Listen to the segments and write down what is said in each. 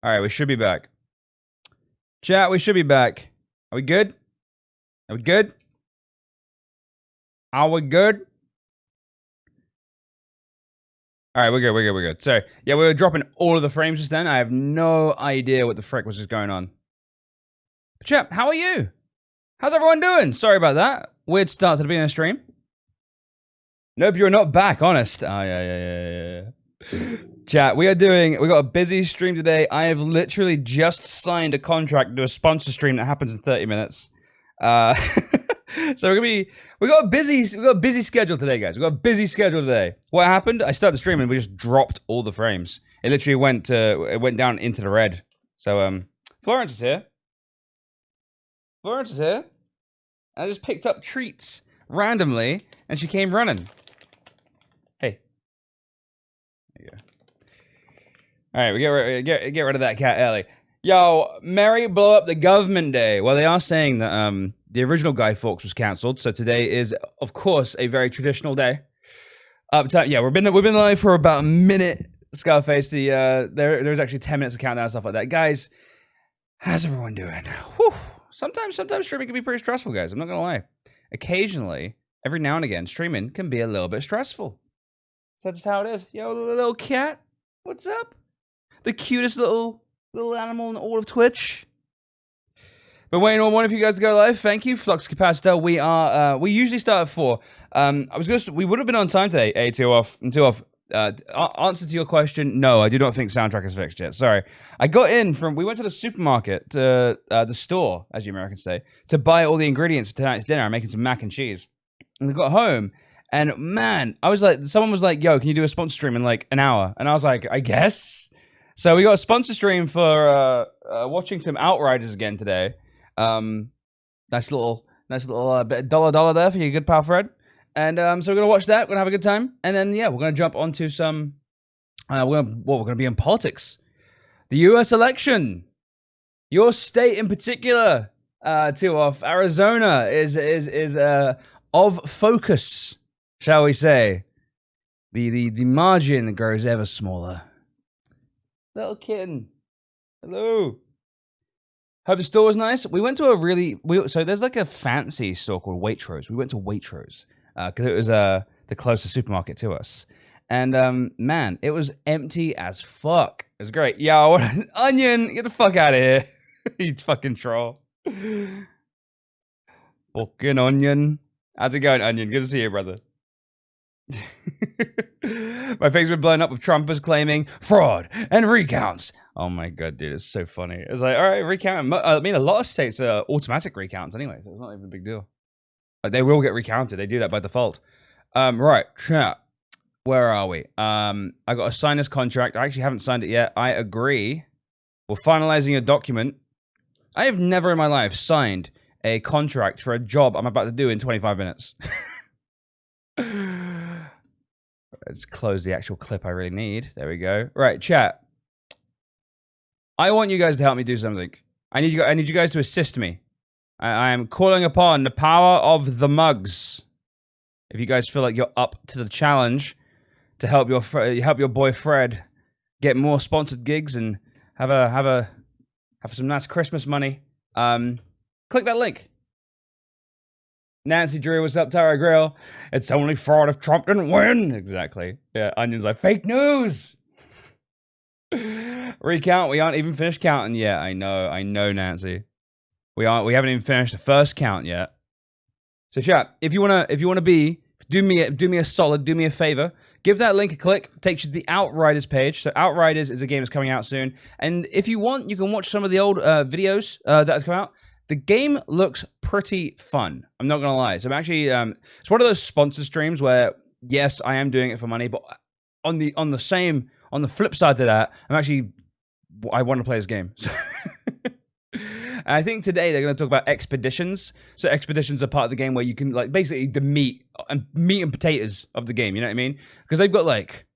All right, we should be back. Chat, we should be back. Are we good? Are we good? Are we good? All right, we're good. So, yeah, we were dropping all of the frames just then. I have no idea what the frick was just going on. But chat, how are you? How's everyone doing? Sorry about that. Weird start to the beginning of the stream. Nope, you're not back, honest. Oh, yeah. Chat, we got a busy stream today. I have literally just signed a contract to do a sponsor stream that happens in 30 minutes. So we got a busy schedule today, guys. We got a busy schedule today. What happened? I started the stream and we just dropped all the frames. It literally went down into the red. So Florence is here. I just picked up treats randomly and she came running. Hey. There you go. All right, we get rid of that cat early. Yo, Merry blow up the government day. Well, they are saying that the original Guy Fawkes was cancelled, so today is, of course, a very traditional day. Yeah, we've been live for about a minute. Scarface, there's actually 10 minutes of countdown and stuff like that. Guys, how's everyone doing? Whew. Sometimes streaming can be pretty stressful, guys. I'm not gonna lie. Occasionally, every now and again, streaming can be a little bit stressful. So that's just how it is. Yo, little cat, what's up? The cutest little animal in all of Twitch. But waiting on one of you guys to go live. Thank you, Flux Capacitor. We usually start at 4. We would have been on time today. Answer to your question, no, I do not think soundtrack is fixed yet. Sorry. We went to the supermarket, the store, as you Americans say, to buy all the ingredients for tonight's dinner. I'm making some mac and cheese. And I got home, and man, someone was like, yo, can you do a sponsor stream in like an hour? And I was like, I guess. So we got a sponsor stream for watching some Outriders again today. Nice little bit of dollar there for you, good pal Fred. And so we're gonna watch that. We're gonna have a good time, and then yeah, we're gonna jump onto some. We're gonna be in politics. The U.S. election, your state in particular, Arizona is of focus, shall we say? The margin grows ever smaller. Little kitten, hello. Hope the store was nice. We went to so there's like a fancy store called Waitrose. We went to Waitrose because it was the closest supermarket to us. And man, it was empty as fuck. It was great. Yo, Onion, get the fuck out of here. You fucking troll. Fucking Onion. How's it going, Onion? Good to see you, brother. My face was blown up with Trumpers claiming fraud and recounts. Oh my god, dude, it's so funny. It's like, all right, recount. I mean, a lot of states are automatic recounts anyway, so it's not even a big deal. Like, they will get recounted. They do that by default. Right, chat. Where are we? I got to sign this contract. I actually haven't signed it yet. I agree. We're finalizing a document. I have never in my life signed a contract for a job I'm about to do in 25 minutes. Let's close the actual clip I really need. There we go. Right, chat. I want you guys to help me do something. I need you guys to assist me. I am calling upon the power of the mugs. If you guys feel like you're up to the challenge to help your boy Fred get more sponsored gigs and have some nice Christmas money, click that link. Nancy Drew, what's up, Tara Grill? It's only fraud if Trump didn't win. Exactly. Yeah, Onion's like, fake news. Recount, we aren't even finished counting yet. I know, Nancy. We haven't even finished the first count yet. So chat, if you wanna do me a solid, do me a favor, give that link a click. It takes you to the Outriders page. So Outriders is a game that's coming out soon. And if you want, you can watch some of the old videos that has come out. The game looks pretty fun. I'm not gonna lie. So I'm actually it's one of those sponsored streams where yes, I am doing it for money, but on the flip side to that, I want to play this game. And I think today they're going to talk about expeditions. So expeditions are part of the game where you can like basically the meat and potatoes of the game. You know what I mean? Because they've got like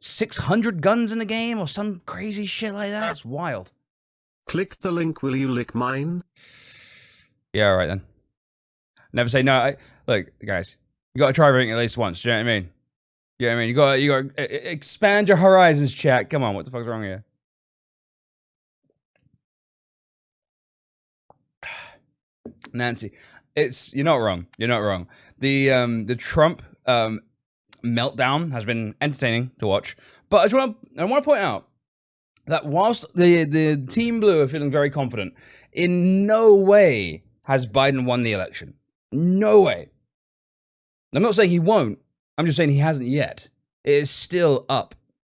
600 guns in the game or some crazy shit like that. It's wild. Click the link. Will you lick mine? Yeah, all right then. Never say no. Look, guys, you got to try everything at least once. Do you know what I mean? You know what I mean? You got to expand your horizons, chat. Come on, what the fuck's wrong here? Nancy, you're not wrong. You're not wrong. The Trump meltdown has been entertaining to watch, but I want to point out that whilst the Team Blue are feeling very confident, in no way has Biden won the election. No way. I'm not saying he won't. I'm just saying he hasn't yet. It is still up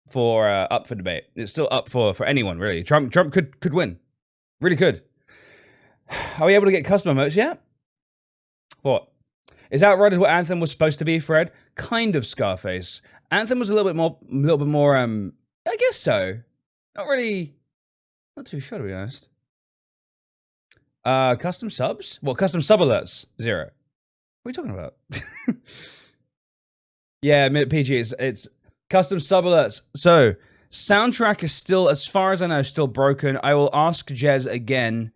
for debate. It's still up for anyone, really. Trump could win. Really could. Are we able to get customer merch yet? What? Is Outriders what Anthem was supposed to be, Fred? Kind of Scarface. Anthem was a little bit more, I guess so. Not really, not too sure, to be honest. Custom subs? What, custom sub alerts? 0. What are you talking about? Yeah, PG, it's custom sub alerts. So, soundtrack is still, as far as I know, still broken. I will ask Jez again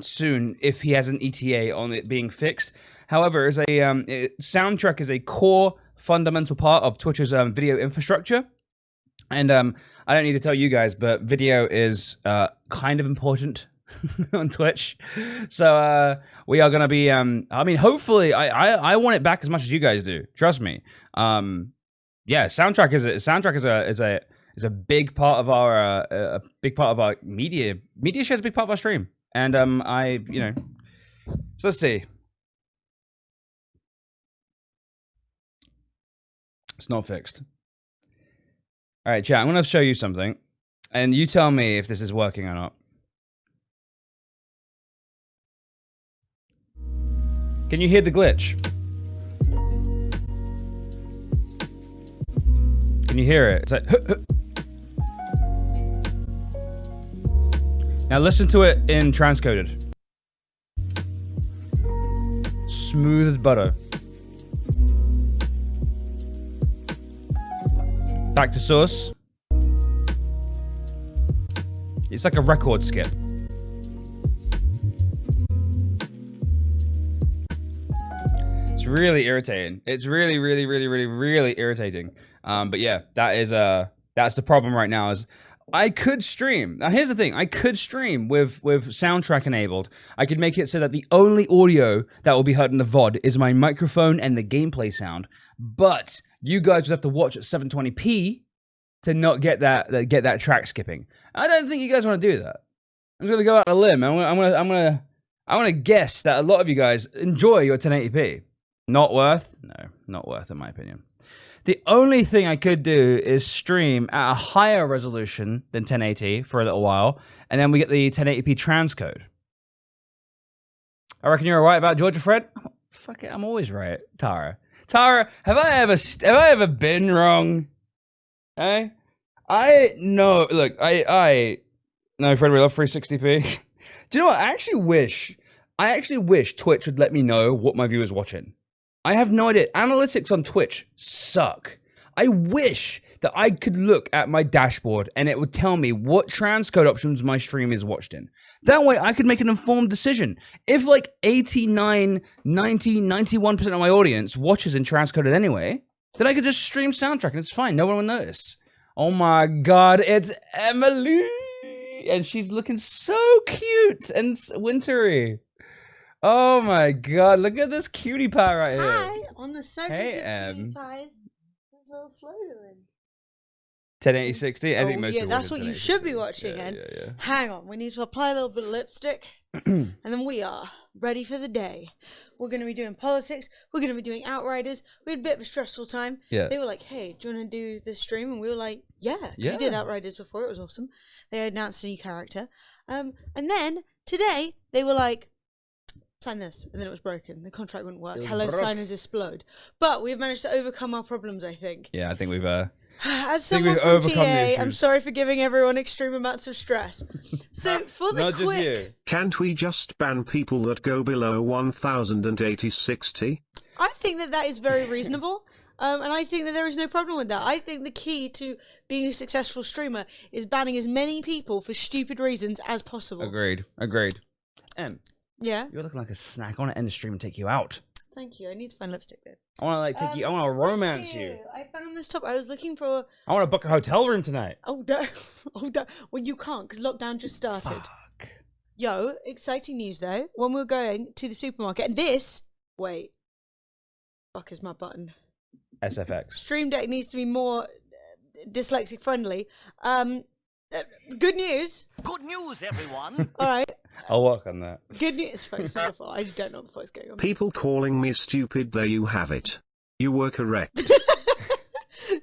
soon if he has an ETA on it being fixed. However, soundtrack is a core fundamental part of Twitch's video infrastructure. And I don't need to tell you guys, but video is kind of important on Twitch. So we are going to be, I mean, hopefully, I want it back as much as you guys do. Trust me. Yeah, soundtrack is a big part of our media. Media shares a big part of our stream. And so let's see. It's not fixed. All right, chat, I'm going to show you something, and you tell me if this is working or not. Can you hear the glitch? Can you hear it? It's like... Now listen to it in transcoded. Smooth as butter. Back to source. It's like a record skip. It's really irritating. It's really irritating. But yeah, that's the problem right now. Is I could stream. Now here's the thing. I could stream with soundtrack enabled. I could make it so that the only audio that will be heard in the VOD is my microphone and the gameplay sound. But you guys would have to watch at 720p to not get that track skipping. I don't think you guys want to do that. I'm just gonna go out on a limb. I'm gonna guess that a lot of you guys enjoy your 1080p. Not worth? No, not worth in my opinion. The only thing I could do is stream at a higher resolution than 1080 for a little while, and then we get the 1080p transcode. I reckon you're right about Georgia, Fred. Oh, fuck it, I'm always right, Tara. Tara, have I ever been wrong? Eh? I know. Look, I no, Fred, we love 360p. Do you know what? I actually wish Twitch would let me know what my viewers watching. I have no idea. Analytics on Twitch suck. I wish that I could look at my dashboard and it would tell me what transcode options my stream is watched in. That way I could make an informed decision. If like 89, 90, 91% of my audience watches in transcoded anyway, then I could just stream soundtrack and it's fine. No one will notice. Oh my God, it's Emily. And she's looking so cute and wintry. Oh my God, look at this cutie pie right here. Hi, on the subject of cutie pies, there's a little Flo doing. 1080/60? I think most yeah, people that's what you should be watching. Yeah. Hang on, we need to apply a little bit of lipstick, and then we are ready for the day. We're going to be doing politics. We're going to be doing Outriders. We had a bit of a stressful time. Yeah. They were like, hey, do you want to do this stream? And we were like, yeah. We did Outriders before. It was awesome. They announced a new character. And then today, they were like, sign this, and then it was broken. The contract wouldn't work. Hello, signers explode. But we've managed to overcome our problems, I think. Yeah, I think we've as someone from PA, I'm sorry for giving everyone extreme amounts of stress. So for the quick, can't we just ban people that go below 1080/60? I think that is very reasonable. And I think that there is no problem with that. I think the key to being a successful streamer is banning as many people for stupid reasons as possible. Agreed. Yeah? You're looking like a snack. I want to end the stream and take you out. Thank you. I need to find lipstick there. I want to like take you. I want to romance you. I found this top. I was looking for. I want to book a hotel room tonight. Oh no! Oh no! Well, you can't because lockdown just started. Fuck. Yo, exciting news though. When we're going to the supermarket, and this, wait, fuck is my button? SFX. Stream Deck needs to be more dyslexic friendly. Good news. Good news, everyone. All right. I'll work on that. Good news, folks. I don't know what the fuck's going on. People calling me stupid, there you have it. You were correct.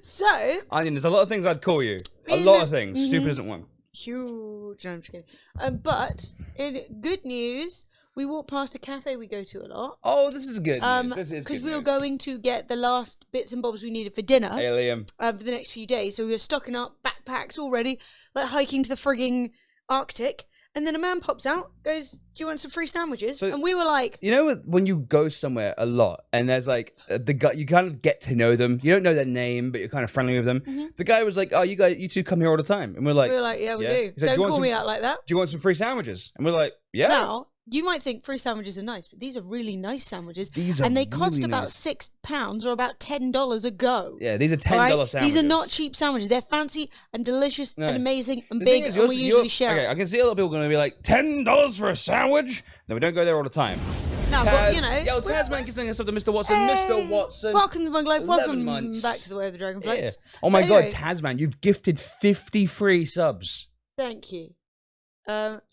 So, Onion, there's a lot of things I'd call you. A In lot the- of things. Stupid isn't one. huge. No, I'm just kidding. But in good news, we walk past a cafe we go to a lot. Oh, this is good news. This is Because good we were news. going to get the last bits and bobs we needed for dinner Hey, Liam. for the next few days. So we were stocking up backpacks already, like hiking to the frigging Arctic. And then a man pops out, goes, "Do you want some free sandwiches?" So- and we were like, You know when you go somewhere a lot and there's like the guy, you kind of get to know them. You don't know their name, but you're kind of friendly with them. The guy was like, "Oh, you two come here all the time," and we're like, "Yeah, we yeah. do. He said, "Do Don't you want call me some- out like that." "Do you want some free sandwiches?" And we're like, "Yeah." Now, you might think free sandwiches are nice, but these are really nice sandwiches. These are and they cost really about nice. £6 or about $10 a go. Yeah, these are $10 Alright? sandwiches. These are not cheap sandwiches. They're fancy and delicious No. and amazing and The thing big, is, and we usually share. Okay, I can see a lot of people going to be like, $10 for a sandwich? No, we don't go there all the time. No, but you know, Yo, we're- Tasman keeps saying stuff to Mr. Watson. Hey, Mr. Watson. welcome to the Bungalow. 11 Welcome months. back to the Way of the Yeah. Dragonflies. Oh my But god, anyway, Tasman, you've gifted 50 free subs. Thank you.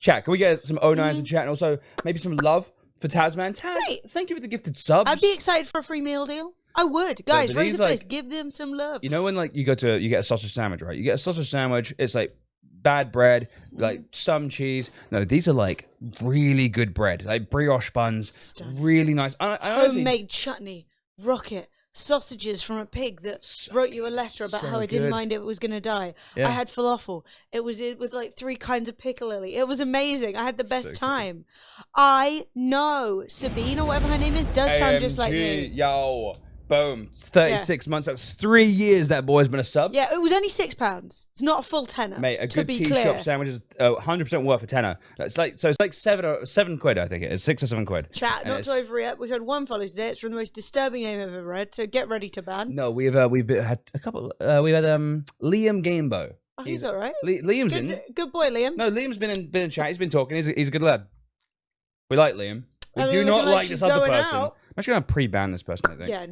Chat, can we get some 09s in chat and also maybe some love for Tasman? Taz, Mate, thank you for the gifted subs. I'd be excited for a free meal deal. I would, guys. but Raise these, the place. like- Give them some love. You know when like you get a sausage sandwich, right? You get a sausage sandwich, it's like bad bread, like some cheese. No, these are like really good bread, like brioche buns, Stunning. really nice. I honestly, Homemade chutney, rocket, sausages from a pig that wrote you a letter about so how I didn't good. mind it was going to die. Yeah. I had falafel. It was with like 3 kinds of piccalilli. It was amazing. I had the best good. time. I know Sabine or whatever her name is does sound just like AMG, me. Yo, boom, 36 months. That's 3 years that boy's been a sub. Yeah, it was only £6. It's not a full tenner. Mate, a to good be tea clear. shop sandwich is 100% worth a tenner. It's like so. It's like seven quid. I think it is 6 or 7 quid. Chat, And not it's- to overreact. We've had 1 follow today. It's from the most disturbing name I've ever read. So get ready to ban. No, we've had a couple. We've had Liam Gamebo. Oh, he's all right. Liam's in. Good boy, Liam. No, Liam's been in chat. He's been talking. He's a good lad. We like Liam. We I mean, do looking not like like she's this other going person. out. I'm actually gonna pre-ban this person. I think. Yeah,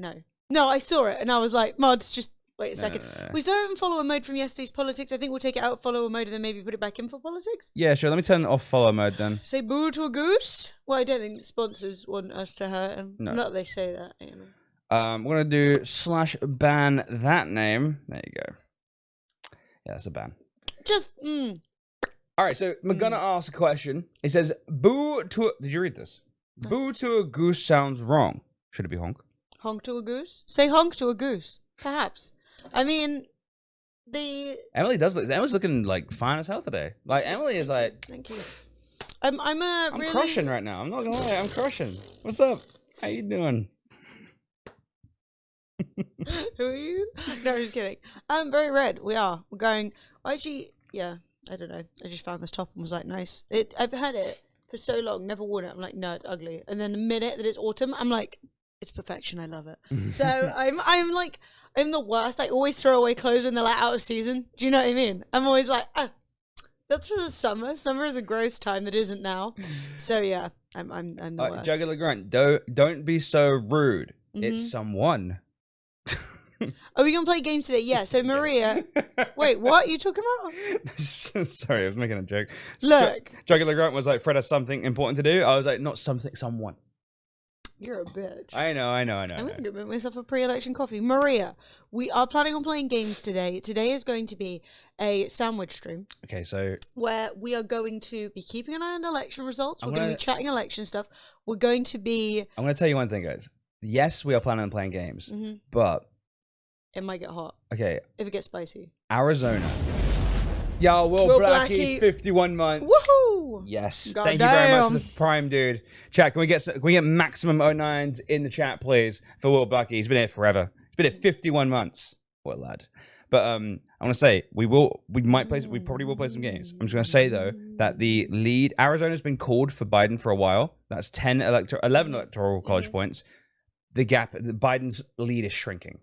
no, I saw it and I was like, mods, just wait a second. no. We still haven't follower mode from yesterday's politics. I think we'll take it out follower mode and then maybe put it back in for politics. Yeah, sure. Let me turn off follow mode then. Say boo to a goose. Well, I don't think the sponsors want us to hurt him. No. Not they say that. You know. We're gonna do /ban that name. There you go. Yeah, that's a ban. Just All right, so I'm gonna ask a question. It says, "Boo to." Did you read this? Boo to a goose sounds wrong. Should it be honk? honk to a goose. Say honk to a goose. Perhaps. I mean, the. Emily does look. Emma's looking like fine as hell today. Like Emily is like, Thank you. I'm I'm really. crushing right now. I'm not gonna lie, I'm crushing. What's up? How you doing? Who are you? No, just kidding. I'm very red. We are. We're going. Actually, yeah. I don't know. I just found this top and was like, nice. I've had it for so long, never worn it. I'm like, no, it's ugly. And then the minute that it's autumn, I'm like, it's perfection. I love it. So I'm like, I'm the worst. I always throw away clothes when they're like out of season. Do you know what I mean? I'm always like, that's for the summer. Summer is a gross time that isn't now. So yeah, I'm the worst. Jugular Grunt, don't be so rude. It's someone. Are we gonna play games today? Yeah. So Maria, wait, what are you talking about? Sorry, I was making a joke. Look. Jugular Grunt was like, Fred has something important to do. I was like, not something, someone. You're a bitch. I know. I'm going to make myself a pre-election coffee. Maria, we are planning on playing games today. Today is going to be a sandwich stream Okay, so where we are going to be keeping an eye on election results. We're I'm going to gonna- be chatting election stuff. We're going to be... I'm going to tell you one thing, guys. Yes, we are planning on playing games, Mhm. but It might get hot okay, if it gets spicy. Arizona. Yo, Will Will Blackie, Blackie. 51 months. Woohoo! Yes. God Thank you very much damn. for the prime, dude. Chat, can we get maximum 09s in the chat, please, for Will Blackie? He's been here forever. He's been here 51 months. What a lad. But I want to say we probably will play some games. I'm just going to say though that the lead Arizona's been called for Biden for a while. That's 11 electoral college points. The gap, Biden's lead is shrinking.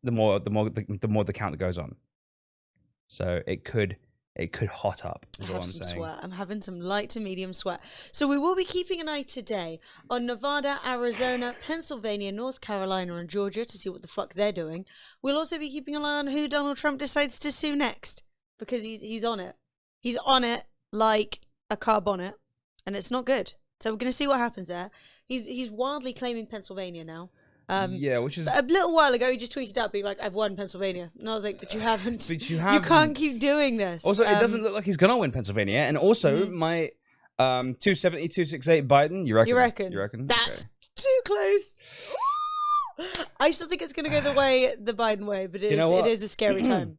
The more the count that goes on. So it could it could hot up. I Is all have I'm some saying. sweat. I'm having some light to medium sweat. So we will be keeping an eye today on Nevada, Arizona, Pennsylvania, North Carolina, and Georgia to see what the fuck they're doing. We'll also be keeping an eye on who Donald Trump decides to sue next, because he's on it. He's on it like a car bonnet, and it's not good. So we're going to see what happens there. He's wildly claiming Pennsylvania now. Yeah, which is A little while ago, he just tweeted out being like, "I've won Pennsylvania," and I was like, "But you haven't. But you You haven't. can't keep doing this." Also, it doesn't look like he's gonna win Pennsylvania, and also my 270, 268 Biden. You reckon? You reckon? You reckon? That's Okay. too close. I still think it's going to go the way the Biden way, but you know it what? is a scary time.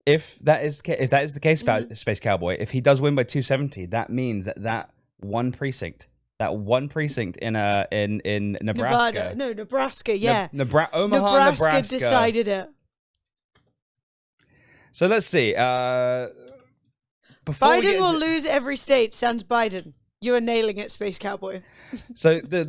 If that is the case about Mm-hmm. Space Cowboy, if he does win by 270, that means that one precinct in Nebraska, Nevada, no, Nebraska, yeah. Omaha, Nebraska decided it. So let's see. Before we get Biden will into- lose every state. Sans Biden. You are nailing it, Space Cowboy. So there's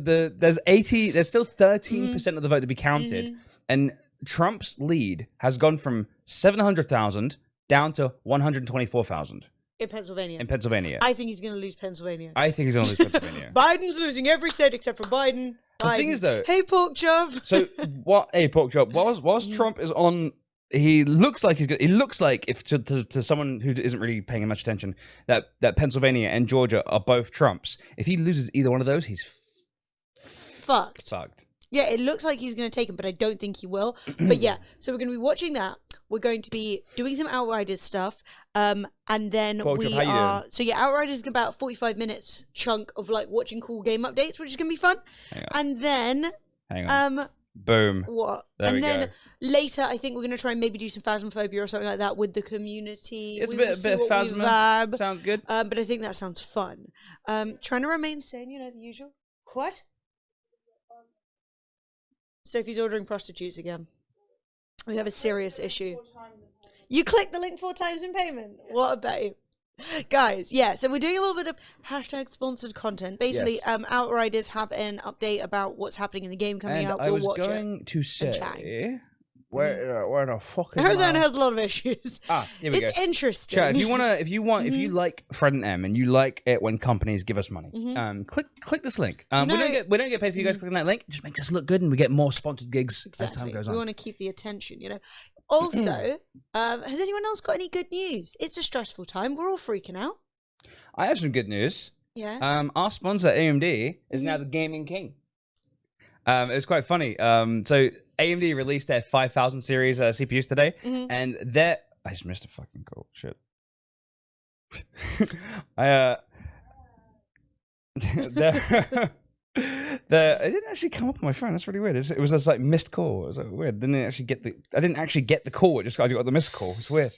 still 13% of the vote to be counted, and Trump's lead has gone from 700,000 down to 124,000 In Pennsylvania. in Pennsylvania. I think he's going to lose Pennsylvania. I think he's going to lose Pennsylvania. Biden's losing every state except for Biden. The thing Biden. is, though- Hey, pork chop. So what? A pork chop. Whilst Trump is on, he looks like if to someone who isn't really paying much attention that Pennsylvania and Georgia are both Trumps. If he loses either one of those, he's Fucked. fucked. Yeah, it looks like he's going to take him, but I don't think he will. But yeah, so we're going to be watching that. We're going to be doing some Outriders stuff. And then Cool, we how you are... doing? So yeah, Outriders is about 45 minutes chunk of like watching cool game updates, which is going to be fun. Hang And then... Hang on. Boom. What? There and we then go. later, I think we're going to try and maybe do some Phasmophobia or something like that with the community. It's We a will bit see of what we Phasma. vab. Sounds good. But I think that sounds fun. Trying to remain sane, you know, the usual. What? Sophie's ordering prostitutes again. We have a serious issue. You clicked the link 4 times in payment. What a babe. Guys, yeah, so we're doing a little bit of hashtag sponsored content. Basically, Yes. Outriders have an update about what's happening in the game coming And out. I We'll was watch it. going to chat. say, where the fuck is Arizona my- has a lot of issues. Here we It's go. interesting. Chat, if you like Fred and M and you like it when companies give us money, Mm-hmm. click this link. You know- we don't get paid for you guys clicking that link. It just makes us look good and we get more sponsored gigs as time goes We on. want to keep the attention, you know. Also, has anyone else got any good news? It's a stressful time. We're all freaking out. I have some good news. Yeah. Our sponsor AMD is now the gaming king. It was quite funny. So AMD released their 5000 series CPUs today, and I just missed a fucking call. Shit. It didn't actually come up on my phone. That's really weird. It was just like missed call. It was like weird. I didn't actually get the call. I got the missed call. It's weird.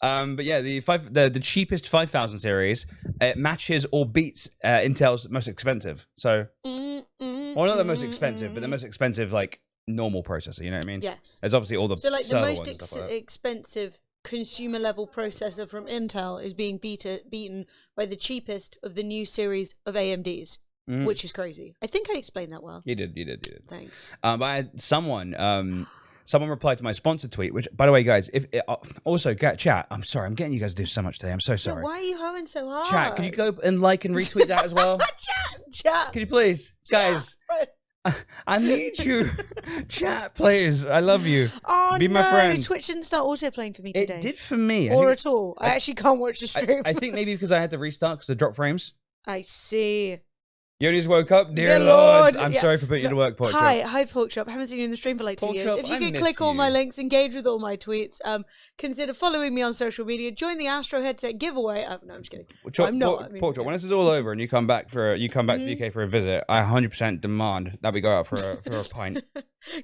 But yeah, the cheapest 5000 series, it matches or beats Intel's most expensive. So, well, not the most expensive, but the most expensive like normal processor. You know what I mean? Yes. There's obviously all the So, like, the server most ones and stuff like that. expensive consumer level processor from Intel is being beaten by the cheapest of the new series of AMDs, which is crazy. I think I explained that well. You did. Thanks. But I had someone replied to my sponsored tweet, which, by the way, guys, also chat. I'm sorry, I'm getting you guys to do so much today. I'm so sorry. Why are you hoeing so hard? Chat, could you go and like and retweet that as well? Chat. Could you please, guys? I need you. Chat, please. I love you. Oh, Be my friend. Twitch didn't start autoplaying for me today. It did for me. Or at all. I actually can't watch the stream. I think maybe because I had to restart because of drop frames. I see. You only just woke up, dear Dear lords. Lord, I'm yeah. sorry for putting you to work, Pork Chop. Hi, Pork Chop. Haven't seen you in the stream for like 2 Pork years. Chop, If you I could miss click all my you. links, engage with all my tweets, consider following me on social media, join the Astro headset giveaway. Oh, no, I'm just kidding. I'm not. I mean, Pork Chop, when this is all over and you come back to the UK for a visit, I 100% demand that we go out for a pint.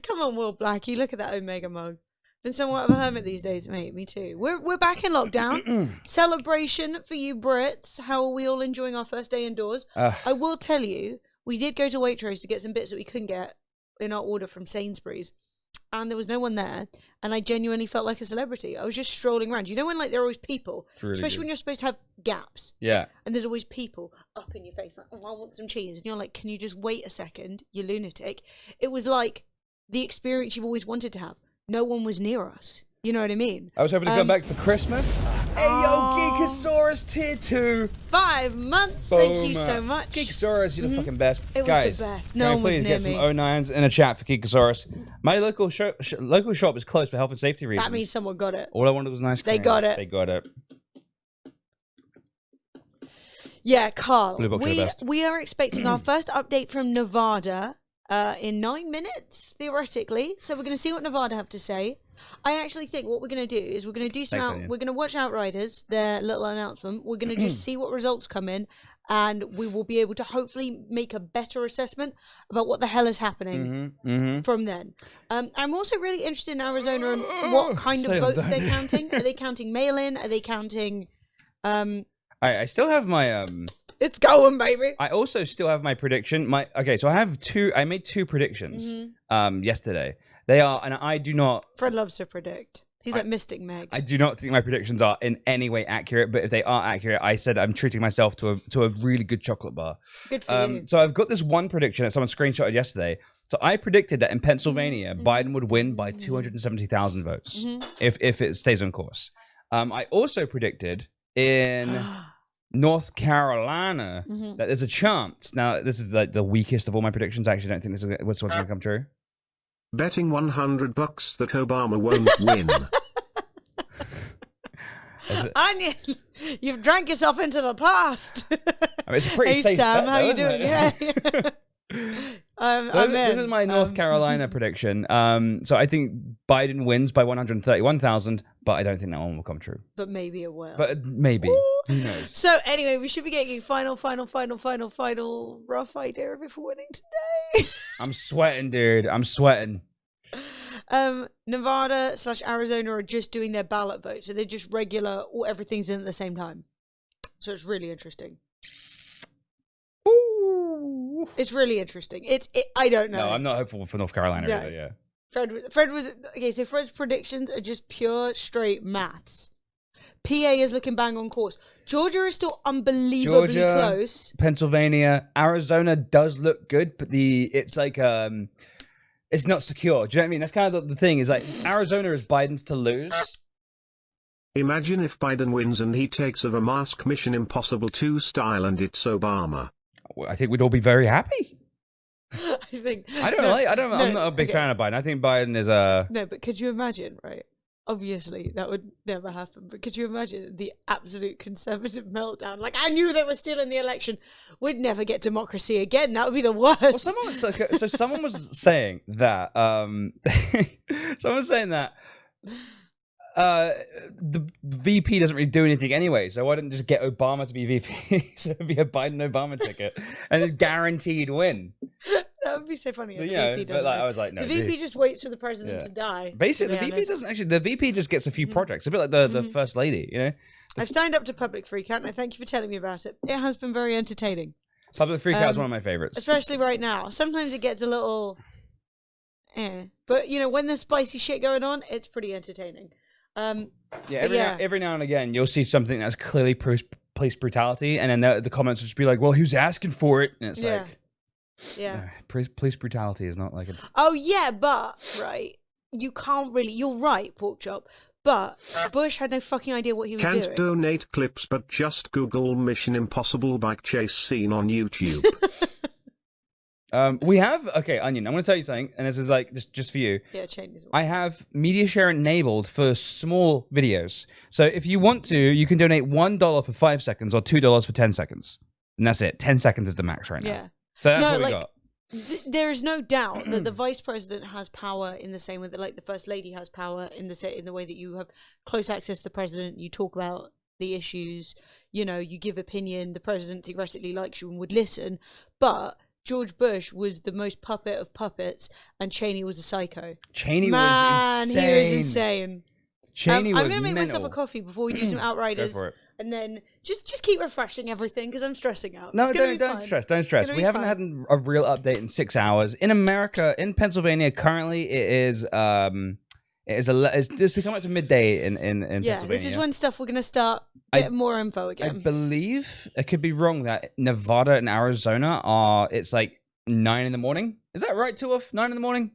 Come on, Will Blackie. Look at that Omega mug. Been somewhat of a hermit these days, mate. Me too. We're back in lockdown. Celebration for you Brits. How are we all enjoying our first day indoors? I will tell you, we did go to Waitrose to get some bits that we couldn't get in our order from Sainsbury's. And there was no one there. And I genuinely felt like a celebrity. I was just strolling around. You know when like there are always people? Really Especially good. when you're supposed to have gaps. Yeah. And there's always people up in your face like, oh, I want some cheese. And you're like, can you just wait a second, you lunatic? It was like the experience you've always wanted to have. No one was near us. You know what I mean? I was hoping to come back for Christmas. Hey, yo, Geekosaurus tier 2. 5 months. Thank you so much. Geekosaurus, you're the fucking best. It was Guys, the best. can No we one was please near get some me. 09s in a chat for Geekosaurus? My local shop is closed for health and safety reasons. That means someone got it. All I wanted was an ice cream. They got it. They got it. Yeah, Carl. Blue box are the best. We are expecting our first update from Nevada in 9 minutes, theoretically. So we're going to see what Nevada have to say. I actually think what we're going to do is we're going to do some we're going to watch Outriders, their little announcement. We're going to just see what results come in, and we will be able to hopefully make a better assessment about what the hell is happening from then. I'm also really interested in Arizona and what kind of votes they're counting. Are they counting mail-in? Are they counting... I still have my It's going, baby. I also still have my prediction. So I made 2 predictions yesterday. They are, and I do not. Fred loves to predict. He's like Mystic Meg. I do not think my predictions are in any way accurate. But if they are accurate, I said I'm treating myself to a really good chocolate bar. Good for you. So I've got this one prediction that someone screenshotted yesterday. So I predicted that in Pennsylvania, Biden would win by 270,000 votes if it stays on course. I also predicted in North Carolina that there's a chance. Now this is like the weakest of all my predictions. I actually don't think this is what's going to come true. Betting $100 that Obama won't win. Onion, you've drank yourself into the past. I mean, it's a pretty hey safe Sam, bet, how though, you isn't doing? it? Yeah. This is my North Carolina prediction. So I think Biden wins by 131,000, but I don't think that one will come true. But maybe it will. But maybe. Who knows? So anyway, we should be getting a final rough idea of if we're winning today. I'm sweating, dude. I'm sweating. Nevada/Arizona are just doing their ballot vote, so they're just regular, or everything's in at the same time. So it's really interesting. Ooh. It's really interesting. I don't know. No, I'm not hopeful for North Carolina either, yeah. Fred was okay. So Fred's predictions are just pure straight maths. PA is looking bang on course. Georgia is still unbelievably close. Pennsylvania, Arizona does look good, but it's like it's not secure. Do you know what I mean? That's kind of the thing. Is like Arizona is Biden's to lose. Imagine if Biden wins and he takes over Mask Mission Impossible 2 style and it's Obama. I think we'd all be very happy. I'm not a big fan of Biden. I think Biden is a no. But could you imagine? Right. Obviously, that would never happen. But could you imagine the absolute conservative meltdown? Like, I knew they were stealing the election. We'd never get democracy again. That would be the worst. Well, someone was saying that. Someone was saying that the VP doesn't really do anything anyway. So why didn't just get Obama to be VP? So it'd be a Biden-Obama ticket, and a guaranteed win. That would be so funny. I was like, no. The VP just waits for the president to die. Basically, the VP doesn't actually. The VP just gets a few projects. A bit like the first lady, you know. I've signed up to Public Freakout, and I thank you for telling me about it. It has been very entertaining. Public Freakout is one of my favorites, especially right now. Sometimes it gets a little, but you know, when there's spicy shit going on, it's pretty entertaining. Every now and again, you'll see something that's clearly police brutality, and then the comments will just be like, "Well, who's asking for it?" And it's like. Yeah. Police brutality is not like a... Oh, yeah, but, right, you can't really... You're right, Porkchop, but Bush had no fucking idea what he was doing. Can't donate clips, but just Google Mission Impossible bike chase scene on YouTube. We have... Okay, Onion, I'm going to tell you something, and this is like, just for you. Yeah, Cheney's one. I have media share enabled for small videos. So if you want to, you can donate $1 for 5 seconds or $2 for 10 seconds. And that's it. 10 seconds is the max right now. Yeah. So that's what we got. There is no doubt that the vice president has power in the same way that, like, the first lady has power in the way that you have close access to the president. You talk about the issues, you know, you give opinion. The president theoretically likes you and would listen. But George Bush was the most puppet of puppets, and Cheney was a psycho. Cheney was insane. He was insane. Cheney was I'm going to make mental. myself a coffee before we do some Outriders. Go for it. And then just keep refreshing everything because I'm stressing out. No, don't stress. Don't stress. We haven't had a real update in 6 hours. In America, in Pennsylvania, currently it is this is coming up to midday in Pennsylvania. This is when stuff we're gonna start getting more info again. I believe I could be wrong that Nevada and Arizona it's like 9 in the morning. Is that right, Tuof? 9 in the morning?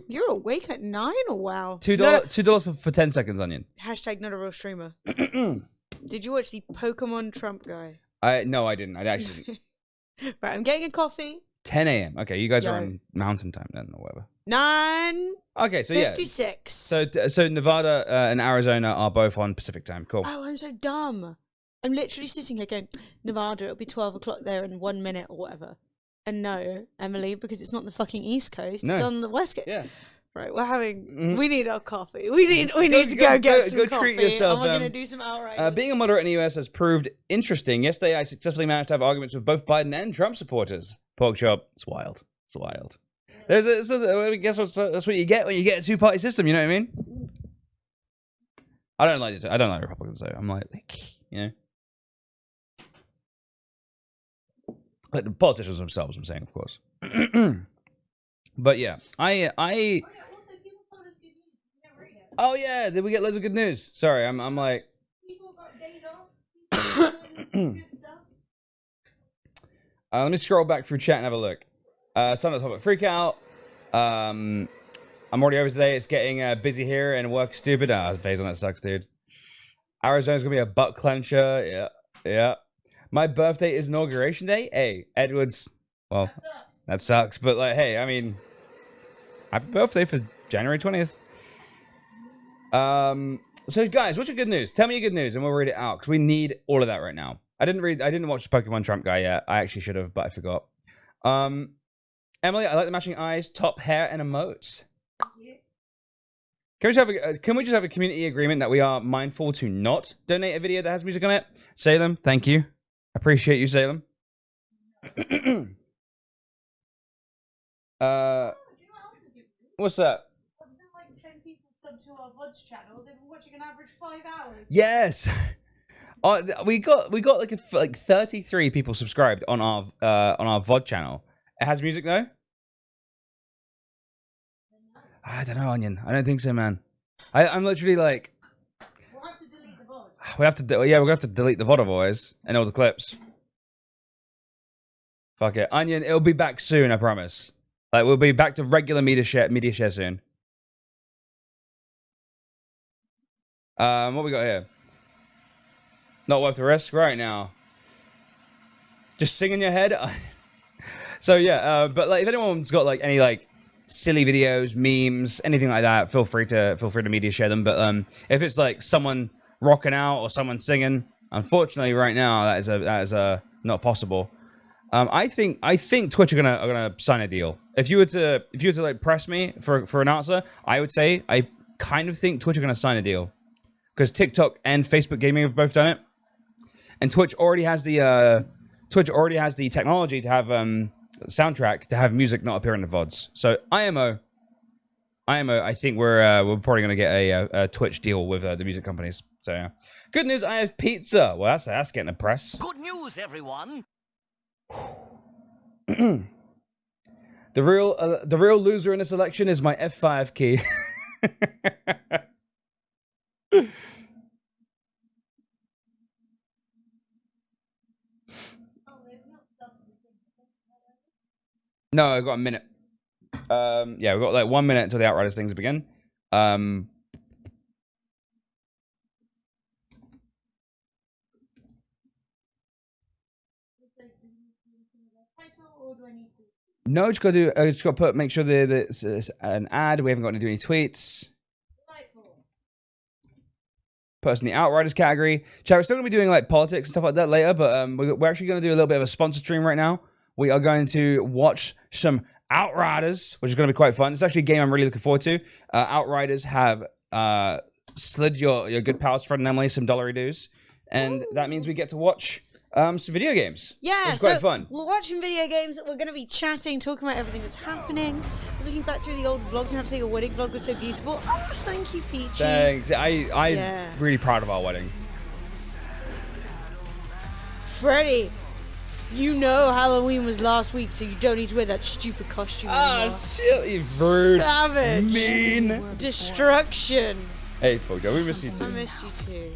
You're awake at 9 or wow? $2 for 10 seconds, Onion. Hashtag not a real streamer. Did you watch the Pokemon Trump guy? No, I didn't. I actually didn't. Right, I'm getting a coffee. 10 a.m. Okay, you guys are on mountain time then, or whatever. 9. Okay, so 56. yeah. So Nevada and Arizona are both on Pacific time. Cool. Oh, I'm so dumb. I'm literally sitting here going, Nevada, it'll be 12 o'clock there in 1 minute or whatever. And no, Emily, because it's not the fucking East Coast. No. It's on the West Coast. Yeah. Right, we're having. We need our coffee. We need to go get some coffee. Treat yourself. And we're gonna do some outright. Being a moderate in the US has proved interesting. Yesterday, I successfully managed to have arguments with both Biden and Trump supporters. Pork chop. It's wild. It's wild. I guess that's what you get when you get a two-party system. You know what I mean? I don't like Republicans though. I'm like, you know, like the politicians themselves. I'm saying, of course. But yeah, Oh yeah, did we get loads of good news? Sorry, I'm like. People got days off. Good stuff. Let me scroll back through chat and have a look. Some of the topic freak out. I'm already over today. It's getting busy here and work stupid. Phase on that sucks, dude. Arizona's gonna be a butt clencher. Yeah. My birthday is inauguration day. Hey, Edwards. Well, that sucks. But like, hey, I mean, happy birthday for January 20th. So guys, what's your good news? Tell me your good news and we'll read it out because we need all of that right now. I didn't watch the Pokemon Trump guy yet. I actually should have, but I forgot. Emily, I like the matching eyes, top hair, and emotes. Yeah. Can we just have a community agreement that we are mindful to not donate a video that has music on it? Salem, thank you. Appreciate you, Salem. What's that? Like 10 people sub to our VODs channel. They've been watching an average 5 hours. Yes. We got like 33 people subscribed on our VOD channel. It has music though. I don't know, Onion. I don't think so, man. I'm literally like. We'll have to delete the VOD. We're gonna have to delete the VOD otherwise and all the clips. Fuck it, Onion. It'll be back soon, I promise. Like we'll be back to regular media share soon. What we got here? Not worth the risk right now. Just sing in your head. So yeah, but like if anyone's got like any like silly videos, memes, anything like that, feel free to media share them. But if it's like someone rocking out or someone singing, unfortunately right now that is not possible. I think Twitch are gonna sign a deal. If you were to like press me for an answer, I would say I kind of think Twitch are gonna sign a deal because TikTok and Facebook Gaming have both done it, and Twitch already has the technology to have soundtrack to have music not appear in the VODs. So IMO, I think we're probably gonna get a Twitch deal with the music companies. So yeah, good news. I have pizza. Well, that's getting the press. Good news, everyone. The real loser in this election is my F5 key. No, I've got a minute. Yeah, we've got like 1 minute until the Outriders things begin. No, just gotta make sure that it's an ad. We haven't got to do any tweets. Put us in the Outriders category. Chat, we're still gonna be doing like politics and stuff like that later, but we're actually gonna do a little bit of a sponsor stream right now. We are going to watch some Outriders, which is gonna be quite fun. It's actually a game I'm really looking forward to. Outriders have slid your good pals Fred and Emily some dollary dues, and that means we get to watch some video games. Yeah, it's quite fun. We're watching video games. We're going to be chatting, talking about everything that's happening. I was looking back through the old vlogs and I have to say your wedding vlog was so beautiful. Oh, thank you, Peachy. Thanks. I'm really proud of our wedding. Freddie, you know Halloween was last week, so you don't need to wear that stupid costume anymore. Shit, you rude. Savage. Mean. Destruction. Hey, Fojo, we miss you too. I missed you too.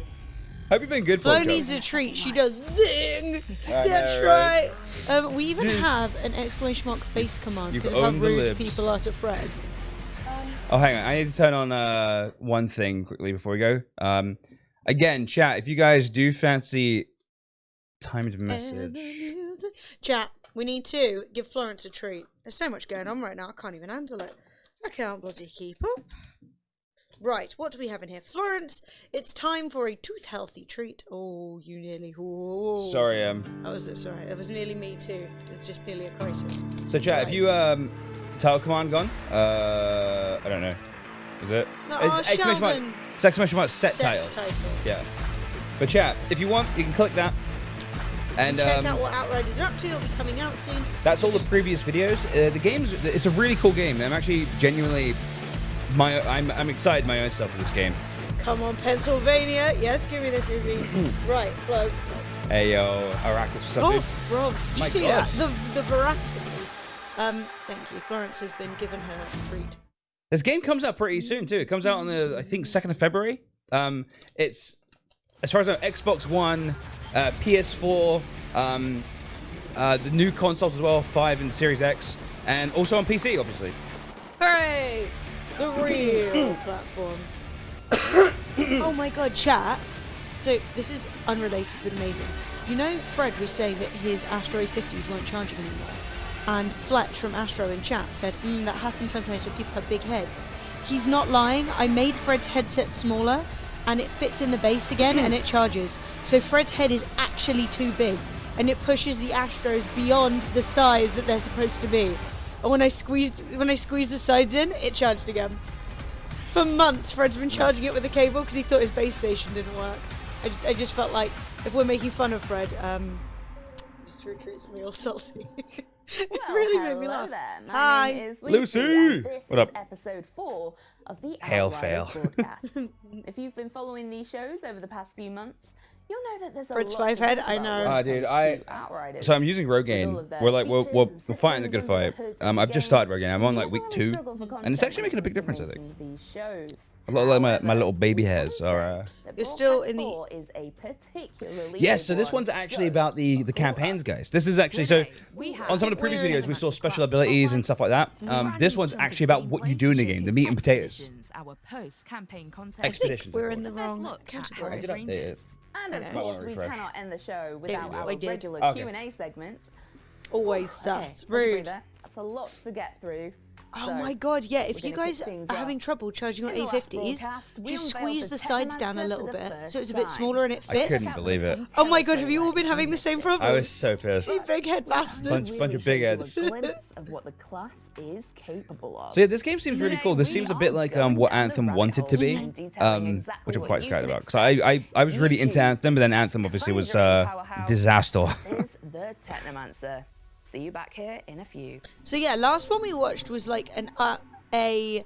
Hope you've been good, Flo Fojo. needs a treat. She does zing. That's right. We even have an exclamation mark face command because of how rude people are to Fred. Oh, hang on. I need to turn on one thing quickly before we go. Again, chat, if you guys do fancy timed message. Chat, we need to give Florence a treat. There's so much going on right now, I can't even handle it. I can't bloody keep up. Right, what do we have in here? Florence, it's time for a tooth-healthy treat. Oh, you nearly... Oh. Sorry, That was sorry. It was nearly me too. It's just nearly a crisis. So chat, if you title command gone, I don't know. Is it? No, it's exclamation mark. Sheldon. It's exclamation mark set title. title. Yeah. But chat, if you want, you can click that. And check out what Outriders are up to. It'll be coming out soon. that's all the previous videos. The game's it's a really cool game. I'm actually genuinely I'm excited my own self for this game. Come on, Pennsylvania. Yes, give me this, Izzy. Right, bloke. Hey yo, Arrakis or something. Oh, Rob, did you My see God. that? The veracity. Thank you. Florence has been given her a treat. This game comes out pretty soon too. It comes out on the I think 2nd of February. It's as far as I know, Xbox One, PS4, the new consoles as well, 5 and Series X, and also on PC, obviously. Hooray! The real platform. Oh my god, chat. So, this is unrelated but amazing. You know, Fred was saying that his Astro 50s weren't charging anymore. And Fletch from Astro in chat said, that happens sometimes when people have big heads. He's not lying. I made Fred's headset smaller, and it fits in the base again, and it charges. So Fred's head is actually too big, and it pushes the Astros beyond the size that they're supposed to be. And when I squeezed the sides in, it charged again. For months, Fred's been charging it with a cable because he thought his base station didn't work. I just felt like if we're making fun of Fred, just retreats me all salty. It really made me laugh. There. My Hi. name is Lucy. and this What is up? episode 4 of the Hail Outriders fail. broadcast. If you've been following these shows over the past few months, you'll know that there's a Fred's lot to Fivehead, talk I about know. when it Dude, comes to Outriders. So I'm using Rogaine. We're fighting a good fight. I've just started Rogaine. I'm on like week 2, and it's actually making a big difference, I think. A lot like my little baby hairs are. You're still in the- Is a particularly Yes, so big this one. one's actually So, about the campaigns, guys. This is actually so. On some of the previous videos, we saw special abilities and stuff like that. This one's actually about what you do in the game, the meat and potatoes. Our post-campaign content. Expeditions. We're in the First wrong look at category. I did update it. And of Might course, wanna we refresh. cannot end the show without we our did. regular Okay. Q&A segments. Always Okay, sus. take a Rude. breather. That's a lot to get through. Oh So, my god, yeah, if we're you gonna guys kick things are off. having trouble charging your In the last A50s, broadcast, we just unveiled squeeze the the sides down a Technomancer little for the bit first so it's a bit time. smaller and it I fits. couldn't believe it. Oh my god, have you all been having the same problem? I was so pissed. You big head bastards. Bunch of big heads. A glimpse of what the class is capable of. So yeah, this game seems really cool. This seems a bit like what Anthem wanted to be, which I'm quite excited about. Because I was really into Anthem, but then Anthem obviously was disaster. This is the Technomancer. See you back here in a few. So yeah, last one we watched was like a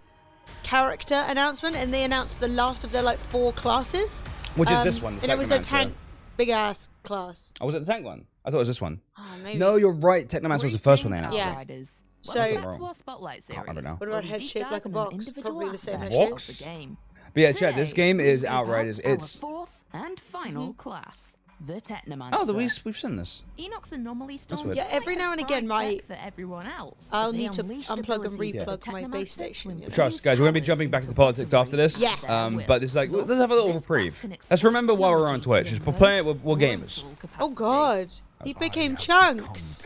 character announcement, and they announced the last of their like 4 classes. Which is this one? The And it was the Technomancer. tank, big ass class. Oh, was it the tank one? I thought it was this one. Oh, maybe. No, you're right. Technomancer was the first one they Greetings, announced. Yeah. Outriders. So- Welcome back Wrong. to our Spotlight series. Can't remember now. What about where we head deep shaped dive like a into an box? individual Probably the same aspect issue. of the game. But yeah, chat. This Today, game is we have Outriders. our It's 4th and final class, the Technomancer. oh, we've seen this. Enoch's anomaly storms. weird. Yeah, every might now and have again, fried my- tech for everyone else. I'll but they need to unleashed unplug and abilities of the replug my Technomancer base to station, you know. Trust, guys. We're gonna be jumping back into politics after this. Yeah. But it's like let's have a little reprieve. Let's remember while we're on Twitch. We're playing it. We're gamers. Oh god, he became chunks.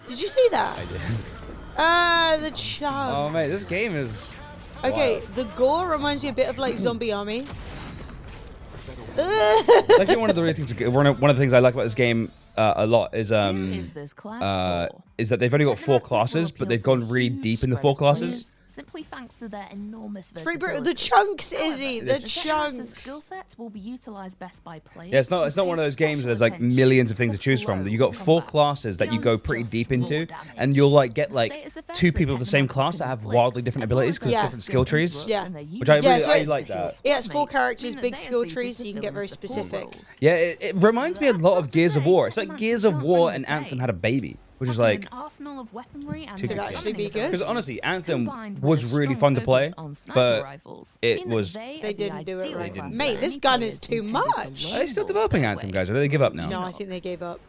Did you see that? I did. Ah, the chunks. Oh mate, this game is. Okay, wild. the gore reminds me a bit of like Zombie Army. It's actually one of the really things. One of the things I like about this game a lot is Here is this class score. is that they've only got 4 Technomancers will classes, but appeal they've to gone a really huge deep in the spread 4 of classes. players, simply thanks to their enormous It's pretty versatility. brutal. The chunks, Izzy. However, The Technomancer's chunks. skill sets will be utilized best by players. Yeah, it's not one of those games where there's like millions of things to choose from. You got 4 classes that you go pretty deep into, and you'll like get like 2 people of the same class that have wildly different abilities because Yeah. different skill trees. Yeah. Which I Yeah, really so I it- like that. Yeah, it's 4 characters, big skill trees, so you can get very specific. Yeah, it reminds me a lot of Gears of War. It's like Gears of War and Anthem had a baby, which is like. An arsenal of weaponry and Could their actually be summoning good. Because abilities, honestly, Anthem combined with was a really strong fun to focus play, on sniper but rifles, it mean that was- they They are the didn't do it ideal right. class Mate, for this any gun players is too intended to much. learn Are they still the developing right Anthem, way. guys? Or did they give up now? No, I think they gave up.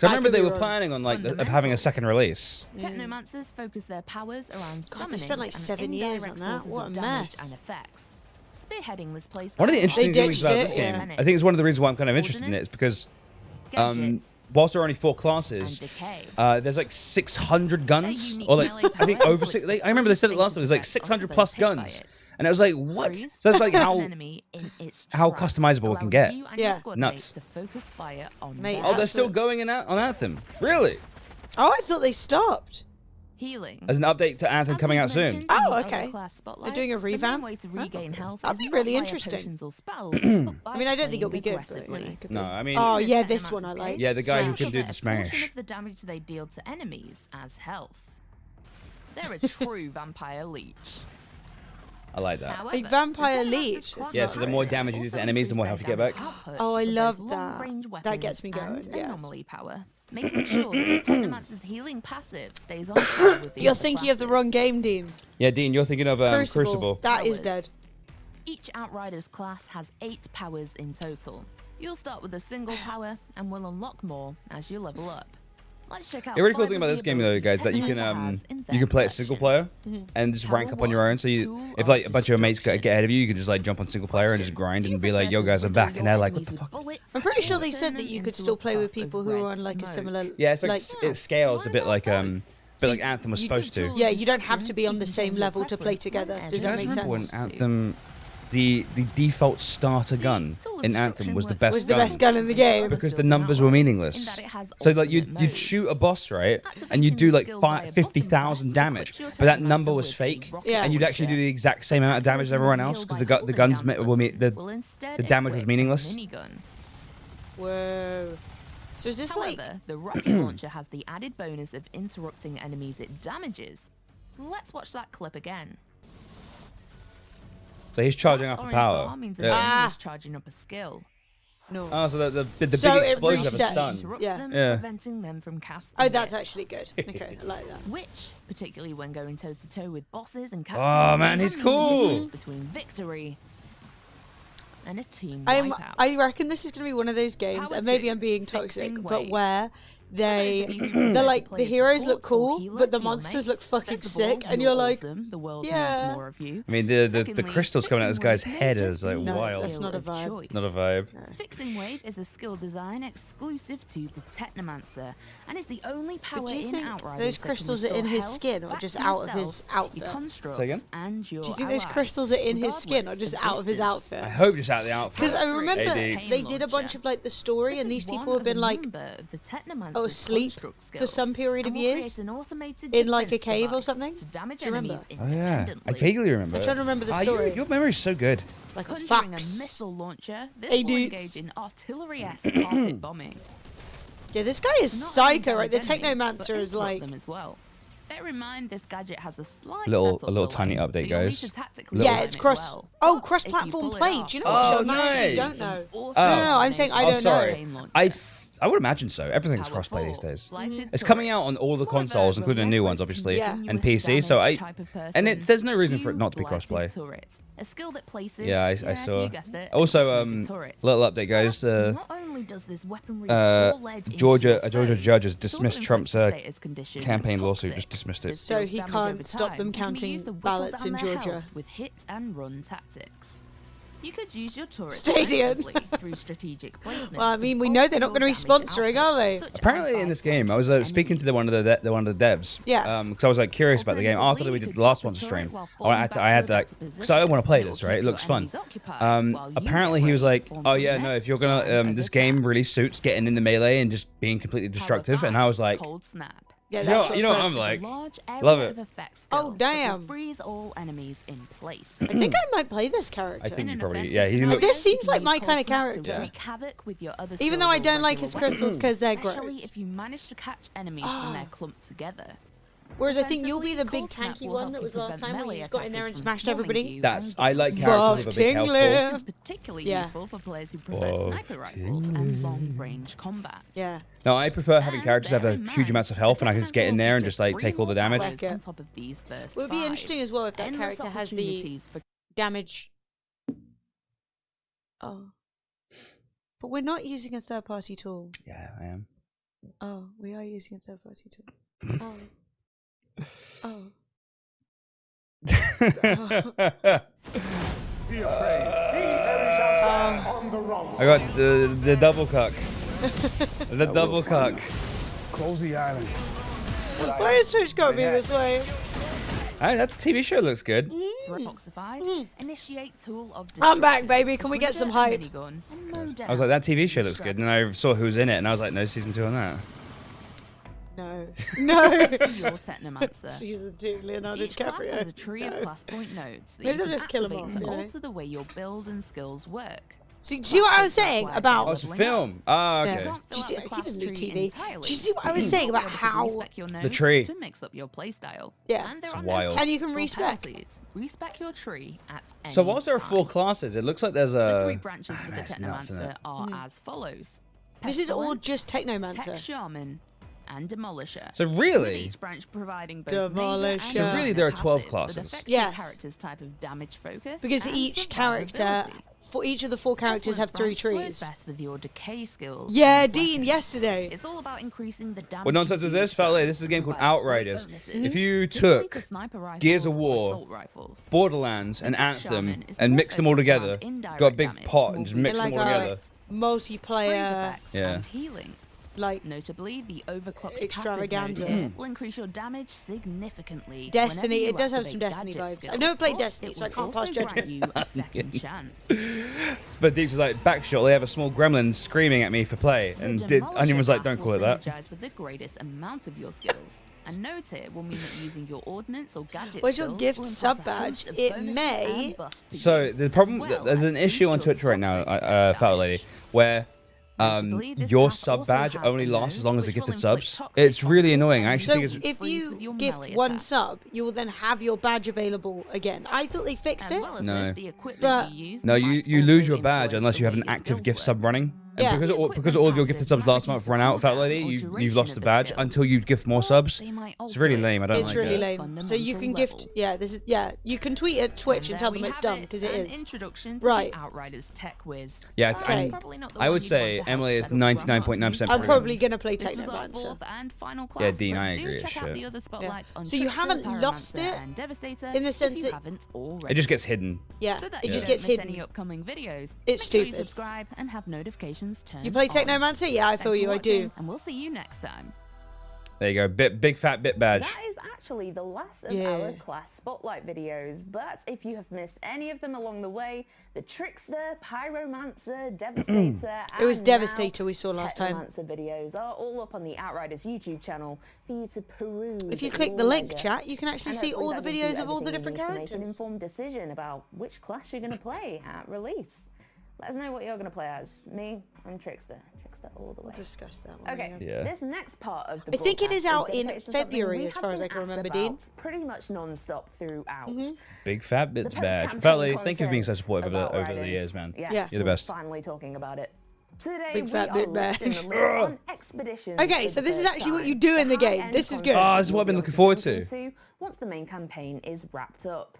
Because I remember could they be were wrong. planning on like having a second release. Technomancers focus their powers around God, summoning they spent like and 7 years on indirect that. sources What of a damage mess. and effects. Spearheading this place. One of the interesting things ditched about it, this game, yeah. I think it's one of the reasons why I'm kind of interested in it, is because whilst there are only 4 classes, there's like 600 guns, or like I think over 6. I remember they said it last time. There's like 600 plus guns, and I was like, what? So that's like how customizable it can get. Yeah. Nuts. To focus fire on Mate, them. Oh, they're That's still the- going in on Anthem. Really? Oh, I thought they stopped. Healing. As an update to Anthem coming out soon. Oh, okay. They're doing a revamp? Way to regain health That'd is be not really via interesting. potions or spells, I mean, I don't think it'll be good. But, aggressively. it could No, be. I mean, Oh, In yeah, the this one I Technomancer's like. case, Yeah, the guy who Smash. can do the cover a portion smash. of the damage they deal to enemies as health. They're a true vampire leech. I like that. However, A vampire the leech, Technomancer's that's Yeah, so the more class damage you do to also enemies, the more increase health you their get back. damage output Oh, I for love both that. long-range That weapons gets me going, and yes. anomaly power, making sure that the Technomancer's healing passive stays on par with the You're other thinking of the classes. wrong game, Dean. Yeah, Dean, you're thinking of Crucible. That is Powers. dead. Each Outrider's class has 8 powers in total. You'll start with a single power and will unlock more as you level up. Let's check out The really cool 5 thing of about the this game, though, abilities guys, is that you Technomancer can has in you their can play it single collection. player and just rank Power up on your own. So you, Tool if of like a bunch of your mates Destruction. get ahead of you, you can just like jump on single player and just grind and be like, "Yo, guys, I'm back," and they're like, "What the fuck?" I'm pretty sure they said that you could still play with people who are on like a similar. Yeah, it's like it scales a bit like Anthem was you- supposed to. Yeah, you don't have to be on the same level to play together. Does Do you that guys make remember sense? when Anthem, the default starter gun in Anthem was the best Was the gun? best gun in the game. Because the numbers were meaningless. So like you'd shoot a boss, right, and you'd do like 50,000 damage, but that number was fake, Yeah. and you'd actually do the exact same amount of damage as everyone else because the guns the damage was meaningless. Whoa. So is this like? However, the rocket launcher has the added bonus of interrupting enemies it damages. Let's watch that clip again. So he's charging That up a orange power. bar means an Yeah. enemy is charging up a skill. No. Oh, so the So big it explosion of a resets. stun. Interrupts Yeah. them, Yeah. preventing them from casting Oh, that's it. actually good. Okay, I like that. Which, particularly when going toe to toe with bosses and Oh, captains, man, can he's mean the cool. difference between victory and a team I wipeout. reckon this is going to be one of those games, Power and maybe 2, I'm being Fixing toxic, but Wave. where For those of you who they're prefer like to play the as heroes look support or cool, healer but the to your monsters mates, look fucking first of all, sick, and you're like, awesome. The world yeah. needs more of you. I mean, the Secondly, crystals coming out of this Fixing guy's Wave may head just is like be No, your wild. that's not a skill of vibe. choice. Not a vibe. Fixing Wave is a skill design exclusive to the Technomancer and is the only power But do you in think Outriders those that can crystals are in restore his health skin or back just to out of yourself, his your outfit? constructs, Say again? and your Do you think those allies, crystals are in his skin or regardless just of out of his distance. outfit? I hope just out of the outfit. Because I remember AD. they did a bunch of like the story, This and is these people one have of been a like number of the Technomancer's asleep construct for some skills, period of and will create years an automated in like a defense cave or device something. to damage Do you remember? enemies Oh yeah, I independently. vaguely remember. I'm trying to remember the Ah, story. your memory's so good. Like a Conjuring a fox. missile launcher, this Hey, will dudes. engage in artillery-esque carpet bombing. Yeah, this guy is Not psycho, only right? The damage enemies, but Technomancer is interrupt like. them as well. Bear in mind, this gadget has a slight Little- setup a little delay, tiny so update, you'll need guys. to tactically Little- Yeah, time it's it cross. well. Oh, But if you cross-platform pull it play. off, Do you know Oh, what? nice. I actually don't know. awesome No, no, I'm saying I Oh, don't sorry. know. I would imagine so. Everything's Power crossplay these 4, days. lighted It's coming out turrets. on all the More of a consoles, including the new ones, relentless, obviously, Yeah. and continuous PC. So damage type of and person. there's no reason for it not to be Two crossplay. lighted turrets, a skill that places. Yeah, I saw. You guessed it, Also, activated turrets. little update, guys. Not only does this weaponry uh, pour lead into Georgia- your a Georgia foes, judge has it also dismissed inflicts Trump's, a status condition campaign and lawsuit, toxic. just dismissed it. This So deals he damage can't over stop time them and can be counting used to whittle ballots down in their Georgia. health with hit and run tactics. You could use your turrets Stadium. effectively through strategic placement. Well, I mean, we know they're not going to be sponsoring, are they? Apparently, in this game, I was speaking to one of the devs. Yeah. Because I was like curious about the game after we did the last one stream. I had that because I want to play this. Right, it looks fun. Apparently, he was like, "Oh yeah, no, if you're gonna this game really suits getting in the melee and just being completely destructive." And I was like, Cold snap. Yeah, You that's know- you know what I'm Is a like, large love area it. of effect Oh, skill that will damn. Freeze all enemies in place. I think I might play this character. I think In you an probably offensive yeah. He scenario, looks. This seems you can like use my cold kinda snap to character. wreak havoc with your other Even though I skills or don't like his regular crystals weapons, 'cause they're especially gross. if you manage to catch enemies when they're clumped together. Whereas I think you'll be the Defensively, big Cold Snap tanky will one help that you was last prevent time when melee you just got in there and attackers from smashed swarming everybody. you That's and I like getting Bob characters with a big health pool. Tingler. This is particularly Yeah. useful for players who prefer Bob sniper rifles and long-range combat. Yeah. No, I prefer having And characters that bear have in huge mind, amounts of health, and I can just get in there and just like 3 take all the more damage. powers Like on it. top of these first Well, it'd be 5. interesting as well if that Endless character has the opportunities for damage. Oh. But we're not using a third-party tool. Yeah, I am. Oh, we are using a third-party tool. Oh. Be afraid. He carries out on the wrong I got the double cuck. The double cuck. Close the island. Why has Twitch got me this way? Hey, that TV show looks good. Proxified, initiate tool of I'm back, destruction, baby. Can we get some trigger a hype? minigun, and mow I was like, down that TV show looks good, and I saw who was in it, and I was like, no season 2 on that. No. No. to your Technomancer. Season 2, Leonardo Each class DiCaprio. has a tree of No. class point nodes that Maybe you they'll can just kill 'em activate off, to you know? alter the way your build and skills work. So, do you see what I was saying That's why about? Oh, it's a leveling up. film. Ah, Yeah. okay. You can't Do you fill see? out the He class doesn't do tree TV. entirely. Do you see what I was saying You'll be about able to how? respec your The nodes tree. to mix up your playstyle. Yeah. And there It's are wild. no And you can costs or respec. penalties. Respec your tree at any So whilst there are 4 time. classes, it looks like there's The 3 a... branches for the That's nuts, isn't Technomancer it? are as follows. This is all Pestilence, just Tech Technomancer. Shaman, and Demolisher. So With really, each branch providing both major Demolisher. and So really there are minor 12 passives classes. that affect Yes. your character's type of damage focus Because and each character, survivability. for each of the 4 characters, have 3 Pestilence branch trees. flows best with your decay skills Yeah, and Dean, weapons. yesterday. It's all about increasing the damage. what nonsense you is do this? with Felt like them. this is a game called Provides great Outriders. bonuses. If you Typically took to sniper Gears of rifles or War, assault rifles. Borderlands, and The Tech Anthem, Shaman is and more mix them all focused around together, indirect got a big damage, pot, more and just boost mix them Like all a together. freeze multiplayer, effects Yeah. and healing. like Notably, the overclocked Extravaganza. passive mode will increase your damage significantly. Destiny. whenever you It does have some activate Destiny gadget vibes. skills. I've never played But Destiny, it so I will can't pass also grant judgment. you a second chance. But Deeks was like, backshot, they have a small gremlin screaming at me for play. The And Demolisher Onion was like, buff don't will call it that. synergize with the greatest amount of your skills. And no tier will mean that using your ordnance or gadget Where's your skills gift will impart sub a badge? host of It bonuses may- and buffs to So you, the as problem, well there's as an issue on boost Twitch your right now, toxic Fat Lady, damage. where Notably, this your path sub also badge has only a lasts as node long as the which will gifted inflict subs. toxic It's really on annoying. I you actually So think it's... if freeze with you your gift melee one attack. sub, you will then have your badge available again. I thought they fixed As it. well as No. this, the equipment But- you use No, you might lose also your badge influence unless the you have way an your active skills gift work. sub running. And Yeah. because all of your gifted subs last month run out, Fat Lady, you've lost the badge until you gift more subs. It's really lame. I don't It's like really it. lame. So you can gift. Yeah, this is. Yeah, you can tweet at Twitch and tell them it's dumb because it is. Introduction to Right. the Outriders tech whiz. Yeah, Okay. Probably not the I one would you'd say want to Emily help is set up 99.9% Grandmaster I'm Brilliant. probably gonna play This was our Technomancer. fourth and final class, Yeah, Dean, but I do agree as check out shit. the other spotlights on So you Trickster, haven't lost Pyromancer, it and Devastator in the if sense you that- haven't already. It just gets hidden. Yeah, So that it you just don't gets miss hidden. any upcoming videos. It's Make sure you stupid. subscribe and have notifications turned You play on. Technomancer? Yeah, I Thanks feel for you. I watching, do. And we'll see you next time. There you go. Big fat bit badge. That is actually the last of Yeah. our class spotlight videos, but if you have missed any of them along the way, the Trickster, Pyromancer, Devastator, It was and Devastator now we saw last time. Technomancer videos are all up on the Outriders YouTube channel for you to peruse. If you at click your the link, leisure. chat, you can actually And see hopefully all that the gives you videos of all the everything different you need to make an characters. informed decision about which class you're going to play at release. Let us know what you're going to play as. Me, I'm Trickster. Trickster all the way. We'll discuss that one. Okay, Yeah. this next part of the I think it is broadcast out in dedicated to something February, we as have far as been I can asked remember, about Dean. pretty much non-stop throughout. Big fat bits The badge. post-campaign Fat Lady, thank you for being so content supportive of over the Outriders. years, man. Yes, Yeah. You're the we're best. finally talking about it. Today Big we fat are bit lifting badge. the lid on expeditions Okay, for so the this is first actually what time. you do in the game. high-end This is good. content Oh, this is what I've been you'll looking be forward able to. see once the main campaign is wrapped up.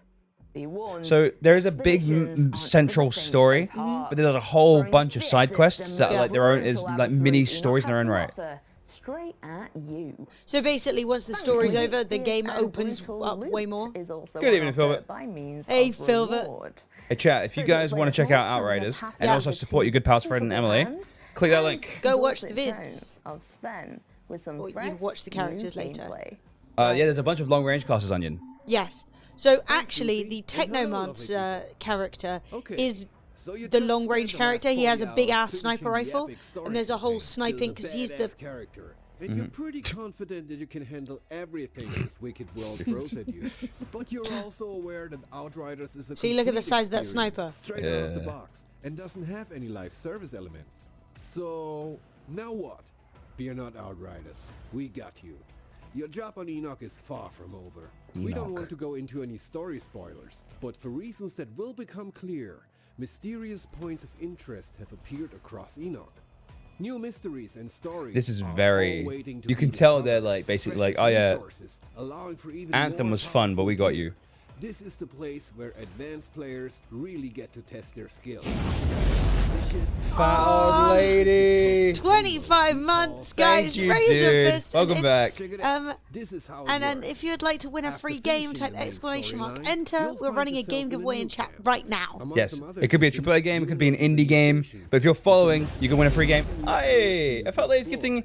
Be warned, So there is a big expeditions aren't central everything story, as hard. but there's a whole Throwing bunch of side fiercest quests that and are like their own brutal is like mini adversaries stories in their own Enoch right. has to offer Straight at you. So basically, once the story's Thankfully, over, the fierce game and opens brutal up way loot more. Is also Good on evening, offer Philbert. by means Hey, of Philbert. reward. Hey chat, if you guys want to check out Outriders and also support your good pals Fred and Emily, click that link. Go watch the Dulcet vids. tones Of Sven with some Or you fresh watch the characters new later. gameplay. Yeah, there's a bunch of long range classes, Onion. Yes. So actually, the Technomancer character is the long range character. He has a big ass sniper rifle, and there's a whole sniping because he's the. character. And you're pretty confident that you can handle everything this wicked world throws at you. But you're also aware that Outriders is a See, look at the complete size of that experience, sniper. straight out of the Yeah. box, and doesn't have any live service elements. So now what? Fear not, Outriders. We got you. Your job on Enoch is far from over. We don't Enoch. want to go into any story spoilers, but for reasons that will become clear, mysterious points of interest have appeared across Enoch. New mysteries and stories. This is are very. all waiting to You be can tell they're discovered. like basically like, Precious oh yeah, resources, allowing for even Anthem more was fun, but we got powerful you. gear. This is the place where advanced players really get to test their skills. Fat old lady. 20 25 months, guys. Thank you, Razor dude. Fist. Welcome And back. Check it out. This is how it and then works. if you'd like to win a After free game, finishing type the main exclamation mark storyline, enter. you'll We're find running a yourself game in a giveaway new in chat camp. right now. Among Yes, some other it could be a missions, AAA game, it could be an you'll indie game, station. but if you're following, you can win a free game. Hey, I felt like he's gifting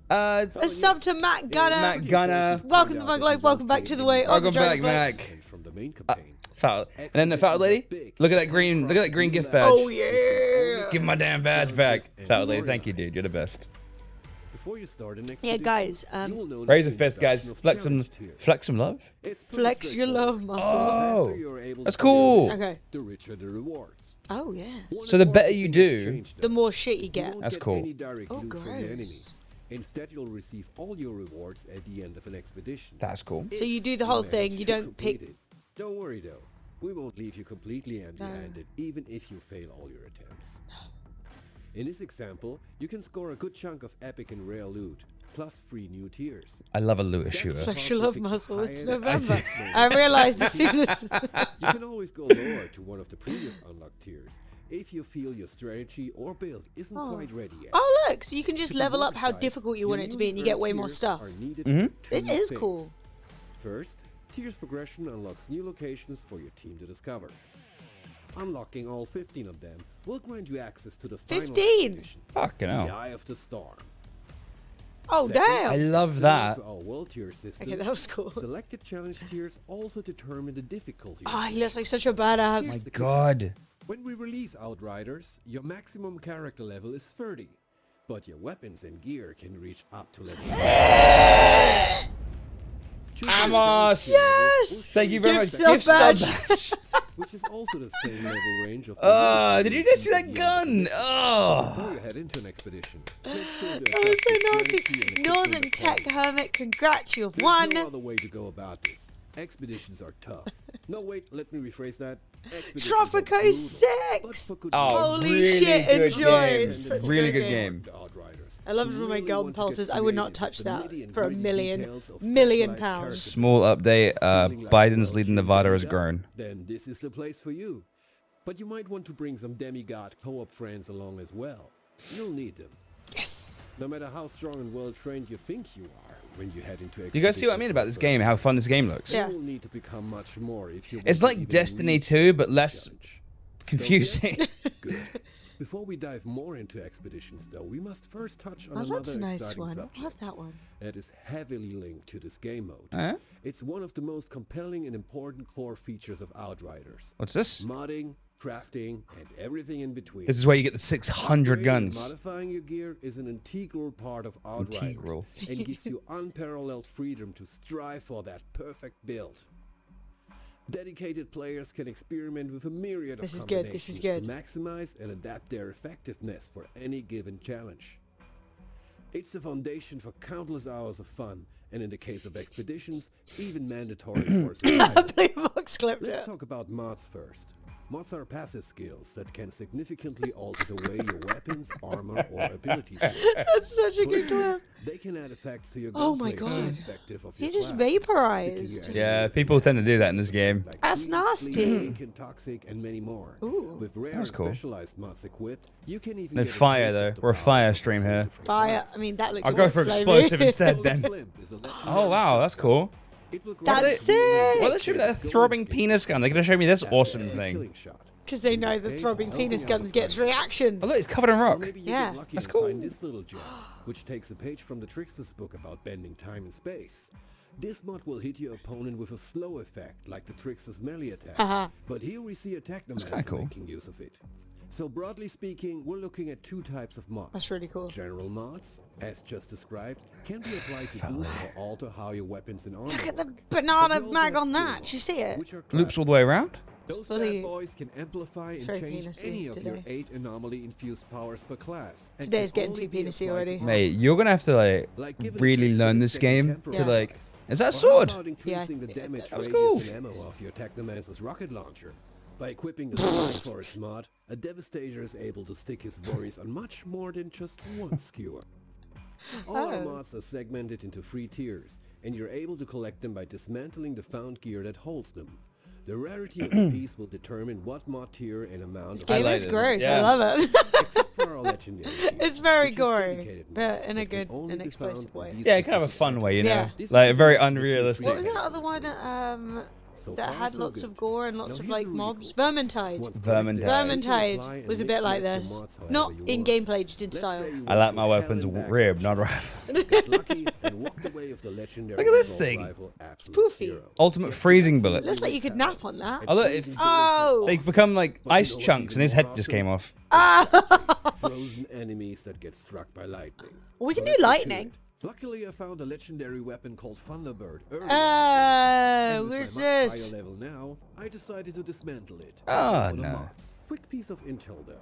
A sub to Matt Gunner. Matt Gunner. Welcome to my live. Welcome back to the way. of the Welcome back, Dragon Mac. Flex. And from the main campaign. Foul. And then the foul lady. Look at that green gift badge. Oh yeah. Give my damn badge back. Foul lady, thank you, dude. You're the best. Before you start an Yeah, guys. you will notice Razor the Fist, guys. introduction of challenge tiers. Flex some love. It's pretty Flex your love straightforward. muscle. Oh, The faster you're able that's to complete cool. it, Okay. The richer the rewards. Oh yeah. One So the important better you thing do, has changed, The though. more shit you You get. won't That's get cool. any direct Oh, loot from the gross. enemies. Instead, you'll receive all your rewards at the end of an expedition. That's cool. So you do the If whole manage thing. You to don't pick. complete it. Don't worry though. We won't leave you completely empty-handed, even if you fail all your attempts. In this example, you can score a good chunk of epic and rare loot, plus 3 new tiers. I love a looter That's shooter. because Flex your the love pick muscle. It's highest November. achievement I realized as soon as. You can always go lower to one of the previous unlocked tiers if you feel your strategy or build isn't quite ready yet. Oh look, so you can just To level up how modify, difficult you your want it to be, and you newly get way earned more tiers stuff. are needed Mm-hmm. for This 2 is things. cool. First, tiers progression unlocks new locations for your team to discover. Unlocking all 15 of them will grant you access to the final 15? expedition, Fucking the hell. Eye of the Storm. Oh Second, damn. I love similar that. to our world tier system, Okay, that was cool. selected challenge tiers also determine the difficulty. Oh, of he looks like such a badass. Here's the kicker. God. When we release Outriders, your maximum character level is 30, but your weapons and gear can reach up to level Amos! Yes! Thank you very much. Gift sub Gift sub badge. badge. which is also the same level range of the Did you guys see that gun? Oh. Before you head into an expedition, make sure to That was adjust so your strategy nasty. and equipment Northern Tech accordingly. Hermit, congrats, you've There's won. no other way to go about this. Expeditions are tough. No, wait, let me rephrase that. Expeditions are Tropico brutal, 6! but for good Oh, reason. Holy really shit, good enjoy. game. It's such a Really great good game. game. The Outriders. I love it You when my really golden want to pulses. get I would not creative touch with the that nitty and for a gritty million details of million specialized pounds. character Small update. Feeling like Biden's world leading team Nevada has demigod? grown. Then this is the place for you. But you might want to bring some demigod co-op friends along as well. You'll need them. Yes! No matter how strong and well trained you think you are when you head into Do you guys see what I mean about this game? How fun this game looks? Yeah. You will need to become much more if you It's want to like even Destiny reach 2, but the less challenge. confusing. Still here? Good. Before we dive more into expeditions, though, we must first touch on Oh, another that's a nice exciting one. subject I love that one. that is heavily linked to this game mode. Huh? It's one of the most compelling and important core features of Outriders. What's this? Modding, crafting, and everything in between. This is where you get the 600 Upgrading and guns. Modifying your gear is an integral part of Outriders Integral. and gives you unparalleled freedom to strive for that perfect build. Dedicated players can experiment with a myriad of This is good, this is combinations good. to maximize and adapt their effectiveness for any given challenge. It's the foundation for countless hours of fun, and in the case of expeditions, even mandatory for survival. Blue Box clipped Let's it. talk about mods first. Mods are passive skills that can significantly alter the way your weapons, armor, or abilities work. That's such a For good clip. instance, they can add effects to your Oh my gunplay God. irrespective of He your just class, vaporized. sticking your Yeah, enemies people with tend to do that in this game. like That's freeze, nasty. bleed, ink, and toxic, and many more. Ooh. With rare That's and cool. specialized mods equipped, you can even No get a fire, taste though. of the We're a powers fire of a stream full here. different Fire. class. I mean, that looks I'll go for flamey. explosive instead Golden then. Flint is a legendary Oh wow, that's shotgun. cool. It will That's grant sick! you Well, they showed me that throbbing penis gun. They could have shown me this awesome a thing. killing shot. Because they In know this the case, throbbing helping penis out guns a gets fighter. reaction. Oh look, it's covered in Or rock. maybe you Yeah. get lucky That's and cool. find this little gem, which takes a page from the Trickster's book about bending time and space. This mod will hit your opponent with a slow effect, like the Trickster's melee attack. Uh-huh. But here we see a kinda Technomancer cool. making use of it. So broadly speaking, we're looking at 2 types of mods. That's really cool. General mods, as just described, can be applied to boost or alter how your weapons and armor Look at the work. banana But we also mag have on skill that. mods, Did you see it? which are Loops all craft the way around. those fully- bad boys can amplify and very change penisy any of your today. 8 anomaly-infused powers per class. and Today's can getting only too be penisy applied to already. armor. Mate, you're gonna have to Like giving really a learn trick this set game temporary to like. device. Is that a Or how sword? about increasing the Yeah, damage that was radius cool. and ammo of your Technomancer's rocket launcher? By equipping the Strike Force mod, a Devastator is able to stick his worries on much more than just one skewer. All our Oh. mods are segmented into 3 tiers, and you're able to collect them by dismantling the found gear that holds them. The rarity of the piece will determine what mod tier and amount This of game like is it. gross. I Yeah. love it. Except for are a legendary. It's very which is gory, dedicated but mods in a that can good only and be found explosive in way. these Yeah, kind of a specific fun way, you know, Yeah. This like very video is literally unrealistic. What was that free. other one? So That far, had so lots good. of gore and lots Now of here's like the really mobs. cool- Vermintide. Once Vermintide. collected, you can apply Vermintide and was a mix bit like and match this. the mods however Not you in want. gameplay, just in Let's style. say you I like went my for weapons hell and back rib, on not the rifle. got lucky and walked away with the legendary Look at this assault thing. rifle Absolute poofy. Zero. Ultimate Yes, freezing absolutely bullets. Looks like you could nap on that. Oh, look, freezing if- bullets are Oh. They awesome. become like But you ice know what's chunks, and even his more head just awesome? came off. Ah! Frozen enemies that get struck by lightning. We can So do let's get to lightning. it. Luckily, I found a legendary weapon called Thunderbird earlier. Where's And with my much this? higher level now, I decided to dismantle it. Oh, for the no. mods. Quick piece of intel though.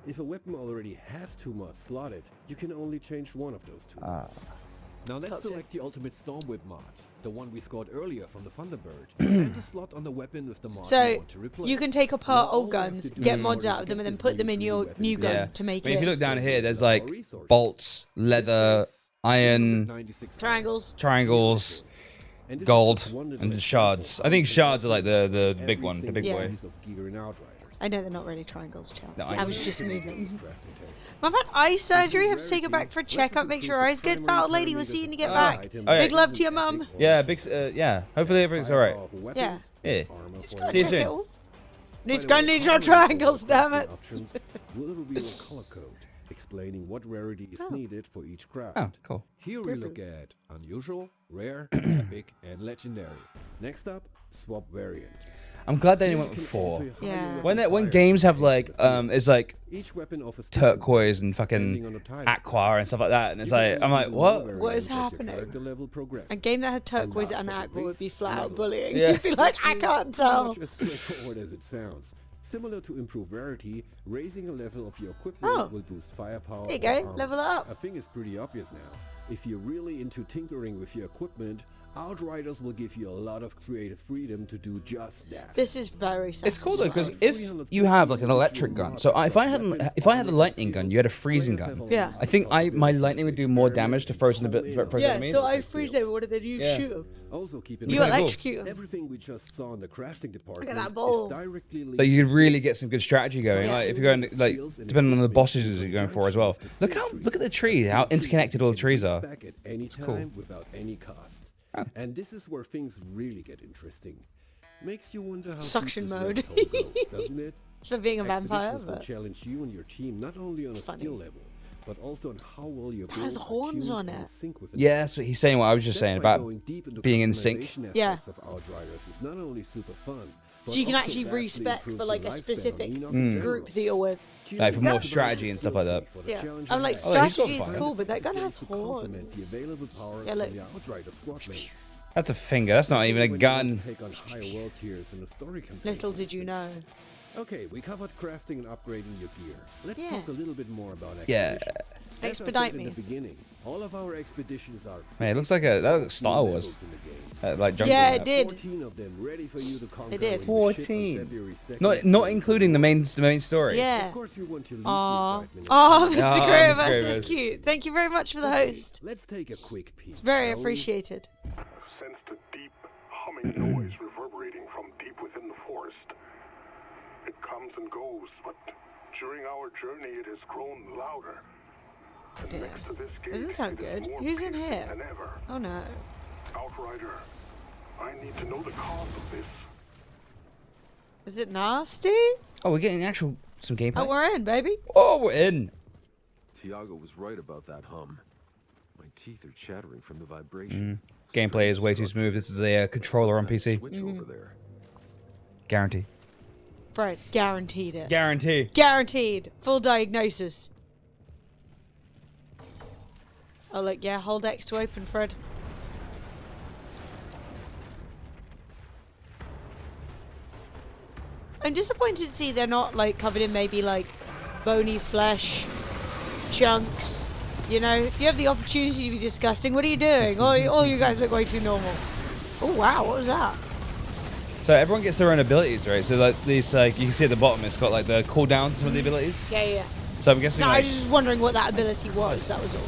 If a weapon already has 2 mods slotted, you can only change one of those 2 mods. Now let's Gotcha. select the Ultimate Stormwhip mod, the one we scored earlier from the Thunderbird, and the slot on the weapon with the mod you So want to replace. you can take apart Now, all old we have guns, to do get in mods order out to of them, get and then this put them new in 3D your weapon new to gun Yeah. to make I mean, if you it look down here, there's Our like resources. bolts, leather, iron, 96 triangles. triangles, And this is gold, just one little and example shards. of I think how shards are like the every big one, the single big Yeah. boy. piece of gear in Outriders. I know they're not really triangles, Chad. No, I was know. just moving. Crafting table. I've had eye surgery. Have to take her back for a checkup, make sure her eyes good. Fat old lady, we'll see you when you get back. Oh, yeah. Big love to your mum. Yeah, big. Yeah. Hopefully everything's all right. Yeah. Yeah. Gotta See you check soon. it all. This gun needs your triangles, damn it. Options will reveal a color code explaining what rarity is needed for each craft. Oh, cool. Here we look at unusual, rare, epic, and legendary. Next up, swap variant. I'm glad they only Here went you with can 4. alter your Yeah. higher When level when fire games have based like on the it's like each weapon offers different turquoise and benefits depending fucking on the type. aqua and stuff like that, and it's You can like I'm only like do what? more What is variants as your happening? character level progresses. A game that had turquoise last and but not aqua would be least, flat out level. bullying. Yeah. You'd be like, I can't tell. Much as straightforward as it sounds. Similar to improved rarity, raising a level of your equipment Oh. will boost firepower. There you or go, armor. level it up. I think it's pretty obvious now. If you're really into tinkering with your equipment, Outriders will give you a lot of creative freedom to do just that. This is very It's cool though because satisfying. if you have like an electric gun, so if I had a lightning gun, you had a freezing gun. Yeah. I think my lightning would do more damage to frozen Yeah, enemies. so I freeze them. What did they do? Yeah. Shoot 'em. Also keep in You mind, electrocute 'em. everything we just saw in the crafting department that bowl. is directly linked So you to could really skills. get some good strategy going. Yeah. Like if you're going like depending on the bosses you're going for as well. Look at the tree, how interconnected all the trees are. Back at any cool. time without any cost. Oh. And this is where things really get interesting. Makes you wonder how Suction deep this mode. rabbit hole goes, doesn't it? For being a vampire, Expeditions will but challenge you and your team not only on a funny. skill level, but also on how well your has builds are horns tuned on and in it. sync with Yeah, that's what he's saying. What I was just That's saying why about going deep into being in sync. customization Yeah. aspects of Outriders is not only super fun, so you can also actually vastly respec improves for the like a lifespan on specific Enoch in general. group that you're with. Like for more Got strategy and stuff like that. for the Yeah, challenge I'm like ahead. Oh, he's got strategy is fire. cool, but that gun Ways has to complement the horns. available powers Yeah, from look. the Outrider squad mates. That's a finger. That's not even a When you want gun. to take on higher world tiers in a story campaign, Little for did you instance. know. Okay, we covered crafting and upgrading your gear. Let's Yeah. talk a little bit more about Yeah. expeditions. As I Expedite said me. in the beginning, all of our expeditions are Man, it looks like that looks Star Wars. levels in the game. Like jungle. Yeah, map. it did. 14 of them ready for you to conquer. did. when you ship on 14. February 2nd. Not including the main story. Yeah. Of course, you want to leave Aw. the excitement. Oh, of- Mr. Aw, Graham, Mr. that's Graham. cute. Thank you very much for the Okay, host. Let's take a quick peek. It's very shall we? appreciated. I've sensed a deep, humming noise reverberating from deep within the forest. It comes and goes, but during our journey it has grown louder. And Damn. next to this gate, Doesn't sound it is good. more Who's in piercing here? than ever. Oh no. Outrider, I need to know the cause of this. Is it nasty? Oh, we're getting some gameplay. Oh, we're in, baby. Oh, we're in. Tiago was right about that hum. My teeth are chattering from the vibration. Gameplay is way too smooth. This is a controller on PC. Switch over there. Guarantee. Fred, guaranteed it. Guarantee. Guaranteed. Full diagnosis. Oh, look, yeah, hold X to open, Fred. I'm disappointed to see they're not, like, covered in maybe, like, bony flesh, chunks. You know, if you have the opportunity to be disgusting, what are you doing? All you guys look way too normal. Oh, wow, what was that? So everyone gets their own abilities, right? So like these, like you can see at the bottom, it's got like the cooldowns of some of the abilities. Yeah, yeah. So I'm guessing No, I like was just wondering what that ability was, that was all.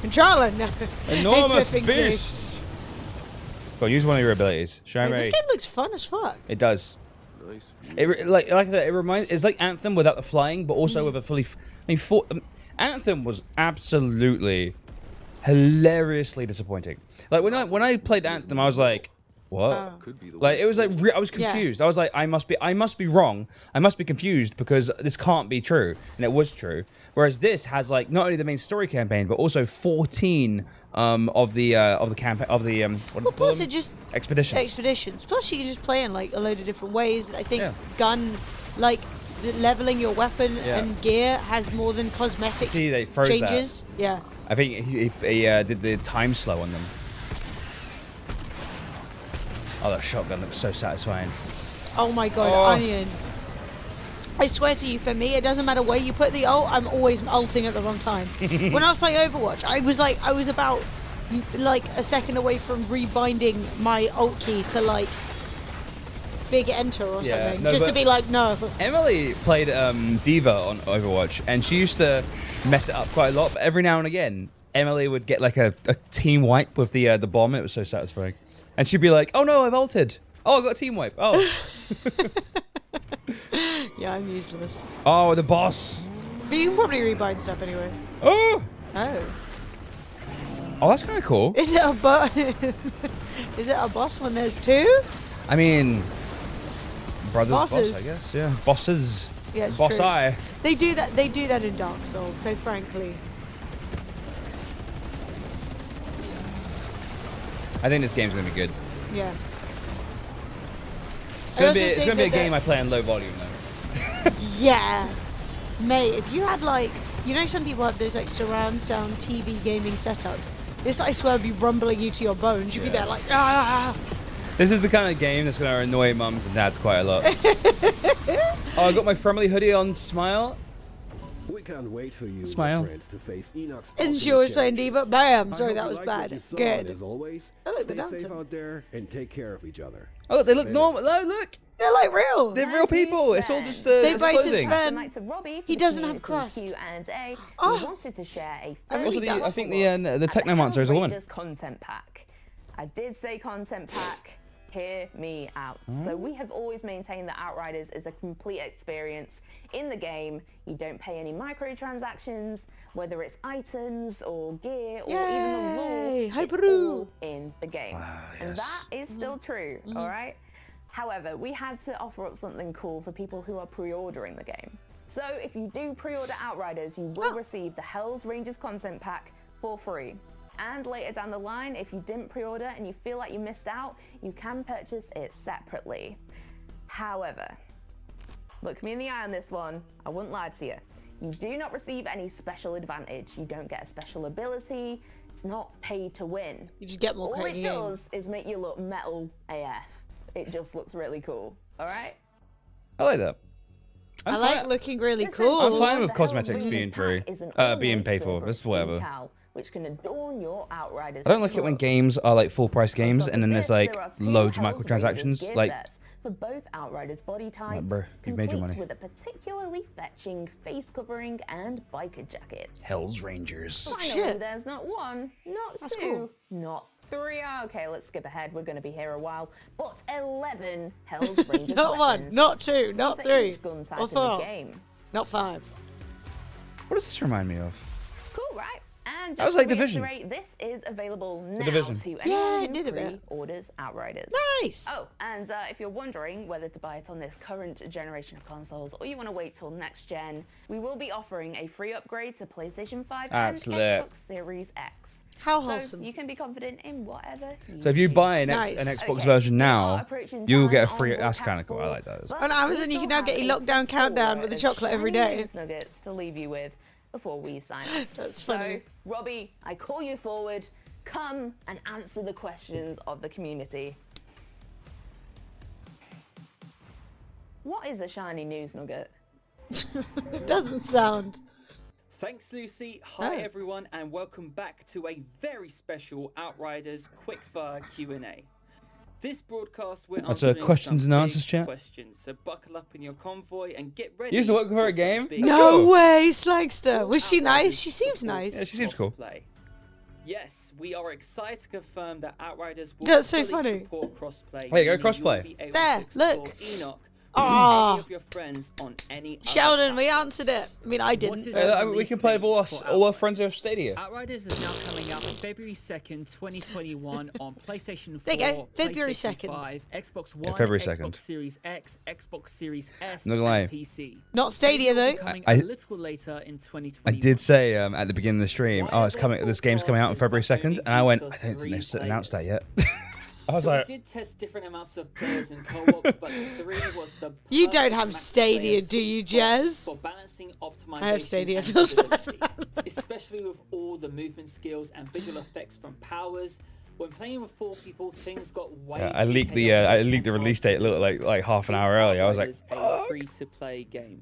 Controller, no. enormous It's whipping too. beast. Go on, use one of your abilities. Show Hey, me. this game looks fun as fuck. It does. Nice. Like I said, it reminds. It's like Anthem without the flying, but also with a fully. Anthem was absolutely hilariously disappointing. Like when I played Anthem, I was like, what? Could be the Like way it was like forward. I was confused. I was like, I must be wrong. I must be confused because this can't be true, and it was true. Whereas this has like not only the main story campaign, but also 14 of the campaign what do you call Plus, them? it just Expeditions. Plus, you can just play in like a load of different ways. I think Yeah. gun, like leveling your weapon Yeah. and gear has more than cosmetic See, they froze that. changes. Yeah. I think he did the time slow on them. Oh, that shotgun looks so satisfying. Oh my god, Oh. Onion. I swear to you, for me, it doesn't matter where you put the ult, I'm always ulting at the wrong time. When I was playing Overwatch, I was about like a second away from rebinding my ult key to like big enter or Yeah, something. no, Just to but- be like, no. Emily played Diva on Overwatch, and she used to mess it up quite a lot. But every now and again, Emily would get like a team wipe with the bomb. It was so satisfying, and she'd be like, "Oh no, I've ulted. Oh, I got a team wipe. Oh, Yeah, I'm useless. oh, the boss. But you can probably rebind stuff anyway. Oh, Oh. oh, that's kind of cool. Is it a Is it a boss when there's two? I mean, brothers, Bosses. boss, I guess. Yeah, bosses. Yeah, it's Boss true. eye. They do that in Dark Souls, so frankly. I think this game's gonna be good. Yeah. It's I gonna also be, it's think gonna be a that game I play on low volume though. Yeah. Mate, if you had like, you know some people have those like surround sound TV gaming setups. This I swear would be rumbling you to your bones. You'd be there like, ah. This is the kind of game that's gonna annoy mums and dads quite a lot. Oh, I got my Fromly hoodie on. Smile. We can't wait for you, Smile. my friends, to face Enoch's And she ultimate was playing challenges. Diva. Bam! I Sorry, hope that you was liked what bad. you saw, Good. and as always, I like the stay safe dancing. out there and take care of each other. Oh, look, they look Sven. normal. No, look, They're like real. they're real people. It's all just Say it's bye to clothing. Sven. Tonight to Robbie for He the doesn't have community crust. Q&A. Oh. We wanted to share a I really Also, don't. I think the Technomancer is a woman. Rangers content pack. I did say content pack. Hear me out. So we have always maintained that Outriders is a complete experience in the game. You don't pay any microtransactions, whether it's items or gear or even the lore. Yay! It's Hyperoo! all in the game. And that is still true, all right? However, we had to offer up something cool for people who are pre-ordering the game. So if you do pre-order Outriders, you will receive the Hell's Rangers content pack for free. And later down the line, if you didn't pre-order and you feel like you missed out, you can purchase it separately. However, look me in the eye on this one, I wouldn't lie to you. You do not receive any special advantage. You don't get a special ability. It's not pay to win. You just get more All credit it in the game. does is make you look metal AF. It just looks really cool. All right? I like that. I I'm like fine- looking really This cool. I'm fine The with Hell's cosmetics Rangers being free, pack is an being all-white paid for. silver It's whatever. decal, which can adorn your Outriders. I don't like it when truck. games are like full price games On and then top there's of like this, there are two loads of Hell's Rangers microtransactions. gear Like, sets for both Outriders body types, bro, you've made your complete money. with a particularly fetching face covering and biker jackets. Hell's Rangers. Finally, shit. there's not one, not That's two, cool. not three. Okay, let's skip ahead. We're going to be here a while. But 11 Hell's Rangers Not one, weapons. not two, not for three, each gun type or in the four, game. not five. What does this remind me of? Cool, right? And That was just like to Division. reiterate, this is available now Division. to anyone Yeah, it who did a bit. pre-orders Outriders. Nice. Oh, and if you're wondering whether to buy it on this current generation of consoles or you want to wait till next gen, we will be offering a free upgrade to PlayStation 5 That's and lit. Xbox Series X. How So wholesome. you can be confident in whatever you So if you choose. buy an Nice. Xbox Okay, version we are now, approaching you'll get a time free. on That's kind of broadcast cool. I four, like those. but On we Amazon, you still can now get have your a lockdown countdown with a of chocolate every shiny day. news nuggets to leave you with before we sign off. That's So, funny. Robbie, I call you forward. Come and answer the questions of the community. What is a shiny news nugget? It doesn't sound. Thanks, Lucy. Hi, Oh. everyone, and welcome back to a very special Outriders Quickfire Q&A. This broadcast, we're That's a answering questions some and answers big chat. questions, so buckle up in your convoy and get ready. You used to work for a some game? big No Cool. way, Slagster. Was she Outriders nice? She seems support nice. Yeah, she seems cool. crossplay. Yes, we are excited to confirm that Outriders will That's so fully funny. support crossplay. There you go, meaning you'll crossplay. be able There, to explore look. Enoch Ah. any of your friends on any other Sheldon, we platform. answered it. I mean, I What didn't. is but- the We release can play date with for all our Outriders? friends of Stadia. Outriders is now coming out on February 2nd, 2021 on PlayStation 4, There you go, February PlayStation 2nd. 5, Xbox One, February Xbox 2nd. Series X, Xbox Series S, Not gonna lie. and PC. Not Stadia, though. Coming I- a little later in 2021. I did say at the beginning of the stream, oh, it's coming. This game's coming out on February 2nd, and I went, I don't think they've announced that yet. I was So like, we did test different amounts of players in co-op, but 3 was the You don't perfect have max Stadia, player do you, sweet spot Jez? For balancing optimization I have Stadia, and feels bad. usability, especially with all the movement skills and visual effects from powers. When playing with 4 people, things got way yeah, I too leaked the chaotic and release date a little like half an hour early. I was like, Outriders fuck. a free-to-play game.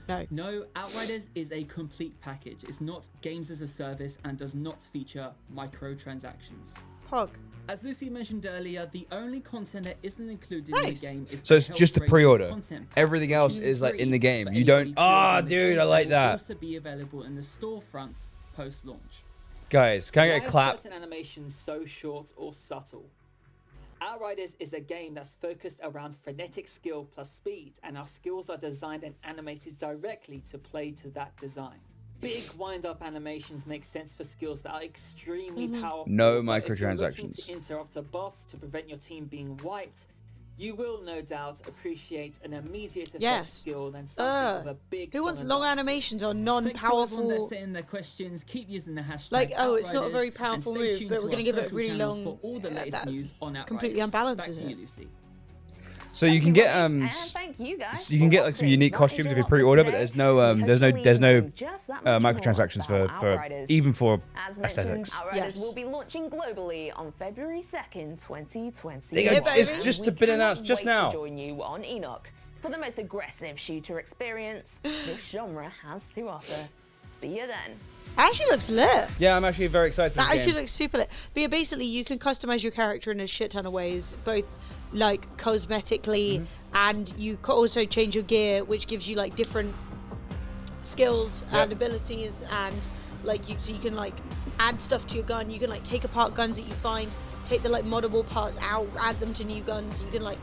No. No, Outriders is a complete package. It's not games as a service and does not feature microtransactions. Pog. As Lucy mentioned earlier, the only content that isn't included Nice. in the game is So the it's Health just the Rangers pre-order. content pack, Everything which else is like in the game. You don't. Ah, dude, I like It that. will also be available in the storefronts post-launch. Guys, can I Why get a are clap? certain animations so short or subtle? Outriders is a game that's focused around frenetic skill plus speed, and our skills are designed and animated directly to play to that design. Big wind-up animations make sense for skills that are extremely powerful. No but if you're looking microtransactions. to interrupt a boss to prevent your team being wiped, you will no doubt appreciate an immediate effect Yes. skill than something with a big. Who wants solid long answer. animations on Thanks to everyone non-powerful? that's sent in their questions. Keep using the hashtag. Like, oh, it's not a Outriders, very and powerful stay move, tuned but to we're our gonna give it a social really channels long- for all the latest that news on completely Outriders. unbalances Back to you, it. Lucy. So you can get And thank you guys so you can for get like some watching. unique That is costumes your if you lot for pre-order, but today. there's no Hopefully there's no you know just that much more microtransactions for Outriders. even for As mentioned, aesthetics. Outriders Yes. will be launching globally on February 2nd, 2020. There you go. It's baby. just We been cannot announced just wait now. To join you on Enoch for the most aggressive shooter experience this genre has to offer. See you then. Actually looks lit. Yeah, I'm actually very excited. For That this actually game. looks super lit. But yeah, basically, you can customize your character in a shit ton of ways, both like cosmetically, and you can also change your gear, which gives you like different skills and abilities, and like so you can like add stuff to your gun. You can like take apart guns that you find, take the like moddable parts out, add them to new guns. You can like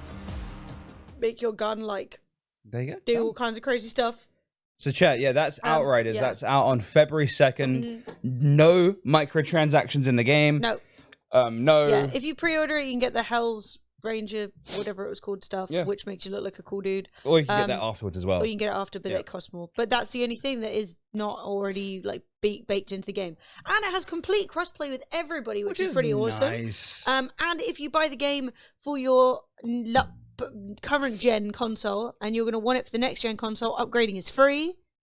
make your gun like There you go. do Done. all kinds of crazy stuff. So chat, yeah, that's Outriders. yeah. That's out on February 2nd. No microtransactions in the game. No, No. yeah. If you pre-order it, you can get the Hell's Ranger, whatever it was called, stuff, Yeah. which makes you look like a cool dude. Or you can get that Um, afterwards as well. Or you can get it after, but Yeah. it costs more. But that's the only thing that is not already like baked into the game, and it has complete crossplay with everybody, which is pretty awesome. Nice. And if you buy the game for your current gen console and you're going to want it for the next gen console, upgrading is free,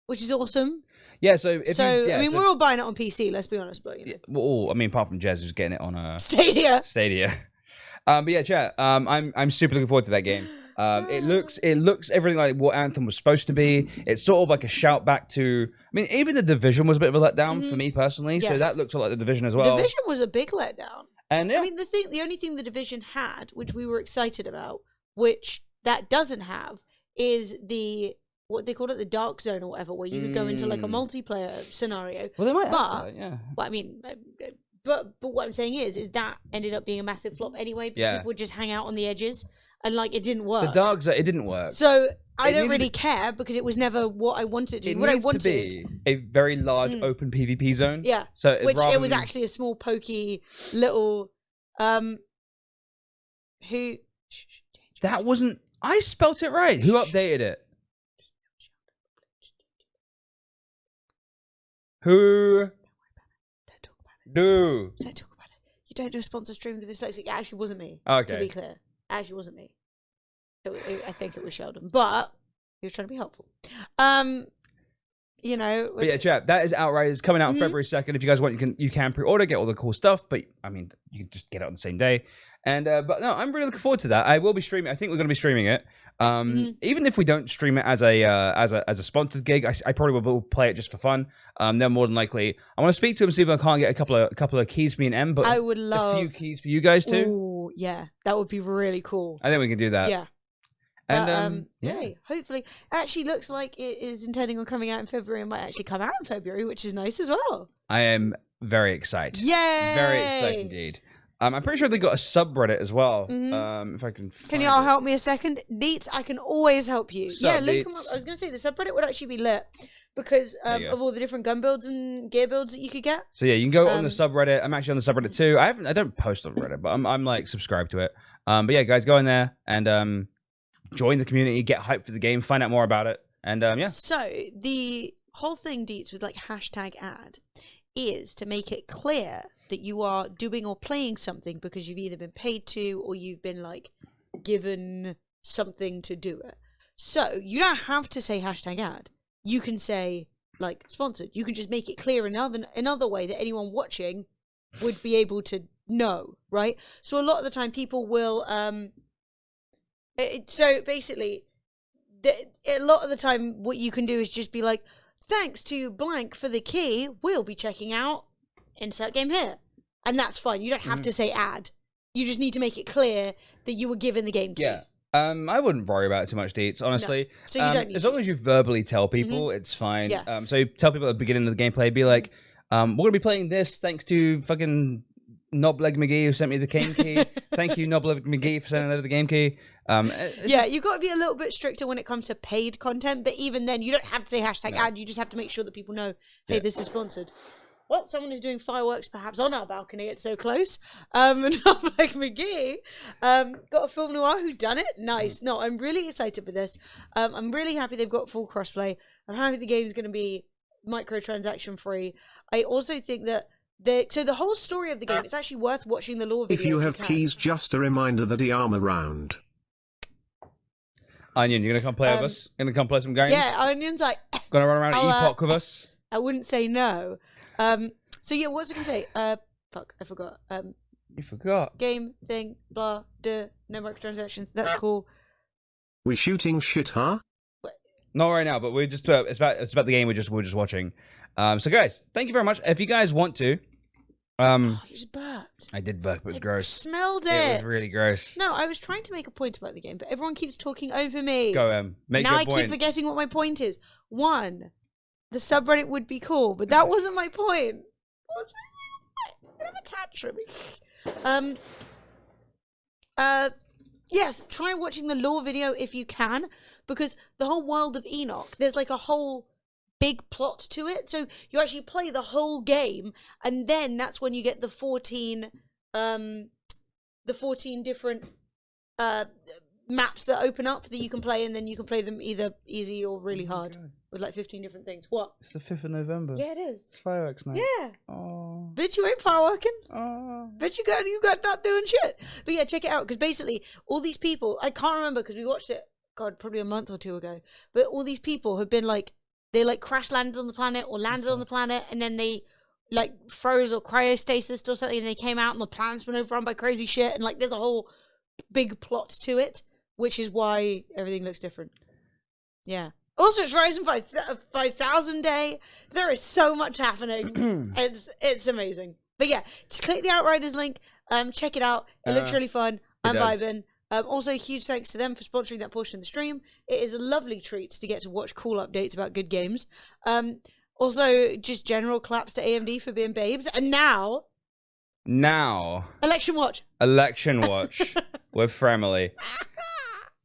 which is awesome. Yeah, so if So you, yeah, I mean, so- we're all buying it on PC. Let's be honest, but you know, well, I mean, apart from Jez, who's getting it on Stadia. Stadia. But yeah, chat. I'm super looking forward to that game. It looks everything like what Anthem was supposed to be. It's sort of like a shout back to. I mean, even the Division was a bit of a letdown for me personally. So Yes. that looks like the Division as well. Division was a big letdown. And yeah, I mean, the only thing the Division had, which we were excited about, which that doesn't have, is the what they called it, the Dark Zone or whatever, where you could go into like a multiplayer scenario. well, they might but have that, yeah. well, I mean, but what I'm saying is that ended up being a massive flop anyway, because Yeah. people would just hang out on the edges, and like it didn't work. The Dark Zone, it didn't work. So I It don't needed really to- care because it was never what I wanted it to. It be. What I needs wanted, to be a very large open PvP zone. yeah. So it's Which rather it was than- actually a small pokey little who That wasn't. I spelt it right. Who updated it? Who? don't talk about it. Do? Don't talk about it. You don't do a sponsor stream with the dyslexic. It actually wasn't me. Okay. To be clear, it actually wasn't me. I think it was Sheldon, but he was trying to be helpful. You know. But yeah, chat. That is Outriders coming out on February 2nd. If you guys want, you can pre-order, get all the cool stuff. But I mean, you can just get it on the same day. And but no, I'm really looking forward to that. I will be streaming. I think we're going to be streaming it. Even if we don't stream it as a sponsored gig, I probably will play it just for fun. Then more than likely, I want to speak to him, see if I can't get a couple of keys for me and M. But I would love a few keys for you guys too. Ooh, yeah, that would be really cool. I think we can do that. Yeah. And But, yeah. hey, hopefully, it actually looks like it is intending on coming out in February and might actually come out in February, which is nice as well. I am very excited. Yay! Very excited indeed. I'm pretty sure they got a subreddit as well. Mhm. If I can. Can y'all help me a second? Deets, I can always help you. Sup, Yeah, link 'em Deets? up. I was going to say the subreddit would actually be lit because There you go. of all the different gun builds and gear builds that you could get. So yeah, you can go on the Um, subreddit. I'm actually on the subreddit too. I don't post on Reddit, but I'm like subscribed to it. But yeah, guys, go in there and join the community, get hyped for the game, find out more about it, and yeah. So the whole thing, Deets, with like hashtag ad is to make it clear that you are doing or playing something because you've either been paid to or you've been like given something to do it. So you don't have to say hashtag ad. You can say like sponsored. You can just make it clear another way that anyone watching would be able to know, right? So a lot of the time people will so basically a lot of the time what you can do is just be like, thanks to blank for the key, we'll be checking out insert game here. And that's fine. You don't have to say ad. You just need to make it clear that you were given the game key. Yeah. I wouldn't worry about it too much, Deets, honestly. So you don't need as long to. as you verbally tell people, it's fine. Yeah. So you tell people at the beginning of the gameplay, be like, we're gonna be playing this thanks to fucking Knobleg McGee who sent me the game key. Thank you, Knobleg McGee, for sending over the game key. Yeah, you've got to be a little bit stricter when it comes to paid content, but even then, you don't have to say hashtag ad. You just have to make sure that people know, hey, this is sponsored. Well, someone is doing fireworks perhaps on our balcony. It's so close. Knobleg McGee got a film noir who done it. Nice. No, I'm really excited with this. I'm really happy they've got full crossplay. I'm happy the game's going to be microtransaction free. I also think that the whole story of the game, it's actually worth watching the lore video. If you have can. keys, just a reminder that the armor round. Onion, you gonna come play with us? Gonna come play some games? Yeah, Onion's like... Gonna run around Epoch with us? I wouldn't say no. So yeah, what was I gonna say? Fuck, I forgot. You forgot. Game thing, blah, duh, no microtransactions. That's cool. We shooting shit, huh? Not right now, but we're just it's about the game we're just watching. So guys, thank you very much. If you guys want to, You just burped. I did burp. It was gross. Smelled it. It was really gross. No, I was trying to make a point about the game, but everyone keeps talking over me. Go, make now your I point. keep forgetting what my point is. One, the subreddit would be cool, but that wasn't my point. What was my point? I have a tantrum. Yes, try watching the lore video if you can, because the whole world of Enoch, there's like a whole big plot to it. So you actually play the whole game, and then that's when you get the 14 different maps that open up that you can play, and then you can play them either easy or really hard with like 15 different things. What? It's the 5th of November. Yeah, it is. It's fireworks night. Yeah. Oh. Bitch, you ain't fireworking. Oh. Bitch, you got not doing shit. But yeah, check it out, because basically all these people, I can't remember because we watched it, God, probably a month or two ago, but all these people have been like, they like crash landed on the planet or landed on the planet, and then they like froze or cryostasis or something, and they came out and the planet's been overrun by crazy shit, and like there's a whole big plot to it, which is why everything looks different. Yeah. Also, it's Horizon 5000 Day. There is so much happening. It's amazing. But yeah, just click the Outriders link. Check it out. It looks really fun. I'm does. vibing. Also, huge thanks to them for sponsoring that portion of the stream. It is a lovely treat to get to watch cool updates about good games. Also, just general claps to AMD for being babes. And now, Election Watch with Fremily.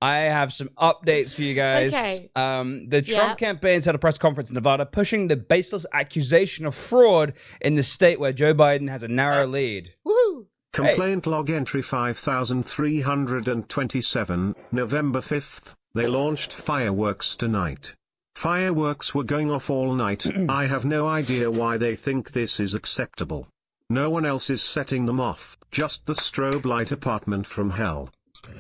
I have some updates for you guys. Okay. The Trump campaign's had a press conference in Nevada pushing the baseless accusation of fraud in the state where Joe Biden has a narrow lead. Woohoo! Complaint log entry 5327, November 5th. They launched fireworks tonight. Fireworks were going off all night. I have no idea why they think this is acceptable. No one else is setting them off, just the strobe light apartment from hell. I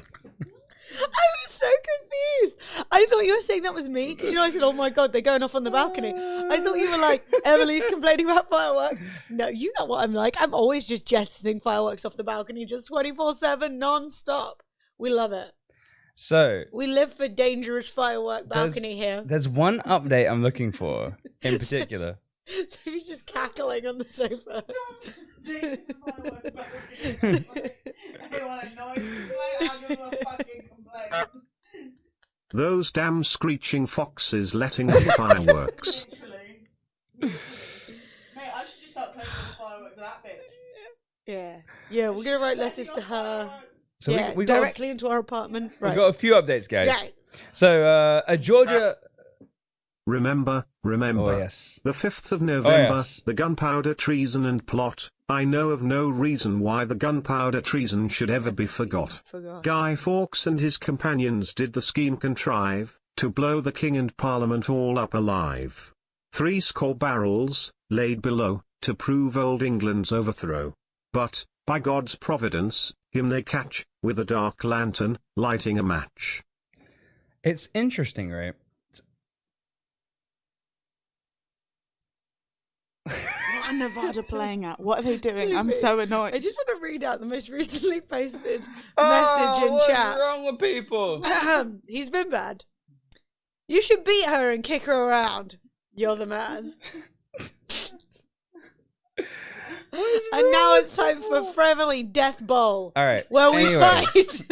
was so confused. I thought you were saying that was me, because I said, oh my God, they're going off on the balcony. I thought you were like, Emily's complaining about fireworks. No, you know what I'm like. I'm always just jettisoning fireworks off the balcony, just 24/7, non-stop. We love it. So we live for dangerous firework balcony here. There's one update I'm looking for in particular. So he's just cackling on the sofa. Those damn screeching foxes letting off fireworks. Literally. Mate, I should just start playing with the fireworks at that bitch. Yeah. Yeah, we're going to write letters to her. So yeah, we got directly into our apartment. Right. We've got a few updates, guys. Yeah. So, Georgia... Remember, Oh, yes. the 5th of November, yes. the gunpowder treason and plot. I know of no reason why the gunpowder treason should ever be forgot. Guy Fawkes and his companions did the scheme contrive, to blow the king and parliament all up alive. 70 barrels, laid below, to prove old England's overthrow. But, by God's providence, him they catch, with a dark lantern, lighting a match. It's interesting, right? What are Nevada playing at? What are they doing? I'm so annoyed. I just want to read out the most recently posted message in chat. What's wrong with people? He's been bad. You should beat her and kick her around. You're the man. And now it's time for Freverly Death Bowl. All right. Where we fight.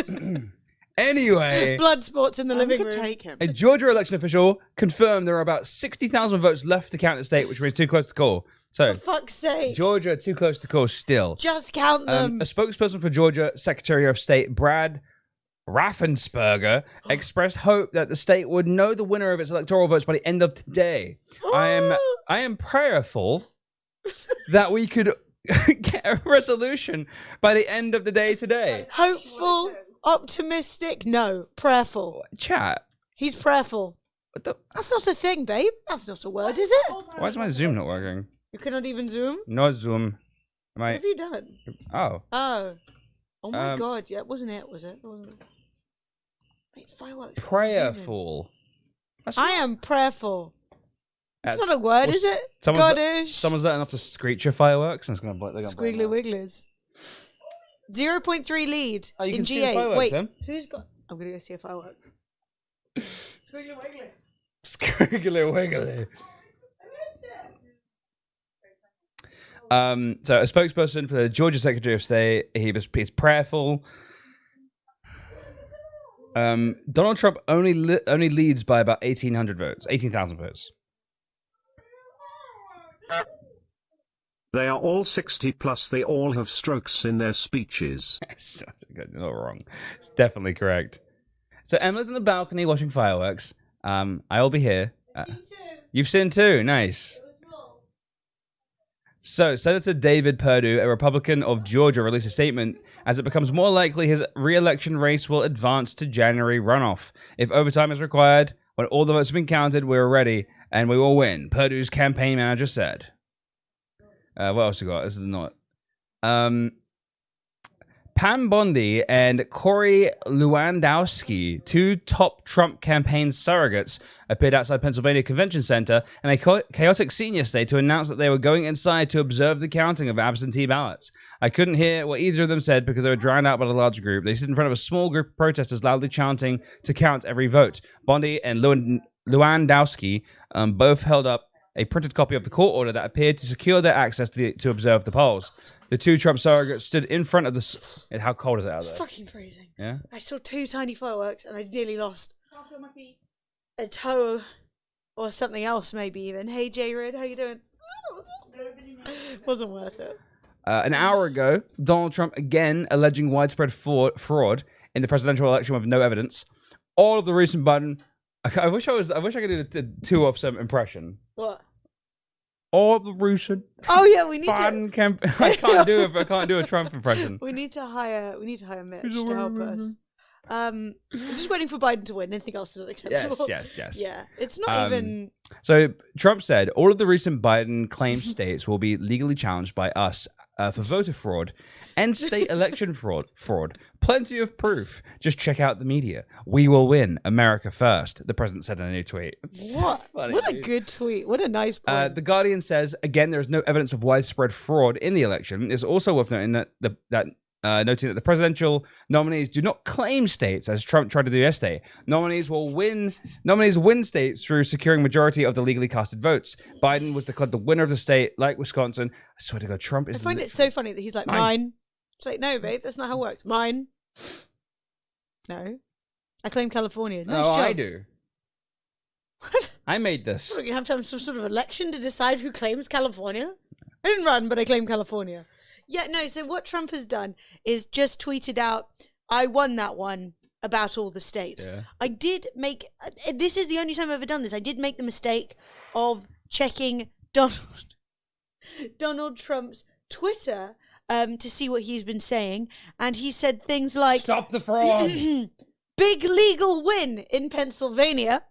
Anyway. Blood sports in the living room. Take him. A Georgia election official confirmed there are about 60,000 votes left to count in the state, which means too close to call. So, For fuck's sake. Georgia, too close to call still. Just count them. A spokesperson for Georgia Secretary of State Brad Raffensperger expressed hope that the state would know the winner of its electoral votes by the end of today. I am prayerful that we could get a resolution by the end of the day today. Hopeful, optimistic, no, prayerful. Chat. He's prayerful. That's not a thing, babe. That's not a word, is it? Why is my Zoom not working? You cannot even zoom? No Zoom. What have you done? Oh. Oh my god, yeah, wasn't it? Was it? Wait, fireworks. Prayerful. I am prayerful. It's not a word, is it? Someone's letting off the screecher fireworks and it's going to blow. Squiggly wigglers. 0.3 lead you in can see the G8. fireworks, Wait, then? who's got... I'm going to go see a firework. Squiggly wiggly. Squiggly wiggly. So a spokesperson for the Georgia Secretary of State, he's prayerful. Donald Trump only leads by about 18,000 votes. They are all 60 plus, they all have strokes in their speeches. You're not wrong. It's definitely correct. So Emily's on the balcony watching fireworks. I'll be here. You've seen two. Nice. So, Senator David Perdue, a Republican of Georgia, released a statement as it becomes more likely his re-election race will advance to January runoff. If overtime is required, when all the votes have been counted, we're ready and we will win, Perdue's campaign manager said. What else we got? This is not... Pam Bondi and Corey Lewandowski, two top Trump campaign surrogates, appeared outside Pennsylvania Convention Center in a chaotic senior state to announce that they were going inside to observe the counting of absentee ballots. I couldn't hear what either of them said because they were drowned out by the large group. They stood in front of a small group of protesters loudly chanting to count every vote. Bondi and Lewandowski both held up a printed copy of the court order that appeared to secure their access to observe the polls. The two Trump surrogates stood in front of the... How cold is it out there? It's fucking freezing. Yeah? I saw two tiny fireworks and I nearly lost a toe or something else maybe even. Hey J-Red, how you doing? Wasn't worth it. An hour ago, Donald Trump again alleging widespread fraud in the presidential election with no evidence. All of the recent Biden... I wish I could do the 2% impression. What? All of the recent... Oh yeah, we need Biden to... I can't do a Trump impression. We need to hire Mitch to help us. I'm just waiting for Biden to win. Anything else is unacceptable. Yes. Yeah, it's not even... So Trump said, all of the recent Biden claimed states will be legally challenged by us for voter fraud and state election fraud. Plenty of proof. Just check out the media. We will win. America first, the president said in a new tweet. What? What a good tweet. What a nice point. The Guardian says, again, there is no evidence of widespread fraud in the election. It's also worth noting that noting that the presidential nominees do not claim states, as Trump tried to do yesterday. Nominees win states through securing majority of the legally casted votes. Biden was declared the winner of the state, like Wisconsin. I swear to God, Trump is... I find it so funny that he's like, mine. It's like, no, babe, that's not how it works. Mine. No. I claim California. Nice job. I do. What? I made this. What, you have to have some sort of election to decide who claims California? I didn't run, but I claim California. Yeah, no, so what Trump has done is just tweeted out, I won that one about all the states. Yeah. I did make, this is the only time I've ever done this. I did make the mistake of checking Donald Trump's Twitter to see what he's been saying. And he said things like, Stop the fraud. Big legal win in Pennsylvania,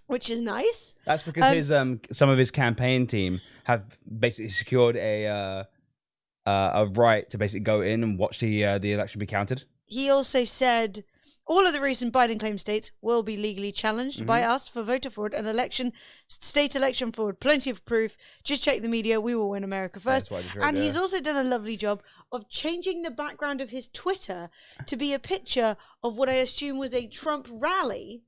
which is nice. That's because his some of his campaign team have basically secured a right to basically go in and watch the election be counted. He also said, all of the recent Biden claim states will be legally challenged by us for voter fraud and state election fraud. Plenty of proof. Just check the media. We will win America first. And he's also done a lovely job of changing the background of his Twitter to be a picture of what I assume was a Trump rally,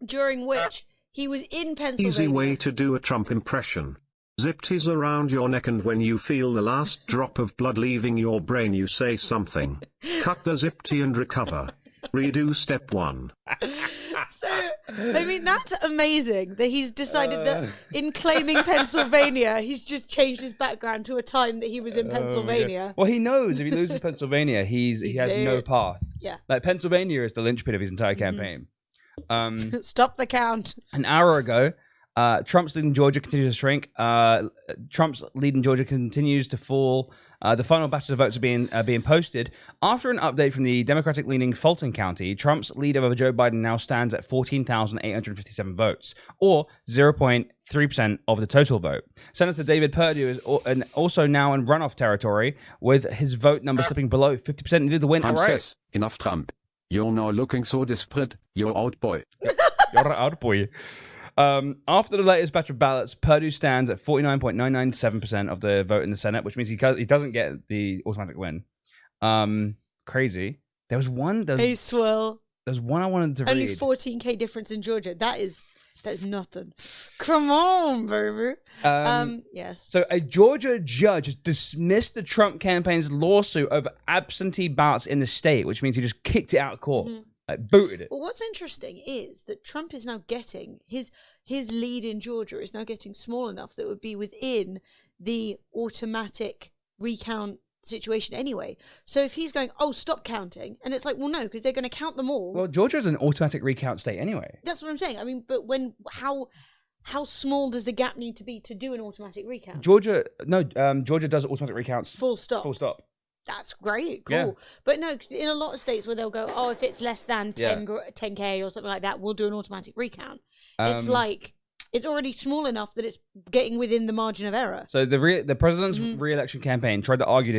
during which he was in Pennsylvania. Easy way to do a Trump impression. Zip ties around your neck, and when you feel the last drop of blood leaving your brain, you say something. Cut the zip tie and recover. Redo step 1. So, I mean, that's amazing that he's decided that in claiming Pennsylvania, he's just changed his background to a time that he was in Pennsylvania. Well, he knows if he loses Pennsylvania, he has no path. Yeah. Like, Pennsylvania is the linchpin of his entire campaign. Stop the count. An hour ago, Trump's lead in Georgia continues to shrink. Trump's lead in Georgia continues to fall. The final batches of votes are being posted. After an update from the Democratic-leaning Fulton County, Trump's lead over Joe Biden now stands at 14,857 votes, or 0.3% of the total vote. Senator David Perdue is also now in runoff territory, with his vote number slipping below 50% needed to win. Princess, enough Trump. You're now looking so desperate. You're out, boy. You're out, boy. After the latest batch of ballots, Perdue stands at 49.997% of the vote in the Senate, which means he doesn't get the automatic win. Crazy. There was one. Hey, Swill. There's one I wanted to read. Only 14K difference in Georgia. That is nothing. Come on, baby. Yes. So a Georgia judge has dismissed the Trump campaign's lawsuit over absentee ballots in the state, which means he just kicked it out of court. Like, booted it. Well, what's interesting is that Trump is now getting his lead in Georgia is now getting small enough that it would be within the automatic recount situation anyway. So if he's going, oh, stop counting, and it's like, well, no, because they're going to count them all. Well, Georgia's an automatic recount state anyway. That's what I'm saying. I mean, but how small does the gap need to be to do an automatic recount? Georgia does automatic recounts. Full stop. Full stop. That's great, cool. Yeah. But no, in a lot of states where they'll go, oh, if it's less than 10K or something like that, we'll do an automatic recount. It's like, it's already small enough that it's getting within the margin of error. So the president's re-election campaign tried to argue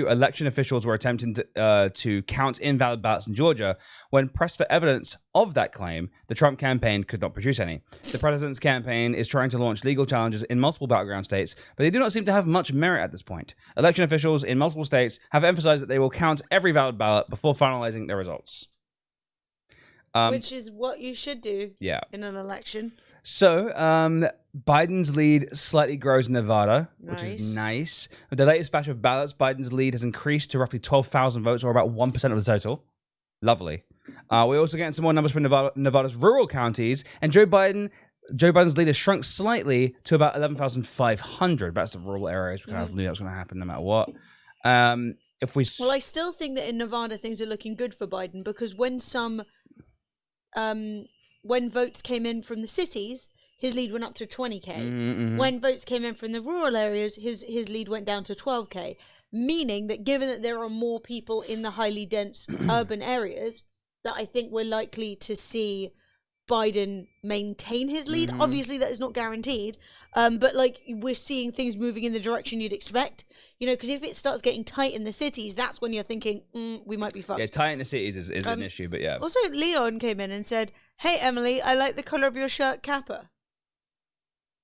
election officials were attempting to count invalid ballots in Georgia. When pressed for evidence of that claim, the Trump campaign could not produce any. The president's campaign is trying to launch legal challenges in multiple battleground states, but they do not seem to have much merit at this point. Election officials in multiple states have emphasized that they will count every valid ballot before finalizing their results. Which is what you should do in an election. So, Biden's lead slightly grows in Nevada, which is nice. With the latest batch of ballots, Biden's lead has increased to roughly 12,000 votes, or about 1% of the total. Lovely. We're also getting some more numbers from Nevada's rural counties, and Joe Biden's lead has shrunk slightly to about 11,500. That's the rural areas. We kind of knew that was going to happen no matter what. Well, I still think that in Nevada things are looking good for Biden, because when votes came in from the cities, his lead went up to 20K. When votes came in from the rural areas, his lead went down to 12K. Meaning that given that there are more people in the highly dense urban areas, that I think we're likely to see Biden maintain his lead. Obviously, that is not guaranteed, but like we're seeing things moving in the direction you'd expect. You know, because if it starts getting tight in the cities, that's when you're thinking we might be fucked. Yeah, tight in the cities is an issue, but yeah. Also, Leon came in and said, "Hey, Emily, I like the color of your shirt, Kappa.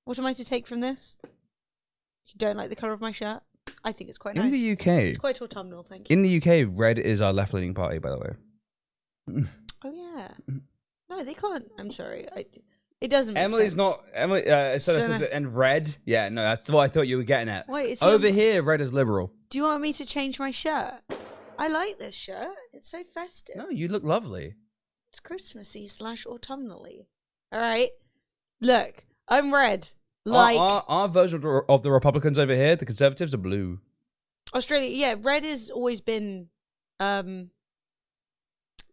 What am I to take from this? You don't like the color of my shirt? I think it's quite nice. In the UK, it's quite autumnal. Thank you. In the UK, red is our left-leaning party, by the way. Oh yeah. No, they can't. I'm sorry. It doesn't make Emily's sense. not Emily. And red. Yeah, no, that's what I thought you were getting at. Wait, is over here, red is liberal. Do you want me to change my shirt? I like this shirt. It's so festive. No, you look lovely. It's Christmassy / autumnally. All right. Look, I'm red. Like our version of the Republicans over here, the Conservatives, are blue. Australia, yeah, red has always been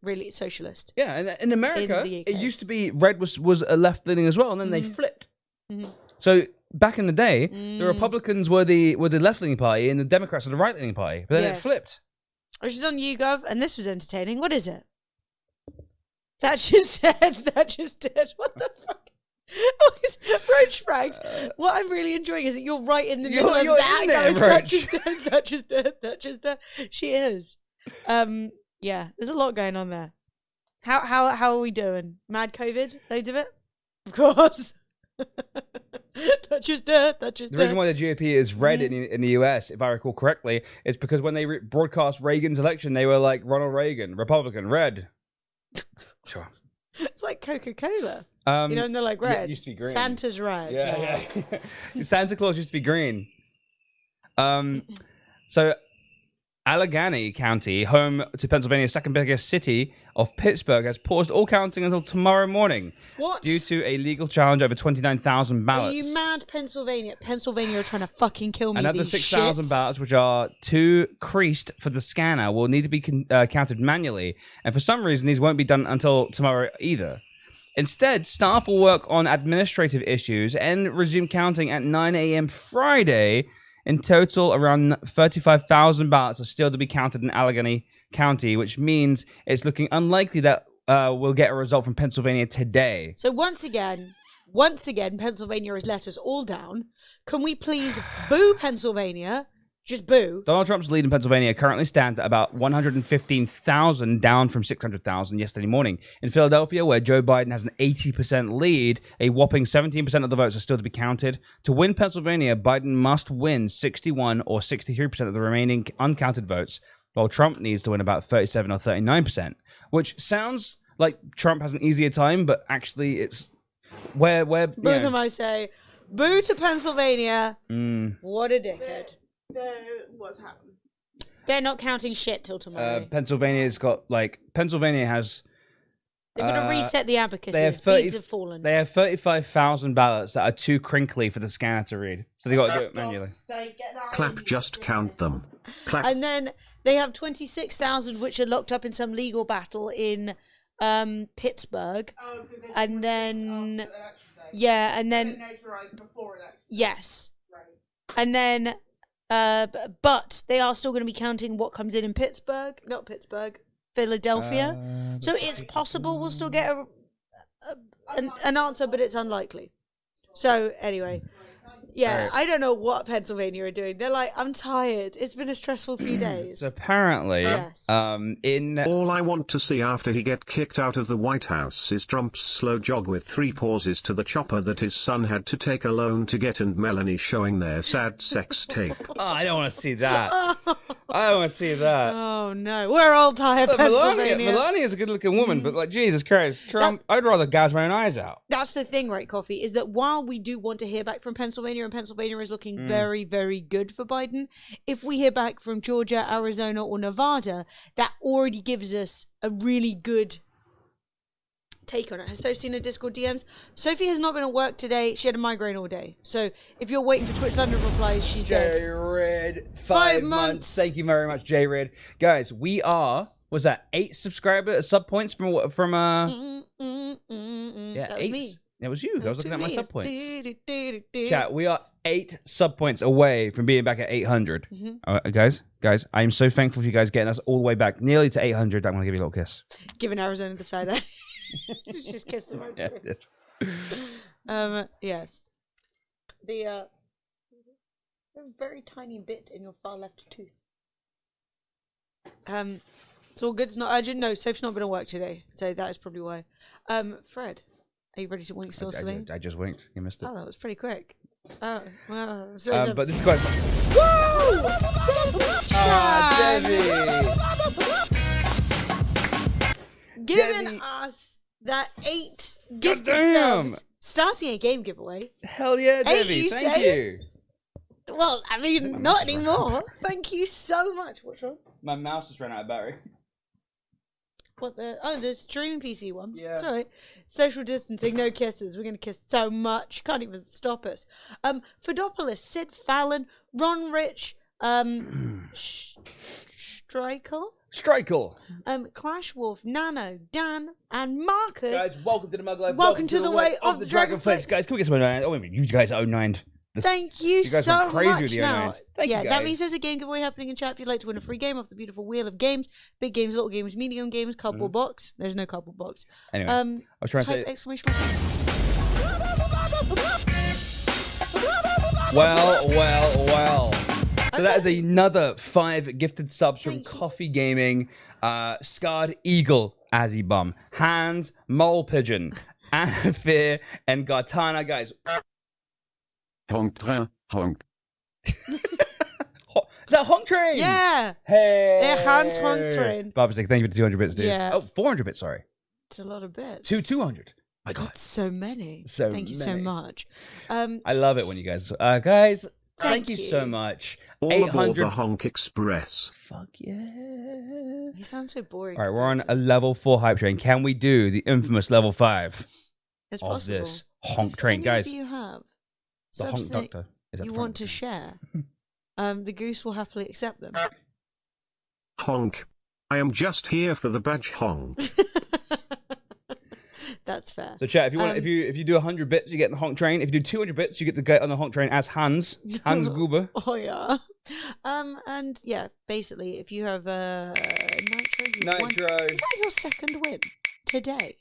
really socialist. Yeah, and in America, In the UK. it used to be red was a left leaning as well, and then they flipped. Mhm. So back in the day, the Republicans were the left leaning party, and the Democrats were the right leaning party. But then it Yes. flipped. I was just on YouGov, and this was entertaining. What is it? Thatcher's dead. Thatcher's dead. What the fuck? Oh, it's Roach Frags. What I'm really enjoying is that you're right in the middle of you're that. in there, going, Roach. Thatcher's dead. Thatcher's dead. Thatcher's dead. She is. Yeah, there's a lot going on there. How are we doing? Mad COVID? Loads of it? Of course. Thatcher's dead. Thatcher's The dead. reason why the GOP is red in the US, if I recall correctly, is because when they broadcast Reagan's election, they were like Ronald Reagan, Republican, red. Sure. It's like Coca-Cola. You know, and they're like red. Yeah, it used to be green. Santa's red. Yeah. Santa Claus used to be green. So Allegheny County, home to Pennsylvania's second biggest city of Pittsburgh, has paused all counting until tomorrow morning. What? Due to a legal challenge over 29,000 ballots. Are you mad, Pennsylvania? Pennsylvania are trying to fucking kill me. Another these 6,000 shits. ballots, which are too creased for the scanner, will need to be counted manually. And for some reason, these won't be done until tomorrow either. Instead, staff will work on administrative issues and resume counting at 9 a.m. Friday. In total, around 35,000 ballots are still to be counted in Allegheny County, which means it's looking unlikely that we'll get a result from Pennsylvania today. So once again, Pennsylvania has let us all down. Can we please boo Pennsylvania? Just boo. Donald Trump's lead in Pennsylvania currently stands at about 115,000, down from 600,000 yesterday morning. In Philadelphia, where Joe Biden has an 80% lead, a whopping 17% of the votes are still to be counted. To win Pennsylvania, Biden must win 61 or 63% of the remaining uncounted votes, while Trump needs to win about 37 or 39%, which sounds like Trump has an easier time, but actually it's where Both of them I say, boo to Pennsylvania. What a dickhead. What's happened? They're not counting shit till tomorrow. Pennsylvania has... They're going to reset the abacus. They have Speeds have fallen. They have 35,000 ballots that are too crinkly for the scanner to read, so they got to do it manually. Clap, just count them. Clap. And then they have 26,000 which are locked up in some legal battle in Pittsburgh. And then yes. And then but they are still going to be counting what comes in Pittsburgh, not Pittsburgh, Philadelphia. So it's possible we'll still get an answer, but it's unlikely. So anyway, yeah, I don't know what Pennsylvania are doing. They're like, I'm tired. It's been a stressful few days. So apparently, Yes. All I want to see after he get kicked out of the White House is Trump's slow jog with 3 pauses to the chopper that his son had to take alone to get, and Melanie showing their sad sex tape. Oh, I don't want to see that. I don't want to see that. Oh no, we're all tired, Look, Pennsylvania. Melania is a good-looking woman, but like Jesus Christ, Trump, I'd rather gouge my own eyes out. That's the thing, right, Coffee, is that while we do want to hear back from Pennsylvania, and Pennsylvania is looking very, very good for Biden, if we hear back from Georgia, Arizona, or Nevada, that already gives us a really good take on it. Has Sophie seen her Discord DMs? Sophie has not been at work today. She had a migraine all day. So if you're waiting for Twitch London replies, she's dead. J-Red, 5 months. Thank you very much, J-Red. Guys, we are, was that 8 sub points from That was 8. me. It was you. I was looking at my sub points. Do-do-do-do-do. Chat, we are 8 sub points away from being back at 800. Guys, I'm so thankful for you guys getting us all the way back nearly to 800. I'm going to give you a little kiss. Giving Arizona the side eye. Just kissed the Yeah, microphone. Yes. The very tiny bit in your far left tooth. It's all good. It's not urgent. No, Soph's not been at work today, so that is probably why. Fred, are you ready to wink saucily? I just winked. You missed it. Oh, that was pretty quick. Oh, well. Sorry, but this is quite fun. Woo! Giving Debbie. us that 8 gift damn. subs, starting a game giveaway. Hell yeah, Hey, Debbie. you Thank say? you. Well, I mean, not anymore. Thank you so much. What's wrong? My mouse just ran out of battery. What the? Oh, the streaming PC one. Yeah. Sorry. Social distancing, no kisses. We're gonna kiss so much. Can't even stop us. Fodopolis, Sid Fallon, Ron Rich, Striker, Clash Wolf, Nano, Dan, and Marcus. Guys, welcome to the Mug Life. Welcome to the way of the Dragonflix. Guys, can we get some 09? Oh, wait a minute. You guys are 09. Thank you, You guys so went crazy much with the now. 09s. Thank you, That guys. means there's a game giveaway happening in chat if you'd like to win a free game off the beautiful wheel of games. Big games, little games, medium games, cardboard box. There's no cardboard box. Anyway, I was trying to type say... exclamation mark. Well. So that is another 5 gifted subs from Coffee Gaming, Scarred Eagle, Azzy Hands, Mole Pigeon, Anafir, and Gartana, guys. Honk train, honk. Is that Honk Train? Yeah. Hey. Hans Honk Train. Bob's like, thank you for the 200 bits, dude. Yeah. Oh, 400 bits, sorry. It's a lot of bits. 200. My God. That's so many. So Thank you so many. much. I love it when you guys... guys, thank you so much. All aboard the Honk Express. Fuck yeah. You sound so boring. All right, we're on a level 4 hype train. Can we do the infamous level 5 It's of possible. this honk train, Any guys? of you have The honk something doctor is up you front. want to share, the goose will happily accept them. Honk. I am just here for the badge honk. That's fair. So chat, if you want, if you do 100 bits, you get the honk train. If you do 200 bits, you get to get on the honk train as Hans Gruber. Oh yeah. And yeah, basically, if you have Nitro, you won. Nitro. Is that your second win today?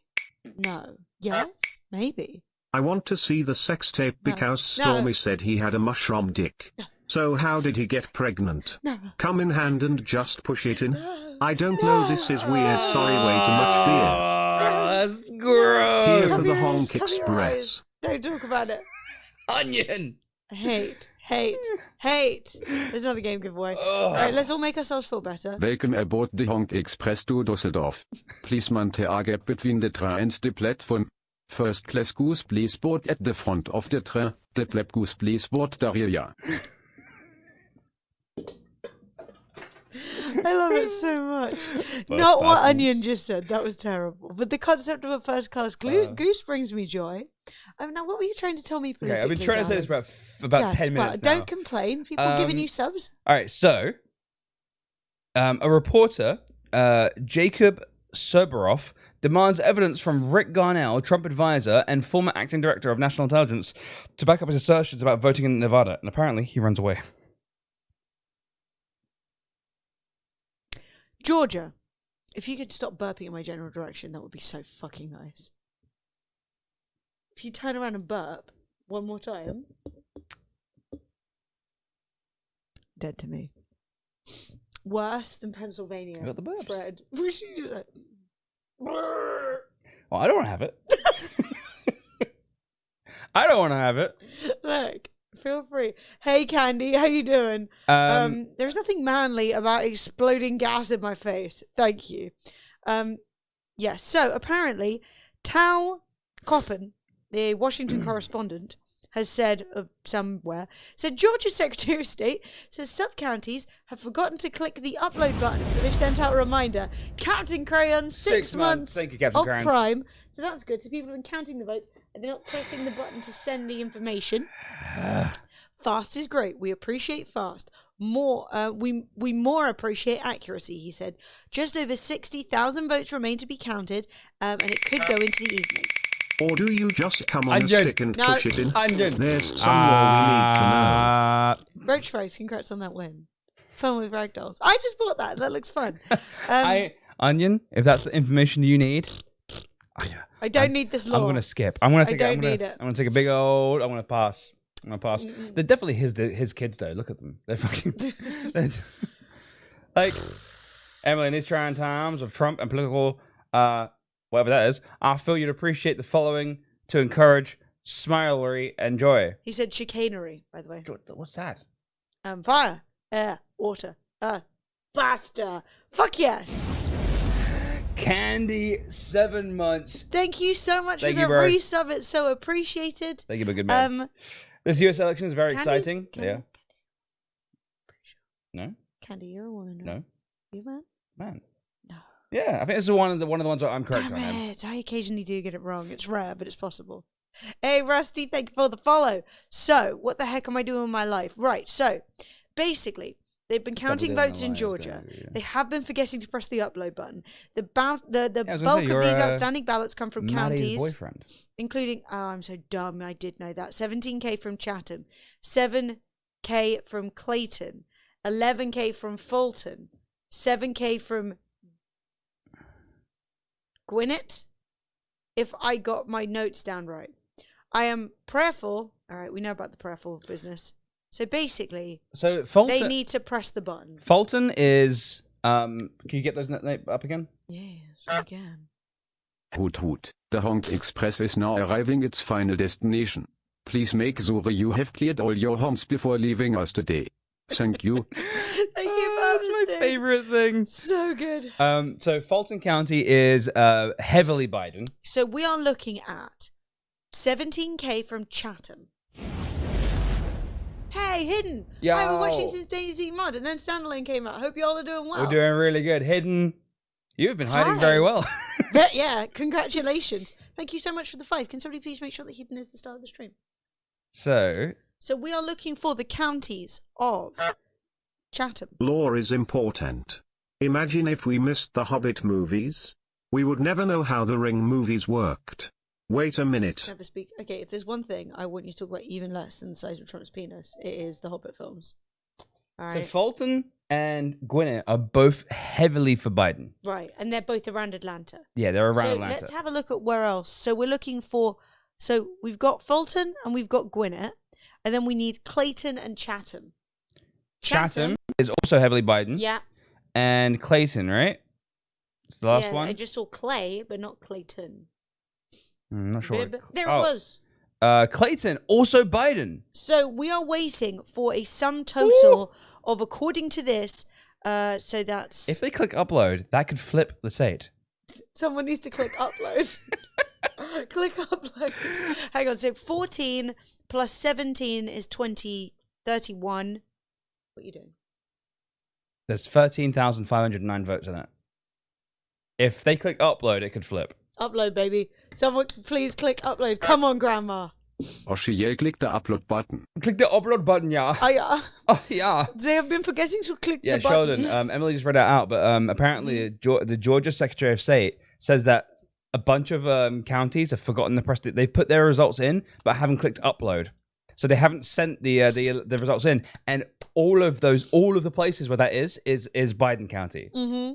No. Yes. Maybe. I want to see the sex tape because Stormy said he had a mushroom dick. So how did he get pregnant? No. Come in hand and just push it in. I don't know, this is weird. Sorry, way too much beer. That's gross. Here for Cover the your eyes, Honk cover your Express. eyes. Don't talk about it. Onion. Hate. There's another game giveaway. All right, let's all make ourselves feel better. Welcome aboard the Honk Express to Düsseldorf. Please maintain a gap between the train and the platform. First class goose please board at the front of the train. The pleb goose please board the rear. I love it so much. Not what Onion just said. That was terrible. But the concept of a first class goose brings me joy. Now, what were you trying to tell me politically? Okay, I've been trying to say this for about 10 minutes but now. don't complain. People giving you subs. All right, so a reporter, Jacob Cerberov, demands evidence from Rick Garnell, Trump advisor and former acting director of national intelligence, to back up his assertions about voting in Nevada. And apparently, he runs away. Georgia, if you could stop burping in my general direction, that would be so fucking nice. If you turn around and burp one more time. Dead to me. Worse than Pennsylvania. I got the burps. Fred. We should do that. Well, I don't want to have it. I don't want to have it. Look, feel free. Hey, Candy, how you doing? There's nothing manly about exploding gas in my face. Thank you. Yes, so apparently, Tao Coppen, the Washington correspondent, has said Georgia's Secretary of State says sub-counties have forgotten to click the upload button, so they've sent out a reminder. Captain Crayon, 6 months Thank you, Captain of Crayons. Prime. So that's good. So people have been counting the votes, and they're not pressing the button to send the information. Fast is great. We appreciate fast. We more appreciate accuracy, he said. Just over 60,000 votes remain to be counted, and it could go into the evening. Or do you just come on a stick and push it in? There's some more we need to know. Roach Face, congrats on that win. Fun with ragdolls. I just bought that. That looks fun. Onion, if that's the information you need. I don't need this law. I'm gonna skip. I'm gonna take. I don't need it. I'm gonna take a big old. I'm gonna pass. They're definitely his kids though. Look at them. They're fucking. Like Emily, in these trying times of Trump and political, whatever that is, I feel you'd appreciate the following to encourage smilery and joy. He said chicanery, by the way. What's that? Fire, air, water, earth. Basta. Fuck yes. Candy, 7 months. Thank you so much Thank for you, the bro. resub. It's so appreciated. Thank you, my good man. This US election is very Candy's- exciting. Yeah. No? Candy, you're a woman. No. Right? You a man? Man. No. Yeah, I think this is one of the ones that I'm correct Damn on. it. I occasionally do get it wrong. It's rare, but it's possible. Hey, Rusty, thank you for the follow. So, what the heck am I doing with my life? Right, so, basically, they've been counting votes in Georgia. They have been forgetting to press the upload button. The bulk of these outstanding ballots come from counties, boyfriend. including, I'm so dumb, I did know that. 17K from Chatham, 7K from Clayton, 11K from Fulton, 7K from Gwinnett, if I got my notes down right. I am prayerful. All right, we know about the prayerful business. So basically, Fulton, they need to press the button. Fulton is. Can you get those up again? Yes, I can. Hoot hoot. The Honk Express is now arriving its final destination. Please make sure you have cleared all your honks before leaving us today. Thank you. Thank you, That's my favorite thing. So good. So Fulton County is heavily Biden. So we are looking at 17K from Chatham. Hey, Hidden. Yo. I've been watching since Days Eat Mud, and then Standalone came out. Hope y'all are doing well. We're doing really good. Hidden. You've been hiding very well. But yeah, congratulations. Thank you so much for the 5. Can somebody please make sure that Hidden is the start of the stream? So we are looking for the counties of Chatham. Lore is important. Imagine if we missed the Hobbit movies. We would never know how the Ring movies worked. Wait a minute. Never speak. Okay, if there's one thing I want you to talk about even less than the size of Trump's penis, it is the Hobbit films. All right. So Fulton and Gwinnett are both heavily for Biden. Right, and they're both around Atlanta. Yeah, they're around so Atlanta. Let's have a look at where else. So we're looking for. So we've got Fulton and we've got Gwinnett, and then we need Clayton and Chatham. Chatham is also heavily Biden. Yeah. And Clayton, right? It's the last Yeah, one. I just saw Clay, but not Clayton. I'm not sure. There it was. Clayton, also Biden. So we are waiting for a sum total of, according to this, so that's... If they click upload, that could flip the state. Someone needs to click upload. Click upload. Hang on, so 14 plus 17 is 31. What are you doing? There's 13,509 votes in it. If they click upload, it could flip. Upload, baby. Someone please click upload. Come on, Grandma. Oshie, click the upload button. Click the upload button, yeah. Oh, yeah. Oh, yeah. They have been forgetting to click Yeah, the button. Sheldon, Emily just read that out, but apparently the Georgia Secretary of State says that a bunch of counties have forgotten to press it. They've put their results in, but haven't clicked upload. So they haven't sent the results in. And all of the places where that is Biden County. Mm-hmm.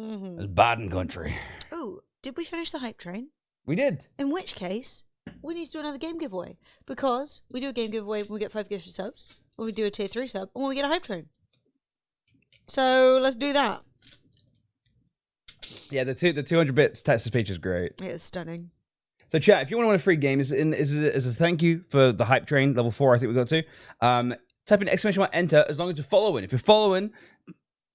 Mm-hmm. It's Biden country. Oh, did we finish the hype train? We did. In which case, we need to do another game giveaway. Because we do a game giveaway when we get 5 gifted subs, when we do a tier 3 sub, and when we get a hype train. So let's do that. Yeah, the 200 bits text to speech is great. It's stunning. So chat, if you want to win a free game, is a thank you for the hype train level 4. I think we got to. Type in !, enter as long as you're following. If you're following,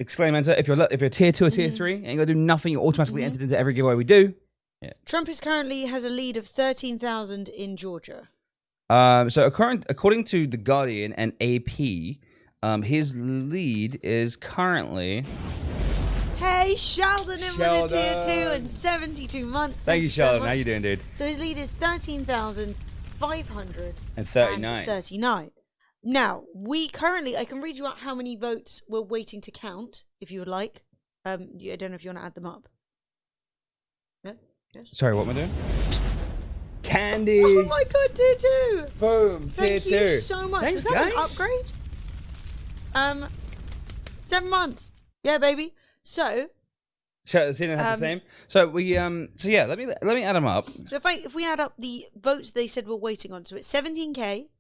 exclaim enter. If you're tier 2 or tier 3, you ain't gonna do nothing. You're automatically entered into every giveaway we do. Yeah. Trump has a lead of 13,000 in Georgia. So according to The Guardian and AP, his lead is currently... Hey, Sheldon in with a tier 2 and 72 months. Thank you, Sheldon. How you doing, dude? So his lead is 13,539. Now, I can read you out how many votes we're waiting to count, if you would like. I don't know if you want to add them up. No? Yes? Sorry, what am I doing? Candy! Oh my god, tier 2! Boom, tier 2. Thank you so much. Thanks, Was that guys. an upgrade? 7 months. Yeah, baby. So... Sure, the scene has the same. So we so yeah, let me add them up. So if we add up the votes they said we're waiting on, so it's 17K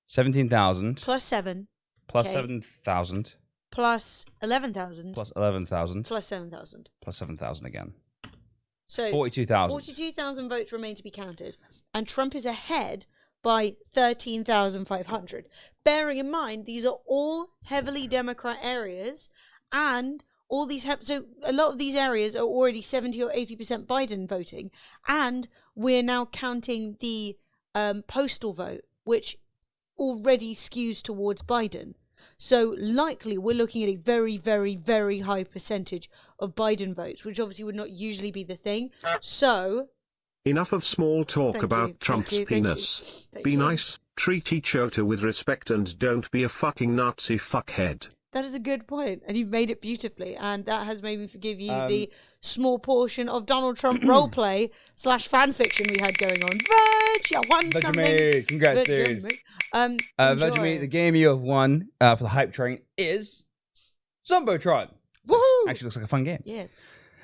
17,000 plus 7 plus 7,000 plus 11,000 plus 11,000 plus 7,000 plus 7,000 again. So 42,000. 42,000 votes remain to be counted, and Trump is ahead by 13,500. Bearing in mind these are all heavily Democrat areas, and all these so a lot of these areas are already 70 or 80% Biden voting, and we're now counting the postal vote, which already skews towards Biden. So likely we're looking at a very, very, very high percentage of Biden votes, which obviously would not usually be the thing. So Enough of small talk Thank about you, Trump's thank you, thank you, penis. thank Be you. nice, treat each other with respect, and don't be a fucking Nazi fuckhead. that is a good point, and you've made it beautifully, and that has made me forgive you the Um, small portion of Donald Trump roleplay / fan fiction we had going on. Virg, you won Virgin something. me. Congrats, Virgin dude. me. Virgin me, Enjoy. the game you have won for the hype train is Zumbotron. Woohoo! Actually looks like a fun game. Yes.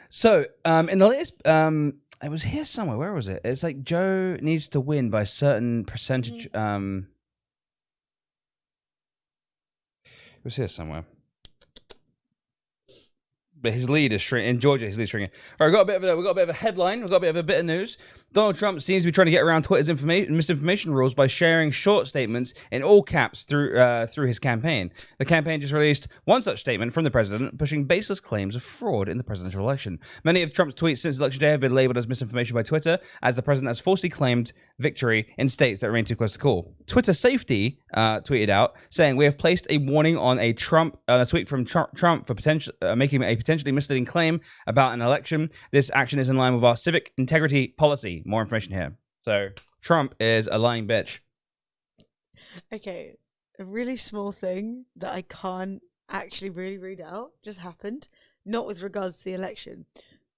So, in the latest, it was here somewhere. Where was it? It's like Joe needs to win by a certain percentage. It was here somewhere. But his lead is shrinking. In Georgia, his lead is shrinking. All right, we've got a bit of a headline. We've got a bit of news. Donald Trump seems to be trying to get around Twitter's misinformation rules by sharing short statements in all caps through his campaign. The campaign just released one such statement from the president, pushing baseless claims of fraud in the presidential election. Many of Trump's tweets since election day have been labeled as misinformation by Twitter, as the president has falsely claimed victory in states that remain too close to call. Twitter Safety tweeted out saying, "We have placed a warning on a tweet from Trump for making a potentially misleading claim about an election. This action is in line with our civic integrity policy." More information here. So Trump is a lying bitch. Okay, a really small thing that I can't actually really read out just happened, not with regards to the election,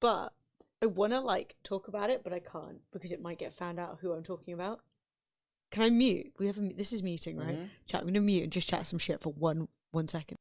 but I want to talk about it, but I can't because it might get found out who I'm talking about. Can I mute? This is muting, right? Mm-hmm. Chat. I'm gonna mute and just chat some shit for one second.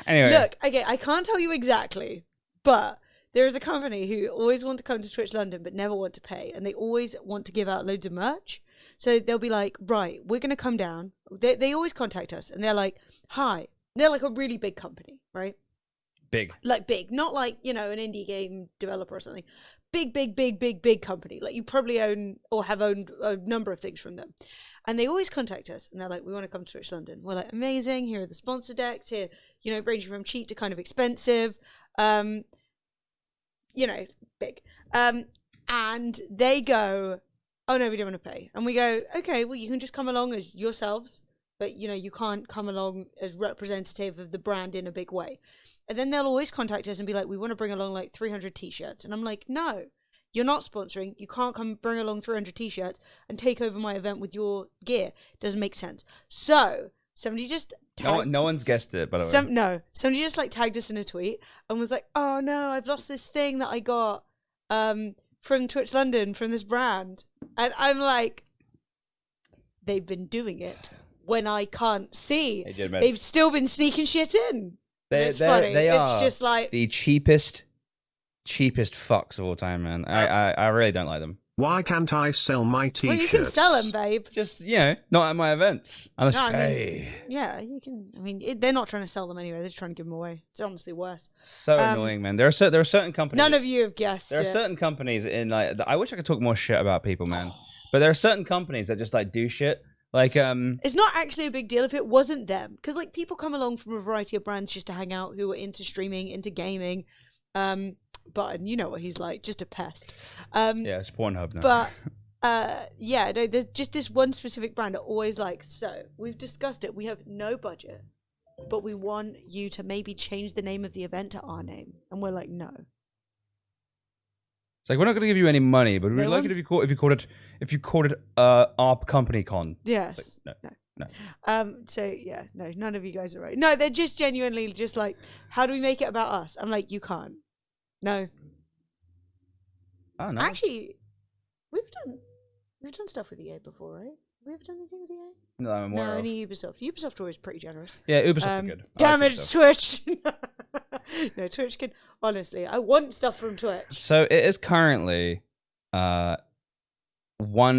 Anyway. Look, okay, I can't tell you exactly, but there is a company who always want to come to Twitch London but never want to pay, and they always want to give out loads of merch. So they'll be like, right, we're going to come down. They always contact us, and they're like, hi. They're like a really big company, right? Big. Like big, not like, an indie game developer or something. Big company. Like you probably own or have owned a number of things from them. And they always contact us and they're like, we want to come to Twitch London. We're like, amazing. Here are the sponsor decks here, ranging from cheap to kind of expensive. Big. And they go, oh no, we don't want to pay. And we go, okay, well, you can just come along as yourselves, but you can't come along as representative of the brand in a big way. And then they'll always contact us and be like, we want to bring along like 300 t-shirts. And I'm like, no, you're not sponsoring. You can't come bring along 300 t-shirts and take over my event with your gear. It doesn't make sense. So somebody just no one's guessed it, by the way. No, somebody just tagged us in a tweet and was like, oh no, I've lost this thing that I got from Twitch London, from this brand. And I'm like, they've been doing it when I can't see. They've still been sneaking shit in. It's funny. It's just like the cheapest fucks of all time, man. I really don't like them. Why can't I sell my t-shirts? Well, you can sell them, babe. Just, not at my events. Unless No, you pay. Yeah, you can. I mean, they're not trying to sell them anyway. They're just trying to give them away. It's honestly worse. So annoying, man. There are certain companies. None of you have guessed. There are certain companies in I wish I could talk more shit about people, man. But there are certain companies that just do shit. It's not actually a big deal if it wasn't them, because people come along from a variety of brands just to hang out who are into streaming, into gaming. But you know what he's like, just a pest. Yeah, it's Pornhub now. But no, there's just this one specific brand are always like, so we've discussed it. We have no budget, but we want you to maybe change the name of the event to our name, and we're like, no. It's we're not going to give you any money, but we'd like it if you called it our company con. Yes. No. So yeah, no, none of you guys are right. No, they're just genuinely just like, how do we make it about us? I'm like, you can't. No. Oh no. Actually, we've done stuff with EA before, right? Have we ever done anything with EA? No, I'm aware of. Only Ubisoft. Ubisoft always pretty generous. Yeah, Ubisoft are good. Damn it, Twitch. No, Twitch can. Honestly, I want stuff from Twitch. So it is currently 1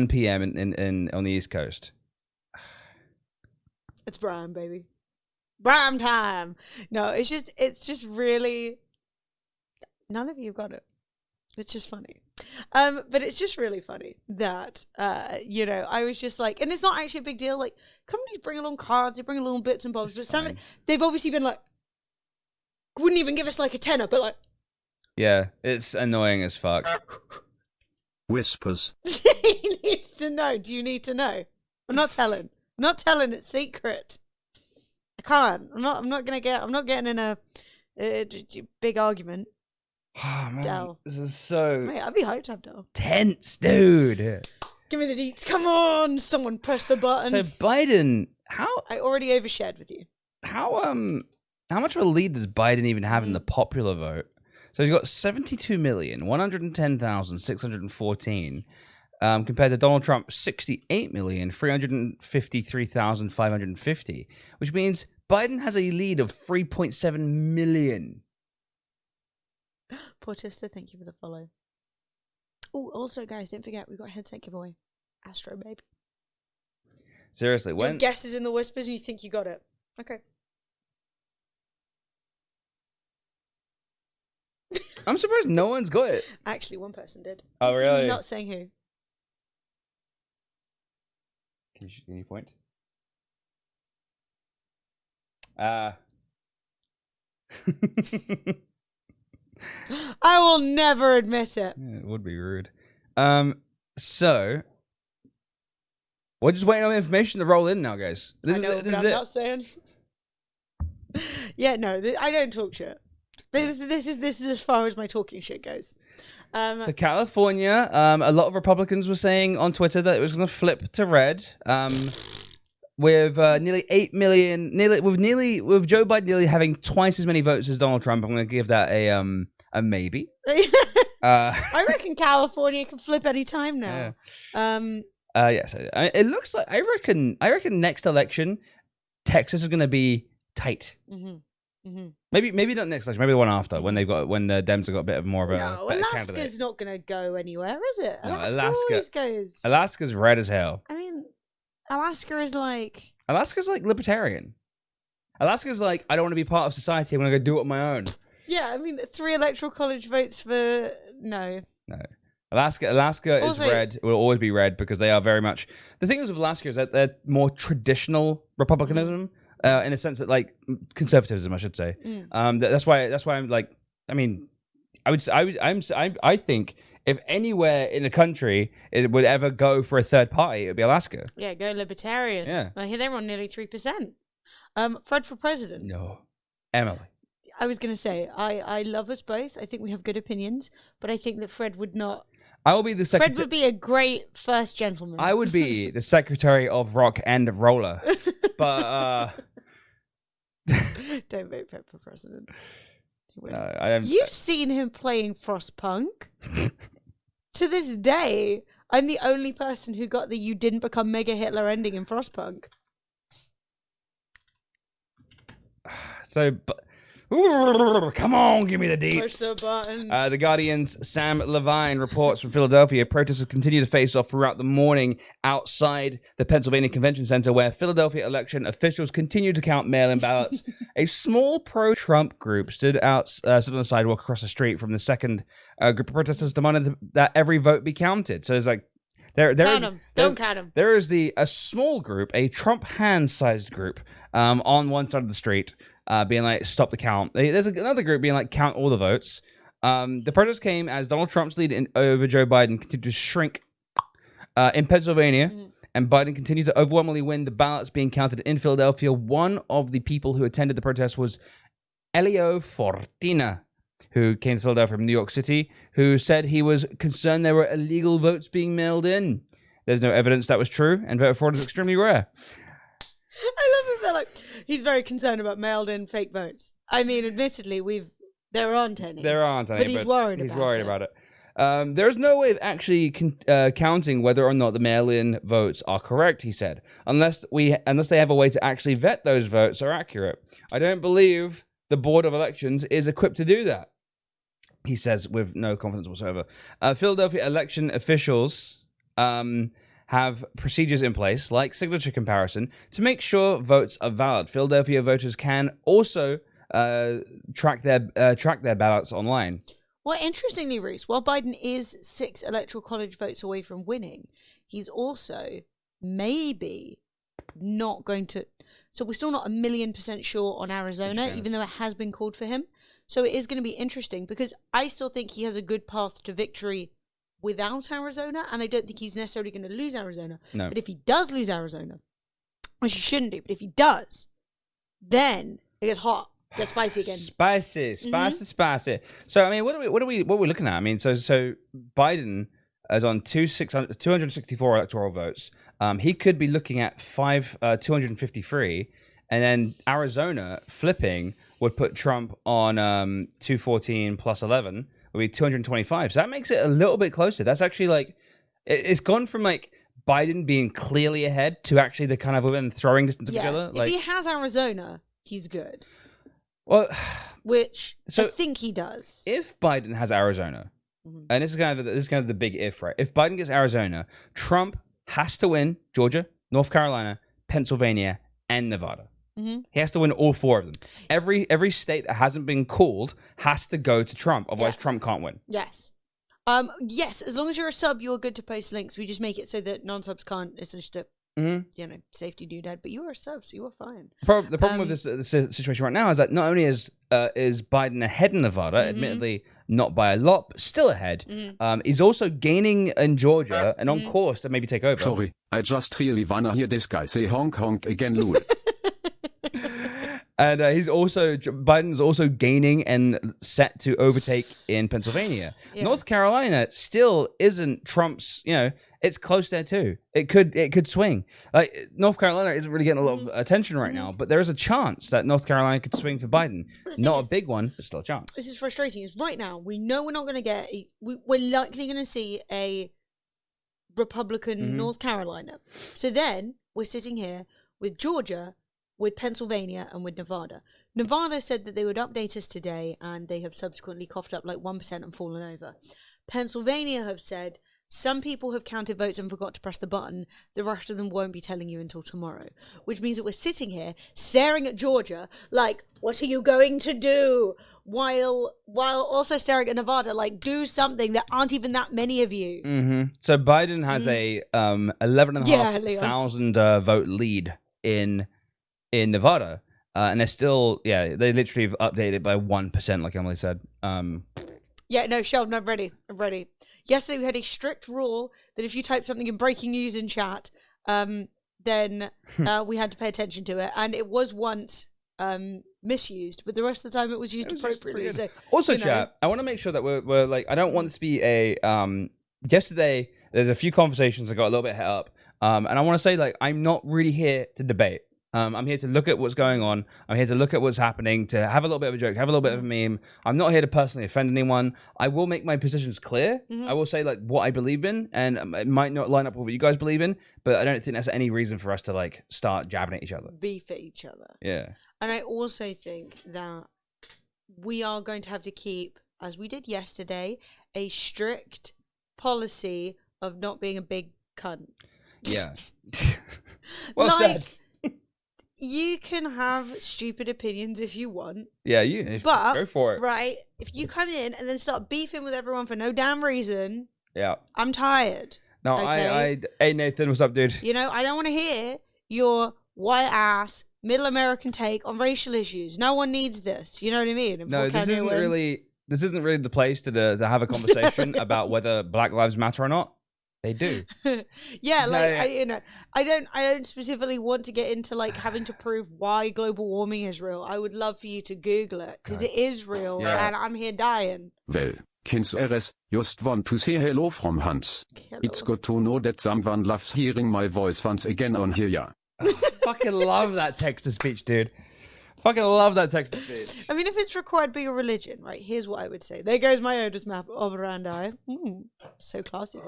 p.m. in on the East Coast. It's Bram, baby. Bram time. No, it's just really. None of you got it. It's just funny. But it's just really funny that, I was just like, and it's not actually a big deal. Like, companies bring along cards, they bring along bits and bobs, but they've obviously been like, wouldn't even give us like a tenner, but like. Yeah, it's annoying as fuck. Whispers. He needs to know. Do you need to know? I'm not telling. I'm not telling. It's secret. I can't. I'm not getting in a big argument. Oh, man, Dell. this is so Mate, I'd be hyped to have Dell. tense, dude. Give me the deets. Come on, someone press the button. So Biden, I already overshared with you. how much of a lead does Biden even have in the popular vote? So he's got 72,110,614, compared to Donald Trump 68,353,550, which means Biden has a lead of 3.7 million. Portista, thank you for the follow. Oh, also, guys, don't forget, we've got a headset giveaway. Astro, baby. Seriously, Your guess is in the whispers and you think you got it. Okay. I'm surprised no one's got it. Actually, one person did. Oh, really? Not saying who. Can you point? I will never admit it. Yeah, it would be rude. So we're just waiting on information to roll in now, guys. I know, but I'm not saying. Yeah, no, I don't talk shit. This is as far as my talking shit goes. So California, a lot of Republicans were saying on Twitter that it was going to flip to red. With nearly 8 million, with Joe Biden nearly having twice as many votes as Donald Trump, I'm going to give that a maybe. I reckon California can flip any time now. Yes, it looks like I reckon next election, Texas is going to be tight. Maybe not next election, maybe the one after when the Dems have got a bit of more of a better Alaska's candidate. not going to go anywhere, is it? No, Alaska always goes. Alaska's red as hell. I mean, Alaska is like libertarian. Alaska's like, I don't want to be part of society. I'm going to go do it on my own. Yeah, I mean, 3 electoral college votes for no. Alaska also, is red. It will always be red because they are very much. The thing is with Alaska is that they're more traditional republicanism in a sense that like conservatism, I should say. That's why I'm like. I mean, I think if anywhere in the country it would ever go for a third party, it would be Alaska. Yeah, go libertarian. Yeah. Well, here they're on nearly 3%. Fred for president. No. Emily. I was going to say, I love us both. I think we have good opinions, but I think that Fred would not. I will be the secretary. Fred would be a great first gentleman. I would be the secretary of rock and of roller. But, Don't vote Fred for president. You've seen him playing Frostpunk. To this day, I'm the only person who got the "you didn't become Mega Hitler" ending in Frostpunk. So, come on, give me the deets. Push the button. The Guardian's Sam Levine reports from Philadelphia. Protesters continue to face off throughout the morning outside the Pennsylvania Convention Center, where Philadelphia election officials continue to count mail-in ballots. A small pro-Trump group stood on the sidewalk across the street from the second group of protesters demanding that every vote be counted. So it's like don't count them. There is a small group, a Trump hand-sized group, on one side of the street. Being like, stop the count. There's another group being like, count all the votes. The protest came as Donald Trump's lead over Joe Biden continued to shrink in Pennsylvania, and Biden continued to overwhelmingly win the ballots being counted in Philadelphia. One of the people who attended the protest was Elio Fortina, who came to Philadelphia from New York City, who said he was concerned there were illegal votes being mailed in. There's no evidence that was true, and voter fraud is extremely rare. I love it. They're like, he's very concerned about mailed-in fake votes. I mean, admittedly, there aren't any. There aren't any, but he's worried about it. There's no way of actually counting whether or not the mail-in votes are correct, he said, unless they have a way to actually vet those votes are accurate. I don't believe the Board of Elections is equipped to do that, he says with no confidence whatsoever. Philadelphia election officials have procedures in place, like signature comparison, to make sure votes are valid. Philadelphia voters can also track their ballots online. Well, interestingly, Reese, while Biden is 6 electoral college votes away from winning, he's also maybe not going to. So we're still not 1,000,000% sure on Arizona, even though it has been called for him. So it is going to be interesting because I still think he has a good path to victory without Arizona, and I don't think he's necessarily going to lose Arizona. No. But if he does lose Arizona, which he shouldn't do, but if he does, then it gets hot. Get spicy again. Spicy. So I mean, what are we looking at? I mean, so Biden is on 264 electoral votes. He could be looking at 253, and then Arizona flipping would put Trump on 214 plus 11 would be 225. So that makes it a little bit closer. That's actually like it's gone from like Biden being clearly ahead to actually the kind of within throwing distance of each other. If he has Arizona, he's good. Well, which I think he does. If Biden has Arizona, and this is kind of the big if, right? If Biden gets Arizona, Trump has to win Georgia, North Carolina, Pennsylvania, and Nevada. He has to win all 4 of them. Every state that hasn't been called has to go to Trump. Otherwise, Trump can't win. Yes. Yes, as long as you're a sub, you're good to post links. We just make it so that non-subs can't. It's just a safety doodad. But you are a sub, so you are fine. The problem with this situation right now is that not only is Biden ahead in Nevada, admittedly not by a lot, but still ahead, he's also gaining in Georgia and on course to maybe take over. Sorry, I just really wanna hear this guy say honk honk again, lol. And Biden's also gaining and set to overtake in Pennsylvania. Yeah. North Carolina still isn't Trump's, it's close there too. It could swing. Like North Carolina isn't really getting a lot of attention right now, but there is a chance that North Carolina could swing for Biden. Not a big one, but still a chance. This is frustrating. Is right now we know we're not going to get. We're likely going to see a Republican North Carolina. So then we're sitting here with Georgia, with Pennsylvania, and with Nevada. Nevada said that they would update us today, and they have subsequently coughed up like 1% and fallen over. Pennsylvania have said some people have counted votes and forgot to press the button. The rest of them won't be telling you until tomorrow, which means that we're sitting here staring at Georgia like, what are you going to do? While also staring at Nevada like, do something. There aren't even that many of you. So Biden has a 11,500 vote lead in Nevada, and they're still, they literally have updated by 1%, like Emily said. Sheldon, I'm ready. Yesterday we had a strict rule that if you type something in breaking news in chat, then we had to pay attention to it, and it was once misused, but the rest of the time it was used appropriately. So, also, chat, I want to make sure that we're like, I don't want this to be a yesterday there's a few conversations that got a little bit het up, and I want to say, like, I'm not really here to debate. I'm here to look at what's going on. I'm here to look at what's happening, to have a little bit of a joke, have a little bit of a meme. I'm not here to personally offend anyone. I will make my positions clear. I will say like what I believe in, and it might not line up with what you guys believe in, but I don't think that's any reason for us to like start jabbing at each other. Beef at each other. Yeah. And I also think that we are going to have to keep, as we did yesterday, a strict policy of not being a big cunt. Yeah. Well said. You can have stupid opinions if you want. Yeah, but go for it. Right, if you come in and then start beefing with everyone for no damn reason, yeah, I'm tired. No, okay? Hey Nathan, what's up, dude? I don't want to hear your white ass middle American take on racial issues. No one needs this. You know what I mean? No, this isn't really the place to have a conversation about whether Black Lives Matter or not. They do. Yeah, like I don't specifically want to get into like having to prove why global warming is real. I would love for you to Google it because it is real, and I'm here dying. Well, Kins RS, just want to say hello from Hans. Hello. It's good to know that someone loves hearing my voice once again on here. Yeah. I fucking love that text to speech, dude. Fucking love that text to speech. I mean, if it's required by your religion, right? Here's what I would say. There goes my Otis map operandi. So classy.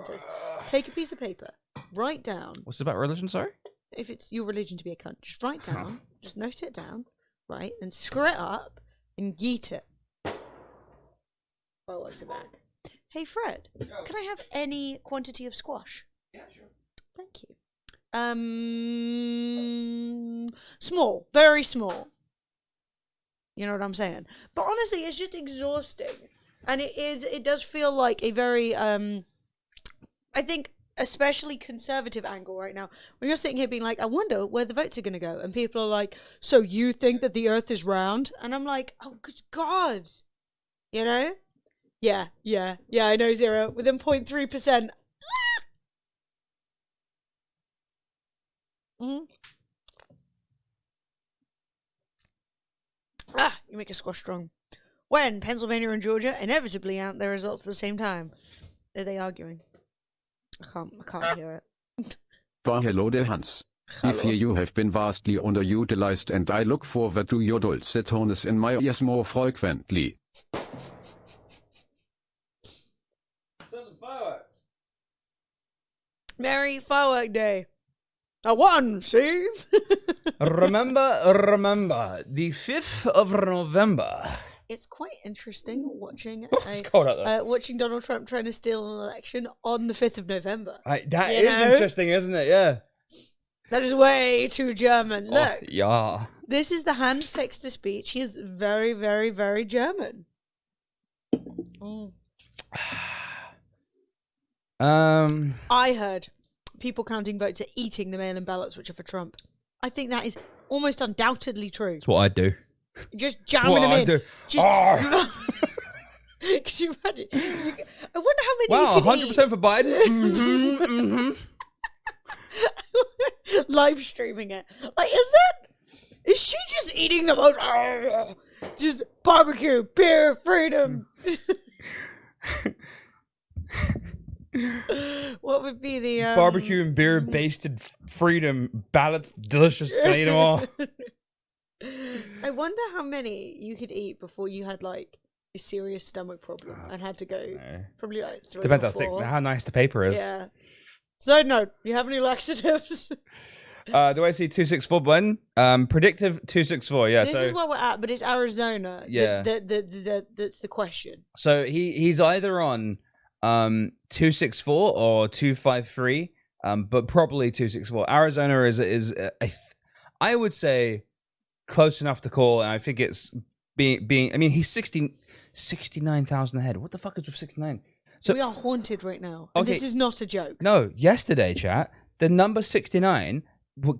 Take a piece of paper. Write down. What's it about religion, sorry? If it's your religion to be a cunt, just write down. Just note it down, right? And screw it up and yeet it. Forward to back. Hey, Fred, can I have any quantity of squash? Yeah, sure. Thank you. Small, very small. You know what I'm saying? But honestly, it's just exhausting, and it does feel like a very I think especially conservative angle right now. When you're sitting here being like, I wonder where the votes are going to go, and people are like, so you think that the Earth is round? And I'm like, oh good God, you know? Yeah, I know, Zero. Within 0.3%. You make a squash strong. When Pennsylvania and Georgia inevitably out their results at the same time. Are they arguing? I can't hear it. Hello there, Hans. I fear you have been vastly underutilized, and I look forward to your dulcet tones in my ears more frequently. Some fireworks. Merry Firework Day. I won, see? remember, the 5th of November. It's quite interesting watching It's cold out there. watching Donald Trump trying to steal an election on the 5th of November. That is interesting, isn't it? Yeah. That is way too German. Look. Yeah. This is the Hans text-to-speech. He is very, very, very German. I heard people counting votes are eating the mail-in ballots which are for Trump. I think that is almost undoubtedly true. That's what I do. Just jamming them in. Do. Just. Could you imagine? I wonder how many. Wow, you could 100% for Biden. Live streaming it. Like, is she just eating the most? Just barbecue, beer, freedom. What would be the barbecue and beer basted freedom ballots? Delicious. Can eat them all. I wonder how many you could eat before you had like a serious stomach problem and had to go. Probably like 3 Depends or how 4. thick, how nice the paper is. Yeah. Side note: you have any laxatives? Do I see 264 button? Predictive 264. Yeah. This is where we're at, but it's Arizona. Yeah. That's the question. So he's either on 264 or 253, but probably 264. Arizona is I would say close enough to call, and I think it's being. I mean, he's 69,000 ahead. What the fuck is with 69? So we are haunted right now. And this is not a joke. No, yesterday, chat, the number 69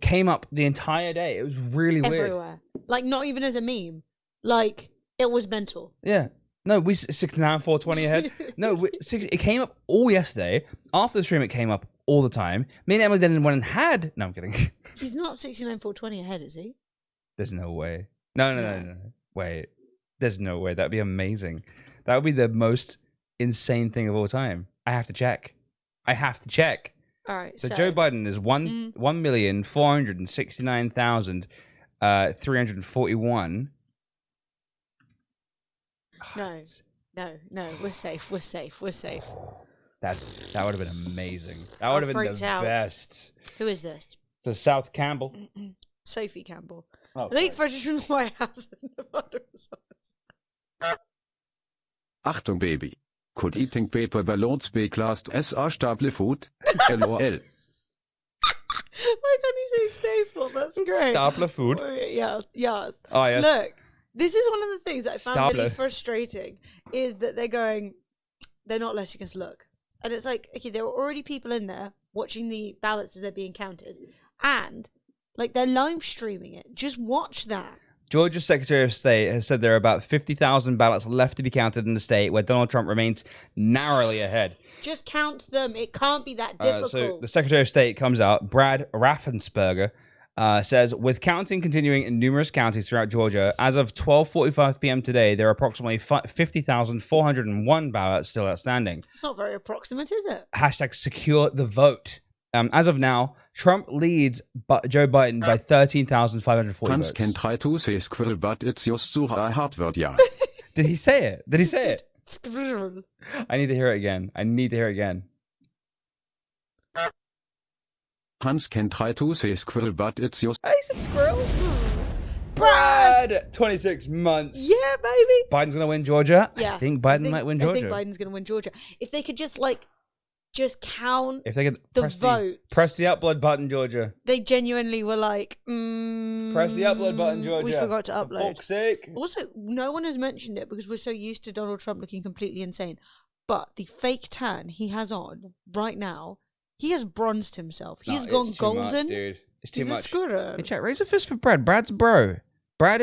came up the entire day. It was really weird. Everywhere. Like, not even as a meme. Like, it was mental. Yeah. No, we 69, 420 ahead. No, it came up all yesterday. After the stream, it came up all the time. Me and Emily then went and had. No, I'm kidding. He's not 69, 420 ahead, is he? There's no way. No. Wait. There's no way. That'd be amazing. That would be the most insane thing of all time. I have to check. All right. So Joe Biden is 1,469,341. No. We're safe. That would have been amazing. That would have been the best. Who is this? The South Campbell. Sophie Campbell. Oh, Elite footage from the White House in Nevada. Achtung, baby. Could eating paper balloons be classed as a staple food? LOL. Why don't you say staple? That's great. Stapler food? Yes. Oh, yes. Look, this is one of the things that I found really Stapler. frustrating is that they're not letting us look. And it's like, okay, there were already people in there watching the ballots as they're being counted. And, like, they're live streaming it. Just watch that. Georgia's Secretary of State has said there are about 50,000 ballots left to be counted in the state where Donald Trump remains narrowly ahead. Just count them. It can't be that difficult. So the Secretary of State comes out, Brad Raffensperger, says, with counting continuing in numerous counties throughout Georgia, as of 12:45 p.m. today, there are approximately 50,401 ballots still outstanding. It's not very approximate, is it? Hashtag secure the vote. As of now, Trump leads Joe Biden by 13,540 Hans votes. can try to say squirrel, but it's just so a hard word, yeah. Did he say it? Squirrel. I need to hear it again. Hans can try to say squirrel, but it's just... I said squirrel. Brad! 26 months. Yeah, baby. Biden's going to win Georgia. Yeah. I think Biden might win Georgia. I think Biden's going to win Georgia. If they could just, like, just count If they could the votes. press the upload button, Georgia. They genuinely were like, Press the upload button, Georgia. we forgot to For upload. fuck's sake. Also, no one has mentioned it because we're so used to Donald Trump looking completely insane. But the fake tan he has on right now, he has bronzed himself. He's gone it's too much, golden. dude. It's too He's a much. scooter. Hey, chat, raise a fist for Brad. Brad's a bro. Brad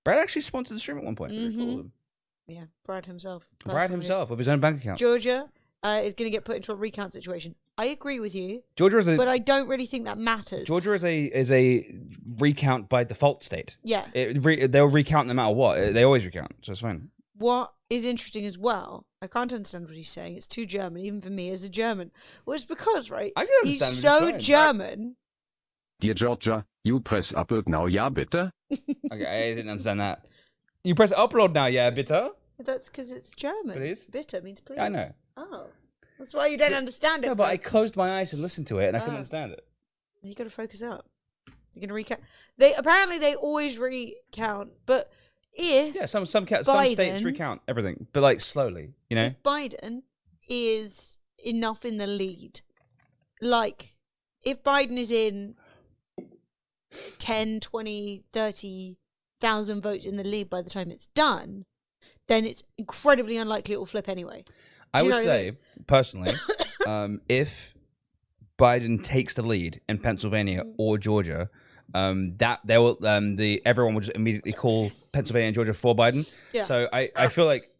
actually sponsored the stream at one point. Pretty cool of him. Yeah, Brad himself. Brad personally. himself with his own bank account. Georgia is going to get put into a recount situation. I agree with you. Georgia is but I don't really think that matters. Georgia is a recount by default state. Yeah. They'll recount no matter what. They always recount, so it's fine. What is interesting as well, I can't understand what he's saying. It's too German, even for me as a German. Well, it's because, right? I can he's understand what so he's saying. German. Dear Georgia, you press upload now, ja bitte? Okay, I didn't understand that. You press upload now, yeah, bitte? That's because it's German. Please? Bitter means please. I know. Oh. That's why you don't understand it. No, but I closed my eyes and listened to it, and I couldn't Oh. understand it. You got to focus up. You're going to recount. They always recount, but if Some states Biden- recount everything, but like slowly, you know. if Biden is enough in the lead, like if Biden is in 10, 20, 30,000 votes in the lead by the time it's done, then it's incredibly unlikely it will flip anyway. I Do you would know what I say personally, if Biden takes the lead in Pennsylvania or Georgia, that they will everyone will just immediately call Pennsylvania and Georgia for Biden. Yeah. So I feel like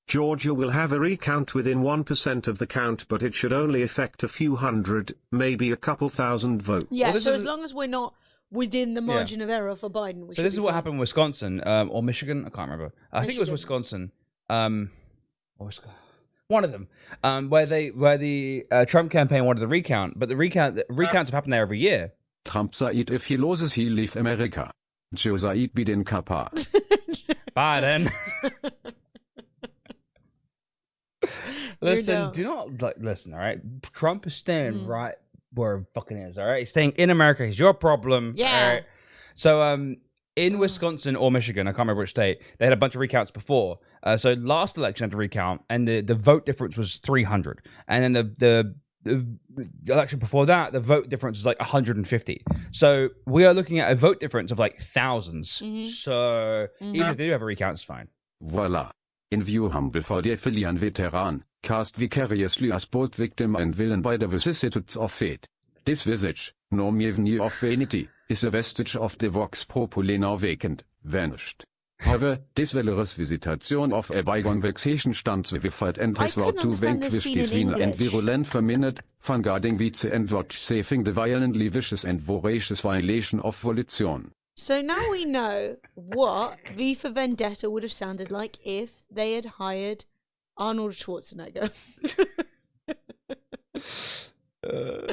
Georgia will have a recount within 1% of the count, but it should only affect a few hundred, maybe a couple thousand votes. Yeah, this so is- as long as we're not within the margin of error for Biden, we So should this is be what fine. happened in Wisconsin or Michigan. I can't remember. I think it was Michigan. Wisconsin. Or one of them, where the Trump campaign wanted the recount, but the recounts have happened there every year. Trump Said if he loses he leave America. Joe Said bidin kappa. Biden. Listen, down. do not listen. All right, Trump is staying right where he fucking is. All right, he's staying in America. He's your problem. Yeah. All right? So in Wisconsin or Michigan, I can't remember which state, they had a bunch of recounts before. So last election had to recount, and the vote difference was 300, and then the election before that, the vote difference was like 150. So we are looking at a vote difference of like thousands. So even if they do have a recount, it's fine. Voila. In view humble for the Filian veteran, cast vicariously as both victim and villain by the vicissitudes of fate. This visage, no avenue of vanity, is a vestige of the vox populi now vacant, vanished. However, this valorous visitation of a bygone vexation stands vivified and has I vowed couldn't to understand this vanquish scene this in venal and English. virulent verminate, vanguarding vice and vouchsafing the violently vicious and voracious violation of volition. So now we know what V for Vendetta would have sounded like if they had hired Arnold Schwarzenegger.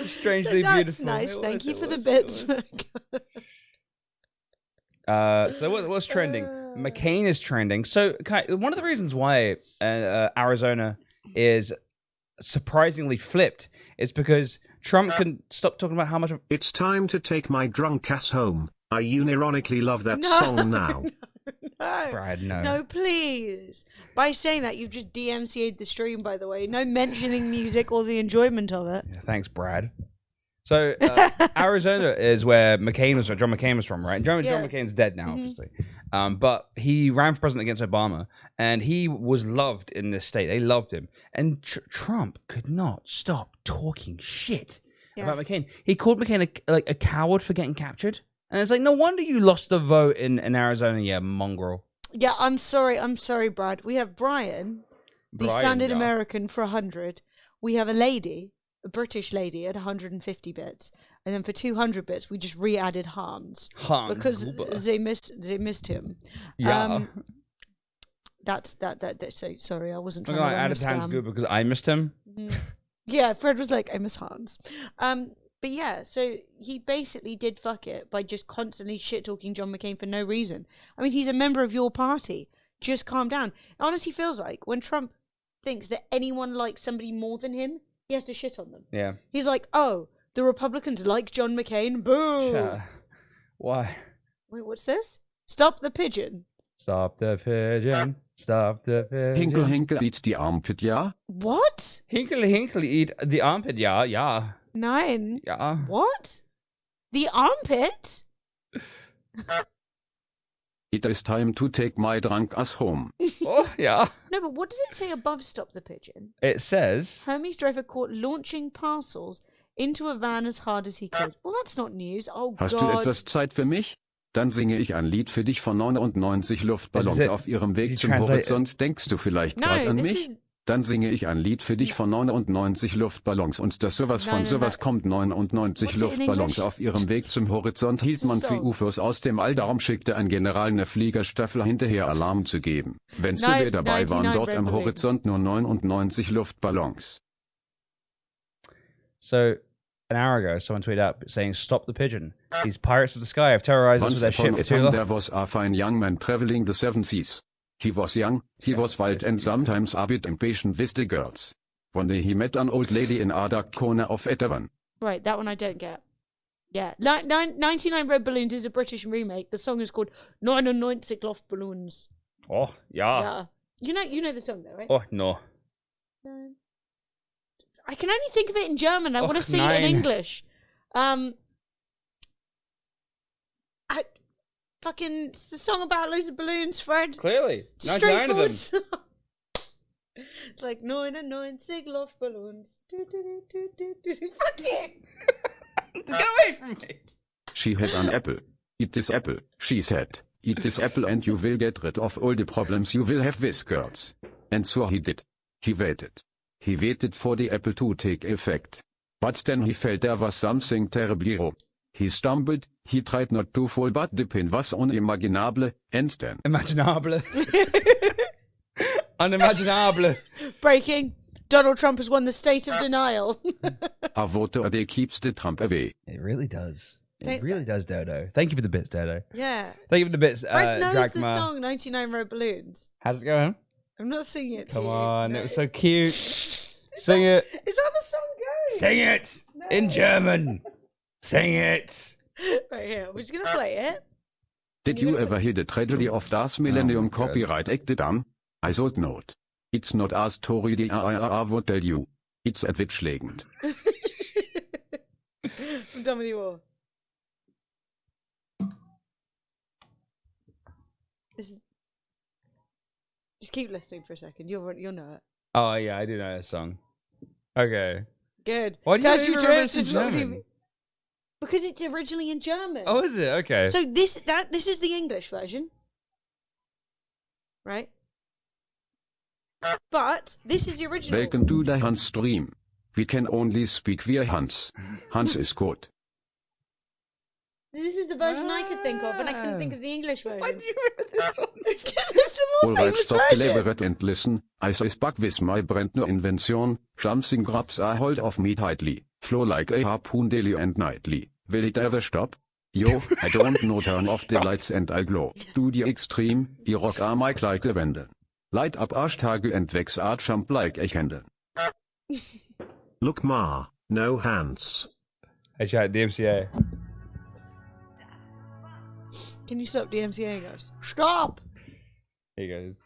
Strangely so that's beautiful. nice. It Thank was, you it for the was, bits. So what's trending? McCain is trending. So one of the reasons why Arizona is surprisingly flipped is because Trump can stop talking about how much. It's time to take my drunk ass home. I unironically love that No, song now. No, Brad, no. no, please. By saying that, you've just DMCA'd the stream, by the way. No mentioning music or the enjoyment of it. Thanks, Brad. So Arizona is where John McCain was from, right? And John Yeah. McCain's dead now, obviously. But he ran for president against Obama, and he was loved in this state. They loved him. And Trump could not stop talking shit about McCain. He called McCain a coward for getting captured. And it's like, no wonder you lost the vote in Arizona, you mongrel. Yeah, I'm sorry, Brad. We have Brian, the Brian, standard yeah. American for 100. We have a lady, a British lady at 150 bits. And then for 200 bits, we just re-added Hans. Hans Because Gruber. they missed him. Yeah. That's that. So sorry, I wasn't I'm trying going to to run add a Hans scam. Gruber because I missed him. Yeah, Fred was like, I miss Hans. But yeah, so he basically did fuck it by just constantly shit-talking John McCain for no reason. I mean, he's a member of your party. Just calm down. It honestly feels like when Trump thinks that anyone likes somebody more than him, he has to shit on them. Yeah. He's like, oh, the Republicans like John McCain. Boo! Why? Wait, what's this? Stop the pigeon. Stop the pigeon. Stop the pigeon. Hinkel Hinkel eat the armpit, ja? What? Hinkle Hinkle eat the armpit. Ja, ja. Nein. Ja. What? The armpit? It is time to take my drunk ass home. Oh, ja. No, but what does it say above Stop the Pigeon? It says... Hermes drove a caught launching parcels into a van as hard as he could. Well, that's not news. Oh, Hast du God. etwas Zeit für mich? Dann singe ich ein Lied für dich von 99 Luftballons Is it- auf ihrem Weg you zum translate- Horizont. Denkst du vielleicht No, gerade an this mich? is- Dann singe ich ein Lied für dich von 99 Luftballons und das sowas von Nein, sowas nein. kommt 99 What's it in Luftballons English? auf ihrem Weg zum Horizont hielt man für Song. UFOs aus dem All, darum schickte ein General eine Fliegerstaffel hinterher Alarm zu geben. Wenn zu Nein, wir dabei waren 99 dort am Red Balloons. Horizont nur 99 Luftballons. So, an hour ago, someone tweeted out saying, "Stop the pigeon. These pirates of the sky have terrorized us with Once their upon ship a for too time long." there was a fine young man traveling the seven seas. He was young, he was wild and sometimes a bit impatient with the girls. One day he met an old lady in a dark corner of Etavan. Right, that one I don't get. Yeah, 99 Red Balloons is a British remake. The song is called 99 Luftballons. Oh, ja. Yeah. You know the song though, right? Oh, no. I can only think of it in German. I want to Och, sing it in nein. English. It's the song about loads of balloons, Fred. Clearly. It's 99 of them. straightforward. It's like 99 Luftballons. Fuck you! Get away from me. She had an apple. Eat this apple, she said. Eat this apple and you will get rid of all the problems you will have with girls. And so he did. He waited. He waited for the apple to take effect. But then he felt there was something terribly wrong. He stumbled, he tried not to fall but the pin was unimaginable, and then... Imaginable. Unimaginable. Breaking. Donald Trump has won the state of denial. A voter day keeps the Trump away. It really does. It Thank- really does, Dodo. Thank you for the bits, Dodo. Yeah. Thank you for the bits, Fred knows the Dragma. song 99 Red Balloons. How's it going? I'm not singing it to Come you. on, No. it was so cute. Sing it. Is that the song going? Sing it in German. Sing it. Right here. We're just going to play it. Did you ever hear the tragedy of das Millennium God. Copyright Act done? I thought not. It's not a story the AAA would tell you. It's entwitschlägend. I'm done with you all. Just keep listening for a second. You'll know it. Oh, yeah, I do know this song. Okay. Good. Why do you Cashew even remember Trips this in is what we- German? Because it's originally in German. Oh, is it? Okay. So this is the English version, right? But this is the original. Welcome to the Hans stream. We can only speak via Hans. Hans is good. This is the version I could think of, and I couldn't think of the English version. Why do you remember this one? Because it's the more Alright, famous stop version. elaborate and listen. I is back with my brand new invention. Something grabs a hold of me tightly. Flow like a harpoon daily and nightly. Will it ever stop? Yo, I don't know, turn off the lights and I glow. Do the extreme, I rock a mic like a Wende. Light up Arschtage and wax a jump like a Hände. Look Ma, no hands. Hey, chat, DMCA. Can you stop DMCA, guys? Stop! Here goes.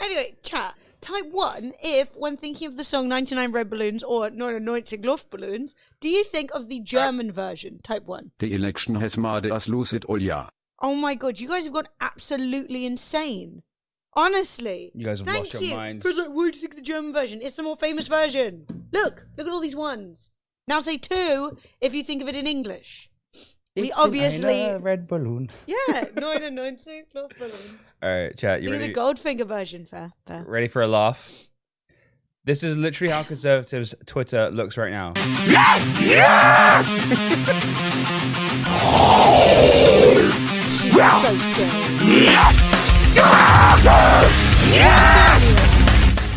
Anyway, chat. Type 1 if, when thinking of the song 99 Red Balloons or 99 Luftballons, do you think of the German version? Type 1. The election has made us lose it all, yeah. Oh my god, you guys have gone absolutely insane. Honestly. You guys have Thank lost your you. minds. Chris, like, why do you think of the German version? It's the more famous version. Look at all these ones. Now say 2 if you think of it in English. We obviously... red balloon. Yeah, 99 Luftballons. All right, chat, you Think of ready? the Goldfinger version, fair. Ready for a laugh? This is literally how conservatives' Twitter looks right now. She's so scary.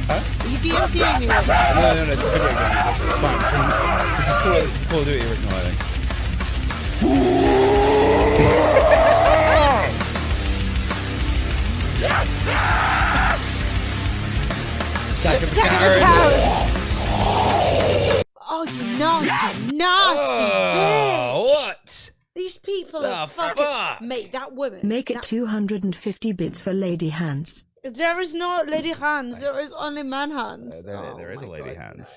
Are you DMCing me right now? No, it's a video game. It's fine. This is Call of Duty original, I think. Oh, you nasty, nasty bitch! What? These people people are fucking... Mate, that woman... Make it 250 bits for Lady Hands. There is no Lady Hands. There is only man hands. There is a Lady Hands.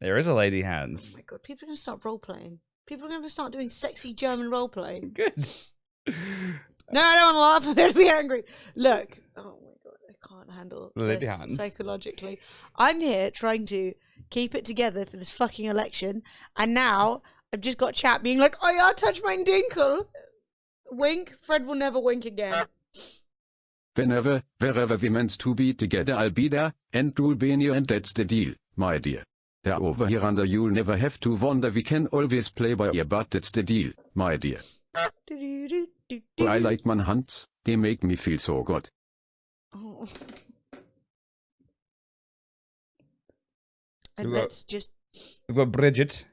There is a Lady Hands. Oh my god, people are going to start role-playing. People are going to start doing sexy German role-play. Good. No, I don't want to laugh. I'm going to be angry. Look. Oh my god, I can't handle Lady this Hands. psychologically. I'm here trying to keep it together for this fucking election, and now I've just got chat being like, oh yeah, touch my dinkle. Wink. Fred will never wink again. Whenever, wherever we meant to be together, I'll be there, and you'll be near, and that's the deal, my dear. They're over here under, you'll never have to wonder, we can always play by ear, but that's the deal, my dear. I like manhunts, they make me feel so good. Oh. And let's just... We've got Bridget.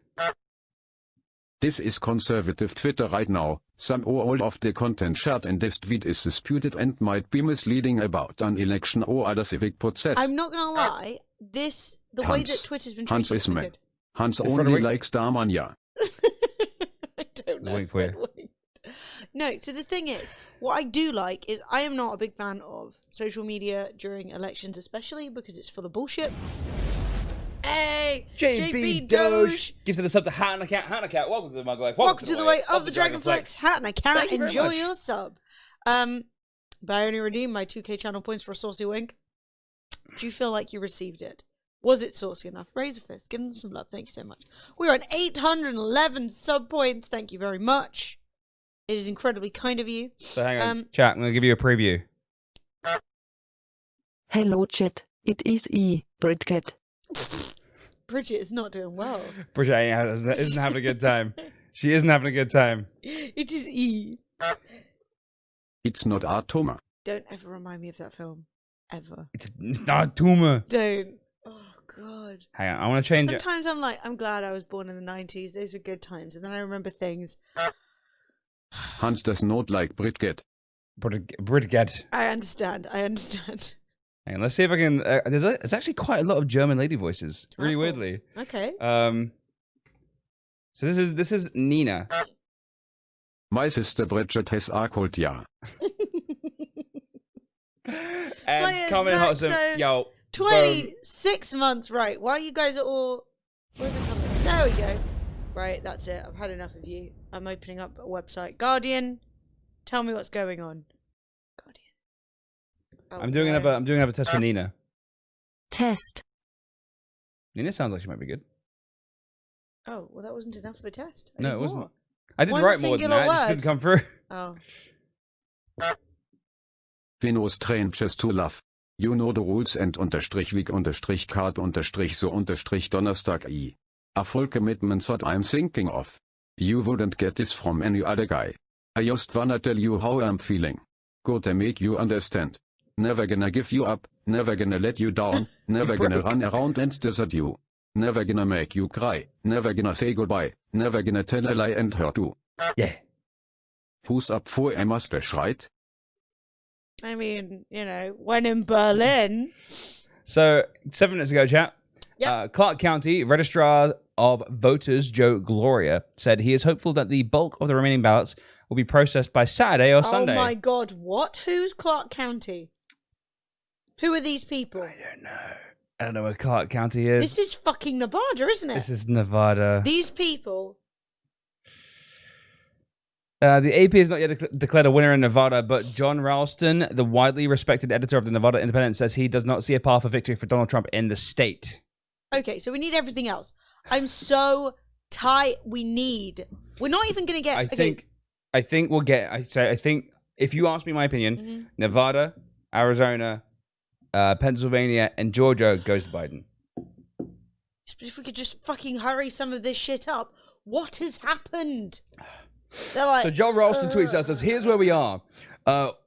This is conservative Twitter right now. Some or all of the content shared in this tweet is disputed and might be misleading about an election or other civic process. I'm not gonna lie, the way that Twitter's been treated Hans is mad. good. Hans only likes Starmania. I don't know. Wink for you. No, so the thing is, what I do like is I am not a big fan of social media during elections, especially because it's full of bullshit. Hey, JB Doge gives it a sub to Hat and a Cat. Hat and a Cat, welcome to the Mug Life. Welcome to the way of the Dragonflex. Hat and a Cat, Thank you very enjoy much. your sub. But I only redeemed my 2k channel points for a saucy wink. Do you feel like you received it? Was it saucy enough? Raise a fist. Give them some love. Thank you so much. We're at 811 sub points. Thank you very much. It is incredibly kind of you. So hang on. Chat, I'm going to give you a preview. Hello chat, it is Bridget. Bridget is not doing well. Bridget isn't having a good time. She isn't having a good time. It is E. It's not Atoma. Don't ever remind me of that film. Ever. It's not Tuma. Don't. Oh, God. Hang on, I want to change it. Sometimes I'm like, I'm glad I was born in the 90s. Those were good times. And then I remember things. Hans does not like Bridget. Bridget. I understand. Hang on, let's see if I can... there's actually quite a lot of German lady voices. Really weirdly. Okay. So this is Nina. My sister Bridget has a cult, yeah. And coming hot, yo. 26 months, right. While you guys are all... Where's it coming? There we go. Right, that's it. I've had enough of you. I'm opening up a website. Guardian, tell me what's going on. Guardian. Oh, I'm doing another test for Nina. Test. Nina sounds like she might be good. Oh, well, that wasn't enough of a test. No, it wasn't. I did write more than that. It just couldn't come through. Oh. We know strangers to love. You know the rules and _week _card _so _Donnerstag I. A full commitment's what I'm thinking of. You wouldn't get this from any other guy. I just wanna tell you how I'm feeling. Gotta make you understand. Never gonna give you up, never gonna let you down, never gonna run around and desert you. Never gonna make you cry, never gonna say goodbye, never gonna tell a lie and hurt you. Yeah. Who's up for Emma's Dash, right? I mean, you know, when in Berlin. So, 7 minutes ago, chat, Clark County Registrar of Voters Joe Gloria said he is hopeful that the bulk of the remaining ballots will be processed by Saturday or Sunday. Oh my God, what? Who's Clark County? Who are these people? I don't know where Clark County is. This is fucking Nevada, isn't it? This is Nevada. These people. The AP has not yet declared a winner in Nevada, but John Ralston, the widely respected editor of the Nevada Independent, says he does not see a path for victory for Donald Trump in the state. Okay, so we need everything else. I'm so tight. We're not even going to get... I think we'll get... I think, if you ask me my opinion, Nevada, Arizona, Pennsylvania, and Georgia goes to Biden. If we could just fucking hurry some of this shit up. What has happened? They're like, so John Ralston tweets out, says, here's where we are.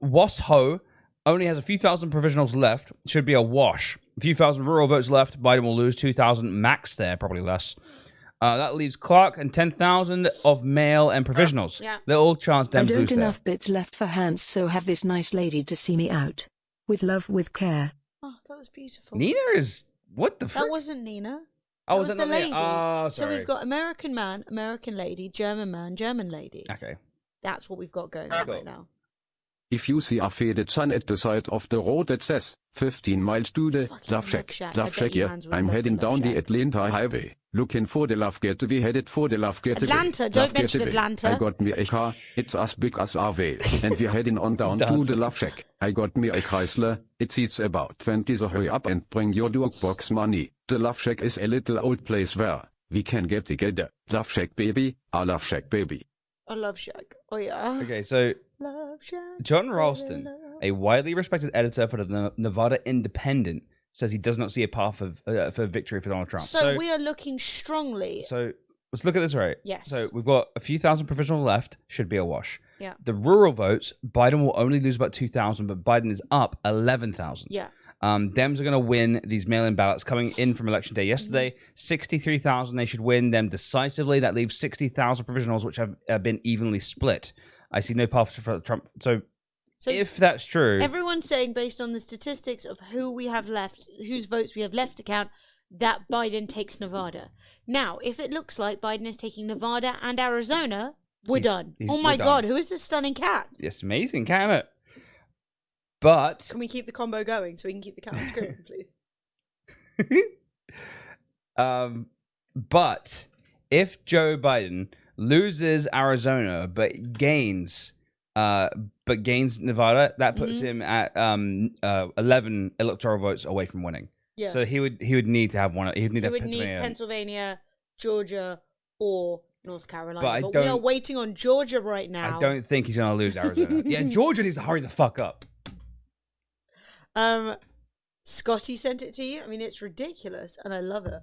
Washoe only has a few thousand provisionals left. Should be a wash. A few thousand rural votes left. Biden will lose 2,000 max there, probably less. That leaves Clark and 10,000 of mail and provisionals. Yeah. Little chance Dems I don't lose there. enough bits left for Hans, so have this nice lady to see me out. With love, with care. Oh, that was beautiful. Nina is... What the frick? That wasn't Nina. Oh, was was the that lady. Oh, So sorry. we've got American man, American lady, German man, German lady. Okay. That's what we've got going on right now. If you see a faded sign at the side of the road that says 15 miles to the Love Shack. Love Shack, yeah. I'm heading down the Atlanta highway, looking for the Love Getaway, headed for the Love Getaway. Atlanta, don't mention Atlanta. I got me a car, it's as big as a whale, and we're heading on down to the Love Shack. I got me a Chrysler, it seats about 20, so hurry up and bring your box money. The Love Shack is a little old place where we can get together. Love Shack, baby, a Love Shack, baby. A Love Shack. Oh, yeah. Okay, so Love Shack, John Ralston, a widely respected editor for the Nevada Independent, says he does not see a path for victory for Donald Trump. So we are looking strongly. So let's look at this, right? Yes. So we've got a few thousand provisional left, should be a wash. Yeah. The rural votes, Biden will only lose about 2,000, but Biden is up 11,000. Yeah. Dems are going to win these mail-in ballots coming in from Election Day yesterday. 63,000, they should win them decisively. That leaves 60,000 provisionals, which have been evenly split. I see no path for Trump. So if that's true... Everyone's saying, based on the statistics of who we have left, whose votes we have left to count, that Biden takes Nevada. Now, if it looks like Biden is taking Nevada and Arizona, we're done. Oh my God, who is this stunning cat? It's amazing, can it? But... Can we keep the combo going so we can keep the cat on screen, please? But if Joe Biden loses Arizona but gains Nevada, that puts him at 11 electoral votes away from winning. Yes. So he would need to have one. He would need Pennsylvania, Georgia, or North Carolina. But we are waiting on Georgia right now. I don't think he's going to lose Arizona. Yeah, Georgia needs to hurry the fuck up. Scotty sent it to you. I mean, it's ridiculous, and I love it.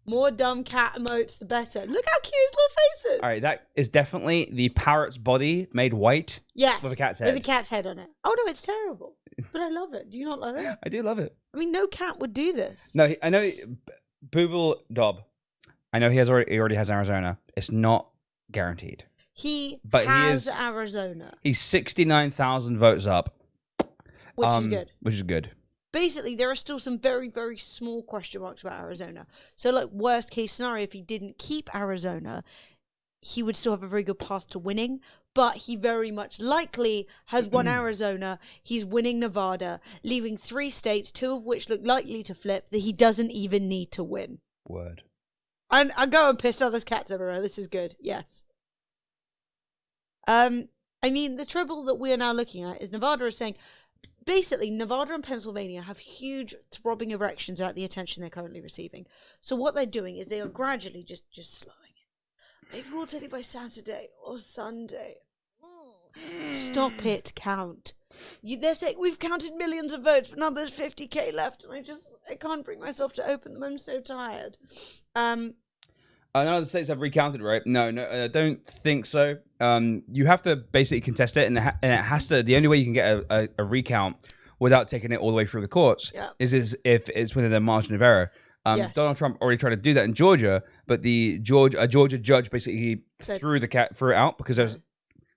More dumb cat emotes, the better. Look how cute his little face is. All right, that is definitely the parrot's body made white. Yes, with a cat's head. With a cat's head on it. Oh no, it's terrible, but I love it. Do you not love it? I do love it. I mean, no cat would do this. No, I know. Booble Dob. I know he already has Arizona. It's not guaranteed. He has Arizona. He's 69,000 votes up. Which is good. Which is good. Basically, there are still some very, very small question marks about Arizona. So, like, worst case scenario, if he didn't keep Arizona, he would still have a very good path to winning. But he very much likely has won Arizona. He's winning Nevada, leaving 3 states, 2 of which look likely to flip, that he doesn't even need to win. Word. And I go and pissed off. There's cats everywhere. This is good. Yes. I mean, the trouble that we are now looking at is Nevada is saying... Basically, Nevada and Pennsylvania have huge throbbing erections at the attention they're currently receiving. So what they're doing is they are gradually just slowing it. Maybe we'll tell you by Saturday or Sunday. Stop it, count. They're saying we've counted millions of votes, but now there's 50,000 left, and I can't bring myself to open them. I'm so tired. I know the states have recounted, right? No, I don't think so. You have to basically contest it, and it has to. The only way you can get a recount without taking it all the way through the courts is if it's within their margin of error. Yes. Donald Trump already tried to do that in Georgia, but a Georgia judge basically threw it out because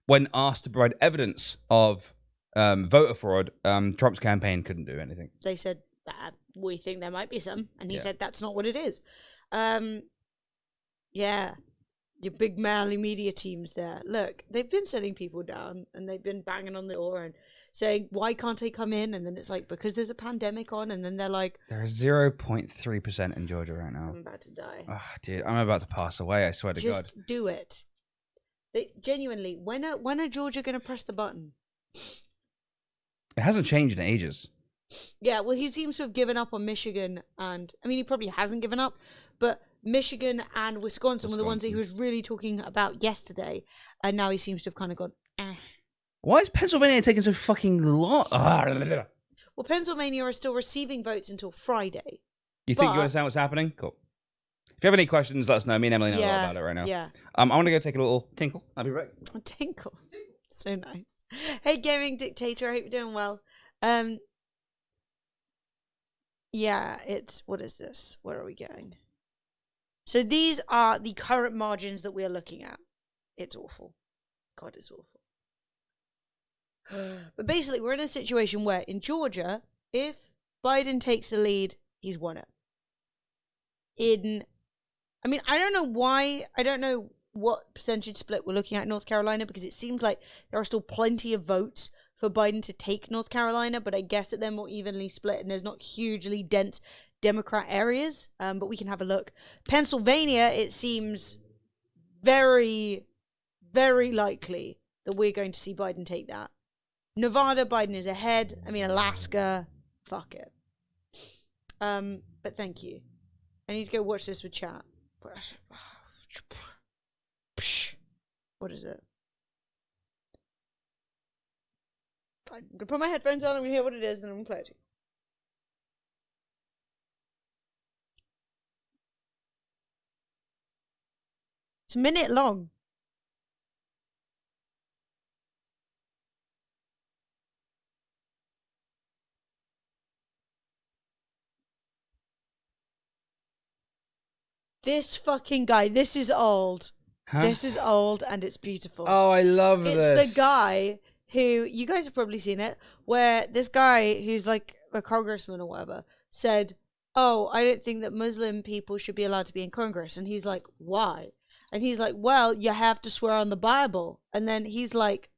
when asked to provide evidence of voter fraud, Trump's campaign couldn't do anything. They said that we think there might be some, and he said that's not what it is. Yeah, your big manly media teams there. Look, they've been sending people down, and they've been banging on the door and saying, why can't they come in? And then it's like, because there's a pandemic on, and then they're like... There's 0.3% in Georgia right now. I'm about to die. Oh, dude, I'm about to pass away, I swear to God. Just do it. Genuinely, when are Georgia going to press the button? It hasn't changed in ages. Yeah, well, he seems to have given up on Michigan, and... I mean, he probably hasn't given up, but... Michigan and Wisconsin were the ones that he was really talking about yesterday, and now he seems to have kind of gone, eh. Why is Pennsylvania taking so fucking long? Well, Pennsylvania are still receiving votes until Friday. You think you understand what's happening? Cool. If you have any questions, let us know. Me and Emily know all about it right now. Yeah. I want to go take a little tinkle. I'll be right. A tinkle. So nice. Hey, Gaming Dictator. I hope you're doing well. Yeah, what is this? Where are we going? So these are the current margins that we are looking at. It's awful. God, it's awful. But basically, we're in a situation where in Georgia, if Biden takes the lead, he's won it. I mean, I don't know what percentage split we're looking at in North Carolina, because it seems like there are still plenty of votes for Biden to take North Carolina, but I guess that they're more evenly split and there's not hugely dense Democrat areas. But we can have a look. Pennsylvania, it seems very, very likely that we're going to see Biden take that. Nevada, Biden is ahead. I mean, Alaska, fuck it. But thank you. I need to go watch this with chat. What is it? I'm gonna put my headphones on, I'm gonna hear what it is, then I'm gonna play it. It's a minute long. This fucking guy, this is old. Huh? This is old and it's beautiful. Oh, I love this. It's the guy who, you guys have probably seen it, where this guy who's like a congressman or whatever said, oh, I don't think that Muslim people should be allowed to be in Congress. And he's like, why? And he's like, well, you have to swear on the Bible. And then he's like,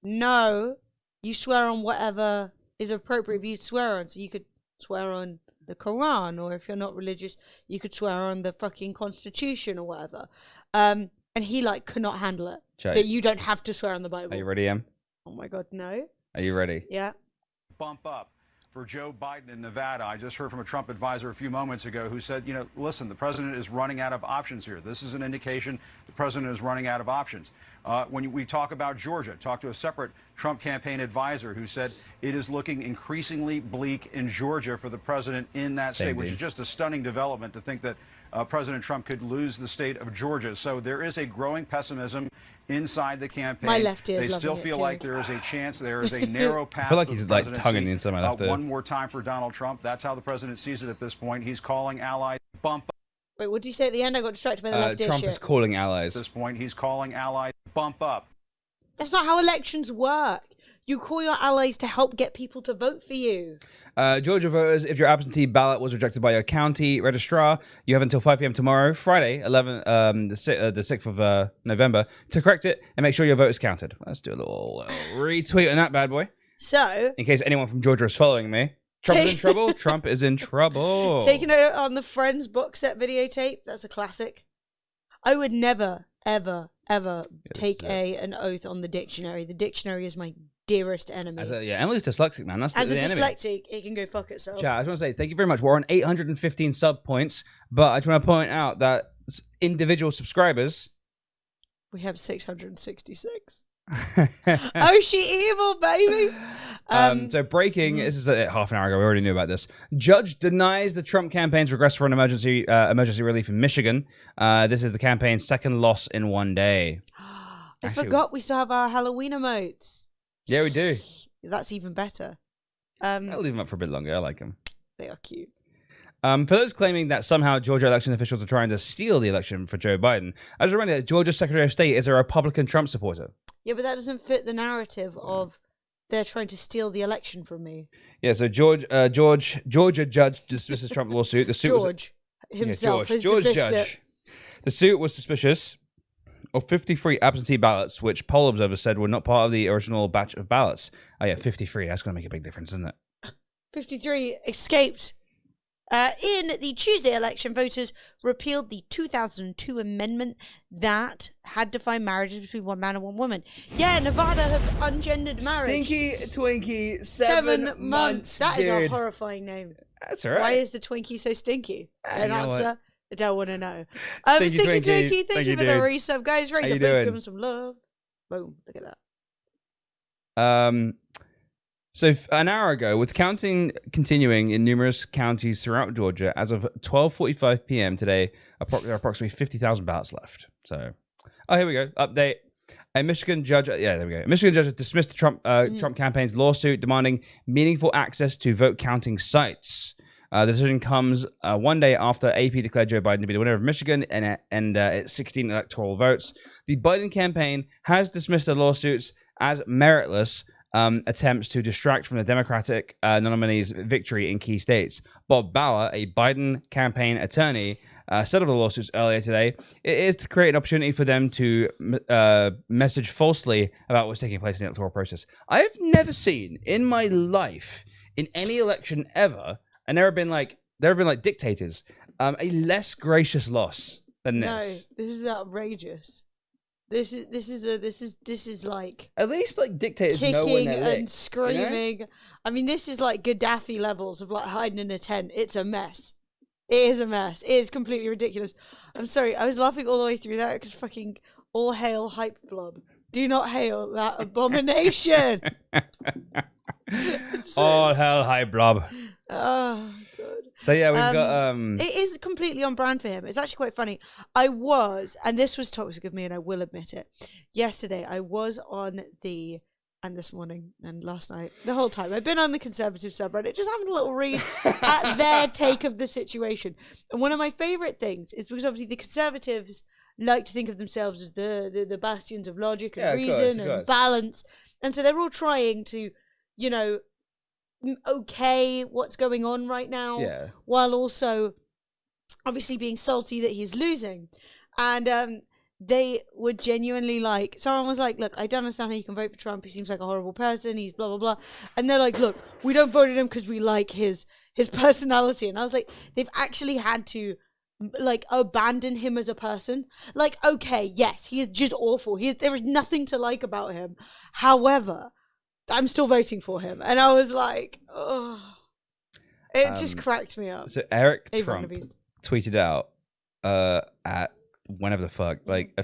no, you swear on whatever is appropriate for you to swear on. So you could swear on the Quran, or if you're not religious, you could swear on the fucking Constitution or whatever. And he like could not handle it. Jay, that you don't have to swear on the Bible. Are you ready, Em? Oh my God, no. Are you ready? Yeah. Bump up for Joe Biden in Nevada. I just heard from a Trump advisor a few moments ago who said, you know, listen, the president is running out of options here. This is an indication the president is running out of options. When we talk about Georgia, talk to a separate Trump campaign advisor who said it is looking increasingly bleak in Georgia for the president in that state, which is just a stunning development to think that President Trump could lose the state of Georgia. So there is a growing pessimism inside the campaign. My left ear is They still loving it feel too. like there is a chance, there is a narrow path. I feel like to he's the like presidency. tonguing inside my left ear. One more time for Donald Trump. That's how the president sees it at this point. He's calling allies bump up. Wait, what did you say at the end? I got distracted by the left ear Trump shit. is calling allies. At this point, he's calling allies bump up. That's not how elections work. You call your allies to help get people to vote for you. Georgia voters, if your absentee ballot was rejected by your county registrar, you have until 5 p.m. tomorrow, Friday, the 6th of November, to correct it and make sure your vote is counted. Let's do a little retweet on that bad boy. So, in case anyone from Georgia is following me, Trump is in trouble. Trump is in trouble. Taking it on the Friends box set videotape. That's a classic. I would never, ever, ever take an oath on the dictionary. The dictionary is my dearest enemy. Emily's dyslexic, man. That's As the a enemy. dyslexic, it can go fuck itself. Chat, I just want to say thank you very much. We're on 815 sub points, but I just want to point out that individual subscribers. We have 666. Oh, she evil, baby. So breaking, this is half an hour ago. We already knew about this. Judge denies the Trump campaign's request for an emergency relief in Michigan. This is the campaign's second loss in one day. I forgot we still have our Halloween emotes. Yeah, we do. That's even better. I'll leave them up for a bit longer. I like them. They are cute. For those claiming that somehow Georgia election officials are trying to steal the election for Joe Biden, as a reminder, Georgia's Secretary of State is a Republican Trump supporter. Yeah, but that doesn't fit the narrative of they're trying to steal the election from me. Yeah, so Georgia judge dismisses Trump lawsuit. The suit George himself has George dismissed judge. it. The suit was suspicious of 53 absentee ballots, which poll observers said were not part of the original batch of ballots. Oh yeah, 53. That's going to make a big difference, isn't it? 53 escaped. In the Tuesday election, voters repealed the 2002 amendment that had defined marriages between one man and one woman. Yeah, Nevada have ungendered marriage. Stinky Twinkie, 7 months. That is a dude. horrifying name. That's all right. Why is the Twinkie so stinky? Don't you know answer. what? I don't want to know. Stinky Stinky Twinkie, Twinkie, thank you for the dude. resub, guys. Raise How up, you please doing? give them some love. Boom, look at that. So an hour ago, with counting continuing in numerous counties throughout Georgia, as of 12:45 p.m. today, there are approximately 50,000 ballots left. So, here we go. Update. A Michigan judge, there we go. A Michigan judge has dismissed the Trump campaign's lawsuit demanding meaningful access to vote counting sites. The decision comes one day after AP declared Joe Biden to be the winner of Michigan and its 16 electoral votes. The Biden campaign has dismissed the lawsuits as meritless attempts to distract from the Democratic nominee's victory in key states. Bob Bauer, a Biden campaign attorney, settled the lawsuits earlier today. It is to create an opportunity for them to message falsely about what's taking place in the electoral process. I have never seen in my life, in any election ever, and there have been like dictators, a less gracious loss than this. No, this is outrageous. This is like at least like dictators know when kicking they're and licked, screaming. You know? I mean, this is like Gaddafi levels of like hiding in a tent. It's a mess. It is a mess. It is completely ridiculous. I'm sorry, I was laughing all the way through that because fucking all hail hype blob. Do not hail that abomination. All hell, hype blob. Oh god. So yeah, we've got It is completely on brand for him. It's actually quite funny. I was, and this was toxic of me, and I will admit it. Yesterday, I was on the, and this morning, and last night, the whole time, I've been on the Conservative subreddit, just having a little read at their take of the situation. And one of my favourite things is because obviously the Conservatives like to think of themselves as the bastions of logic and reason and balance, and so they're all trying to, you know, okay what's going on right now, while also obviously being salty that he's losing. And they were genuinely like, someone was like, look, I don't understand how you can vote for Trump, he seems like a horrible person, he's blah blah blah, and they're like, look, we don't vote at him because we like his personality. And I was like, they've actually had to like abandon him as a person. Like, okay, yes, he is just awful, there is nothing to like about him, however I'm still voting for him. And I was like, oh, it just cracked me up. So Eric Trump tweeted out at whenever the fuck, like a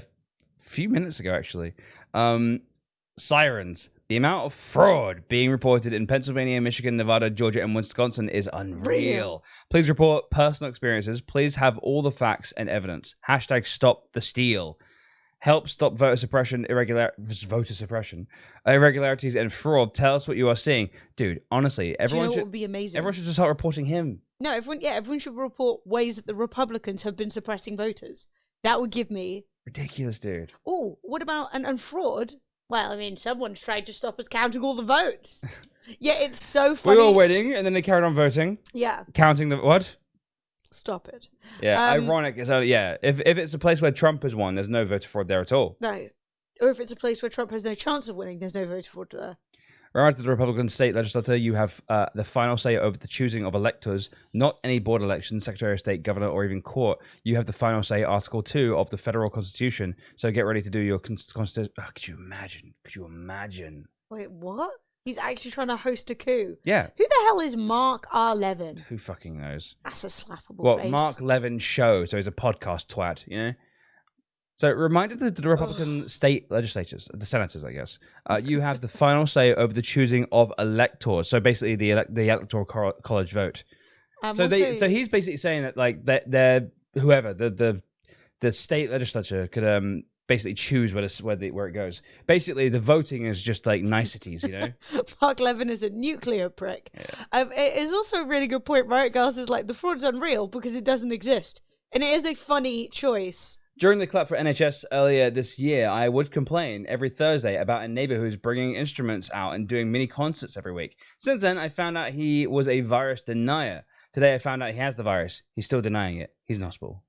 few minutes ago, actually, sirens. The amount of fraud being reported in Pennsylvania, Michigan, Nevada, Georgia, and Wisconsin is unreal. Please report personal experiences. Please have all the facts and evidence. # stop the steal. Help stop voter suppression, irregularities, and fraud. Tell us what you are seeing. Dude, honestly, everyone would be amazing? Everyone should just start reporting him. No, everyone should report ways that the Republicans have been suppressing voters. That would give me... Ridiculous, dude. Oh, what about... And fraud? Well, I mean, someone's tried to stop us counting all the votes. Yeah, it's so funny. We were winning, and then they carried on voting. Yeah. Counting the... What? Stop it. Yeah, ironic. If it's a place where Trump has won, there's no voter fraud there at all. No. Or if it's a place where Trump has no chance of winning, there's no voter fraud there. Remember, to the Republican state legislature, you have the final say over the choosing of electors, not any board election, secretary of state, governor, or even court. You have the final say, Article 2 of the federal constitution. So get ready to do your constitution. Oh, could you imagine? Could you imagine? Wait, what? He's actually trying to host a coup. Yeah. Who the hell is Mark R. Levin? Who fucking knows? That's a slappable face. Mark Levin show. So he's a podcast twat, you know? So reminded the Republican state legislatures, the senators, I guess, you have the final say over the choosing of electors. So basically the electoral college vote. So he's basically saying that like they're whoever the state legislature could basically choose where it goes. Basically, the voting is just like niceties, you know. Mark Levin is a nuclear prick. Yeah. It is also a really good point. Riot Girls is like, the fraud's unreal because it doesn't exist, and it is a funny choice. During the clap for NHS earlier this year, I would complain every Thursday about a neighbor who's bringing instruments out and doing mini concerts every week. Since then, I found out he was a virus denier. Today, I found out he has the virus. He's still denying it. He's in hospital.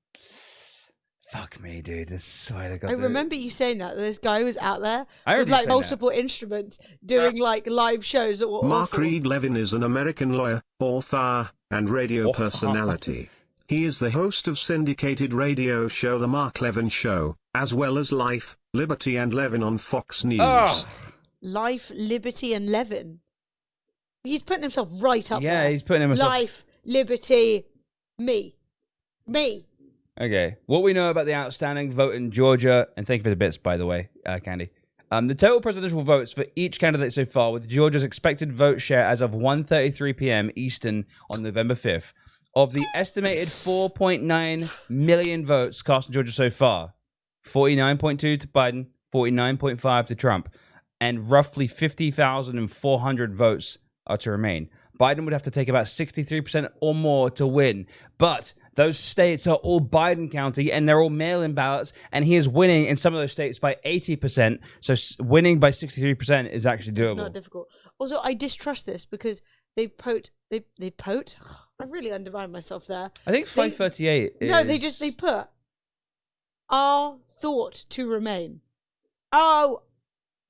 Fuck me, dude. I remember you saying that. This guy was out there with like multiple instruments doing like live shows. Mark Reed Levin is an American lawyer, author, and radio personality. He is the host of syndicated radio show The Mark Levin Show, as well as Life, Liberty, and Levin on Fox News. Oh. Life, Liberty, and Levin. He's putting himself right up there. Yeah, he's putting himself... Life, Liberty, me. Okay, what we know about the outstanding vote in Georgia, and thank you for the bits, by the way, Candy. The total presidential votes for each candidate so far, with Georgia's expected vote share as of 1:33 p.m. Eastern on November 5th, of the estimated 4.9 million votes cast in Georgia so far, 49.2 to Biden, 49.5 to Trump, and roughly 50,400 votes are to remain. Biden would have to take about 63% or more to win, but those states are all Biden County, and they're all mail-in ballots, and he is winning in some of those states by 80%, so winning by 63% is actually doable. It's not difficult. Also, I distrust this because They pote. They pote. I really undermined myself there. I think 538 is... No, they put "are thought to remain." Oh,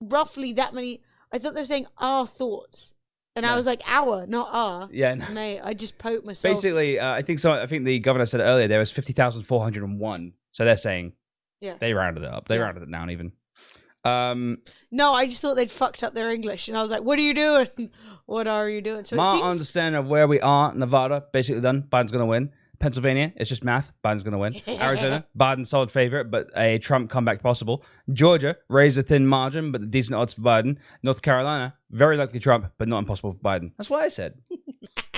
roughly that many. I thought they were saying "our thoughts," and I was like, "our," not "our." Yeah, no. Mate, I just poked myself. Basically, I think the governor said earlier there was 50,401. So they're saying they rounded it up. They rounded it down even. No, I just thought they'd fucked up their English, and I was like, "What are you doing? What are you doing?" So my understanding of where we are, Nevada, basically done. Biden's going to win. Pennsylvania, it's just math. Biden's going to win. Arizona, Biden solid favorite, but a Trump comeback possible. Georgia, raised a thin margin, but decent odds for Biden. North Carolina, very likely Trump, but not impossible for Biden. That's what I said.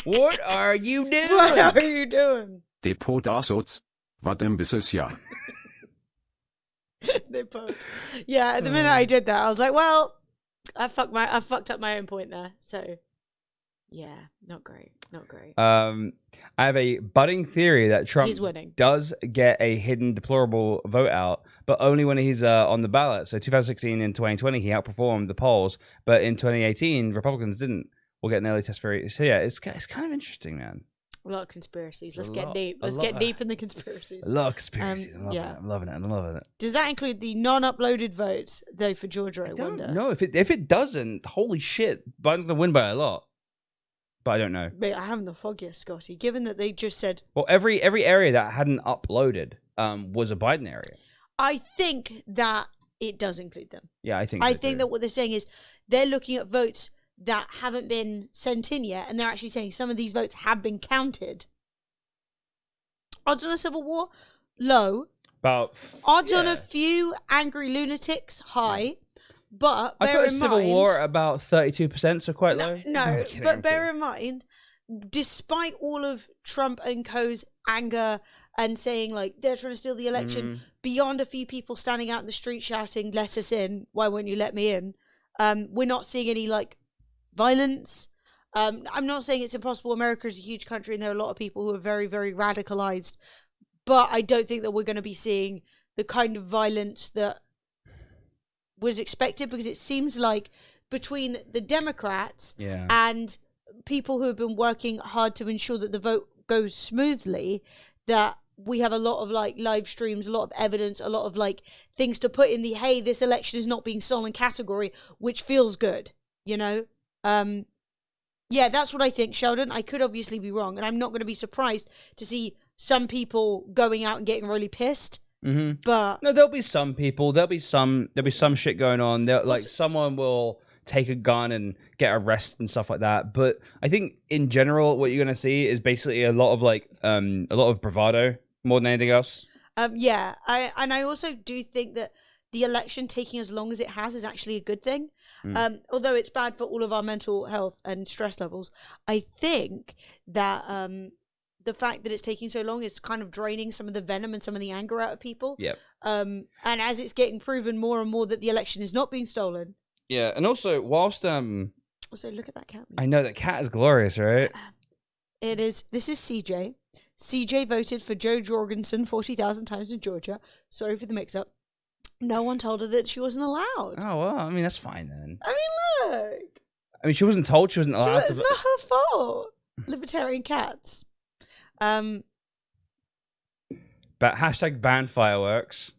What are you doing? What are you doing? Depot Arsots. Wat ein bisschen ja. They poked. Yeah, the minute I did that, I was like, well, I fucked up my own point there. So, yeah, not great. I have a budding theory that Trump He's winning. does get a hidden deplorable vote out, but only when he's on the ballot. So 2016 and 2020, he outperformed the polls, but in 2018, Republicans didn't. We'll get an early test for it. So yeah, it's kind of interesting, man. A lot of conspiracies. Let's get deep. Let's get deep in the conspiracies. A lot of conspiracies. I'm loving it. Does that include the non-uploaded votes though for Georgia? I wonder. No, if it doesn't, holy shit, Biden's gonna win by a lot. But I don't know. Mate, I haven't the foggiest, Scotty. Given that they just said, well, every area that hadn't uploaded was a Biden area. I think that it does include them. Yeah, I think that what they're saying is they're looking at votes that haven't been sent in yet, and they're actually saying some of these votes have been counted. Odds on a civil war, low. Odds on a few angry lunatics, high. But bear in mind, civil war at about 32%, so quite low. No, but bear in mind, despite all of Trump and co.'s anger and saying like they're trying to steal the election, beyond a few people standing out in the street shouting, "Let us in! Why won't you let me in?" We're not seeing any like violence. I'm not saying it's impossible. America is a huge country, and there are a lot of people who are very, very radicalized. But I don't think that we're going to be seeing the kind of violence that was expected, because it seems like between the Democrats and people who have been working hard to ensure that the vote goes smoothly, that we have a lot of like live streams, a lot of evidence, a lot of like things to put in the "hey, this election is not being stolen" category, which feels good, you know? Yeah, that's what I think, Sheldon. I could obviously be wrong, and I'm not going to be surprised to see some people going out and getting really pissed. But no, there'll be some people. There'll be some shit going on. Like someone will take a gun and get arrested and stuff like that. But I think in general, what you're gonna see is basically a lot of bravado more than anything else. Yeah, I also do think that the election taking as long as it has is actually a good thing. Although it's bad for all of our mental health and stress levels, I think that the fact that it's taking so long is kind of draining some of the venom and some of the anger out of people. Yeah. And as it's getting proven more and more that the election is not being stolen. Yeah, and also whilst Also, look at that cat. I know that cat is glorious, right? It is. This is CJ. CJ voted for Joe Jorgensen 40,000 times in Georgia. Sorry for the mix-up. No one told her that she wasn't allowed. Oh well, I mean that's fine then. I mean, look. I mean, she wasn't told she wasn't allowed. It's not her fault. Libertarian cats. But hashtag ban fireworks.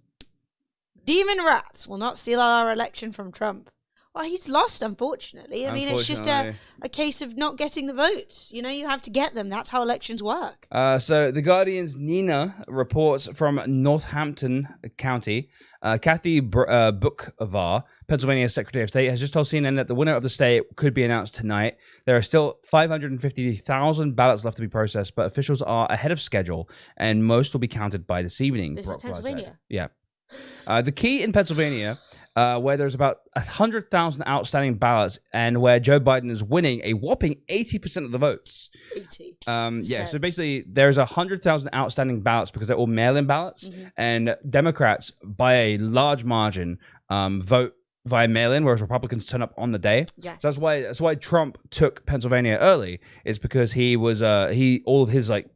Demon rats will not steal our election from Trump. Well, he's lost, unfortunately. I mean, it's just a case of not getting the votes. You know, you have to get them. That's how elections work. So The Guardian's Nina reports from Northampton County. Kathy Bookavar, Pennsylvania Secretary of State, has just told CNN that the winner of the state could be announced tonight. There are still 550,000 ballots left to be processed, but officials are ahead of schedule, and most will be counted by this evening. This is Pennsylvania. Yeah. The key in Pennsylvania, where there's about 100,000 outstanding ballots, and where Joe Biden is winning a whopping 80% of the votes. 80. Yeah, so basically there's 100,000 outstanding ballots because they're all mail-in ballots, and Democrats, by a large margin, vote via mail-in, whereas Republicans turn up on the day. Yes. So that's why Trump took Pennsylvania early, is because he was all of his like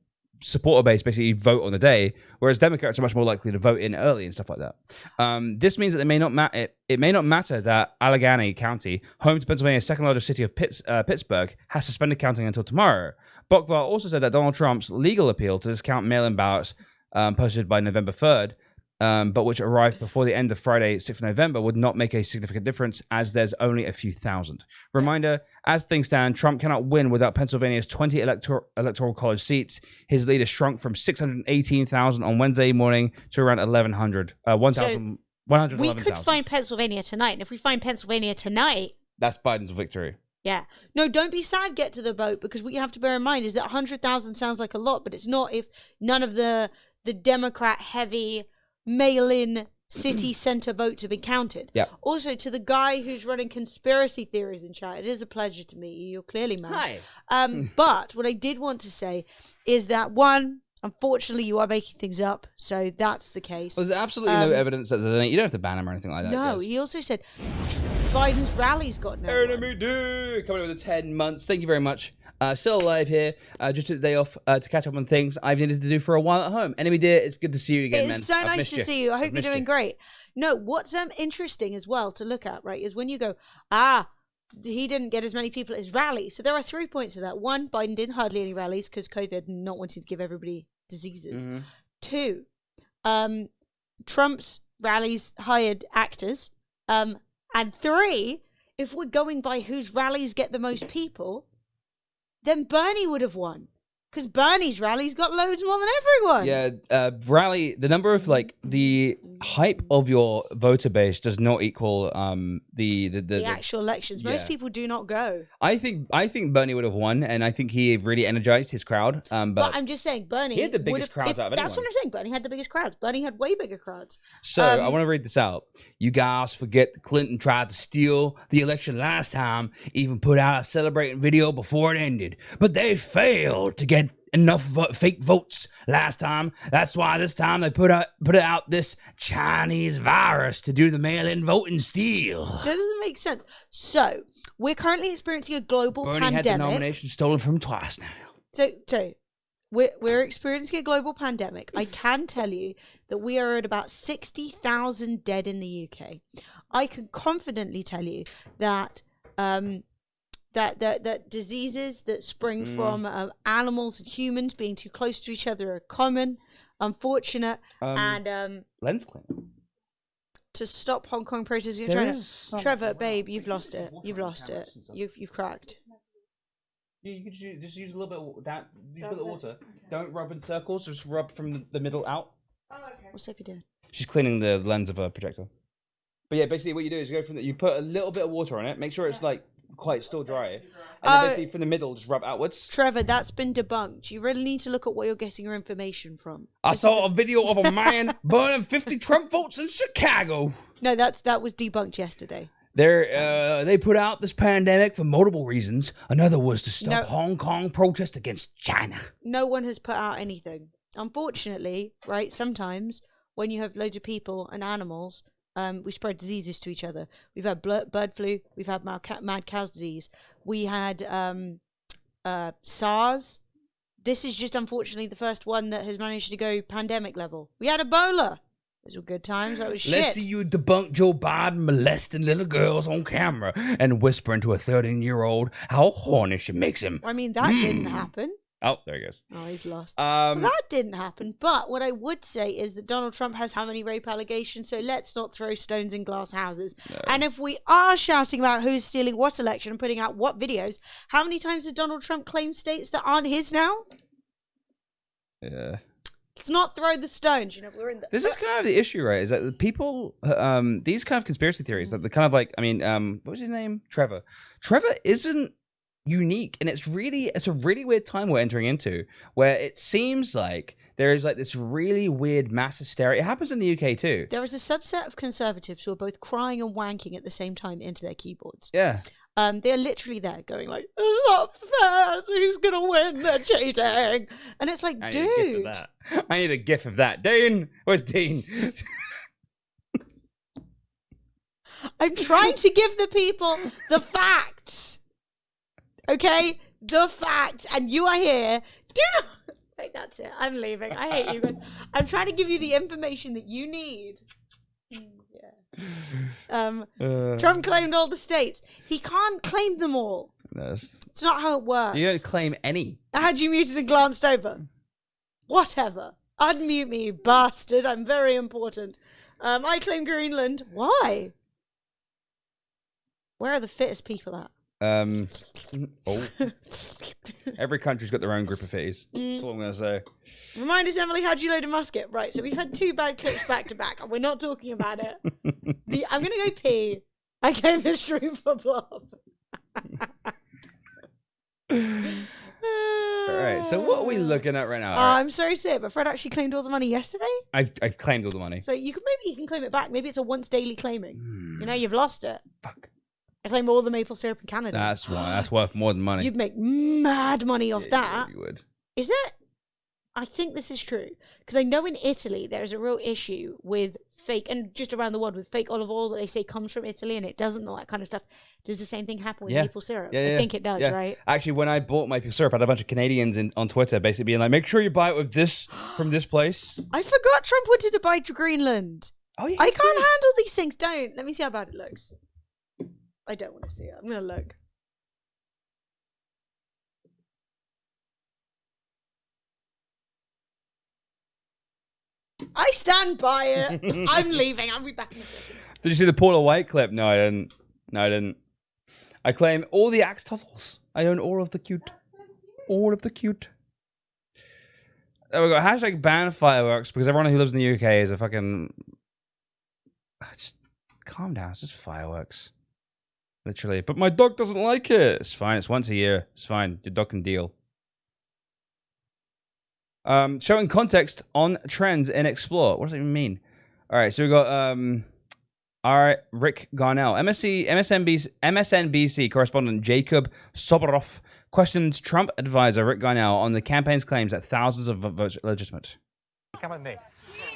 supporter base basically vote on the day, whereas Democrats are much more likely to vote in early and stuff like that. This means that it may not matter that Allegheny County, home to Pennsylvania's second largest city of Pittsburgh, has suspended counting until tomorrow. Bokvar also said that Donald Trump's legal appeal to discount mail-in ballots posted by November 3rd, but which arrived before the end of Friday, 6th of November, would not make a significant difference as there's only a few thousand. Reminder, as things stand, Trump cannot win without Pennsylvania's 20 electoral college seats. His lead has shrunk from 618,000 on Wednesday morning to around 1,100. 1,111,000. We could find Pennsylvania tonight, and if we find Pennsylvania tonight... That's Biden's victory. Yeah. No, don't be sad, get to the vote, because what you have to bear in mind is that 100,000 sounds like a lot, but it's not if none of the Democrat-heavy mail-in city center votes have been counted. Yeah. Also, to the guy who's running conspiracy theories in chat, it is a pleasure to meet you. You're clearly mad. Hi. But what I did want to say is that, one, unfortunately, you are making things up, so that's the case. Well, there's absolutely no evidence that you don't have to ban him or anything like that. No, he also said Biden's rally's got no Enemy D coming over the 10 months. Thank you very much. Still alive here. Just took the day off to catch up on things I've needed to do for a while at home. Enemy dear, it's good to see you again, man. It's so I've nice missed to see you. I hope you're doing great. No, what's interesting as well to look at, right, is when you go, he didn't get as many people at his rally. So there are 3 points to that. One, Biden didn't hardly any rallies because COVID and not wanting to give everybody diseases. Mm-hmm. 2, Trump's rallies hired actors. And 3, if we're going by whose rallies get the most people, then Bernie would have won. Because Bernie's rally's got loads more than everyone. Yeah, rally, the number of, the hype of your voter base does not equal the actual elections. Most people do not go. I think Bernie would have won, and I think he really energized his crowd. But I'm just saying, Bernie... He had the biggest crowds out of anyone. That's what I'm saying. Bernie had the biggest crowds. Bernie had way bigger crowds. So, I want to read this out. You guys forget that Clinton tried to steal the election last time, even put out a celebrating video before it ended. But they failed to get enough fake votes last time. That's why this time they put out this Chinese virus to do the mail-in voting steal. That doesn't make sense. So, we're currently experiencing a global Bernie pandemic. had the nomination stolen from him twice now. So we're experiencing a global pandemic. I can tell you that we are at about 60,000 dead in the UK. I can confidently tell you that that diseases that spring from animals and humans being too close to each other are common, unfortunate, and lens clean. To stop Hong Kong protests in China. Trevor, babe, you've lost it. You've lost it. You've cracked. Yeah, you could just use a little bit of that. Use a bit of water. Don't rub in circles. Just rub from the middle out. Oh, okay. What's Sophie doing? She's cleaning the lens of a projector. But yeah, basically what you do is you go from you put a little bit of water on it. Make sure it's quite still dry. And then basically from the middle, just rub outwards. Trevor, that's been debunked. You really need to look at where you're getting your information from. I saw a video of a man burning 50 Trump votes in Chicago. No, that was debunked yesterday. They put out this pandemic for multiple reasons. Another was to stop Hong Kong protests against China. No one has put out anything. Unfortunately, right, sometimes when you have loads of people and animals, we spread diseases to each other. We've had bird flu. We've had mad cow's disease. We had SARS. This is just unfortunately the first one that has managed to go pandemic level. We had Ebola. Those were good times. That was shit. Let's see you debunk Joe Biden molesting little girls on camera and whispering to a 13-year-old how horny she makes him. I mean, that didn't happen. Oh, there he goes. Oh, he's lost. Well, that didn't happen. But what I would say is that Donald Trump has how many rape allegations? So let's not throw stones in glass houses. No. And if we are shouting about who's stealing what election and putting out what videos, how many times has Donald Trump claimed states that aren't his now? Yeah. Let's not throw the stones. We're in the... This is kind of the issue, right? Is that people, these kind of conspiracy theories, that they're kind of what was his name? Trevor. Trevor isn't unique, and it's a really weird time we're entering into, where it seems like there is this really weird mass hysteria. It happens in the UK too. There is a subset of conservatives who are both crying and wanking at the same time into their keyboards. Yeah. They're literally there going it's not fair, who's gonna win, they're cheating. And it's like, dude. I need a gif of that. Dean! Where's Dean? I'm trying to give the people the facts. Okay? The facts. And you are here. Right, that's it. I'm leaving. I hate you guys. I'm trying to give you the information that you need. Yeah. Trump claimed all the states. He can't claim them all. No, it's not how it works. You don't claim any. I had you muted and glanced over. Whatever. Unmute me, you bastard. I'm very important. I claim Greenland. Why? Where are the fittest people at? Every country's got their own group of fitties. That's all I'm gonna say. Remind us, Emily, how'd you load a musket? Right, so we've had 2 bad clips back to back, and we're not talking about it. I'm gonna go pee. I claim the stream for Blob. Alright, so what are we looking at right now? I'm sorry to say it, but Fred actually claimed all the money yesterday. I've claimed all the money. So maybe you can claim it back. Maybe it's a once daily claiming. You know, you've lost it. Fuck. I claim all the maple syrup in Canada. That's why. That's worth more than money. You'd make mad money off that. You would. Is that? I think this is true. Because I know in Italy there's a real issue with fake, and just around the world, with fake olive oil that they say comes from Italy and it doesn't, all that kind of stuff. Does the same thing happen with maple syrup? I think it does, right? Actually, when I bought maple syrup, I had a bunch of Canadians on Twitter basically being like, make sure you buy it with this from this place. I forgot Trump wanted to buy Greenland. Oh, yeah. I can't handle these things. Don't. Let me see how bad it looks. I don't want to see it. I'm going to look. I stand by it. I'm leaving. I'll be back in a second. Did you see the Paula White clip? No, I didn't. No, I didn't. I claim all the Axolotls. I own all of the cute. All of the cute. There we go. Hashtag ban fireworks because everyone who lives in the UK is a fucking... Just calm down. It's just fireworks. Literally. But my dog doesn't like it. It's fine. It's once a year. It's fine. Your dog can deal. Showing context on trends in Explore. What does it even mean? All right. So we got Rick Garnell. MSNBC correspondent Jacob Soboroff questions Trump advisor Rick Garnell on the campaign's claims that thousands of votes are legitimate. Come with me.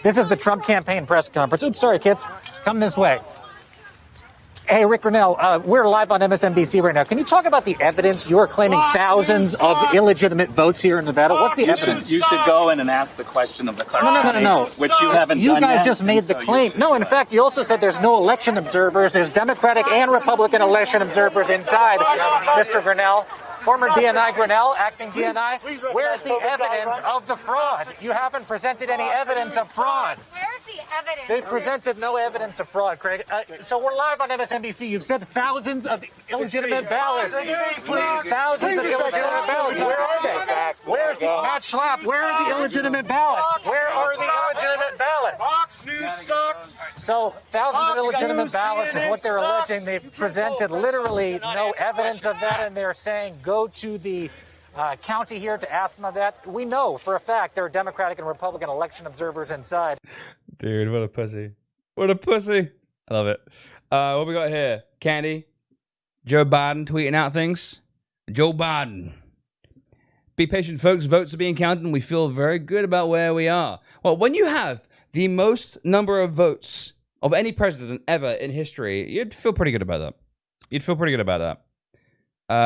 This is the Trump campaign press conference. Oops, sorry, kids. Come this way. Hey, Rick Garnell, we're live on MSNBC right now. Can you talk about the evidence? You're claiming thousands of illegitimate votes here in Nevada. What's the evidence? You should go in and ask the question of the clarification. No. Which you haven't done You guys yet, just made the claim. No, in fact, you also said there's no election observers. There's Democratic and Republican election observers inside, Mr. Garnell. Former DNI Grinnell, acting DNI. Where's the evidence of the fraud? You haven't presented any evidence of fraud. Where's the evidence? They presented no evidence of fraud, Craig. So we're live on MSNBC. You've said thousands of illegitimate ballots. Thousands of illegitimate ballots. Where are they? Where's the Matt Schlapp? Where are the illegitimate ballots? Where are the illegitimate ballots? Fox News sucks. So thousands of illegitimate ballots is what they're alleging. They've presented literally no evidence of that, and they're saying go to the county here to ask them of that. We know for a fact there are Democratic and Republican election observers inside. Dude, what a pussy. What a pussy. I love it. What we got here? Candy. Joe Biden tweeting out things. Joe Biden. Be patient, folks. Votes are being counted, and we feel very good about where we are. Well, when you have the most number of votes of any president ever in history, you'd feel pretty good about that. You'd feel pretty good about that.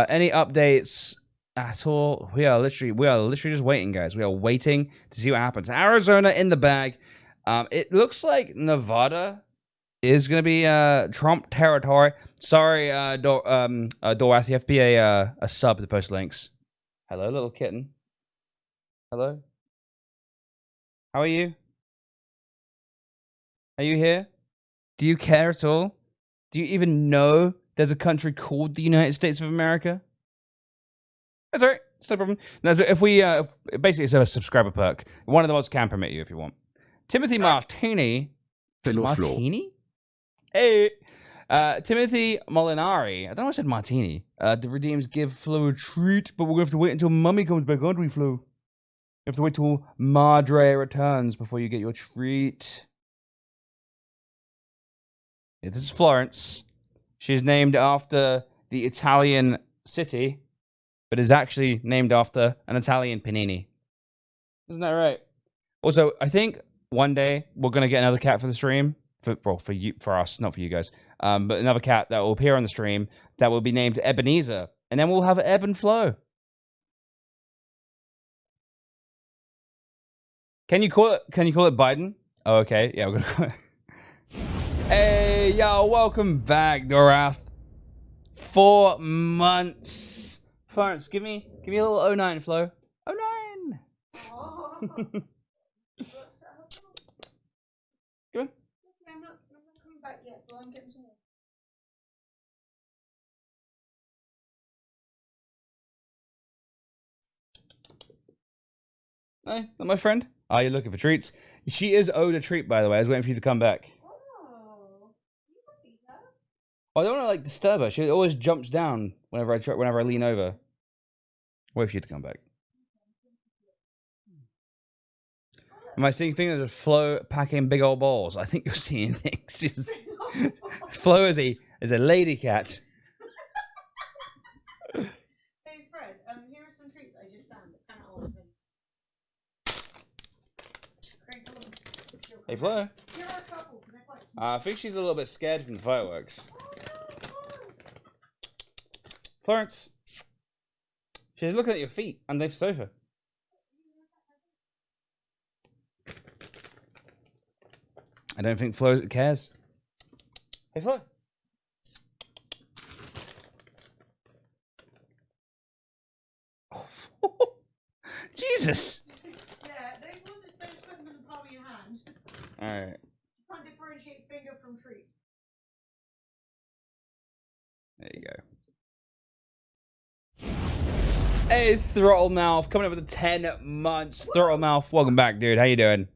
Any updates at all? We are literally just waiting, guys. We are waiting to see what happens. Arizona in the bag. It looks like Nevada is going to be Trump territory. Sorry, Dorothy, you have to be a sub to post links. Hello, little kitten. Hello. How are you? Are you here? Do you care at all? Do you even know there's a country called the United States of America? That's all right. It's no problem. No, so if we basically it's a subscriber perk. One of the mods can permit you if you want. Timothy Martini. Hello, Martini? Hey. Timothy Molinari. I don't know why I said Martini. The Redeems give Flo a treat, but we're going to have to wait until Mummy comes back, aren't we, Flo? You have to wait till Madre returns before you get your treat. Yeah, this is Florence. She's named after the Italian city, but is actually named after an Italian panini. Isn't that right? Also, I think one day we're gonna get another cat for the stream. For us, not for you guys. But another cat that will appear on the stream that will be named Ebenezer, and then we'll have Ebb and Flow. Can you call it Biden? Oh, okay. Yeah, we're gonna call it. Hey, yo, welcome back, Dorath. 4 months. Florence, give me a little 09 flow. 09. Come on. I'm not coming back yet, but I'm getting some more. Hey, not my friend. Are you looking for treats? She is owed a treat, by the way. I was waiting for you to come back. I don't want to like disturb her. She always jumps down whenever I lean over. Wait for you to come back. Am I seeing things of Flo packing big old balls? I think you're seeing things. Flo is a lady cat. Hey Fred, here are some treats I just found. Hey Flo. Here are a couple. I think she's a little bit scared from the fireworks. Florence. She's looking at your feet underneath the sofa. I don't think Flo cares. Hey Flo. Jesus. Yeah, those ones are supposed to put them in the palm of your hand. Alright. You can't differentiate finger from treat. There you go. Hey, Throttle Mouth, coming up with the 10 months. Throttle Mouth, welcome back, dude. How you doing?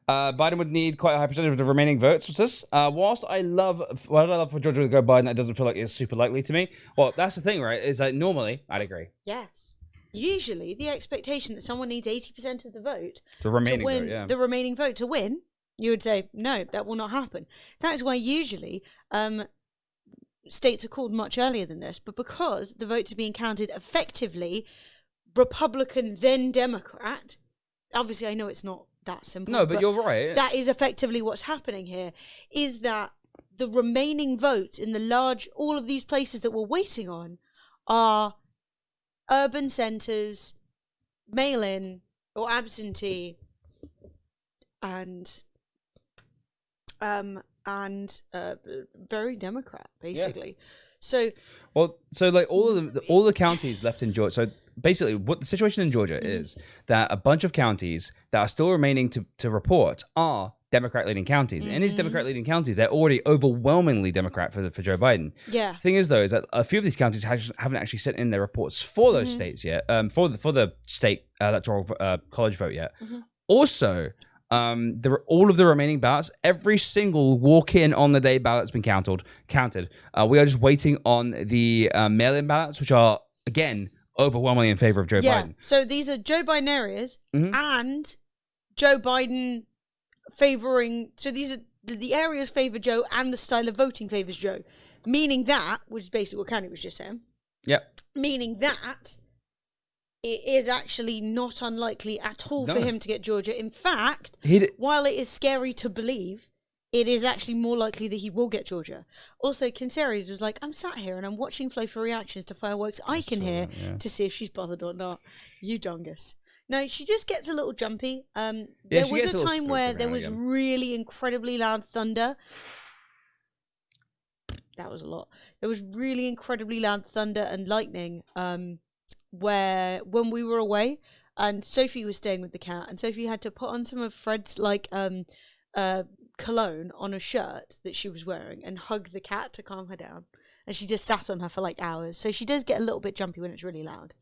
Biden would need quite a high percentage of the remaining votes. What's this? Whilst I love for Georgia to go Biden, that doesn't feel like it's super likely to me. Well, that's the thing, right? Is that normally, I'd agree. Yes. Usually, the expectation that someone needs 80% of the vote The remaining to win, vote, yeah. the remaining vote to win, you would say, no, that will not happen. That is why usually states are called much earlier than this, but because the votes are being counted effectively, Republican then Democrat, obviously I know it's not that simple. No, but you're right. That is effectively what's happening here, is that the remaining votes in all of these places that we're waiting on are urban centres, mail-in or absentee, and very Democrat, basically. So like all the counties left in Georgia. So basically, what the situation in Georgia is that a bunch of counties that are still remaining to report are Democrat-leading counties. And in these Democrat-leading counties, they're already overwhelmingly Democrat for Joe Biden. Yeah. Thing is, though, is that a few of these counties haven't actually sent in their reports for those states yet, for the state electoral college vote yet. Also, all of the remaining ballots, every single walk-in on the day ballot's been counted. We are just waiting on the mail-in ballots, which are again overwhelmingly in favor of Joe Biden. So these are Joe Biden areas and Joe Biden favoring. So these are the areas favor Joe and the style of voting favors Joe, meaning that, which is basically what Candy was just saying. Yep. Meaning that it is actually not unlikely at all for him to get Georgia. In fact, while it is scary to believe, it is actually more likely that he will get Georgia. Also, Kinseries was like, I'm sat here and I'm watching Flo for reactions to fireworks I can hear to see if she's bothered or not. You dongus. No, she just gets a little jumpy. There was a time where there was really incredibly loud thunder. That was a lot. There was really incredibly loud thunder and lightning when we were away, and Sophie was staying with the cat, and Sophie had to put on some of Fred's cologne on a shirt that she was wearing and hug the cat to calm her down, and she just sat on her for like hours. So she does get a little bit jumpy when it's really loud.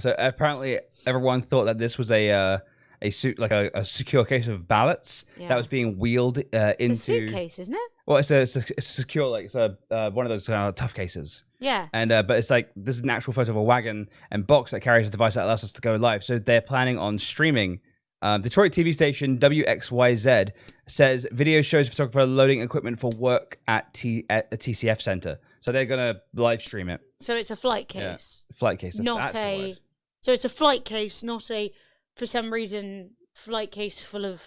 So apparently everyone thought that this was a secure case of ballots that was being wheeled into It's a suitcase, isn't it? Well, it's a secure, like it's one of those kind of tough cases. Yeah. And but it's like this is an actual photo of a wagon and box that carries a device that allows us to go live. So they're planning on streaming. Detroit TV station WXYZ says video shows photographer loading equipment for work at the TCF Center. So they're gonna live stream it. So it's a flight case. Yeah. Flight case. That's the word. So it's a flight case, not a, for some reason, flight case full of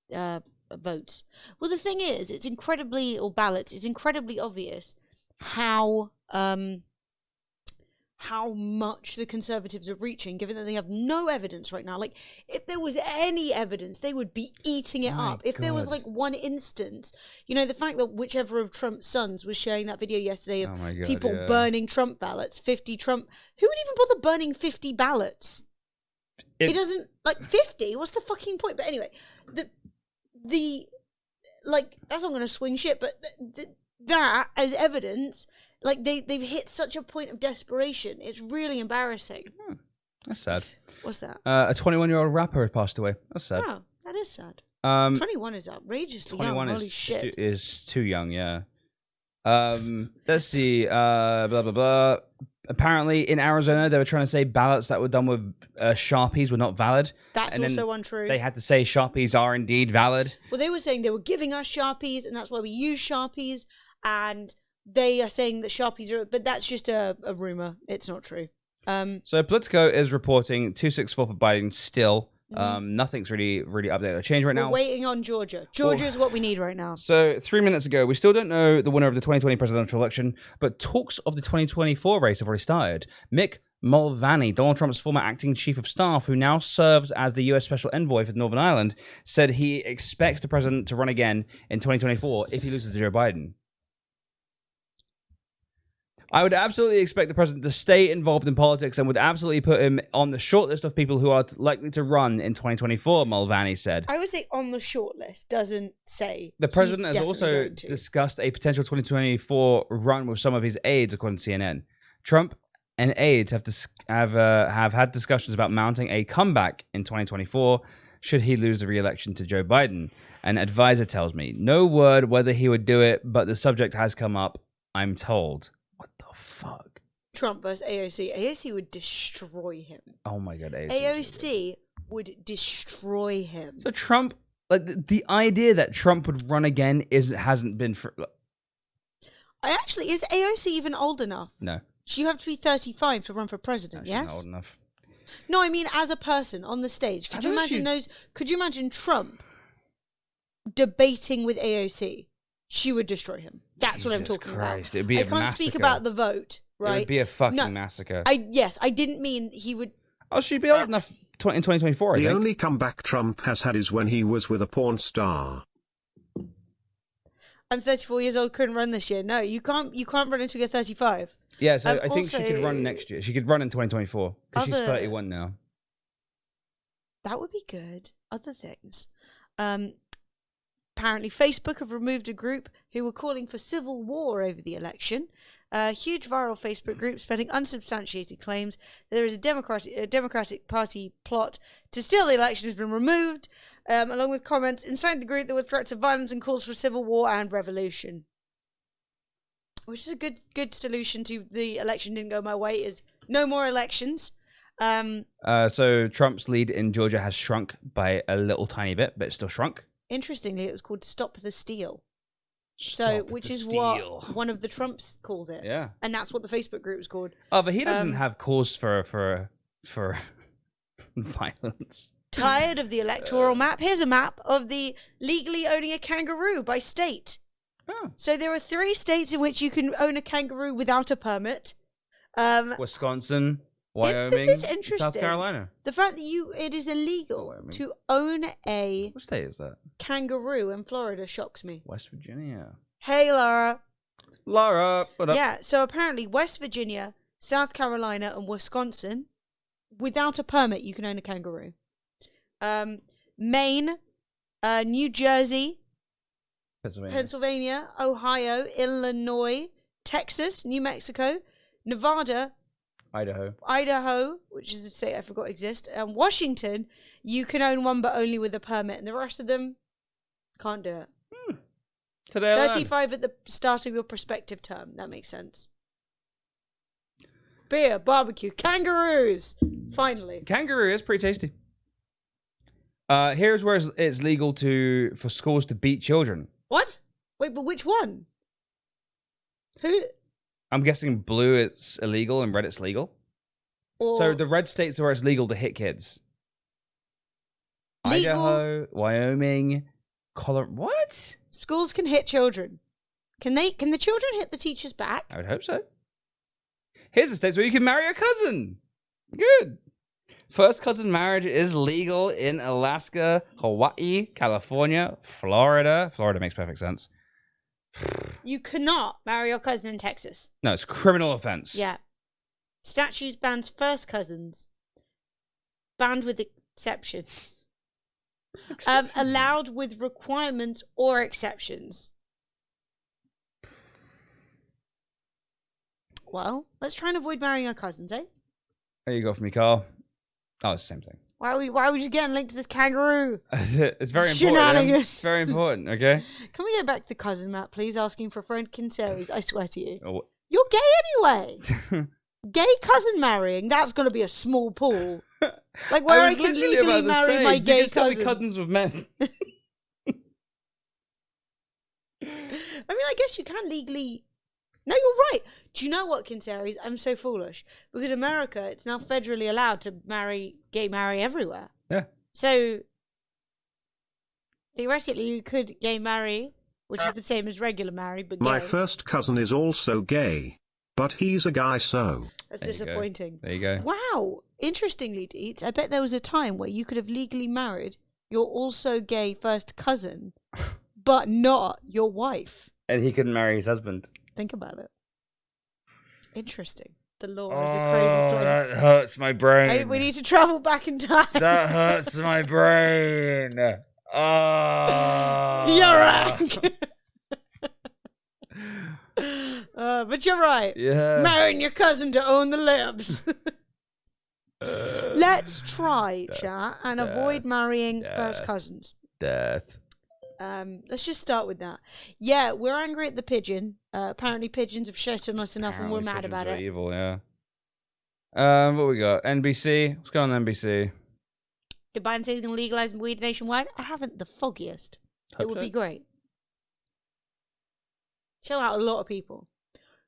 votes. Well, the thing is, it's incredibly obvious how how much the Conservatives are reaching, given that they have no evidence right now. Like, if there was any evidence, they would be eating it up. If there was, like, one instance, you know, the fact that whichever of Trump's sons was sharing that video yesterday of people burning Trump ballots, 50 Trump... Who would even bother burning 50 ballots? It doesn't... Like, 50? What's the fucking point? But anyway, the like, that's not going to swing shit, but that, as evidence... Like, they've hit such a point of desperation. It's really embarrassing. That's sad. What's that? A 21-year-old rapper has passed away. That's sad. Oh, that is sad. 21 is outrageously 21 young. Holy shit. is too young, yeah. Let's see. Blah, blah, blah. Apparently, in Arizona, they were trying to say ballots that were done with Sharpies were not valid. That's and also untrue. They had to say Sharpies are indeed valid. Well, they were saying they were giving us Sharpies, and that's why we use Sharpies, and... They are saying that Sharpies are, but that's just a rumor. It's not true. So Politico is reporting 264 for Biden still. Nothing's really updated or changed right now. We're waiting on Georgia. Georgia is what we need right now. So 3 minutes ago, we still don't know the winner of the 2020 presidential election, but talks of the 2024 race have already started. Mick Mulvaney, Donald Trump's former acting chief of staff, who now serves as the U.S. Special Envoy for Northern Ireland, said he expects the president to run again in 2024 if he loses to Joe Biden. I would absolutely expect the president to stay involved in politics and would absolutely put him on the short list of people who are likely to run in 2024, Mulvaney said. I would say on the short list, doesn't say. The president has also discussed a potential 2024 run with some of his aides, according to CNN. Trump and aides have had discussions about mounting a comeback in 2024 should he lose the re-election to Joe Biden. An advisor tells me. No word whether he would do it, but the subject has come up, I'm told. Fuck. Trump versus AOC. AOC would destroy him. Oh my god, AOC would destroy him. So Trump, like the idea that Trump would run again hasn't been for. Is AOC even old enough? No. You have to be 35 to run for president. No, she's not old enough. No, I mean as a person on the stage. Could you imagine those? Could you imagine Trump debating with AOC? She would destroy him. That's what I'm talking about. It'd be a massacre. I can't speak about the vote, right? It would be a fucking massacre. I didn't mean he would... Oh, she'd be old enough in 2024, I think. The only comeback Trump has had is when he was with a porn star. I'm 34 years old, couldn't run this year. No, you can't run until you're 35. Yeah, so I think she could run next year. She could run in 2024, because she's 31 now. That would be good. Other things. Apparently, Facebook have removed a group who were calling for civil war over the election. A huge viral Facebook group spreading unsubstantiated claims that there is a Democratic Party plot to steal the election has been removed, along with comments inside the group that were threats of violence and calls for civil war and revolution. Which is a good solution to the election didn't go my way, is no more elections. So Trump's lead in Georgia has shrunk by a little tiny bit, but it's still shrunk. Interestingly, it was called Stop the Steal. Which is what one of the Trumps called it. Yeah. And that's what the Facebook group was called. Oh, but he doesn't have cause for violence. Tired of the electoral map? Here's a map of the legally owning a kangaroo by state. Oh. So there are 3 states in which you can own a kangaroo without a permit. Wisconsin, Wyoming, this is interesting. South Carolina. The fact that it is illegal to own a what state is that? Kangaroo in Florida shocks me. West Virginia. Hey, Laura. Laura, what up? Yeah, so apparently West Virginia, South Carolina, and Wisconsin, without a permit, you can own a kangaroo. Maine, New Jersey, Pennsylvania, Ohio, Illinois, Texas, New Mexico, Nevada, Idaho, which is a state I forgot exists, and Washington, you can own one but only with a permit, and the rest of them can't do it. Today 35 at the start of your prospective term. That makes sense. Beer, barbecue, kangaroos. Finally. Kangaroo is pretty tasty. Here's where it's legal for schools to beat children. What? Wait, but which one? Who? I'm guessing blue it's illegal and red it's legal. So the red states are where it's legal to hit kids. Legal? Idaho, Wyoming, Colorado. What? Schools can hit children. Can the children hit the teachers back? I would hope so. Here's the states where you can marry a cousin. Good. First cousin marriage is legal in Alaska, Hawaii, California, Florida. Florida makes perfect sense. You cannot marry your cousin in Texas. No, it's a criminal offense. Yeah. Statutes bans first cousins. Banned with exceptions. Allowed with requirements or exceptions. Well, let's try and avoid marrying our cousins, eh? There you go for me, Carl. Oh, it's the same thing. Why are we just getting linked to this kangaroo? It's very important. Shenanigans. It's very important, okay? Can we get back to the cousin map, please? Asking for friend Kinseries. I swear to you. Oh. You're gay anyway. Gay cousin marrying, that's going to be a small pool. Like where I can legally marry my gay cousin. Cousins with men. I mean, I guess you can legally... No, you're right. Do you know what, Kinseries? I'm so foolish. Because America, it's now federally allowed to marry everywhere. Yeah. So, theoretically, you could gay marry, which is the same as regular marry, but gay. My first cousin is also gay. But he's a guy, so... That's disappointing. There you go. Wow. Interestingly, Deets, I bet there was a time where you could have legally married your also gay first cousin, but not your wife. And he couldn't marry his husband. Think about it. Interesting. The law is a crazy place. That hurts my brain. We need to travel back in time. That hurts my brain. You're right. But you're right. Yeah. Marrying your cousin to own the libs. Let's try, chat, and avoid marrying first cousins. Death. Let's just start with that. Yeah, we're angry at the pigeon. Apparently pigeons have shit on us enough and we're mad about it. Evil, yeah. What we got? NBC? What's going on NBC? Did Biden say he's going to legalize weed nationwide? I haven't the foggiest. It would be great. Chill out a lot of people.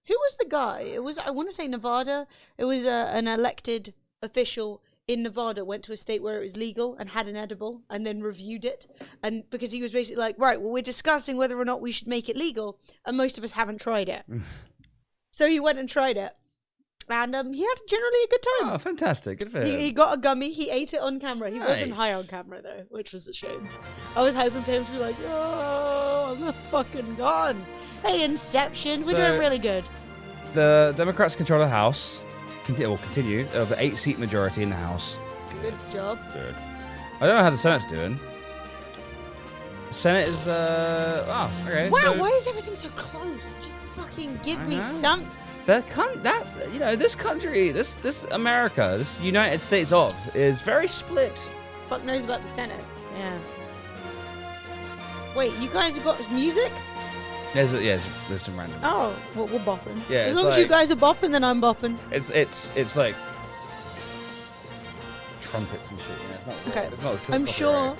Who was the guy? It was, I want to say Nevada. It was an elected official in Nevada, went to a state where it was legal and had an edible and then reviewed it. And because he was basically like, right, well, we're discussing whether or not we should make it legal. And most of us haven't tried it. So he went and tried it. And he had generally a good time. Oh, fantastic. Good for him. He got a gummy. He ate it on camera. He wasn't Nice. high on camera, though, which was a shame. I was hoping for him to be like, oh, I'm fucking gone. Hey, Inception, we're doing really good. The Democrats control the House. Will continue. They have an 8-seat majority in the House. Good job. Good. I don't know how the Senate's doing. The Senate is, okay. Wow, so why is everything so close? Just fucking give me something. This country, this America, this United States is very split. Fuck knows about the Senate. Yeah. Wait, you guys have got music? There's some random. Oh, well, we're bopping. Yeah, as it's long as you like- guys are bopping, then I'm bopping. It's like trumpets and shit. You know, it's not. Okay, It's not I'm copyright. sure.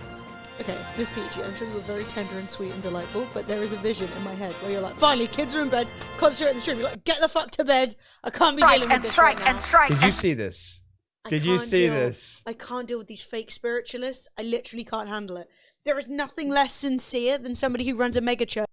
Okay, Miss Peachy, I'm sure you were very tender and sweet and delightful, but there is a vision in my head where you're like, finally, kids are in bed, concentrate on the stream. You're like, get the fuck to bed. I can't be dealing with this right now. Did you see this? Did you see this? I can't deal with these fake spiritualists. I literally can't handle it. There is nothing less sincere than somebody who runs a mega church.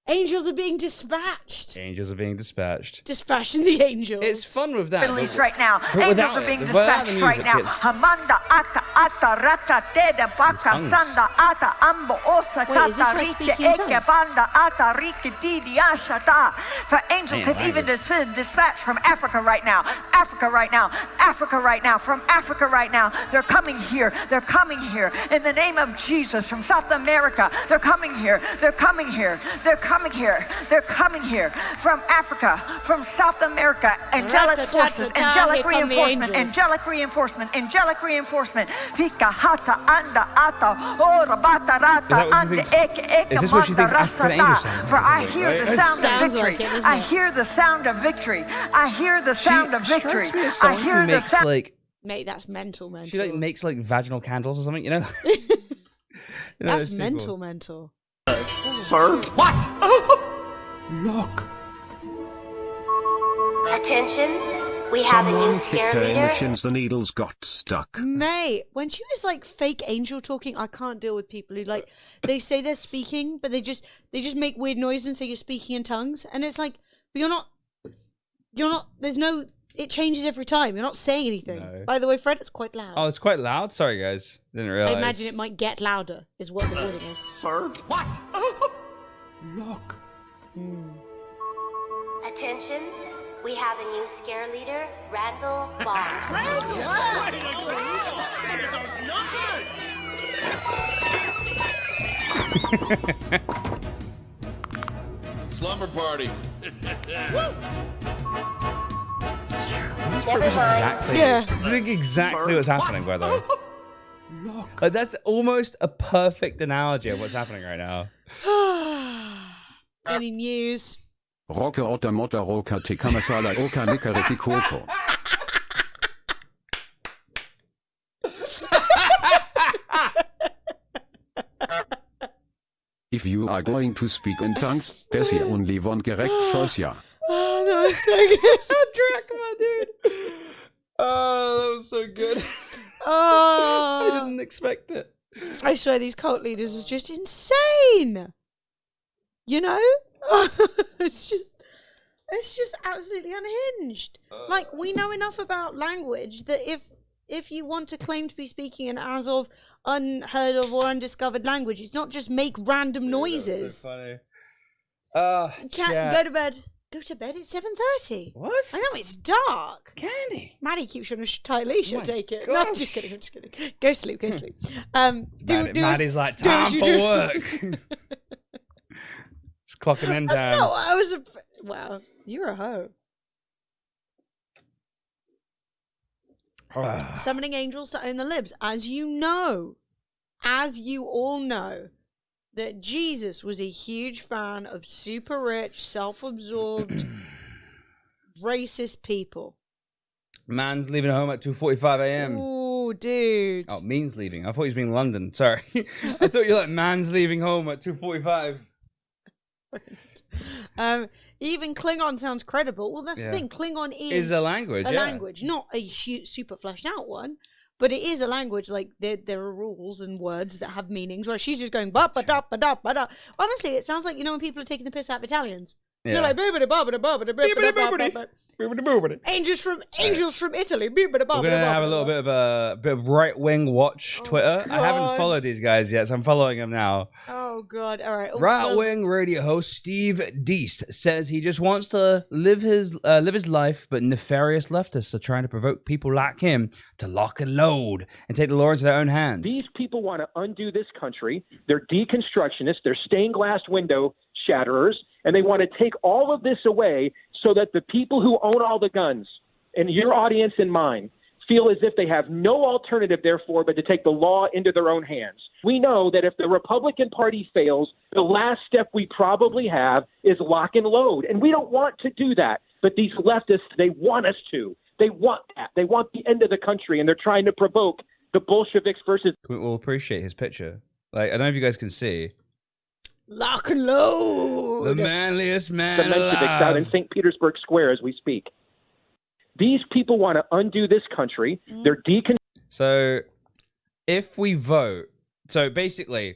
Angels are being dispatched. Angels are being dispatched. Dispatching the angels. It's fun with that. Released right now. But Angels are being dispatched right now. Hamanda ata ata raka teda baka sanda ata ambo osa tata rike eke banda ata rike didi ashata. For angels have even been dispatched from Africa right now. Africa right now. Africa right now. From Africa right now. They're coming here. They're coming here. In the name of Jesus. From South America. They're coming here. They're coming here. They're coming here. They're coming here. From Africa. From South America. Angelic forces. Angelic reinforcement. Angelic reinforcement. Angelic reinforcement. Fika hata anda ata ora bata rata anda eke eke manda rasata. For I hear the sound of victory. I hear the sound of victory. I hear the sound of victory. I hear the sound. Like, mate, that's mental. She like makes like vaginal candles or something, you know? That's mental. Sir? What? Look. Attention, we have a new scare leader. Missions, the needles got stuck. Mate, when she was like fake angel talking, I can't deal with people who like they say they're speaking, but they just make weird noises and say you're speaking in tongues, and it's like, but you're not. There's no. It changes every time. You're not saying anything. No. By the way, Fred, it's quite loud. Oh, it's quite loud? Sorry, guys. Didn't realize. I imagine it might get louder, is what the warning is. Sir? What? Look. Attention, we have a new scare leader, Randall Boggs. Slumber party. Exactly what's happening, by the way. Like, that's almost a perfect analogy of what's happening right now. Any news? Roka otta mota roka tika masala oka nika retikopo. If you are going to speak in tongues, there's here only one correct choice, yeah. Oh, that was so good. Drachma, dude. Oh, that was so good. Oh, I didn't expect it. I swear these cult leaders are just insane. You know? It's just absolutely unhinged. Like, we know enough about language that if you want to claim to be speaking an as of unheard of or undiscovered language, it's not just make random noises. So funny. Can't go to bed. Go to bed at 7:30. What? I know it's dark. Candy. Maddie keeps you on a tight leash. I take it. gosh. No, I'm just kidding. Go sleep. Maddie's like, time for work. It's clocking in time. No, I was. Wow, you're a hoe. Summoning angels to own the libs. As you all know, that Jesus was a huge fan of super rich, self-absorbed, racist people. Man's leaving home at 2:45 a.m. Ooh, dude. Oh, means leaving. I thought he was being London. Sorry. I thought you were like, man's leaving home at 2:45. Even Klingon sounds credible. Well, that's the thing. Klingon is a language. Language, not a super fleshed out one, but it is a language. Like there are rules and words that have meanings. Where she's just going ba ba da ba da ba da. Honestly, it sounds like when people are taking the piss out of Italians. You're like boobity bobbity bobbity bobbity. Angels from Italy. We're gonna have a little bit of right wing watch Twitter. God. I haven't followed these guys yet, so I'm following them now. Oh God! All right. Right wing radio host Steve Deese says he just wants to live his life, but nefarious leftists are trying to provoke people like him to lock and load and take the law into their own hands. These people want to undo this country. They're deconstructionists. They're stained glass window shatterers. And they want to take all of this away so that the people who own all the guns, and your audience and mine, feel as if they have no alternative, therefore, but to take the law into their own hands. We know that if the Republican Party fails, the last step we probably have is lock and load. And we don't want to do that. But these leftists, they want us to. They want that. They want the end of the country, and they're trying to provoke the Bolsheviks versus... We'll appreciate his picture. Like, I don't know if you guys can see. Lock and load. The manliest man the Mensheviks alive. out in St. Petersburg Square as we speak. These people want to undo this country. They're So, if we vote, so basically,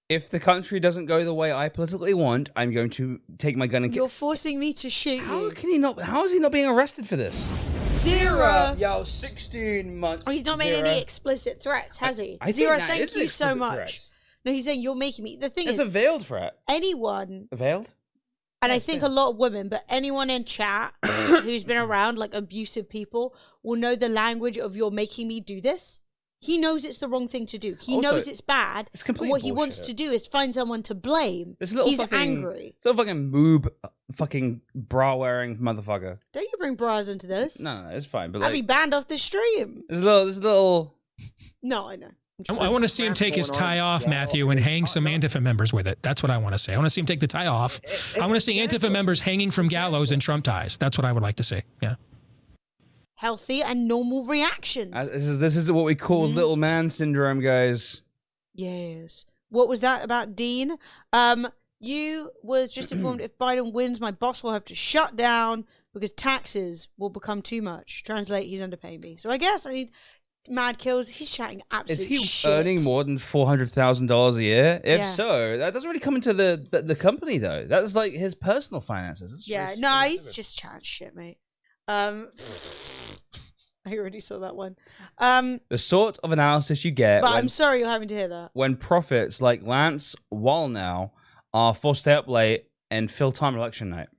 if the country doesn't go the way I politically want, I'm going to take my gun and You're forcing me to shoot you. How is he not being arrested for this? Zero. Yo, 16 months. Oh, he's not made any explicit threats, has he? I Zero, think that thank is an you so explicit much. threat. No, he's saying you're making me. The thing It's is, a veiled threat. anyone, Veiled? and I think a lot of women, but anyone in chat who's been around like abusive people will know the language of "you're making me do this." He knows it's the wrong thing to do. He Also, knows it's bad. it's complete and what he wants bullshit. to do is find someone to blame. This little He's fucking, angry. This little fucking moob, fucking bra wearing motherfucker. Don't you bring bras into this? No, it's fine. But I'd be like, banned off the stream. there's a little. No, I know. I want to see him take his tie off, Matthew, and hang some Antifa members with it. That's what I want to say. I want to see him take the tie off. I want to see Antifa members hanging from gallows in Trump ties. That's what I would like to see. Yeah. Healthy and normal reactions. This is what we call little man syndrome, guys. Yes. What was that about Dean? You was just informed if Biden wins, my boss will have to shut down because taxes will become too much. Translate, he's underpaying me. So I guess I need mad kills. He's chatting absolute Is he shit. earning more than $400,000 a year? If Yeah. so, that doesn't really come into the company though. That's like his personal finances. It's Yeah, just- no, he's just chatting shit, mate. I already saw that one. The sort of analysis you get But when, I'm sorry you're having to hear that. when prophets like Lance Wallnau are forced to stay up late and fill time election night.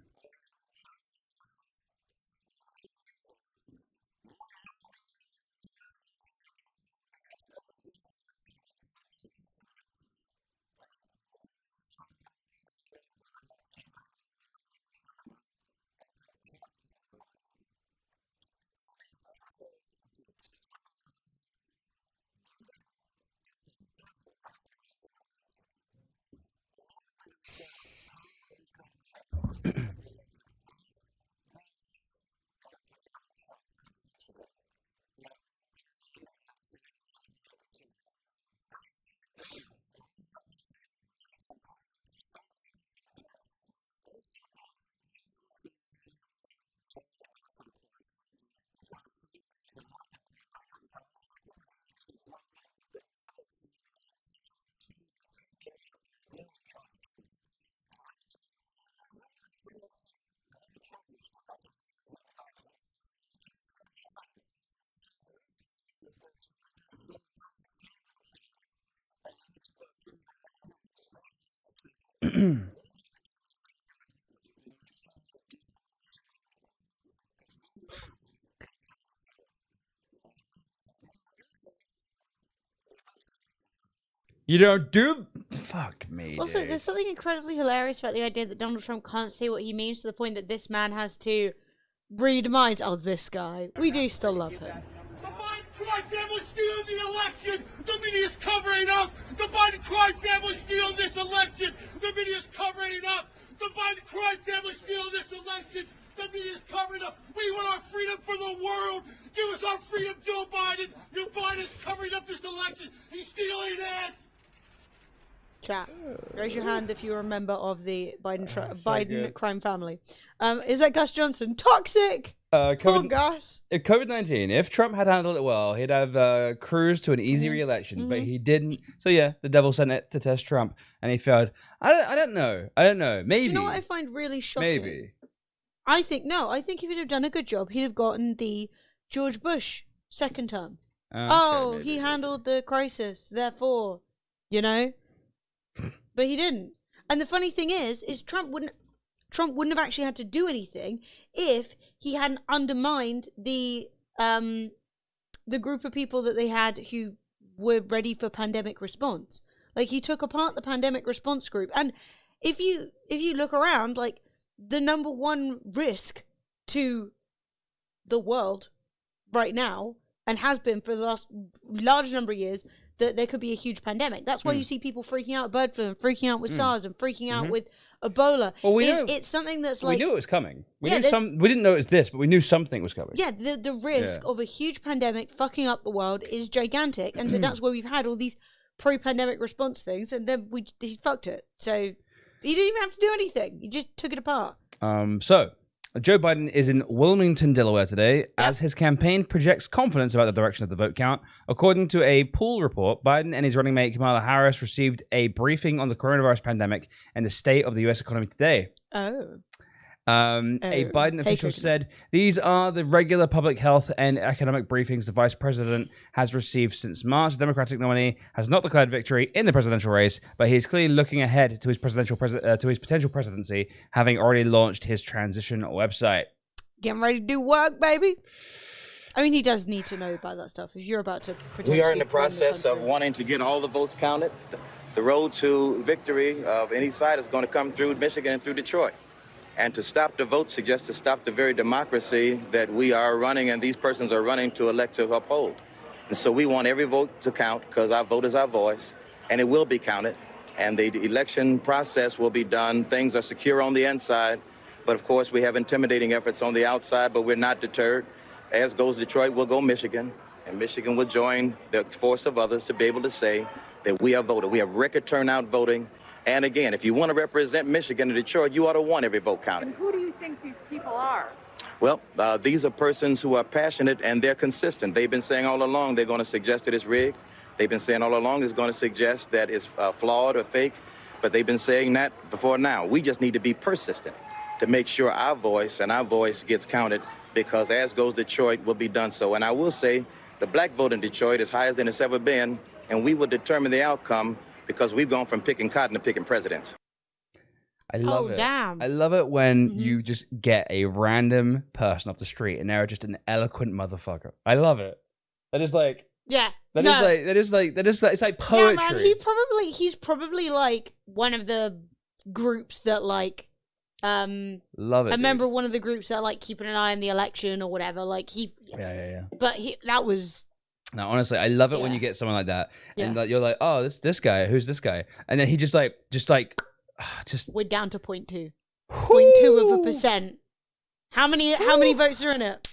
You don't do. Fuck me. Also, dude. there's something incredibly hilarious about the idea that Donald Trump can't say what he means to the point that this man has to read minds. Oh, this guy. We do still love him. Crime family stealing the election. The media's covering up. The Biden crime family stealing this election. The media's covering it up. The Biden crime family stealing this election. The media's covering up. We want our freedom for the world. Give us our freedom, Joe Biden. Joe Biden's covering up this election. He's stealing it. Chat. Raise your hand if you're a member of the Biden so Biden good. crime family. Is that Gus Johnson? Toxic. Poor Gus. COVID-19. If Trump had handled it well, he'd have cruised to an easy re-election, but he didn't. So yeah, the devil sent it to test Trump, and he failed. I don't know. Maybe. Do you know what I find really shocking? Maybe. I think if he'd have done a good job, he'd have gotten the George Bush second term. Okay, He handled the crisis, therefore, you know. But he didn't. And the funny thing is Trump wouldn't have actually had to do anything if he hadn't undermined the group of people that they had who were ready for pandemic response. Like, he took apart the pandemic response group. And if you look around, like, the number one risk to the world right now, and has been for the last large number of years, that there could be a huge pandemic. That's why you see people freaking out with bird flu and freaking out with SARS and freaking out with Ebola. Well, It's something that's like... we knew it was coming. We Yeah, we didn't know it was this, but we knew something was coming. Yeah, the risk of a huge pandemic fucking up the world is gigantic. And so that's where we've had all these pre-pandemic response things, and then he fucked it. So he didn't even have to do anything. He just took it apart. So Joe Biden is in Wilmington, Delaware today as his campaign projects confidence about the direction of the vote count. According to a poll report, Biden and his running mate Kamala Harris received a briefing on the coronavirus pandemic and the state of the U.S. economy today. A Biden official said, these are the regular public health and economic briefings the vice president has received since March. The Democratic nominee has not declared victory in the presidential race, but he is clearly looking ahead to his potential presidency, having already launched his transition website. Getting ready to do work, baby. I mean, he does need to know about that stuff. If you're about to potentially... We are in the process of wanting to get all the votes counted. The road to victory of any side is going to come through Michigan and through Detroit. And to stop the vote suggests to stop the very democracy that we are running and these persons are running to elect to uphold. And so we want every vote to count because our vote is our voice, and it will be counted. And the election process will be done. Things are secure on the inside, but of course we have intimidating efforts on the outside, but we're not deterred. As goes Detroit, we'll go Michigan, and Michigan will join the force of others to be able to say that we have voted. We have record turnout voting. And again, if you want to represent Michigan and Detroit, you ought to want every vote counted. And who do you think these people are? Well, these are persons who are passionate and they're consistent. They've been saying all along they're going to suggest that it's rigged. They've been saying all along it's going to suggest that it's flawed or fake. But they've been saying that before now. We just need to be persistent to make sure our voice gets counted, because as goes Detroit will be done so. And I will say the black vote in Detroit is higher than it's ever been, and we will determine the outcome because we've gone from picking cotton to picking presidents. I love it. Damn. I love it when you just get a random person off the street and they're just an eloquent motherfucker. I love it. That is like... Yeah. It's like poetry. Yeah, man, he's probably like one of the groups that like... love it. I remember one of the groups that like keeping an eye on the election or whatever. Like he... Yeah. But that was... No, honestly, I love it when you get someone like that, and like, you're like, oh, this guy, who's this guy? And then he just we're down to 0.2, 0.2%. How many votes are in it?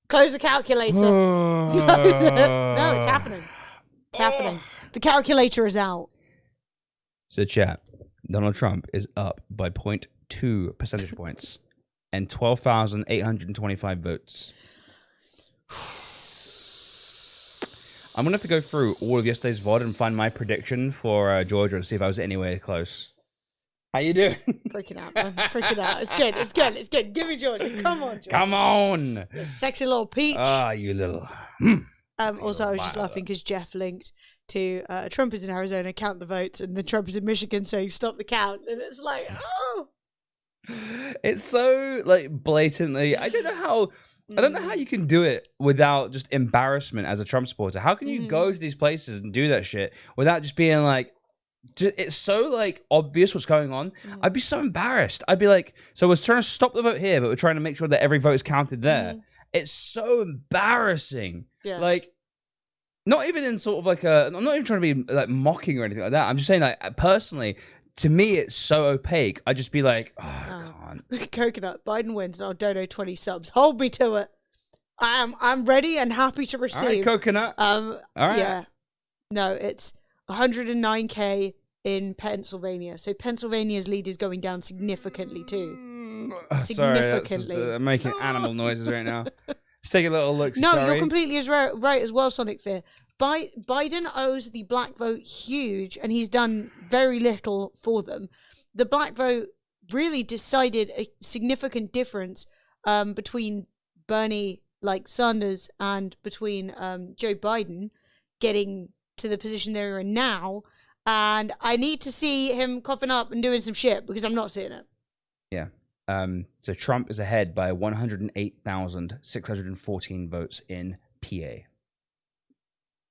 Close the calculator. Close it. No, it's happening. It's happening. The calculator is out. So, chat, Donald Trump is up by 0.2 percentage points and 12,825 votes. I'm gonna have to go through all of yesterday's VOD and find my prediction for Georgia and see if I was anywhere close. How you doing? Freaking out, man. Freaking out. It's good. It's good. It's good. Give me Georgia. Come on, Georgia. Come on. You sexy little peach. Ah, you little... Also, I was just laughing because Jeff linked to Trump is in Arizona, count the votes, and then Trump is in Michigan saying stop the count. And it's like, oh. It's so like blatantly. I don't know how you can do it without just embarrassment as a Trump supporter. How can you go to these places and do that shit without just being like, it's so like obvious what's going on. I'd be so embarrassed. I'd be like, so we're trying to stop the vote here, but we're trying to make sure that every vote is counted there. It's so embarrassing. Yeah. Like, not even in sort of like a, I'm not even trying to be like mocking or anything like that. I'm just saying like personally, to me, it's so opaque. I'd just be like, oh, I can't. Coconut, Biden wins, and I'll donate 20 subs. Hold me to it. I'm ready and happy to receive. All right, Coconut. All right. Yeah. No, it's 109K in Pennsylvania. So Pennsylvania's lead is going down significantly too. Significantly. Sorry, I'm making animal noises right now. Let's take a little look. No, you're completely right as well, Sonic Fear. Biden owes the black vote huge, and he's done very little for them. The black vote really decided a significant difference between Bernie, like Sanders, and between Joe Biden getting to the position they're in now. And I need to see him coughing up and doing some shit because I'm not seeing it. Yeah. So Trump is ahead by 108,614 votes in PA.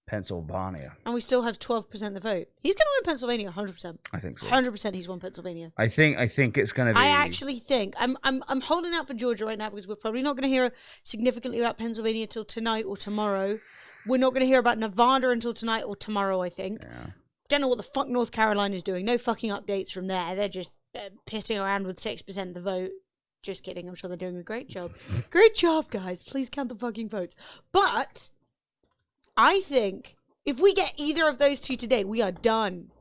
Pennsylvania. And we still have 12% of the vote. He's going to win Pennsylvania 100%. I think so. 100% he's won Pennsylvania. I think it's going to be... I actually think... I'm holding out for Georgia right now because we're probably not going to hear significantly about Pennsylvania till tonight or tomorrow. We're not going to hear about Nevada until tonight or tomorrow, I think. Yeah. Don't know what the fuck North Carolina is doing. No fucking updates from there. They're just pissing around with 6% of the vote. Just kidding. I'm sure they're doing a great job. Great job, guys. Please count the fucking votes. But I think if we get either of those two today, we are done.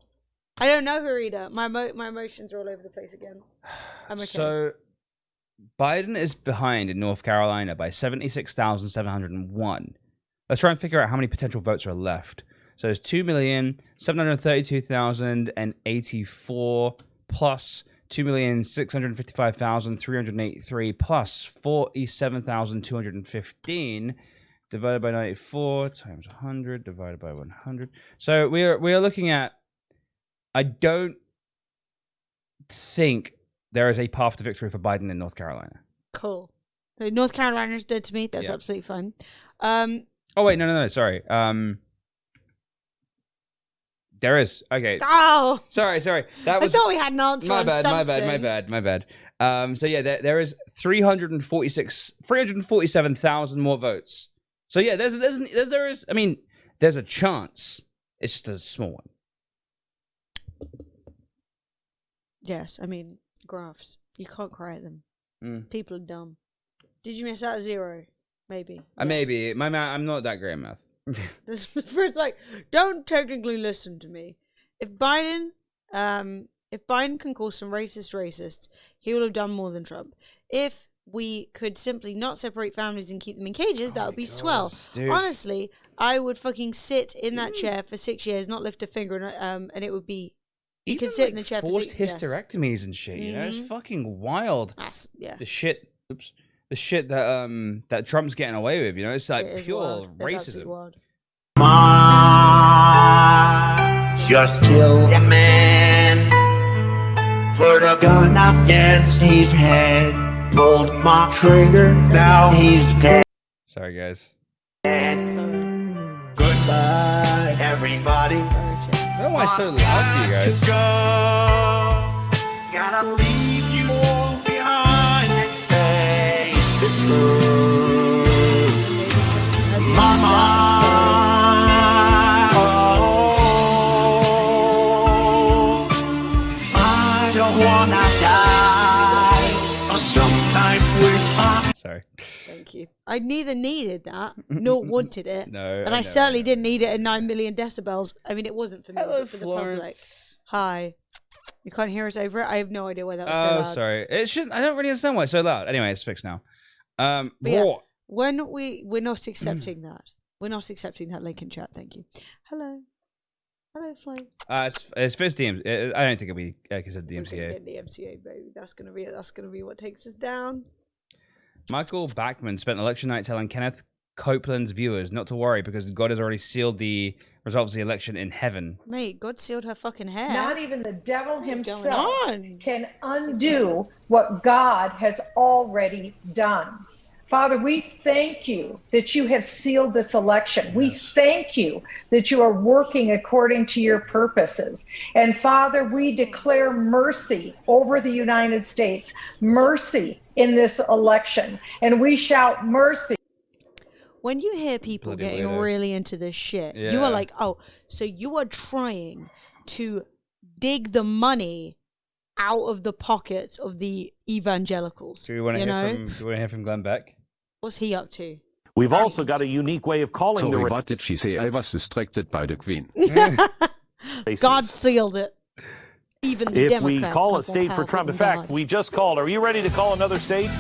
I don't know her either. My emotions are all over the place again. I'm okay. So, Biden is behind in North Carolina by 76,701. Let's try and figure out how many potential votes are left. So there's 2,732,084 plus 2,655,383 plus 47,215 divided by 94 times 100 divided by 100. So we are looking at. I don't think there is a path to victory for Biden in North Carolina. Cool. So North Carolina's dead to me. That's absolutely fine. Oh wait, no. Sorry. There is. Okay. Oh. Sorry. That was. I thought we had an answer. My on bad. something. My bad. So yeah, there is 347,000 more votes. So yeah, there is. I mean, there's a chance. It's just a small one. Yes, I mean graphs. You can't cry at them. People are dumb. Did you miss out 0? Maybe. Maybe. I'm not that great at math. It's like, don't technically listen to me. If Biden can call some racists, he will have done more than Trump. If we could simply not separate families and keep them in cages, that would be swell. Dude. Honestly, I would fucking sit in that chair for 6 years, not lift a finger, and it would be. You could sit in the chair for forced 6 years. hysterectomies and shit. You know, it's fucking wild. Yeah. The shit that that Trump's getting away with. You know, it's like pure racism. Just killed a man, put a gun against his head, pulled my trigger, now he's dead. Sorry, guys. Goodbye, everybody. I don't know why it's so loud for you guys. Gotta leave you all behind and face the truth. Mama, I don't wanna die. Sometimes wish I. Sorry. Thank you. I neither needed that nor wanted it. No, and I certainly didn't need it at 9 million decibels. I mean, it wasn't for me, but for the public. Hi. You can't hear us over it? I have no idea why that was so loud. Oh, sorry. It should. I don't really understand why it's so loud. Anyway, it's fixed now. When we're not accepting that. We're not accepting that link in chat. Thank you. Hello, Flo. It's first DMCA. I don't think it'll be considered DMCA. DMCA, baby. That's gonna be what takes us down. Michael Bachman spent election night telling Kenneth Copeland's viewers not to worry because God has already sealed the results of the election in heaven. Mate, God sealed her fucking hair. Not even the devil himself on? can undo what God has already done. Father, we thank you that you have sealed this election. Yes. We thank you that you are working according to your purposes. And Father, we declare mercy over the United States, mercy in this election, and we shout mercy. When you hear people getting really into this shit, you are like, oh, so you are trying to dig the money out of the pockets of the evangelicals. Do we want to hear from Glenn Beck? What's he up to? We've also got a unique way of calling Sorry, what did she say? I was distracted by the Queen. God sealed it. Even the if Democrats we call a state for Trump, in fact, we just called. Are you ready to call another state?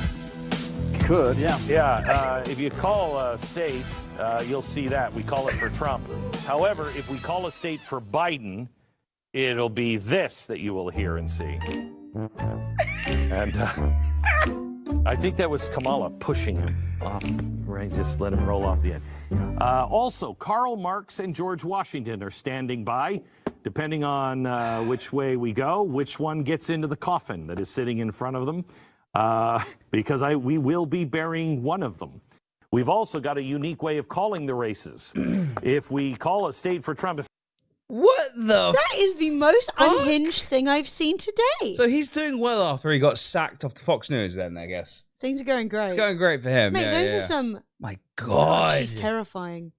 Could, yeah. Yeah, if you call a state, you'll see that. We call it for Trump. However, if we call a state for Biden, it'll be this that you will hear and see. And I think that was Kamala pushing him off. Right, just let him roll off the end. Also, Karl Marx and George Washington are standing by. Depending on which way we go, which one gets into the coffin that is sitting in front of them. Because we will be burying one of them. We've also got a unique way of calling the races. If we call a state for Trump... What the? That is the most unhinged thing I've seen today. So he's doing well after he got sacked off the Fox News then, I guess. Things are going great. It's going great for him. Mate, those are some... My God. She's terrifying.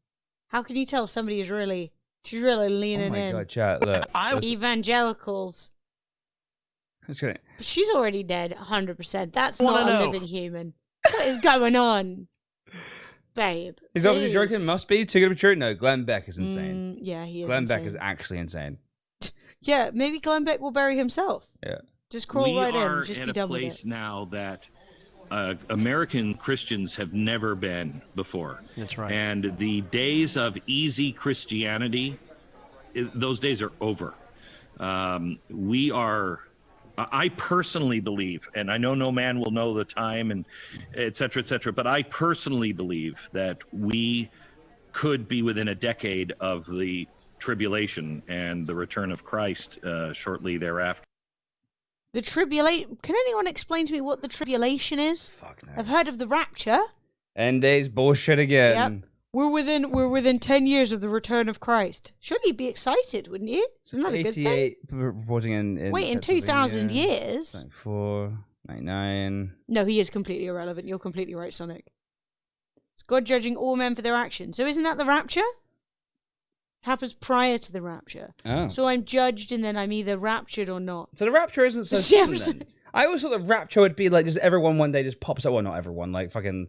How can you tell somebody is really... She's really leaning in. Oh my God, chat, look. Evangelicals. But she's already dead, 100%. That's not a living human. What is going on? Babe. He's obviously joking. Must be too good to be true. No, Glenn Beck is insane. Yeah, he is Glenn insane. Beck is actually insane. Yeah, maybe Glenn Beck will bury himself. Yeah. Just crawl right in and just be done with it. We are at a place now that American Christians have never been before. That's right. And the days of easy Christianity, those days are over. I personally believe, and I know no man will know the time and et cetera, but I personally believe that we could be within a decade of the tribulation and the return of Christ shortly thereafter. The tribulation. Can anyone explain to me what the tribulation is? Fuck no. I've heard of the rapture. End days bullshit again. Yep. We're within 10 years of the return of Christ. Shouldn't you be excited, wouldn't you? Isn't that a good thing? 88 reporting in Wait, in 2,000 years? 94, 99. No, he is completely irrelevant. You're completely right, Sonic. It's God judging all men for their actions. So isn't that the rapture? Happens prior to the rapture. Oh. So I'm judged and then I'm either raptured or not. So the rapture isn't so sudden then. I always thought the rapture would be like just everyone one day just pops out. Well, not everyone, like fucking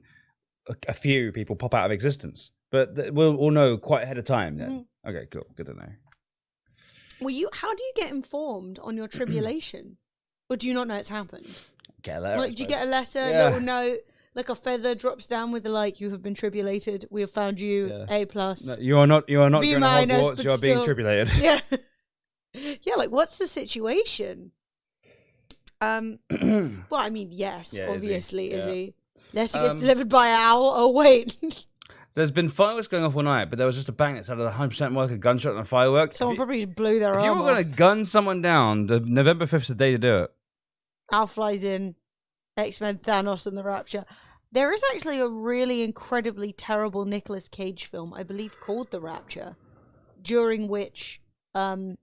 a few people pop out of existence. But we'll know quite ahead of time then. Mm-hmm. Okay, cool. Good to know. Well, how do you get informed on your tribulation? Or do you not know it's happened? Get a letter. Like, do you get a letter, a little note, like a feather drops down with you have been tribulated. We have found you A+. No, you are not going to Hogwarts. You are being tribulated. Yeah. Yeah, like what's the situation? Well, I mean, yes, obviously, is he? Letter gets delivered by owl. Oh, wait. There's been fireworks going off all night, but there was just a bang that sounded 100% more like a gunshot than a firework. Someone probably just blew their arm off. If you were going to gun someone down, the November 5th is the day to do it. Al flies in, X-Men, Thanos, and the Rapture. There is actually a really incredibly terrible Nicolas Cage film, I believe, called The Rapture, during which I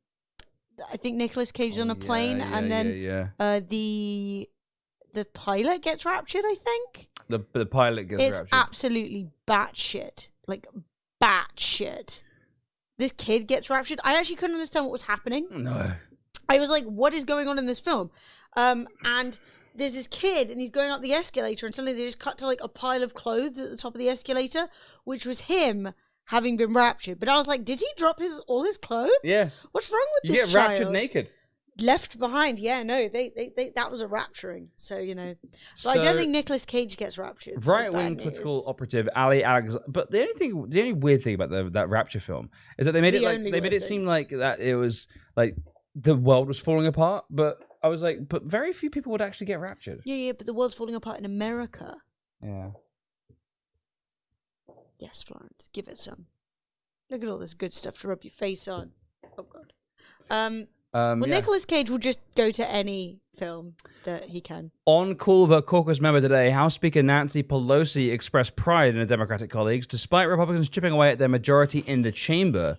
think Nicolas Cage is on a plane, and then the pilot gets raptured, I think. The pilot gets raptured. It's absolutely batshit. Like, batshit. This kid gets raptured. I actually couldn't understand what was happening. No. I was like, what is going on in this film? And there's this kid, and he's going up the escalator, and suddenly they just cut to, like, a pile of clothes at the top of the escalator, which was him having been raptured. But I was like, did he drop all his clothes? Yeah. What's wrong with this child? You get raptured naked. Left behind, no, they that was a rapturing. So but I don't think Nicolas Cage gets raptured. Right-wing political operative Ali Alexander. But the only weird thing about that Rapture film is that they made it seem like that it was like the world was falling apart. But I was like, but very few people would actually get raptured. Yeah, but the world's falling apart in America. Yeah. Yes, Florence, give it some. Look at all this good stuff to rub your face on. Oh God. Nicolas Cage will just go to any film that he can. On call with a caucus member today, House Speaker Nancy Pelosi expressed pride in her Democratic colleagues, despite Republicans chipping away at their majority in the chamber.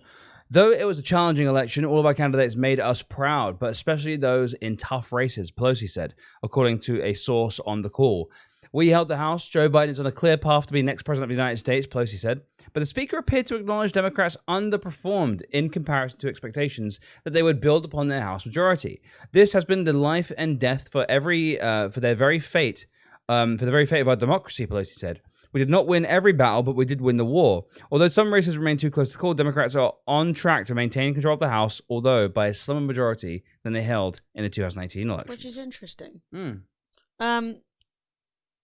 Though it was a challenging election, all of our candidates made us proud, but especially those in tough races, Pelosi said, according to a source on the call. We held the House. Joe Biden's on a clear path to be next president of the United States, Pelosi said. But the speaker appeared to acknowledge Democrats underperformed in comparison to expectations that they would build upon their House majority. This has been the life and death for the very fate of our democracy, Pelosi said. We did not win every battle, but we did win the war. Although some races remain too close to call, Democrats are on track to maintain control of the House, although by a slimmer majority than they held in the 2019 election. Which is interesting.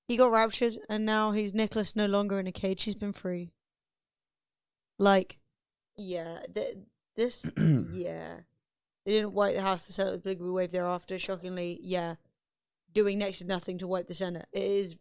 He got raptured, and now he's Nicholas, no longer in a cage. He's been free. Like, yeah, this, yeah. They didn't wipe the House, the Senate with a big wave thereafter. Shockingly, yeah, doing next to nothing to wipe the Senate. It is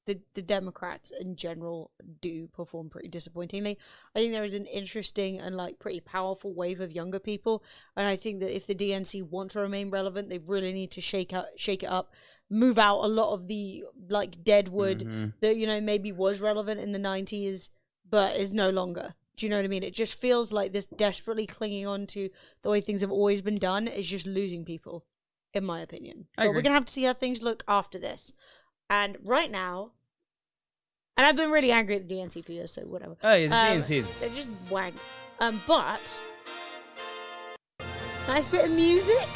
the Democrats in general do perform pretty disappointingly. I think there is an interesting and like pretty powerful wave of younger people, and I think that if the DNC want to remain relevant, they really need to shake it up, move out a lot of the like dead wood that maybe was relevant in the 90s but is no longer. Do you know what I mean? It just feels like this desperately clinging on to the way things have always been done is just losing people, in my opinion. But we're gonna have to see how things look after this. And right now, and I've been really angry at the DNC for this, so whatever. Oh, yeah, the DNC is... They're just wank. But, nice bit of music.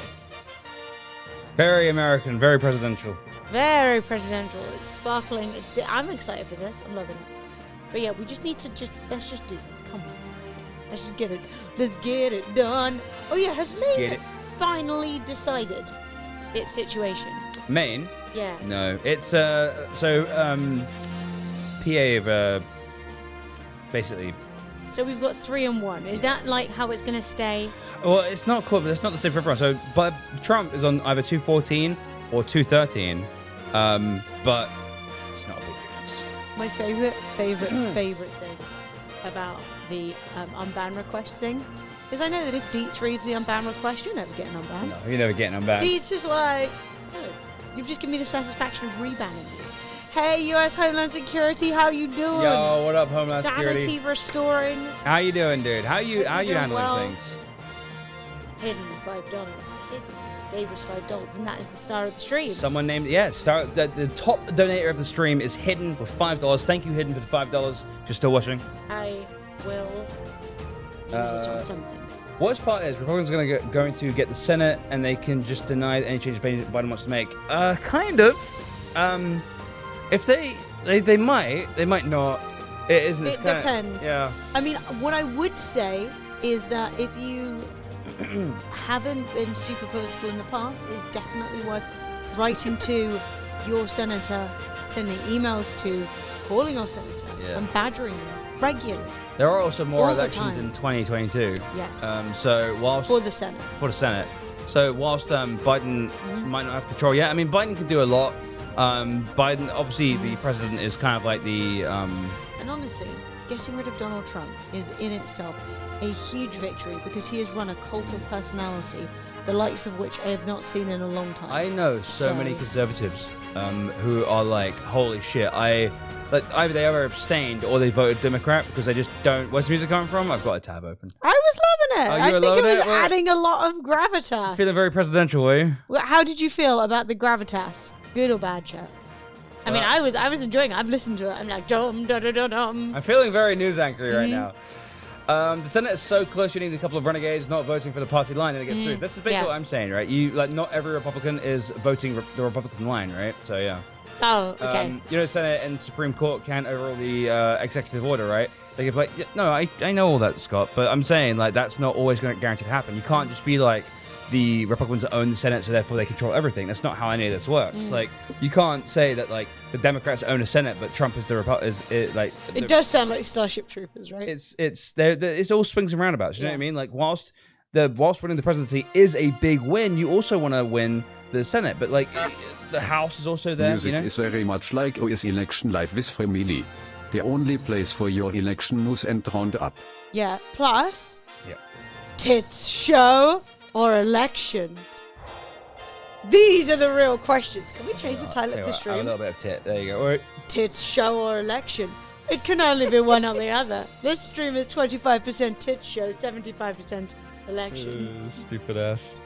Very American, very presidential. Very presidential. It's sparkling. I'm excited for this. I'm loving it. But yeah, we just need to let's just do this. Come on. Let's just get it. Let's get it done. Oh yeah, finally decided its situation? Maine? Yeah. No, it's PA basically. So we've got 3 and 1. Is that like how it's going to stay? Well, it's not cool, but it's not the same for everyone. So, but Trump is on either 214 or 213, but it's not a big difference. My favorite thing about the unban request thing is I know that if Dietz reads the unban request, you're never getting unbanned. No, you're never getting unbanned. Dietz is like, oh, you've just given me the satisfaction of rebanning you. Hey, U.S. Homeland Security, how you doing? Yo, what up, Homeland Security? Sanity restoring. How you doing, dude? How you handling well? things? Hidden $5. Hidden gave us $5, and that is the star of the stream. Someone named the top donator of the stream is Hidden with $5. Thank you, Hidden, for the $5. If you're still watching. I will use it on something. Worst part is Republicans are going to get the Senate, and they can just deny any changes Biden wants to make. Kind of. If they might not. It depends. Yeah. I mean, what I would say is that if you haven't been super political in the past, it's definitely worth writing to your senator, sending emails to, calling your senator, and badgering them regularly. There are also more All the elections time. in 2022. Yes. So whilst For the Senate. So whilst Biden might not have control yet, I mean Biden can do a lot. Biden, obviously, the president is kind of like the. And honestly, getting rid of Donald Trump is in itself a huge victory because he has run a cult of personality, the likes of which I have not seen in a long time. I know so many conservatives who are like, holy shit, either they ever abstained or they voted Democrat because they just don't. Where's the music coming from? I've got a tab open. I was loving it. Oh, you I were think it loving was it? adding a lot of gravitas. Feeling very presidential, were you? Well, how did you feel about the gravitas? Good or bad, chat? I mean, I was enjoying it. I've listened to it. I'm like, dum da da da dum. I'm feeling very news anchory right now. The Senate is so close. You need a couple of renegades not voting for the party line and it gets through. This is basically what I'm saying, right? Not every Republican is voting the Republican line, right? So yeah. Oh, okay. Senate and Supreme Court can't overrule the executive order, right? They give no, I know all that, Scott, but I'm saying that's not always going to guarantee to happen. You can't just be like, the Republicans own the Senate, so therefore they control everything. That's not how any of this works. Like, you can't say that the Democrats own a Senate, but Trump is It does sound like Starship Troopers, right? It's all swings and roundabouts. You know what I mean? Like, whilst winning the presidency is a big win, you also want to win the Senate. But the House is also there. Music is very much like OS Election Live with Family. The only place for your election news and roundup. Yeah. Plus, tits show or election? These are the real questions. Can we change the title of the stream? A little bit of tit. There you go. Or, tits show or election? It can only be one or the other. This stream is 25% tits show, 75% election. Stupid ass.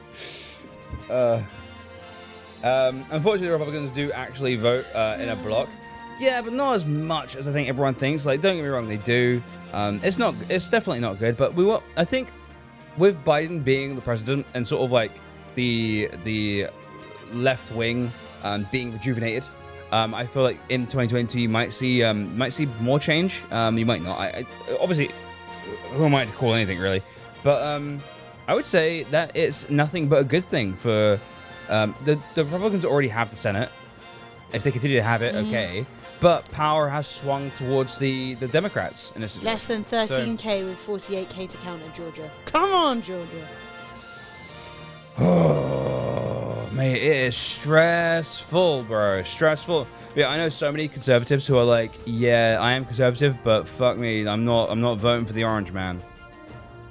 Unfortunately, the Republicans do actually vote in a block. Yeah, but not as much as I think everyone thinks. Like, don't get me wrong, they do. It's definitely not good. But I think with Biden being the president and sort of like the left wing being rejuvenated, I feel like in 2022 you might see more change. You might not. I obviously, who am I to call anything really? But I would say that it's nothing but a good thing for the Republicans already have the Senate. If they continue to have it, okay. But power has swung towards the Democrats in this. Less than 13K with 48K to count in Georgia. Come on, Georgia. Oh, mate, it is stressful, bro. Stressful. Yeah, I know so many conservatives who are like, yeah, I am conservative, but fuck me, I'm not voting for the orange man.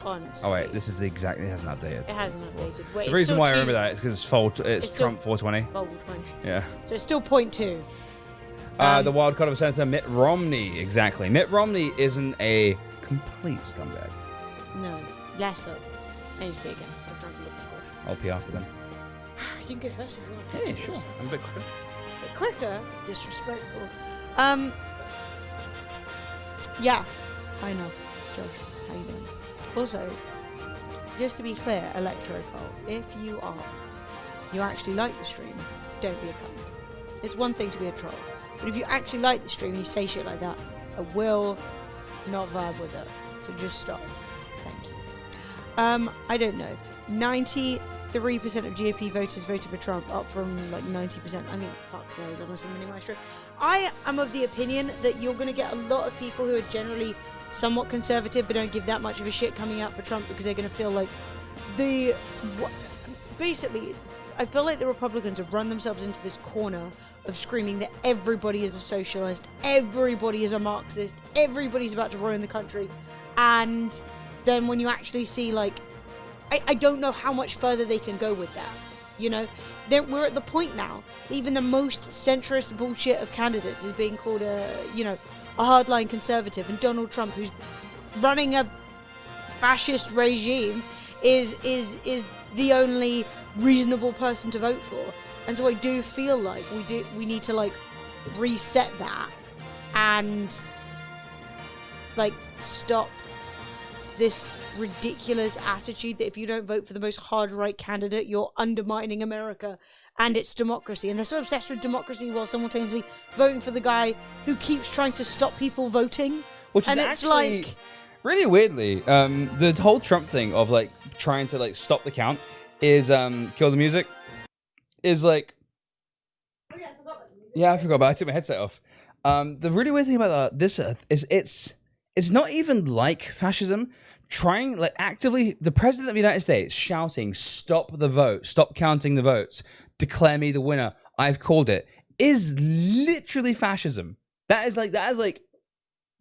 Honestly. Oh wait, this hasn't updated. It hasn't updated. Wait, the reason why I remember that is because it's Trump 420. 420. Yeah. So it's still 0.2. The wild card of Senator Mitt Romney, exactly. Mitt Romney isn't a complete scumbag. No, less so. I need to be again. I'm trying to look at squash. I'll pee after them. You can go first if you want. Yeah, sure. I'm a bit quicker. Quicker? Disrespectful. Yeah, I know. Josh, how you doing? Also, just to be clear, Electro Poll, if you actually like the stream, don't be a cunt. It's one thing to be a troll, but if you actually like the stream and you say shit like that, I will not vibe with it. So just stop. Thank you. I don't know. 90 83% of GOP voters voted for Trump, up from like 90%. I mean, fuck knows, honestly, Mini Maestro. I am of the opinion that you're going to get a lot of people who are generally somewhat conservative but don't give that much of a shit coming out for Trump because they're going to feel like basically, I feel like the Republicans have run themselves into this corner of screaming that everybody is a socialist, everybody is a Marxist, everybody's about to ruin the country. And then when you actually see, like, I don't know how much further they can go with that. You know, we're at the point now, even the most centrist bullshit of candidates is being called a hardline conservative, and Donald Trump, who's running a fascist regime, is the only reasonable person to vote for. And so I do feel like we need to like reset that and like stop this ridiculous attitude that if you don't vote for the most hard right candidate, you're undermining America and its democracy. And they're so obsessed with democracy while simultaneously voting for the guy who keeps trying to stop people voting. Which is actually, like, really weirdly, the whole Trump thing of like trying to like stop the count is kill the music is like, I forgot about it. I took my headset off. The really weird thing about this is it's not even like fascism. Trying, like, actively, the president of the United States shouting, stop the vote, stop counting the votes, declare me the winner, I've called it, is literally fascism. That is like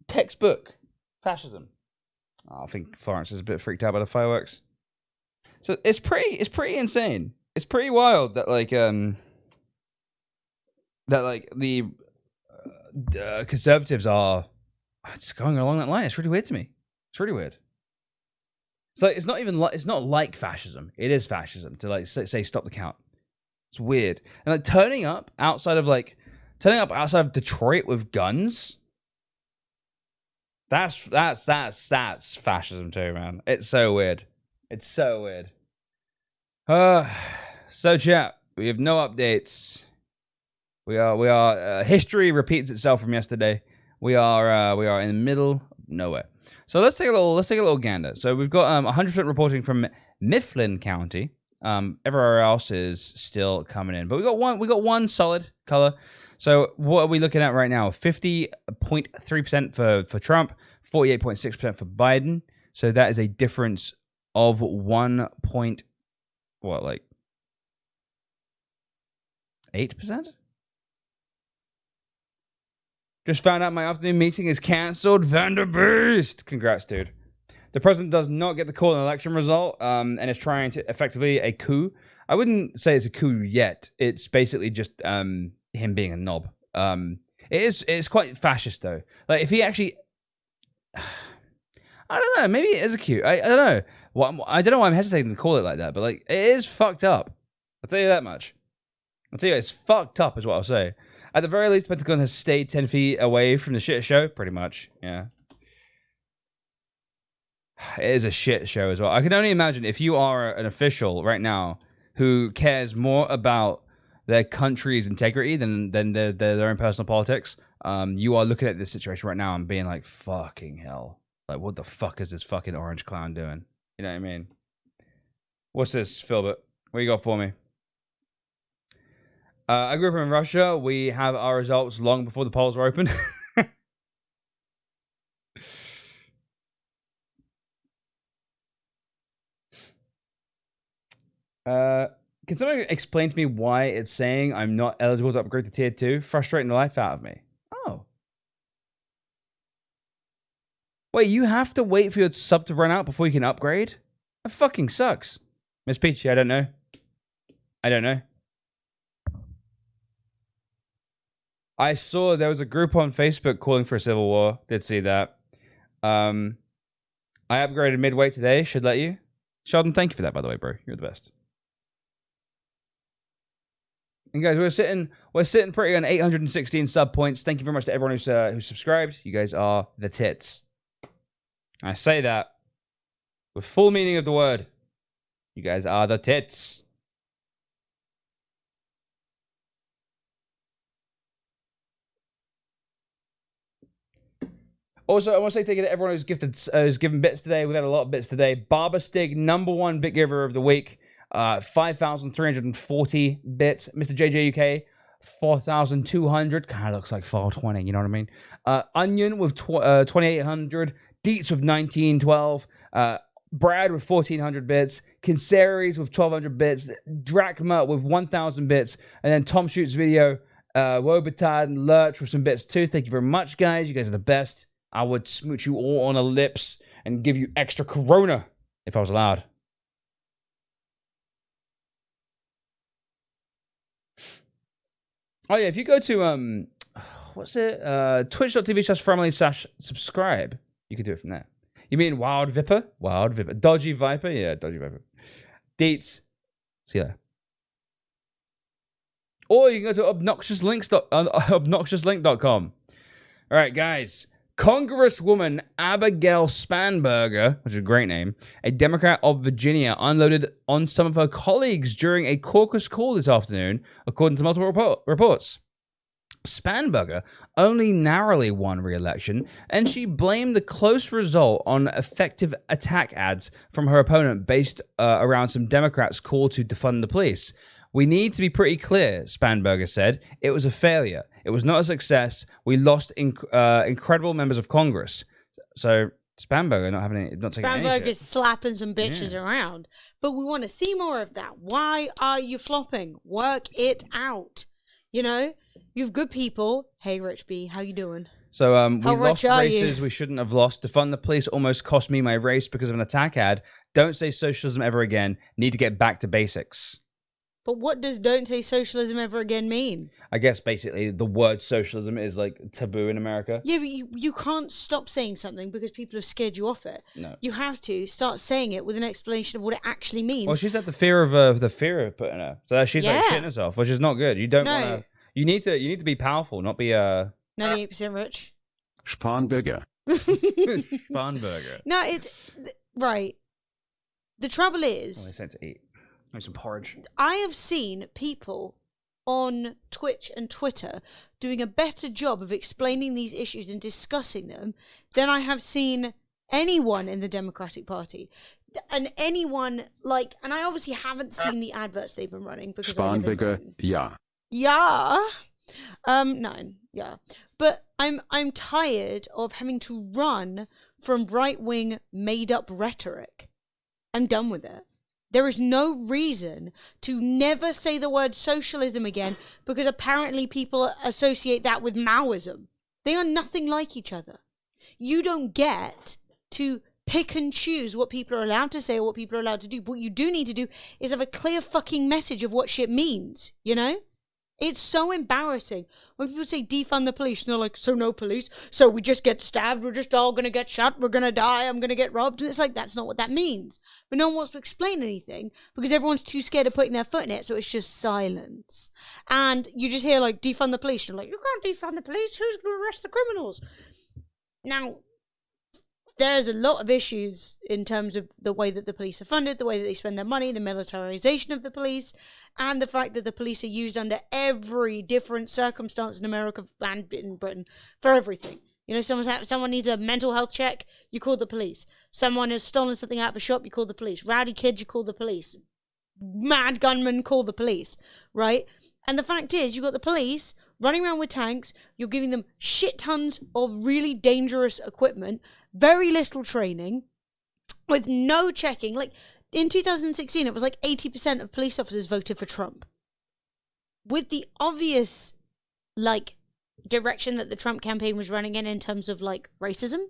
textbook fascism. Oh, I think Florence is a bit freaked out by the fireworks. So it's pretty insane. It's pretty wild that the conservatives are just going along that line. It's really weird to me. It's really weird. So it's not like fascism. It is fascism to like say stop the count. It's weird. And like turning up outside of Detroit with guns. That's fascism too, man. It's so weird. It's so weird. So chat, we have no updates. We are history repeats itself from yesterday. We are in the middle of nowhere. So let's take a little gander. So we've got 100% reporting from Mifflin County. Everywhere else is still coming in, but we got one solid color. So what are we looking at right now? 50.3% for Trump, 48.6% for Biden. So that is a difference of 8%? Just found out my afternoon meeting is cancelled. Vanderbeest! Congrats, dude. The president does not get the call in election result, and is trying to effectively a coup. I wouldn't say it's a coup yet. It's basically just him being a knob. It's quite fascist though. Like if he actually, I don't know. Maybe it is a coup. I don't know. I don't know why I'm hesitating to call it like that. But like it is fucked up. I'll tell you that much. I'll tell you it's fucked up is what I'll say. At the very least, Pentagon has stayed 10 feet away from the shit show. Pretty much, yeah. It is a shit show as well. I can only imagine if you are an official right now who cares more about their country's integrity than their own personal politics, you are looking at this situation right now and being like, fucking hell. Like, what the fuck is this fucking orange clown doing? You know what I mean? What's this, Philbert? What you got for me? I grew up in Russia. We have our results long before the polls were open. Can someone explain to me why it's saying I'm not eligible to upgrade to tier 2? Frustrating the life out of me. Oh. Wait, you have to wait for your sub to run out before you can upgrade? That fucking sucks. Miss Peachy, I don't know. I saw there was a group on Facebook calling for a civil war. Did see that. I upgraded midway today. Should let you. Sheldon, thank you for that, by the way, bro. You're the best. And guys, we're sitting pretty on 816 sub points. Thank you very much to everyone who's subscribed. You guys are the tits. I say that with full meaning of the word. You guys are the tits. Also, I want to say thank you to everyone who's given bits today. We've had a lot of bits today. Barber Stig, #1 bit giver of the week. 5,340 bits. Mr. JJ UK, 4,200. Kind of looks like 420, you know what I mean? Onion with 2,800. Deets with 1912. Brad with 1,400 bits. Kinseries with 1,200 bits. Drachma with 1,000 bits. And then Tom Shoots Video, Wobitad and Lurch with some bits too. Thank you very much, guys. You guys are the best. I would smooch you all on the lips and give you extra Corona if I was allowed. Oh yeah, if you go to what's it? Twitch.tv/family/subscribe, you can do it from there. You mean Wild Viper? Wild Viper. Dodgy Viper? Yeah, Dodgy Viper. Deets. See you there. Or you can go to obnoxiouslink.com. All right, guys. Congresswoman Abigail Spanberger, which is a great name, a Democrat of Virginia, unloaded on some of her colleagues during a caucus call this afternoon, according to multiple reports. Spanberger only narrowly won re-election, and she blamed the close result on effective attack ads from her opponent based around some Democrats' call to defund the police. We need to be pretty clear, Spanberger said. It was a failure. It was not a success. We lost incredible members of Congress. So Spanberger not taking any shit. Spanberger's slapping some bitches around. But we want to see more of that. Why are you flopping? Work it out. You know? You've good people. Hey, Rich B, how you doing? So we lost races we shouldn't have lost. Defund the police almost cost me my race because of an attack ad. Don't say socialism ever again. Need to get back to basics. But what does "don't say socialism ever again" mean? I guess basically the word socialism is like taboo in America. Yeah, but you can't stop saying something because people have scared you off it. No. You have to start saying it with an explanation of what it actually means. Well, she's had the fear of putting her. So she's like shitting herself, which is not good. You don't want to. You need to be powerful, not be 98% rich. Spanberger. Spanberger. No, it's right. The trouble is, I said to eat. Make some porridge. I have seen people on Twitch and Twitter doing a better job of explaining these issues and discussing them than I have seen anyone in the Democratic Party. And anyone and I obviously haven't seen the adverts they've been running because Spanberger, yeah. Yeah. No, yeah. But I'm tired of having to run from right-wing made-up rhetoric. I'm done with it. There is no reason to never say the word socialism again because apparently people associate that with Maoism. They are nothing like each other. You don't get to pick and choose what people are allowed to say or what people are allowed to do. But what you do need to do is have a clear fucking message of what shit means, you know? It's so embarrassing when people say defund the police and they're like, so no police, so we just get stabbed, we're just all gonna get shot, we're gonna die, I'm gonna get robbed. And it's like, that's not what that means. But no one wants to explain anything because everyone's too scared of putting their foot in it, so it's just silence. And you just hear defund the police, you're like, you can't defund the police, who's gonna arrest the criminals? Now, there's a lot of issues in terms of the way that the police are funded, the way that they spend their money, the militarization of the police, and the fact that the police are used under every different circumstance in America and in Britain for everything. You know, someone needs a mental health check, you call the police. Someone has stolen something out of a shop, you call the police. Rowdy kids, you call the police. Mad gunmen, call the police, right? And the fact is, you've got the police running around with tanks, you're giving them shit tons of really dangerous equipment, very little training, with no checking. In 2016, it was 80% of police officers voted for Trump. With the obvious, direction that the Trump campaign was running in terms of, racism,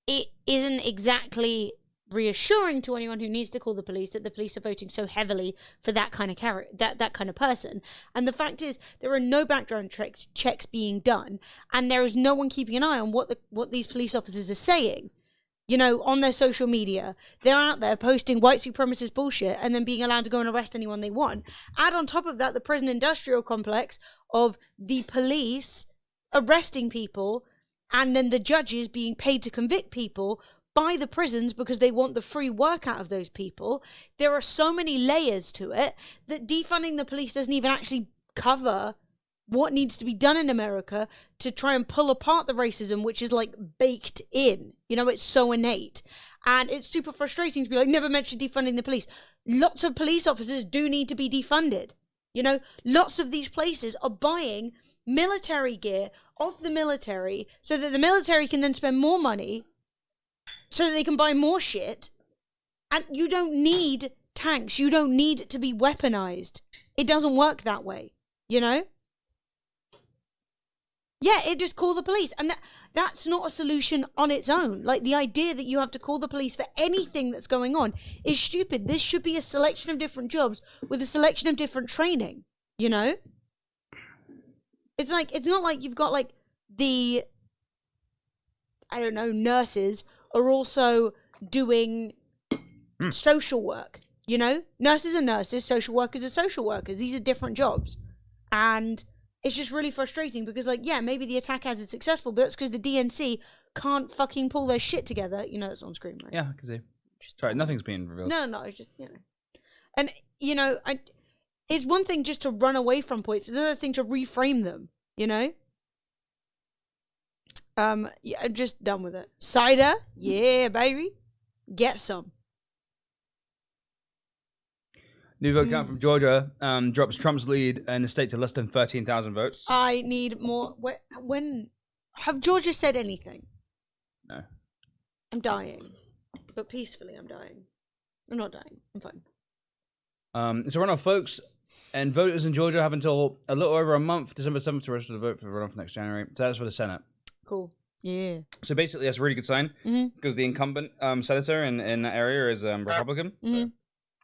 it isn't exactly reassuring to anyone who needs to call the police that the police are voting so heavily for that kind of that kind of person. And the fact is, there are no background checks being done, and there is no one keeping an eye on what these police officers are saying. You know, on their social media, they're out there posting white supremacist bullshit and then being allowed to go and arrest anyone they want. Add on top of that the prison industrial complex of the police arresting people and then the judges being paid to convict people by the prisons because they want the free work out of those people. There are so many layers to it that defunding the police doesn't even actually cover what needs to be done in America to try and pull apart the racism, which is baked in. You know, it's so innate. And it's super frustrating to be like, never mention defunding the police. Lots of police officers do need to be defunded. You know, lots of these places are buying military gear off the military so that the military can then spend more money so that they can buy more shit. And you don't need tanks. You don't need to be weaponized. It doesn't work that way, you know? Yeah, just call the police. And that's not a solution on its own. Like, the idea that you have to call the police for anything that's going on is stupid. This should be a selection of different jobs with a selection of different training, you know? It's like, it's not like you've got, like, the, I don't know, nurses are also doing social work, you know? Nurses are nurses, social workers are social workers. These are different jobs. And it's just really frustrating because, like, yeah, maybe the attack ads are successful, but that's because the DNC can't fucking pull their shit together. You know, that's on screen, right? Yeah, I can see. Sorry, nothing's being revealed. No, it's just, you know. And, you know, it's one thing just to run away from points, another thing to reframe them, you know? Yeah, I'm just done with it. Cider? Yeah, baby. Get some. New vote count from Georgia drops Trump's lead in the state to less than 13,000 votes. I need more. When have Georgia said anything? No. I'm dying, but peacefully. I'm dying. I'm not dying. I'm fine. It's a runoff, folks, and voters in Georgia have until a little over a month, December 7th, to register to vote for the runoff next January. So that's for the Senate. Cool. Yeah. So basically, that's a really good sign because the incumbent senator in that area is Republican. So.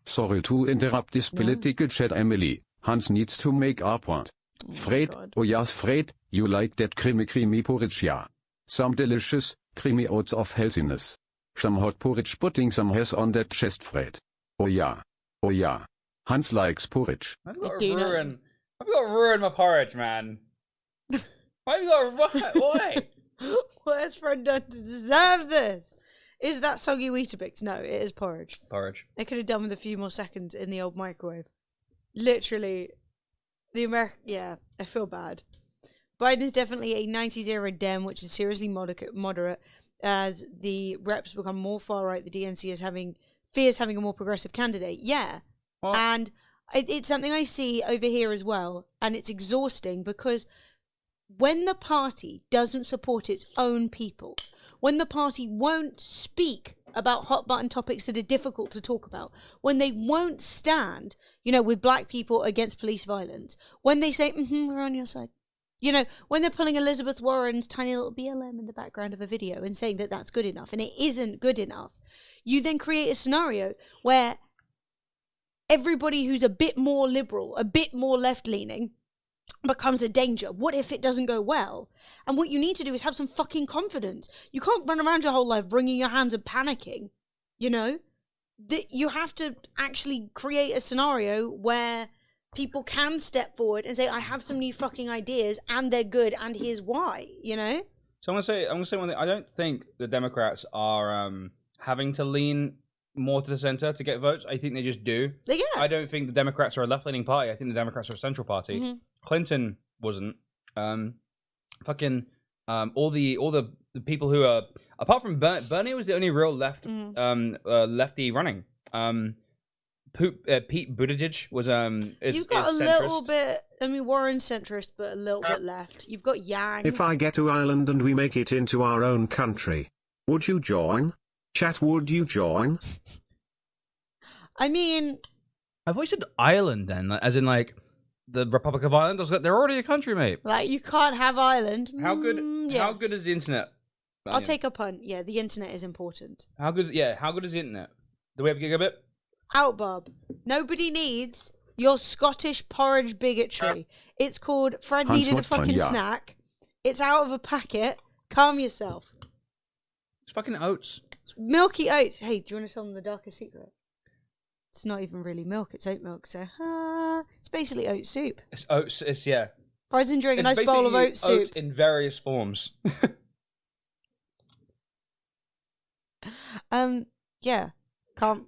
Sorry to interrupt this political chat, Emily. Hans needs to make a point. Fred, oh yes, Fred, you like that creamy porridge, yeah. Some delicious, creamy oats of healthiness. Some hot porridge putting some hairs on that chest, Fred. Oh yeah. Hans likes porridge. I've got to ruin my porridge, man. Why have you got to why? What has Fred done to deserve this? Is that soggy Weetabix? No, it is porridge. Porridge. They could have done with a few more seconds in the old microwave. Literally, yeah, I feel bad. Biden is definitely a 90-0 Dem, which is seriously moderate. As the reps become more far right, the DNC fears having a more progressive candidate. Yeah, and it's something I see over here as well, and it's exhausting because when the party doesn't support its own people, when the party won't speak about hot button topics that are difficult to talk about, when they won't stand, with black people against police violence, when they say, we're on your side, when they're pulling Elizabeth Warren's tiny little BLM in the background of a video and saying that that's good enough, and it isn't good enough, you then create a scenario where everybody who's a bit more liberal, a bit more left-leaning, becomes a danger. What if it doesn't go well? And what you need to do is have some fucking confidence. You can't run around your whole life wringing your hands and panicking, You have to actually create a scenario where people can step forward and say, I have some new fucking ideas and they're good and here's why, So I'm gonna say one thing. I don't think the Democrats are having to lean more to the center to get votes. I think they just do. Yeah. I don't think the Democrats are a left-leaning party. I think the Democrats are a central party. Mm-hmm. Clinton wasn't. All the people who are, apart from Bernie was the only real lefty running. Pete Buttigieg was you've got a little bit. Warren's centrist, but a little bit left. You've got Yang. If I get to Ireland and we make it into our own country, would you join? Chat, would you join? I've always said Ireland then, as in like the Republic of Ireland. I was like, they're already a country, mate. Like, you can't have Ireland. How good? Yes. How good is the internet? I'll take a punt. Yeah, the internet is important. How good? Yeah, how good is the internet? Do we have gigabit? Out, Bob. Nobody needs your Scottish porridge bigotry. It's called Fred needed a fucking snack. It's out of a packet. Calm yourself. It's fucking oats. It's milky oats. Hey, do you want to tell them the darkest secret? It's not even really milk. It's oat milk. So, it's basically oat soup. It's oats. It's yeah. Fred's enjoying a nice bowl of oat soup. Oats in various forms. Yeah. Calm.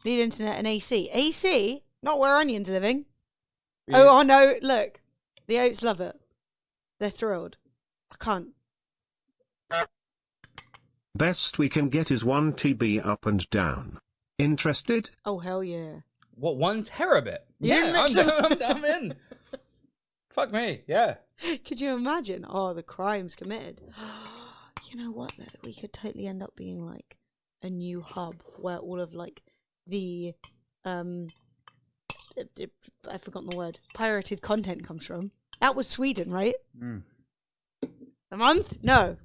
Need internet and AC. AC? Not where Onion's living. Yeah. Oh no! Look, the oats love it. They're thrilled. I can't. Best we can get is 1 TB up and down. Interested? Oh, hell yeah. What, 1 terabit? Yeah, I'm in. Fuck me, yeah. Could you imagine? Oh, the crimes committed. You know what, though? We could totally end up being like a new hub where all of like the I've forgotten the word, pirated content comes from. That was Sweden, right? A month? No.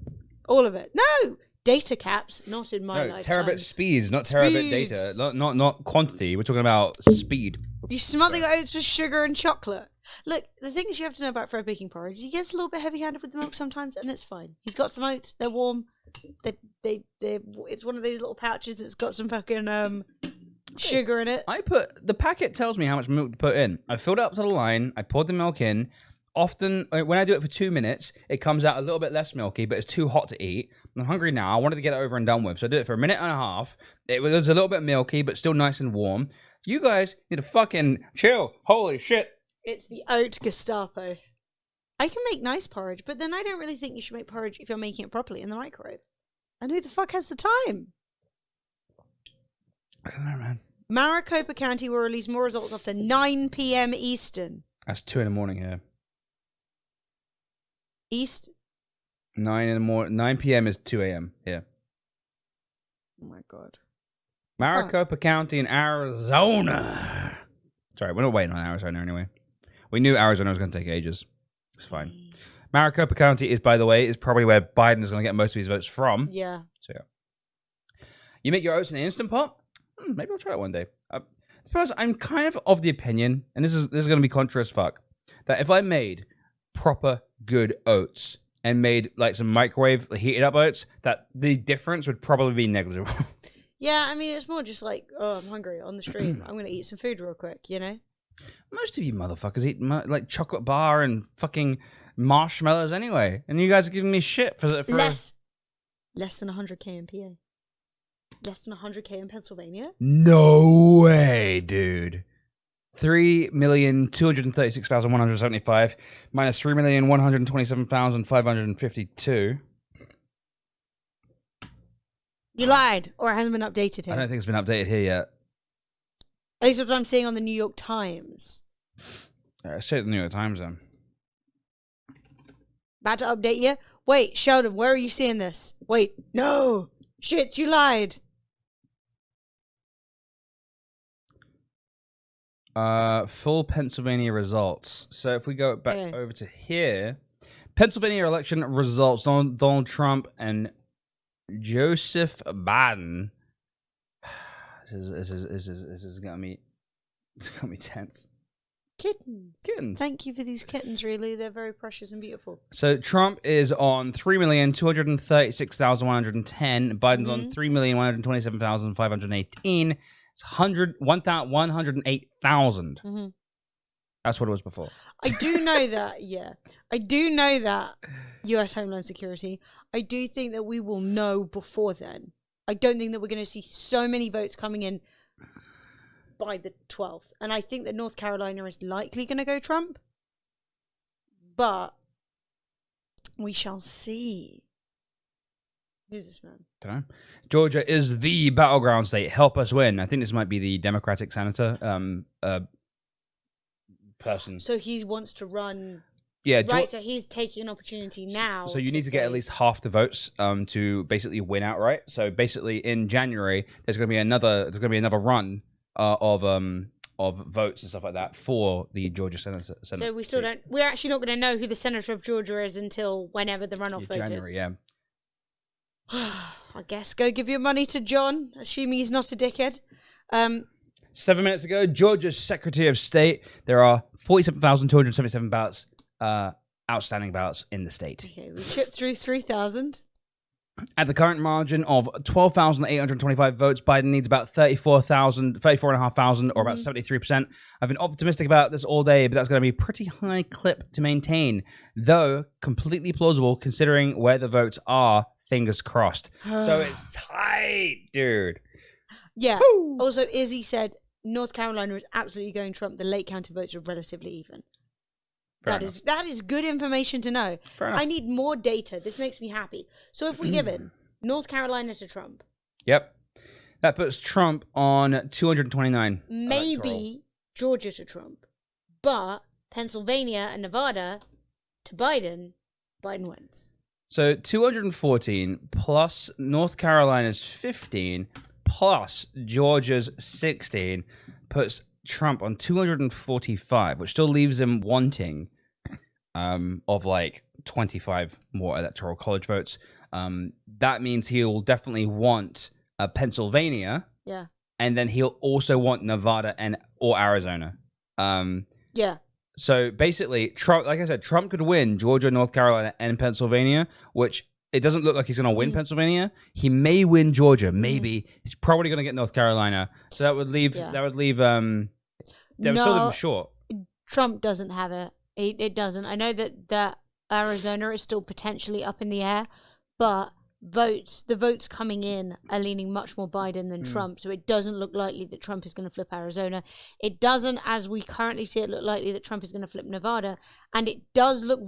All of it. No! Data caps, not in my lifetime. Terabit speeds, not terabit data. Not quantity. We're talking about speed. You smother your oats with sugar and chocolate. Look, the things you have to know about Fred making porridge, he gets a little bit heavy-handed with the milk sometimes, and it's fine. He's got some oats, they're warm. It's one of these little pouches that's got some fucking sugar in it. The packet tells me how much milk to put in. I filled it up to the line, I poured the milk in. Often, when I do it for 2 minutes, it comes out a little bit less milky, but it's too hot to eat. I'm hungry now. I wanted to get it over and done with, so I did it for 1.5 minutes. It was a little bit milky, but still nice and warm. You guys need to fucking chill. Holy shit. It's the oat Gestapo. I can make nice porridge, but then I don't really think you should make porridge if you're making it properly in the microwave. And who the fuck has the time? I don't know, man. Maricopa County will release more results after 9 p.m. Eastern. That's 2 in the morning here. East? 9 in the morning. 9 p.m. is 2 a.m. here. Oh my god. Maricopa County in Arizona. Sorry, we're not waiting on Arizona anyway. We knew Arizona was going to take ages. It's fine. Maricopa County is, by the way, is probably where Biden is going to get most of his votes from. Yeah. So yeah. You make your oats in an Instant Pot? Maybe I'll try it one day. Suppose I'm kind of the opinion, and this is going to be contra as fuck, that if I made proper good oats and made like some microwave heated up oats, that the difference would probably be negligible. Yeah, I mean, it's more just like, oh, I'm hungry on the stream. I'm going to eat some food real quick, you know? Most of you motherfuckers eat like chocolate bar and fucking marshmallows anyway. And you guys are giving me shit for less than 100k in PA. Less than 100k in Pennsylvania? No way, dude. 3,236,175 minus 3,127,552. You lied, or it hasn't been updated here. I don't think it's been updated here yet. At least that's what I'm seeing on the New York Times. Say the New York Times then. About to update you? Wait, Sheldon, where are you seeing this? Wait, no! Shit, you lied! Full Pennsylvania results. So if we go back over to here, Pennsylvania election results on Donald Trump and Joseph Biden. This is gonna be tense. Kittens. Thank you for these kittens, really. They're very precious and beautiful. So Trump is on 3,236,110. Biden's on 3,127,518. It's 108,000. Mm-hmm. That's what it was before. I do know that, yeah. I do know that U.S. Homeland Security. I do think that we will know before then. I don't think that we're going to see so many votes coming in by the 12th. And I think that North Carolina is likely going to go Trump. But we shall see. Who's this man? Don't know. Georgia is the battleground state. Help us win. I think this might be the Democratic senator person. So he wants to run. Yeah, right. So he's taking an opportunity now. So you need to get at least half the votes to basically win outright. So basically, in January, there's going to be another run of votes and stuff like that for the Georgia Senate. So we still don't. We're actually not going to know who the senator of Georgia is until whenever the runoff vote January, is. yeah. I guess go give your money to John, assuming he's not a dickhead. 7 minutes ago, Georgia's Secretary of State. There are 47,277 ballots, outstanding ballots in the state. Okay, we chipped through 3,000. At the current margin of 12,825 votes, Biden needs about 34,500, or about 73%. I've been optimistic about this all day, but that's going to be a pretty high clip to maintain, though completely plausible considering where the votes are. Fingers crossed. So it's tight, dude. Yeah. Woo! Also, Izzy said North Carolina is absolutely going Trump. The Lake County votes are relatively even. That is good information to know. I need more data. This makes me happy. So if we give in, North Carolina to Trump. Yep. That puts Trump on 229. Maybe Georgia to Trump. But Pennsylvania and Nevada to Biden, Biden wins. So 214 plus North Carolina's 15 plus Georgia's 16 puts Trump on 245, which still leaves him wanting of like 25 more electoral college votes. That means he'll definitely want Pennsylvania. Yeah. And then he'll also want Nevada or Arizona. Yeah. So basically, Trump, like I said, Trump could win Georgia, North Carolina, and Pennsylvania, which it doesn't look like he's going to win Pennsylvania. He may win Georgia, maybe. He's probably going to get North Carolina. So that would leave that would leave still leave him short. Trump doesn't have it. It doesn't. I know that Arizona is still potentially up in the air, but the votes coming in are leaning much more Biden than Trump, so it doesn't look likely that Trump is going to flip Arizona. It doesn't, as we currently see it, look likely that Trump is going to flip Nevada, and it does look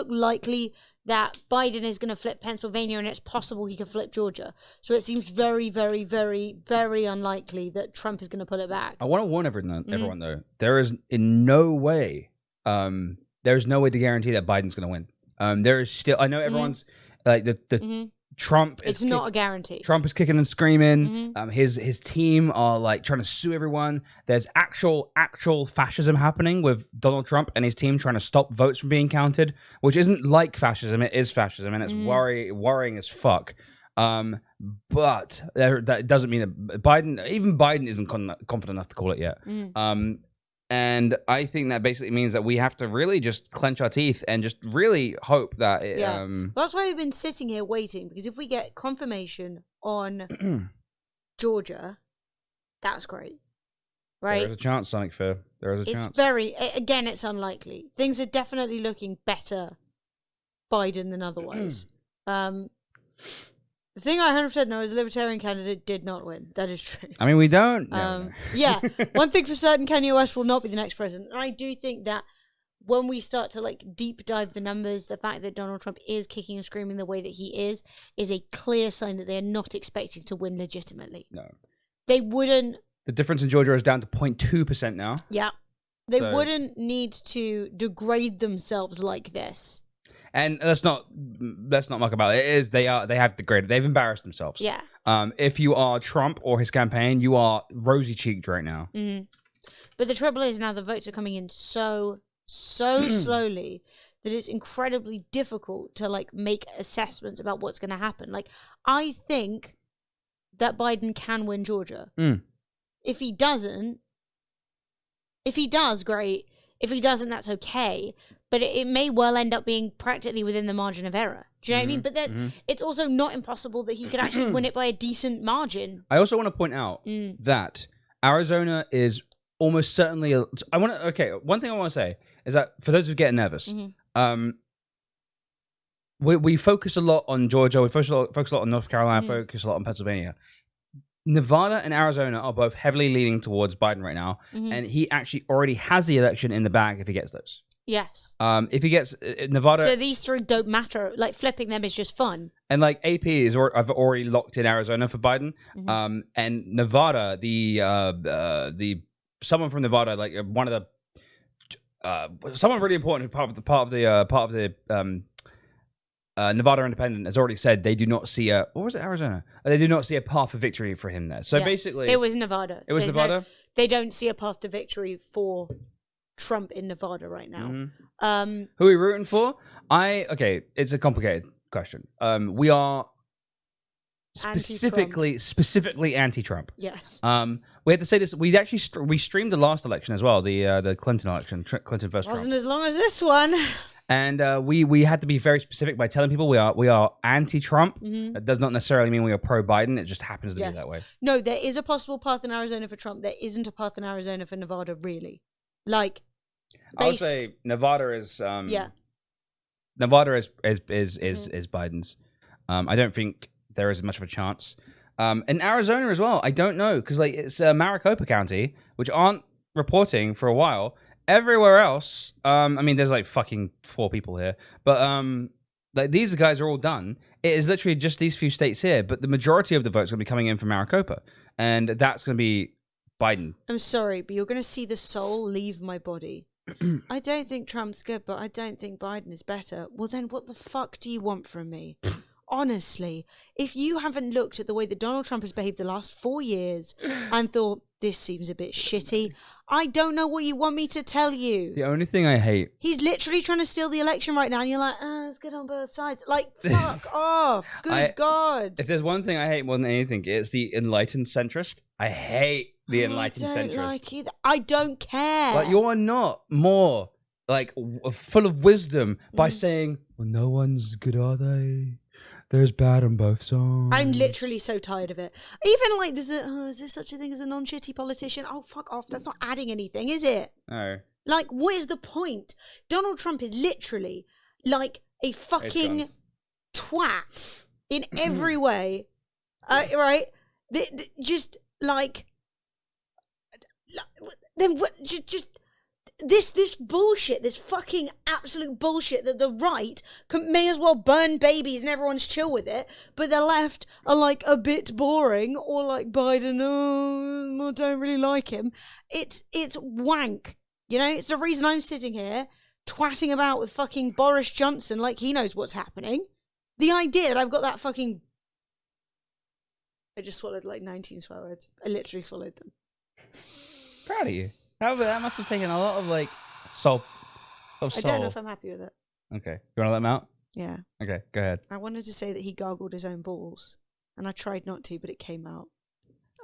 likely that Biden is going to flip Pennsylvania, and it's possible he could flip Georgia. So it seems very, very, very, very unlikely that Trump is going to pull it back. I want to warn everyone though, there is in no way, there's no way to guarantee that Biden's going to win. There is still, I know everyone's like Trump. It's not a guarantee. Trump is kicking and screaming. His team are like trying to sue everyone. There's actual fascism happening with Donald Trump and his team trying to stop votes from being counted, which isn't like fascism. It is fascism, and it's worrying as fuck. But that doesn't mean that Biden isn't confident enough to call it yet. And I think that basically means that we have to really just clench our teeth and just really hope that it, That's why we've been sitting here waiting, because if we get confirmation on Georgia, that's great. Right? There is a chance, Sonic Fear. There is a chance. It's unlikely. Things are definitely looking better Biden than otherwise. The thing I 100% know is the Libertarian candidate did not win. That is true. I mean, we don't. Yeah. One thing for certain, Kanye West will not be the next president. And I do think that when we start to like deep dive the numbers, the fact that Donald Trump is kicking and screaming the way that he is a clear sign that they're not expecting to win legitimately. No. They wouldn't. The difference in Georgia is down to 0.2% now. Yeah. They wouldn't need to degrade themselves like this. And let's not muck about it. They have degraded. They've embarrassed themselves. Yeah. If you are Trump or his campaign, you are rosy cheeked right now. But the trouble is now the votes are coming in so slowly that it's incredibly difficult to like make assessments about what's going to happen. Like, I think that Biden can win Georgia. If he does, great. If he doesn't, that's okay. But it may well end up being practically within the margin of error. Do you know what I mean? But it's also not impossible that he could actually win it by a decent margin. I also want to point out that Arizona is almost certainly. One thing I want to say is that for those who get nervous, we focus a lot on Georgia, we focus a lot on North Carolina, focus a lot on Pennsylvania. Nevada and Arizona are both heavily leaning towards Biden right now, and he actually already has the election in the bag if he gets those. Yes. If he gets Nevada, so these three don't matter. Like flipping them is just fun. And like AP I've already locked in Arizona for Biden. And Nevada, the someone from Nevada, like one of the someone really important, part of the Nevada Independent has already said they do not see a Arizona? They do not see a path for victory for him there. So basically, it was Nevada. It was Nevada. They don't see a path to victory for Trump in Nevada right now. Who are we rooting for? It's a complicated question. We are specifically anti-Trump. Yes. We had to say this. We streamed the last election as well, the Clinton election, Clinton versus Trump. Wasn't as long as this one. And we had to be very specific by telling people we are anti-Trump. That does not necessarily mean we are pro-Biden. It just happens to be that way. No, there is a possible path in Arizona for Trump. There isn't a path in Arizona for Nevada, really. Like, I would say Nevada is Nevada is Biden's. I don't think there is much of a chance. In Arizona as well, I don't know, because like it's Maricopa County, which aren't reporting for a while. Everywhere else, I mean, there's like fucking 4 people here, but like these guys are all done. It is literally just these few states here, but the majority of the votes are going to be coming in from Maricopa, and that's going to be Biden. I'm sorry, but you're going to see the soul leave my body. I don't think Trump's good, but I don't think Biden is better. Well, then what the fuck do you want from me? Honestly, if you haven't looked at the way that Donald Trump has behaved the last 4 years and thought, this seems a bit shitty, I don't know what you want me to tell you. The only thing I hate... He's literally trying to steal the election right now, and you're like, it's good on both sides. Like, fuck off. Good God. If there's one thing I hate more than anything, it's the enlightened centrist. I hate the enlightened centrist. I don't like either. I don't care. Like, you are not more, like, full of wisdom by saying, well, no one's good, are they? There's bad on both sides. I'm literally so tired of it. Even like, is there such a thing as a non-shitty politician? Oh, fuck off. That's not adding anything, is it? No. Like, what is the point? Donald Trump is literally like a fucking twat in every way. Right? Just like, then what? Just. This bullshit, this fucking absolute bullshit that the right may as well burn babies and everyone's chill with it, but the left are like a bit boring, or like Biden, I don't really like him. It's wank, you know? It's the reason I'm sitting here twatting about with fucking Boris Johnson like he knows what's happening. The idea that I've got that fucking... I just swallowed like 19 swear words. I literally swallowed them. Proud of you. That must have taken a lot of like soul. I don't know if I'm happy with it. Okay, you want to let him out? Yeah. Okay, go ahead. I wanted to say that he gargled his own balls, and I tried not to, but it came out.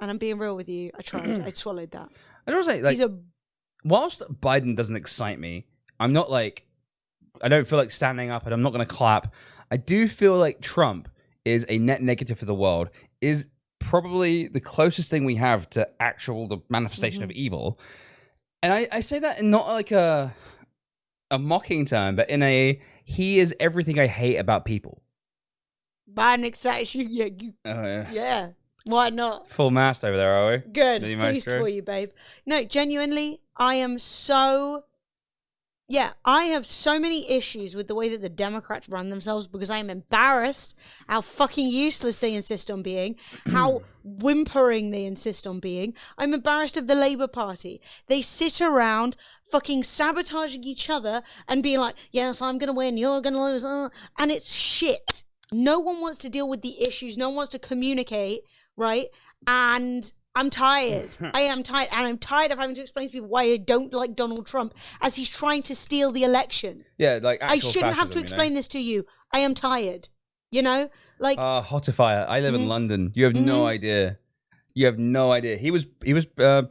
And I'm being real with you. I tried. I swallowed that. I don't say like. Whilst Biden doesn't excite me, I'm not like. I don't feel like standing up, and I'm not going to clap. I do feel like Trump is a net negative for the world. Is probably the closest thing we have to the manifestation of evil. And I say that in not like a mocking term, but in he is everything I hate about people. Biden excites you? Yeah. Yeah. Why not? Full mast over there, are we? Good. Pleased for you, babe. No, genuinely, I am so... Yeah, I have so many issues with the way that the Democrats run themselves because I am embarrassed how fucking useless they insist on being, how whimpering they insist on being. I'm embarrassed of the Labour Party. They sit around fucking sabotaging each other and being like, yes, I'm going to win, you're going to lose. And it's shit. No one wants to deal with the issues. No one wants to communicate, right? And... I'm tired. I am tired. And I'm tired of having to explain to people why I don't like Donald Trump as he's trying to steal the election. Yeah, like I shouldn't have to explain this to you. I am tired. You know? Like Hotifier. I live in London. You have no idea. You have no idea. He was mayor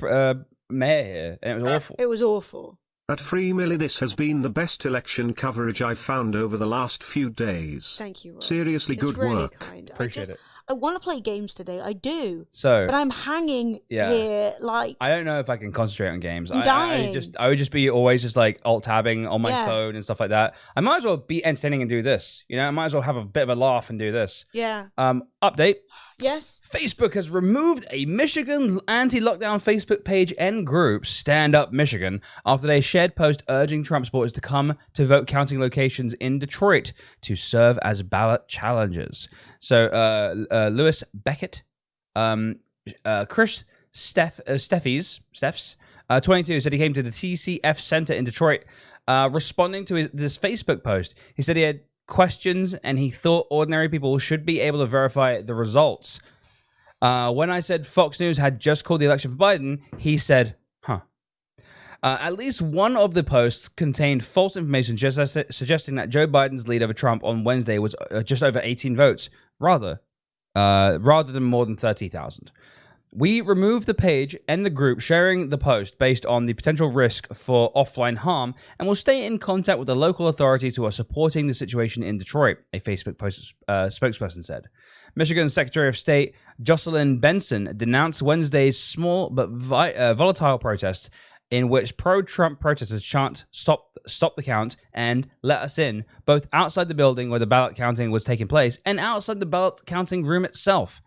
here, and it was awful. It was awful. At Free Millie, this has been the best election coverage I've found over the last few days. Thank you, Rob. Seriously, good really work. Kind. Appreciate it. I want to play games today. I do. So, but I'm hanging here like... I don't know if I can concentrate on games. I'm dying. I would just be always just like alt-tabbing on my phone and stuff like that. I might as well be entertaining and do this. You know, I might as well have a bit of a laugh and do this. Yeah. Update. Yes. Facebook has removed a Michigan anti-lockdown Facebook page and group, Stand Up Michigan, after they shared post urging Trump supporters to come to vote counting locations in Detroit to serve as ballot challengers. So Lewis Beckett, Chris Steffes, 22, said he came to the TCF Center in Detroit, responding to this Facebook post. He said he had questions and he thought ordinary people should be able to verify the results. When I said Fox News had just called the election for Biden, he said, at least one of the posts contained false information suggesting that Joe Biden's lead over Trump on Wednesday was just over 18 votes, rather than more than 30,000. We removed the page and the group sharing the post based on the potential risk for offline harm and will stay in contact with the local authorities who are supporting the situation in Detroit, a Facebook post spokesperson said. Michigan's Secretary of State Jocelyn Benson denounced Wednesday's small but volatile protest in which pro-Trump protesters chant stop the count and let us in, both outside the building where the ballot counting was taking place and outside the ballot counting room itself.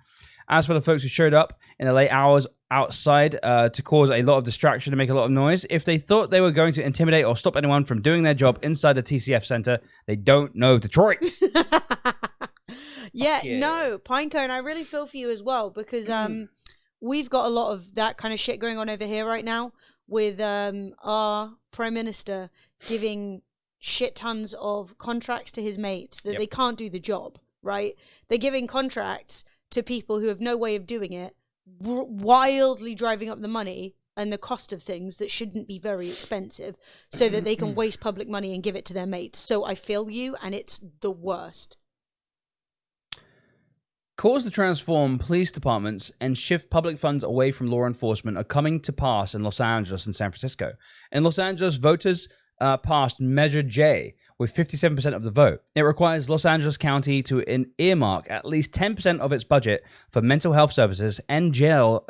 As for the folks who showed up in the late hours outside to cause a lot of distraction and make a lot of noise, if they thought they were going to intimidate or stop anyone from doing their job inside the TCF Center, they don't know Detroit. Yeah, yeah. no, Pinecone, I really feel for you as well because we've got a lot of that kind of shit going on over here right now with our Prime Minister giving shit tons of contracts to his mates that they can't do the job, right? They're giving contracts to people who have no way of doing it, wildly driving up the money and the cost of things that shouldn't be very expensive so that they can waste public money and give it to their mates. So I feel you, and it's the worst. Calls to transform police departments and shift public funds away from law enforcement are coming to pass in Los Angeles and San Francisco. In Los Angeles, voters passed Measure J with 57% of the vote. It requires Los Angeles County to earmark at least 10% of its budget for mental health services and jail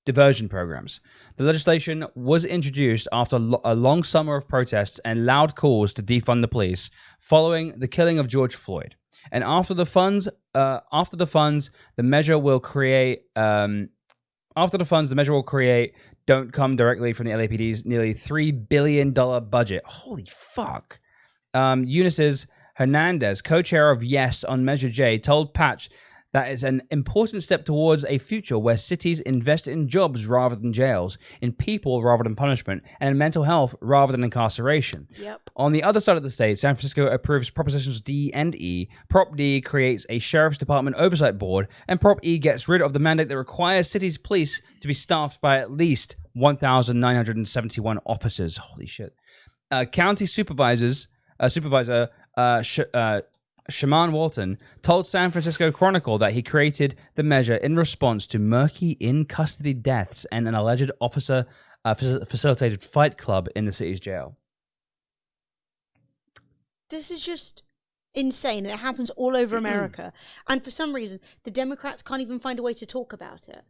diversion programs. The legislation was introduced after a long summer of protests and loud calls to defund the police following the killing of George Floyd. And after the funds, the measure will create. Don't come directly from the LAPD's nearly $3 billion budget. Holy fuck! Eunice Hernandez, co-chair of Yes on Measure J, told Patch that it's an important step towards a future where cities invest in jobs rather than jails, in people rather than punishment, and in mental health rather than incarceration. Yep. On the other side of the state, San Francisco approves Propositions D and E. Prop D creates a Sheriff's Department Oversight Board, and Prop E gets rid of the mandate that requires cities' police to be staffed by at least 1,971 officers. Holy shit. County Supervisor Shaman Walton told San Francisco Chronicle that he created the measure in response to murky in-custody deaths and an alleged officer facilitated fight club in the city's jail. This is just insane. It happens all over America. And for some reason, the Democrats can't even find a way to talk about it.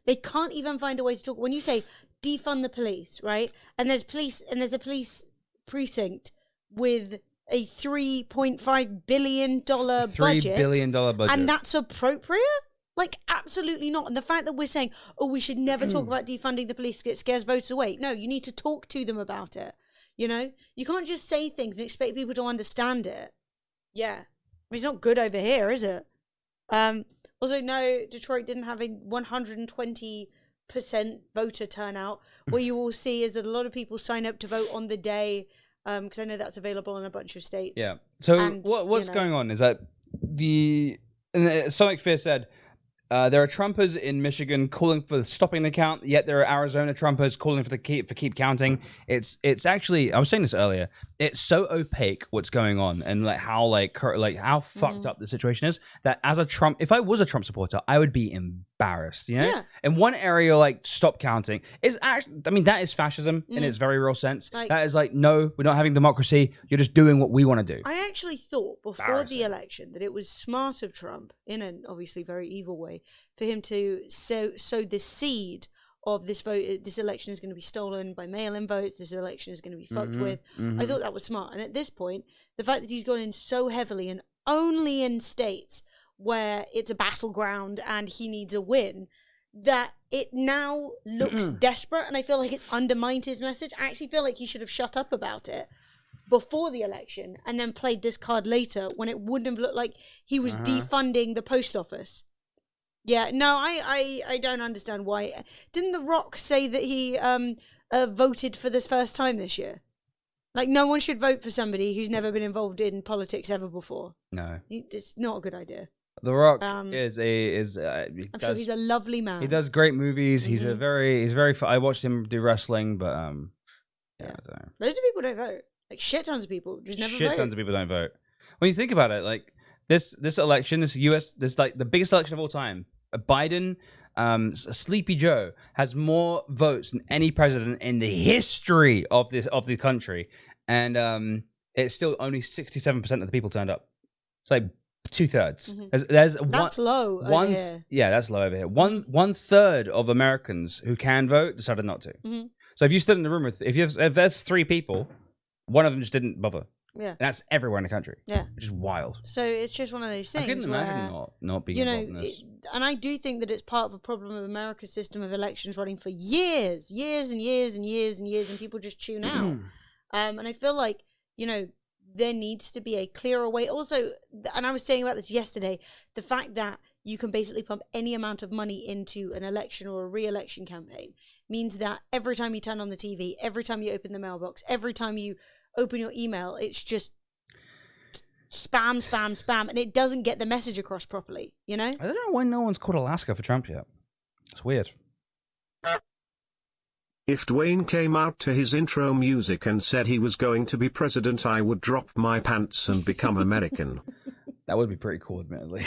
They can't even find a way to talk. When you say defund the police, right? And there's a police precinct with a $3.5 billion budget. $3 billion budget. And that's appropriate? Like, absolutely not. And the fact that we're saying, oh, we should never talk about defunding the police, it scares voters away. No, you need to talk to them about it. You know? You can't just say things and expect people to understand it. Yeah. I mean, it's not good over here, is it? Also, no, Detroit didn't have a 120% voter turnout. What you will see is that a lot of people sign up to vote on the day, because I know that's available in a bunch of states. Yeah. So and, what's going on is that Sonic Fear said there are Trumpers in Michigan calling for stopping the count, yet there are Arizona Trumpers calling for keep counting. It's actually, I was saying this earlier, it's so opaque what's going on and like how fucked up the situation is that as a Trump, if I was a Trump supporter, I would be embarrassed, you know? Yeah. In one area, like stop counting is actually, I mean, that is fascism in its very real sense. Like, that is like, no, we're not having democracy. You're just doing what we want to do. I actually thought before the election that it was smart of Trump, in an obviously very evil way, for him to sow the seed of this vote. This election is going to be stolen by mail-in votes. This election is going to be fucked with. I thought that was smart. And at this point, the fact that he's gone in so heavily and only in states where it's a battleground and he needs a win, that it now looks desperate. And I feel like it's undermined his message. I actually feel like he should have shut up about it before the election and then played this card later when it wouldn't have looked like he was defunding the post office. Yeah, no, I don't understand why. Didn't The Rock say that he voted for this first time this year? Like, no one should vote for somebody who's never been involved in politics ever before. No. It's not a good idea. The Rock I'm sure he's a lovely man. He does great movies. He's very. I watched him do wrestling, but I don't know. Loads of people don't vote. Like shit tons of people just never vote. Tons of people don't vote. When you think about it, like this election, this like the biggest election of all time. Biden, Sleepy Joe has more votes than any president in the history of the country, and it's still only 67% of the people turned up. It's like 2/3. That's low over here. Yeah, that's low over here. One third of Americans who can vote decided not to. So if you stood in the room with if there's 3 people, one of them just didn't bother. Yeah, and that's everywhere in the country. Yeah, which is wild. So it's just one of those things. I couldn't imagine not being involved in this. And I do think that it's part of a problem of America's system of elections running for years and years, and people just tune out. And I feel like there needs to be a clearer way. Also, and I was saying about this yesterday, the fact that you can basically pump any amount of money into an election or a re-election campaign means that every time you turn on the TV, every time you open the mailbox, every time you open your email, it's just spam, spam, spam, and it doesn't get the message across properly, you know? I don't know why no one's called Alaska for Trump yet. It's weird. If Dwayne came out to his intro music and said he was going to be president, I would drop my pants and become American. That would be pretty cool, admittedly.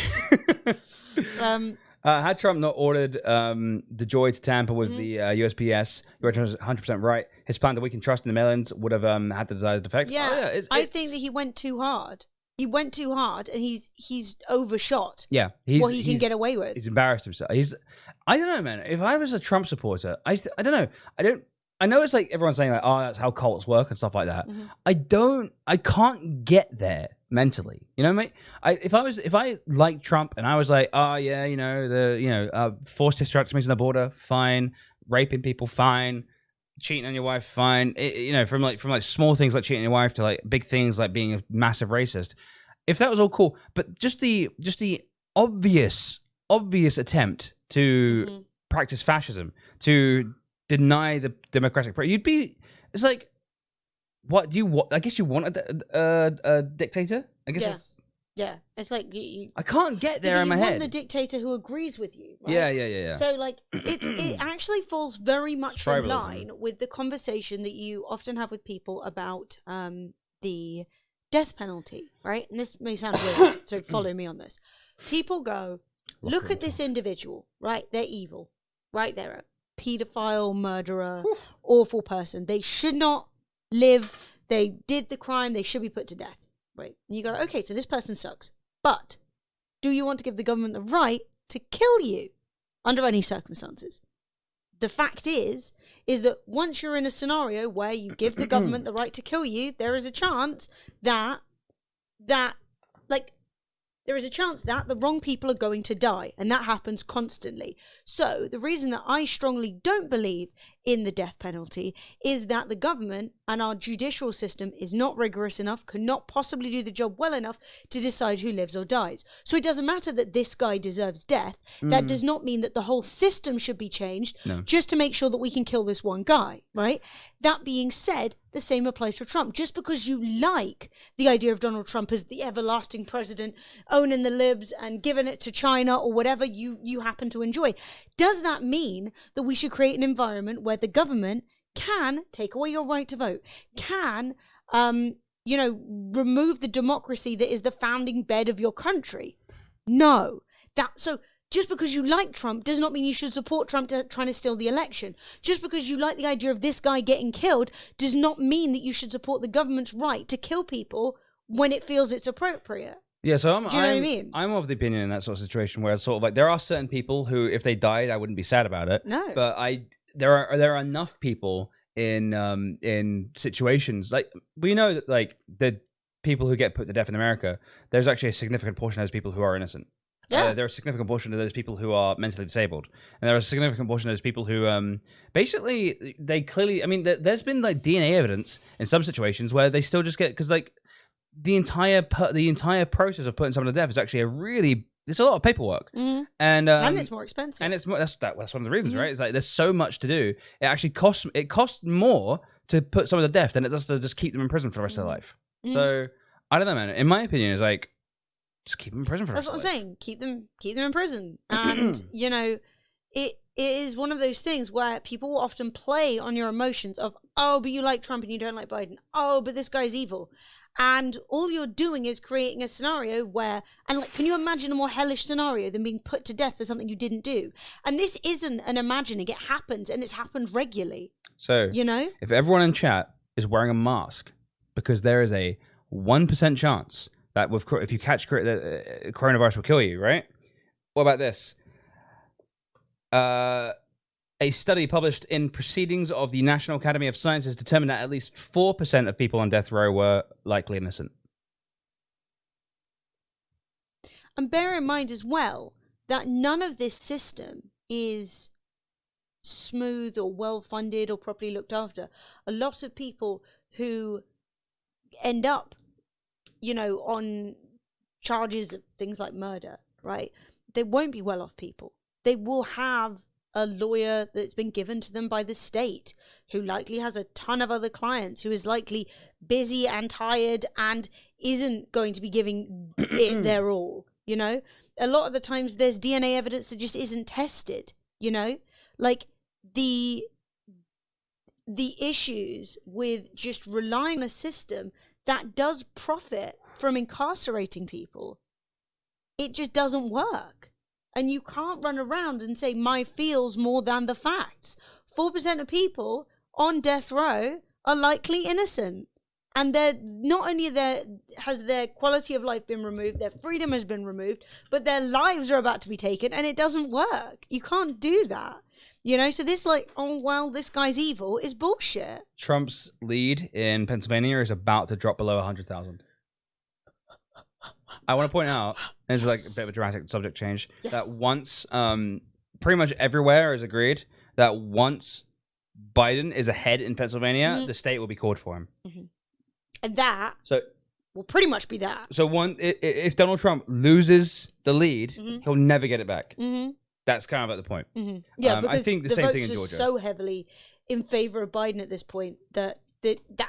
Had Trump not ordered the Joy to tamper with the USPS, you're 100% right. His plan that we can trust in the mail-ins would have had the desired effect. Yeah, I think that he went too hard. He went too hard, and he's overshot. Yeah, what he can get away with. He's embarrassed himself. I don't know, man. If I was a Trump supporter, I don't know. I know it's like everyone's saying like, oh, that's how cults work and stuff like that. I can't get there mentally. You know, mate. If I liked Trump and I was like, oh yeah, forced hysterectomies on the border, fine. Raping people, fine. Cheating on your wife, fine. From like small things like cheating on your wife to like big things like being a massive racist. If that was all cool, but just the obvious attempt to practice fascism, to deny the democratic, it's like, what do you want? I guess you want a dictator. I guess. Yeah, it's like I can't get there in my head. You want the dictator who agrees with you. Right? Yeah. So like it actually falls very much in line with the conversation that you often have with people about the death penalty, right? And this may sound weird, so follow me on this. People go, look at this individual, right? They're evil, right? They're a pedophile, murderer, awful person. They should not live. They did the crime. They should be put to death. Right. And you go, okay, so this person sucks. But do you want to give the government the right to kill you under any circumstances? The fact is that once you're in a scenario where you give the government the right to kill you, there is a chance that the wrong people are going to die, and that happens constantly. So the reason that I strongly don't believe in the death penalty is that the government and our judicial system is not rigorous enough, cannot possibly do the job well enough to decide who lives or dies. So it doesn't matter that this guy deserves death. That does not mean that the whole system should be changed just to make sure that we can kill this one guy, right? That being said, the same applies for Trump. Just because you like the idea of Donald Trump as the everlasting president, owning the libs and giving it to China or whatever you happen to enjoy, does that mean that we should create an environment where the government can take away your right to vote, can remove the democracy that is the founding bed of your country? No. So just because you like Trump does not mean you should support Trump trying to steal the election. Just because you like the idea of this guy getting killed does not mean that you should support the government's right to kill people when it feels it's appropriate. Yeah, so Do you know what I mean? I'm of the opinion in that sort of situation where it's sort of like there are certain people who, if they died, I wouldn't be sad about it. No. But there are enough people in situations like we know that like the people who get put to death in America, there's actually a significant portion of those people who are innocent. Yeah. There are a significant portion of those people who are mentally disabled, and there are a significant portion of those people who basically they clearly. I mean, there's been like DNA evidence in some situations where they still just get because like the entire process of putting someone to death is actually it's a lot of paperwork, and it's more expensive. And it's more, that's one of the reasons, right? It's like there's so much to do. It actually costs more to put someone to death than it does to just keep them in prison for the rest of their life. So I don't know, man. In my opinion, it's like just keep them in prison for the rest of their life. That's what I'm saying. Keep them in prison, and it is one of those things where people will often play on your emotions of, oh, but you like Trump and you don't like Biden. Oh, but this guy's evil. And all you're doing is creating a scenario where, and like, can you imagine a more hellish scenario than being put to death for something you didn't do? And this isn't an imagining; it happens, and it's happened regularly. So, if everyone in chat is wearing a mask, because there is a 1% chance that if you catch coronavirus will kill you, right? What about this? A study published in Proceedings of the National Academy of Sciences determined that at least 4% of people on death row were likely innocent. And bear in mind as well that none of this system is smooth or well-funded or properly looked after. A lot of people who end up you know, on charges of things like murder, right? They won't be well-off people. They will have a lawyer that's been given to them by the state, who likely has a ton of other clients, who is likely busy and tired and isn't going to be giving it their all, you know? A lot of the times there's DNA evidence that just isn't tested, you know? Like, the issues with just relying on a system that does profit from incarcerating people, it just doesn't work. And you can't run around and say my feels more than the facts. 4% of people on death row are likely innocent. And they're not only has their quality of life been removed, their freedom has been removed, but their lives are about to be taken, and it doesn't work. You can't do that. You know, so this like, oh, well, this guy's evil is bullshit. Trump's lead in Pennsylvania is about to drop below 100,000. I want to point out, and it's like a bit of a dramatic subject change, that once, pretty much everywhere is agreed that once Biden is ahead in Pennsylvania, the state will be called for him. And that will pretty much be that. So if Donald Trump loses the lead, he'll never get it back. That's kind of at the point. Yeah, because I think the same thing in Georgia. Votes are so heavily in favor of Biden at this point that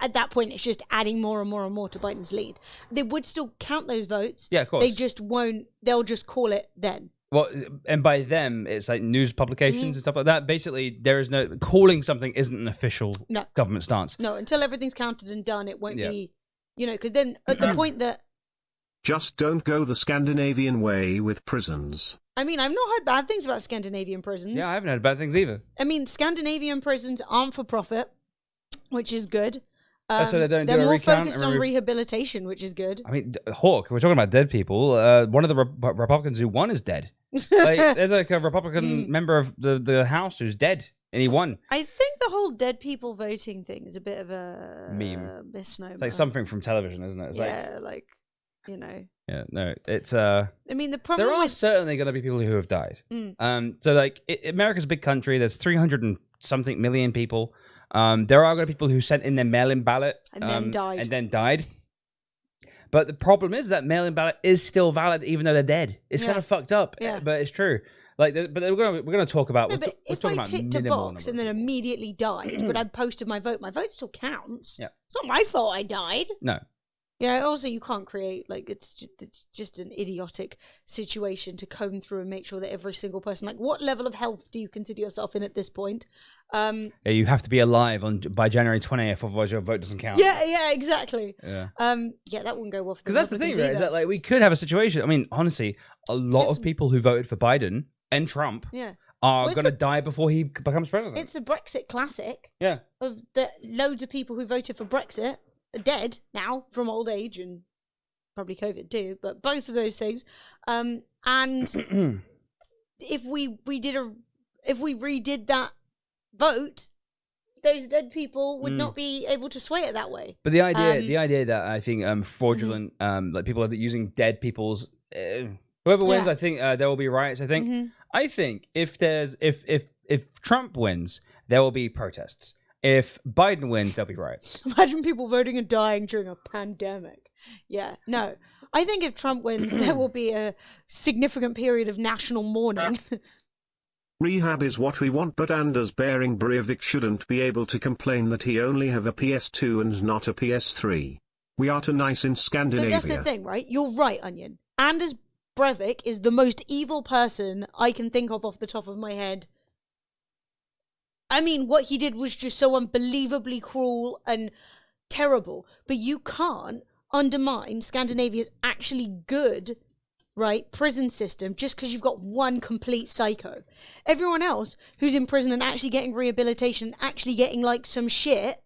at that point it's just adding more and more and more to Biden's lead. They would still count those votes. Yeah, of course. They just won't. They'll just call it then. Well, and by them, it's like news publications and stuff like that. Basically, there is no calling something isn't an official government stance. No, until everything's counted and done, it won't be. You know, because then at the point that. Just don't go the Scandinavian way with prisons. I mean, I've not heard bad things about Scandinavian prisons. Yeah, I haven't heard bad things either. I mean, Scandinavian prisons aren't for profit, which is good. So they don't they're do a more recount focused and on rehabilitation, which is good. I mean, Hawk, we're talking about dead people. One of the Republicans who won is dead. Like, there's like a Republican member of the House who's dead, and he won. I think the whole dead people voting thing is a bit of a meme misnomer. It's like something from television, isn't it? It's like, you know. Yeah, no, it's I mean, the problem there are with certainly going to be people who have died. So like, America's a big country. There's 300 and something million people. There are going to be people who sent in their mail-in ballot and then died. But the problem is that mail-in ballot is still valid even though they're dead. It's kind of fucked up, but it's true. Like, but we're going to talk about. No, but if I ticked a box and then immediately died, but I posted my vote still counts. Yeah, it's not my fault I died. No. Yeah. Also, you can't create it's just an idiotic situation to comb through and make sure that every single person. Like, what level of health do you consider yourself in at this point? Yeah, you have to be alive by January 20th, otherwise your vote doesn't count. Yeah, exactly. Yeah. Yeah, that wouldn't go well for the because that's the thing, right? Is that like we could have a situation. I mean, honestly, a lot of people who voted for Biden and Trump are going to die before he becomes president. It's the Brexit classic. Yeah. Of the loads of people who voted for Brexit are dead now from old age and probably COVID too, but both of those things. And if we redid that vote, those dead people would not be able to sway it that way. But the idea that I think fraudulent, like people are using dead people's, whoever wins, I think there will be riots. I think. I think if Trump wins, there will be protests. If Biden wins, there'll be riots. Imagine people voting and dying during a pandemic. Yeah, no. I think if Trump wins, there will be a significant period of national mourning. Rehab is what we want, but Anders Behring Breivik shouldn't be able to complain that he only have a PS2 and not a PS3. We are too nice in Scandinavia. So that's the thing, right? You're right, Onion. Anders Breivik is the most evil person I can think of off the top of my head. I mean, what he did was just so unbelievably cruel and terrible. But you can't undermine Scandinavia's actually good, right, prison system just because you've got one complete psycho. Everyone else who's in prison and actually getting rehabilitation, actually getting like some shit,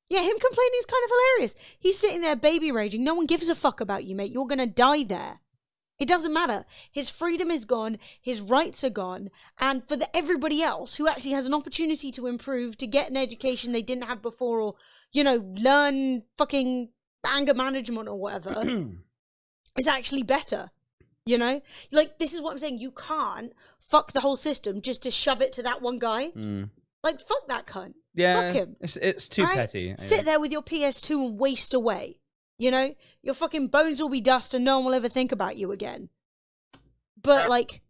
yeah, him complaining is kind of hilarious. He's sitting there baby raging. No one gives a fuck about you, mate. You're going to die there. It doesn't matter. His freedom is gone. His rights are gone. And for everybody else who actually has an opportunity to improve, to get an education they didn't have before, or, you know, learn fucking anger management or whatever, it's actually better. You know? Like, this is what I'm saying. You can't fuck the whole system just to shove it to that one guy. Like, fuck that cunt. Yeah. Fuck him. It's too petty. Sit there with your PS2 and waste away. You know, your fucking bones will be dust and no one will ever think about you again. But, like,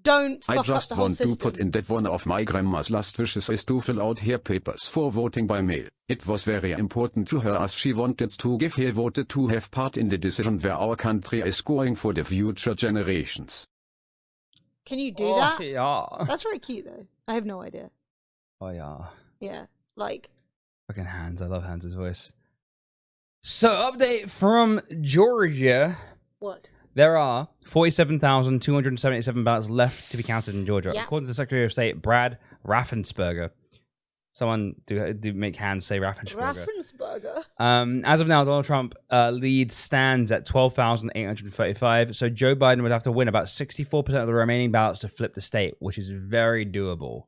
don't fuck I up just the whole want to system. put in that one of my grandma's last wishes is to fill out her papers for voting by mail. It was very important to her as she wanted to give her vote to have part in the decision where our country is going for the future generations. Can you do that? Yeah. That's very cute, though. I have no idea. Oh, yeah. Yeah, like... Fucking Hans. I love Hans' voice. So, update from Georgia. What? There are 47,277 ballots left to be counted in Georgia, Yeah. according to the Secretary of State, Brad Raffensperger. Someone do make Hans say Raffensperger. Raffensperger. As of now, Donald Trump lead stands at 12,835. So Joe Biden would have to win about 64% of the remaining ballots to flip the state, which is very doable.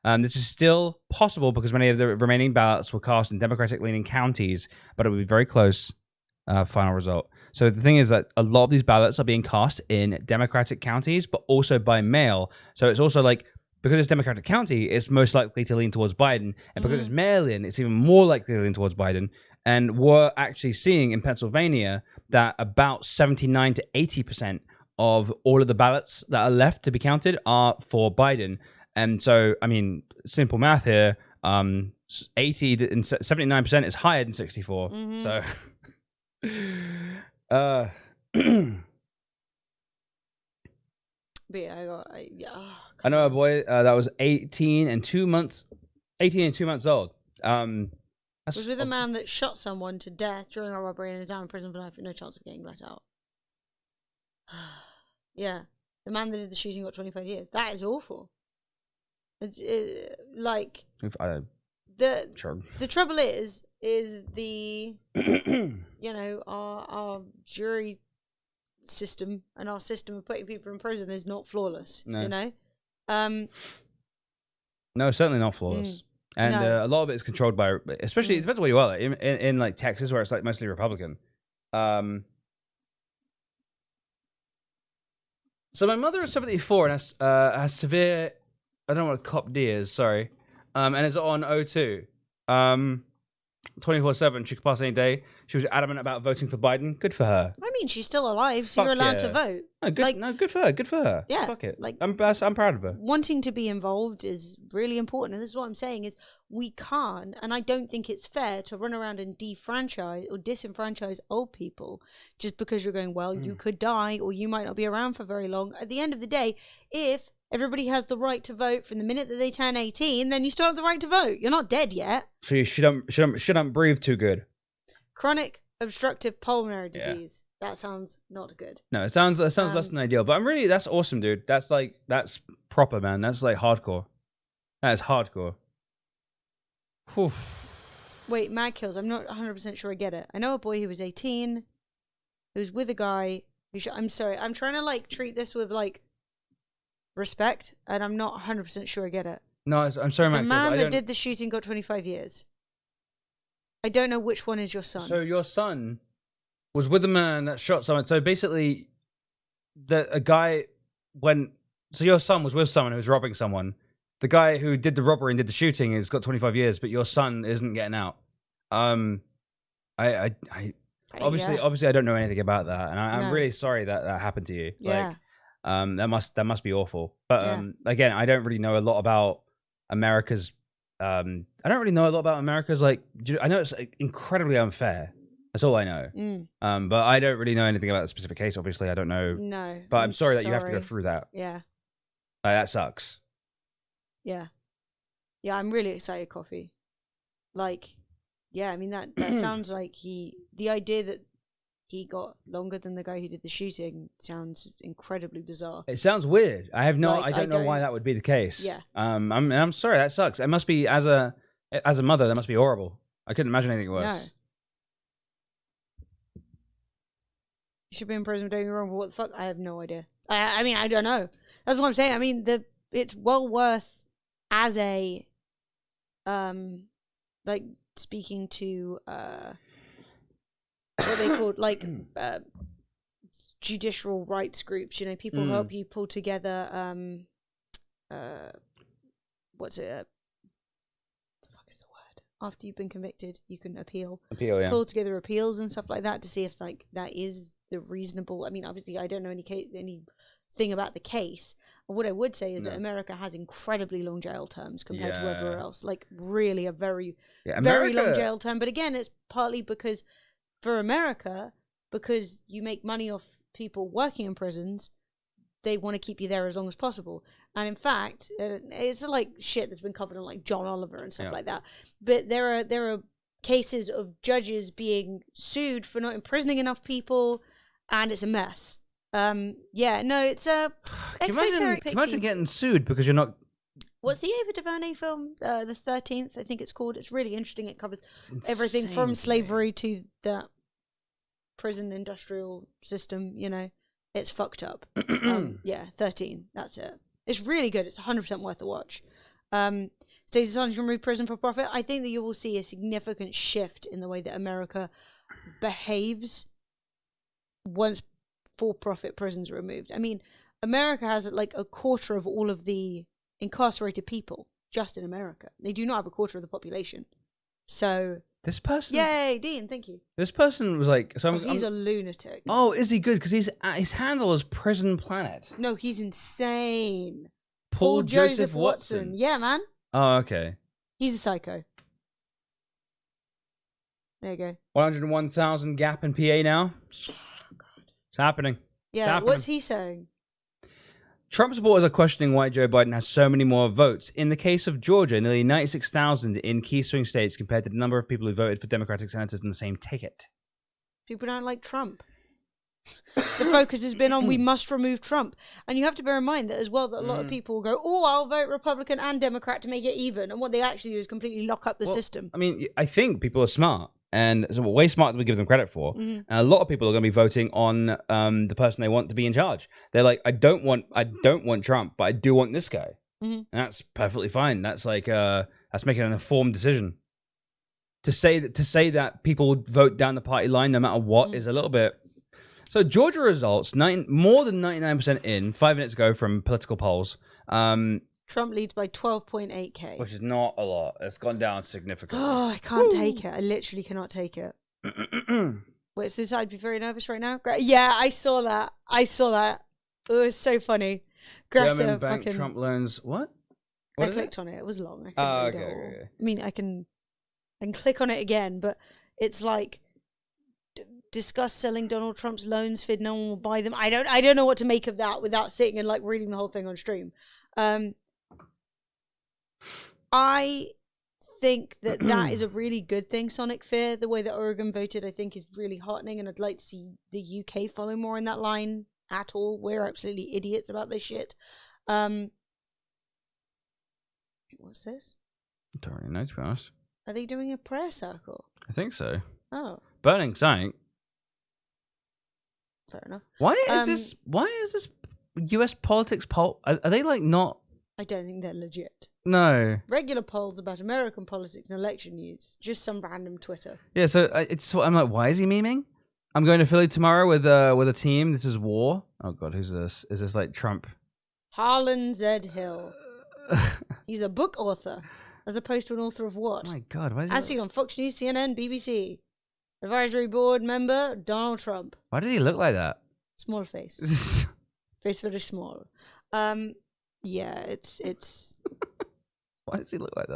This is still possible because many of the remaining ballots were cast in Democratic-leaning counties, but it would be very close. Final result. So the thing is that a lot of these ballots are being cast in Democratic counties, but also by mail. So it's also like, because it's Democratic county, it's most likely to lean towards Biden. And because it's mail-in, it's even more likely to lean towards Biden. And we're actually seeing in Pennsylvania that about 79 to 80% of all of the ballots that are left to be counted are for Biden. And so, I mean, simple math here, 80 and 79% is higher than 64. So... But yeah, I know a boy that was 18 and 2 months old. was with a man that shot someone to death during a robbery and is now in prison for life with no chance of getting let out. Yeah, the man that did the shooting got 25 years. That is awful. It's like the trouble is the you know our jury system and our system of putting people in prison is not flawless. No. You know, no, certainly not flawless. And No. a lot of it is controlled by, especially it depends where you are. Like, in like Texas, where it's like mostly Republican. So my mother is 74 and has severe, I don't know what COPD is, sorry, and is on O2. 24/7, she could pass any day. She was adamant about voting for Biden. Good for her. I mean, she's still alive, so Fuck you're allowed to yeah. vote. Good for her. Good for her. Yeah, Fuck it. like- I'm proud of her. Wanting to be involved is really important, and this is what I'm saying is we can't, and I don't think it's fair to run around and defranchise or disenfranchise old people just because you're going, well, you could die or you might not be around for very long. At the end of the day, if everybody has the right to vote from the minute that they turn 18, then you still have the right to vote. You're not dead yet. So you shouldn't breathe too good. Chronic obstructive pulmonary disease. That sounds not good. No, it sounds less than ideal. But that's awesome, dude. That's proper, man. That's like hardcore. That is hardcore. Whew. Wait, mad kills. I'm not 100% sure I get it. I know a boy who was 18 who was with a guy who I'm sorry. I'm trying to like treat this with like respect, and I'm not 100% sure I get it. No, I'm sorry, The man. man that did the shooting got 25 years. I don't know which one is your son. So your son was with a man that shot someone. So basically, a guy so your son was with someone who was robbing someone. The guy who did the robbery and did the shooting has got 25 years, but your son isn't getting out. Obviously I don't know anything about that, and I'm really sorry that happened to you. Yeah. Like, that must be awful. But again, I don't really know a lot about America's. I don't really know a lot about America's. Like, I know it's incredibly unfair. That's all I know. But I don't really know anything about the specific case. Obviously, I don't know. No. But I'm sorry that you have to go through that. Yeah. That sucks. Yeah. Yeah, I'm really excited, Coffee. Like, yeah, I mean, that sounds like the idea that he got longer than the guy who did the shooting sounds incredibly bizarre. It sounds weird. I don't know why that would be the case. Yeah. I'm sorry, that sucks. It must be, as a mother, that must be horrible. I couldn't imagine anything worse. No. You should be in prison for doing wrong, but what the fuck? I have no idea. I mean, I don't know. That's what I'm saying. I mean, it's well worth as a, like, speaking to, what they called, like, judicial rights groups, you know, people who help you pull together, what's it? What the fuck is the word? after you've been convicted, you can appeal. Yeah. Pull together appeals and stuff like that to see if like that is the reasonable. I mean, obviously, I don't know anything about the case. What I would say is that America has incredibly long jail terms compared to everywhere else. Like really a very, very long jail term. But again, it's partly because for America, because you make money off people working in prisons, they want to keep you there as long as possible. And in fact, it's like shit that's been covered on like John Oliver and stuff like that. But there are cases of judges being sued for not imprisoning enough people, and it's a mess. It's a exoteric pixie. Imagine getting sued because you're not. What's the Ava DuVernay film? The 13th, I think it's called. It's really interesting. It covers everything from slavery to the prison industrial system. You know, it's fucked up. 13. That's it. It's really good. It's 100% worth a watch. Stacey Assange removed prison for profit. I think that you will see a significant shift in the way that America behaves once for-profit prisons are removed. I mean, America has like a quarter of all of the incarcerated people just in America. They do not have a quarter of the population. So this person, yay, Dean, thank you. This person was like, he's a lunatic. Oh, is he good? Because his handle is Prison Planet. No, he's insane. Paul Joseph Watson. Yeah, man. Oh, okay. He's a psycho. There you go. 101,000 gap in PA now. Oh, God. It's happening. Yeah, what's he saying? Trump supporters are questioning why Joe Biden has so many more votes. In the case of Georgia, nearly 96,000 in key swing states compared to the number of people who voted for Democratic senators in the same ticket. People don't like Trump. The focus has been on we must remove Trump. And you have to bear in mind that as well that a lot of people will go, oh, I'll vote Republican and Democrat to make it even. And what they actually do is completely lock up the system. I mean, I think people are smart. And so way smarter than we give them credit for. Mm-hmm. And a lot of people are going to be voting on the person they want to be in charge. They're like, I don't want Trump, but I do want this guy. Mm-hmm. And that's perfectly fine. That's like that's making an informed decision. To say that people vote down the party line no matter what is a little bit. So Georgia results more than 99% in 5 minutes ago from political polls. Trump leads by 12.8k, which is not a lot. It's gone down significantly. Oh, I can't take it. I literally cannot take it. Wait, so I'd be very nervous right now. Yeah, I saw that. It was so funny. Greta German bank fucking... Trump loans what? I clicked on it. It was long. I couldn't read it all. Okay. I mean, I can click on it again, but it's like discuss selling Donald Trump's loans. Fid no one will buy them. I don't know what to make of that without sitting and like reading the whole thing on stream. I think that is a really good thing, Sonic Fear. The way that Oregon voted, I think, is really heartening, and I'd like to see the UK follow more in that line at all. We're absolutely idiots about this shit. What's this? I don't really know, to be honest. Are they doing a prayer circle? I think so. Oh. Burning something. Fair enough. Why is this US politics poll? Are they like not? I don't think they're legit. No. Regular polls about American politics and election news. Just some random Twitter. Yeah, so I'm like, why is he memeing? I'm going to Philly tomorrow with a team. This is war. Oh God, who's this? Is this like Trump? Harlan Z. Hill. He's a book author, as opposed to an author of what? Oh my God, why is as seen on Fox News, CNN, BBC. Advisory board member Donald Trump. Why did he look like that? Small face. Face very small. Yeah, it's. Why does he look like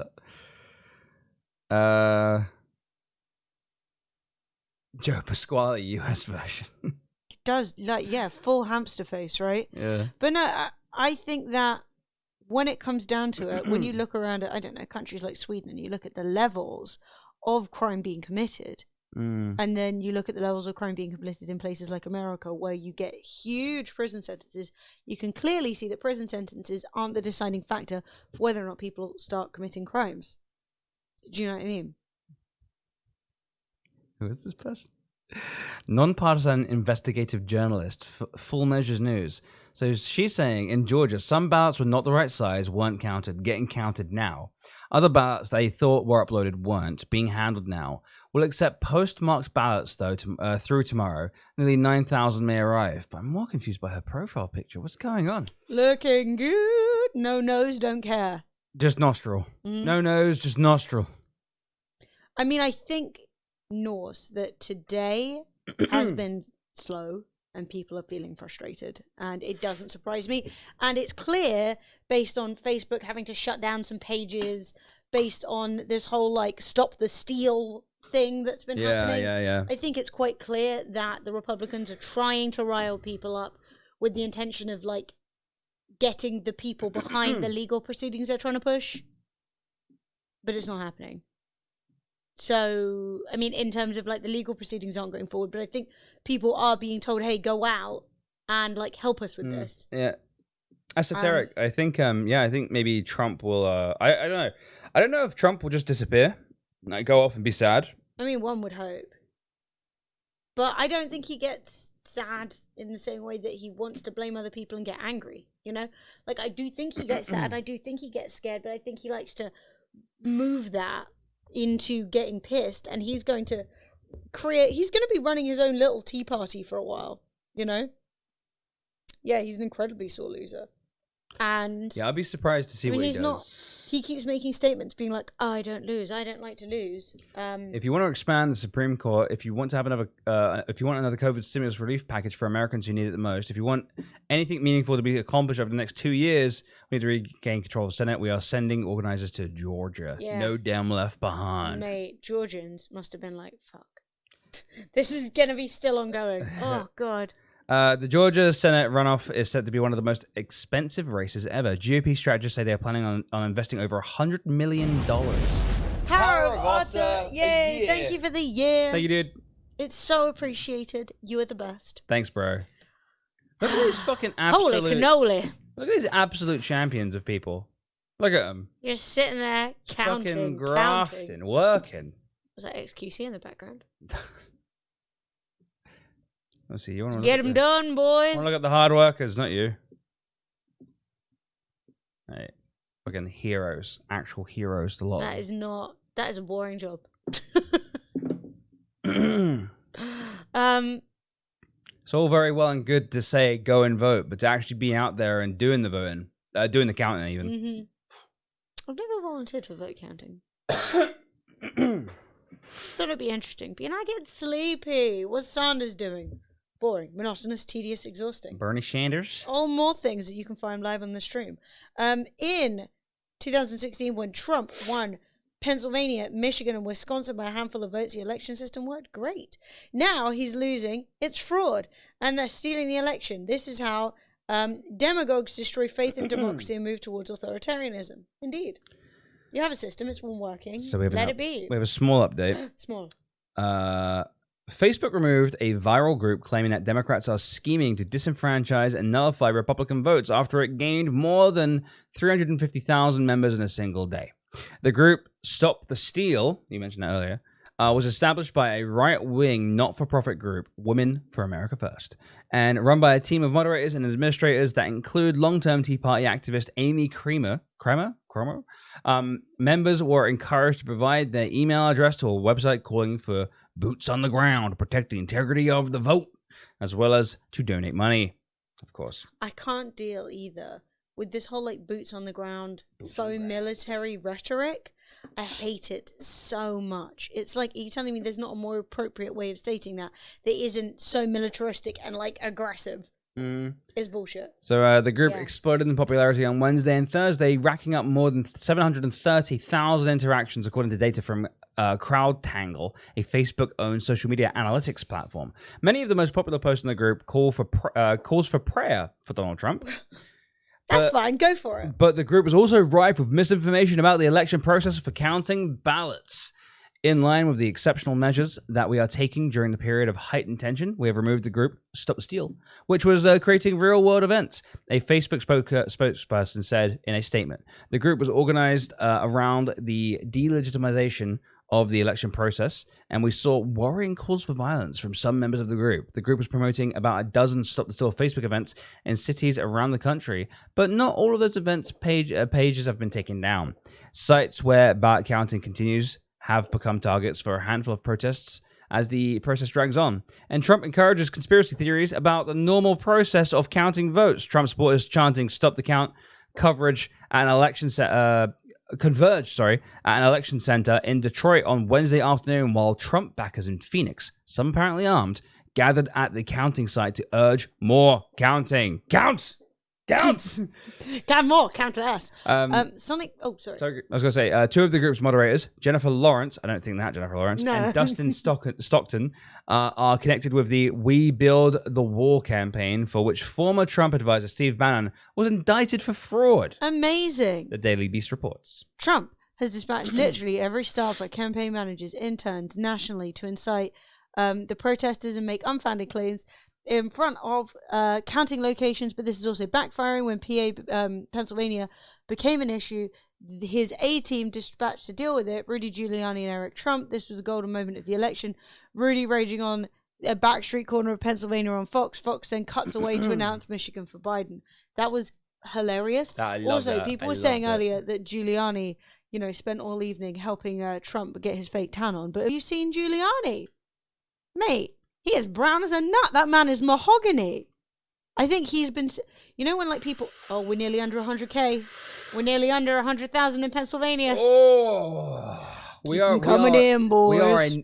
that? Joe Pasquale, US version. It does, like, yeah, full hamster face, right? Yeah. But no, I think that when it comes down to it, when you look around at, I don't know, countries like Sweden, and you look at the levels of crime being committed, and then you look at the levels of crime being committed in places like America, where you get huge prison sentences, you can clearly see that prison sentences aren't the deciding factor for whether or not people start committing crimes. Do you know what I mean? Who is this person? Non-partisan investigative journalist, Full Measures News. So she's saying in Georgia, some ballots were not the right size, weren't counted, getting counted now. Other ballots they thought were uploaded weren't, being handled now. We'll accept postmarked ballots, though, through tomorrow. Nearly 9,000 may arrive. But I'm more confused by her profile picture. What's going on? Looking good. No nose, don't care. Just nostril. No nose, just nostril. I mean, I think, Norse, that today has been slow and people are feeling frustrated. And it doesn't surprise me. And it's clear, based on Facebook having to shut down some pages, based on this whole, like, stop the steal thing that's been happening. Yeah. I think it's quite clear that the Republicans are trying to rile people up with the intention of, like, getting the people behind the legal proceedings they're trying to push. But it's not happening. So, I mean, in terms of, like, the legal proceedings aren't going forward, but I think people are being told, hey, go out and, like, help us with this. Yeah. Esoteric. I think, I think maybe Trump will, I don't know. I don't know if Trump will just disappear, like, go off and be sad. I mean, one would hope. But I don't think he gets sad in the same way that he wants to blame other people and get angry, you know? Like, I do think he gets sad, I do think he gets scared, but I think he likes to move that into getting pissed, and he's going to be running his own little tea party for a while, you know? Yeah, he's an incredibly sore loser. And yeah, I'd be surprised to see what he does. He keeps making statements being like, oh, I don't lose, I don't like to lose. If you want to expand the Supreme Court, if you want to have another COVID stimulus relief package for Americans who need it the most, if you want anything meaningful to be accomplished over the next 2 years, we need to regain control of the Senate. We are sending organizers to Georgia. Yeah. No damn left behind. Mate, Georgians must have been like, fuck. This is going to be still ongoing. Oh, God. The Georgia Senate runoff is said to be one of the most expensive races ever. GOP strategists say they are planning on investing over $100 million. Power of Otter! Yay! Thank you for the year. Thank you, dude. It's so appreciated. You are the best. Thanks, bro. Look at these fucking absolute... Holy cannoli. Look at these absolute champions of people. Look at them. You're sitting there counting. Fucking grafting, working. Was that XQC in the background? Let's see. You want to get them done, boys. I want to look at the hard workers, not you. Hey, fucking heroes, actual heroes. A lot. That is not. That is a boring job. It's all very well and good to say go and vote, but to actually be out there and doing the voting, doing the counting, even. Mm-hmm. I've never volunteered for vote counting. Thought it'd be interesting. But I get sleepy. What's Sanders doing? Boring, monotonous, tedious, exhausting. Bernie Sanders. All more things that you can find live on the stream. In 2016, when Trump won Pennsylvania, Michigan, and Wisconsin by a handful of votes, the election system worked great. Now he's losing. It's fraud. And they're stealing the election. This is how demagogues destroy faith in democracy and move towards authoritarianism. Indeed. You have a system. It's one working. So we have Let it be. We have a small update. Small. Facebook removed a viral group claiming that Democrats are scheming to disenfranchise and nullify Republican votes after it gained more than 350,000 members in a single day. The group Stop the Steal, you mentioned that earlier, was established by a right-wing not-for-profit group, Women for America First, and run by a team of moderators and administrators that include long-term Tea Party activist Amy Kremer. Members were encouraged to provide their email address to a website calling for boots on the ground to protect the integrity of the vote, as well as to donate money, of course. I can't deal either with this whole like boots on the ground, faux military rhetoric. I hate it so much. It's like, are you telling me there's not a more appropriate way of stating that isn't so militaristic and like aggressive? Is bullshit. So the group exploded in popularity on Wednesday and Thursday, racking up more than 730,000 interactions, according to data from CrowdTangle, a Facebook-owned social media analytics platform. Many of the most popular posts in the group calls for prayer for Donald Trump. That's fine. Go for it. But the group was also rife with misinformation about the election process for counting ballots. In line with the exceptional measures that we are taking during the period of heightened tension, we have removed the group Stop the Steal, which was creating real-world events. A Facebook spokesperson said in a statement, the group was organized around the delegitimization of the election process, and we saw worrying calls for violence from some members of the group. The group was promoting about a dozen Stop the Steal Facebook events in cities around the country, but not all of those events pages have been taken down. Sites where ballot counting continues have become targets for a handful of protests as the process drags on. And Trump encourages conspiracy theories about the normal process of counting votes. Trump supporters chanting "Stop the Count" coverage at an election converged at an election center in Detroit on Wednesday afternoon, while Trump backers in Phoenix, some apparently armed, gathered at the counting site to urge more counting. Count! Count more, count less. Sonic. Oh, sorry. I was going to say, two of the group's moderators, Jennifer Lawrence, I don't think that Jennifer Lawrence, No. and Dustin Stockton, are connected with the We Build the Wall campaign, for which former Trump advisor Steve Bannon was indicted for fraud. Amazing. The Daily Beast reports. Trump has dispatched literally every staffer, campaign managers, interns nationally to incite the protesters and make unfounded claims in front of counting locations, but this is also backfiring. When Pennsylvania became an issue, his A-team dispatched to deal with it, Rudy Giuliani and Eric Trump. This was a golden moment of the election. Rudy raging on a backstreet corner of Pennsylvania on Fox. Fox then cuts away to announce Michigan for Biden. That was hilarious. Also, people were saying earlier that Giuliani, spent all evening helping Trump get his fake tan on. But have you seen Giuliani? Mate, he is brown as a nut. That man is mahogany. I think he's been... when people... Oh, we're nearly under 100K. We're nearly under 100,000 in Pennsylvania. We are coming in, boys. We are in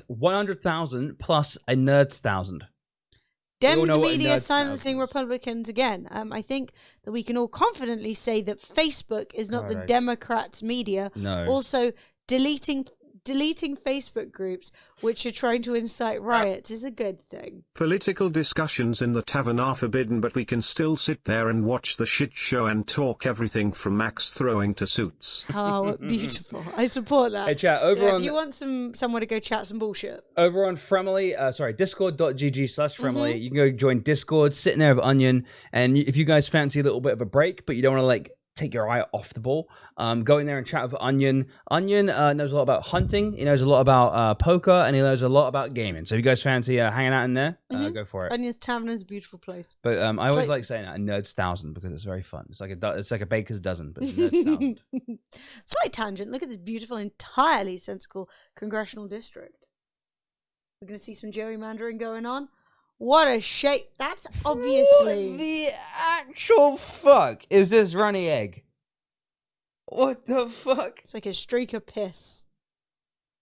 100,000 plus a nerds 1,000. Dems media silencing Republicans again. I think that we can all confidently say that Facebook is not the Democrats' media. No. Also, deleting Facebook groups which are trying to incite riots is a good thing. Political discussions in the tavern are forbidden, but we can still sit there and watch the shit show and talk everything from Max throwing to Suits. Oh, beautiful. I support that. Hey, chat, if you want somewhere to go chat some bullshit. Over on discord.gg/Fremily, you can go join Discord, sitting there with Onion, and if you guys fancy a little bit of a break, but you don't want to take your eye off the ball, go in there and chat with Onion. Onion knows a lot about hunting, he knows a lot about poker, and he knows a lot about gaming. So if you guys fancy hanging out in there, go for it. Onion's Tavern is a beautiful place. But I always like saying that, a Nerds 1,000, because it's very fun. It's like a baker's dozen, but it's Nerds 1,000. Slight tangent. Look at this beautiful, entirely sensible congressional district. We're going to see some gerrymandering going on. What a shape. That's obviously... What the actual fuck is this runny egg? What the fuck? It's like a streak of piss.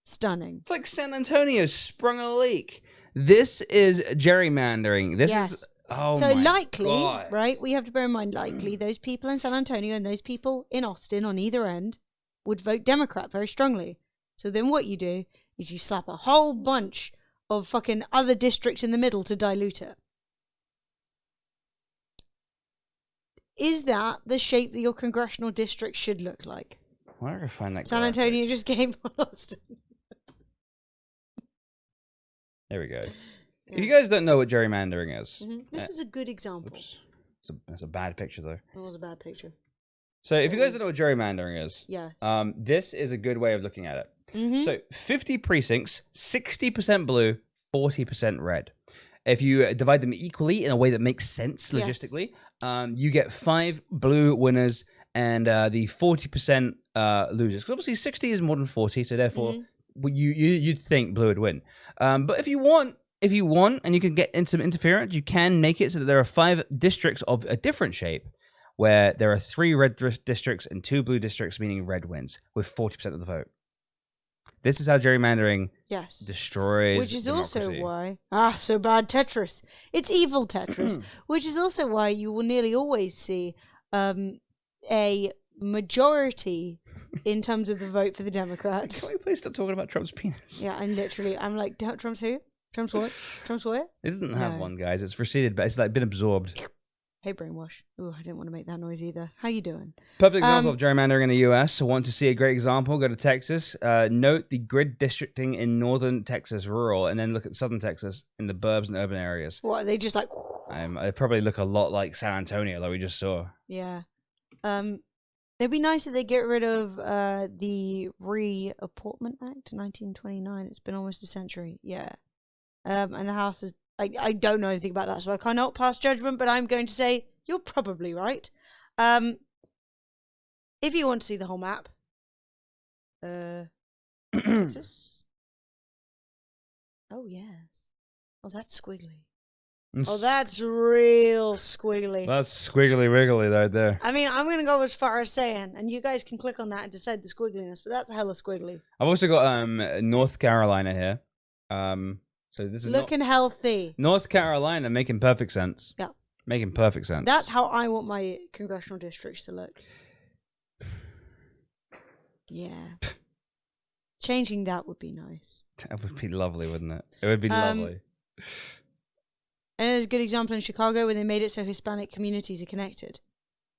Stunning. It's like San Antonio sprung a leak. This is gerrymandering. This is... Oh so my likely, God. right? We have to bear in mind, likely, those people in San Antonio and those people in Austin on either end would vote Democrat very strongly. So then what you do is you slap a whole bunch of fucking other districts in the middle to dilute it. Is that the shape that your congressional district should look like? Why don't I find that? San Antonio just came on Austin. There we go. Yeah. If you guys don't know what gerrymandering is, this is a good example. Oops. That's a bad picture, though. That was a bad picture. So if you guys don't know what gerrymandering is, yes. This is a good way of looking at it. So 50 precincts, 60% blue, 40% red. If you divide them equally in a way that makes sense logistically, you get 5 blue winners and the 40% losers. Because obviously 60 is more than 40, so therefore you'd think blue would win. But if you want, and you can get into some interference, you can make it so that there are 5 districts of a different shape, where there are 3 red districts and 2 blue districts, meaning red wins, with 40% of the vote. This is how gerrymandering destroys Which is democracy. also why... so bad Tetris. It's evil Tetris. Which is also why you will nearly always see a majority in terms of the vote for the Democrats. Can we please stop talking about Trump's penis? Yeah, I'm like, Trump's who? Trump's what? Trump's what? It doesn't have one, guys. It's receded, but it's been absorbed. Hey, brainwash. Ooh, I didn't want to make that noise either. How you doing? Perfect example of gerrymandering in the U.S. Want to see a great example? Go to Texas. Note the grid districting in northern Texas, rural, and then look at southern Texas in the burbs and urban areas. What, are they just like... They probably look a lot like San Antonio, like we just saw. Yeah. It'd be nice if they get rid of the Reapportment Act, 1929. It's been almost a century. Yeah. And the House is... I don't know anything about that, so I cannot pass judgment, but I'm going to say you're probably right. If you want to see the whole map, Texas. Oh, yes. Oh, that's squiggly. Oh, that's real squiggly. That's squiggly wiggly right there. I mean, I'm going to go as far as saying, and you guys can click on that and decide the squiggliness, but that's hella squiggly. I've also got North Carolina here. So this is looking healthy. North Carolina, making perfect sense. Yeah. Making perfect sense. That's how I want my congressional districts to look. Yeah. Changing that would be nice. That would be lovely, wouldn't it? It would be lovely. And there's a good example in Chicago where they made it so Hispanic communities are connected.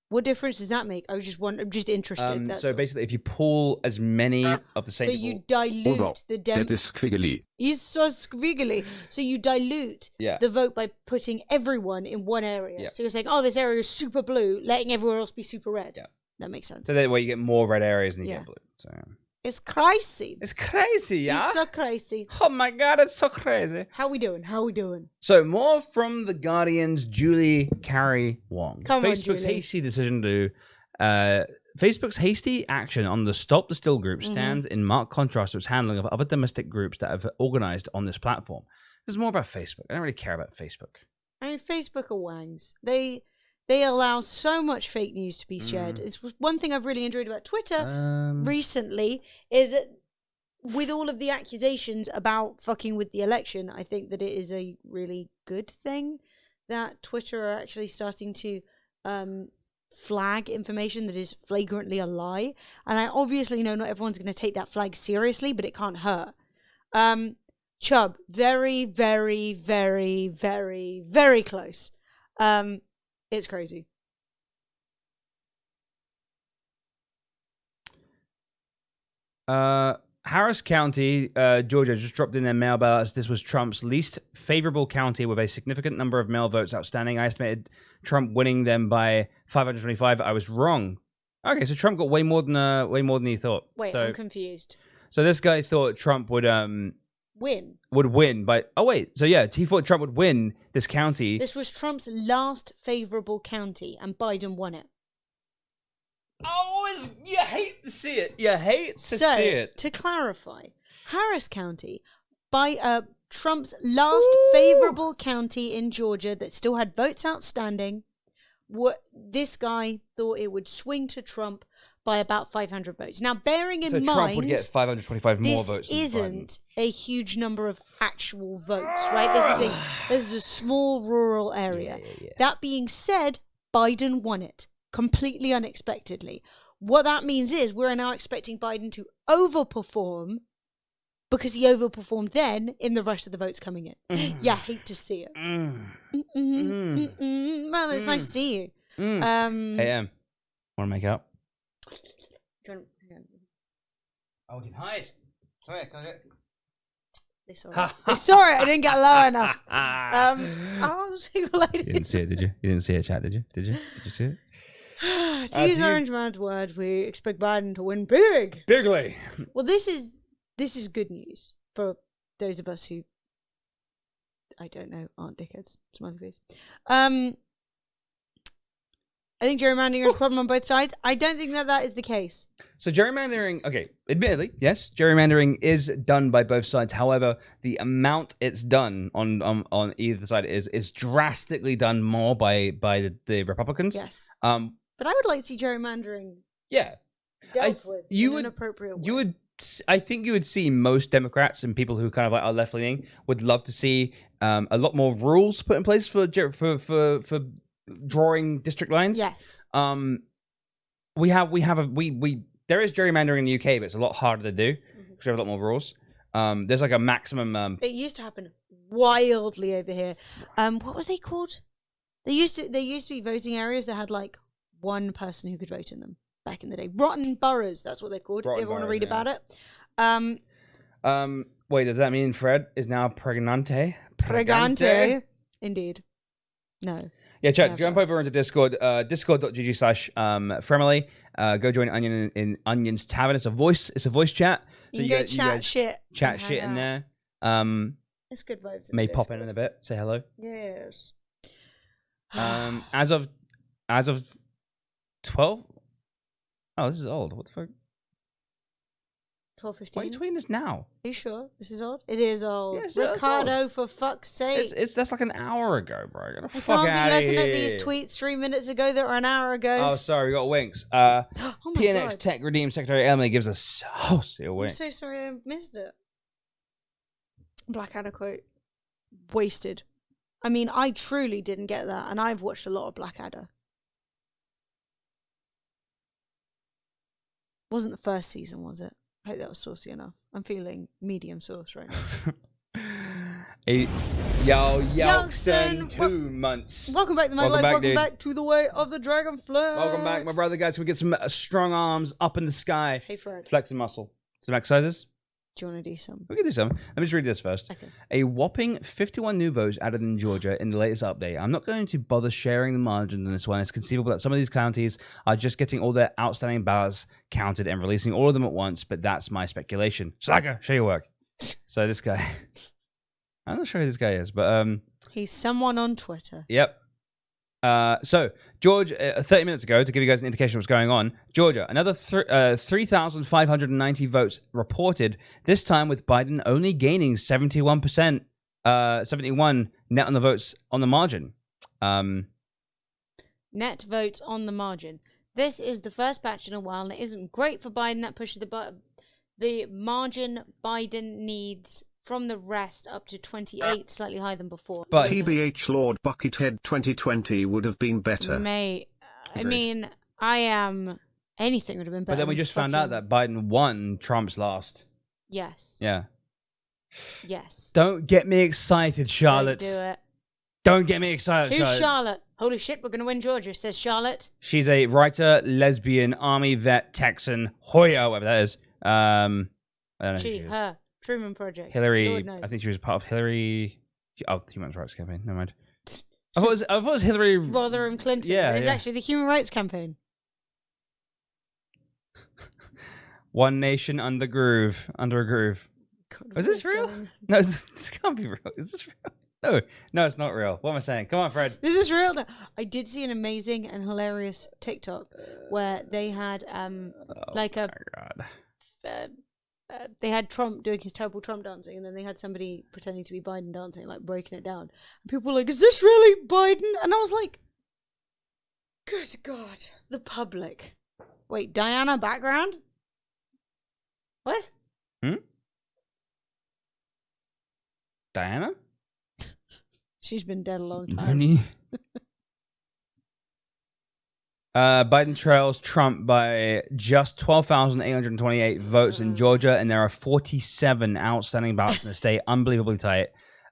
What difference does that make? I'm just interested. That's so all. basically, if you pull as many of the same So people... you dilute the That is squiggly. He's so squiggly. So you dilute the vote by putting everyone in one area. Yeah. So you're saying, oh, this area is super blue, letting everyone else be super red. Yeah. That makes sense. So that way you get more red areas than you get blue. So It's crazy. It's crazy, yeah? It's so crazy. Oh my god, it's so crazy. How we doing? How we doing? So more from The Guardian's Julie Carey Wong. Come on, Facebook's Julie. hasty decision to... Facebook's hasty action on the Stop the Steal group stands in marked contrast to its handling of other domestic groups that have organized on this platform. This is more about Facebook. I don't really care about Facebook. I mean, Facebook are wangs. They allow so much fake news to be shared. It's one thing I've really enjoyed about Twitter recently is that with all of the accusations about fucking with the election, I think that it is a really good thing that Twitter are actually starting to flag information that is flagrantly a lie. And I obviously know not everyone's going to take that flag seriously, but it can't hurt. Chubb, very, very, very, very, very close. It's crazy. Harris County, Georgia, just dropped in their mail ballots. This was Trump's least favorable county with a significant number of mail votes outstanding. I estimated Trump winning them by 525. I was wrong. Okay, so Trump got way more than he thought. Wait, so, I'm confused. So this guy thought Trump would Win by so yeah, he thought Trump would win this county. This was Trump's last favorable county, and Biden won it. Oh, you hate to see it. You hate to see it. To clarify, Harris County, by Trump's last favorable county in Georgia that still had votes outstanding, this guy thought it would swing to Trump by about 500 votes. Now, bearing in mind, Trump would get 525 more this votes. Isn't a huge number of actual votes, right? This is a small rural area. Yeah. That being said, Biden won it completely unexpectedly. What that means is we're now expecting Biden to overperform because he overperformed then in the rest of the votes coming in. Yeah, I hate to see it. Man, it's nice to see you. Hey, want to make out? Oh, we can hide. Come here, come here. They saw it. They saw it. I didn't get low enough. Oh, the single lady. You didn't see it, did you? You didn't see it, chat, did you? Did you see it? To use Orange Man's words, we expect Biden to win big. Bigly. Well, this is good news for those of us who, I don't know, aren't dickheads. Smiley face. I think gerrymandering is a problem on both sides. I don't think that is the case. So gerrymandering, okay, admittedly, yes, gerrymandering is done by both sides. However, the amount it's done on either side is drastically done more by the Republicans. Yes. But I would like to see gerrymandering. Yeah. Dealt with in an appropriate way. I think you would see most Democrats and people who kind of like are left leaning would love to see a lot more rules put in place for drawing district lines. Yes. There is gerrymandering in the UK, but it's a lot harder to do because we have a lot more rules. There's like a maximum. It used to happen wildly over here. What were they called? They used to be voting areas that had like one person who could vote in them back in the day. Rotten boroughs, that's what they're called. If you ever want to read about it. Wait, does that mean Fred is now pregante? Pregante. Indeed. No. Yeah, chat. Jump over into Discord, discord.gg/Fremily. Go join Onion in Onion's Tavern. It's a voice chat. So you can chat shit. Chat shit in there. It's good vibes. May pop in a bit. Say hello. Yes. As of 12. Oh, this is old. What the fuck? 12:15. Why are you tweeting this now? Are you sure? This is old? It is old. Yeah, it's Ricardo, old. for fuck's sake. That's like an hour ago, bro. Get the I fuck can't out be of looking here. at these tweets 3 minutes ago that were an hour ago. Oh, sorry, we got winks. Oh my PNX God. Tech Redeem Secretary Emily gives us saucy a I'm wink. so sorry I missed it. Blackadder quote. Wasted. I mean, I truly didn't get that, and I've watched a lot of Blackadder. Wasn't the first season, was it? I hope that was saucy enough. I'm feeling medium sauce right now. Youngson, 2 months. Welcome back to my life. Welcome back to the way of the dragonfly. Welcome back, my brother, guys. Can we get some strong arms up in the sky? Hey, Fred. Flex and muscle. Some exercises? Do you want to do some? We can do some. Let me just read this first. Okay. A whopping 51 new votes added in Georgia in the latest update. I'm not going to bother sharing the margin on this one. It's conceivable that some of these counties are just getting all their outstanding ballots counted and releasing all of them at once, but that's my speculation. Slacker, show your work. So this guy... I'm not sure who this guy is, but... He's someone on Twitter. Yep. So, George, 30 minutes ago, to give you guys an indication of what's going on, Georgia, another 3,590 votes reported, this time with Biden only gaining 71 net on the votes on the margin. Net votes on the margin. This is the first batch in a while, and it isn't great for Biden. That pushes the margin Biden needs from the rest up to 28, slightly higher than before. But TBH Lord Buckethead 2020 would have been better. Mate, I Agreed. mean, anything would have been better. But then we just found out that Biden won, Trump's lost. Yes. Yeah. Yes. Don't get me excited, Charlotte. Don't do it. Don't get me excited, Who's Charlotte. Charlotte? Holy shit, we're going to win Georgia, says Charlotte. She's a writer, lesbian, army vet, Texan, Hoya, whatever that is. I don't know who she is. Her. Truman Project. Hillary, Lord knows. I think she was part of Hillary. Oh, the Human Rights Campaign. Never mind. I thought it was Hillary. Rotherham Clinton. Yeah, It's yeah. actually the Human Rights Campaign. One Nation under groove, under a groove. Is this real? No, this can't be real. Is this real? No, it's not real. What am I saying? Come on, Fred. This is real. I did see an amazing and hilarious TikTok where they had they had Trump doing his terrible Trump dancing, and then they had somebody pretending to be Biden dancing, like breaking it down. And people were like, "Is this really Biden?" And I was like, "Good God, the public." Wait, Diana background? What? Diana? She's been dead a long time. Money. Biden trails Trump by just 12,828 votes in Georgia, and there are 47 outstanding ballots in the state. Unbelievably tight.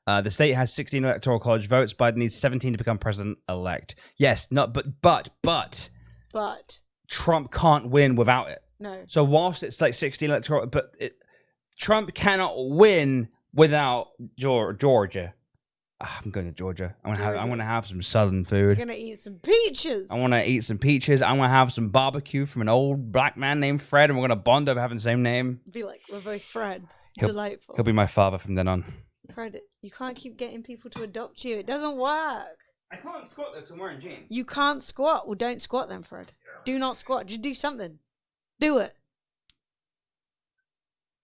The state has 16 electoral college votes. Biden needs 17 to become president-elect. Yes, but Trump can't win without it. No. So whilst it's like 16 electoral, Trump cannot win without Georgia. I'm going to Georgia. I'm gonna have some southern food. You're gonna eat some peaches. I want to eat some peaches. I want to have some barbecue from an old black man named Fred, and we're gonna bond over having the same name. Be like, we're both friends. He'll- Delightful. He'll be my father from then on. Fred, you can't keep getting people to adopt you. It doesn't work. I can't squat though because I'm wearing jeans. You can't squat. Well, don't squat then, Fred. Do not squat. Just do something. Do it.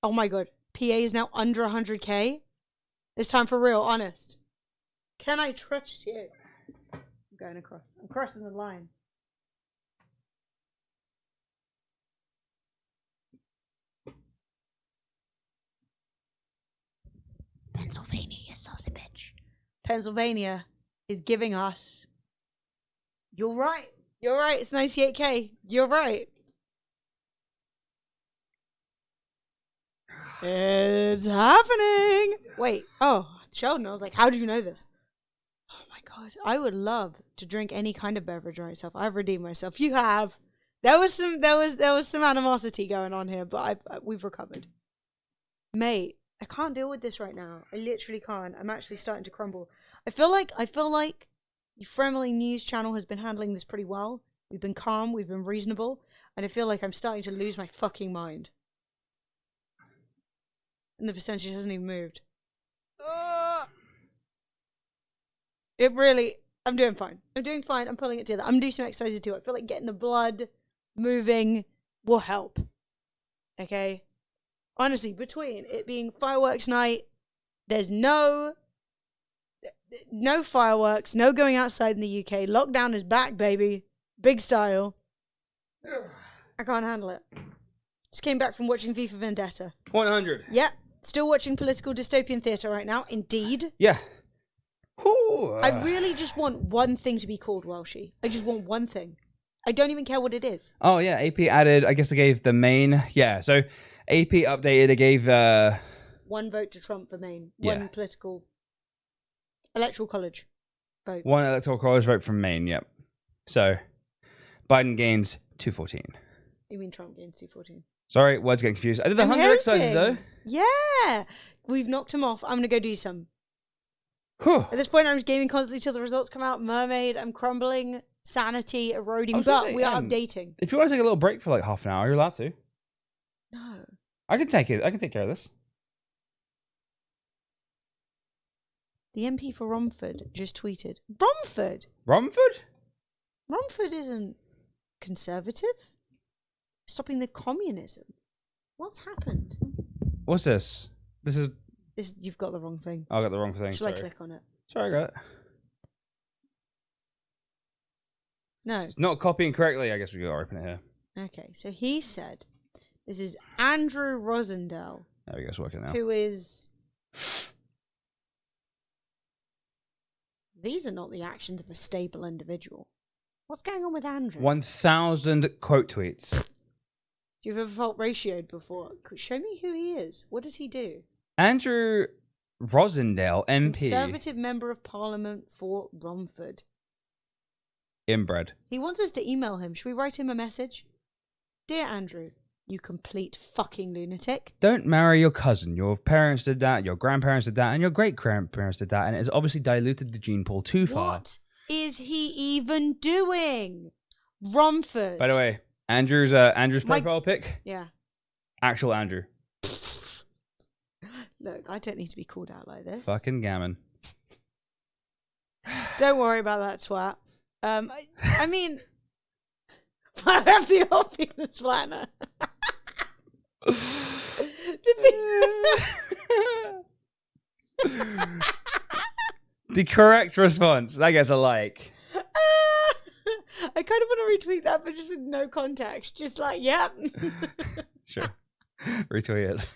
Oh my God. PA is now under 100K. It's time for real, honest. Can I trust you? I'm going across. I'm crossing the line. Pennsylvania, you saucy bitch. Pennsylvania is giving us. You're right. You're right. It's 98K. You're right. It's happening. Wait. Oh, Sheldon. I was like, how do you know this? Oh my God. I would love to drink any kind of beverage right myself. I've redeemed myself. You have. There was some animosity going on here, but we've recovered. Mate, I can't deal with this right now. I literally can't. I'm actually starting to crumble. I feel like the Friendly News channel has been handling this pretty well. We've been calm, we've been reasonable, and I feel like I'm starting to lose my fucking mind. And the percentage hasn't even moved. I'm doing fine. I'm pulling it together. I'm doing some exercises too. I feel like getting the blood moving will help. Okay? Honestly, between it being fireworks night, there's no fireworks, no going outside in the UK. Lockdown is back, baby. Big style. I can't handle it. Just came back from watching V for Vendetta. 100. Yep. Still watching political dystopian theatre right now. Indeed. Yeah. Ooh, I really just want one thing to be called Welshie. I just want one thing. I don't even care what it is. Oh, yeah. AP added, I guess they gave the Maine. Yeah, so AP updated. They gave... one vote to Trump for Maine. Yeah. One political... Electoral college vote. One electoral college vote from Maine, yep. So, Biden gains 214. You mean Trump gains 214? Sorry, words getting confused. I did the 100 exercises, though. Yeah! We've knocked him off. I'm going to go do some. Whew. At this point, I'm just gaming constantly till the results come out. Mermaid, I'm crumbling. Sanity, eroding. But we are updating. If you want to take a little break for like half an hour, you're allowed to. No. I can take it. I can take care of this. The MP for Romford just tweeted. Romford? Romford? Romford isn't conservative? Stopping the communism. What's happened? What's this? This is... You've got the wrong thing. I got the wrong thing. Shall I click on it? Sorry, I got it. No. It's not copying correctly. I guess we gotta open it here. Okay, so he said, this is Andrew Rosendale. There we go, it's working now. Who is... These are not the actions of a stable individual. What's going on with Andrew? 1,000 quote tweets. You've ever felt ratioed before? Show me who he is. What does he do? Andrew Rosendale, MP. Conservative Member of Parliament for Romford. Inbred. He wants us to email him. Should we write him a message? Dear Andrew, you complete fucking lunatic. Don't marry your cousin. Your parents did that, your grandparents did that, and your great-grandparents did that, and it has obviously diluted the gene pool too far. What is he even doing? Romford. By the way, Andrew's profile pic. Yeah. Actual Andrew. Look, I don't need to be called out like this. Fucking gammon. Don't worry about that twat. I mean, I have the old penis flatter. The correct response. I guess I like. I kind of want to retweet that, but just with no context. Just like, yep. Sure. Retweet it.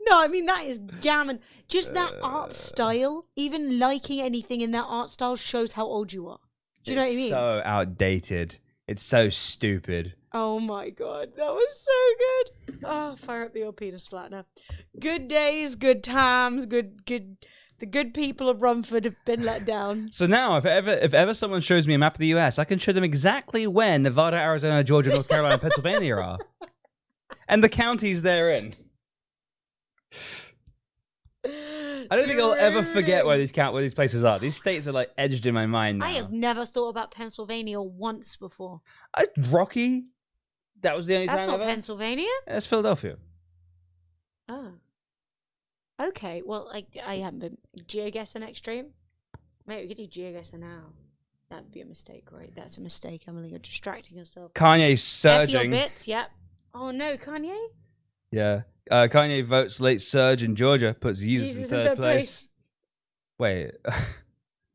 No, I mean, that is gammon. Just that art style, even liking anything in that art style shows how old you are. Do you know what I mean? So outdated. It's so stupid. Oh my god, that was so good. Oh, fire up the old penis flattener. Good days, good times, the good people of Rumford have been let down. So now, if ever someone shows me a map of the US, I can show them exactly when Nevada, Arizona, Georgia, North Carolina, and Pennsylvania are. And the counties they're in. I don't think I'll ever forget where these places are. These states are like edged in my mind now. I have never thought about Pennsylvania once before. Rocky? That was the only That's time not ever? Pennsylvania? That's Philadelphia. Oh. Okay, well, I haven't been geoguessing extreme. Mate, we could do geoguessing now. That would be a mistake, right? That's a mistake, Emily. You're distracting yourself. Kanye's F your surging. bits, yep. Oh no, Kanye? Yeah. Kanye votes late surge in Georgia, puts Jesus in third place. Wait.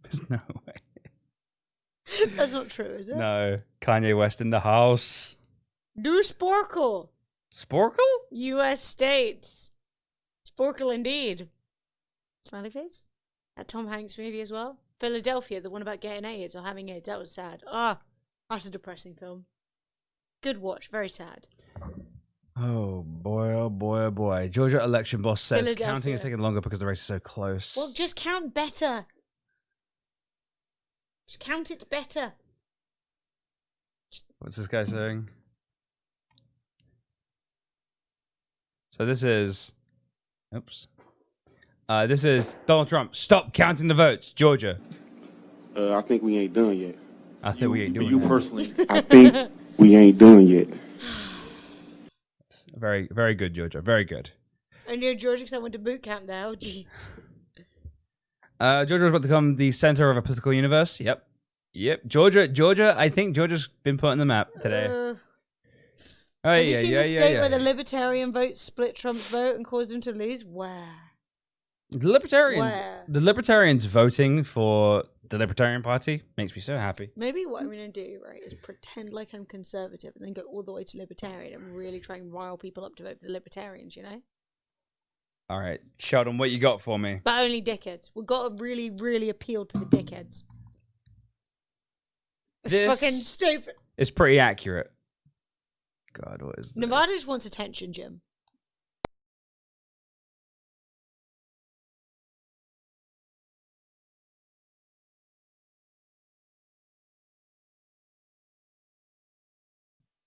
There's no way. That's not true, is it? No. Kanye West in the house. Do Sporkle. Sporkle? U.S. states. Sporkle indeed. Smiley face? That Tom Hanks movie as well. Philadelphia, the one about getting AIDS or having AIDS. That was sad. That's a depressing film. Good watch. Very sad. Oh boy, oh boy, oh boy. Georgia election boss says Philadelphia. counting is taking longer because the race is so close. Well, just count better. Just count it better. What's this guy saying? So this is... Oops. This is Donald Trump. Stop counting the votes, Georgia. I think we ain't done yet. I think we ain't doing You that. personally, I think we ain't done yet. Very, very good, Georgia. Very good. I knew Georgia because I went to boot camp there. Oh, gee. Georgia was about to become the center of a political universe. Yep. Georgia. I think Georgia's been put on the map today. Oh, Have you seen the state where the Libertarian vote split Trump's vote and caused him to lose? Where? The Libertarians voting for the Libertarian Party makes me so happy. Maybe what I'm going to do, right, is pretend like I'm conservative and then go all the way to Libertarian and really try and rile people up to vote for the Libertarians, you know? All right, Sheldon, what you got for me? But only dickheads. We've got to really, really appeal to the dickheads. It's fucking stupid. It's pretty accurate. God, what is this? Nevada just wants attention, Jim.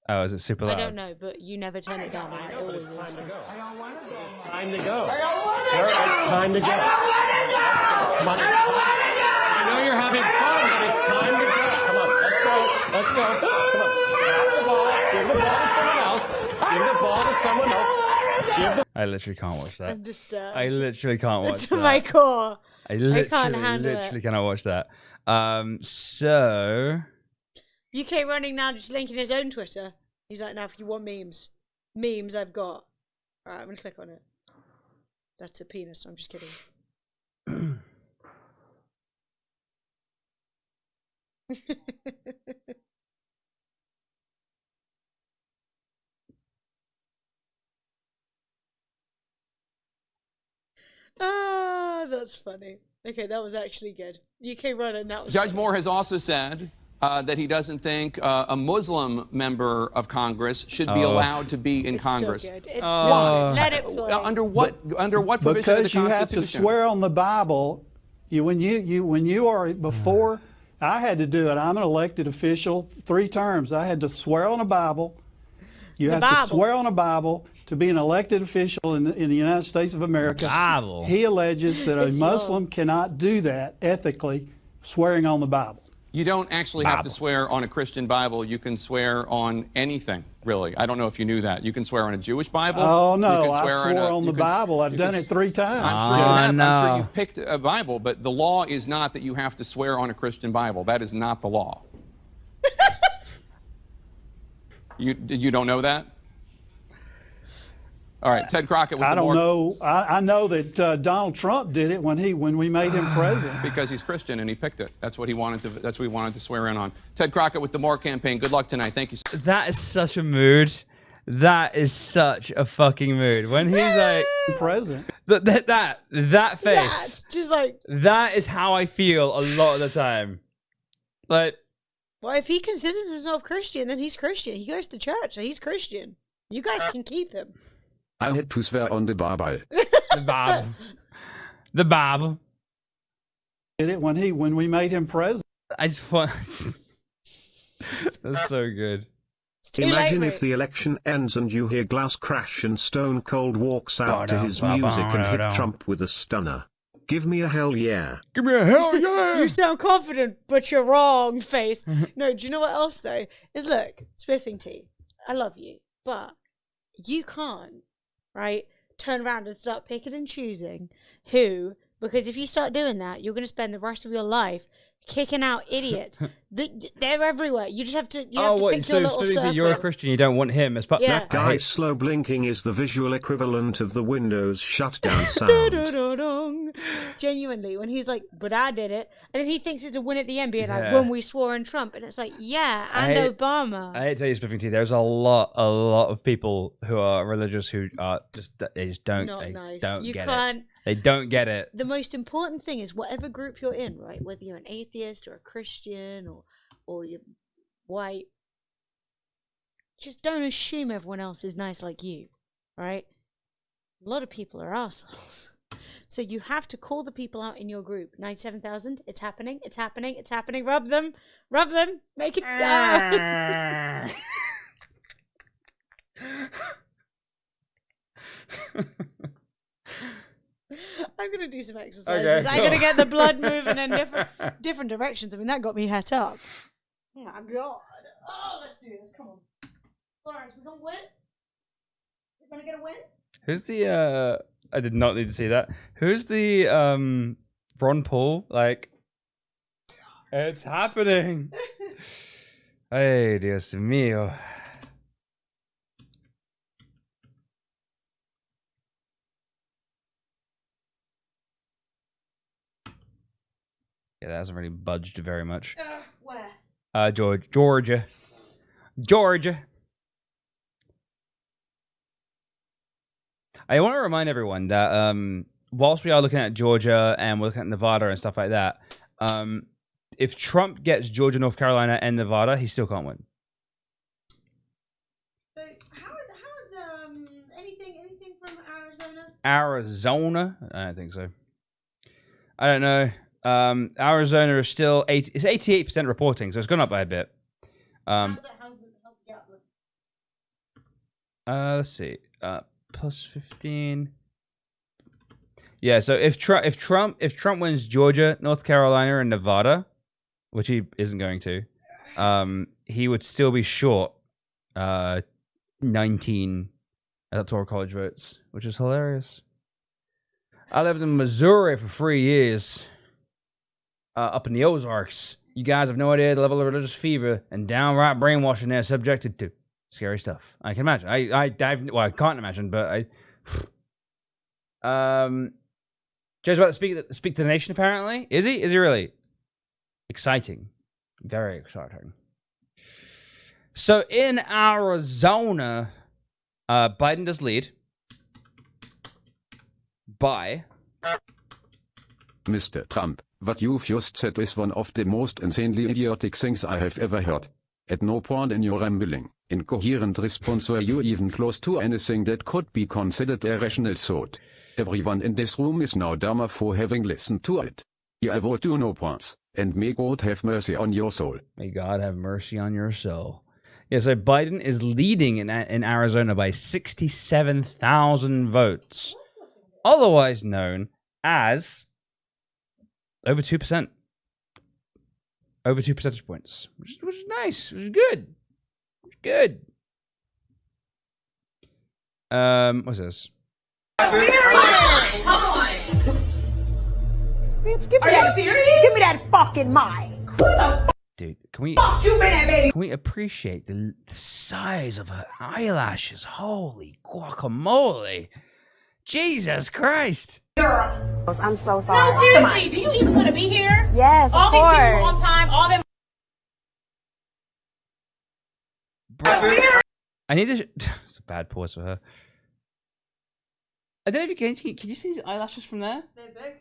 Oh, is it super loud? I don't know, but you never turn it down. Right? It always is. It's time to go. Sir, it's time to go. Come on. I know you're having fun, but it's time to go. Come on, let's go. Let's go. Come on. Give the ball to someone else. Give the ball to someone else. I literally can't watch that. I'm disturbed. I literally can't watch to that. my core. I can't handle literally it. cannot watch that. So UK running now, just linking his own Twitter. He's like, now if you want memes, I've got. Alright, I'm gonna click on it. That's a penis. I'm just kidding. Ah, that's funny. Okay, that was actually good. UK running, that was Judge funny. Moore has also said that he doesn't think a Muslim member of Congress should be allowed to be in Congress. Still good. It's still good. Let it play. Under what provision of the Because you Constitution? have to swear on the Bible. When you are before, I had to do it. I'm an elected official, 3 terms. I had to swear on a Bible. You have to swear on a Bible to be an elected official in the United States of America. Bible. He alleges that a Muslim cannot do that ethically, swearing on the Bible. You don't actually have to swear on a Christian Bible. You can swear on anything, really. I don't know if you knew that. You can swear on a Jewish Bible. Oh, no, You can I swear swore on the Bible. I've done it 3 times. I'm sure you have. I'm sure you've picked a Bible, but the law is not that you have to swear on a Christian Bible. That is not the law. You don't know that? All right, Ted Crockett. With I don't know. I know that Donald Trump did it when we made him president. Because he's Christian and he picked it. That's what he wanted to. That's what he wanted to swear in on. Ted Crockett with the More campaign. Good luck tonight. Thank you. that is such a mood. That is such a fucking mood. When he's like president. That face. Yeah, just like that is how I feel a lot of the time. Like, well, if he considers himself Christian, then he's Christian. He goes to church, so he's Christian. You guys can keep him. I had to swear on the Bible. The Bible. The Bible. Did it when we made him president. I just want. That's so good. Imagine if the election ends and you hear glass crash and Stone Cold walks out to his music and hit Trump with a stunner. Give me a hell yeah. Give me a hell yeah. You sound confident, but you're wrong, face. No, do you know what else, though? Is look, Spiffing Tea, I love you, but you can't, right, turn around and start picking and choosing who, because if you start doing that, you're going to spend the rest of your life kicking out idiots. They're everywhere. You just have to, pick your little circle. You're a Christian, you don't want him as part. Yeah. That guy's slow blinking is the visual equivalent of the Windows shutdown sound. Genuinely, when he's like, but I did it, and then he thinks it's a win at the end, being like, Yeah. when we swore on Trump, and it's like, yeah, and Obama. I hate to tell you, Spiffing Tea, there's a lot of people who are religious who are they just don't, Not they nice. don't You get can't. it. They don't get it. The most important thing is whatever group you're in, right? Whether you're an atheist or a Christian or you're white, just don't assume everyone else is nice like you, right? A lot of people are assholes. So you have to call the people out in your group. 97,000, it's happening, it's happening, it's happening. Rub them, make it go. I'm gonna do some exercises. Okay, I'm gonna get the blood moving in different directions. I mean, that got me het up. Oh my god! Oh, let's do this. Come on, Florence, we gonna win? We're gonna get a win? Who's the I did not need to see that. Who's the Ron Paul? Like, it's happening. Ay, Dios mío. Yeah, that hasn't really budged very much. Where? Georgia. I want to remind everyone that whilst we are looking at Georgia and we're looking at Nevada and stuff like that, if Trump gets Georgia, North Carolina, and Nevada, he still can't win. So how is anything from Arizona? Arizona? I don't think so. I don't know. Arizona is still it's 88% reporting, so it's gone up by a bit. How's the gap look? Let's see. Plus 15. Yeah, so if Trump wins Georgia, North Carolina, and Nevada, which he isn't going to, he would still be short 19 electoral college votes, which is hilarious. I lived in Missouri for 3 years, up in the Ozarks. You guys have no idea the level of religious fever and downright brainwashing they're subjected to. Scary stuff. I can imagine. I can't imagine, but Joe's about to speak to the nation. Apparently, is he? Is he really? Exciting, very exciting. So in Arizona, Biden does lead by. Mr. Trump, what you've just said is one of the most insanely idiotic things I have ever heard. At no point in your rambling, incoherent response were you even close to anything that could be considered a rational thought. Everyone in this room is now dumber for having listened to it. You avoid to no points, and may God have mercy on your soul. May God have mercy on your soul. Yeah, so Biden is leading in Arizona by 67,000 votes, otherwise known as over 2%. Over 2 percentage points, which is nice, which is good. Good. What's this? Come on. Bitch, give me that. Serious? Give me that fucking mic. Dude, can we? Fuck you, man, baby. Can we appreciate the size of her eyelashes? Holy guacamole! Jesus Christ! Girl, I'm so sorry. No, seriously, do you even want to be here? Yes, all these people on time, all them. I need to. It's a bad pause for her. I don't know if you can you see these eyelashes from there? They're big.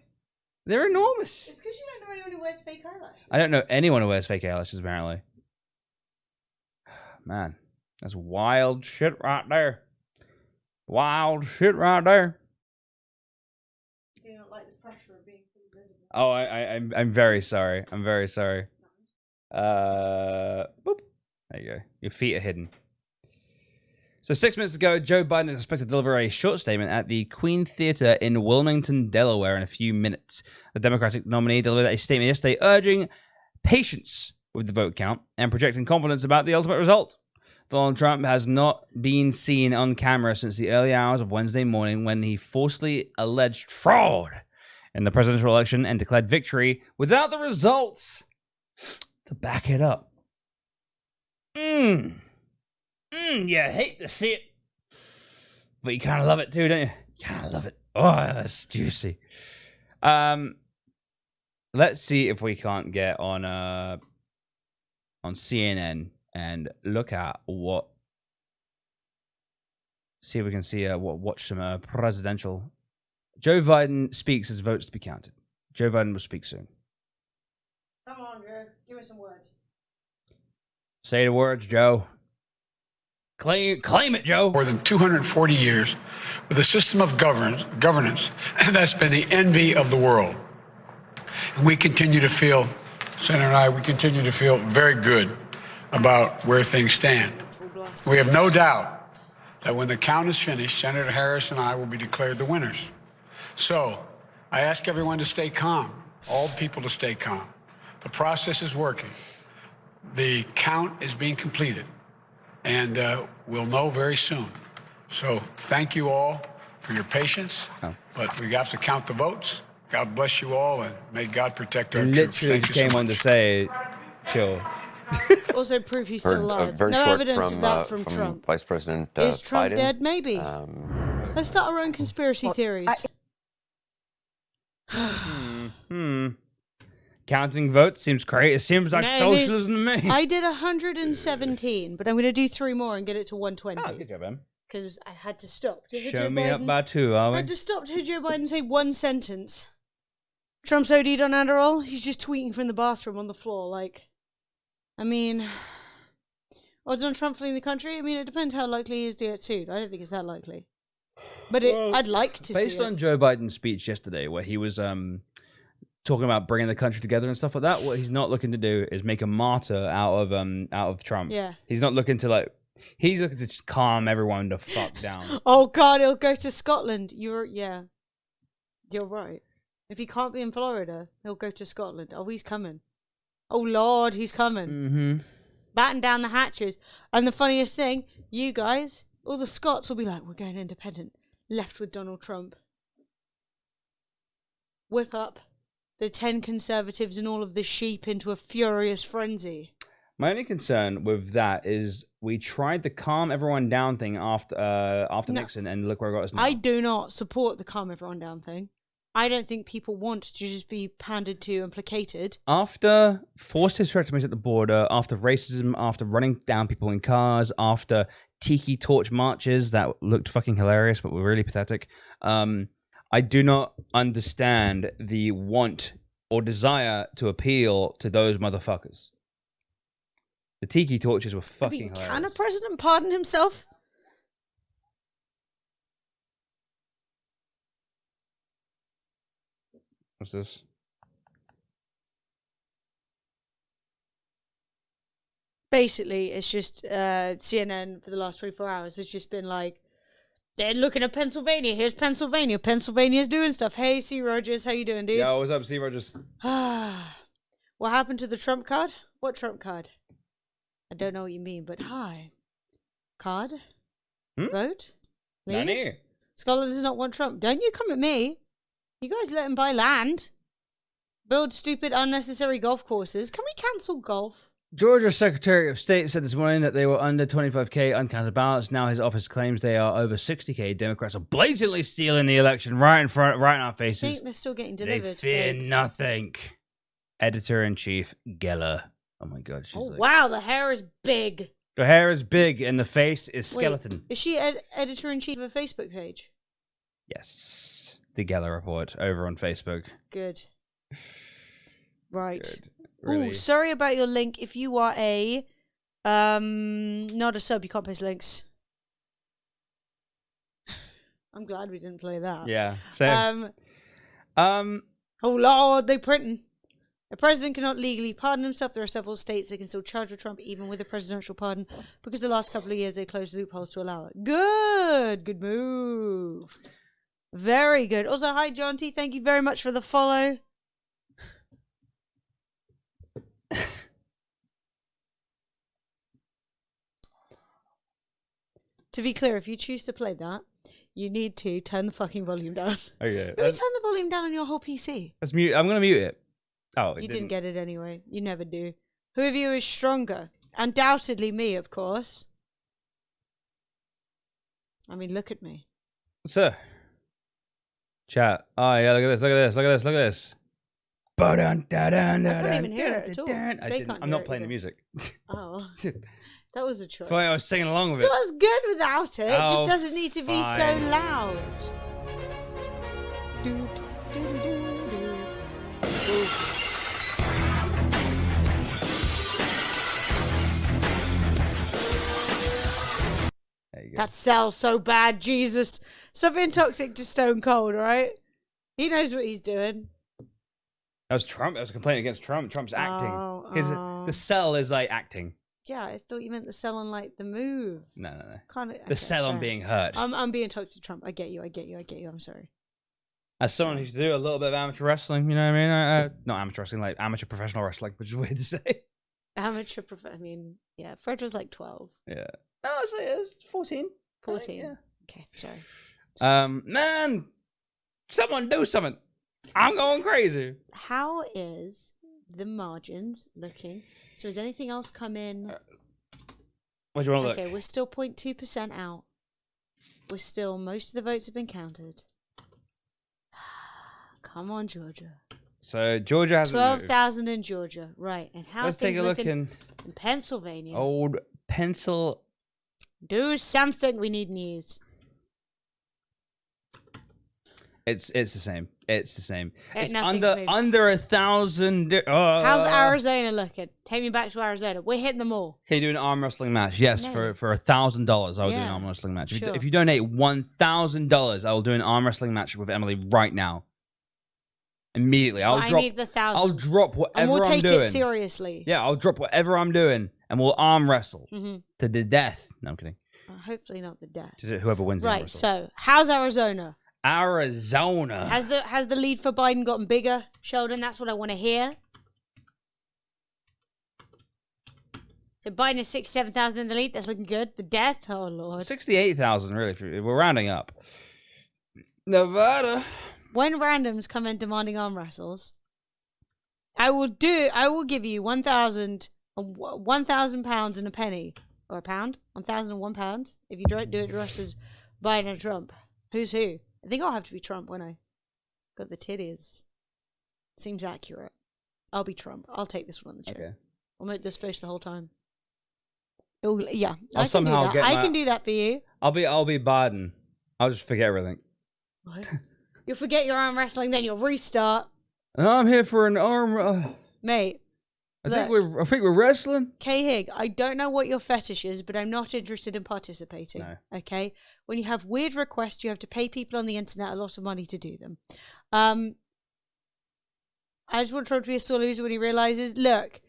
They're enormous. It's because you don't know anyone who wears fake eyelashes. I don't know anyone who wears fake eyelashes, apparently. Man, that's wild shit right there. Wild shit right there. You don't like the pressure of being invisible. Oh, I'm very sorry. I'm very sorry. Boop. There you go. Your feet are hidden. So 6 minutes ago, Joe Biden is expected to deliver a short statement at the Queen Theater in Wilmington, Delaware in a few minutes. The Democratic nominee delivered a statement yesterday urging patience with the vote count and projecting confidence about the ultimate result. Donald Trump has not been seen on camera since the early hours of Wednesday morning when he falsely alleged fraud in the presidential election and declared victory without the results to back it up. You hate to see it, but you kind of love it too, don't you? You kind of love it. Oh, that's juicy. Let's see if we can't get on CNN and look at what. See if we can see watch some presidential. Joe Biden speaks as votes to be counted. Joe Biden will speak soon. Come on, Joe. Give me some words. Say the words, Joe. Claim it, Joe. More than 240 years with a system of governance that's been the envy of the world. And we continue to feel, Senator and I, we continue to feel very good about where things stand. We have no doubt that when the count is finished, Senator Harris and I will be declared the winners. So I ask everyone to stay calm, all people to stay calm. The process is working. The count is being completed. And we'll know very soon. So thank you all for your patience. But we have to count the votes. God bless you all, and may God protect our troops. Thank you so much. Came on to say, chill. Also prove he's still alive. Very no short evidence of that from Trump. Vice President Is Trump Biden. dead? Maybe. Let's start our own conspiracy theories. Counting votes seems great. It seems like No, socialism to me. I did 117, but I'm going to do 3 more and get it to 120. Oh, good job, man. Because I had to stop. To Show me up by 2, are I we? had to stop to hear Joe Biden say one sentence. Trump's OD'd on Adderall. He's just tweeting from the bathroom on the floor. Like, I mean, odds on Trump fleeing the country? I mean, it depends how likely he is to get sued. I don't think it's that likely. But I'd like to see Based on Joe Biden's speech yesterday, where he was talking about bringing the country together and stuff like that, what he's not looking to do is make a martyr out of Trump. Yeah. He's not looking to he's looking to just calm everyone the fuck down. Oh God, he'll go to Scotland. You're right. If he can't be in Florida, he'll go to Scotland. Oh, he's coming. Oh Lord, he's coming. Mm-hmm. Batten down the hatches. And the funniest thing, you guys, all the Scots will be like, we're going independent. Left with Donald Trump. Whip up the 10 conservatives and all of the sheep into a furious frenzy. My only concern with that is we tried the calm everyone down thing after Nixon, and look where it got us now. I do not support the calm everyone down thing. I don't think people want to just be pandered to and placated. After forced hysterectomies at the border, after racism, after running down people in cars, after tiki torch marches that looked fucking hilarious but were really pathetic, I do not understand the want or desire to appeal to those motherfuckers. The tiki torches were fucking hilarious. Can a president pardon himself? What's this? Basically, it's just CNN for the last 24 hours has just been like, they're looking at Pennsylvania. Here's Pennsylvania. Pennsylvania's doing stuff. Hey, C. Rogers, how you doing, dude? Yo, what's up, C. Rogers? What happened to the Trump card? What Trump card? I don't know what you mean, but hi. Card? Vote? Leave? Nanny? Scotland does not want Trump. Don't you come at me. You guys let him buy land. Build stupid, unnecessary golf courses. Can we cancel golf? Georgia's Secretary of State said this morning that they were under 25k uncounted ballots. Now his office claims they are over 60k. Democrats are blatantly stealing the election right in our faces. I think they're still getting delivered. They fear nothing. Editor-in-Chief Geller. Oh my God. She's wow, the hair is big. The hair is big and the face is skeleton. Wait, is she editor-in-chief of a Facebook page? Yes. The Geller Report over on Facebook. Good. Right. Good. Really? Ooh, sorry about your link. If you are a not a sub, you can't post links. I'm glad we didn't play that. Yeah. Same. Oh Lord, they printing. A president cannot legally pardon himself. There are several states that can still charge with Trump even with a presidential pardon because the last couple of years they closed loopholes to allow it. Good move. Very good. Also, hi John T. Thank you very much for the follow. To be clear, if you choose to play that, you need to turn the fucking volume down. Okay. Maybe turn the volume down on your whole PC. Let's mute. I'm gonna mute it. Oh, you didn't get it anyway. You never do. Who of you is stronger? Undoubtedly me, of course. I mean, look at me. Sir. Chat. Oh yeah, look at this. Look at this. Look at this. Look at this. I can't even hear it at all. I'm not playing the music. Oh. That was a choice. That's why I was singing along with it's it. not as good without it. It Oh, just doesn't need to be so fine. loud. That sounds so bad, Jesus. Something toxic to Stone Cold, right? He knows what he's doing. That was Trump. That was a complaint against Trump. Trump's acting. The cell is like acting. Yeah, I thought you meant the sell on like the move. No. Kinda, The cell on fair. being hurt. I'm being toxic to Trump. I get you. I'm sorry. As someone who used to do a little bit of amateur wrestling, you know what I mean? Not amateur wrestling, like amateur professional wrestling, which is weird to say. I mean, yeah, Fred was like 12. Yeah. No, it's 14. 14. Yeah. Okay, sorry. Man, someone do something. I'm going crazy. How is the margins looking? So has anything else come in? Where do you want to look? Okay, we're still 0.2% out. Most of the votes have been counted. Come on, Georgia. So Georgia has 12,000 in Georgia, right? And how Let's take a look in Pennsylvania. old pencil. Do something. We need news. It's the same. It's the same. It's Nothing's under moved. under 1,000. How's Arizona looking? Take me back to Arizona. We're hitting them all. Can you do an arm wrestling match? Yes, No. for $1,000, I will do an Yeah, arm wrestling match. sure. If you donate $1,000, I will do an arm wrestling match with Emily right now. Immediately, I need the 1,000. I'll drop whatever and we'll I'm take doing. it seriously. Yeah, I'll drop whatever I'm doing, and we'll arm wrestle Mhm. to the death. No, I'm kidding. Hopefully not the death. To whoever wins the arm Right. wrestle. So, how's Arizona? Arizona. Has the lead for Biden gotten bigger, Sheldon? That's what I want to hear. So Biden is 67,000 in the lead. That's looking good. The death, oh lord. 68,000, really. We're rounding up. Nevada. When randoms come in demanding arm wrestles, I will give you 1,000 pounds and a penny. Or a pound? 1,001 pounds. If you do it dressed as Biden and Trump. Who's who? I think I'll have to be Trump, won't I? Got the titties. Seems accurate. I'll be Trump. I'll take this one on the chin. Okay. I'll make this face the whole time. Yeah, I'll somehow get I can do that for you. I'll be Biden. I'll just forget everything. What? You'll forget your arm wrestling, then you'll restart. I'm here for an arm. Mate. I think we're wrestling. K Hig, I don't know what your fetish is, but I'm not interested in participating. No. Okay? When you have weird requests, you have to pay people on the internet a lot of money to do them. I just want Trump to be a sore loser when he realizes, look,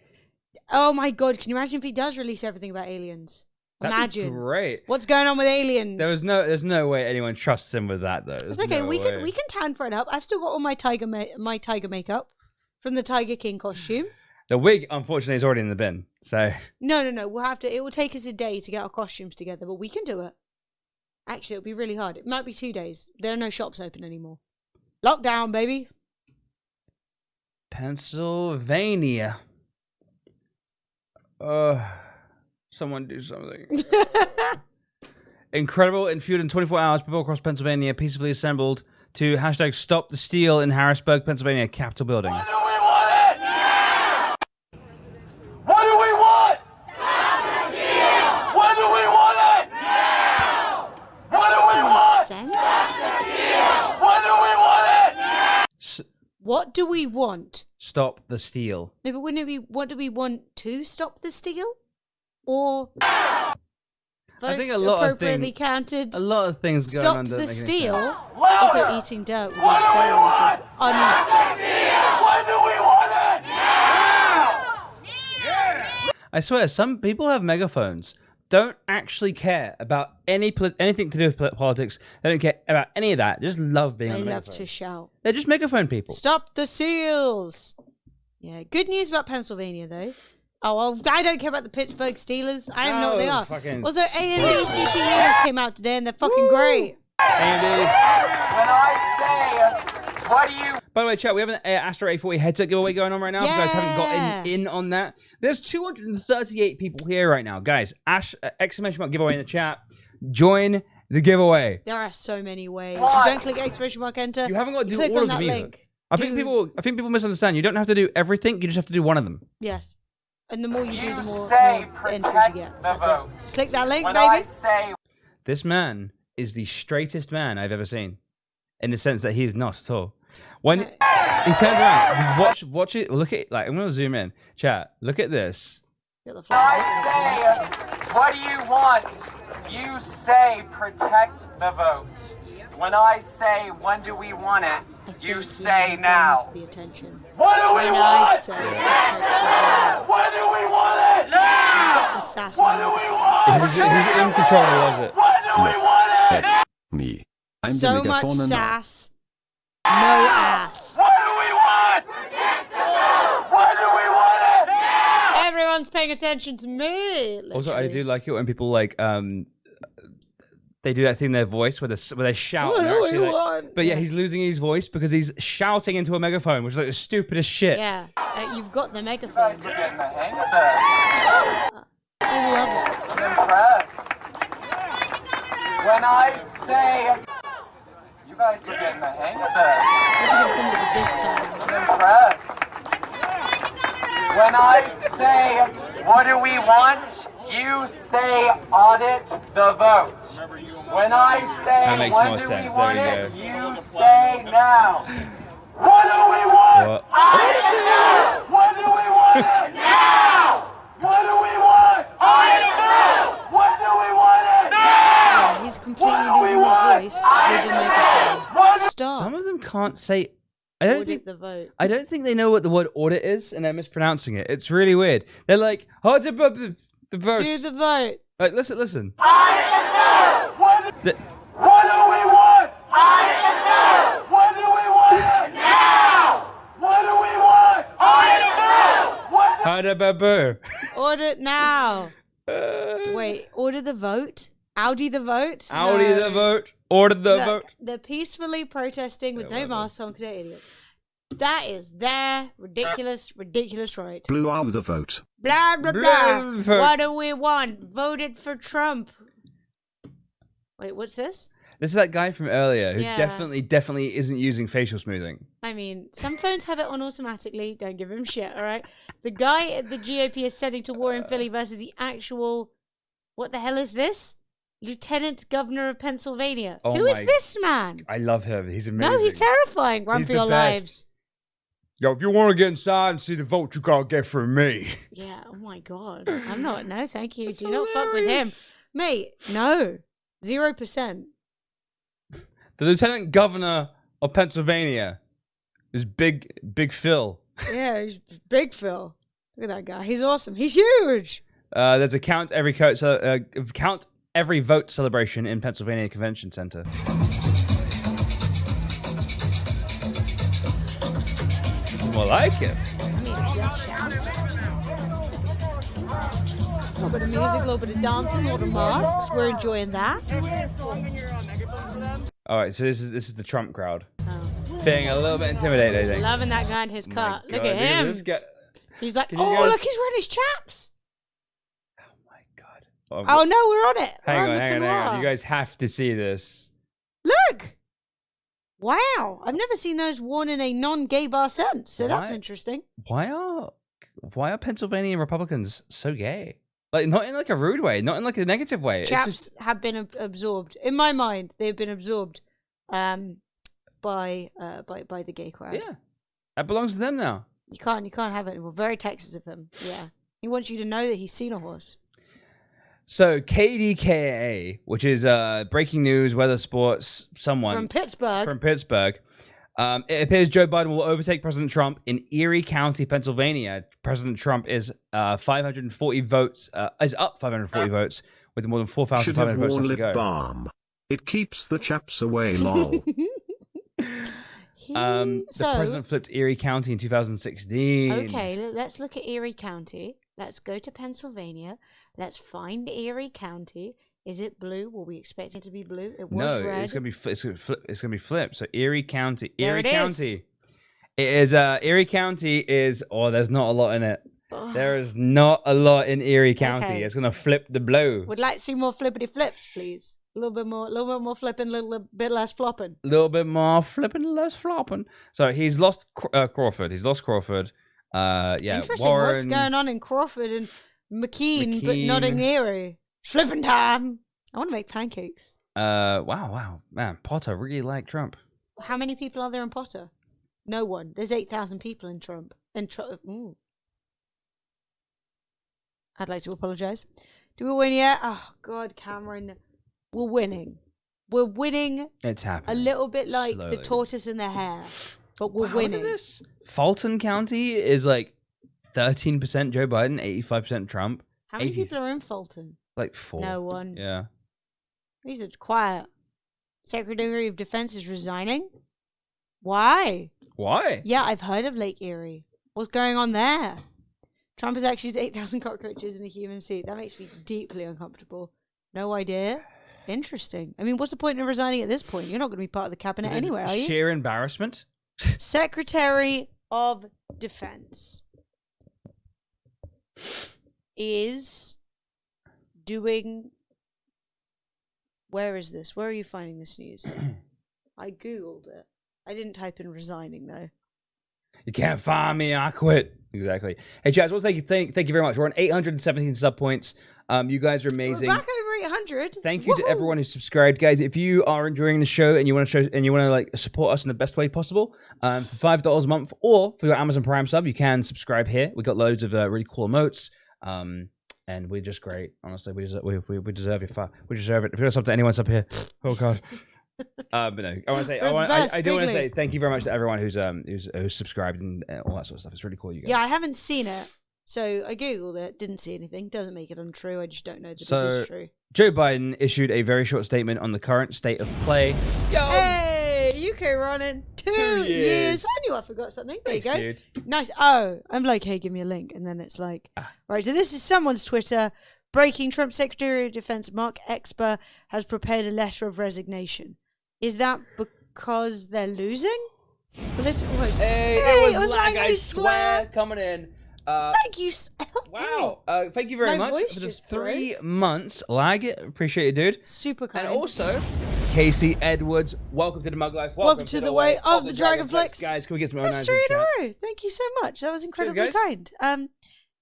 oh my god, can you imagine if he does release everything about aliens? That'd be Imagine. great. What's going on with aliens? There's no way anyone trusts him with that though. It's okay. We can tan for it up. I've still got all my tiger makeup from the Tiger King costume. The wig, unfortunately, is already in the bin. So No. We'll have to. It will take us a day to get our costumes together, but we can do it. Actually, it'll be really hard. It might be 2 days. There are no shops open anymore. Lockdown, baby. Pennsylvania. Someone do something. Incredible. In fewer than 24 hours, people across Pennsylvania peacefully assembled to hashtag Stop the Steal in Harrisburg, Pennsylvania, Capitol building. What do we want? Stop the steal! When do we want it? Now! What do we want? Stop the steal! When do we want it? Now! What do we want? Stop the steal. No, but wouldn't it be, what do we want to stop the steal? Or I think a lot appropriately of things, counted. A lot of things Stop going on. the don't make any steal. sense. Also eating dirt. With What do we want? Stop the steal! When do we want it? Now! Yeah! I swear, some people have megaphones. Don't actually care about anything to do with politics. They don't care about any of that. They just love being They on the love megaphone. to shout. They're just megaphone people. Stop the seals. Yeah, good news about Pennsylvania though. Oh, well, I don't care about the Pittsburgh Steelers. I don't know what they are. fucking Also, AMD CPUs came out today and they're fucking great. AMD. When I say, what do you... By the way, chat, we have an Astro A40 headset giveaway going on right now. If you guys haven't gotten in on that, there's 238 people here right now. Guys, exclamation mark giveaway in the chat. Join the giveaway. There are so many ways. You don't click exclamation mark enter. You haven't got to do click all on of that them either. link. I think people misunderstand. You don't have to do everything. You just have to do one of them. Yes. And the more you do, the more say entries you get. the That's vote. it. Click that link, When baby. I say... This man is the straightest man I've ever seen, in the sense that he is not at all. When he turns around, watch it. Look at like I'm gonna zoom in. Chat. Look at this. When I say, what do you want? You say, protect the vote. When I say, when do we want it? You say now. The attention. What do we When want? I say protect the When do we want it? Now! some sass What do we want? He's in control. He loves it. When do we want it? Me. I'm so the much megaphone and sass, no ass. What do we want? Protect the vote! When do we want it? Now! Everyone's paying attention to me. Also, I literally. do like it when people like they do that thing in their voice where they shout. What and they're do we actually, like- want? But yeah, he's losing his voice because he's shouting into a megaphone, which is like the stupidest shit. Yeah, you've got the You megaphone. guys are getting the hang of this. I love it. I'm impressed. When I say, You guys are getting the hang of this time. I'm impressed. When I say, what do we want? You say audit the vote. When I say, when do we want it? You say now. What do we want? Audit it now. When do we want it? Now. What do we want? Audit it now. When do we want it? Now. He's completely losing his voice with the microphone. Stop. Some of them can't say. I don't think the vote. I don't think they know what the word audit is, and they're mispronouncing it. It's really weird. They're like, hold up the vote. Do the vote. Like, listen. Audit it now. What do we want? Audit it now. When do we want it? Now. What do we want? Audit it now. Order now. Wait, order the vote? Audi the vote? Audi the vote. Order the vote. They're peacefully protesting with no masks on because they're idiots. That is their ridiculous right. Blew out the vote. Blah, blah, blah. What do we want? Voted for Trump. Wait, what's this? This is that guy from earlier who Yeah. definitely isn't using facial smoothing. I mean, some phones have it on automatically. Don't give him shit, all right? The guy at the GOP is sending to war in Philly versus the actual... What the hell is this? Lieutenant Governor of Pennsylvania. Oh Who is my- this man? I love him. He's amazing. No, he's terrifying. Run He's for the your best. lives. Yo, if you want to get inside and see the vote, you gotta get from me. Yeah, oh my god. I'm not, no, thank you. Do not fuck with him. Mate, no. 0%. The Lieutenant Governor of Pennsylvania is Big Phil. Yeah, he's Big Phil. Look at that guy. He's awesome. He's huge. There's a count every vote celebration in Pennsylvania Convention Center. More like it. A little bit of music, a little bit of dancing, a little masks. We're enjoying that. All right, so this is the Trump crowd. Feeling a little bit intimidated, I think. Loving that guy in his cut. Look God, at him. This guy. He's like, Can you oh, guys- look, he's wearing his chaps. Oh, Oh, no, we're on it. hang We're on. the couloir. You guys have to see this. Look. Wow. I've never seen those worn in a non-gay bar sense, so that's Why- interesting. Why are Pennsylvania Republicans so gay? Like, not in like a rude way, not in like a negative way. It's Chaps just have been absorbed. In my mind, they've been absorbed by the gay crowd. Yeah. That belongs to them now. You can't have it anymore. Very Texas of him. Yeah. He wants you to know that he's seen a horse. So KDKA, which is breaking news, weather, sports, someone From Pittsburgh. It appears Joe Biden will overtake President Trump in Erie County, Pennsylvania. President Trump is 540 votes, is up 540 votes with more than Should 4,500 have votes worn left to lip go. balm. It keeps the chaps away, lol. The president flipped Erie County in 2016. Okay, let's look at Erie County. Let's go to Pennsylvania. Let's find Erie County. Is it blue? Were we expecting it to be blue? It was No, red. it's gonna be it's gonna be flipped. So Erie County, There it is. It is Erie County is. Oh, there's not a lot in it. There is not a lot in Erie County. Okay. It's gonna flip the blue. Would like to see more flippity flips, please. A little bit more flipping, a little bit less flopping. A little bit more flipping, less flopping. So he's lost Crawford. He's lost Crawford. Yeah, Interesting. Warren. What's going on in Crawford and McKean, but not in Erie? Flipping time. I want to make pancakes. Wow, man. Potter really liked Trump. How many people are there in Potter? No one. There's 8,000 people in Trump. Ooh. I'd like to apologize. Do we win yet? Oh, God, Cameron. We're winning. We're winning It's happening. a little bit like the Slowly. tortoise in the hare, but we're Wow, look at winning. this. Fulton County is like 13% Joe Biden, 85% Trump. How many 80 people are in Fulton? Like 4. No one. Yeah. These are quiet. Secretary of Defense is resigning. Why? Why? Yeah, I've heard of Lake Erie. What's going on there? Trump has actually used 8,000 cockroaches in a human suit. That makes me deeply uncomfortable. No idea. Interesting. I mean, what's the point in resigning at this point? You're not going to be part of the cabinet Is it anyway, are you? Sheer embarrassment. Secretary of Defense is doing. Where is this? Where are you finding this news? I googled it. I didn't type in resigning though. You can't find me. I quit. Exactly. Hey, Chaz, well, thank you very much. We're on 817 sub points. You guys are amazing. We're back over 800. Thank you to everyone who subscribed, guys. If you are enjoying the show and you want to like support us in the best way possible, for $5 a month or for your Amazon Prime sub, you can subscribe here. We got loads of really cool emotes, and we're just great. Honestly, we deserve it. We deserve it. If there's something anyone's up here, oh god. But no, I want to say, I do want to say thank you very much to everyone who's subscribed and all that sort of stuff. It's really cool, you guys. Yeah, I haven't seen it. So I googled it, didn't see anything. Doesn't make it untrue. I just don't know that it is true. Joe Biden issued a very short statement on the current state of play. Hey, UK running 2 years. I knew I forgot something. There you go. Dude. Nice. Oh, I'm like, hey, give me a link, and then it's like, right. So this is someone's Twitter. Breaking: Trump Secretary of Defense Mark Esper has prepared a letter of resignation. Is that because they're losing? Political host. Hey, it was like I swear coming in. Thank you. Wow. Thank you very much for the 3 months. Lag it. Appreciate it, dude. Super kind. And also, Casey Edwards, welcome to the Mug Life. Welcome to the way of the Dragonflix. Guys, can we get some That's 3 in a row. Thank you so much. That was incredibly kind.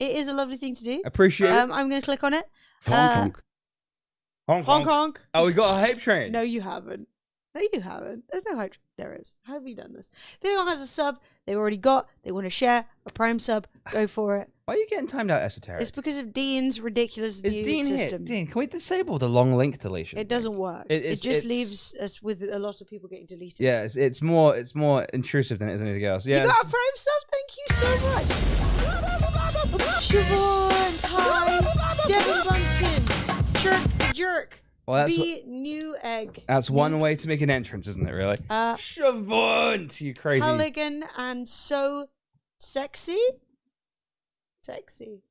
It is a lovely thing to do. Appreciate it. I'm going to click on it. Honk, honk. Honk, honk. Oh, we got a hype train. No, you haven't. No, you haven't. There's no hype. There is. How have you done this? If anyone has a sub they've already got, they want to share a Prime sub, go for it. Why are you getting timed out, Esoteric? It's because of Dean's ridiculous new system. Dean, can we disable the long link deletion? It doesn't work. It just leaves us with a lot of people getting deleted. Yeah, it's more intrusive than it is anything else. Yeah, you got a Prime sub? Thank you so much. Siobhan, hi. Devin Bunskin. Jerk. Well, new egg. That's one way to make an entrance, isn't it, really? Siobhan, you crazy. Halligan and so sexy. Sexy.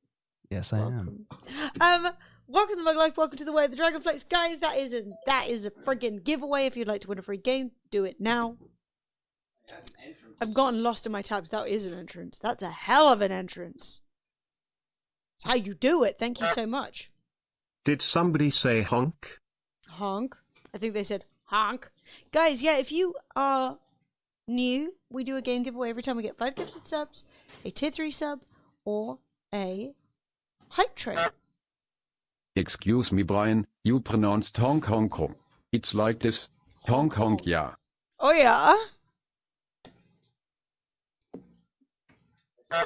Yes, I am. Welcome to Mug Life. Welcome to the Way of the Dragonflex. Guys, that is a friggin' giveaway. If you'd like to win a free game, do it now. I've gotten lost in my tabs. That is an entrance. That's a hell of an entrance. That's how you do it. Thank you so much. Did somebody say honk? Honk. I think they said honk. Guys, yeah, if you are new, we do a game giveaway every time we get 5 gifted subs, a tier 3 sub, or a hype train. Excuse me, Brian, you pronounced honk honk honk. It's like this. Honk honk, yeah. Oh, yeah? I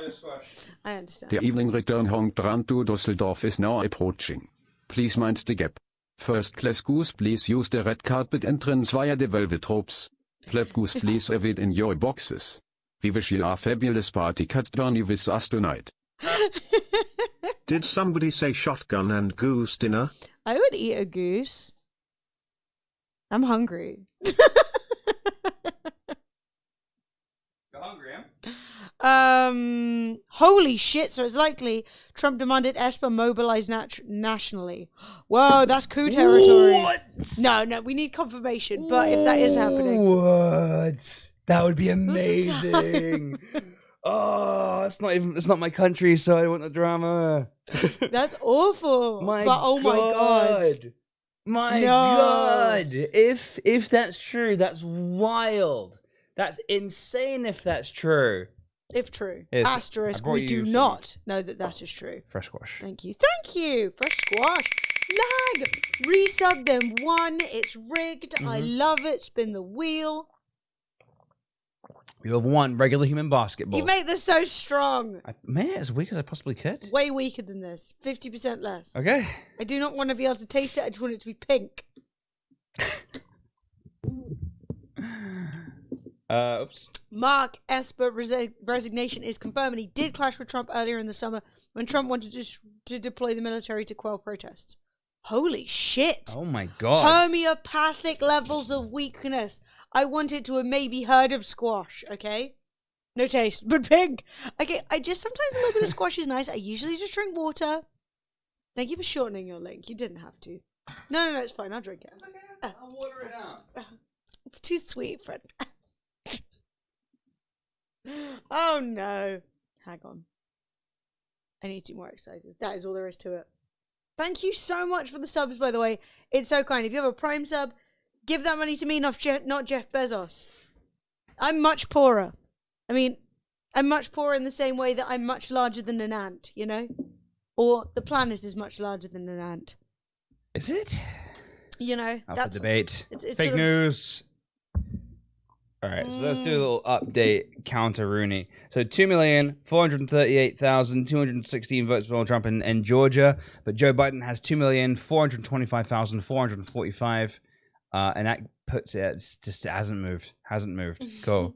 understand. The evening return honk run to Dusseldorf is now approaching. Please mind the gap. First class goose, please use the red carpet entrance via the velvet ropes. Flap goose, please evade in your boxes. We wish you a fabulous party cat journey with us tonight. Did somebody say shotgun and goose dinner? I would eat a goose. I'm hungry. You're hungry, yeah? Holy shit, so it's likely Trump demanded Esper mobilize nationally. Whoa, that's coup territory. What? No, we need confirmation, but if that is happening. What? That would be amazing. Oh, it's not my country, so I want the drama. That's awful. My God. My God. If that's true, that's wild. That's insane if that's true. If true. Asterisk, we do not know that is true. Fresh squash. Thank you. Fresh squash. Lag. Resub them 1. It's rigged. I love it. Spin the wheel. You have 1 regular human basketball. You make this so strong. I made it as weak as I possibly could. Way weaker than this. 50% less. Okay. I do not want to be able to taste it. I just want it to be pink. Oops. Mark Esper resignation is confirmed, and he did clash with Trump earlier in the summer when Trump wanted to deploy the military to quell protests. Holy shit. Oh my God. Homeopathic levels of weakness. I wanted to have maybe heard of squash, okay? No taste, but pink. Okay, sometimes a little bit of squash is nice. I usually just drink water. Thank you for shortening your link. You didn't have to. No, it's fine. I'll drink it. Okay. I'll water it out. It's too sweet, friend. Oh no. Hang on. I need 2 more exercises. That is all there is to it. Thank you so much for the subs, by the way. It's so kind. If you have a Prime sub, Give that money to me, not Jeff Bezos. I'm much poorer. I mean, I'm much poorer in the same way that I'm much larger than an ant, you know? Or the planet is much larger than an ant. Is it? You know, Up that's for debate. It's Fake sort of- news. All right, so let's do a little update counter Rooney. So 2,438,216 votes for Donald Trump in Georgia, but Joe Biden has 2,425,445, and that puts it it hasn't moved. Cool.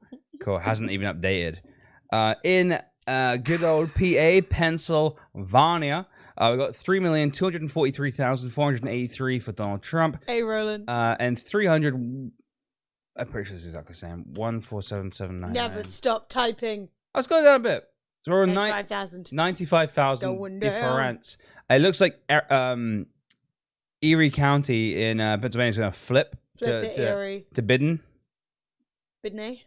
Hasn't even updated. In good old PA, Pennsylvania, we got 3,243,483 for Donald Trump. Hey, Roland. And 300. I'm pretty sure it's exactly the same. 147,799. Never stop typing. Let's go down a bit. So we're on 95,000. 95,000 difference. It looks like Erie County in Pennsylvania is going to flip Erie. to Bidden. Bidney.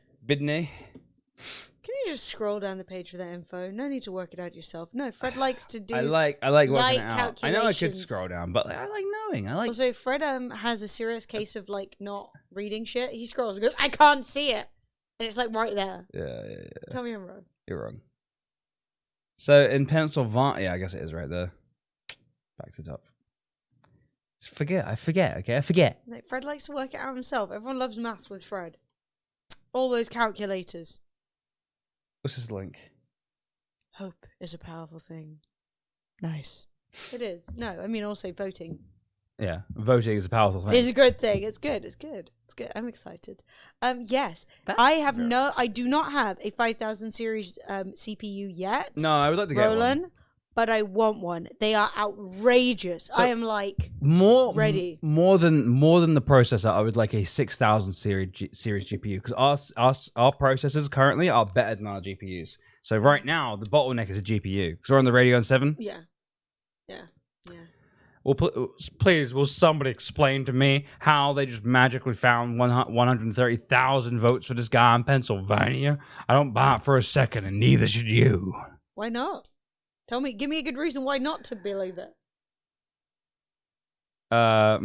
Can you just scroll down the page for that info? No need to work it out yourself. No, Fred likes to do. I like working light it out. I know I could calculations. scroll down, but I like knowing. Also, Fred has a serious case of like not reading shit. He scrolls and goes, "I can't see it," and it's like right there. Yeah. Tell me I'm wrong. You're wrong. So in Pennsylvania, I guess it is right there. Back to the top. I forget. Okay, I forget. Like, Fred likes to work it out himself. Everyone loves maths with Fred. All those calculators. What's this link? Hope is a powerful thing. Nice. It is. No, I mean also voting. Yeah, voting is a powerful thing. It's a good thing. It's good. I'm excited. Yes. I do not have a 5000 series CPU yet. No, I would like to get Roland, one. but I want one. They are outrageous. So I am like ready. More than the processor, I would like a 6000 series GPU because our processors currently are better than our GPUs. So right now the bottleneck is a GPU because we're on the Radeon 7. Yeah. Well, please, will somebody explain to me how they just magically found 130,000 votes for this guy in Pennsylvania? I don't buy it for a second, and neither should you. Why not? Give me a good reason why not to believe it. Bye,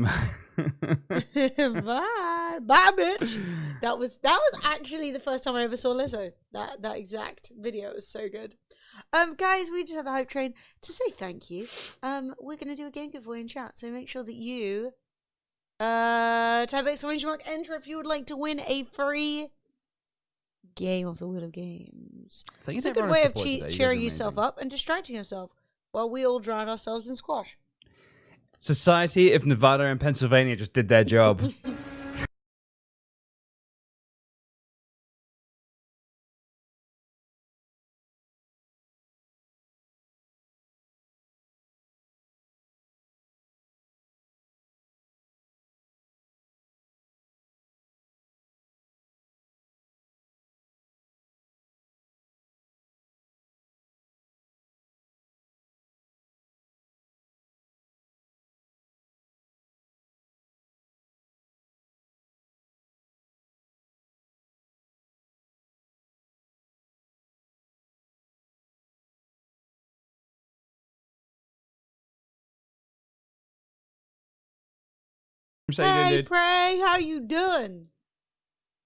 bitch. That was actually the first time I ever saw Lizzo. That exact video was so good. Guys, we just had a hype train to say thank you. We're gonna do a game giveaway in chat, so make sure that you type !enter if you would like to win a free game of the Wheel of Games. It's a good way of cheering yourself up and distracting yourself while we all drown ourselves in squash. Society, if Nevada and Pennsylvania just did their job. Hey, Pray, how you doing?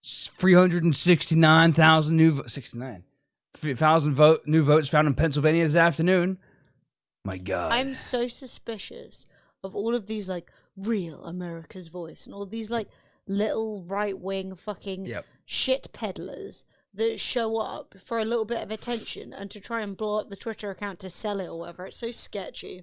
369,000 new 69,000 new votes found in Pennsylvania this afternoon. My God, I'm so suspicious of all of these like real America's Voice and all these like little right wing fucking shit peddlers that show up for a little bit of attention and to try and blow up the Twitter account to sell it or whatever. It's so sketchy.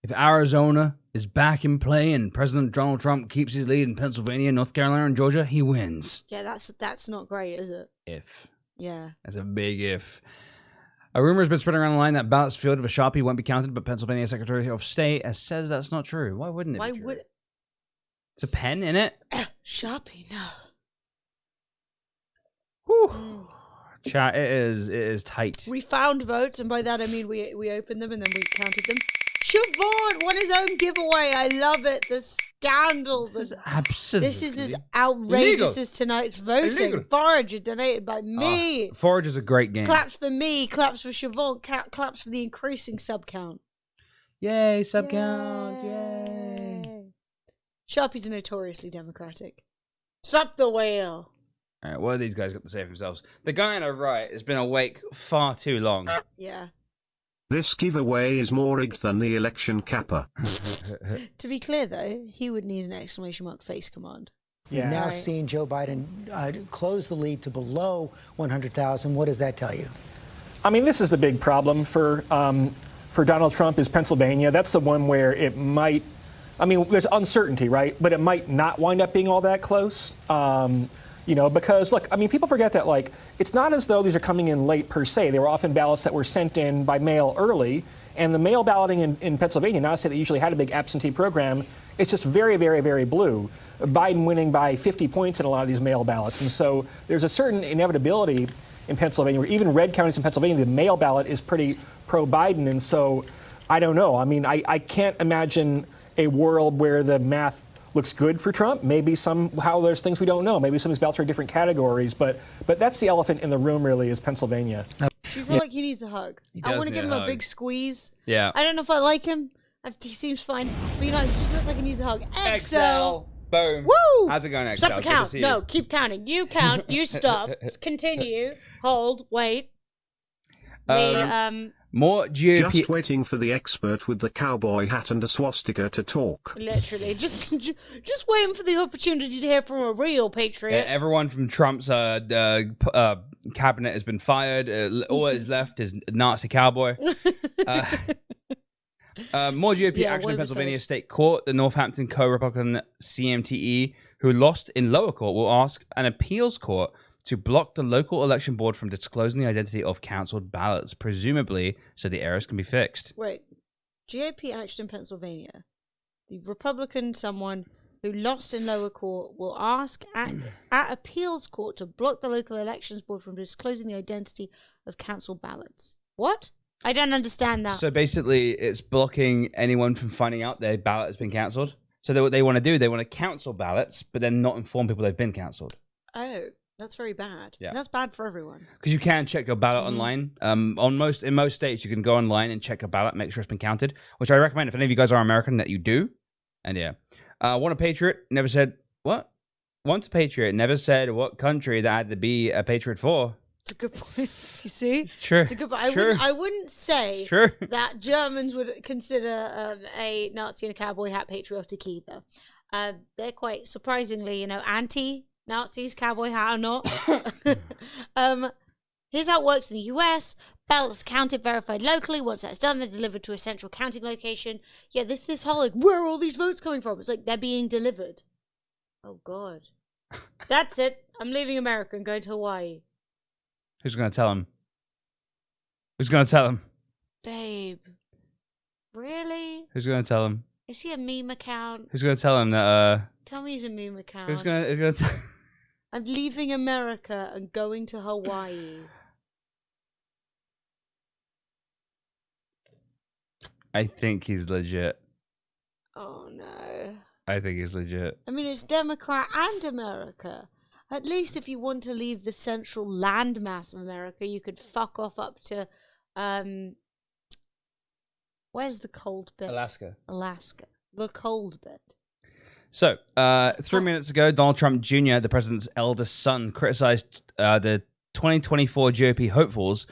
If Arizona is back in play and President Donald Trump keeps his lead in Pennsylvania, North Carolina, and Georgia, he wins. Yeah, that's not great, is it? If. Yeah. That's a big if. A rumor has been spreading around the line that ballots filled with a Sharpie won't be counted, but Pennsylvania Secretary of State says that's not true. Why wouldn't it be true? It's a pen in it? Sharpie, no. Whew. Chat, it is tight. We found votes, and by that I mean we opened them and then we counted them. Siobhan won his own giveaway. I love it. The scandal. This is absolutely. This is as outrageous illegal. As tonight's voting. Illegal. Forager donated by me. Forage is a great game. Claps for me. Claps for Siobhan. Claps for the increasing sub count. Yay, sub count. Yay. Sharpies are notoriously democratic. Stop the whale. All right, what have these guys got to say for themselves? The guy on the right has been awake far too long. Yeah. This giveaway is more rigged than the election capper. To be clear, though, he would need an exclamation mark face command. You've now seen Joe Biden close the lead to below 100,000. What does that tell you? I mean, this is the big problem for Donald Trump is Pennsylvania. That's the one where it might, I mean, there's uncertainty, right? But it might not wind up being all that close. You know, because, look, I mean, people forget that, like, it's not as though these are coming in late per se. They were often ballots that were sent in by mail early. And the mail balloting in Pennsylvania, not to say they usually had a big absentee program, it's just very, very, very blue. Biden winning by 50 points in a lot of these mail ballots. And so there's a certain inevitability in Pennsylvania, where even red counties in Pennsylvania, the mail ballot is pretty pro-Biden. And so I don't know. I mean, I can't imagine a world where the math looks good for Trump. Maybe somehow there's things we don't know. Maybe some of these ballots are in different categories. But that's the elephant in the room, really, is Pennsylvania. I feel like he needs a hug. I want to give him a big squeeze. Yeah. I don't know if I like him. He seems fine. But, you know, it just looks like he needs a hug. Excel. Boom. Woo! How's it going, Excel? Stop the count. No, keep counting. You count. You stop. Continue. Hold. Wait. More GOP. Just waiting for the expert with the cowboy hat and a swastika to talk. Literally, just waiting for the opportunity to hear from a real patriot. Everyone from Trump's cabinet has been fired. All that is left is Nazi cowboy. More GOP action in Pennsylvania State Court. The Northampton co-Republican CMTE, who lost in lower court, will ask an appeals court to block the local election board from disclosing the identity of cancelled ballots, presumably so the errors can be fixed. Wait, GOP action in Pennsylvania. The Republican someone who lost in lower court will ask at appeals court to block the local elections board from disclosing the identity of cancelled ballots. What? I don't understand that. So basically, it's blocking anyone from finding out their ballot has been cancelled. So what they want to do, they want to cancel ballots, but then not inform people they've been cancelled. Oh. That's very bad. Yeah. That's bad for everyone. Because you can check your ballot online. In most states, you can go online and check a ballot, make sure it's been counted, which I recommend if any of you guys are American that you do. And yeah, Want a Patriot never said what? Once a Patriot never said what country that had to be a patriot for. It's a good point. You see, it's true. It's a good point. I wouldn't say that Germans would consider a Nazi in a cowboy hat patriotic either. They're quite surprisingly, anti-Nazis, cowboy hat or not. Here's how it works in the US. Ballots are counted, verified locally. Once that's done, they're delivered to a central counting location. Yeah, this whole, like, where are all these votes coming from? It's like they're being delivered. Oh, God. That's it. I'm leaving America and going to Hawaii. Who's going to tell him? Who's going to tell him? Babe. Really? Who's going to tell him? Is he a meme account? Who's going to tell him that, Tell me he's a meme account. Who's going to tell I'm leaving America and going to Hawaii. I think he's legit. Oh, no. I think he's legit. I mean, it's Democrat and America. At least if you want to leave the central landmass of America, you could fuck off up to, where's the cold bit? Alaska. The cold bit. So, 3 minutes ago, Donald Trump Jr., the president's eldest son, criticized the 2024 GOP hopefuls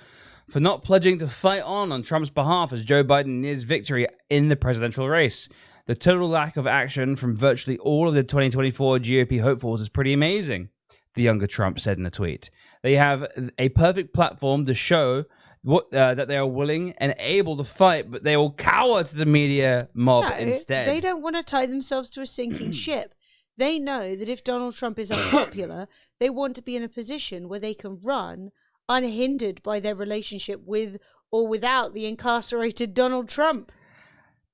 for not pledging to fight on Trump's behalf as Joe Biden nears victory in the presidential race. The total lack of action from virtually all of the 2024 GOP hopefuls is pretty amazing, the younger Trump said in a tweet. They have a perfect platform to show that they are willing and able to fight, but they will cower to the media mob instead. They don't want to tie themselves to a sinking ship. They know that if Donald Trump is unpopular, they want to be in a position where they can run unhindered by their relationship with or without the incarcerated Donald Trump.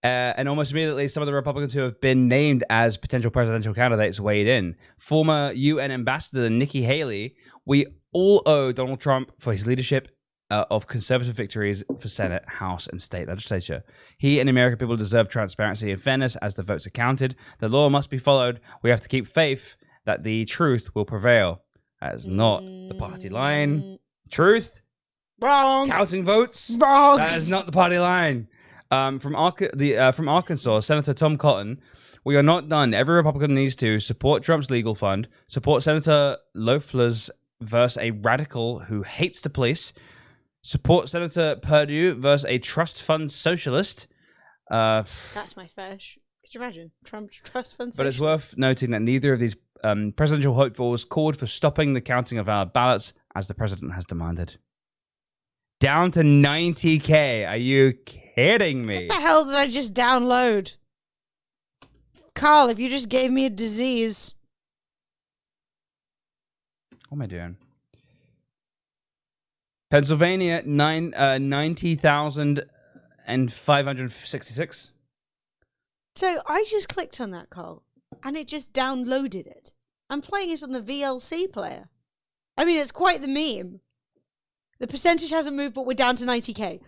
And almost immediately, some of the Republicans who have been named as potential presidential candidates weighed in. Former UN Ambassador Nikki Haley, we all owe Donald Trump for his leadership of conservative victories for Senate, House, and state legislature. He and the American people deserve transparency and fairness as the votes are counted. The law must be followed. We have to keep faith that the truth will prevail. That is not the party line. Truth? Wrong. Counting votes? Wrong. That is not the party line. From Arkansas, Senator Tom Cotton. We are not done. Every Republican needs to support Trump's legal fund, support Senator Loeffler's versus a radical who hates the police, support Senator Perdue versus a trust fund socialist. That's my fish. Could you imagine? Trump trust fund socialist. But it's worth noting that neither of these presidential hopefuls called for stopping the counting of valid ballots, as the president has demanded. Down to 90K. Are you kidding me? What the hell did I just download? Carl, if you just gave me a disease. What am I doing? Pennsylvania, 90,566. So I just clicked on that, Carl, and it just downloaded it. I'm playing it on the VLC player. I mean, it's quite the meme. The percentage hasn't moved, but we're down to 90K.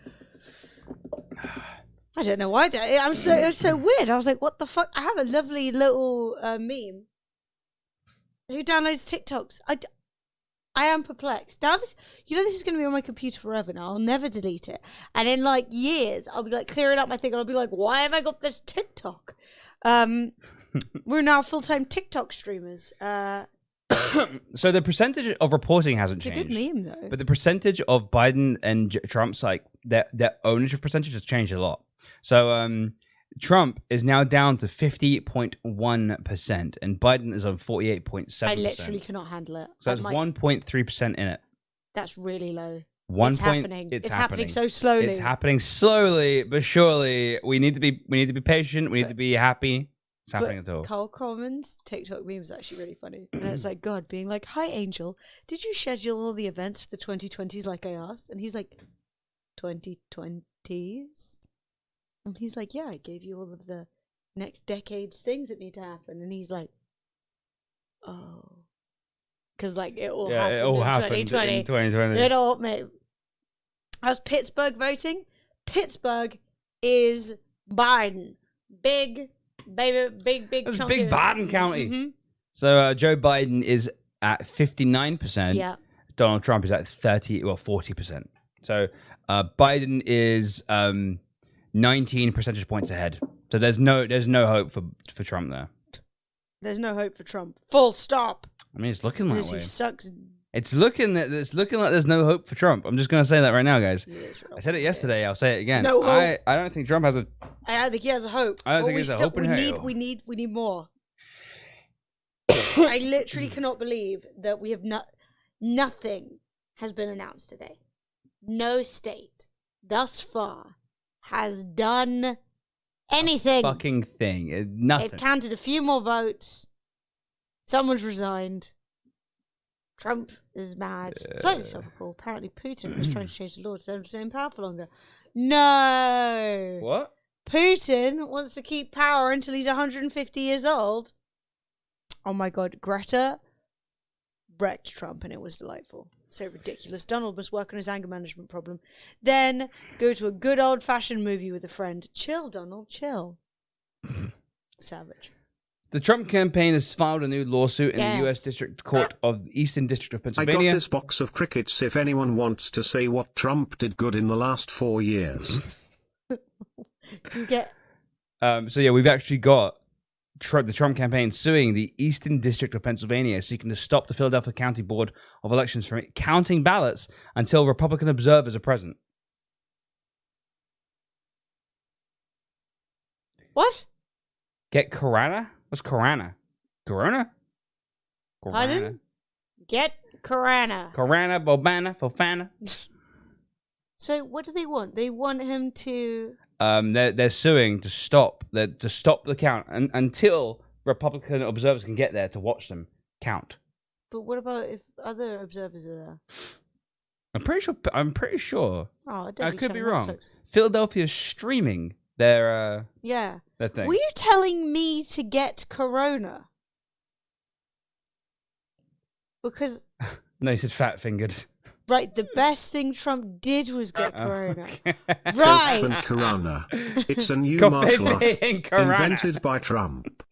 I don't know why. It was so weird. I was like, what the fuck? I have a lovely little meme. Who downloads TikToks? I am perplexed. Now this is going to be on my computer forever now. I'll never delete it. And in like years, I'll be like clearing up my thing and I'll be like, why have I got this TikTok? We're now full-time TikTok streamers. So the percentage of reporting hasn't changed. It's a good meme, though. But the percentage of Biden and Trump's, like, their ownership percentage has changed a lot. So Trump is now down to 50.1%, and Biden is on 48.7%. I literally cannot handle it. So that's 1.3% in it. That's really low. It's happening. It's happening so slowly. It's happening slowly, but surely. We need to be patient. We need to be happy. It's happening at all. Carl Coleman's TikTok meme is actually really funny. And it's like God being like, "Hi, Angel. Did you schedule all the events for the 2020s like I asked?" And he's like, 2020s? And he's like, "Yeah, I gave you all of the next decade's things that need to happen." And he's like, "Oh." Because, like, it all happened in 2020. It all made... How's Pittsburgh voting? Pittsburgh is Biden. Big It's chunk big of... Biden County. Mm-hmm. So Joe Biden is at 59%. Yeah. Donald Trump is at 40%. So Biden is 19 percentage points ahead. So there's no hope for Trump there. There's no hope for Trump. Full stop. I mean, it's looking that way. He sucks. It's looking like there's no hope for Trump. I'm just gonna say that right now, guys. I said it yesterday. I'll say it again. No hope. I don't think Trump has a. I don't think he has a hope. I don't think he has a hope in hell. We need more. I literally cannot believe that we have nothing has been announced today. No state thus far has done anything. Fucking thing. Nothing. They've counted a few more votes. Someone's resigned. Trump is mad. Slightly topical. Apparently Putin is trying to change the law to let him stay in power for longer. No. What? Putin wants to keep power until he's 150 years old. Oh my God. Greta wrecked Trump and it was delightful. So ridiculous. Donald must work on his anger management problem. Then go to a good old-fashioned movie with a friend. Chill, Donald. Chill. Savage. The Trump campaign has filed a new lawsuit in the U.S. District Court of the Eastern District of I Pennsylvania. got this box of crickets if anyone wants to say what Trump did good in the last 4 years. Do you get... So yeah, we've actually got the Trump campaign suing the Eastern District of Pennsylvania, seeking to stop the Philadelphia County Board of Elections from counting ballots until Republican observers are present. What? Get Corona? What's Corona? Corona? Pardon? Get Corona. Corona, Bobana, Fofana. So what do they want? They want him to... They're suing to stop the count until Republican observers can get there to watch them count. But what about if other observers are there? I'm pretty sure. Oh, I could be wrong. Philadelphia's streaming their their thing. Were you telling me to get Corona? Because no, you said fat fingered. Right, the best thing Trump did was get Corona. Okay. Right. Corona. It's a new Coffee martial art and Corona. invented by Trump.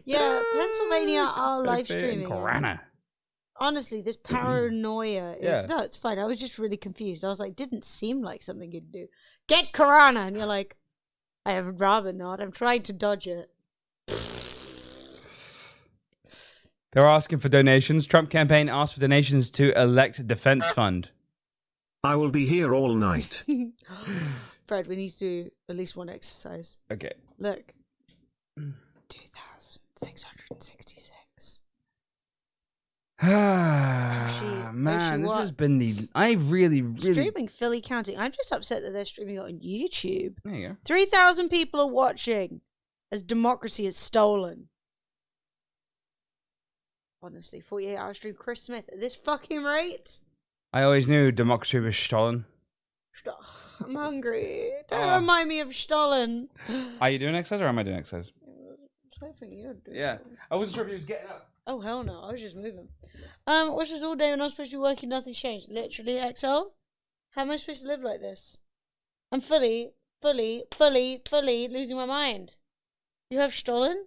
Yeah, Pennsylvania are live streaming. Corona. honestly, this paranoia is Yeah. no, it's fine. I was just really confused. I was like, didn't seem like something you'd do. Get Corona, and you're like, I would rather not. I'm trying to dodge it. They're asking for donations. Trump campaign asked for donations to elect defense fund. I will be here all night. Fred, we need to do at least one exercise. Okay. Look. 2,666. Man, this has been the... I really... Streaming Philly County. I'm just upset that they're streaming it on YouTube. There you go. 3,000 people are watching as democracy is stolen. Honestly, 48-hour stream. Chris Smith at this fucking rate? I always knew democracy was stolen. I'm hungry. Don't remind me of stolen. Are you doing exercise or am I doing exercise? I think you're doing Yeah. I wasn't sure if he was getting up. Oh, hell no. I was just moving. What's this all day when I'm supposed to be working? Nothing's changed. Literally, XL? How am I supposed to live like this? I'm fully losing my mind. You have stolen?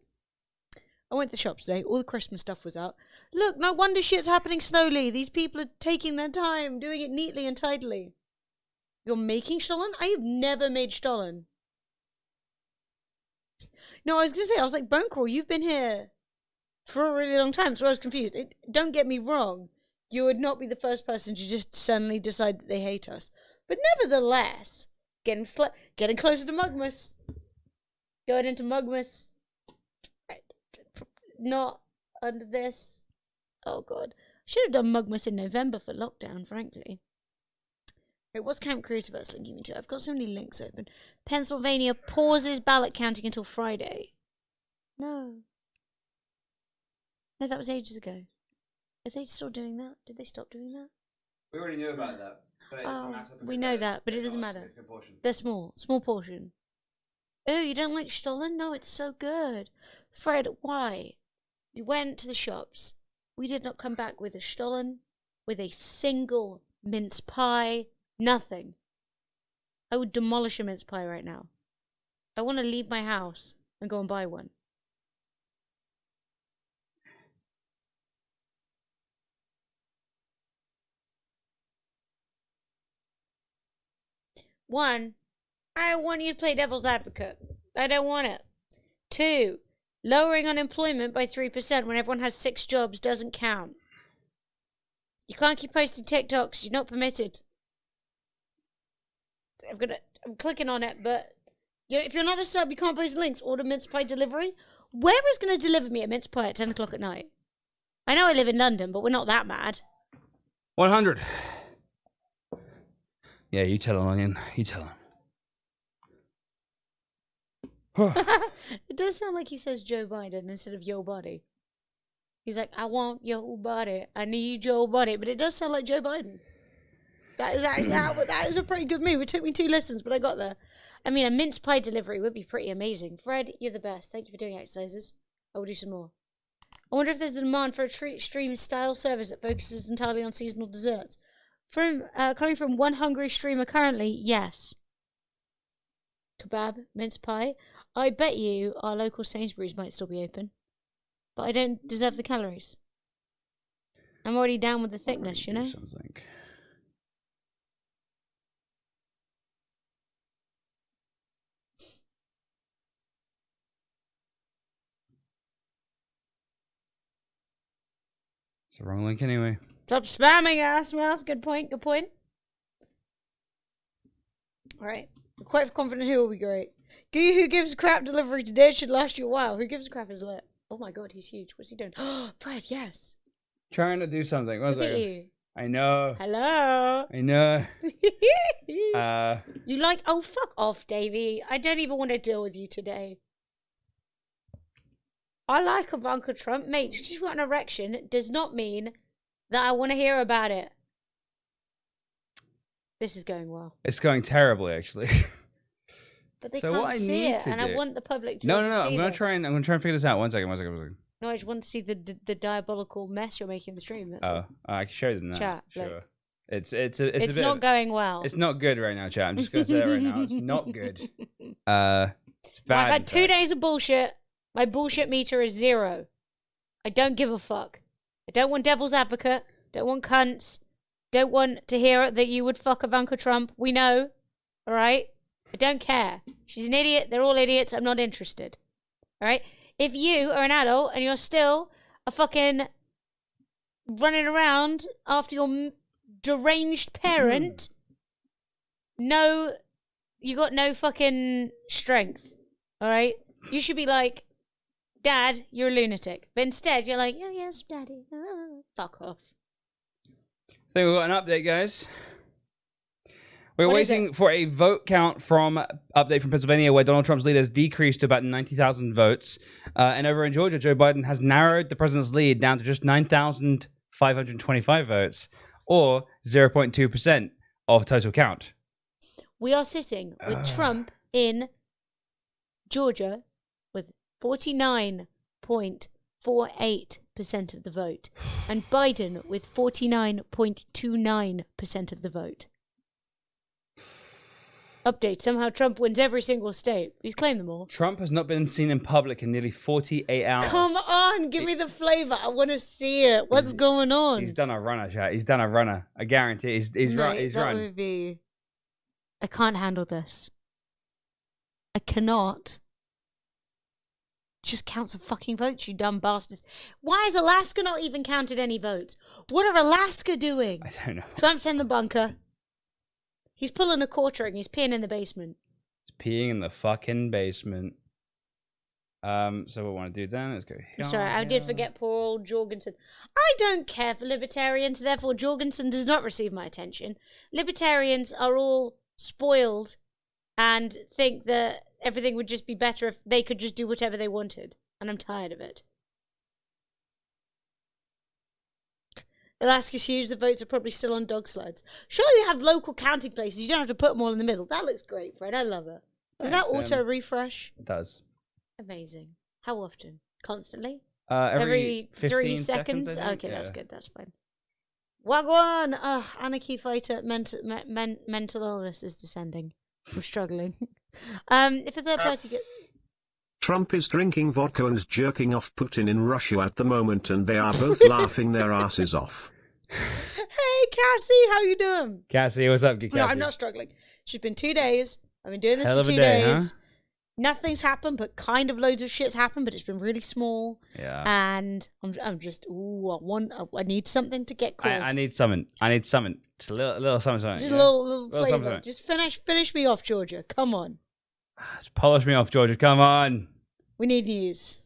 I went to the shops today. All the Christmas stuff was out. Look, no wonder shit's happening slowly. These people are taking their time, doing it neatly and tidily. You're making Stollen? I have never made Stollen. No, I was going to say, I was like, Bonecrawl, you've been here for a really long time, so I was confused. Don't get me wrong. You would not be the first person to just suddenly decide that they hate us. But nevertheless, getting closer to Mugmas. Going into Mugmas. Not under this. Oh, God. Should have done Mugmas in November for lockdown, frankly. Wait, what's Camp Creativerse linking me to? I've got so many links open. Pennsylvania pauses ballot counting until Friday. No. No, that was ages ago. Are they still doing that? Did they stop doing that? We already knew about that. But it doesn't matter We know that, but it doesn't matter. They're small. Small portion. Oh, you don't like Stollen? No, it's so good. Fred, why? We went to the shops. We did not come back with a Stollen, with a single mince pie. Nothing. I would demolish a mince pie right now. I want to leave my house and go and buy one. One, I don't want you to play devil's advocate. I don't want it. Two, lowering unemployment by 3% when everyone has 6 jobs doesn't count. You can't keep posting TikToks. You're not permitted. I'm clicking on it, but if you're not a sub, you can't post links. Order mince pie delivery. Where is going to deliver me a mince pie at 10 o'clock at night? I know I live in London, but we're not that mad. 100. Yeah, you tell him, Onion. You tell him. It does sound like he says Joe Biden instead of your body. He's like, I want your body. I need your body. But it does sound like Joe Biden. That is a pretty good move. It took me 2 listens, but I got there. I mean, a mince pie delivery would be pretty amazing. Fred, you're the best. Thank you for doing exercises. I will do some more. I wonder if there's a demand for a stream style service that focuses entirely on seasonal desserts. Coming from one hungry streamer currently, yes. Kebab, mince pie. I bet you our local Sainsbury's might still be open. But I don't deserve the calories. I'm already down with the thickness, you know? Something. It's the wrong link anyway. Stop spamming, ass mouth. Good point, good point. Alright. Quite confident who will be great. Who gives a crap delivery today should last you a while. Who gives a crap is lit. Oh my god, he's huge. What's he doing? Fred, yes. Trying to do something. One Look at second. you. I know. Hello. I know. You like... Oh, fuck off, Davey. I don't even want to deal with you today. I like Ivanka Trump. Mate, just 'cause you've got an erection does not mean that I want to hear about it. This is going well. It's going terribly, actually. But they So can't what I see need it, to and do- I want the public to No. see I'm gonna this. try and figure this out. One second. No, I just want to see the diabolical mess you're making in the stream. That's Oh, all. I can show them that. Chat, Sure. look. It's It's a bit not of- going well. It's not good right now, chat. I'm just gonna say that right now. It's not good. It's bad. I've had in 2 days of bullshit. My bullshit meter is 0. I don't give a fuck. I don't want devil's advocate. Don't want cunts. Don't want to hear that you would fuck Ivanka Trump. We know. All right? I don't care. She's an idiot. They're all idiots. I'm not interested. All right? If you are an adult and you're still a fucking running around after your deranged parent, no, you got no fucking strength. All right? You should be like, Dad, you're a lunatic. But instead, you're like, oh, yes, Daddy. Oh, fuck off. I think we've got an update, guys. We're waiting for a vote count update from Pennsylvania, where Donald Trump's lead has decreased to about 90,000 votes. And over in Georgia, Joe Biden has narrowed the president's lead down to just 9,525 votes, or 0.2% of total count. We are sitting with Trump in Georgia with 49.48% of the vote, and Biden with 49.29% of the vote. Update. Somehow Trump wins every single state. He's claimed them all. Trump has not been seen in public in nearly 48 hours. Come on, give me the flavor. I want to see it. What's going on? He's done a runner, chat. He's done a runner. I guarantee. He's run. He's that run. Would be... I can't handle this. I cannot. Just count some fucking votes, you dumb bastards. Why has Alaska not even counted any votes? What are Alaska doing? I don't know. Trump's in the bunker. He's pulling a quarter and he's peeing in the basement. He's peeing in the fucking basement. So what we want to do then is go here. I'm sorry, I did forget poor old Jorgensen. I don't care for libertarians, therefore Jorgensen does not receive my attention. Libertarians are all spoiled and think that everything would just be better if they could just do whatever they wanted. And I'm tired of it. Alaska's huge. The votes are probably still on dog sleds. Surely they have local counting places. You don't have to put them all in the middle. That looks great, Fred. I love it. Does that auto refresh? It does. Amazing. How often? Constantly? Every 3 seconds. Okay, yeah. That's good. That's fine. Wagwan! Anarchy fighter. Mental illness is descending. I'm struggling. If a third party gets... Trump is drinking vodka and jerking off Putin in Russia at the moment, and they are both laughing their asses off. Hey, Cassie, how you doing? Cassie, what's up, Cassie? No, I'm not struggling. She's been 2 days. I've been doing this Hell for of a 2 day, days. huh? Nothing's happened, but kind of loads of shit's happened, but it's been really small. Yeah. And I'm just, I need something to get called. I need something. Just a little something. Just a little flavor. Just finish me off, Georgia. Come on. Just polish me off, Georgia. Come on. We need news.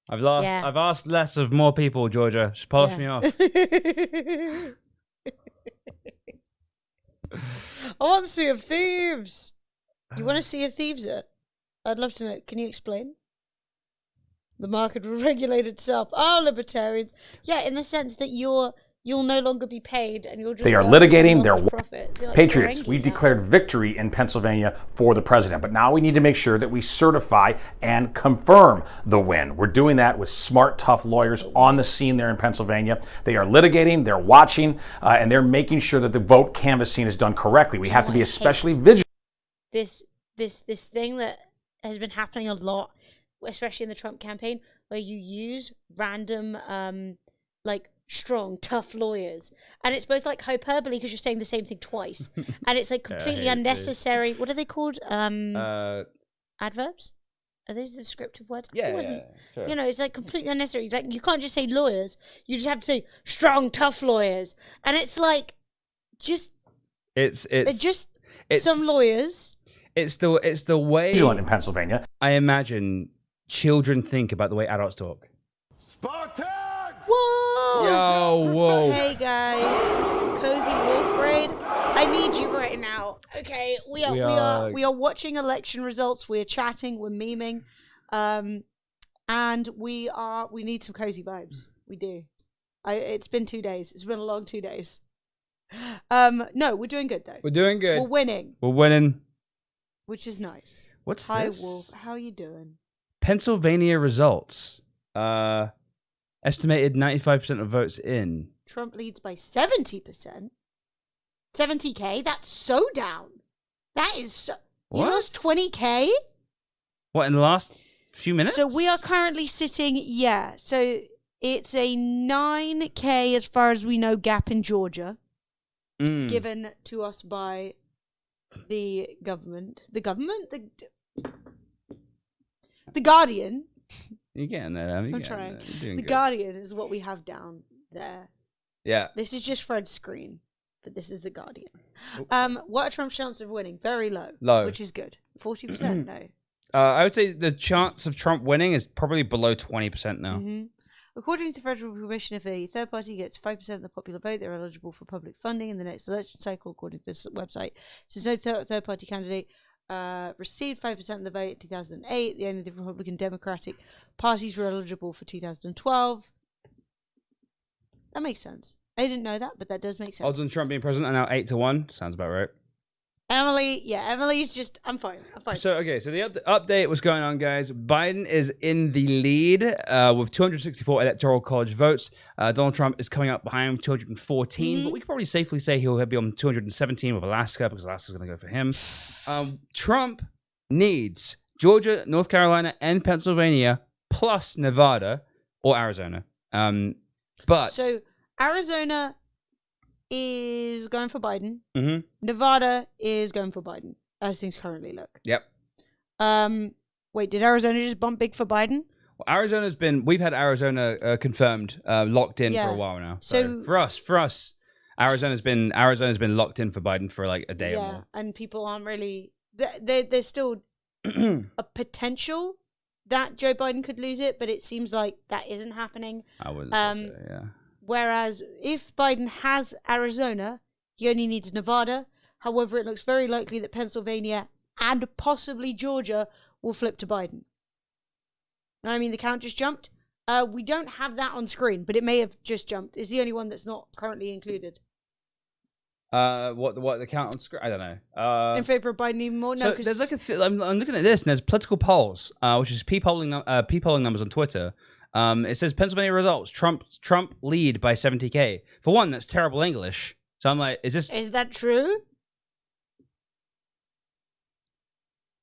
I've asked less of more people, Georgia. Just polish me off. I want Sea of Thieves. You want to Sea of Thieves it? I'd love to know. Can you explain? The market will regulate itself. Oh, libertarians. Yeah, in the sense that you'll no longer be paid and you'll just... They are litigating their profits. Like Patriots. We declared victory in Pennsylvania for the president, but now we need to make sure that we certify and confirm the win. We're doing that with smart, tough lawyers on the scene there in Pennsylvania. They are litigating, they're watching, and they're making sure that the vote canvassing is done correctly. We have to be especially vigilant. This thing that has been happening a lot, especially in the Trump campaign, where you use random strong, tough lawyers. And it's both like hyperbole because you're saying the same thing twice. And it's like completely unnecessary. What are they called? Adverbs? Are those the descriptive words? Yeah, sure. You know, it's like completely unnecessary. Like, you can't just say lawyers. You just have to say strong, tough lawyers. And it's like, it's some lawyers. It's the way vigilant in Pennsylvania. I imagine children think about the way adults talk. Whoa! Yo, whoa. Hey guys, Cozy Wolf Raid. I need you right now. Okay, we are watching election results. We're chatting. We're memeing, and we need some cozy vibes. We do. It's been 2 days. It's been a long 2 days. No, we're doing good though. We're doing good. We're winning. We're winning. Which is nice. What's Hi, this? Wolf. How are you doing? Pennsylvania results. Estimated 95% of votes in. Trump leads by 70%. 70K? That's so down. That is so... He's lost 20K? What, in the last few minutes? So we are currently sitting... Yeah. So It's a 9K, as far as we know, gap in Georgia, given to us by the government. The government? The Guardian. You're getting there. I'm trying. The Guardian is what we have down there. Yeah. This is just Fred's screen, but this is the Guardian. What are Trump's chances of winning? Very low. Low. Which is good. 40%, no. I would say the chance of Trump winning is probably below 20% now. According to the Federal Commission, if a third party gets 5% of the popular vote, they're eligible for public funding in the next election cycle, according to this website. Since no third party candidate received 5% of the vote in 2008, the only the Republican Democratic parties were eligible for 2012. That makes sense. I didn't know that, but that does make sense. Odds on Trump being president are now 8-1. Sounds about right. Emily's just, I'm fine. So the update, what's going on, guys? Biden is in the lead with 264 electoral college votes. Donald Trump is coming up behind 214, but we can probably safely say he'll be on 217 with Alaska, because Alaska's going to go for him. Trump needs Georgia, North Carolina, and Pennsylvania, plus Nevada or Arizona. So Arizona is going for Biden. Nevada is going for Biden, as things currently look. Yep. Wait, did Arizona just bump big for Biden? Well, we've had Arizona confirmed, locked in for a while now. So for us, Arizona's been locked in for Biden for like a day or more. And people aren't really. There's still a potential that Joe Biden could lose it, but it seems like that isn't happening. I wouldn't say so, yeah. Whereas if Biden has Arizona, he only needs Nevada. However, it looks very likely that Pennsylvania and possibly Georgia will flip to Biden. I mean, the count just jumped. We don't have that on screen, but it may have just jumped. It's the only one that's not currently included. What the count on screen? I don't know. In favor of Biden even more? No, so there's like I'm looking at this, and there's political polls, which is p-polling numbers on Twitter. It says Pennsylvania results: Trump lead by 70K. For one, that's terrible English. So I'm like, is that true?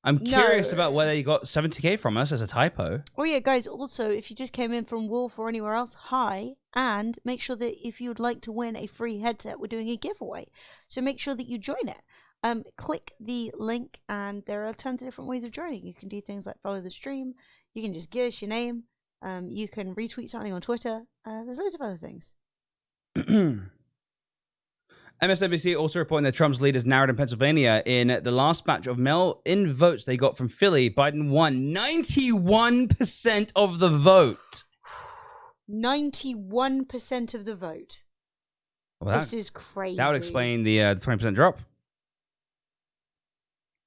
I'm curious about whether you got 70K from us as a typo. Oh yeah, guys. Also, if you just came in from Wolf or anywhere else, hi, and make sure that if you'd like to win a free headset, we're doing a giveaway. So make sure that you join it. Click the link, and there are tons of different ways of joining. You can do things like follow the stream. You can just give us your name. You can retweet something on Twitter. There's loads of other things. MSNBC also reporting that Trump's lead is narrowed in Pennsylvania. In the last batch of mail-in votes they got from Philly, Biden won 91% of the vote. 91% of the vote. Well, this is crazy. That would explain the 20% drop.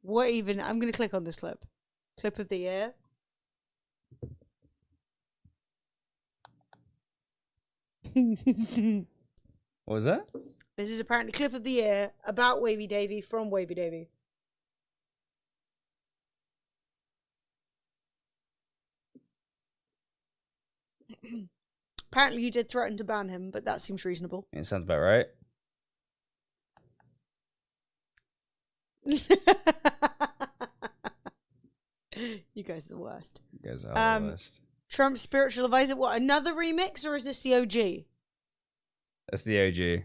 What even? I'm going to click on this clip. Clip of the year. What was that? This is apparently clip of the year about Wavy Davy from Wavy Davy. Apparently you did threaten to ban him, but that seems reasonable. It sounds about right. You guys are the worst. You guys are the worst. Trump's spiritual advisor. What, another remix, or is this the OG? That's the OG.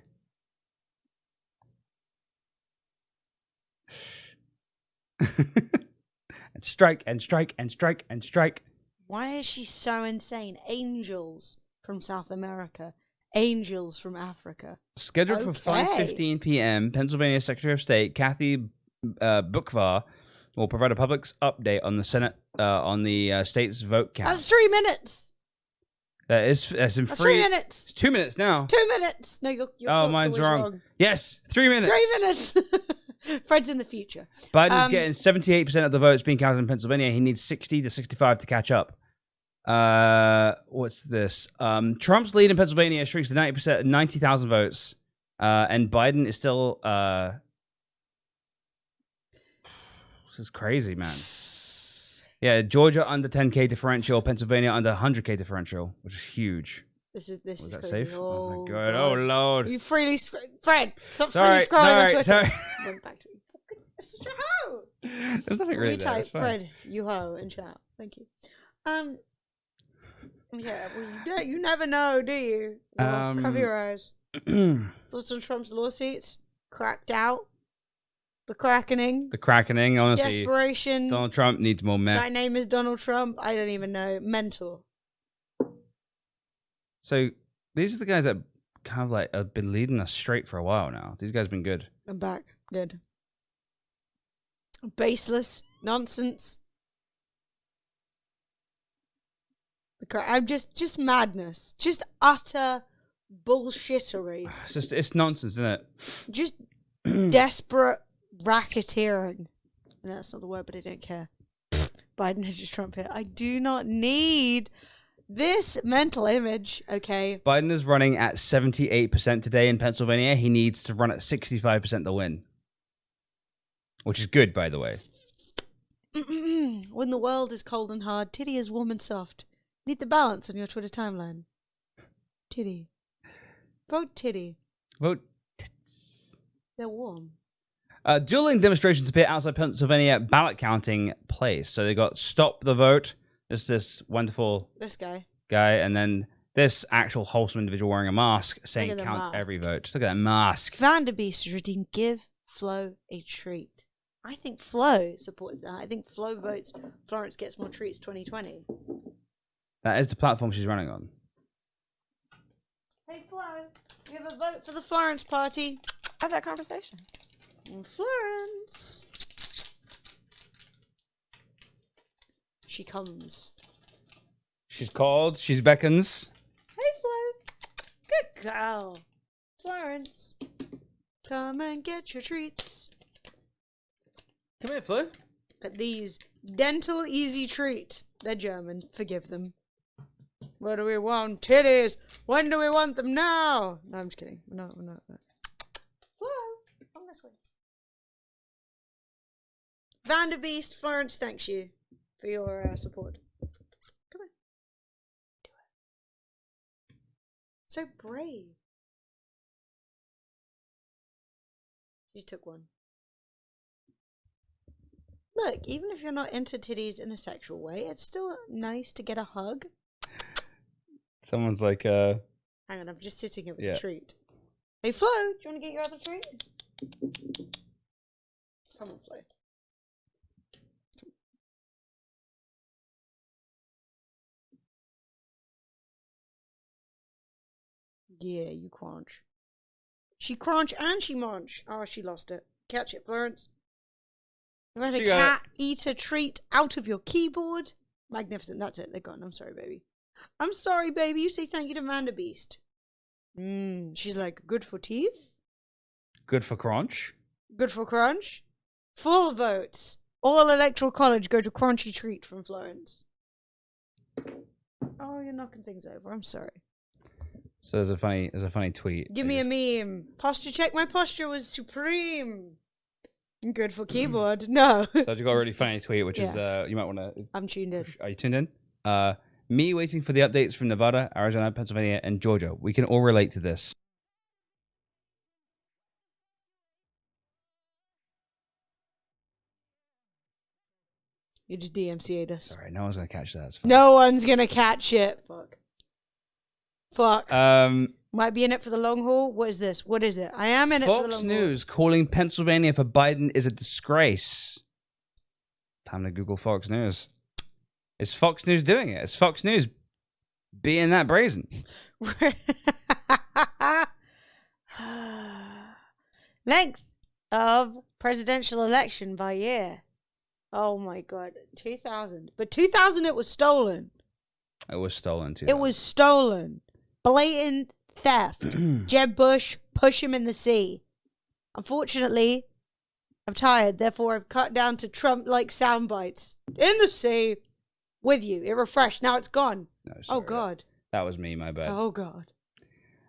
And strike and strike and strike and strike. Why is she so insane? Angels from South America. Angels from Africa. Scheduled for 5:15 p.m., Pennsylvania Secretary of State Kathy Boockvar will provide a public update on the Senate on the state's vote count. That's 3 minutes. That's in That's 3 minutes. It's 2 minutes now. 2 minutes. No, your mine's wrong. Yes, 3 minutes. 3 minutes. Fred's in the future. Biden's getting 78% of the votes being counted in Pennsylvania. He needs 60 to 65 to catch up. What's this? Trump's lead in Pennsylvania shrinks to 90%, 90,000 votes. And Biden is still this is crazy, man. Yeah, Georgia under 10K differential, Pennsylvania under 100K differential, which is huge. This is that crazy. safe? Oh my god! Oh lord! You freely Fred, stop sorry, freely scrolling on Twitter. Sorry. Went back to such a hoe. There's nothing really there. Type Fred, you hoe in chat. Thank you. Yeah, well, you never know, do you? Well, cover your eyes. Thoughts on Trump's lawsuits? Cracked out. The crackening. The crackening, honestly. Desperation. Donald Trump needs more men. My name is Donald Trump. I don't even know. Mental. So these are the guys that kind of like have been leading us straight for a while now. These guys have been good. I'm back. Good. Baseless nonsense. I'm just madness. Just utter bullshittery. It's nonsense, isn't it? Just desperate racketeering. No, that's not the word, but I don't care. Biden has just Trump here. I do not need this mental image, okay? Biden is running at 78% today in Pennsylvania. He needs to run at 65% to win. Which is good, by the way. When the world is cold and hard, titty is warm and soft. Need the balance on your Twitter timeline. Titty. Vote titty. Vote tits. They're warm. Dueling demonstrations appear outside Pennsylvania ballot counting place. So they got Stop the Vote. There's this wonderful This guy. And then this actual wholesome individual wearing a mask saying count every vote. Look at that mask. Vanderbeest redeemed Give Flo a treat. I think Flo supports that. I think Flo votes Florence gets more treats 2020. That is the platform she's running on. Hey Flo, we have a vote for the Florence party. Have that conversation. Florence. She comes. She's called. She beckons. Hey Flo. Good girl. Florence. Come and get your treats. Come here, Flo. At these dental easy treat. They're German. Forgive them. What do we want? Titties. When do we want them now? No, I'm just kidding. We're not. Flo, come this way. Vanderbeest, Florence, thanks you for your support. Come on. Do it. So brave. She took one. Look, even if you're not into titties in a sexual way, it's still nice to get a hug. Someone's like, Hang on, I'm just sitting here with the treat. Hey, Flo, do you want to get your other treat? Come on, Flo. Yeah, you crunch. She crunch and she munch. Oh, she lost it. Catch it, Florence. You had a cat eat a treat out of your keyboard. Magnificent. That's it. They're gone. I'm sorry, baby. I'm sorry, baby. You say thank you to Vanderbeest. She's like, good for teeth. good for crunch. Good for crunch. Full votes. All electoral college go to crunchy treat from Florence. Oh, you're knocking things over. I'm sorry. So there's a funny tweet. Give me a meme. Posture check. My posture was supreme. Good for keyboard. No. So I just got a really funny tweet, which is you might want to. I'm tuned in. Are you tuned in? Me waiting for the updates from Nevada, Arizona, Pennsylvania, and Georgia. We can all relate to this. You just DMCA'd us. Sorry, no one's gonna catch that. No one's gonna catch it. Fuck. Might be in it for the long haul. What is this? What is it? I am in it for the long haul. Fox News calling Pennsylvania for Biden is a disgrace. Time to Google Fox News. Is Fox News doing it? Is Fox News being that brazen? Length of presidential election by year. Oh my god. 2000. But 2000 it was stolen. It was stolen too. It was stolen. Blatant theft. Jeb Bush, push him in the sea. Unfortunately, I'm tired. Therefore, I've cut down to Trump-like sound bites. In the sea. With you. It refreshed. Now it's gone. No, sorry, oh, God. That was me, my bad. Oh, God.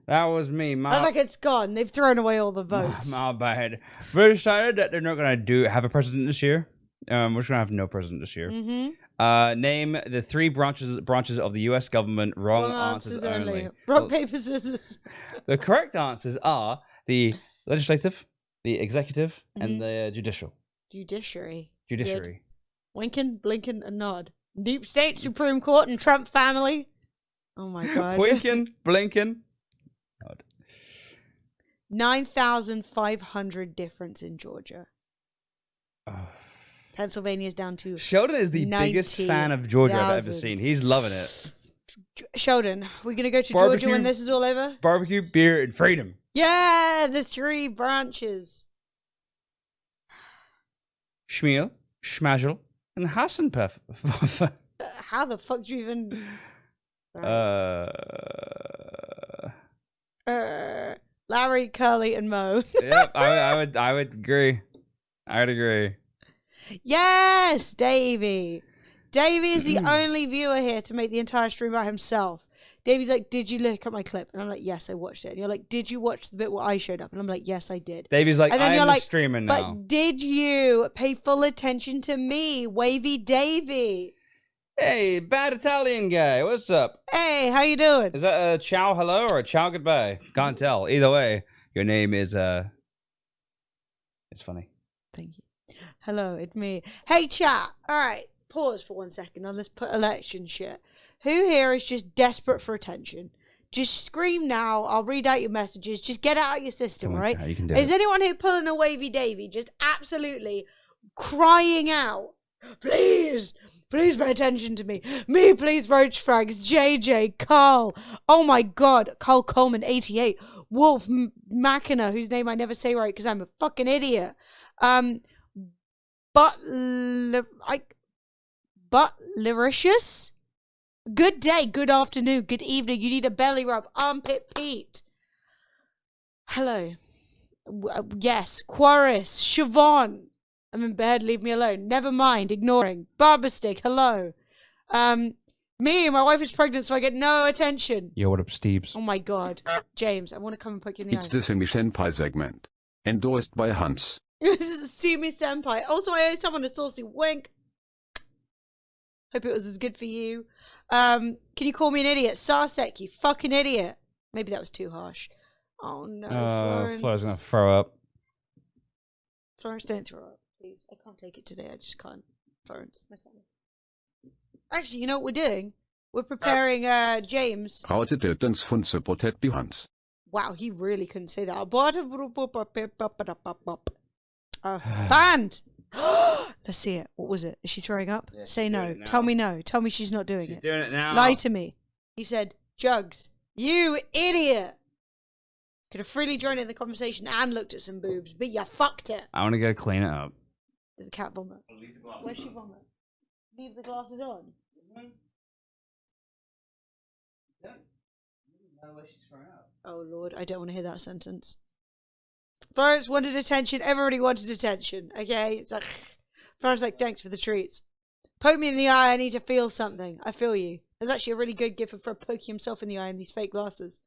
That was me. I was like, it's gone. They've thrown away all the votes. My bad. They decided that they're not going to have a president this year. We're just going to have no president this year. Mm-hmm. Name the three branches of the U.S. government. Wrong answers only. Rock, paper, scissors. The correct answers are the legislative, the executive, and the judicial. Judiciary. Judiciary. Good. Winking, blinking, and nod. Deep State, Supreme Court, and Trump family. Oh my god. Blinking. God. 9,500 difference in Georgia. Pennsylvania's down to Sheldon is the biggest fan of Georgia I've ever seen. He's loving it. Sheldon, we're going to go to Georgia when this is all over? Barbecue, beer, and freedom. Yeah, the 3 branches. Schmiel, Schmagel, and Hassenpuff. How the fuck do you even... Larry, Curly, and Mo. Yep, I would agree. I would agree. Yes, Davey. Davey is the only viewer here to make the entire stream by himself. Davey's like, did you look at my clip? And I'm like, yes, I watched it. And you're like, did you watch the bit where I showed up? And I'm like, yes, I did. Davey's like, and then I'm like, streaming now. But did you pay full attention to me, Wavy Davey? Hey, bad Italian guy, what's up? Hey, how you doing? Is that a ciao hello or a ciao goodbye? Can't tell. Either way, your name is it's funny. Thank you. Hello, it's me. Hey, chat. All right, pause for 1 second. Now let's put election shit. Who here is just desperate for attention? Just scream now. I'll read out your messages. Just get it out of your system, right? You can do is anyone here pulling a Wavy Davey? Just absolutely crying out. Please pay attention to me. Me, please, Roach Frags, JJ, Carl. Oh my God, Carl Coleman, 88. Wolf Machina, whose name I never say right because I'm a fucking idiot. Butlericious. Good day, good afternoon, good evening. You need a belly rub. Armpit Pete. Hello. Yes, Quaris, Siobhan. I'm in bed, leave me alone. Never mind, ignoring. Barberstick, hello. Me, my wife is pregnant, so I get no attention. Yo, what up, Steves? Oh my God. James, I want to come and poke you in the It's the Simi Senpai segment. Endorsed by Hans. This is the Simi Senpai. Also, I owe someone a saucy wink. Hope it was as good for you. Can you call me an idiot? Sarsek, you fucking idiot. Maybe that was too harsh. Oh no, Florence. Flora's gonna throw up. Florence, don't throw up. Please, I can't take it today. I just can't. Florence, my son. Actually, you know what we're doing? We're preparing James. Raute dödens von supported by Hans. Wow, he really couldn't say that. Banned! Let's see it. What was it? Is she throwing up? Yeah, say no. Tell me no. Tell me she's not doing it. She's doing it now. Lie to me. He said, Jugs, you idiot! Could have freely joined in the conversation and looked at some boobs, but you fucked it. I want to go clean it up. Did the cat vomit? Where's she vomit? Leave the glasses on. Oh Lord, I don't want to hear that sentence. Florence wanted attention. Everybody wanted attention. Okay, it's like Florence like, thanks for the treats. Poke me in the eye. I need to feel something. I feel you. There's actually a really good gift for poking himself in the eye in these fake glasses.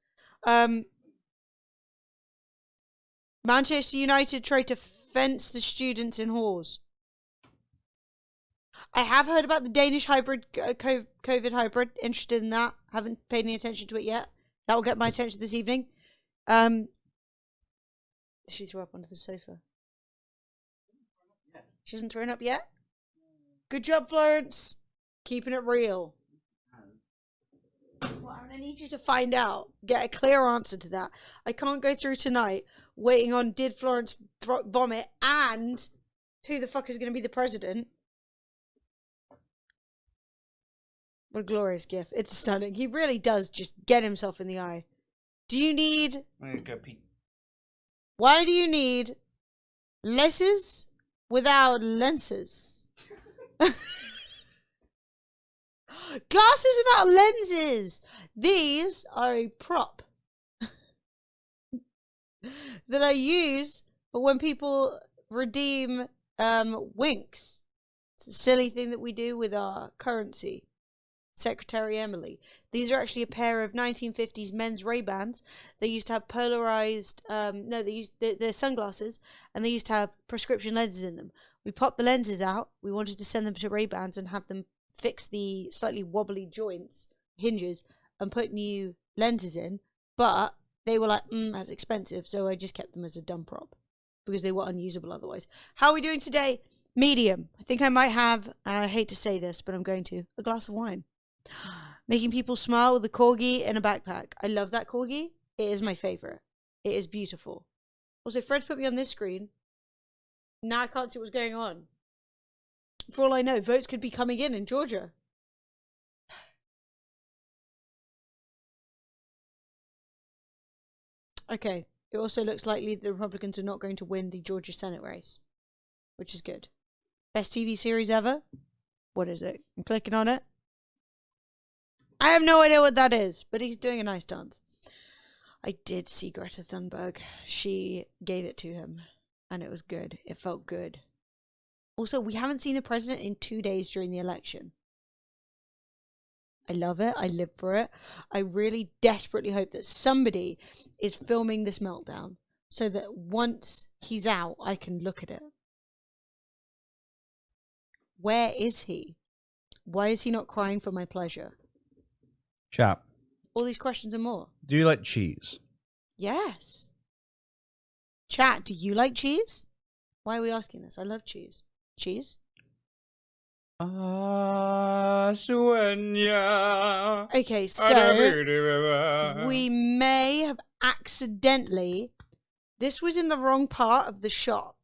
Manchester United tried to fence the students in halls. I have heard about the Danish hybrid, COVID hybrid. Interested in that. Haven't paid any attention to it yet. That will get my attention this evening. She threw up onto the sofa. She hasn't thrown up yet? Good job, Florence. Keeping it real. Well, I need you to find out. Get a clear answer to that. I can't go through tonight waiting on did Florence vomit and who the fuck is going to be the president. What a glorious gift. It's stunning. He really does just get himself in the eye. Do you need... I'm going to go pee. Why do you need lenses without lenses? Glasses without lenses. These are a prop that I use for when people redeem winks. It's a silly thing that we do with our currency. Secretary Emily. These are actually a pair of 1950s men's Ray-Bans. They used to have polarized, they're sunglasses, and they used to have prescription lenses in them. We popped the lenses out. We wanted to send them to Ray-Bans and have them fix the slightly wobbly joints, hinges, and put new lenses in. But they were like, that's expensive, so I just kept them as a dumb prop because they were unusable otherwise. How are we doing today? Medium. I think I might have, and I hate to say this, but I'm going to, a glass of wine. Making people smile with a corgi in a backpack. I love that corgi. It is my favorite. It is beautiful. Also, Fred's put me on this screen. Now I can't see what's going on. For all I know, votes could be coming in Georgia. Okay. It also looks likely the Republicans are not going to win the Georgia Senate race, which is good. Best TV series ever? What is it? I'm clicking on it. I have no idea what that is, but he's doing a nice dance. I did see Greta Thunberg. She gave it to him, and it was good. It felt good. Also, we haven't seen the president in 2 days during the election. I love it. I live for it. I really desperately hope that somebody is filming this meltdown so that once he's out, I can look at it. Where is he? Why is he not crying for my pleasure? Chat. All these questions and more. Do you like cheese? Yes. Chat, do you like cheese? Why are we asking this? I love cheese. Cheese? Okay, so we may have accidentally. This was in the wrong part of the shop.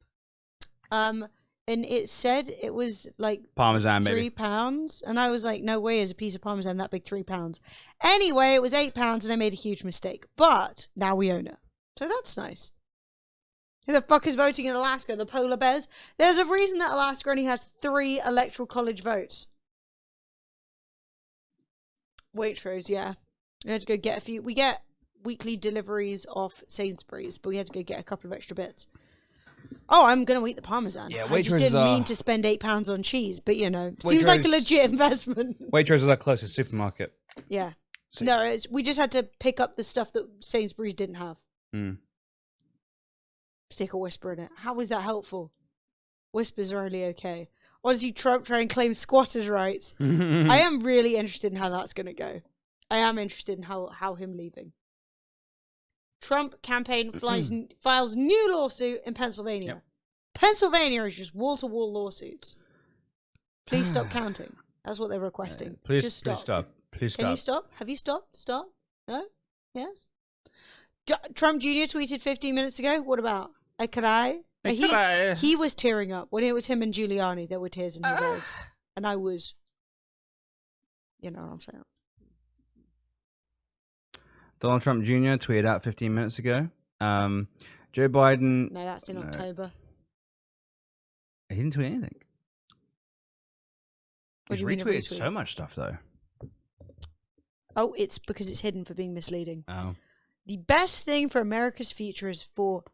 And it said it was like Parmesan, £3, and I was like, no way is a piece of Parmesan that big £3. Anyway, it was £8, and I made a huge mistake. But now we own it, so that's nice. Who the fuck is voting in Alaska? The polar bears? There's a reason that Alaska only has 3 electoral college votes. Waitrose, yeah. We had to go get a few. We get weekly deliveries off Sainsbury's, but we had to go get a couple of extra bits. Oh, I'm going to eat the Parmesan. Yeah, I just didn't mean to spend £8 on cheese, but you know, seems like a legit investment. Waitrose is our closest supermarket. Yeah. No, we just had to pick up the stuff that Sainsbury's didn't have. Stick a whisper in it. How was that helpful? Whispers are only okay. Or does he try and claim squatters' rights? I am really interested in how that's going to go. I am interested in how him leaving. Trump campaign files new lawsuit in Pennsylvania. Yep. Pennsylvania is just wall-to-wall lawsuits. Please stop counting. That's what they're requesting. Please stop. Please stop. Can you stop? Have you stopped? Stop? No? Yes? Trump Jr. tweeted 15 minutes ago. What about? I cry. He was tearing up when it was him and Giuliani. There were tears in his eyes. And I was, you know what I'm saying. Donald Trump Jr. tweeted out 15 minutes ago. Joe Biden... No, that's in October. He didn't tweet anything. He's retweeted so much stuff, though. Oh, it's because it's hidden for being misleading. Oh. The best thing for America's future is for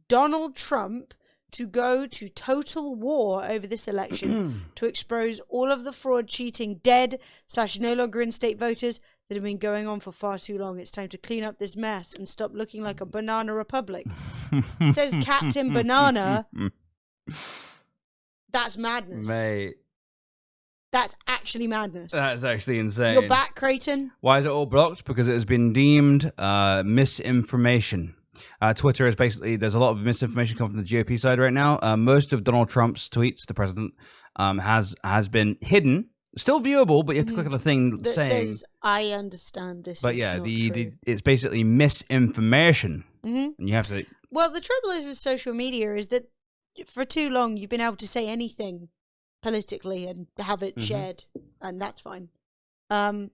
Donald Trump to go to total war over this election to expose all of the fraud, cheating, dead/no longer in state voters that have been going on for far too long. It's time to clean up this mess and stop looking like a banana republic. Says Captain Banana. That's madness. Mate. That's actually madness. That's actually insane. You're back, Creighton. Why is it all blocked? Because it has been deemed misinformation. Twitter is basically, there's a lot of misinformation coming from the GOP side right now. Most of Donald Trump's tweets, the president, has been hidden. Still viewable, but you have to click on a thing that saying... says, I understand this but is yeah, not true. it's basically misinformation. And you have to... Well, the trouble is with social media is that for too long you've been able to say anything politically and have it shared, and that's fine. And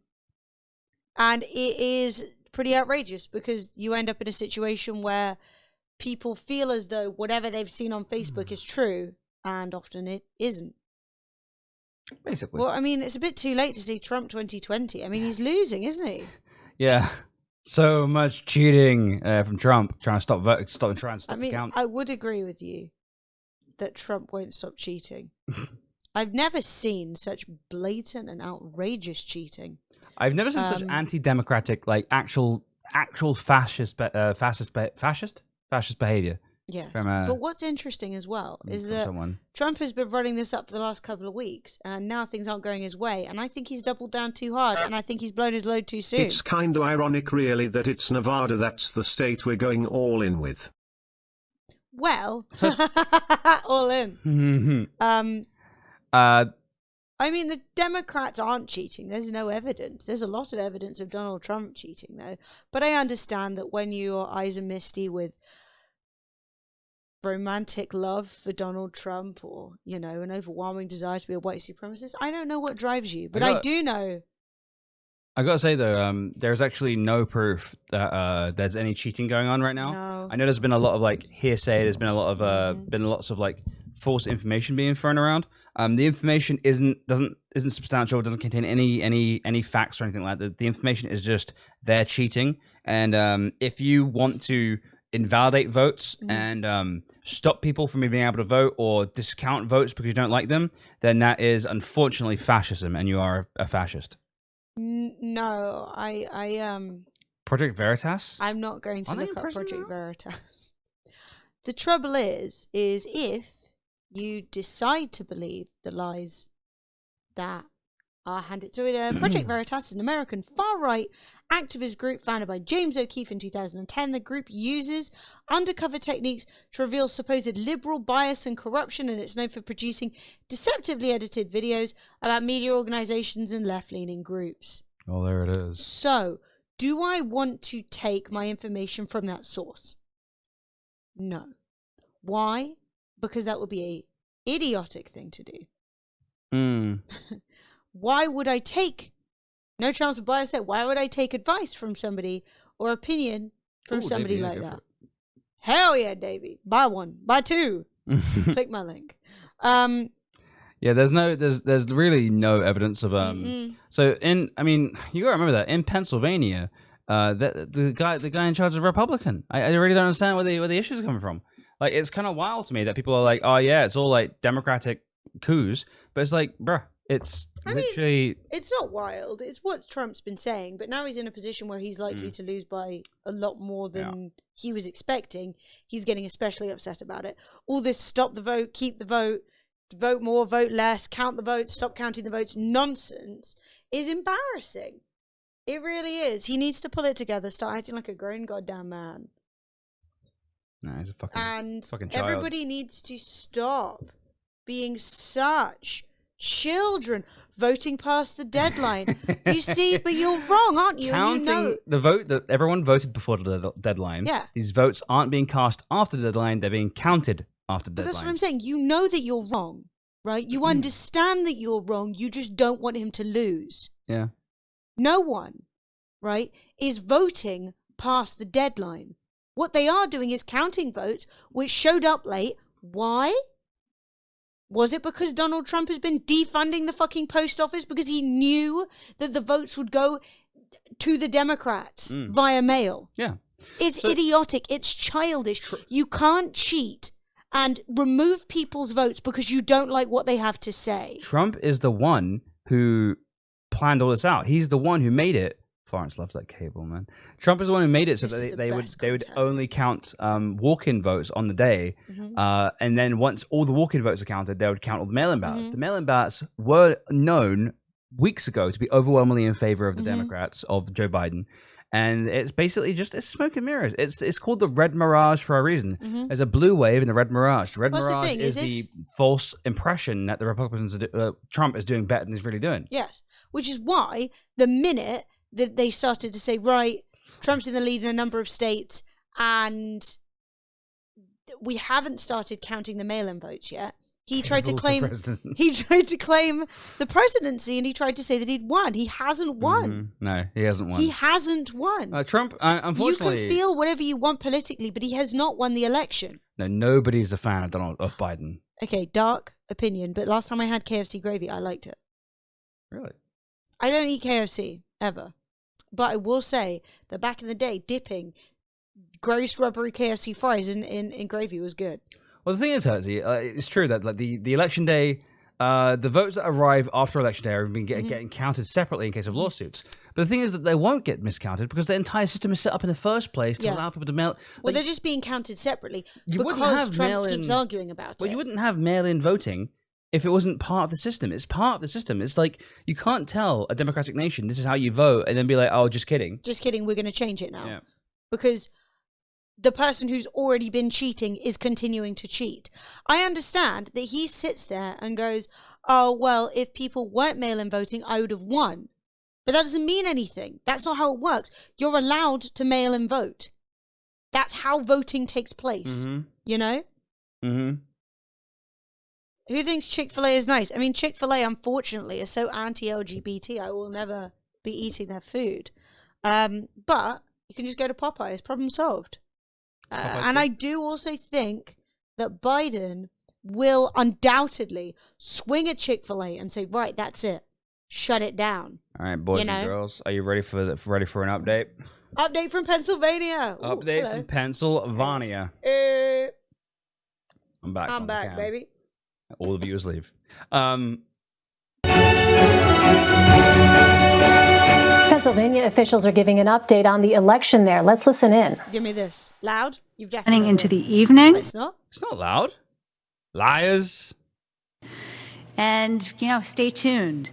it is pretty outrageous because you end up in a situation where people feel as though whatever they've seen on Facebook is true, and often it isn't. Basically. Well, I mean, it's a bit too late to see Trump 2020. I mean, he's losing, isn't he? Yeah. So much cheating from Trump, trying to stop the count. I would agree with you that Trump won't stop cheating. I've never seen such blatant and outrageous cheating. I've never seen such anti-democratic, like actual fascist behavior. Yes, but what's interesting as well is that Trump has been running this up for the last couple of weeks, and now things aren't going his way, and I think he's doubled down too hard, and I think he's blown his load too soon. It's kind of ironic, really, that it's Nevada that's the state we're going all in with. Well, all in. I mean, the Democrats aren't cheating. There's no evidence. There's a lot of evidence of Donald Trump cheating, though. But I understand that when your eyes are misty with romantic love for Donald Trump, or, you know, an overwhelming desire to be a white supremacist, I don't know what drives you. But I do know. I gotta say though, there's actually no proof that there's any cheating going on right now. No. I know there's been a lot of like hearsay. There's been a lot of been lots of like false information being thrown around. The information isn't substantial. It doesn't contain any facts or anything like that. The information is just they're cheating. And if you want to invalidate votes and stop people from being able to vote or discount votes because you don't like them, then that is unfortunately fascism, and you are a fascist. No, I Project Veritas? I'm not going to look up Project Veritas. The trouble is if you decide to believe the lies that are handed. So Project Veritas is an American far-right activist group founded by James O'Keefe in 2010. The group uses undercover techniques to reveal supposed liberal bias and corruption, and it's known for producing deceptively edited videos about media organizations and left-leaning groups. Oh, there it is. So, do I want to take my information from that source? No. Why? Because that would be a idiotic thing to do. Why would I take, no chance of bias there, why would I take advice from somebody or opinion from somebody Davey, like that? Hell yeah, Davey. Buy one. Buy two. Click my link. Yeah, there's really no evidence of So I mean, you gotta remember that in Pennsylvania, the guy in charge is a Republican. I really don't understand where the issues are coming from. Like, it's kind of wild to me that people are like, oh yeah, it's all like Democratic coups, but it's like, bruh, it's literally. It's not wild. It's what Trump's been saying, but now he's in a position where he's likely to lose by a lot more than he was expecting. He's getting especially upset about it. All this stop the vote, keep the vote, vote more, vote less, count the votes, stop counting the votes nonsense is embarrassing. It really is. He needs to pull it together, start acting like a grown goddamn man. No, he's a fucking child. Everybody needs to stop being such children, voting past the deadline. You see, but you're wrong, aren't you? Counting the vote that everyone voted before the deadline. Yeah. These votes aren't being cast after the deadline. They're being counted after the deadline. That's what I'm saying. You know that you're wrong, right? You understand that you're wrong. You just don't want him to lose. Yeah. No one, right, is voting past the deadline. What they are doing is counting votes which showed up late. Why? Was it because Donald Trump has been defunding the fucking post office because he knew that the votes would go to the Democrats via mail? Yeah. It's idiotic. It's childish. You can't cheat and remove people's votes because you don't like what they have to say. Trump is the one who planned all this out. He's the one who made it. Florence loves that cable, man. Trump is the one who made it so that they would only count walk-in votes on the day, and then once all the walk-in votes are counted, they would count all the mail-in ballots. The mail-in ballots were known weeks ago to be overwhelmingly in favor of the Democrats, of Joe Biden, and it's basically just smoke and mirrors. It's called the Red Mirage for a reason. There's a blue wave and the Red Mirage. The Red Mirage is the false impression that the Republicans, Trump is doing better than he's really doing. Yes, which is why the minute that they started to say, right, Trump's in the lead in a number of states, and we haven't started counting the mail-in votes yet. He tried to claim the presidency, and he tried to say that he'd won. He hasn't won. No, he hasn't won. He hasn't won. Trump, unfortunately, you can feel whatever you want politically, but he has not won the election. No, nobody's a fan of Biden. Okay, dark opinion, but last time I had KFC gravy, I liked it. Really? I don't eat KFC ever. But I will say that back in the day, dipping gross rubbery KFC fries in gravy was good. Well, the thing is, Herzi, it's true that like the election day, the votes that arrive after election day are being getting counted separately in case of lawsuits. But the thing is that they won't get miscounted because the entire system is set up in the first place to allow people to mail. Well, they're just being counted separately because Trump keeps arguing about it. Well, you wouldn't have mail-in voting if it wasn't part of the system. It's part of the system. It's like, you can't tell a democratic nation this is how you vote and then be like, oh, just kidding. Just kidding, we're going to change it now. Yeah. Because the person who's already been cheating is continuing to cheat. I understand that he sits there and goes, oh, well, if people weren't mail-in voting, I would have won. But that doesn't mean anything. That's not how it works. You're allowed to mail-in vote. That's how voting takes place, you know? Mm-hmm. Who thinks Chick-fil-A is nice? I mean, Chick-fil-A, unfortunately, is so anti-LGBT. I will never be eating their food. But you can just go to Popeyes. Problem solved. And I do also think that Biden will undoubtedly swing at Chick-fil-A and say, right, that's it. Shut it down. All right, boys and girls, are you ready for an update? Update from Pennsylvania. Update from Pennsylvania. I'm back. I'm back, baby. All the viewers leave. Pennsylvania officials are giving an update on the election there. Let's listen in. Give me this. Loud? You've definitely into the evening. It's not? It's not loud. Liars. And, stay tuned.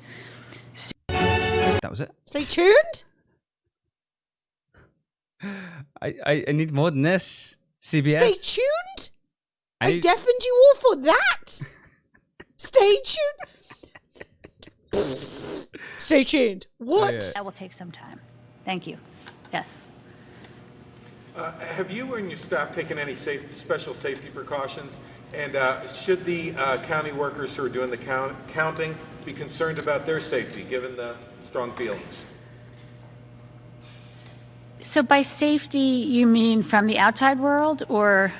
That was it. Stay tuned? I need more than this. CBS. Stay tuned? I deafened you all for that. Stay tuned. Stay tuned. What? Oh, yeah. That will take some time. Thank you. Yes. Have you and your staff taken any special safety precautions? And should the county workers who are doing the counting be concerned about their safety, given the strong feelings? So by safety, you mean from the outside world or?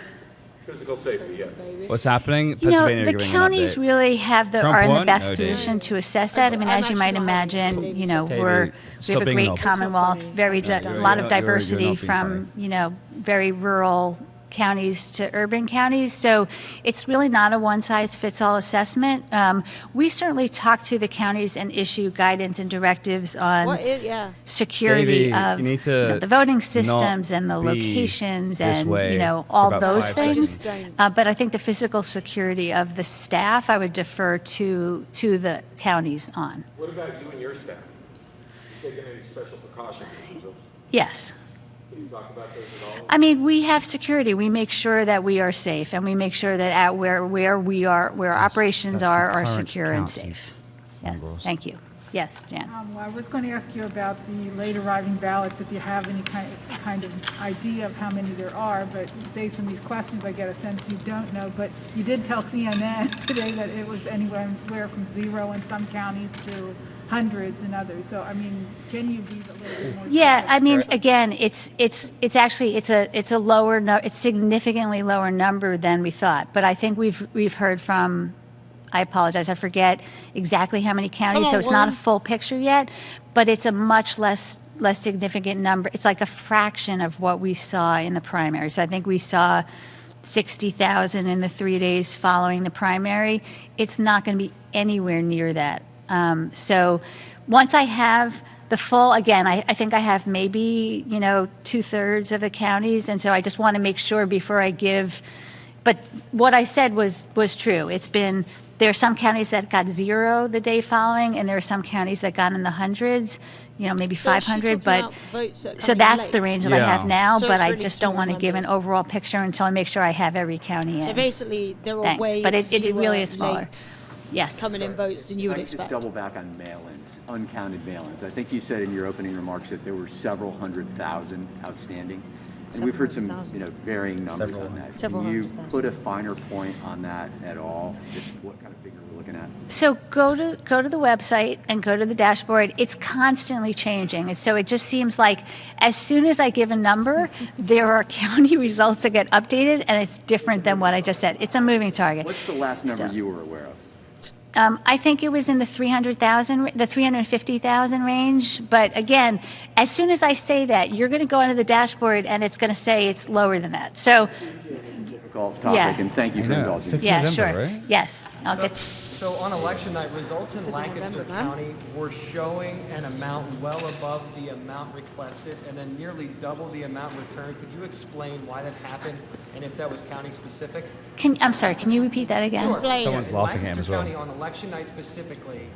Physical safety, yes. What's happening? Pennsylvania the giving counties an update. really are in the won? best Oh, dear. position to assess that. I mean, as you might imagine, we have a great Commonwealth, a lot of diversity from, very rural counties to urban counties. So it's really not a one-size-fits-all assessment. We certainly talk to the counties and issue guidance and directives on security of the voting systems and the locations and all those things. But I think the physical security of the staff, I would defer to the counties on. What about you and your staff? You taken any special precautions? Yes. Can you talk about those at all? I mean, we have security. We make sure that we are safe, and we make sure that where operations are secure and safe. Yes, thank you. Yes, Jan. I was going to ask you about the late arriving ballots, if you have any kind of idea of how many there are, but based on these questions, I get a sense you don't know. But you did tell CNN today that it was anywhere from 0 in some counties to hundreds in others. So, I mean, can you be a little bit more? Yeah, I mean, again, it's actually a lower it's significantly lower number than we thought. But I think we've heard from, I apologize, I forget exactly how many counties, so it's not a full picture yet, but it's a much less significant number. It's like a fraction of what we saw in the primary. So I think we saw 60,000 in the 3 days following the primary. It's not going to be anywhere near that. So once I have the full, again, I think I have maybe, 2/3 of the counties. And so I just want to make sure before I give, but what I said was true. There are some counties that got 0 the day following, and there are some counties that got in the hundreds, maybe 500. But so that's the range that I have now. But I just don't want to give an overall picture until I make sure I have every county in. So basically, there are way but it really is smaller. Yes. Coming in votes than you would expect. Just double back on mail-ins, uncounted mail-ins. I think you said in your opening remarks that there were several 100,000 outstanding. And we've heard some, varying numbers on that. Can you put a finer point on that at all? Just what kind of figure we're looking at? So go to the website and go to the dashboard. It's constantly changing. And so it just seems like as soon as I give a number, there are county results that get updated, and it's different than what I just said. It's a moving target. What's the last number you were aware of? I think it was in the 350,000 range. But again, as soon as I say that, you're going to go into the dashboard and it's going to say it's lower than that. So, difficult topic, and thank you for indulging. Yeah, sure. Right? Yes, I'll get. So on election night, results in Lancaster County were showing an amount well above the amount requested and then nearly double the amount returned. Could you explain why that happened and if that was county specific? I'm sorry, can you repeat that again? Someone's laughing at him as well. County on election night specifically,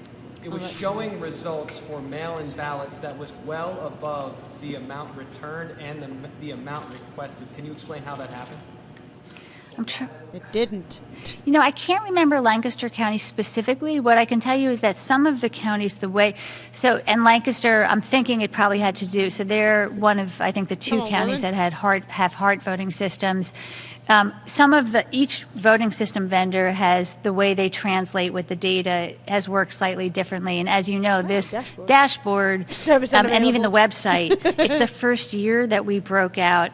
it was showing results for mail-in ballots that was well above the amount returned and the amount requested. Can you explain how that happened? It didn't. You know, I can't remember Lancaster County specifically. What I can tell you is that some of the counties, and Lancaster, I'm thinking it probably had to do, so they're one of, I think, the two counties that have hard voting systems. Each voting system vendor has the way they translate with the data has worked slightly differently. And as you know, this dashboard and even the website, it's the first year that we broke out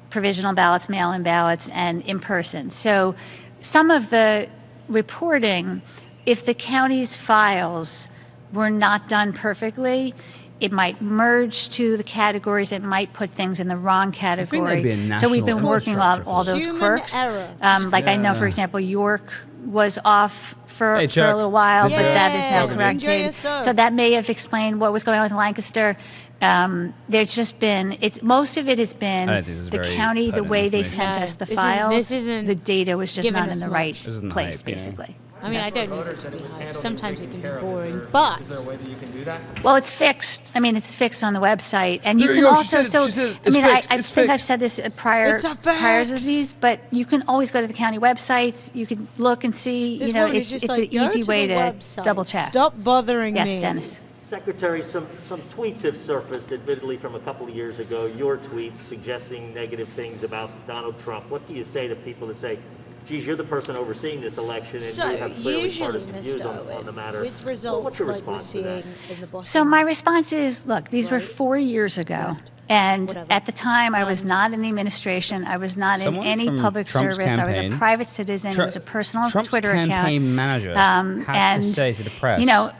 provisional ballots, mail-in ballots, and in person. So some of the reporting, if the county's files were not done perfectly, it might merge to the categories. It might put things in the wrong category. So we've been working on all those quirks. I know, for example, York was off for a little while, but that is now corrected. So that may have explained what was going on with Lancaster. There's just been, most of it has been the county, the way they sent us the files, the data was just not in the right place, basically. I mean, I don't need it to be hype. Sometimes it can be boring, but... Is there a way that you can do that? Well, it's fixed. I mean, it's fixed on the website. And you can also... I think I've said this prior to these, but you can always go to the county websites. You can look and see, it's an easy way to double check. Stop bothering me. Yes, Dennis. Secretary, some tweets have surfaced, admittedly from a couple of years ago, your tweets suggesting negative things about Donald Trump. What do you say to people that say, geez, you're the person overseeing this election, and you have clearly partisan views on the matter? With results what's your response to that? So my response is, look, these were 4 years ago. And at the time, I was not in the administration. I was not in any public service. I was a private citizen. It was a personal Twitter account. Trump's campaign manager had to say to the press, Donald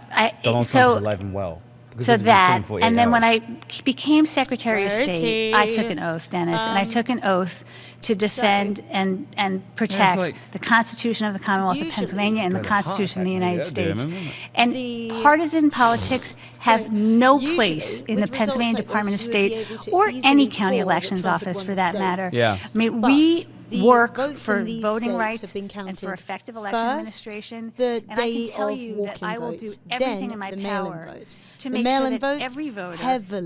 Trump is alive and well. So that, and then when I became Secretary of State, I took an oath, Dennis, and I took an oath to defend and protect the Constitution of the Commonwealth of Pennsylvania and the Constitution of the United States. And partisan politics have no place in the Pennsylvania Department of State or any county elections office for that matter. Yeah. I mean, we work for voting rights and for effective election administration, and I can tell you that I will do everything in my power to make sure that every voter,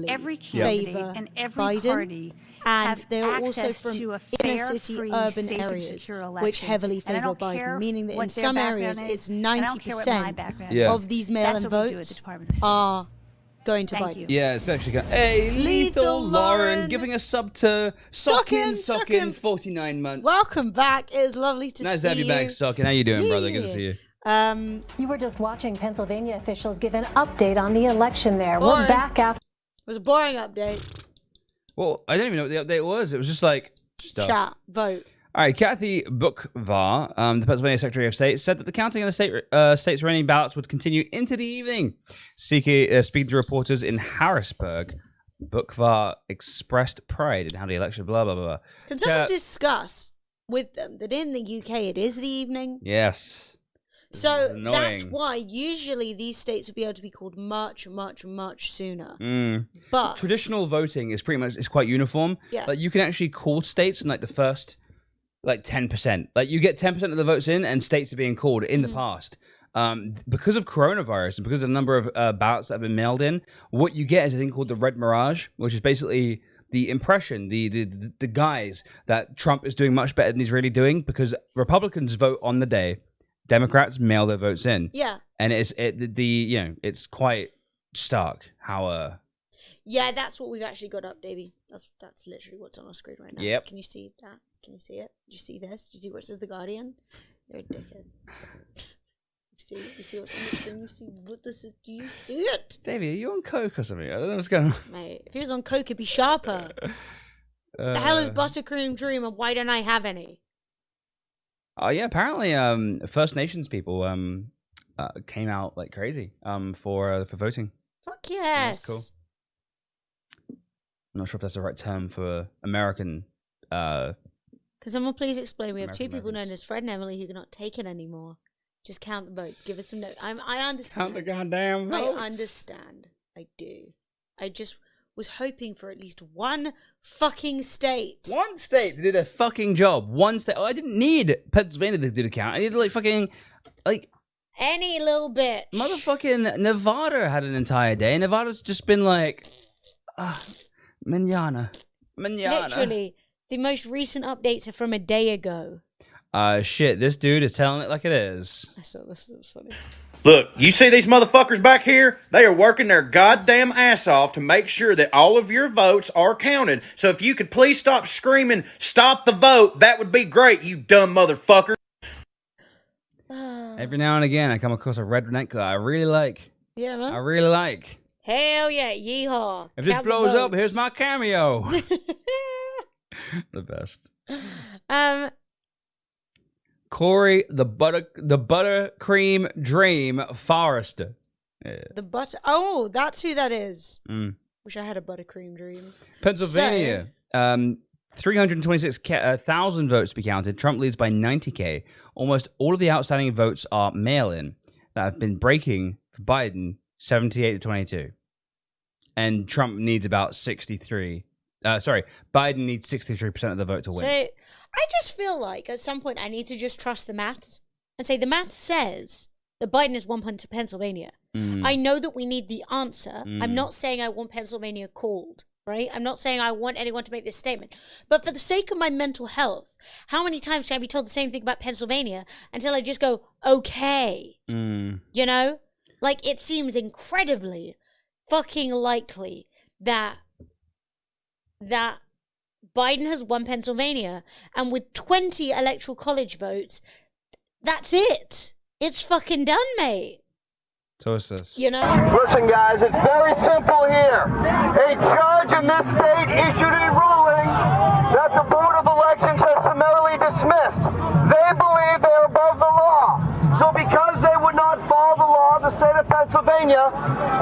every candidate, and every party have access to a fair, free, safe, and secure election. Which heavily favor Biden, meaning that in some areas it's 90% of these mail-in votes are going to Biden. Yeah, it's actually going. Hey, Lethal Lauren, giving a sub to Sockin, 49 months. Welcome back. It is lovely to nice see to have you back, Sockin. How you doing, brother? Good to see you. You were just watching Pennsylvania officials give an update on the election there. We're back after. It was a boring update. Well, I don't even know what the update was. It was just like stuff. Chat, vote. All right, Kathy Boockvar, the Pennsylvania Secretary of State, said that the counting of the state's remaining ballots would continue into the evening. Speaking to reporters in Harrisburg, Boockvar expressed pride in how the election, blah, blah, blah. Can someone discuss with them that in the UK it is the evening? Yes. So that's why usually these states would be able to be called much, much, much sooner. But traditional voting is pretty much, it's quite uniform. Yeah. Like you can actually call states in like the first 10%. Like you get 10% of the votes in and states are being called in the past. Because of coronavirus and because of the number of ballots that have been mailed in, what you get is a thing called the red mirage, which is basically the impression, the guise that Trump is doing much better than he's really doing because Republicans vote on the day, Democrats mail their votes in. Yeah. And it's quite stark how yeah, that's what we've actually got up, Davey. That's literally what's on our screen right now. Yep. Can you see that? Can you see it? Did you see this? Did you see where it says The Guardian? You're a dickhead. You see what's on the screen? You see what this is? Do you see it? Davey, are you on coke or something? I don't know what's going on. Mate, if he was on coke, it'd be sharper. The hell is Buttercream Dream and why don't I have any? Oh yeah, apparently First Nations people came out like crazy for voting. Fuck yes. Cool. I'm not sure if that's the right term for American. Can someone please explain? We have two people known as Fred and Emily who cannot take it anymore. Just count the votes. Give us some notes. I understand. Count the goddamn votes. I understand. I do. I just was hoping for at least one fucking state. One state that did a fucking job. One state. Oh, I didn't need Pennsylvania to do the count. I needed fucking Any little bitch. Motherfucking Nevada had an entire day. Nevada's just been like, manana. Literally, the most recent updates are from a day ago. Shit, this dude is telling it like it is. I saw this. It was funny. Look, you see these motherfuckers back here? They are working their goddamn ass off to make sure that all of your votes are counted. So if you could please stop screaming, stop the vote, that would be great, you dumb motherfucker. Every now and again, I come across a redneck guy I really like. Yeah, man. I really like. Hell yeah, yeehaw. If this blows up, here's my cameo. The best. Corey, the buttercream dream Forrester. Yeah. The butter. Oh, that's who that is. Mm. Wish I had a buttercream dream. Pennsylvania. 326,000 votes to be counted. Trump leads by 90K. Almost all of the outstanding votes are mail-in that have been breaking for Biden, 78 to 22. And Trump needs about 63. Biden needs 63% of the vote to win. So I just feel like at some point I need to just trust the maths and say the math says that Biden has won Pennsylvania. I know that we need the answer. I'm not saying I want Pennsylvania called, right? I'm not saying I want anyone to make this statement. But for the sake of my mental health, how many times can I be told the same thing about Pennsylvania until I just go, okay? You know? Like, it seems incredibly fucking likely that Biden has won Pennsylvania, and with 20 electoral college votes, that's it. It's fucking done, mate. Toastus. You know? Listen, guys, it's very simple here. A judge in this state issued a ruling that the Board of Elections has summarily dismissed. They believe they are above the law. So because they would not follow the law of the state of Pennsylvania,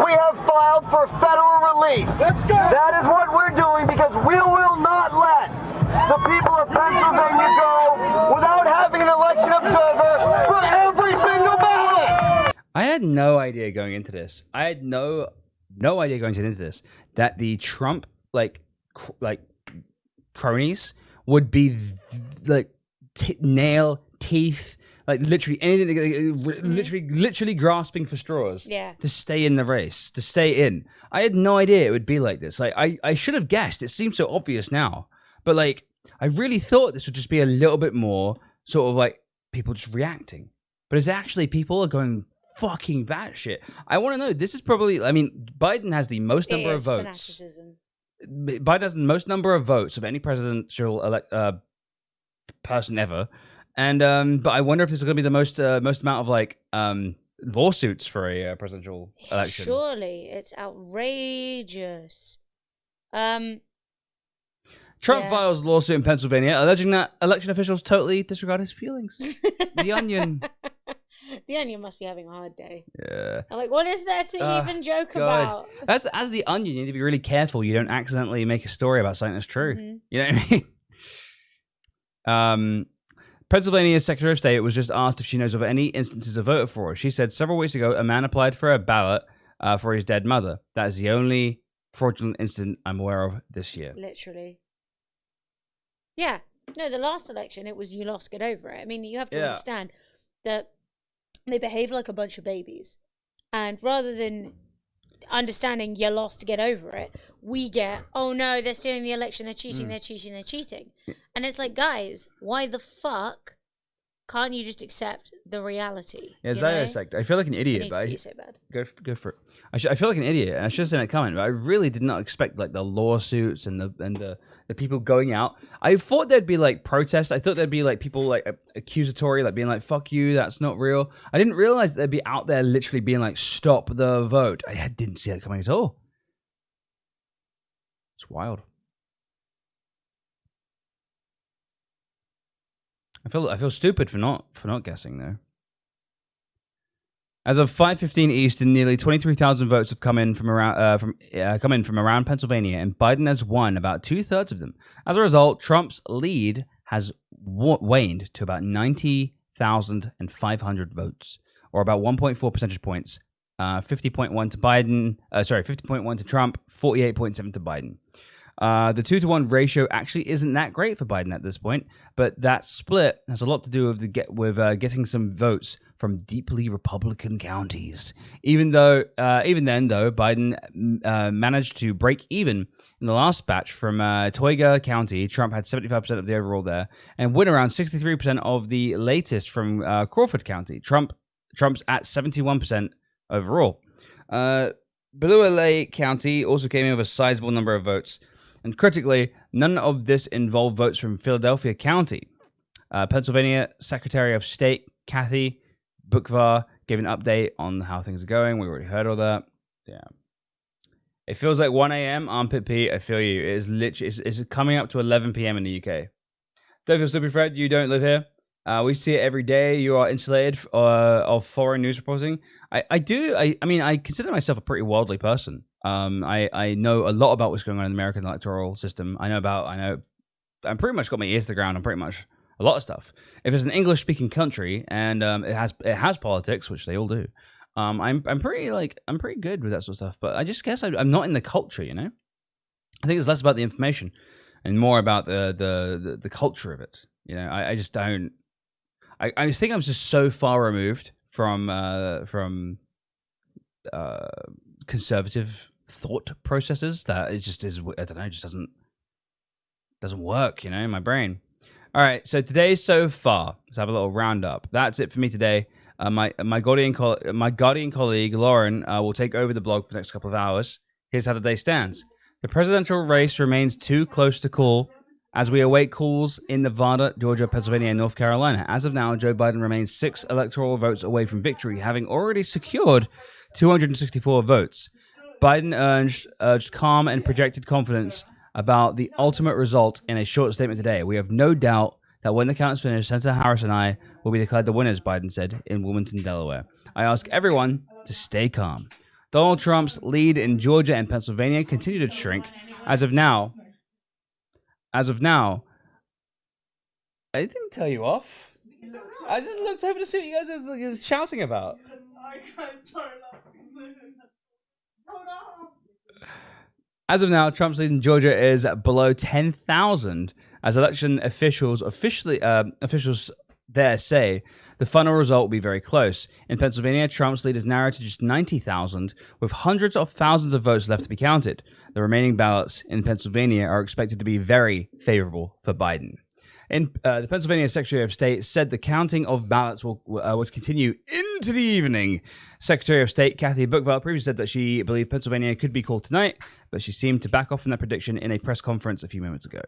we have filed for federal relief. Let's go. That is what we're doing because we will not let the people of Pennsylvania go without having an election observer for every single ballot. I had no idea going into this. I had no idea going into this that the Trump like cronies would be like nail teeth, like literally anything, literally grasping for straws. Yeah. To stay in the race, to stay in. I had no idea it would be like this. Like I should have guessed. It seems so obvious now, but like I really thought this would just be a little bit more sort of like people just reacting, but it's actually people are going fucking batshit. I want to know. This is probably. I mean, Biden has the most number of votes. Fanaticism. Biden has the most number of votes of any presidential person ever, and but I wonder if this is going to be the most amount of like lawsuits for a presidential election. Surely, it's outrageous. Trump files lawsuit in Pennsylvania alleging that election officials totally disregard his feelings. The Onion. The Onion must be having a hard day. Yeah. I'm like, what is there to even joke about? As The Onion, you need to be really careful you don't accidentally make a story about something that's true. You know what I mean? Pennsylvania's Secretary of State was just asked if she knows of any instances of voter fraud. She said several weeks ago, a man applied for a ballot for his dead mother. That is the only fraudulent incident I'm aware of this year. Literally. Yeah. No, the last election, it was you lost, get over it. I mean, you have to understand that they behave like a bunch of babies. And rather than understanding you lost to get over it, we get, oh no, they're stealing the election, they're cheating, they're cheating. And it's like, guys, why the fuck can't you just accept the reality? Yeah, I feel like an idiot. It needs to be so bad. Go for it. I feel like an idiot, and I should have seen it coming, but I really did not expect like the lawsuits and the people going out. I thought there'd be like protests. I thought there'd be like people like accusatory, like being like, fuck you, that's not real. I didn't realize that they'd be out there literally being like, stop the vote. I didn't see it coming at all. It's wild. I feel stupid for not guessing though. As of 5:15 Eastern, nearly 23,000 votes have come in from around Pennsylvania, and Biden has won about 2/3 of them. As a result, Trump's lead has waned to about 90,500 votes, or about 1.4 percentage points. 50.1 to Biden. 50.1 to Trump. 48.7 to Biden. The 2-to-1 ratio actually isn't that great for Biden at this point, but that split has a lot to do with getting some votes from deeply Republican counties. Even then, Biden managed to break even in the last batch from Tioga County. Trump had 75% of the overall there, and win around 63% of the latest from Crawford County. Trump's at 71% overall. Blue Lake County also came in with a sizable number of votes. And critically, none of this involved votes from Philadelphia County. Pennsylvania Secretary of State Kathy Boockvar gave an update on how things are going. We already heard all that. Yeah. It feels like 1 a.m. Armpit Pete. I feel you. It is literally it's coming up to 11 p.m. in the UK. Don't feel stupid, Fred. You don't live here. We see it every day. You are insulated of foreign news reporting. I do. I mean, I consider myself a pretty worldly person. I know a lot about what's going on in the American electoral system. I'm pretty much got my ears to the ground on pretty much a lot of stuff. If it's an English-speaking country and it has politics, which they all do, I'm pretty good with that sort of stuff. But I just guess I'm not in the culture, you know. I think it's less about the information and more about the culture of it. You know, I just don't. I think I'm just so far removed from conservative thought processes that it just is. I don't know. It just doesn't work. You know, in my brain. All right. So today so far, let's have a little roundup. That's it for me today. My Guardian colleague Lauren will take over the blog for the next couple of hours. Here's how the day stands. The presidential race remains too close to call as we await calls in Nevada, Georgia, Pennsylvania, and North Carolina. As of now, Joe Biden remains 6 electoral votes away from victory, having already secured 264 votes. Biden urged calm and projected confidence about the ultimate result in a short statement today. We have no doubt that when the count is finished, Senator Harris and I will be declared the winners, Biden said in Wilmington, Delaware. I ask everyone to stay calm. Donald Trump's lead in Georgia and Pennsylvania continued to shrink. As of now, I didn't tell you off. I just looked over to see what you guys were shouting about. As of now, Trump's lead in Georgia is below 10,000, as election officials there say the final result will be very close. In Pennsylvania, Trump's lead is narrowed to just 90,000, with hundreds of thousands of votes left to be counted. The remaining ballots in Pennsylvania are expected to be very favorable for Biden. The Pennsylvania Secretary of State said the counting of ballots will continue into the evening. Secretary of State Kathy Boockvar previously said that she believed Pennsylvania could be called tonight, but she seemed to back off from that prediction in a press conference a few moments ago.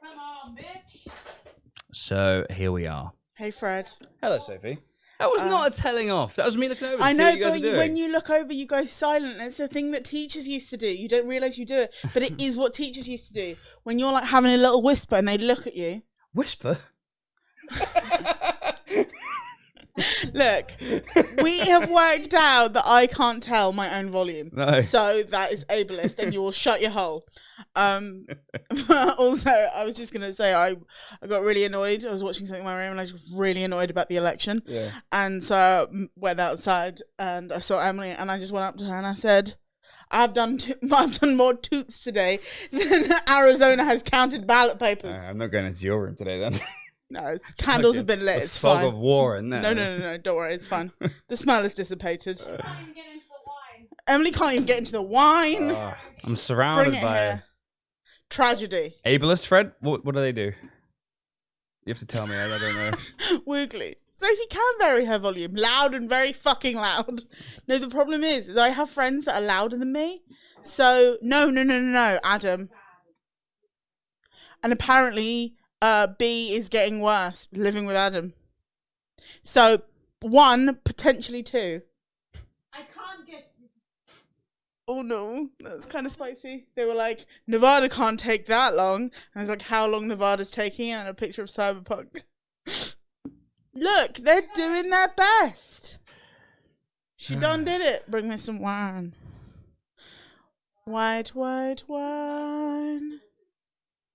Come on, bitch. So here we are. Hey, Fred. Hello, Sophie. That was not a telling off. That was me looking over. I know, but when you look over, you go silent. It's the thing that teachers used to do. You don't realise you do it, but it is what teachers used to do. When you're like having a little whisper and they look at you. Whisper? Look, we have worked out that I can't tell my own volume. No. So that is ableist and you will shut your hole. But also, I was just going to say, I got really annoyed. I was watching something in my room and I was just really annoyed about the election. Yeah. And so I went outside and I saw Emily and I just went up to her and I said, I've done more toots today than Arizona has counted ballot papers. I'm not going into your room today then. No, candles have been lit. It's fog fine. of war in there. No. Don't worry. It's fine. The smell is dissipated. Emily can't even get into the wine. I'm surrounded by tragedy. Ableist, Fred? What do they do? You have to tell me. I don't know. Wiggly. Sophie can vary her volume. Loud and very fucking loud. No, the problem is I have friends that are louder than me. So, no, Adam. And apparently, B is getting worse, living with Adam. So, 1, potentially 2. I can't get... Oh no, that's kind of spicy. They were like, Nevada can't take that long. And I was like, how long Nevada's taking? And a picture of Cyberpunk. Look, they're doing their best. She done did it. Bring me some wine. White wine.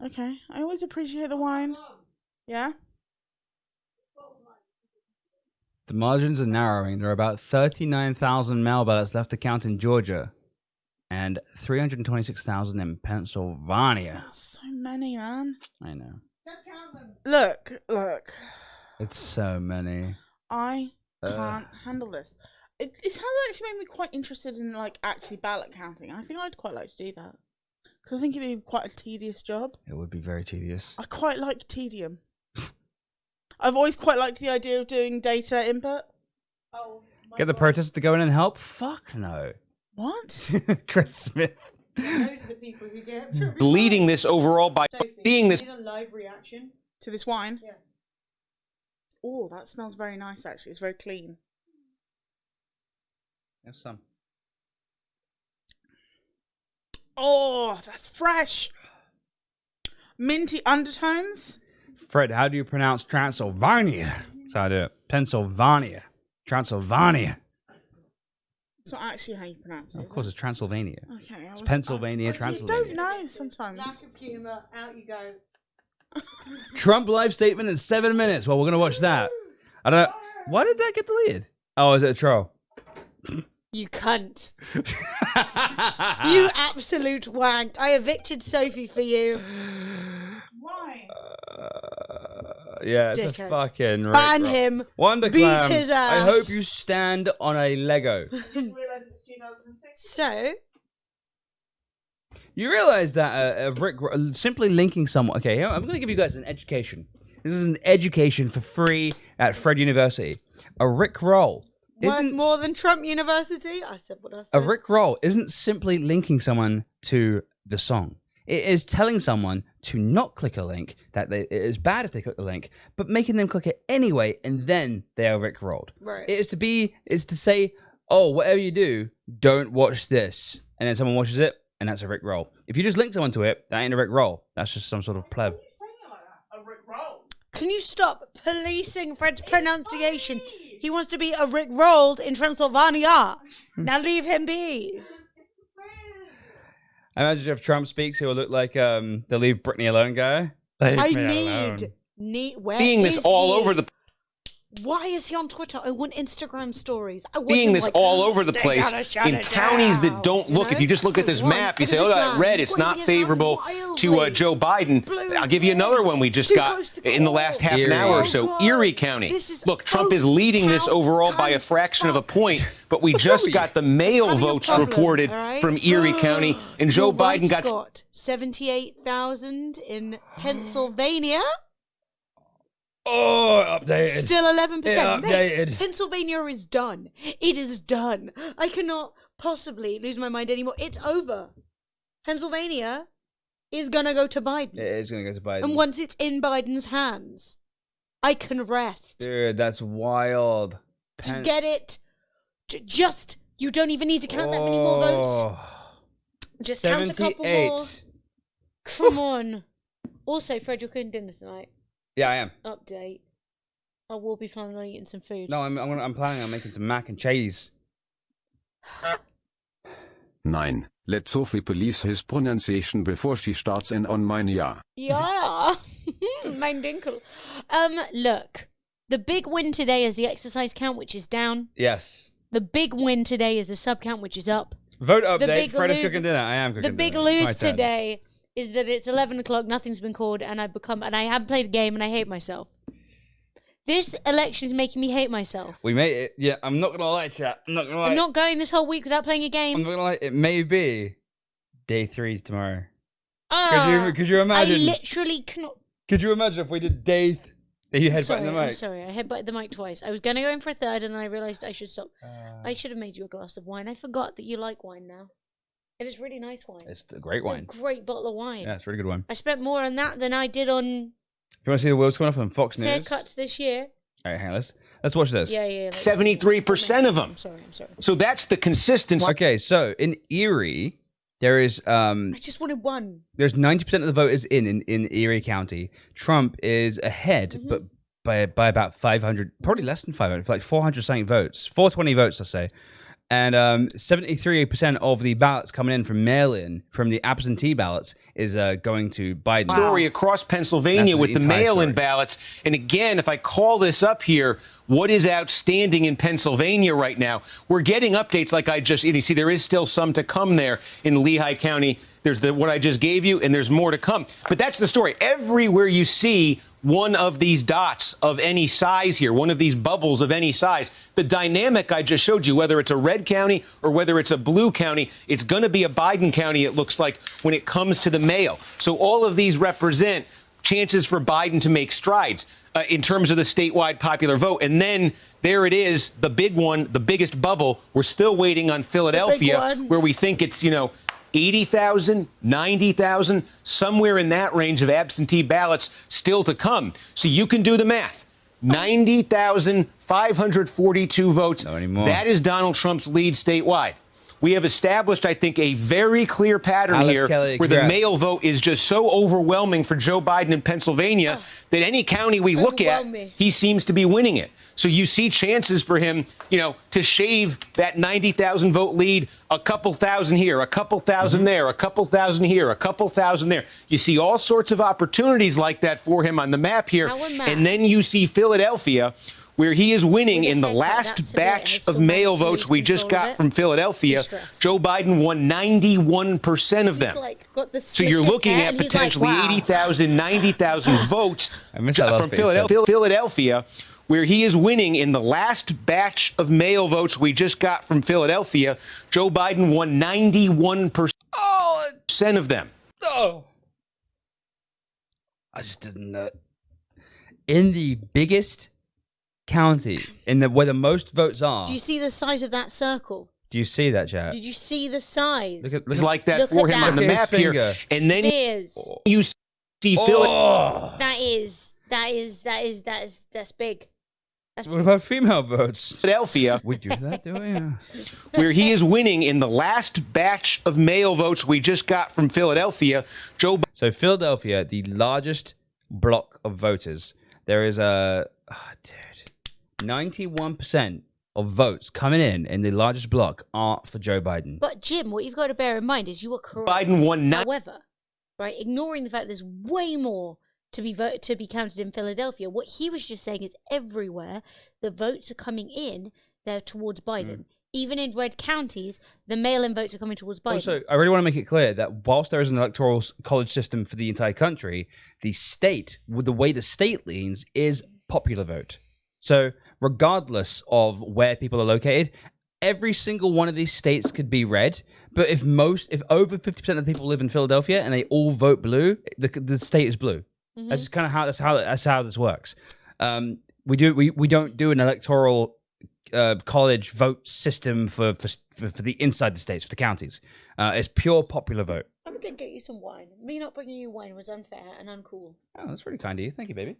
Okay, I always appreciate the wine. Yeah? The margins are narrowing. There are about 39,000 mail ballots left to count in Georgia. and 326,000 in Pennsylvania. So many, man. I know. Look. It's so many. I can't handle this. It has actually made me quite interested in like actually ballot counting. I think I'd quite like to do that because I think it'd be quite a tedious job. It would be very tedious. I quite like tedium. I've always quite liked the idea of doing data input. Get the protesters to go in and help? Fuck no. What? Chris Smith. Those are the people who get Leading this overall by seeing this. Need a live reaction to this wine. Yeah. Oh, that smells very nice. Actually, it's very clean. Have some. Oh, that's fresh. Minty undertones. Fred, how do you pronounce Transylvania? That's how I do it. Pennsylvania. Transylvania. It's not actually how you pronounce it. Of course, it's Transylvania. Okay. It's Pennsylvania, Transylvania. You don't know sometimes. Lack of humour. Out you go. Trump live statement in 7 minutes. Well, we're going to watch that. I don't know. Why did that get deleted? Oh, is it a troll? You cunt. You absolute wank. I evicted Sophie for you. Why? Yeah, it's Dickhead. a fucking Ban him. Wonder Beat Clam, his I ass. hope you stand on a Lego. So, You realize that Rick simply linking someone. Okay, here, I'm going to give you guys an education. This is an education for free at Fred University. A Rick roll worth isn't more than Trump University? I said what I said. a Rick roll isn't simply linking someone to the song. It is telling someone to not click a link, that it is bad if they click the link, but making them click it anyway, and then they are Rick rolled. Right. It is to say, oh, whatever you do, don't watch this, and then someone watches it, and that's a Rick roll. If you just link someone to it, that ain't a Rick roll. That's just some sort of pleb. Can you stop policing Fred's pronunciation? He wants to be a Rick rolled in Transylvania. Now leave him be. I imagine if Trump speaks, he will look like the Leave Britney Alone guy. Where Seeing this is all he? over the. Why is he on Twitter? I want Instagram stories. I want Seeing him this like, all over the "They place gotta shut in it counties down," that don't look. you If you just look at this know? map, you Look say, at "Oh, this that man. red, He's it's not waving his favorable hands to wildly. Joe Biden." Blue, I'll give you another one we just Too got close to in the call. last half an Erie. hour or Oh, so. God. Erie County. This is Look, Trump is leading this overall by a fraction of a point, but we just got the mail Having a votes problem, reported all right? from Erie County, and Joe You're right, Biden got. Scott. 78,000 in Pennsylvania. Oh, updated. Still 11%. Yeah, Mate, updated. Pennsylvania is done. It is done. I cannot possibly lose my mind anymore. It's over. Pennsylvania is going to go to Biden. It is going to go to Biden. And once it's in Biden's hands, I can rest. Dude, that's wild. Just get it. You don't even need to count that many more votes. Oh. Just count a couple more. 78. Come on. Also, Fred, you're cooking dinner tonight. Yeah, I am. Update. I will be planning on eating some food. No, I'm planning on making some mac and cheese. Nein, let Sophie police his pronunciation before she starts in on mine. Yeah. Yeah. Mein Dinkel. Look. The big win today is the exercise count, which is down. Yes. The big win today is the sub count, which is up. Vote The update. big Fred is lose- cooking dinner. I am cooking The big dinner. It's my lose turn. today is that it's 11 o'clock, nothing's been called, and I haven't played a game, and I hate myself. This election is making me hate myself. We made it. Yeah, I'm not gonna lie, chat. I'm not gonna lie. I'm not going this whole week without playing a I'm game. not gonna lie. It may be day 3 tomorrow. Ah, Could you imagine? I literally cannot. Could you imagine if we did day? You headbutt in the I'm mic. sorry, I headbutted the mic twice. I was going to go in for a third, and then I realised I should stop. I should have made you a glass of wine. I forgot that you like wine now. And it's really nice wine. It's a great It's wine. a great bottle of wine. Yeah, it's a really good one. I spent more on that than I did on If you want to see the wheels coming off on Fox News, haircuts this year. all right, hang on, let's watch this. Yeah. 73% of them. I'm sorry. So that's the consistency. Okay, so in Erie, there is I just wanted one. there's 90% of the vote is in Erie County. Trump is ahead, Mm-hmm. but by about 500, probably less than 500, like 400 something votes, 420 votes, I say. And 73% of the ballots coming in from mail-in, from the absentee ballots, is going to Biden. Story across Pennsylvania with the mail-in ballots. And again, if I call this up here, what is outstanding in Pennsylvania right now? We're getting updates like you see, there is still some to come there in Lehigh County. There's what I just gave you, and there's more to come. But that's the story. Everywhere you see one of these dots of any size here, one of these bubbles of any size, the dynamic I just showed you, whether it's a red county or whether it's a blue county, it's going to be a Biden county, it looks like, when it comes to the mail. So all of these represent chances for Biden to make strides in terms of the statewide popular vote. And then there it is, the big one, the biggest bubble. We're still waiting on Philadelphia, where we think it's, 80,000, 90,000, somewhere in that range of absentee ballots still to come. So you can do the math. 90,542 votes. Not anymore. That is Donald Trump's lead statewide. We have established, I think, a very clear pattern here where the mail vote is just so overwhelming for Joe Biden in Pennsylvania that any county we look at, he seems to be winning it. So you see chances for him, to shave that 90,000 vote lead, a couple thousand here, a couple thousand there, a couple thousand here, a couple thousand there. You see all sorts of opportunities like that for him on the map here. And then you see Philadelphia, where he is winning in the last batch of mail votes we just got from Philadelphia. Joe Biden won 91% of them. So you're looking at potentially 80,000, 90,000 votes from Philadelphia, where he is winning in the last batch of mail votes we just got from Philadelphia. Joe Biden won 91% of them. Oh. I just didn't know. In the biggest county, where the most votes are. Do you see the size of that circle? Do you see that, chat? Did you see the size? It's like that for him on the map here. And then you see Philadelphia. That's big. What about female votes? Philadelphia. We do that, do we? Yeah. Where he is winning in the last batch of mail votes we just got from Philadelphia. So Philadelphia, the largest block of voters, there is 91% of votes coming in the largest block are for Joe Biden. But Jim, what you've got to bear in mind is you are correct. Biden won. However, right, ignoring the fact there's way more to be counted in Philadelphia, what he was just saying is everywhere the votes are coming in, they're towards Biden. Even in red counties, the mail-in votes are coming towards Biden. Also, I really want to make it clear that whilst there is an electoral college system for the entire country, the state, with the way the state leans, is popular vote. So regardless of where people are located, every single one of these states could be red. But if over 50% of the people live in Philadelphia and they all vote blue, the state is blue. Mm-hmm. That's just kind of how this works. We don't do an electoral college vote system for the inside the states, for the counties. It's pure popular vote. I'm gonna get you some wine. Me not bringing you wine was unfair and uncool. Oh, that's really kind of you. Thank you, baby.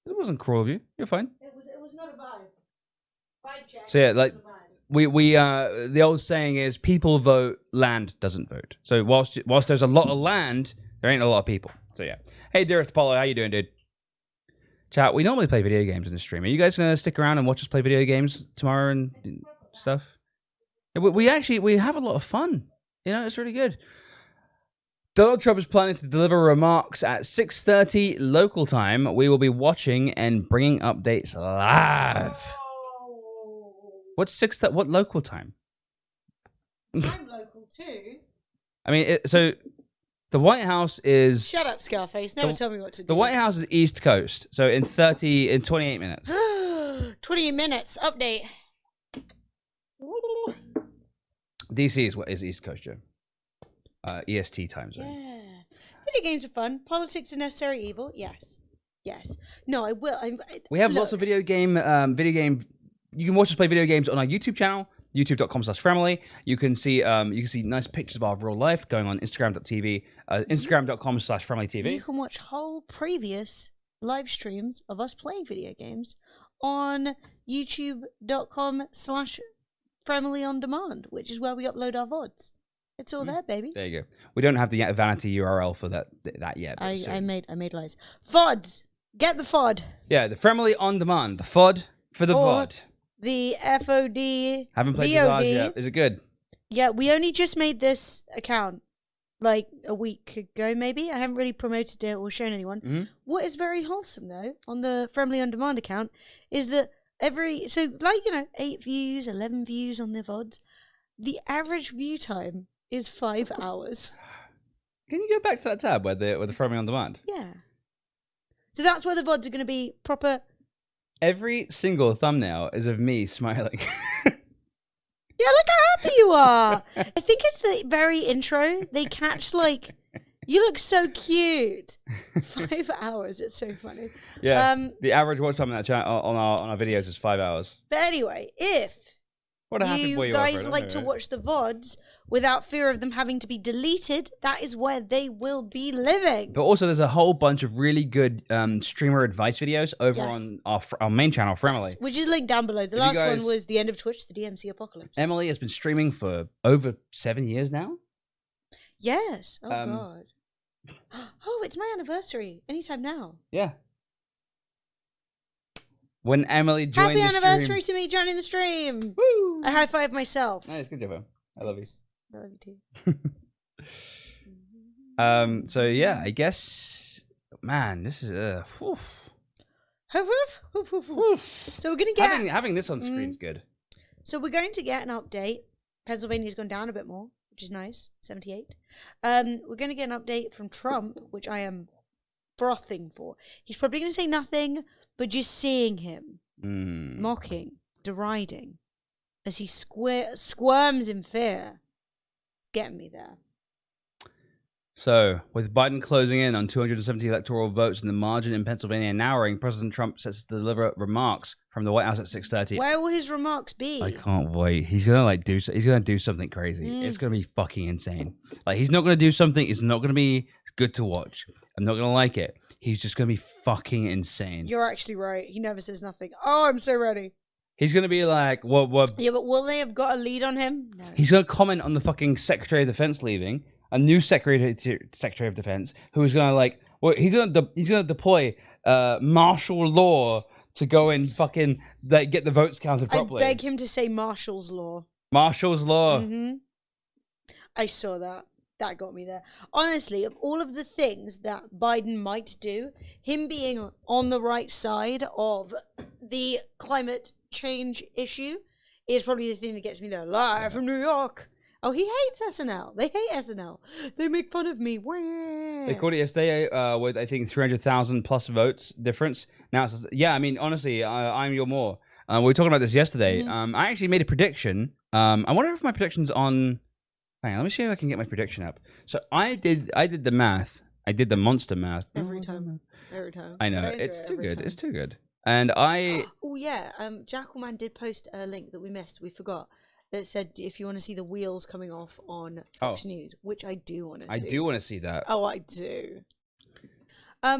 It wasn't cruel of you. You're fine. It was not a vibe. Vibe check. So yeah, like we the old saying is people vote, land doesn't vote. So whilst there's a lot of land, there ain't a lot of people. So yeah. Hey, dearest Apollo, how you doing, dude? Chat, we normally play video games in the stream. Are you guys gonna stick around and watch us play video games tomorrow and stuff? We have a lot of fun. It's really good. Donald Trump is planning to deliver remarks at 6:30 local time. We will be watching and bringing updates live. What's what local time? I'm local too. I mean, so the White House is... Shut up, Scarface. Never tell me what to do. The White House is East Coast, so in 28 minutes. 28 minutes. Update. DC is East Coast, Joe. EST time zone. Yeah. Video games are fun. Politics a necessary evil. Yes. No, I will. We have lots of video game. You can watch us play video games on our YouTube channel, youtube.com/Fremily. You can see nice pictures of our real life going on Instagram.tv, Instagram.com/FremilyTV. You can watch whole previous live streams of us playing video games on youtube.com/FremilyOnDemand, which is where we upload our VODs. It's all there, baby. There you go. We don't have the vanity URL for that yet. I made lies. VODs. Get the FOD. Yeah, the Fremily on Demand. The FOD for the VOD. the FOD. Haven't played VOD. Visage yet. Is it good? Yeah, we only just made this account like a week ago, maybe. I haven't really promoted it or shown anyone. Mhm. What is very wholesome, though, on the Friendly On Demand account is that 8 views, 11 views on the VODs, the average view time is 5 hours. Can you go back to that tab where the Friendly On Demand? Yeah. So that's where the VODs are going to be proper. Every single thumbnail is of me smiling. Yeah, look how happy you are. I think it's the very intro. They catch you look so cute. 5 hours. It's so funny. Yeah. The average watch time on that channel on our videos is 5 hours. But anyway, if What a happy boy you you are, guys Frodo, like to anyway. watch the VODs without fear of them having to be deleted, that is where they will be living. But also, there's a whole bunch of really good streamer advice videos over Yes. on our main channel, Fremily. Which is linked down below. The you last guys- one was the end of Twitch, the DMC apocalypse. Emily has been streaming for over 7 years now. Yes. Oh Um, god. Oh, it's my anniversary. Anytime now. Yeah. When Emily joined Happy the anniversary stream. to me joining the stream. Woo! I high five myself. Nice, good job, Em. I love you. I love you too. So yeah, I guess, man, this is whew. Hoof, hoof, hoof, hoof, hoof. So we're gonna get having this on screen is good. So we're going to get an update. Pennsylvania's gone down a bit more, which is nice. 78. We're going to get an update from Trump, which I am frothing for. He's probably going to say nothing, but just seeing him mocking, deriding, as he squirms in fear, it's getting me there. So, with Biden closing in on 270 electoral votes and the margin in Pennsylvania narrowing, President Trump sets to deliver remarks from the White House at 6:30. Where will his remarks be? I can't wait. He's gonna do something crazy. It's gonna be fucking insane. Like, he's not gonna do something. It's not gonna be good to watch. I'm not gonna like it. He's just gonna be fucking insane. You're actually right. He never says nothing. Oh, I'm so ready. He's gonna be like, what? Yeah, but will they have got a lead on him? No. He's gonna comment on the fucking Secretary of Defense leaving. A new Secretary of Defense who is gonna he's gonna deploy martial law to go and fucking get the votes counted properly. I beg him to say Marshall's Law. Martial's law. I saw that. That got me there. Honestly, of all of the things that Biden might do, him being on the right side of the climate change issue is probably the thing that gets me there. Live from New York. Oh, he hates SNL. They hate SNL. They make fun of me. They called it yesterday with, I think, 300,000 plus votes difference. Now, it's, yeah, I mean, honestly, I'm your more. We were talking about this yesterday. I actually made a prediction. I wonder if my prediction's on... Hang on, let me see if I can get my prediction up. So I did the math. I did the monster math. Every time. I know. But I It's enjoy too it every good. time. It's too good. And I... Oh, yeah. Jackalman did post a link that we missed. We forgot. That said, if you want to see the wheels coming off on Fox News, which I do want to see. I do want to see that. Oh, I do. I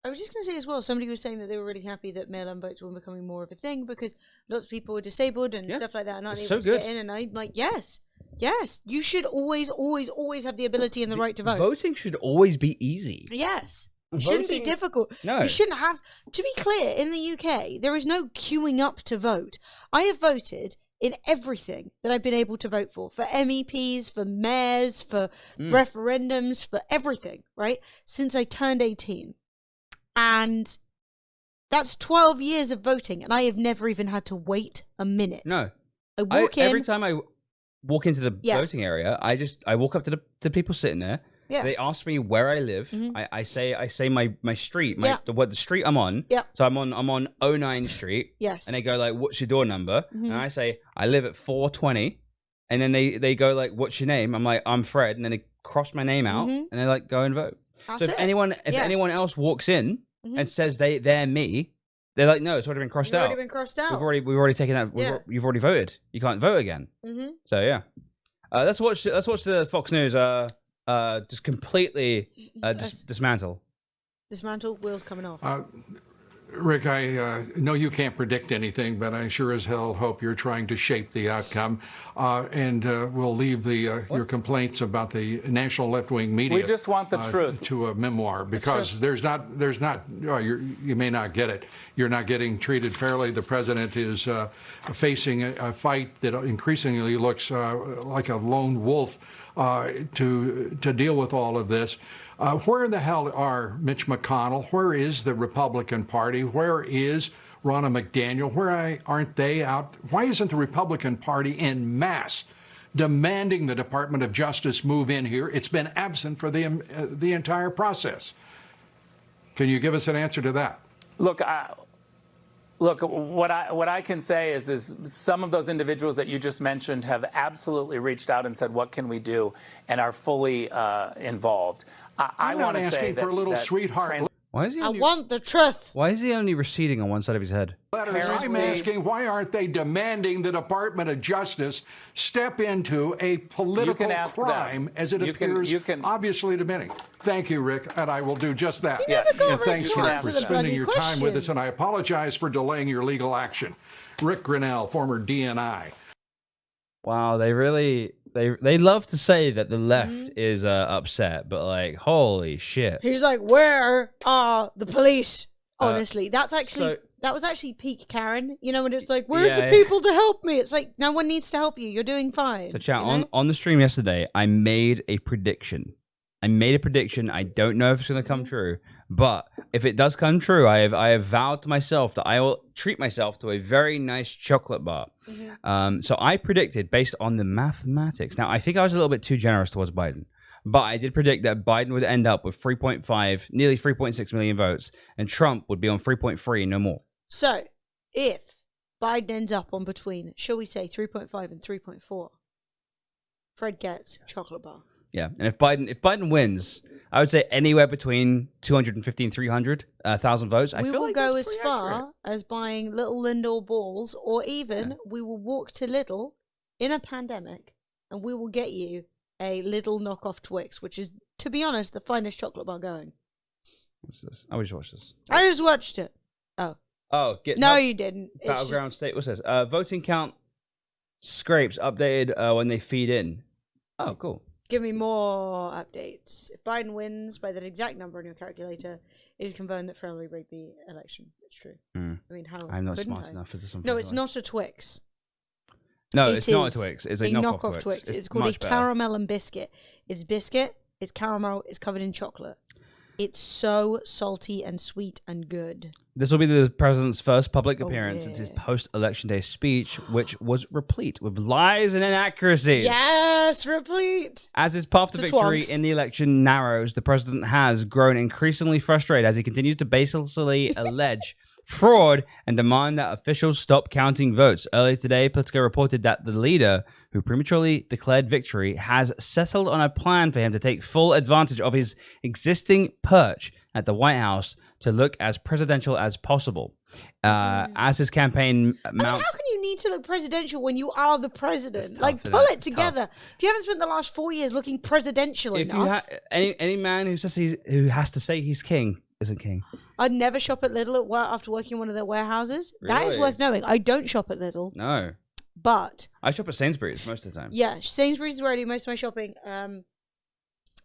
was just going to say as well, somebody was saying that they were really happy that mail-in votes were becoming more of a thing because lots of people were disabled and stuff like that and not It's able so to get good. in. And I'm like, yes, you should always have the ability and the right to vote. Voting should always be easy. Yes. It shouldn't be Voting- difficult. No. You shouldn't have... To be clear, in the UK, there is no queuing up to vote. I have voted in everything that I've been able to vote for MEPs, for mayors, for referendums, for everything, right? Since I turned 18. And that's 12 years of voting, and I have never even had to wait a minute. No. I walk in... Every time I walk into the voting area, I walk up to the people sitting there. Yeah. They ask me where I live. I say my street, the street I'm on. Yeah. So I'm on 09 Street. Yes. And they go like, "What's your door number?" And I say, "I live at 420." And then they go like, "What's your name?" I'm like, "I'm Fred." And then they cross my name out, and they like go and vote. That's so if it. anyone else walks in and says they're me, they're like, "No, it's already been crossed You've out. already been crossed out. We've already taken that. Yeah. You've already voted. You can't vote again." So yeah, let's watch the Fox News. Just completely dismantle. Dismantle, wheels coming off. Rick, I know you can't predict anything, but I sure as hell hope you're trying to shape the outcome. And we'll leave your complaints about the national left-wing media. We just want the truth to a memoir, because you may not get it. You're not getting treated fairly. The president is facing a fight that increasingly looks like a lone wolf to deal with all of this. Where the hell are Mitch McConnell? Where is the Republican Party? Where is Ronna McDaniel? Where aren't they out? Why isn't the Republican Party en masse demanding the Department of Justice move in here? It's been absent for the entire process. Can you give us an answer to that? Look, what I can say is some of those individuals that you just mentioned have absolutely reached out and said, what can we do, and are fully involved. I want to say that, for a little sweetheart. Why is he? I want the truth. Why is he only receding on one side of his head? I'm asking, why aren't they demanding the Department of Justice step into a political crime as it appears obviously to many? Thank you, Rick, and I will do just that. And thanks for spending your time with us, and I apologize for delaying your legal action. Rick Grinnell, former DNI. Wow, they love to say that the left is upset, but like, holy shit. He's like, where are the police? Honestly, that was actually peak Karen. You know, when it's like, where's the people to help me? It's like, no one needs to help you. You're doing fine. So, chat, on the stream yesterday, I made a prediction. I don't know if it's going to come true, but if it does come true, I have vowed to myself that I will treat myself to a very nice chocolate bar. So I predicted based on the mathematics. Now, I think I was a little bit too generous towards Biden, but I did predict that Biden would end up with 3.5, nearly 3.6 million votes, and Trump would be on 3.3, no more. So, if Biden ends up on between, shall we say, 3.5 and 3.4, Fred gets chocolate bar. Yeah, and if Biden wins, I would say anywhere between 250 and 300,000 votes. We will go as far as buying little Lindor balls, or even we will walk to Lidl in a pandemic, and we will get you a Lidl knockoff Twix, which is, to be honest, the finest chocolate bar going. What's this? I just watched this. I just watched it. Oh, you didn't. Battleground state. What's this? Voting count scrapes updated when they feed in. Oh, cool. Give me more updates. If Biden wins by that exact number on your calculator, it is confirmed that Friendly rigged the election. It's true. I mean, how? I'm not smart enough for this. No, it's not a Twix. No, it's not a Twix. It's a knockoff Twix. It's called a caramel and biscuit. It's biscuit. It's caramel. It's covered in chocolate. It's so salty and sweet and good. This will be the president's first public appearance since his post-election day speech, which was replete with lies and inaccuracies. Yes, replete. As his path to victory in the election narrows, the president has grown increasingly frustrated as he continues to baselessly allege fraud and demand that officials stop counting votes. Earlier today, Politico reported that the leader, who prematurely declared victory, has settled on a plan for him to take full advantage of his existing perch at the White House to look as presidential as possible. As his campaign mounts... How can you need to look presidential when you are the president? Like, pull it together. If you haven't spent the last 4 years looking presidential enough... Any man who has to say he's king isn't king. I'd never shop at Lidl after working in one of their warehouses. Really? That is worth knowing. I don't shop at Lidl. No. But... I shop at Sainsbury's most of the time. Yeah, Sainsbury's is where I do most of my shopping. And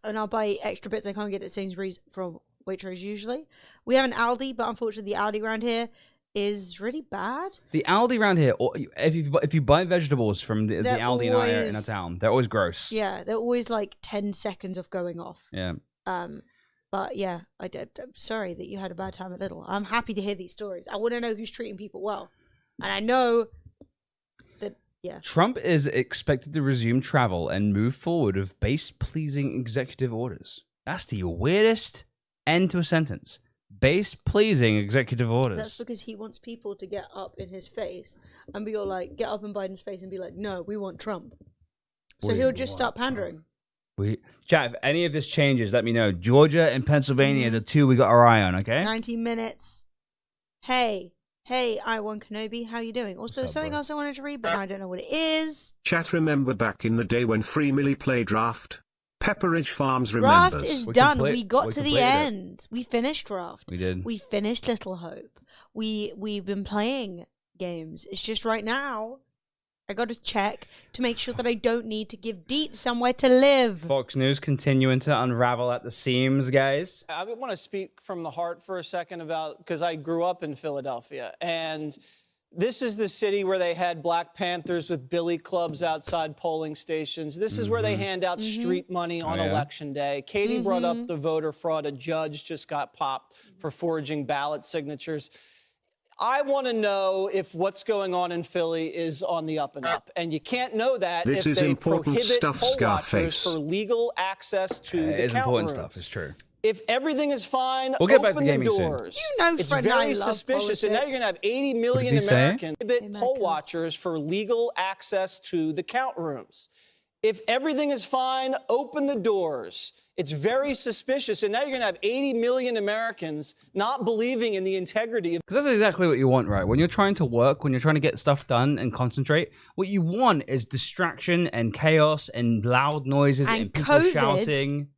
I'll buy extra bits I can't get at Sainsbury's from Waitrose usually. We have an Aldi, but unfortunately the Aldi around here is really bad. The Aldi around here, if you buy vegetables from the Aldi in our town, they're always gross. Yeah, they're always like 10 seconds of going off. Yeah. But yeah, I'm sorry that you had a bad time at Lidl. I'm happy to hear these stories. I want to know who's treating people well. And I know that, yeah. Trump is expected to resume travel and move forward with base-pleasing executive orders. That's the weirdest end to a sentence. Base-pleasing executive orders. That's because he wants people to get up in his face and be all like, get up in Biden's face and be like, no, we want Trump. So he'll just start pandering. Chat, if any of this changes, let me know. Georgia and Pennsylvania are the two we got our eye on, okay? 90 minutes. Hey, I1 Kenobi, how you doing? Also, there's something else I wanted to read, but I don't know what it is. Chat, remember back in the day when Free Millie played Draft? Pepperidge Farms Raft remembers. is done. We got to the end. We finished Raft. We did. We finished Little Hope. We've been playing games. It's just right now, I got to check to make sure that I don't need to give Deet somewhere to live. Fox News continuing to unravel at the seams, guys. I want to speak from the heart for a second about, because I grew up in Philadelphia, and this is the city where they had Black Panthers with billy clubs outside polling stations. This is where they hand out street money on Election Day. Katie brought up the voter fraud. A judge just got popped for forging ballot signatures. I want to know if what's going on in Philly is on the up and up. And you can't know that This if is they important prohibit stuff, poll Scarface. watchers for legal access to It the is count important rooms. stuff. It's true. If everything is fine, We'll get back open to gaming the soon. doors. You know, it's Fred and I very love suspicious. And now you're going to have 80 million he say? Americans prohibit poll watchers for legal access to the count rooms. If everything is fine, open the doors. It's very suspicious. And now you're going to have 80 million Americans not believing in the integrity of... Because that's exactly what you want, right? When you're trying to work, when you're trying to get stuff done and concentrate, what you want is distraction and chaos and loud noises and people COVID. shouting.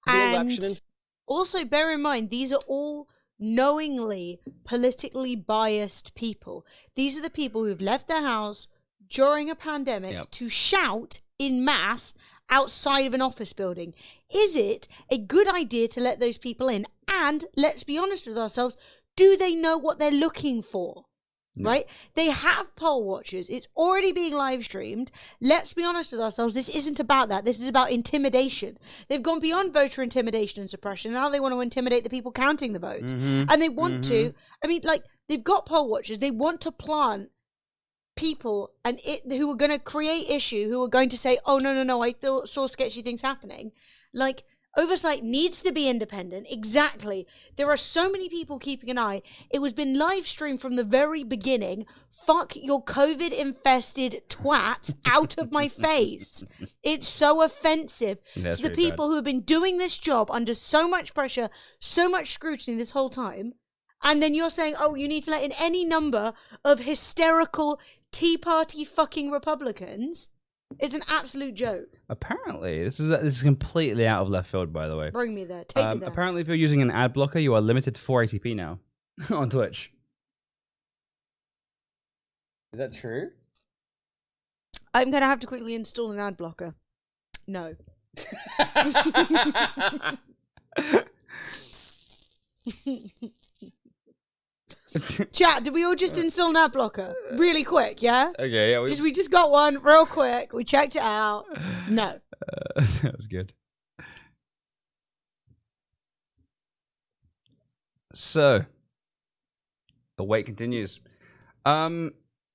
And also bear in mind, these are all knowingly politically biased people. These are the people who've left their house during a pandemic to shout in mass outside of an office building. Is it a good idea to let those people in? And let's be honest with ourselves, do they know what they're looking for? Right? They have poll watchers. It's already being live streamed. Let's be honest with ourselves. This isn't about that. This is about intimidation. They've gone beyond voter intimidation and suppression. Now they want to intimidate the people counting the votes. And they want to, I mean, like, they've got poll watchers. They want to plant people and who are going to create issue, who are going to say, oh, no, I saw sketchy things happening. Like, oversight needs to be independent. Exactly. There are so many people keeping an eye. It was been live streamed from the very beginning. Fuck your COVID-infested twats out of my face. It's so offensive to the people who have been doing this job under so much pressure, so much scrutiny this whole time. And then you're saying, oh, you need to let in any number of hysterical Tea Party fucking Republicans. It's an absolute joke. Apparently, this is completely out of left field, by the way. Bring me there. Take me there. Apparently, if you're using an ad blocker, you are limited to 480p now on Twitch. Is that true? I'm going to have to quickly install an ad blocker. No. Chat, did we all just install an ad blocker? Really quick, yeah? Okay, yeah. We just got one real quick. We checked it out. No. That was good. So, the wait continues. M.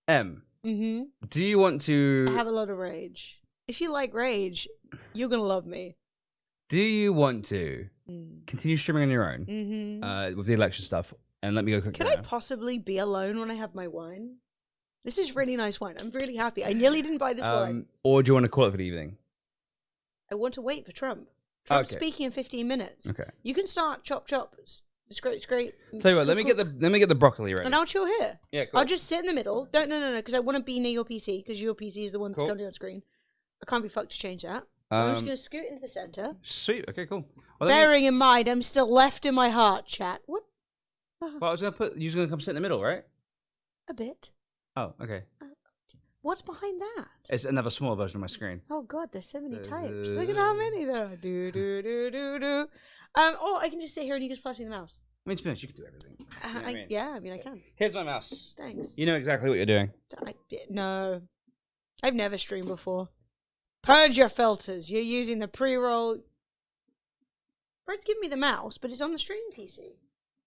Do you want to... I have a lot of rage. If you like rage, you're going to love me. Do you want to continue streaming on your own with the election stuff? And let me go quick. Can I possibly be alone when I have my wine? This is really nice wine. I'm really happy. I nearly didn't buy this wine. Or do you want to call it for the evening? I want to wait for Trump. Trump's speaking in 15 minutes. Okay. You can start chop. It's great. Tell you what, let me get the broccoli ready. And I'll chill here. Yeah, cool. I'll just sit in the middle. No, because I want to be near your PC, because your PC is the one that's coming on screen. I can't be fucked to change that. So I'm just going to scoot into the center. Sweet. Okay, cool. Well, bearing in mind, I'm still left in my heart, chat. What? Well, I was gonna you're gonna come sit in the middle, right? A bit. Oh, okay. What's behind that? It's another small version of my screen. Oh God, there's so many types. Look at how many there are. Do. Or I can just sit here and you can just pass me the mouse. I mean, to be honest, you can do everything. You know I mean, I can. Here's my mouse. Thanks. You know exactly what you're doing. No, I've never streamed before. Purge your filters. You're using the pre-roll. Fred's giving me the mouse, but it's on the stream PC.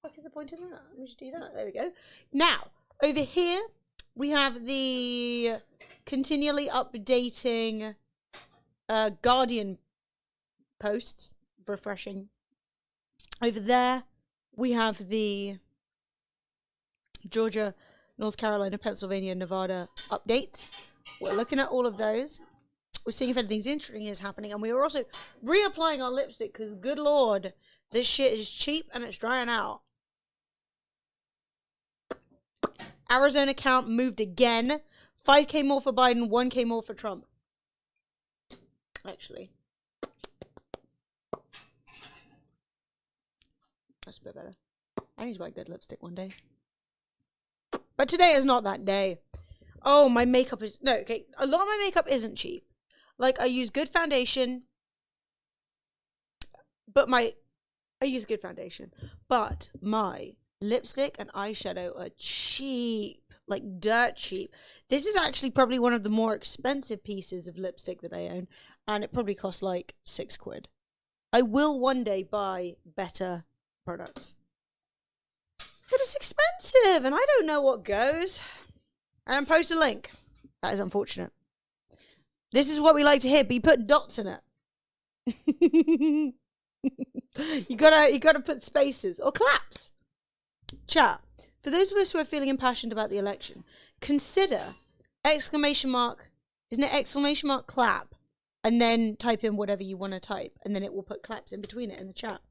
What is the point of that? Let me just do that. There we go. Now, over here, we have the continually updating Guardian posts. Refreshing. Over there, we have the Georgia, North Carolina, Pennsylvania, Nevada updates. We're looking at all of those. We're seeing if anything interesting is happening. And we are also reapplying our lipstick because, good Lord, this shit is cheap and it's drying out. Arizona count moved again. 5K more for Biden, 1K more for Trump. Actually. That's a bit better. I need to buy good lipstick one day. But today is not that day. Oh, my makeup is... No, okay. A lot of my makeup isn't cheap. Like, I use good foundation. But I use good foundation. But my lipstick and eyeshadow are cheap. Like, dirt cheap. This is actually probably one of the more expensive pieces of lipstick that I own. And it probably costs like £6. I will one day buy better products. But it's expensive, and I don't know what goes. And post a link. That is unfortunate. This is what we like to hear, but you put dots in it. you gotta put spaces or claps. Chat. For those of us who are feeling impassioned about the election, consider exclamation mark, isn't it exclamation mark clap, and then type in whatever you want to type, and then it will put claps in between it in the chat.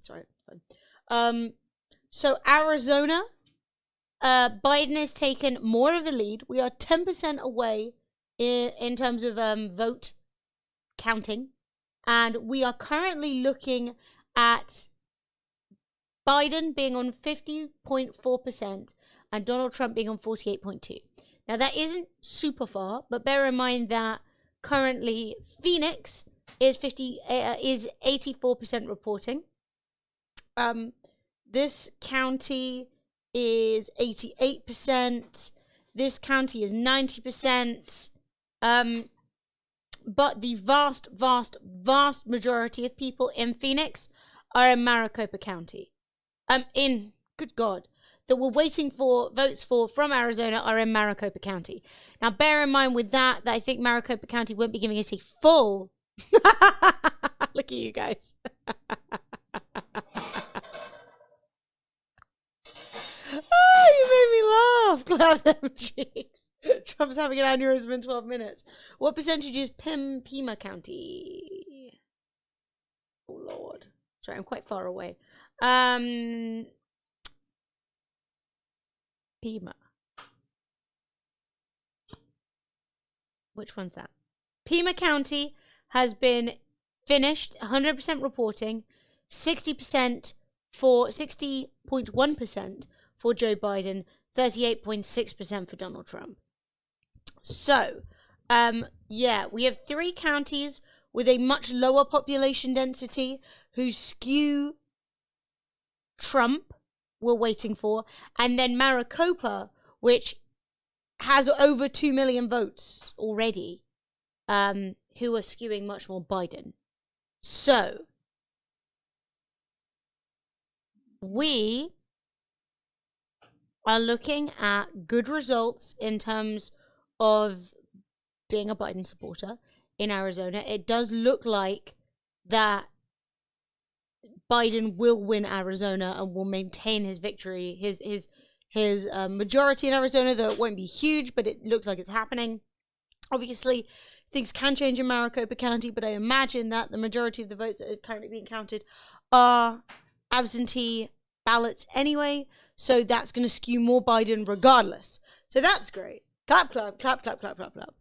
Sorry, fine. So Arizona, Biden has taken more of a lead. We are 10% away in terms of vote counting, and we are currently looking at Biden being on 50.4% and Donald Trump being on 48.2%. Now that isn't super far, but bear in mind that currently Phoenix is 84% reporting. This county is 88%. This county is 90%. But the vast, vast, vast majority of people in Phoenix are in Maricopa County. Good God, that we're waiting for votes for from Arizona are in Maricopa County. Now, bear in mind with that I think Maricopa County won't be giving us a full... Look at you guys. Oh, you made me laugh. Clap them cheeks. Trump's having an aneurysm in 12 minutes. What percentage is Pima County? Oh, Lord. Sorry, I'm quite far away. Pima. Which one's that? Pima County has been finished, 100% reporting, 60% for 60.1% for Joe Biden, 38.6% for Donald Trump. So, yeah, we have 3 counties with a much lower population density who skew Trump, we're waiting for, and then Maricopa, which has over 2 million votes already, who are skewing much more Biden. So, we are looking at good results in terms of being a Biden supporter in Arizona. It does look like that Biden will win Arizona and will maintain his victory, his majority in Arizona, though it won't be huge, but it looks like it's happening. Obviously, things can change in Maricopa County, but I imagine that the majority of the votes that are currently being counted are absentee ballots anyway, so that's going to skew more Biden regardless. So that's great. Clap, clap, clap, clap, clap, clap, clap.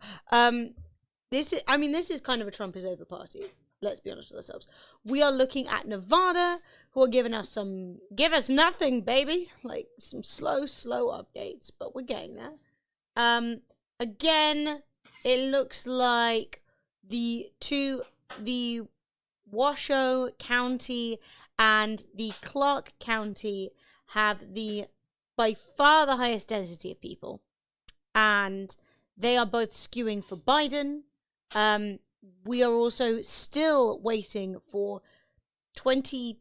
This is kind of a Trump is over party. Let's be honest with ourselves. We are looking at Nevada, who are giving us give us nothing, baby. Like some slow updates, but we're getting there. Again, it looks like the Washoe County and the Clark County have by far the highest density of people. And they are both skewing for Biden. We are also still waiting for 26%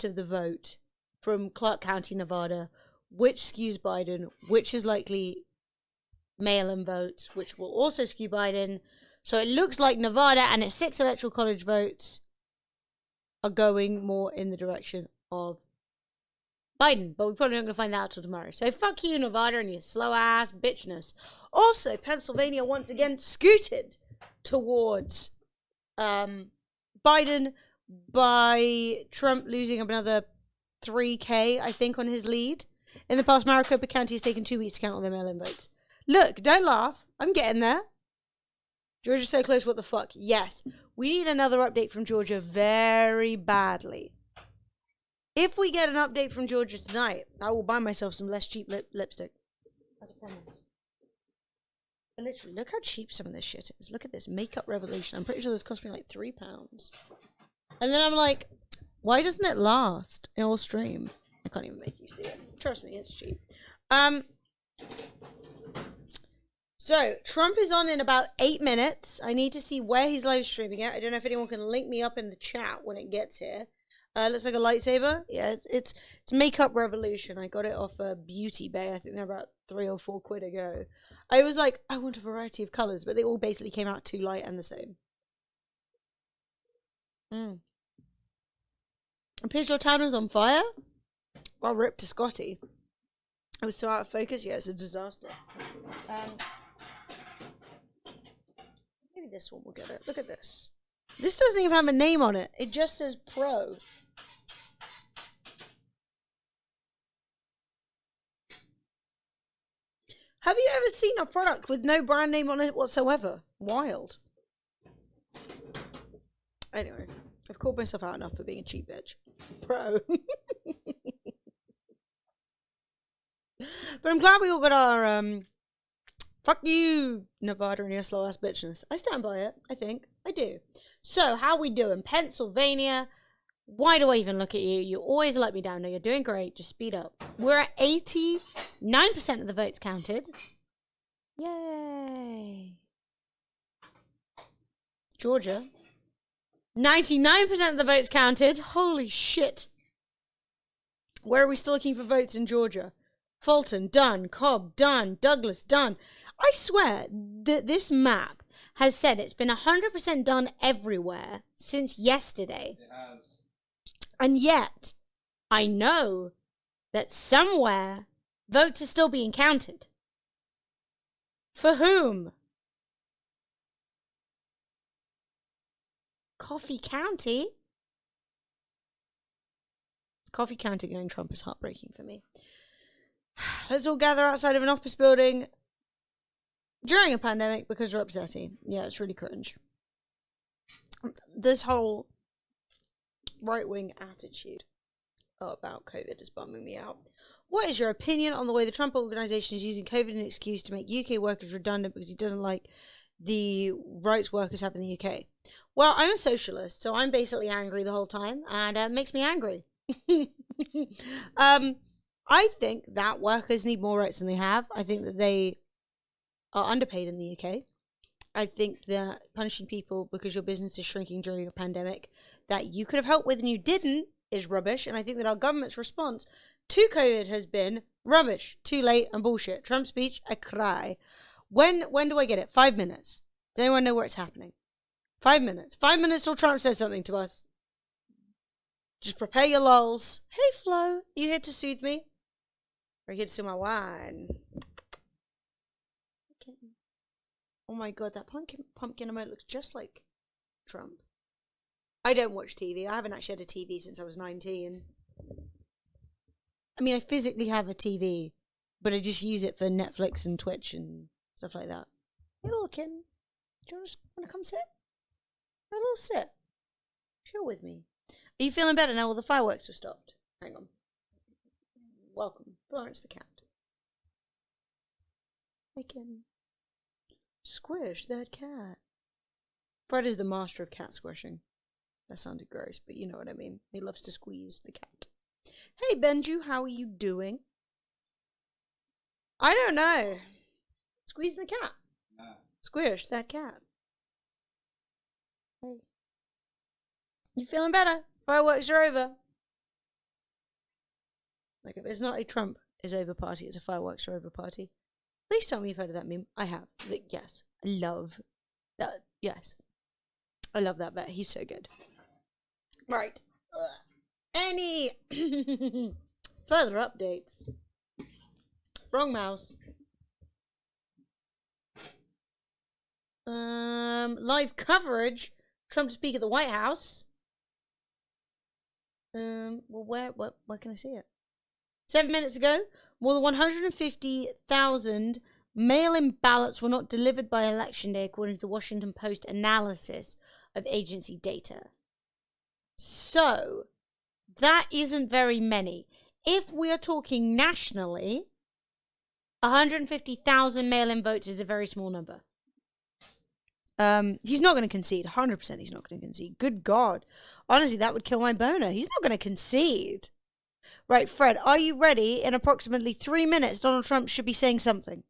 of the vote from Clark County, Nevada, which skews Biden, which is likely mail-in votes, which will also skew Biden. So it looks like Nevada and its 6 electoral college votes are going more in the direction of Biden, but we're probably not going to find that out till tomorrow. So fuck you, Nevada, and your slow-ass bitchness. Also, Pennsylvania once again scooted towards Biden by Trump losing another 3K, I think, on his lead. In the past, Maricopa County has taken 2 weeks to count all their mail-in votes. Look, don't laugh. I'm getting there. Georgia's so close, what the fuck? Yes. We need another update from Georgia very badly. If we get an update from Georgia tonight, I will buy myself some less cheap lipstick. As a promise. But literally, look how cheap some of this shit is. Look at this Makeup Revolution. I'm pretty sure this cost me like £3. And then I'm like, why doesn't it last in all stream? I can't even make you see it. Trust me, it's cheap. So, Trump is on in about 8 minutes. I need to see where he's live streaming it. I don't know if anyone can link me up in the chat when it gets here. Looks like a lightsaber. Yeah, it's Makeup Revolution. I got it off Beauty Bay. I think they're about £3 or £4 ago. I was like, I want a variety of colours, but they all basically came out too light and the same. And Pidgeot Town is on fire? Well, rip to Scotty. I was so out of focus. Yeah, it's a disaster. Maybe this one will get it. Look at this. This doesn't even have a name on it. It just says Pro. Have you ever seen a product with no brand name on it whatsoever? Wild. Anyway, I've called myself out enough for being a cheap bitch. Pro. But I'm glad we all got our, fuck you, Nevada, and your slow ass bitchness. I stand by it, I think. I do. So, how we doing? Pennsylvania. Why do I even look at you? You always let me down. No, you're doing great. Just speed up. We're at 89% of the votes counted. Yay. Georgia. 99% of the votes counted. Holy shit. Where are we still looking for votes in Georgia? Fulton, done. Cobb, done. Douglas, done. I swear that this map has said it's been 100% done everywhere since yesterday. It has. And yet, I know that somewhere votes are still being counted. For whom? Coffee County? Coffee County going Trump is heartbreaking for me. Let's all gather outside of an office building during a pandemic because we're upsetting. Yeah, it's really cringe. This whole right-wing attitude about COVID is bumming me out. What is your opinion on the way the Trump organization is using COVID as an excuse to make UK workers redundant because he doesn't like the rights workers have in the UK? Well, I'm a socialist, so I'm basically angry the whole time, and it makes me angry. I think that workers need more rights than they have. I think that they are underpaid in the UK. I think that punishing people because your business is shrinking during a pandemic that you could have helped with and you didn't is rubbish. And I think that our government's response to COVID has been rubbish, too late, and bullshit. Trump's speech, I cry. When do I get it? 5 minutes. Does anyone know where it's happening? 5 minutes. 5 minutes till Trump says something to us. Just prepare your lulls. Hey, Flo, you here to soothe me? Or are you here to steal my wine? Okay. Oh my god, that pumpkin emote looks just like Trump. I don't watch TV. I haven't actually had a TV since I was 19. I mean, I physically have a TV, but I just use it for Netflix and Twitch and stuff like that. Hey, little kitten. Do you just want to come sit? A little sit. Chill with me. Are you feeling better now all the fireworks have stopped? Hang on. Welcome, Florence the cat. I can squish that cat. Fred is the master of cat squishing. That sounded gross, but you know what I mean. He loves to squeeze the cat. Hey, Benju, how are you doing? I don't know. Squeeze the cat. Squish that cat. Hey. You feeling better? Fireworks are over. Like, if it's not a Trump is over party, it's a fireworks are over party. Please tell me you've heard of that meme. I have. Yes. I love that. Yes. I love that bet. He's so good. Right. Any further updates? Wrong mouse. Live coverage. Trump to speak at the White House. Well, where can I see it? 7 minutes ago, more than 150,000 mail-in ballots were not delivered by Election Day, according to the Washington Post analysis of agency data. So, that isn't very many. If we are talking nationally, 150,000 mail-in votes is a very small number. He's not going to concede. 100% he's not going to concede. Good God. Honestly, that would kill my boner. He's not going to concede. Right, Fred, are you ready? In approximately 3 minutes, Donald Trump should be saying something.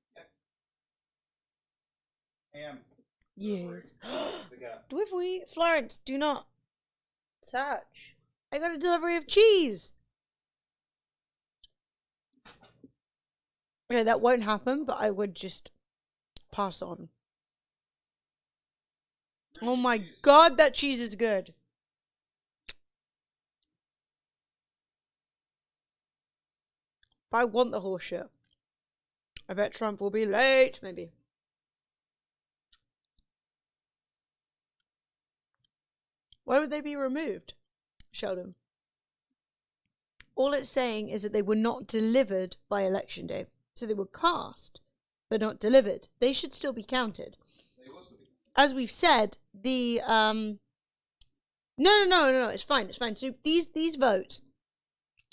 Yes. Florence, do not touch. I got a delivery of cheese. Okay, that won't happen, but I would just pass on. Oh my God, that cheese is good. If I want the horseshit, I bet Trump will be late, maybe. Why would they be removed, Sheldon? All it's saying is that they were not delivered by Election Day. So they were cast, but not delivered. They should still be counted. As we've said, the No, it's fine. So these votes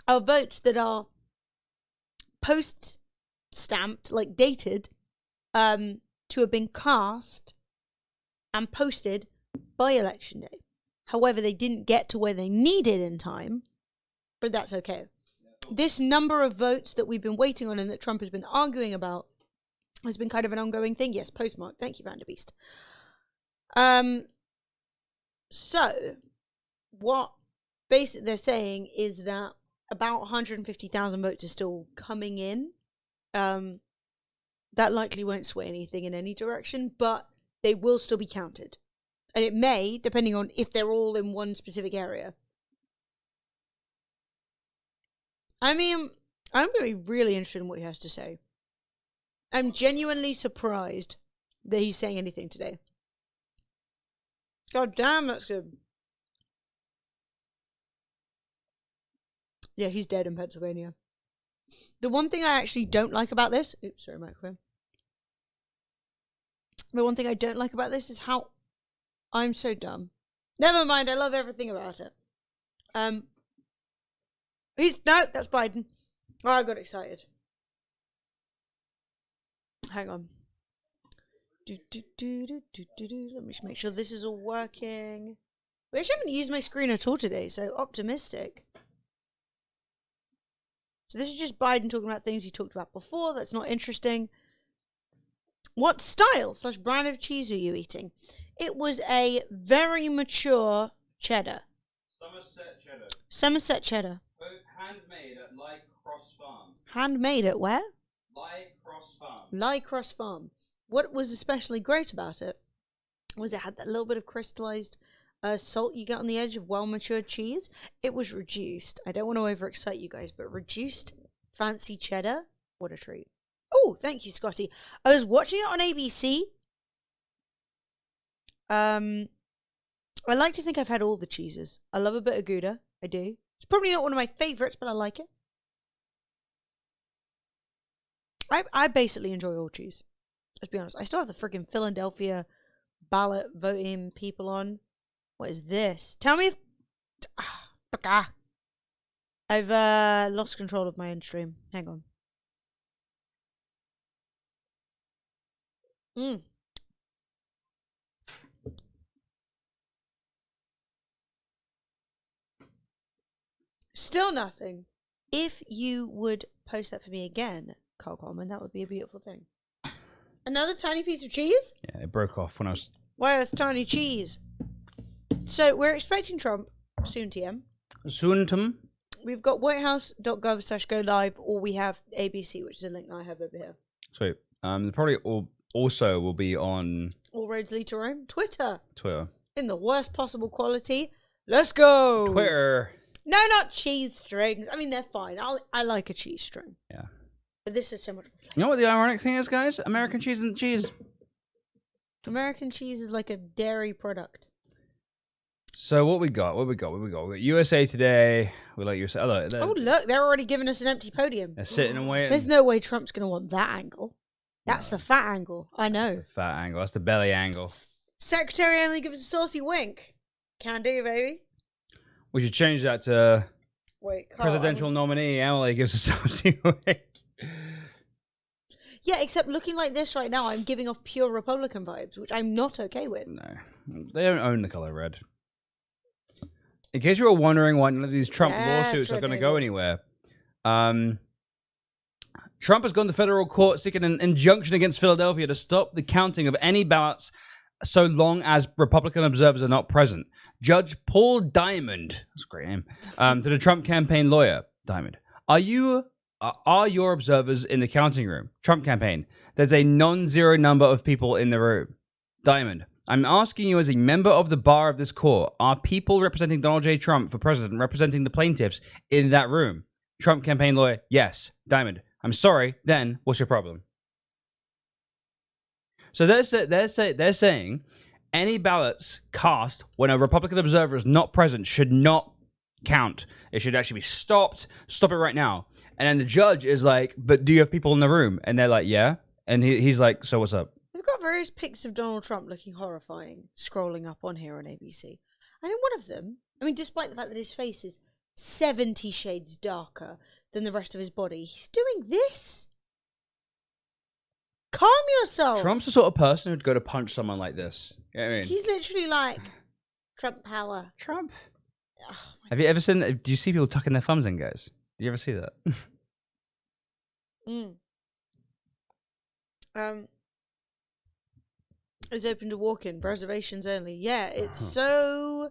are votes that are post-stamped, like dated, to have been cast and posted by Election Day. However, they didn't get to where they needed in time, but that's okay. This number of votes that we've been waiting on and that Trump has been arguing about has been kind of an ongoing thing. Yes, postmark. Thank you, Vanderbeest. So, what basically they're saying is that about 150,000 votes are still coming in. That likely won't sway anything in any direction, but they will still be counted. And it may, depending on if they're all in one specific area. I mean, I'm going to be really interested in what he has to say. I'm genuinely surprised that he's saying anything today. God damn, that's good. Yeah, he's dead in Pennsylvania. The one thing I actually don't like about this... Oops, sorry, microphone. The one thing I don't like about this is how... I'm so dumb. Never mind, I love everything about it. No, that's Biden. Oh, I got excited. Hang on. Let me just make sure this is all working. We actually haven't used my screen at all today, so optimistic. So this is just Biden talking about things he talked about before. That's not interesting. What style / brand of cheese are you eating? It was a very mature cheddar. Somerset cheddar. Somerset cheddar. Handmade at Lie Cross Farm. Handmade at where? Lie Cross Farm. Lie Cross Farm. What was especially great about it was it had that little bit of crystallized salt you get on the edge of well-matured cheese. It was reduced. I don't want to overexcite you guys, but reduced fancy cheddar. What a treat. Oh, thank you, Scotty. I was watching it on ABC. I like to think I've had all the cheeses. I love a bit of Gouda. I do. It's probably not one of my favorites, but I like it. I basically enjoy all cheese. Let's be honest. I still have the freaking Philadelphia ballot voting people on. What is this? Tell me if... I've lost control of my end stream. Hang on. Still nothing. If you would post that for me again, Carl Coleman, that would be a beautiful thing. Another tiny piece of cheese? Yeah, it broke off when I was... Why it's tiny cheese? So, we're expecting Trump soon, TM. Soon. We've got whitehouse.gov/go live, or we have ABC, which is a link that I have over here. Sweet. Probably also will be on... All roads lead to Rome. Twitter. In the worst possible quality. Let's go! Twitter. No, not cheese strings. I mean, they're fine. I like a cheese string. Yeah. But this is so much more flavor. You know what the ironic thing is, guys? American cheese isn't cheese. American cheese is like a dairy product. So what we got? We got USA Today. We like USA. Oh, look, they're already giving us an empty podium. They're sitting and waiting. There's no way Trump's going to want that angle. That's the fat angle. I know. That's the fat angle. That's the belly angle. Secretary Emily gives us a saucy wink. Can do, baby. We should change that to Wait, Carl, presidential nominee Emily gives a saucy wink. Yeah, except looking like this right now, I'm giving off pure Republican vibes, which I'm not okay with. No, they don't own the color red. In case you were wondering why none of these Trump lawsuits are going to go anywhere, Trump has gone to federal court seeking an injunction against Philadelphia to stop the counting of any ballots so long as Republican observers are not present. Judge Paul Diamond, that's a great name, to the Trump campaign lawyer, Diamond, are your observers in the counting room? Trump campaign, there's a non-zero number of people in the room. Diamond, I'm asking you as a member of the bar of this court, are people representing Donald J. Trump for president representing the plaintiffs in that room? Trump campaign lawyer, yes. Diamond, I'm sorry, then what's your problem? So they're saying any ballots cast when a Republican observer is not present should not count. It should actually be stopped. Stop it right now. And then the judge is like, but do you have people in the room? And they're like, yeah. And he's like, so what's up? We've got various pics of Donald Trump looking horrifying scrolling up on here on ABC. And in one of them, I mean, despite the fact that his face is 70 shades darker than the rest of his body, he's doing this. Calm yourself. Trump's the sort of person who'd go to punch someone like this. You know what I mean? He's literally like, Trump power. Trump. Have you ever seen, do you see people tucking their thumbs in, guys? Do you ever see that? It's open to walk-in, reservations only. Yeah, it's so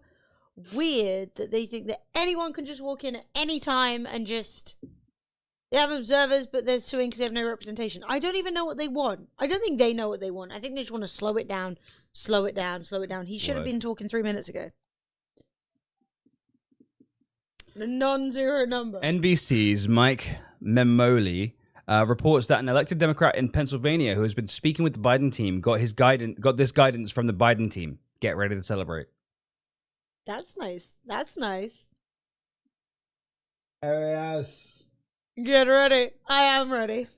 weird that they think that anyone can just walk in at any time and just... They have observers, but they're suing because they have no representation. I don't even know what they want. I don't think they know what they want. I think they just want to slow it down, slow it down, slow it down. He should have been talking 3 minutes ago. A non-zero number. NBC's Mike Memoli reports that an elected Democrat in Pennsylvania who has been speaking with the Biden team got this guidance from the Biden team. Get ready to celebrate. That's nice. That's nice. Oh, yes. Get ready. I am ready.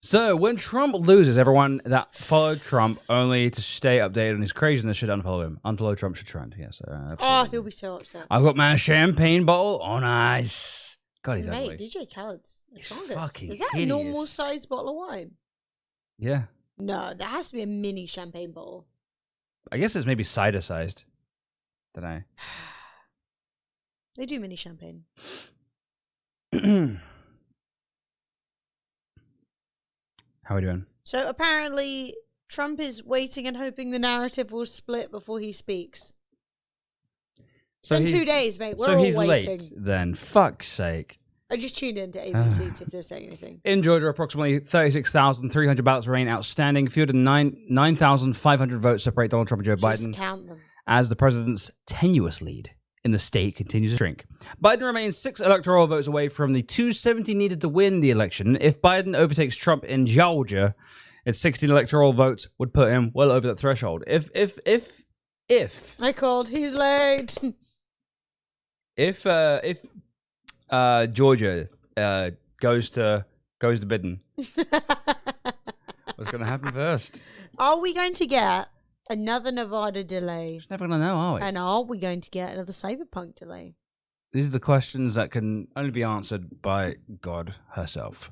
So, when Trump loses, everyone that followed Trump only to stay updated on his craziness should unfollow him. Unfollow Trump should trend. Yes. Oh, he'll be so upset. I've got my champagne bottle on ice. God, he's Mate, ugly. DJ Khaled's the strongest. Fucking Is that hideous. a normal sized bottle of wine? Yeah. No, that has to be a mini champagne bottle. I guess it's maybe cider sized. Don't know. They do mini champagne. How are we doing? So apparently, Trump is waiting and hoping the narrative will split before he speaks. So in 2 days, mate. We're so all he's waiting. late then. Fuck's sake. I just tuned in to ABC to see if they're saying anything. In Georgia, approximately 36,300 ballots remain outstanding. Fewer than 9,500 votes separate Donald Trump and Joe Just Biden count them. as the president's tenuous lead in the state continues to shrink. Biden remains 6 electoral votes away from the 270 needed to win the election. If Biden overtakes Trump in Georgia, its 16 electoral votes would put him well over that threshold. If I called. He's late. If Georgia goes to Biden, what's going to happen first? Are we going to get another Nevada delay? Never going to know, are we? And are we going to get another Cyberpunk delay? These are the questions that can only be answered by God herself.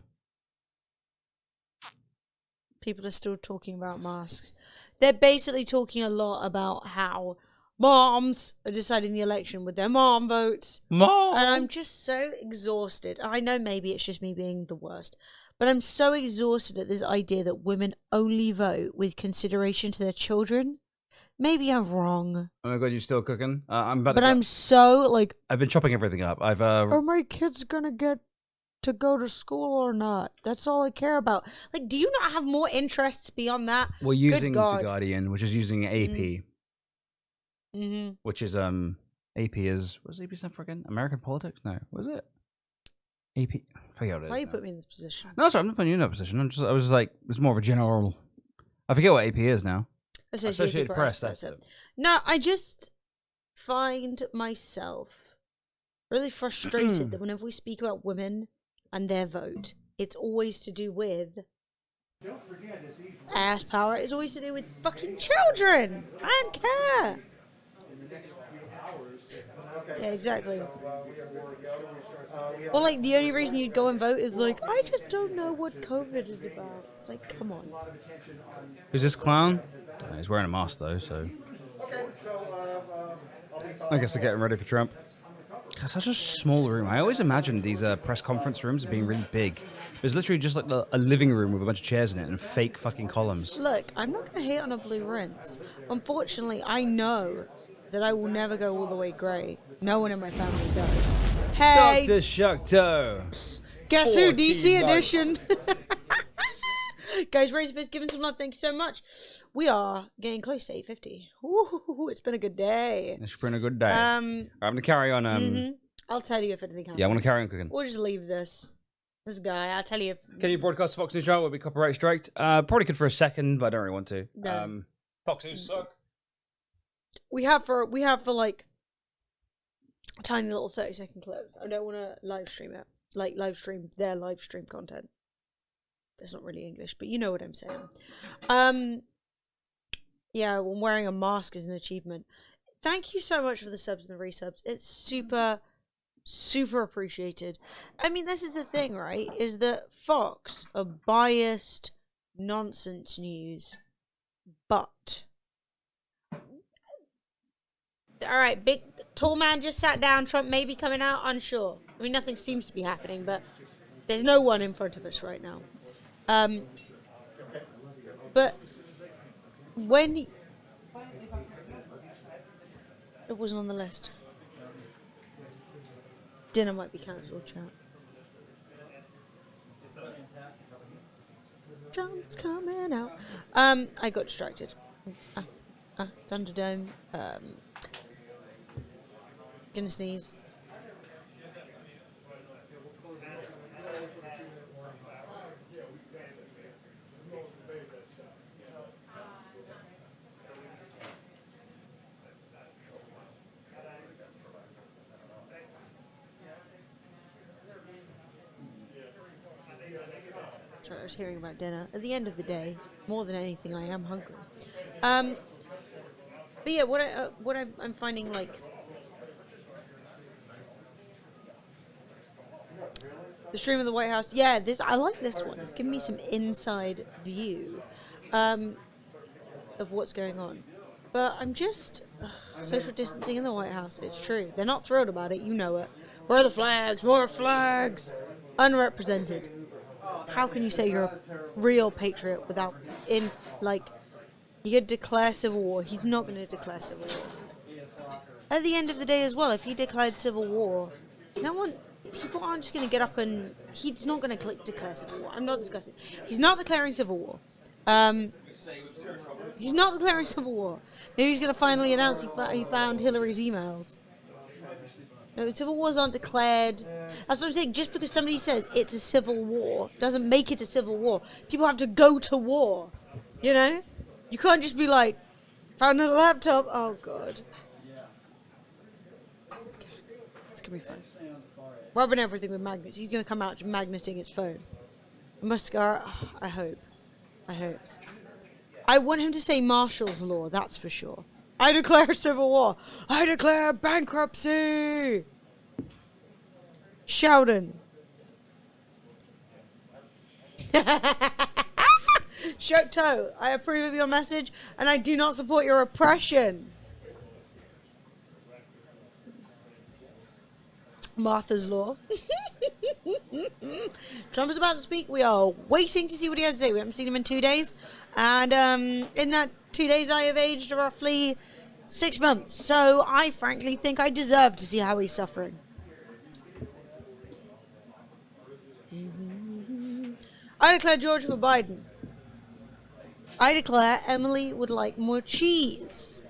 People are still talking about masks. They're basically talking a lot about how moms are deciding the election with their mom votes. Mom! And I'm just so exhausted. I know maybe it's just me being the worst, but I'm so exhausted at this idea that women only vote with consideration to their children. Maybe I'm wrong. Oh my God, you still cooking? I'm about But I'm so like, I've been chopping everything up. are my kids gonna get to go to school or not? That's all I care about. Like, do you not have more interests beyond that? We're using Good The God. Guardian, which is using AP, Mm-hmm. which is AP is what's AP stand for again? American politics? No, was it? AP. Forget what it is. Why you now. put me in this position? No, sorry, I'm not putting you in that position. I was just like, it's more of a general. I forget what AP is now. Associated Press. That's it. No, I just find myself really frustrated that whenever we speak about women and their vote, it's always to do with ass power. It's always to do with fucking children. I don't care. Yeah, exactly. Well, like, the only reason you'd go and vote is like, I just don't know what COVID is about. It's like, come on. Who's this clown? Don't know, he's wearing a mask though, so. I guess they're getting ready for Trump. It's such a small room. I always imagined these press conference rooms being really big. It's literally just like a living room with a bunch of chairs in it and fake fucking columns. Look, I'm not going to hate on a blue rinse. Unfortunately, I know that I will never go all the way grey. No one in my family does. Hey! Dr. Shuckto! Guess who? DC edition! Guys, raise your fist, give him some love. Thank you so much. We are getting close to 8:50. Ooh, it's been a good day. It's been a good day. I'm going to carry on. I'll tell you if anything happens. Yeah, I want to carry on cooking. We'll just leave this guy. I'll tell you if... Can you broadcast Fox News Channel? Will be copyright striked. Probably could for a second, but I don't really want to. No. Fox News suck. We have for like tiny little 30-second clips. I don't want to live stream it. Like live stream their live stream content. That's not really English, but you know what I'm saying. Yeah, when wearing a mask is an achievement. Thank you so much for the subs and the resubs. It's super, super appreciated. I mean, this is the thing, right? Is that Fox are biased nonsense news, but all right, big tall man just sat down. Trump may be coming out, unsure. I mean, nothing seems to be happening, but there's no one in front of us right now. But when it wasn't on the list, dinner might be cancelled, chat. Trump's coming out. I got distracted. Thunderdome. Gonna sneeze. Sorry, I was hearing about dinner. At the end of the day, more than anything, I am hungry. But yeah, what I'm finding, like, the stream of the White House. Yeah, I like this one. It's giving me some inside view of what's going on. But I'm just social distancing in the White House. It's true. They're not thrilled about it. You know it. Where are the flags? More flags. Unrepresented. How can you say you're a real patriot without you could declare civil war? He's not going to declare civil war. At the end of the day as well, if he declared civil war, people aren't just going to get up and... He's not going to declare civil war. I'm not discussing. He's not declaring civil war. He's not declaring civil war. Maybe he's going to finally announce he found Hillary's emails. No, civil wars aren't declared. That's what I'm saying. Just because somebody says it's a civil war doesn't make it a civil war. People have to go to war. You know? You can't just be like, found another laptop. Oh, God. Okay. It's going to be fun. Rubbing everything with magnets. He's going to come out magneting his phone. Mascara. Oh, I hope. I want him to say Marshall's Law, that's for sure. I declare civil war. I declare bankruptcy. Sheldon. Shoto, I approve of your message, and I do not support your oppression. Martha's Law. Trump is about to speak. We are waiting to see what he has to say. We haven't seen him in 2 days. And in that 2 days, I have aged roughly 6 months. So I frankly think I deserve to see how he's suffering. I declare George for Biden. I declare Emily would like more cheese.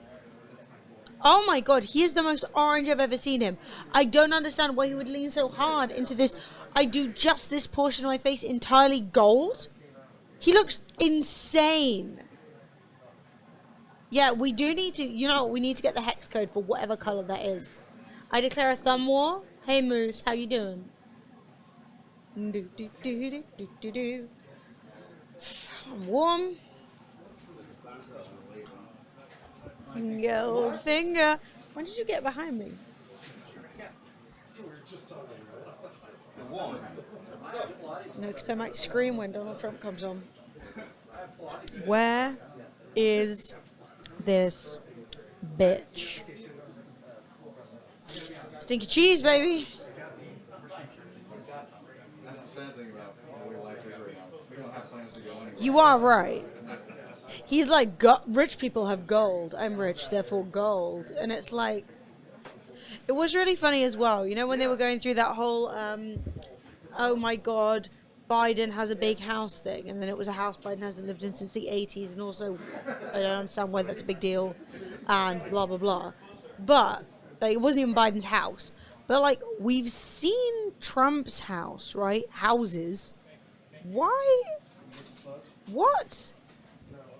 Oh my God, he is the most orange I've ever seen him. I don't understand why he would lean so hard into this. I do just this portion of my face entirely gold. He looks insane. Yeah, we do need to, we need to get the hex code for whatever color that is. I declare a thumb war. Hey Moose, how you doing? I'm warm. Gold finger. When did you get behind me? No, because I might scream when Donald Trump comes on. Where is this bitch? Stinky cheese, baby. That's the sad thing about the way life is right now. We don't have plans to go anywhere. You are right. He's like, rich people have gold. I'm rich, therefore gold. And it's like, it was really funny as well. You know, when they were going through that whole, oh my God, Biden has a big house thing. And then it was a house Biden hasn't lived in since the 80s. And also, I don't understand why that's a big deal. And blah, blah, blah. But, like, it wasn't even Biden's house. But, like, we've seen Trump's house, right? Houses. Why? What?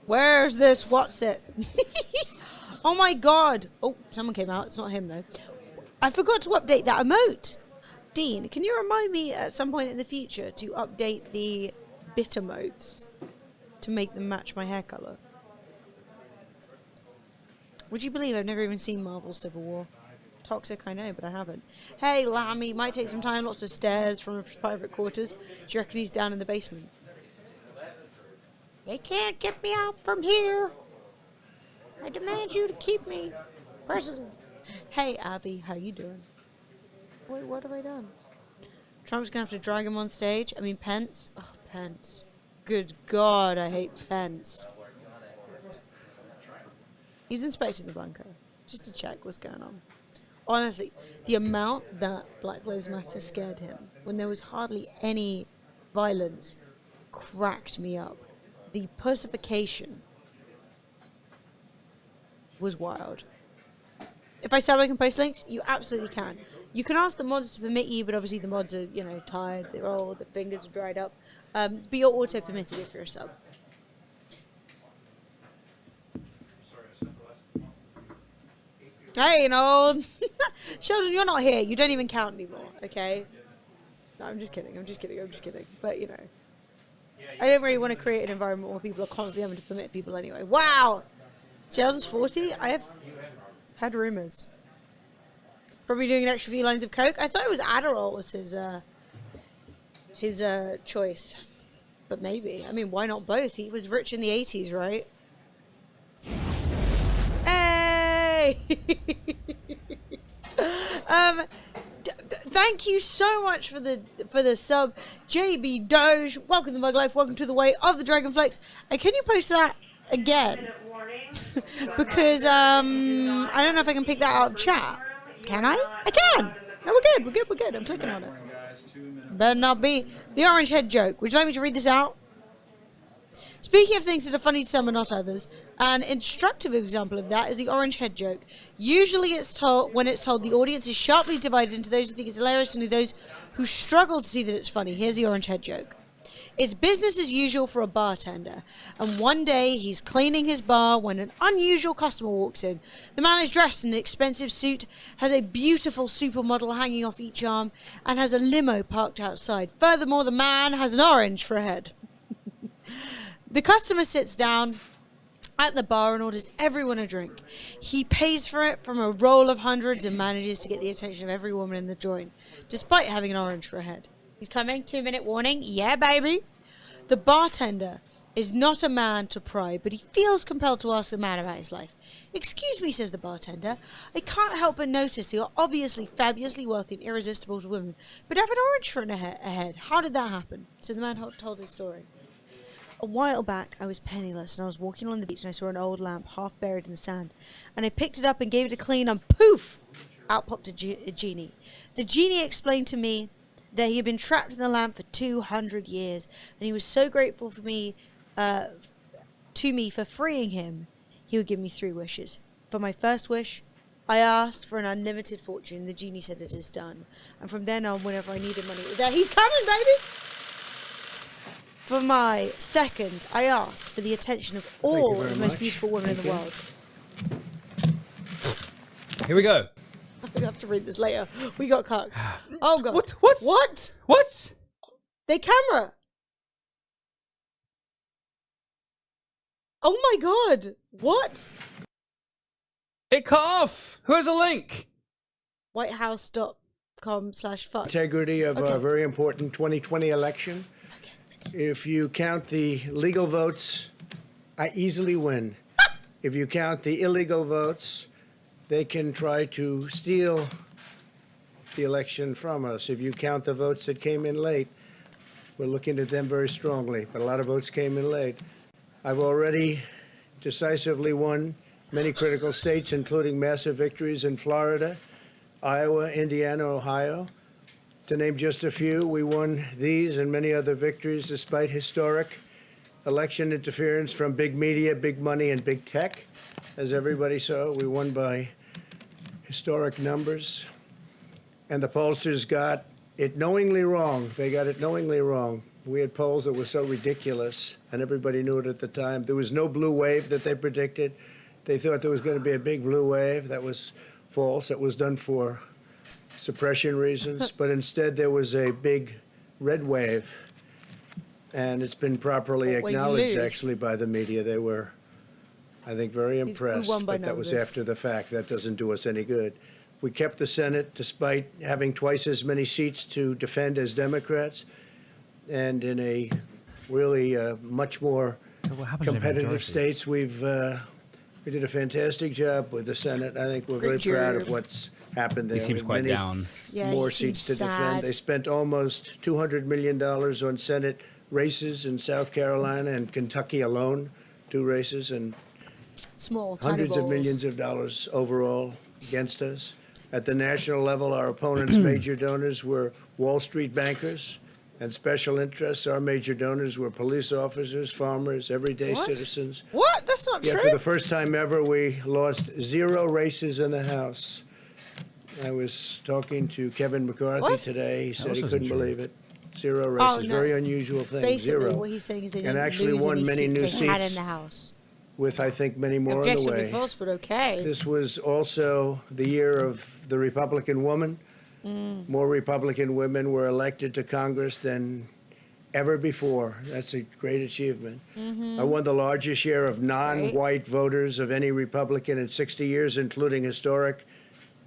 Where's this? What's it? Oh my God. Oh, someone came out. It's not him though. I forgot to update that emote. Dean, can you remind me at some point in the future to update the bit emotes to make them match my hair color? Would you believe I've never even seen Marvel Civil War? Toxic, I know, but I haven't. Hey, Lammy, might take some time. Lots of stairs from private quarters. Do you reckon he's down in the basement? They can't get me out from here. I demand you to keep me president. Hey, Abby, how you doing? Wait, what have I done? Trump's gonna have to drag him on stage. I mean, Pence. Oh, Pence. Good God, I hate Pence. He's inspecting the bunker just to check what's going on. Honestly, the amount that Black Lives Matter scared him when there was hardly any violence cracked me up. The pussification was wild. If I say I can post links, you absolutely can. You can ask the mods to permit you, but obviously the mods are, you know, tired, they're old, their fingers are dried up. But you're auto permitted if you're a sub. Hey, old. Sheldon, you're not here. You don't even count anymore, okay? No, I'm just kidding. But, you know. I don't really want to create an environment where people are constantly having to permit people anyway. Wow! Sheldon's 40? I have had rumors. Probably doing an extra few lines of coke. I thought it was Adderall was his choice. But maybe. I mean, why not both? He was rich in the 80s, right? Hey! Thank you so much for the sub, JB Doge. Welcome to Mug Life. Welcome to the way of the Dragonflex. And can you post that again? Because I don't know if I can pick that out of chat. Can I? I can. No, we're good. I'm clicking on it. Better not be the orange head joke. Would you like me to read this out? Speaking of things that are funny to some and not others, an instructive example of that is the orange head joke. Usually when it's told, the audience is sharply divided into those who think it's hilarious and those who struggle to see that it's funny. Here's the orange head joke. It's business as usual for a bartender, and one day he's cleaning his bar when an unusual customer walks in. The man is dressed in an expensive suit, has a beautiful supermodel hanging off each arm, and has a limo parked outside. Furthermore, the man has an orange for a head. The customer sits down at the bar and orders everyone a drink. He pays for it from a roll of hundreds and manages to get the attention of every woman in the joint, despite having an orange for a head. He's coming, 2-minute warning. Yeah, baby. The bartender is not a man to pry, but he feels compelled to ask the man about his life. Excuse me, says the bartender. I can't help but notice that you're obviously fabulously wealthy and irresistible to women, but have an orange for a head. How did that happen? So the man told his story. A while back, I was penniless, and I was walking along the beach, and I saw an old lamp half buried in the sand. And I picked it up and gave it a clean, and poof! Out popped a genie. The genie explained to me that he had been trapped in the lamp for 200 years, and he was so grateful for me, to me for freeing him, he would give me 3 wishes. For my first wish, I asked for an unlimited fortune, and the genie said it is done. And from then on, whenever I needed money, it was there. He's coming, baby! For my second, I asked for the attention of all the most beautiful women in the world. Here we go. I have to read this later. We got cucked. Oh god. What? They camera. Oh my god. What? It cut off. Who has a link? Whitehouse.com/fuck. Integrity of a very important 2020 election. If you count the legal votes, I easily win. If you count the illegal votes, they can try to steal the election from us. If you count the votes that came in late, we're looking at them very strongly, but a lot of votes came in late. I've already decisively won many critical states, including massive victories in Florida, Iowa, Indiana, Ohio. To name just a few, we won these and many other victories despite historic election interference from big media, big money, and big tech. As everybody saw, we won by historic numbers. And the pollsters got it knowingly wrong. They got it knowingly wrong. We had polls that were so ridiculous, and everybody knew it at the time. There was no blue wave that they predicted. They thought there was going to be a big blue wave. That was false. It was done for suppression reasons. But instead, there was a big red wave. And it's been properly acknowledged, actually, by the media. They were, I think, very impressed. But that was after the fact. That doesn't do us any good. We kept the Senate despite having twice as many seats to defend as Democrats, and in a really much more competitive states. We did a fantastic job with the Senate. I think we're very proud of what's happened there. He seems quite down. he More seats to seems defend. sad. They spent almost $200 million on Senate races in South Carolina and Kentucky alone, 2 races, and hundreds of millions of dollars overall against us. At the national level, our opponents' major donors were Wall Street bankers and special interests. Our major donors were police officers, farmers, everyday citizens. What? That's not Yet true. for the first time ever, we lost 0 races in the House. I was talking to Kevin McCarthy today. He said he couldn't believe it. 0 races, very unusual thing. Basically, 0. what he's saying is they And didn't actually lose won any many new seats they had in seats. the House. With, I think, many more on the Objectively way. false, but okay. This was also the year of the Republican woman. More Republican women were elected to Congress than ever before. That's a great achievement. I won the largest share of non-white voters of any Republican in 60 years, including historic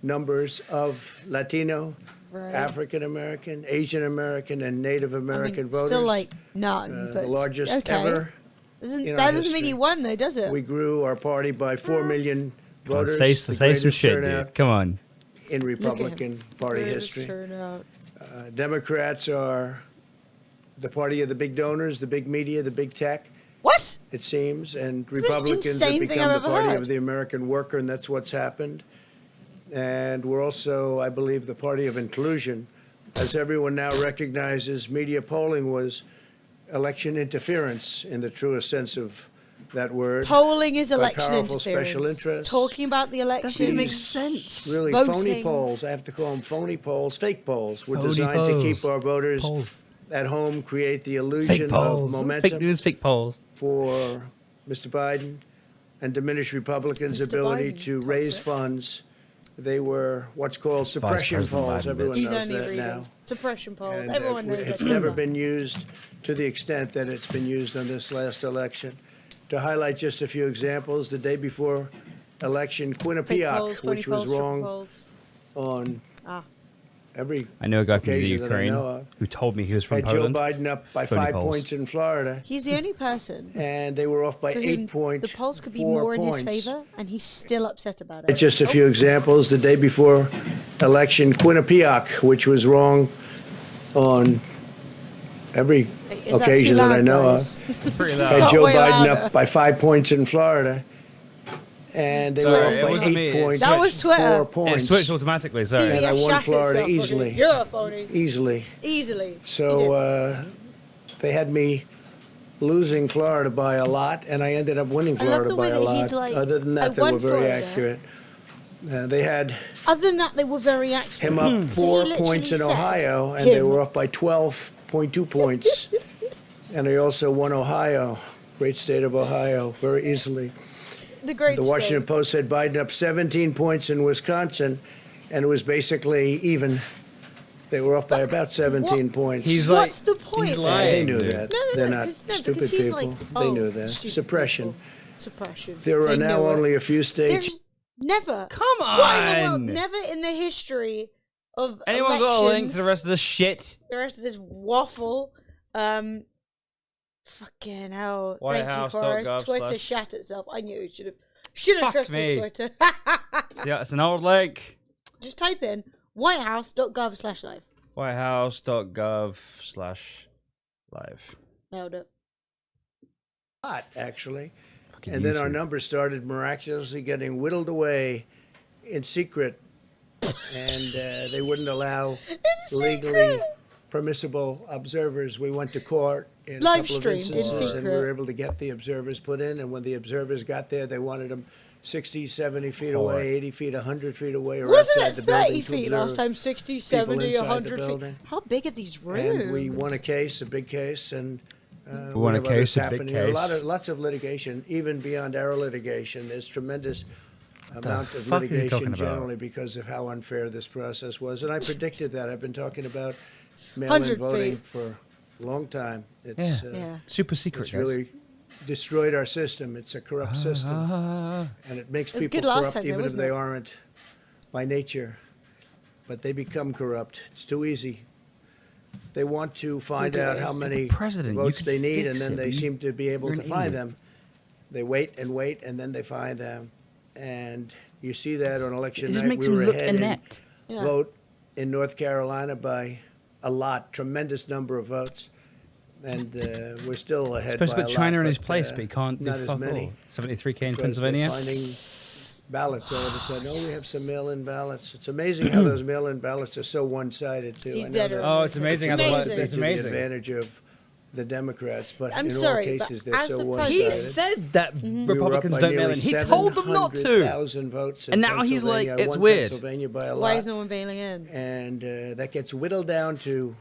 numbers of Latino, African American, Asian American, and Native American voters. Still like none, but the largest okay. ever. That doesn't mean he won, though, does it? We grew our party by 4 million Come on, voters. say the some greatest shit, turnout dude. Come on. in Republican Party history. Democrats are the party of the big donors, the big media, the big tech. What? It seems. And It's the most Republicans have insane thing become I've the ever party heard. of the American worker, and that's what's happened. And we're also, I believe, the party of inclusion. As everyone now recognizes, media polling was election interference in the truest sense of that word. Polling is by election powerful interference. special interests. Talking about the election These makes sense. Really Voting. phony polls. I have to call them phony polls, fake polls. Were Phony designed to keep polls. our voters Polls. at home, create the Fake illusion of polls. momentum Fake news, fake polls. for Mr. Biden and diminish Republicans' Mr. ability Biden, to raise funds. They were what's called suppression President polls. Biden, Everyone He's knows only that reading. now. Suppression polls. And Everyone knows it's that. never been used to the extent that it's been used on this last election. To highlight just a few examples, the day before election, Fake polls, Quinnipiac, phony which was polls, triple wrong polls. on Ah. every I know a guy from the occasion that I Ukraine know of, who told me he was from had Poland. Joe Biden up by Phony 5 polls. points in Florida, He's the only person and they were off by for whom 8 points. the polls could be 4 more in his points. favor, and he's still upset about it. Just a few examples. The day before election, Quinnipiac, which was wrong on every Is that occasion too that I loud, know guys? of, Pretty had loud. Joe way Biden louder. up by 5 points in Florida, and they Sorry, were it off by wasn't 8 me, it points. That was Twitter. 4 It points. switched automatically, sorry. And I PBS won shat Florida itself, easily. okay. You're a phony. Easily. Easily. He did. So they had me losing Florida by a lot, and I ended up winning I love Florida the by way a that lot. he's like, Other than I that, they won were very Florida. accurate. They had Other than that, they were very accurate. him up So he 4 literally points in said, Ohio, and they him. were up by 12.2 points. And they also won Ohio, great state of Ohio, very easily. The great The Washington state. Post had Biden up 17 points in Wisconsin, and it was basically even. They were off by about 17 points. He's like, What's the point? he's Yeah, lying. they knew dude. that. No, They're not because- no, stupid because he's people. like, They oh, knew that. stupid Suppression. people. Suppression. There are They now knew it. only a few states. There's Never. Come What in the world? on. Never in the history of Anyone elections, got a link to the rest of the shit? the rest of this waffle. Fucking hell. Thank you, Horace. whitehouse.gov Twitter slash- shat itself. I knew it should have Fuck trusted me. Twitter. Yeah, it's an old link. Just type in whitehouse.gov/live. Whitehouse.gov/live. Nailed it. Lot, actually. Fucking And then our YouTube. numbers started miraculously getting whittled away in secret. And they wouldn't allow legally permissible observers. We went to court in a Live couple of streamed in instances, and we were secret. able to get the observers put in. And when the observers got there, they wanted them 60, 70 feet Court. away, 80 feet, 100 feet away, or Wasn't outside it the building 30 to feet last observe time? 60, people 70, inside the 100 feet. building. How big are these rooms? And we won a case, a big case, and We won a have others case, a big happening. case. Lots of litigation, even beyond our litigation. There's tremendous amount of fuck are you talking litigation about? generally because of how unfair this process was, and I predicted that. I've been talking about mail-in 100 voting feet. for a long time. It's Yeah. Super secret, It's guys. really destroyed our system. It's a corrupt system, and it makes It was people good last corrupt time, though, even if wasn't they it? aren't by nature. But they become corrupt. It's too easy. They want to find out how many president, you votes could they need, fix and then it, they but seem to be able you're to an find idiot. them. They wait and wait, and then they find them. And you see that on election It just night. makes We them were look ahead in inept. Yeah. vote in North Carolina by a lot, tremendous number of votes. And we're still ahead Supposed by to put a China lot, in his but, place, but he can't do not as fuck many. all. 73k in Because they're Pennsylvania. finding ballots all of a sudden. Oh, we have some mail-in ballots. It's amazing how those mail-in ballots are so one-sided too. He's I know dead that Oh, it's amazing how the amazing. to it's the amazing. advantage of the Democrats, but I'm in sorry, all but cases they're as so the one-sided. He president- said that We were up Republicans by don't mail nearly in. He told them not to. 700,000 votes in And now he's like, Pennsylvania. I it's won weird. Pennsylvania by a lot. Why is no one bailing in? And that gets whittled down to,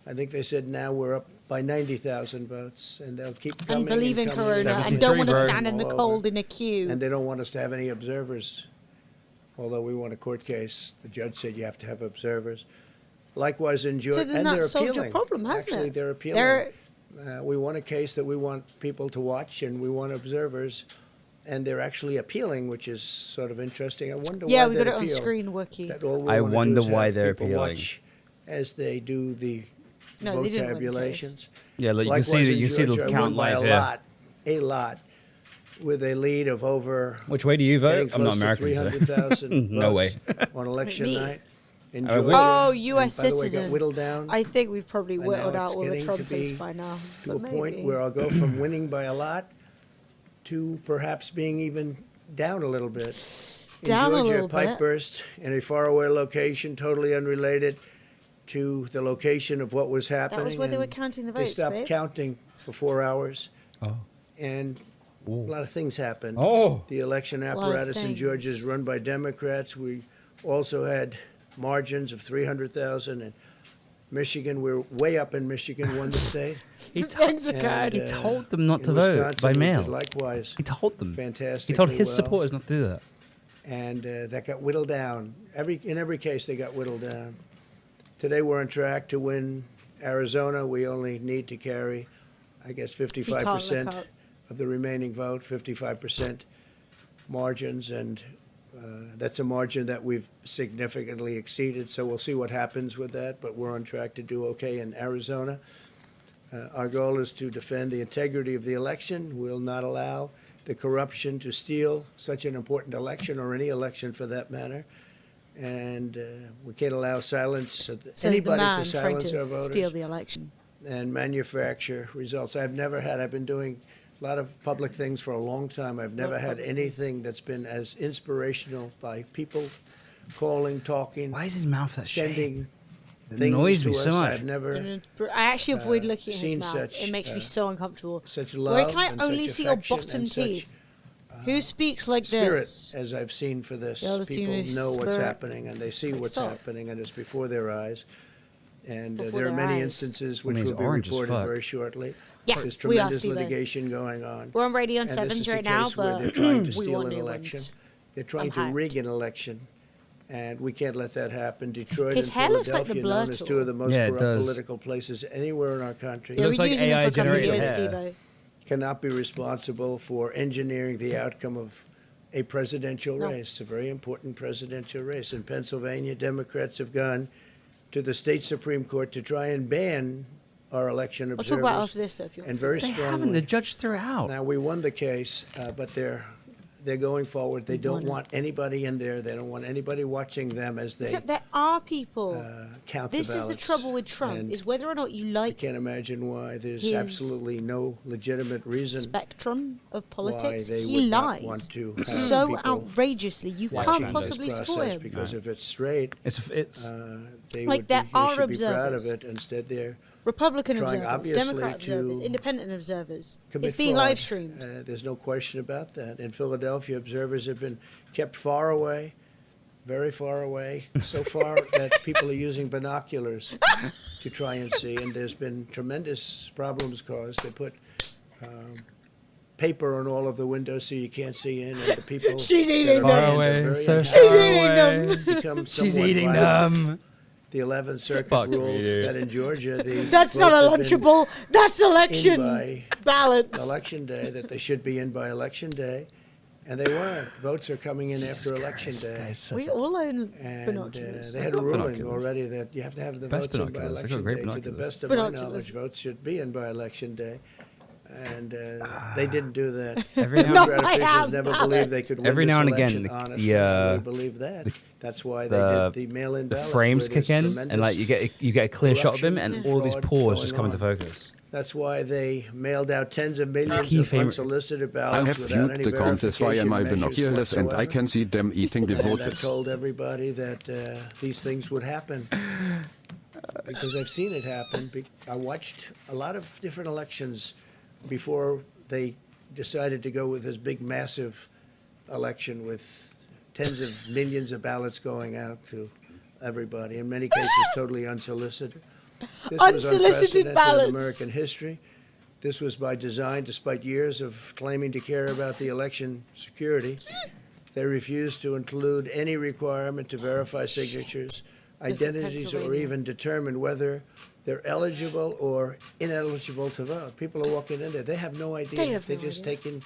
I think they said now we're up by 90,000 votes, and they'll keep coming. And believe in coming Corona and 73, don't want to bro. stand in the all cold over. in a queue. And they don't want us to have any observers. Although we won a court case, the judge said you have to have observers. Likewise in Georgia, So then and that they're solved appealing. your problem, hasn't Actually, it? they're appealing. They're- We won a case that we want people to watch, and we want observers, and they're actually appealing, which is sort of interesting. I wonder Yeah, why we they'd got it on appeal. screen, Wookie. That all we I wanna do wonder is why have they're people appealing. watch as they do the No, they didn't win the case. tabulations. Yeah, like, you can Likewise see that in you can see the Georgia, I count won by live a here. a lot, with a lead of over. Which way do you vote? Getting I'm not close to American, so 300,000 no way. votes on election Me. night in I Georgia. wish. Oh, And U.S. by the way, got citizens. whittled down I think we've probably And whittled now out it's all the getting to Trumpers be by now. to a but point maybe. where I'll go from winning by a lot to perhaps being even down a little bit. In Down a Georgia, little a pipe bit. burst in a faraway location, totally unrelated to the location of what was happening. That was where they were and counting the They votes, stopped babe. counting for 4 hours, Oh. and a lot of things happened. Oh. The election lot of apparatus in things. Georgia is run by Democrats. We also had margins of 300,000. In Michigan, we're way up in Michigan, won the state. He Thanks, And, God. He told them not in to vote Wisconsin, by we mail. did likewise. He told them. Fantastically He told his well. supporters not to do that. And that got whittled down. In every case, they got whittled down. Today, we're on track to win Arizona. We only need to carry, I guess, 55% look up. of the remaining vote, 55% margins, and that's a margin that we've significantly exceeded. So we'll see what happens with that, but we're on track to do okay in Arizona. Our goal is to defend the integrity of the election. We'll not allow the corruption to steal such an important election, or any election for that matter. And we can't allow silence, Says the anybody man to trying silence our to voters steal the election. and manufacture results. I've been doing a lot of public things for a long time. I've never had anything that's been as inspirational by people calling, talking. Why is his mouth that sending It things annoys to me so us. much. I've never I actually avoid looking at his seen mouth. such, It makes me so uncomfortable. such Where love can I and only such see your affection bottom and such, teeth? Who speaks like spirit this? as I've seen for this. The other People team is know what's spirit. happening, and they see It's like, what's stop. happening, and it's before their eyes. And Before there are their many eyes. instances I which mean, will he's be orange as reported fuck. very shortly. Yeah, There's we are, tremendous Steve-O. litigation going on. We're on Radio on And 7s this is a right now, case where but they're trying to we steal want an new election. ones. They're trying I'm to rig an election, and we can't let that happen. Detroit His and hair looks like the Philadelphia, known Blur as Tool. two of the most Yeah, it corrupt does. political places anywhere in our country. Yeah, looks we're like using him AI for a couple of generated years, hair. Steve-O. Cannot be responsible for engineering the outcome of a presidential race, a very important presidential race. In Pennsylvania, Democrats have gone to the state Supreme Court to try and ban our election I'll observers. talk about after this, though, if you want and to. very They strongly. haven't. The judge threw it out. Now, we won the case, but they're going forward. They don't want anybody in there. They don't want anybody watching them as they Except there are people. count This the is the ballots. trouble with Trump, And is whether or not you like I can't imagine why. There's his absolutely no legitimate reason spectrum of politics. why they He would not lies want to have so people outrageously. You watching can't this possibly support process, him. because if it's straight, It's they Like, would there be, are they should be proud observers. of it. Instead, they're Republican trying observers, obviously Democrat observers, to independent observers. commit It's being fraud. live streamed. There's no question about that. In Philadelphia, observers have been kept far away, very far away, so far that people are using binoculars to try and see. And there's been tremendous problems caused. They put paper on all of the windows so you can't see in, and the people. She's that eating are them. in Far are away, very so unhappy. She's far eating them. away. Become She's somewhat eating violent. them. The 11th Circuit Fuck me, ruled dude. that in Georgia, the That's not a votes have been lunchable. That's in election by ballots. election day, that they should be in by election day, and they weren't. Votes are coming in after election day. We all own And binoculars. they had a ruling binoculars. already that you have to have the Best votes in by binoculars. They've got election great day. To the binoculars. best of my Binoculars. knowledge, votes should be in by election day. And they didn't do that. Every now- Democrat No, I officials have never ballots. believed they could win Every this now and election. again, Honestly, the, I really believe that. That's why they did the mail-in the ballots. frames where kick there's in, and like tremendous you get a clear shot of him, corruption and and all these fraud pores just going come into on. focus. That's why they mailed out tens of millions Key of favorite- unsolicited I ballots have without any viewed the contest via verification my measures binoculars and I whatsoever. can see them eating the And I voters. told everybody that these things would happen because I've seen it happen. I watched a lot of different elections before they decided to go with this big, massive election with tens of millions of ballots going out to everybody, in many cases totally unsolicited. This was Unsolicited unprecedented ballots. in American history. This was by design, despite years of claiming to care about the election security. They refused to include any requirement to verify signatures, identities, or Pennsylvania. even determine whether they're eligible or ineligible to vote. People are walking in there. They have no idea. They have They're no just idea. taking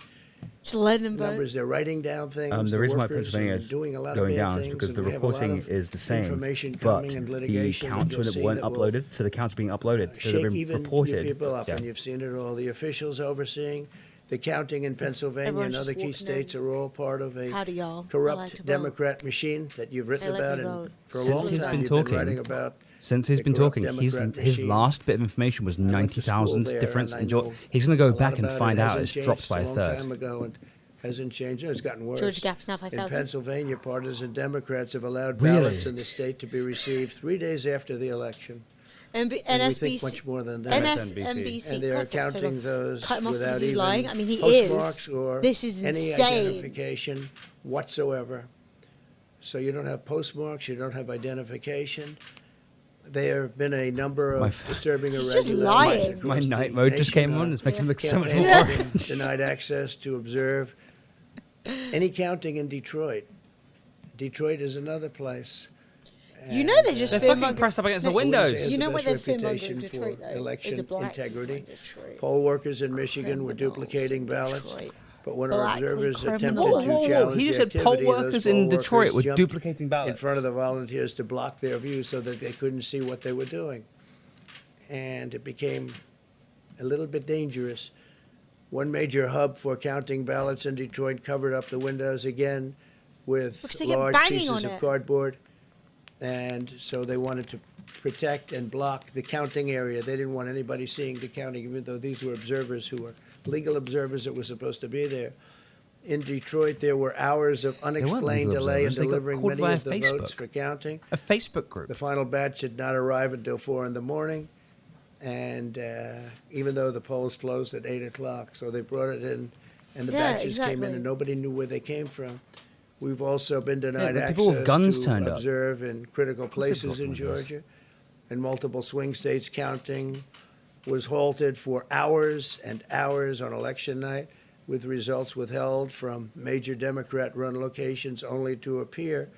Just letting them vote. numbers. They're writing down things. The the reason why workers Pennsylvania are is doing a lot going of bad down is things, because and the we have a lot reporting of is the same, information but coming and the litigation that counts you'll when it see weren't that will uploaded, so the counts being uploaded, so they've shake been even reported. your people up, Yeah. and you've seen it all. The officials overseeing the counting in Pennsylvania Everyone's and other just key walking states in. are all part of a Howdy, y'all. I like corrupt to vote. Democrat machine that you've written I like about, to and vote. for a Since long he's time been you've talking- been writing about. Since he's the been corrupt talking, his Democrat his machine. last bit of information was I went to 90,000 school there, difference. and I And know he's going to a go lot back and about it. find It out hasn't it's changed. dropped by a It's a long third. time ago and hasn't changed. It's gotten worse. Georgia Gap's now In 5,000. Pennsylvania, partisan Democrats have allowed Really? ballots in the state to be received 3 days after the election. And we think much more than that. NBC. And they are God, that's so counting long. those Cut him off without because he's even lying. I mean, he postmarks is. or This is any insane. identification whatsoever. So you don't have postmarks, you don't have identification. There have been a number My of disturbing He's just irregularities lying. across My night the mode just nation. came on. It's making it look so much Campaign more has orange. been denied access to observe any counting in Detroit. Detroit is another place. You know they're just They're fucking pressed up against the windows. You know where Their they're filming in reputation Detroit, for though? election Is a black integrity. people in Detroit. Poll workers in Michigan were Criminals duplicating in ballots, Detroit. but when our Blackly observers attempted criminals. to Whoa, whoa, whoa. challenge He just the said poll activity, those workers in poll Detroit workers were jumped duplicating in ballots. front of the volunteers to block their view so that they couldn't see what they were doing. And it became a little bit dangerous. One major hub for counting ballots in Detroit covered up the windows again with Because they kept large banging pieces on of it. cardboard. And so they wanted to protect and block the counting area. They didn't want anybody seeing the counting, even though these were observers who were legal observers that were supposed to be there. In Detroit, there were hours of unexplained legal delay in observers. They got delivering called many via of the votes Facebook. for counting. A Facebook group. The final batch did not arrive until 4 in the morning, and even though the polls closed at 8 o'clock, so they brought it in, and the Yeah, batches came in, exactly. and nobody knew where they came from. We've also been denied the access people with guns to turned up. observe in critical course they places brought in windows. Georgia. In multiple swing states, counting was halted for hours and hours on election night, with results withheld from major Democrat-run locations only to appear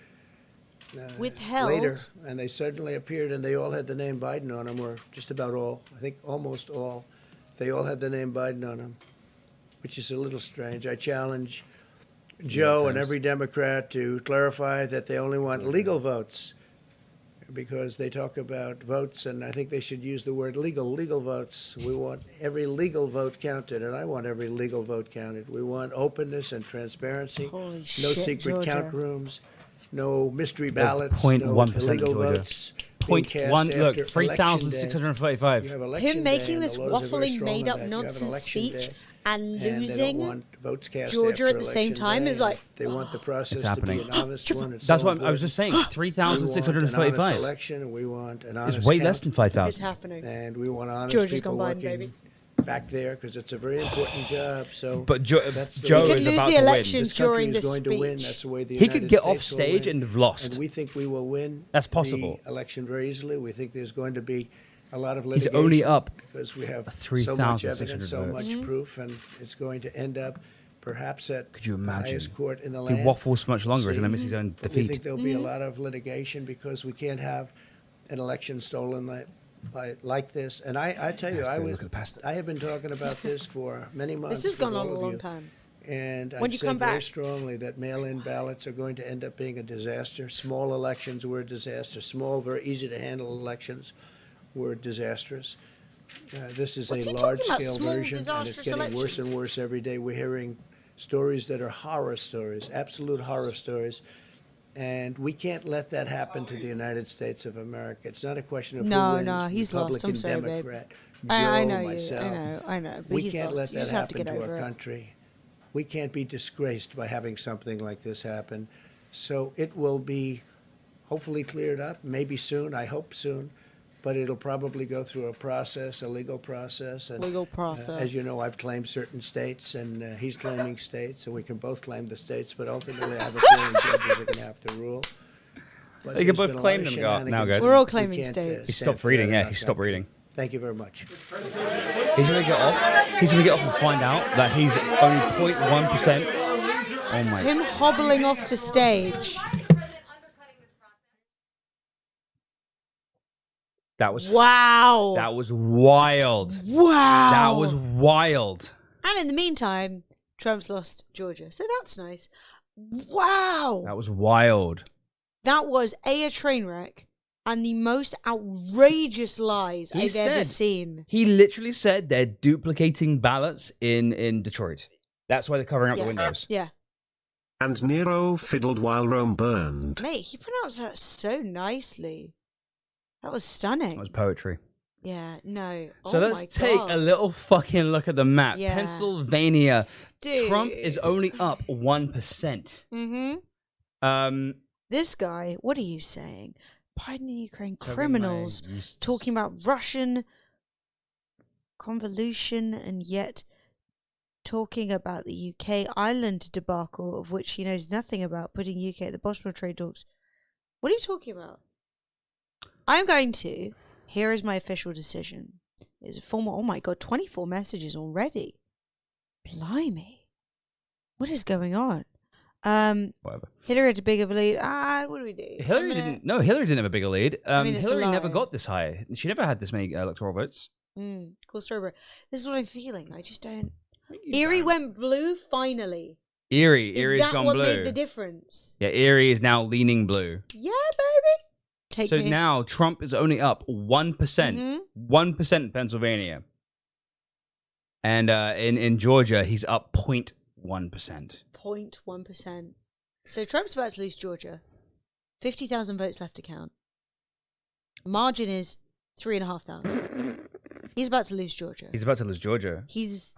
Withheld? later. And they suddenly appeared, and they all had the name Biden on them, or just about all. I think almost all. They all had the name Biden on them, which is a little strange. I challenge Joe and every Democrat to clarify that they only want legal votes, because they talk about votes, and I think they should use the word legal votes. We want every legal vote counted, and I want every legal vote counted. We want openness and transparency. Holy no shit, secret Georgia. count rooms, no mystery There's ballots, 0.1% no of illegal Georgia. votes. being cast 0.1, look, after 3,635. You have election Him day, making and this the laws are very waffling, strong on made-up that. You have an nonsense election speech day, and they don't losing want votes cast Georgia after at the same election time day, is like. they want the process It's happening. to be an honest one. It's That's so what I was just saying. important. We want an 3,635. honest election, and we want an honest It's way count. less than 5,000. It's happening. And we want honest Georgia's people gone Biden, working baby. back there, because it's a very important job. So, But that's the Joe way is lose about the to win. election this country during is this going to win. speech. That's the way the He United could get off States will stage win. and have lost. And we think we will win. That's possible. The election very easily. We think there's going to be a lot of He's litigation. only up because we have so 3,600 much evidence, so votes. much proof, and it's going to end up perhaps at Could you the imagine? highest court in the If he land. waffles for much longer, he's See, going to miss his own but defeat. We think there'll be a lot of litigation because we can't have an election stolen like this. And I tell you, I have been talking about this for many months. This has gone with on all a of long you. time. And When I've you said come very back. strongly that mail-in ballots are going to end up being a disaster. Small elections were a disaster. Small, very easy to handle elections were disastrous. This is What's a he talking about, large-scale small, version, and it's disastrous getting worse elections? and worse every day. We're hearing stories that are horror stories, absolute horror stories. And we can't let that happen to the United States of America. It's not a question of No, who wins, no, he's lost. I'm Republican, sorry, babe. Democrat, I Joe, know myself. you. I know. But We he's can't lost. let You that just have to happen get to over our it. country. We can't be disgraced by having something like this happen. So it will be hopefully cleared up, maybe soon, I hope soon, but it'll probably go through a process, a legal process. And, Legal process. as you know, I've claimed certain states, and he's claiming states, and we can both claim the states, but ultimately I have a feeling judges are going to have to rule. But They can there's both been a lot claim of them now, shenanigans. guys. We're all We claiming can't, states. He stand stopped for reading, that in yeah, our he stopped country. reading. Thank you very much. He's going to get off. He's going to get off and find out that he's only 0.1%. Oh my. Him hobbling off the stage. That was Wow. That was wild. Wow. That was wild. And in the meantime, Trump's lost Georgia. So that's nice. Wow. That was wild. That was a train wreck and the most outrageous lies He I've ever said- seen. He literally said they're duplicating ballots in Detroit. That's why they're covering up the windows. Yeah. And Nero fiddled while Rome burned. Mate, he pronounced that so nicely. That was stunning. That was poetry. Yeah, no. So Oh let's my take God. a little fucking look at the map. Yeah. Pennsylvania. Dude. Trump is only up 1%. Mm-hmm. This guy, what are you saying? Biden and Ukraine criminals talking about Russian convolution and yet talking about the UK Ireland debacle, of which he knows nothing about, putting UK at the bottom of trade talks. What are you talking about? I'm going to, here is my official decision. There's a formal, oh my God, 24 messages already. Blimey. What is going on? Whatever. Hillary had a bigger lead. What do we do? Hillary didn't. No, Hillary didn't have a bigger lead. I mean, it's a Hillary never lie. got this high. She never had this many electoral votes. Cool story, bro. This is what I'm feeling. I just don't. Erie went blue finally. Erie. Is Erie's that gone what blue. made the difference? Yeah, Erie is now leaning blue. Yeah, baby. Take So me. now Trump is only up 1%. Mhm. 1% in Pennsylvania. And in Georgia, he's up 0.1%. 0.1%. So Trump's about to lose Georgia. 50,000 votes left to count. Margin is 3,500. He's about to lose Georgia. He's about to lose Georgia. He's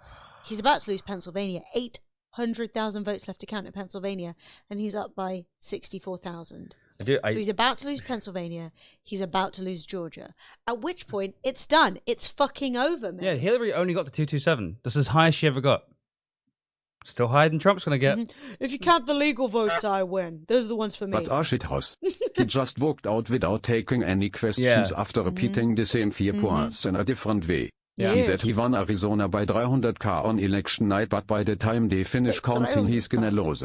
about to lose Pennsylvania. 800,000 votes left to count in Pennsylvania, and he's up by 64,000. So he's about to lose Pennsylvania. He's about to lose Georgia. At which point, it's done. It's fucking over, man. Yeah, Hillary only got to 227. That's as high as she ever got. Still higher than Trump's going to get. If you count the legal votes, I win. Those are the ones for me. But Arshithaus, he just walked out without taking any questions Yeah. after repeating the same 4 points in a different way. Yeah. He said he won Arizona by 300k on election night, but by the time they finish counting he's gonna lose.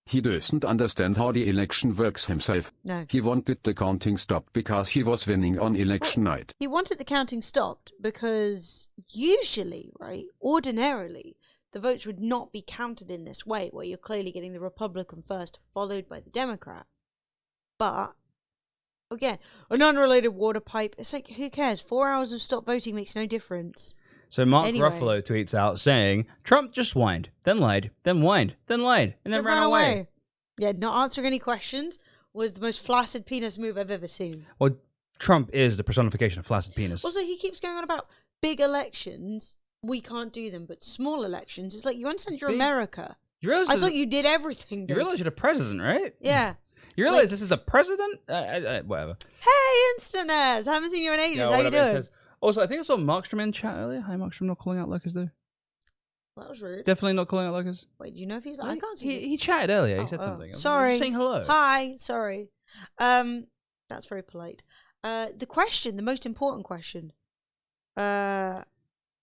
He doesn't understand how the election works himself. No. He wanted the counting stopped because he was winning on election night. He wanted the counting stopped because usually, right, ordinarily, the votes would not be counted in this way, where you're clearly getting the Republican first, followed by the Democrat. But again, an unrelated water pipe. It's like, who cares? 4 hours of stop voting makes no difference. So Mark Ruffalo tweets out saying, Trump just whined, then lied, then whined, then lied, and then ran away. Yeah, not answering any questions was the most flaccid penis move I've ever seen. Well, Trump is the personification of flaccid penis. Also, he keeps going on about big elections. We can't do them, but small elections. It's like, you understand you're America. You realize I thought you did everything. You realize you're the president, right? Yeah. You realize this is the president? Whatever. Hey, Instaness! I haven't seen you in ages. How you doing? Also, I think I saw Markstrom in chat earlier. Hi, Markstrom, not calling out Lucas, though. That was rude. Definitely not calling out Lucas. Wait, do you know if he's... I can't see He chatted earlier. He said something. Sorry. Just saying hello. Hi. Sorry. That's very polite. The question, the most important question.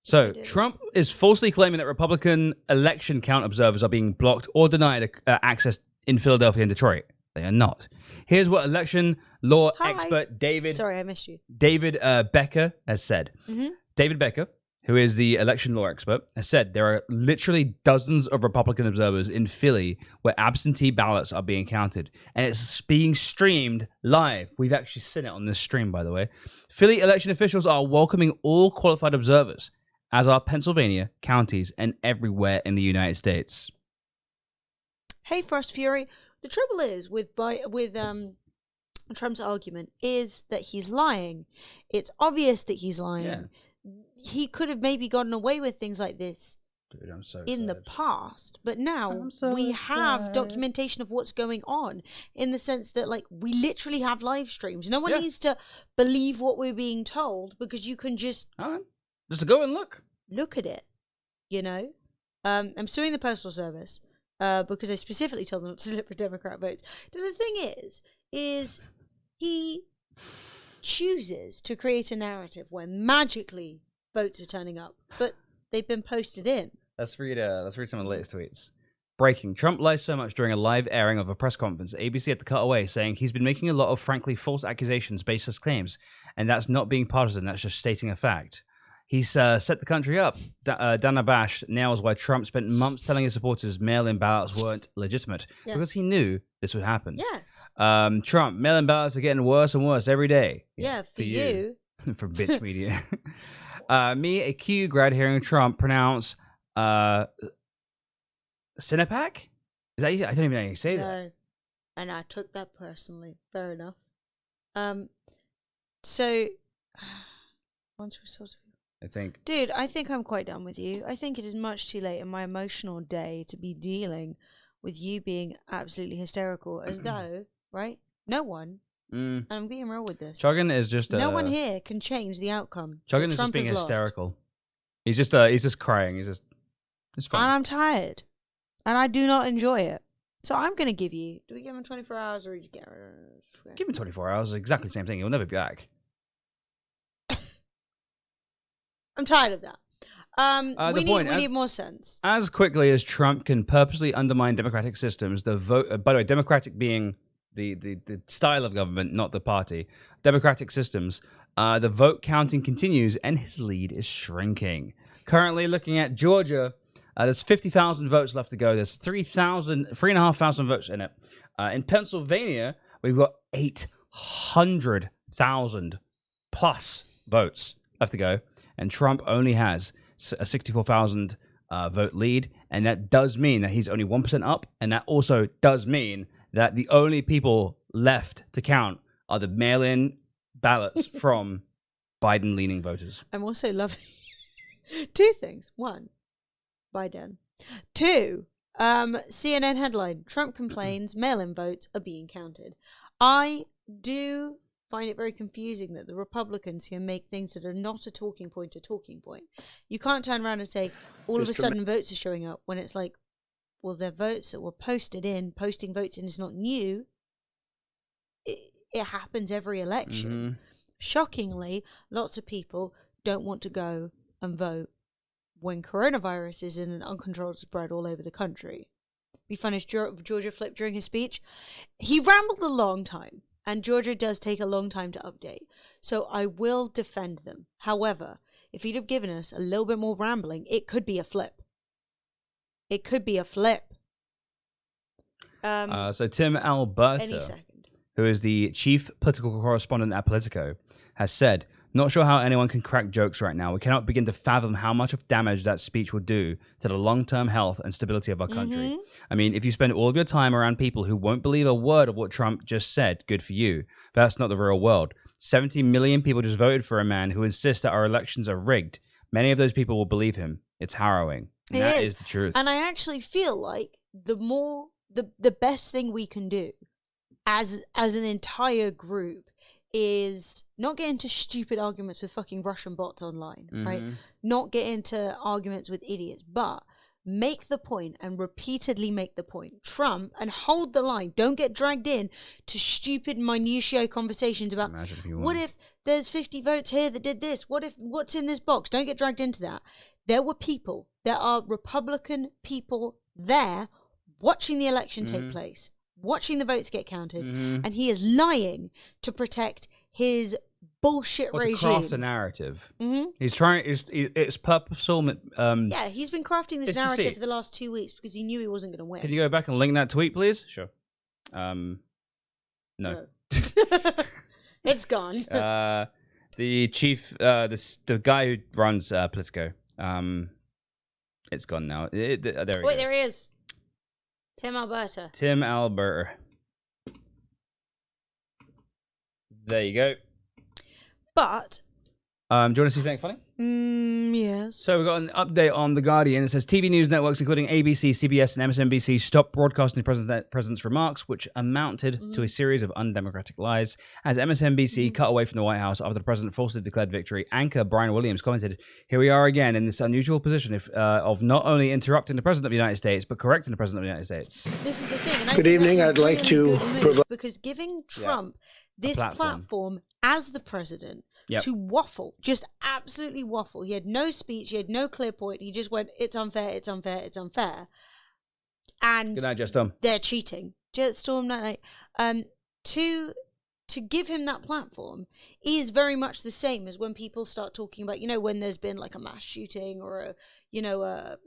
So, Trump is falsely claiming that Republican election count observers are being blocked or denied access in Philadelphia and Detroit. They are not. Here's what election law expert David... Sorry, I missed you. David Becker has said. Mm-hmm. David Becker, who is the election law expert, has said there are literally dozens of Republican observers in Philly where absentee ballots are being counted. And it's being streamed live. We've actually seen it on this stream, by the way. Philly election officials are welcoming all qualified observers, as are Pennsylvania, counties, and everywhere in the United States. Hey, Frost Fury. The trouble is with Trump's argument is that he's lying. It's obvious that he's lying. Yeah. He could have maybe gotten away with things like this Dude, I'm so in the past, but now we have documentation of what's going on, in the sense that, like, we literally have live streams. No one needs to believe what we're being told, because you can just go and look at it. You know, I'm suing the Postal Service because I specifically told them not to deliver Democrat votes. But the thing is he chooses to create a narrative where magically votes are turning up, but they've been posted in. Let's read some of the latest tweets. Breaking. Trump lies so much during a live airing of a press conference. ABC had to cut away, saying he's been making a lot of frankly false accusations, baseless claims, and that's not being partisan, that's just stating a fact. He's set the country up. Dana Bash nails why Trump spent months telling his supporters mail-in ballots weren't legitimate, because he knew this would happen. Yes. Trump, mail-in ballots are getting worse and worse every day. Yeah, for you. For bitch media. Me, a Q grad, hearing Trump pronounce Sinapac? Is that I don't even know how you say that. And I took that personally. Fair enough. So once we sort of, I think, dude, I think I'm quite done with you. I think it is much too late in my emotional day to be dealing with you being absolutely hysterical, as though, right? No one, and I'm being real with this. Chuggin is just no one here can change the outcome. Chuggin is just being hysterical. He's just crying. It's fine. And I'm tired, and I do not enjoy it. So I'm gonna give you. Do we give him 24 hours, or do you get? Give him 24 hours. Exactly the same thing. He'll never be back. I'm tired of that. We need more sense. As quickly as Trump can purposely undermine democratic systems, the vote. By the way, democratic being the style of government, not the party. Democratic systems. The vote counting continues, and his lead is shrinking. Currently, looking at Georgia, there's 50,000 votes left to go. There's 3,500 votes in it. In Pennsylvania, we've got 800,000 plus votes left to go. And Trump only has a 64,000 vote lead. And that does mean that he's only 1% up. And that also does mean that the only people left to count are the mail-in ballots from Biden-leaning voters. I'm also loving two things. One, Biden. Two, CNN headline, Trump complains mail-in votes are being counted. I do find it very confusing that the Republicans can make things that are not a talking point a talking point. You can't turn around and say all of a sudden votes are showing up when it's like, well, they're votes that were posted in. Posting votes in is not new. It happens every election. Mm-hmm. Shockingly, lots of people don't want to go and vote when coronavirus is in an uncontrolled spread all over the country. Be fun as Georgia flipped during his speech. He rambled a long time. And Georgia does take a long time to update. So I will defend them. However, if he'd have given us a little bit more rambling, it could be a flip. It could be a flip. So Tim Alberta, Any second. who is the chief political correspondent at Politico, has said, "Not sure how anyone can crack jokes right now. We cannot begin to fathom how much of damage that speech will do to the long-term health and stability of our country. I mean, if you spend all of your time around people who won't believe a word of what Trump just said, good for you. But that's not the real world. 70 million people just voted for a man who insists that our elections are rigged. Many of those people will believe him. It's harrowing." And that is the truth. And I actually feel like the best thing we can do as an entire group is not get into stupid arguments with fucking Russian bots online, right? Not get into arguments with idiots, but make the point and repeatedly make the point. Trump, and hold the line. Don't get dragged in to stupid minutiae conversations about what if there's 50 votes here that did this? What's in this box? Don't get dragged into that. There are Republican people there watching the election take place, watching the votes get counted, and he is lying to protect his bullshit regime. To craft the narrative. He's trying. It's purposeful. Yeah, he's been crafting this narrative for the last 2 weeks because he knew he wasn't going to win. Can you go back and link that tweet, please? Sure. No. It's gone. The chief, the guy who runs Politico. It's gone now. There he is. Tim Alberta. Tim Alberta. There you go. But do you want to see something funny? Yes. So we've got an update on The Guardian. It says TV news networks, including ABC, CBS, and MSNBC, stopped broadcasting the president's remarks, which amounted to a series of undemocratic lies. As MSNBC cut away from the White House after the president falsely declared victory, anchor Brian Williams commented, "Here we are again in this unusual position of not only interrupting the president of the United States, but correcting the president of the United States." This is the thing. And Good evening. I'd like to provide because giving Trump this platform as the president to waffle, just absolutely waffle. He had no speech, he had no clear point. He just went, "It's unfair, it's unfair, it's unfair." And Good night, Just Storm. They're cheating. Just Storm, night. To give him that platform is very much the same as when people start talking about, when there's been like a mass shooting or a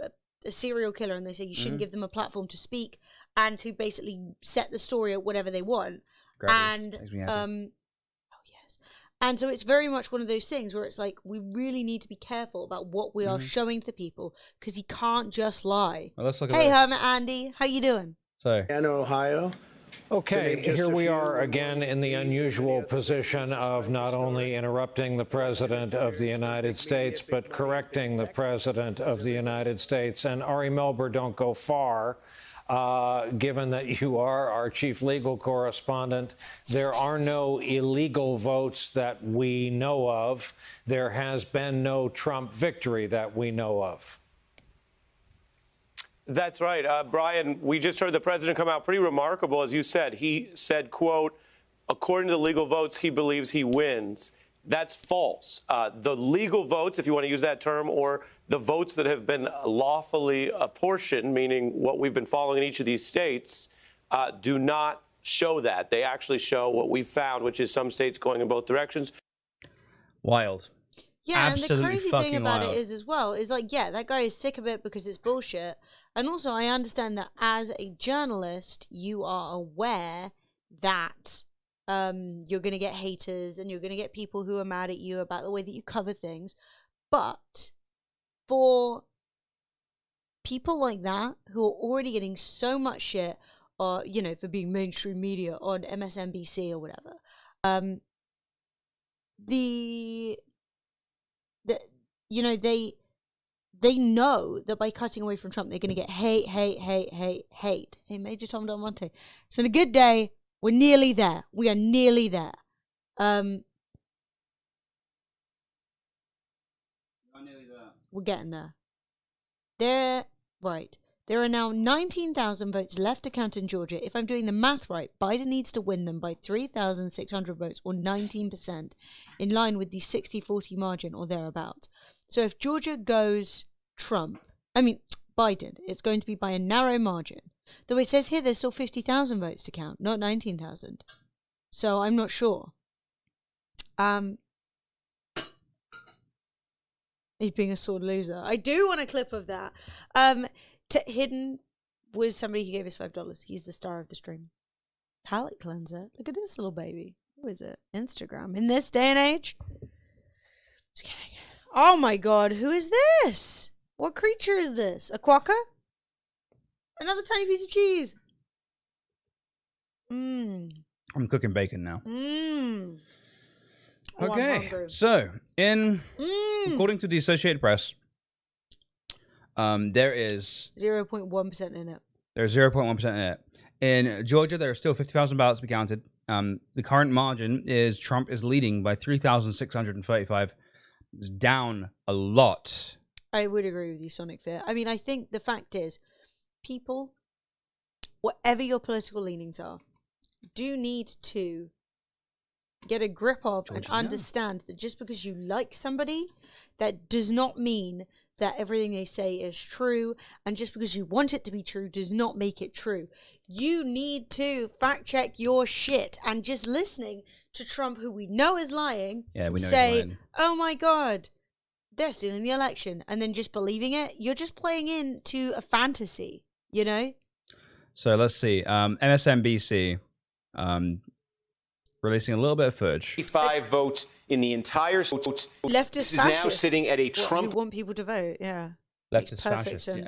serial killer, and they say you shouldn't give them a platform to speak and to basically set the story at whatever they want. And so it's very much one of those things where it's like we really need to be careful about what we are showing to people because he can't just lie. Well, let's look at hey, this. Hermit Andy, how you doing? in Ohio. Okay, here we are again in the unusual position of not only interrupting the President of the United States, but correcting the President of the United States. And Ari Melber, don't go far. Given that you are our chief legal correspondent, there are no illegal votes that we know of. There has been no Trump victory that we know of. That's right. Brian, we just heard the president come out pretty remarkable, as you said. He said, quote, according to the legal votes, he believes he wins. That's false. The legal votes, if you want to use that term, or the votes that have been lawfully apportioned, meaning what we've been following in each of these states, do not show that. They actually show what we've found, which is some states going in both directions. Wild. Yeah, Absolutely, and the crazy thing about wild. it is as well, is like, yeah, that guy is sick of it because it's bullshit. And also, I understand that as a journalist, you are aware that you're going to get haters and you're going to get people who are mad at you about the way that you cover things. But for people like that who are already getting so much shit, you know, for being mainstream media on MSNBC or whatever, you know, they know that by cutting away from Trump, they're going to get hate. Hey, Major Tom Del Monte, it's been a good day. We're nearly there. We are nearly there. We're getting there. There are now 19,000 votes left to count in Georgia. If I'm doing the math right, Biden needs to win them by 3,600 votes, or 19%, in line with the 60-40 margin or thereabouts. So if Georgia goes Biden, it's going to be by a narrow margin. Though it says here there's still 50,000 votes to count, not 19,000. So I'm not sure. He's being a sore loser. I do want a clip of that. Hidden was somebody who gave us $5. He's the star of the stream. Palette cleanser. Look at this little baby. Who is it? Instagram. In this day and age? Just kidding. Oh my god, who is this? What creature is this? A quokka? Another tiny piece of cheese. Mmm. I'm cooking bacon now. Mmm. Oh, Okay, so according to the Associated Press, there is 0.1% in it. There's 0.1% in it. In Georgia, there are still 50,000 ballots to be counted. The current margin is Trump is leading by 3,635. It's down a lot. I would agree with you, Sonic Fear. I mean, I think the fact is, people, whatever your political leanings are, do need to get a grip of and understand that just because you like somebody, that does not mean that everything they say is true, and just because you want it to be true does not make it true. You need to fact check your shit, and just listening to Trump, who we know is lying, say, oh my god, they're stealing the election, and then just believing it, you're just playing into a fantasy, you know? So let's see. MSNBC releasing a little bit of footage. 5 votes in the entire Leftist This is now sitting at a Trump. Who want people to vote, yeah. Leftist fascist. Yeah,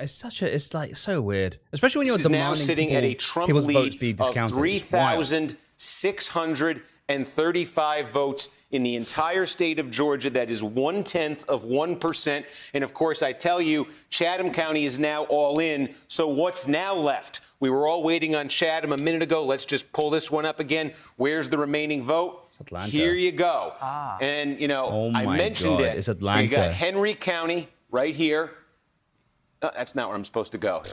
it's like so weird, especially when you're This is now demanding sitting at a Trump lead of 3,635 votes in the entire state of Georgia. That is 0.1%. And of course, I tell you, Chatham County is now all in. So what's now left? We were all waiting on Chatham a minute ago. Let's just pull this one up again. Where's the remaining vote? Atlanta. Here you go. And, you know, I mentioned it. It's Atlanta. You got Henry County right here. That's not where I'm supposed to go.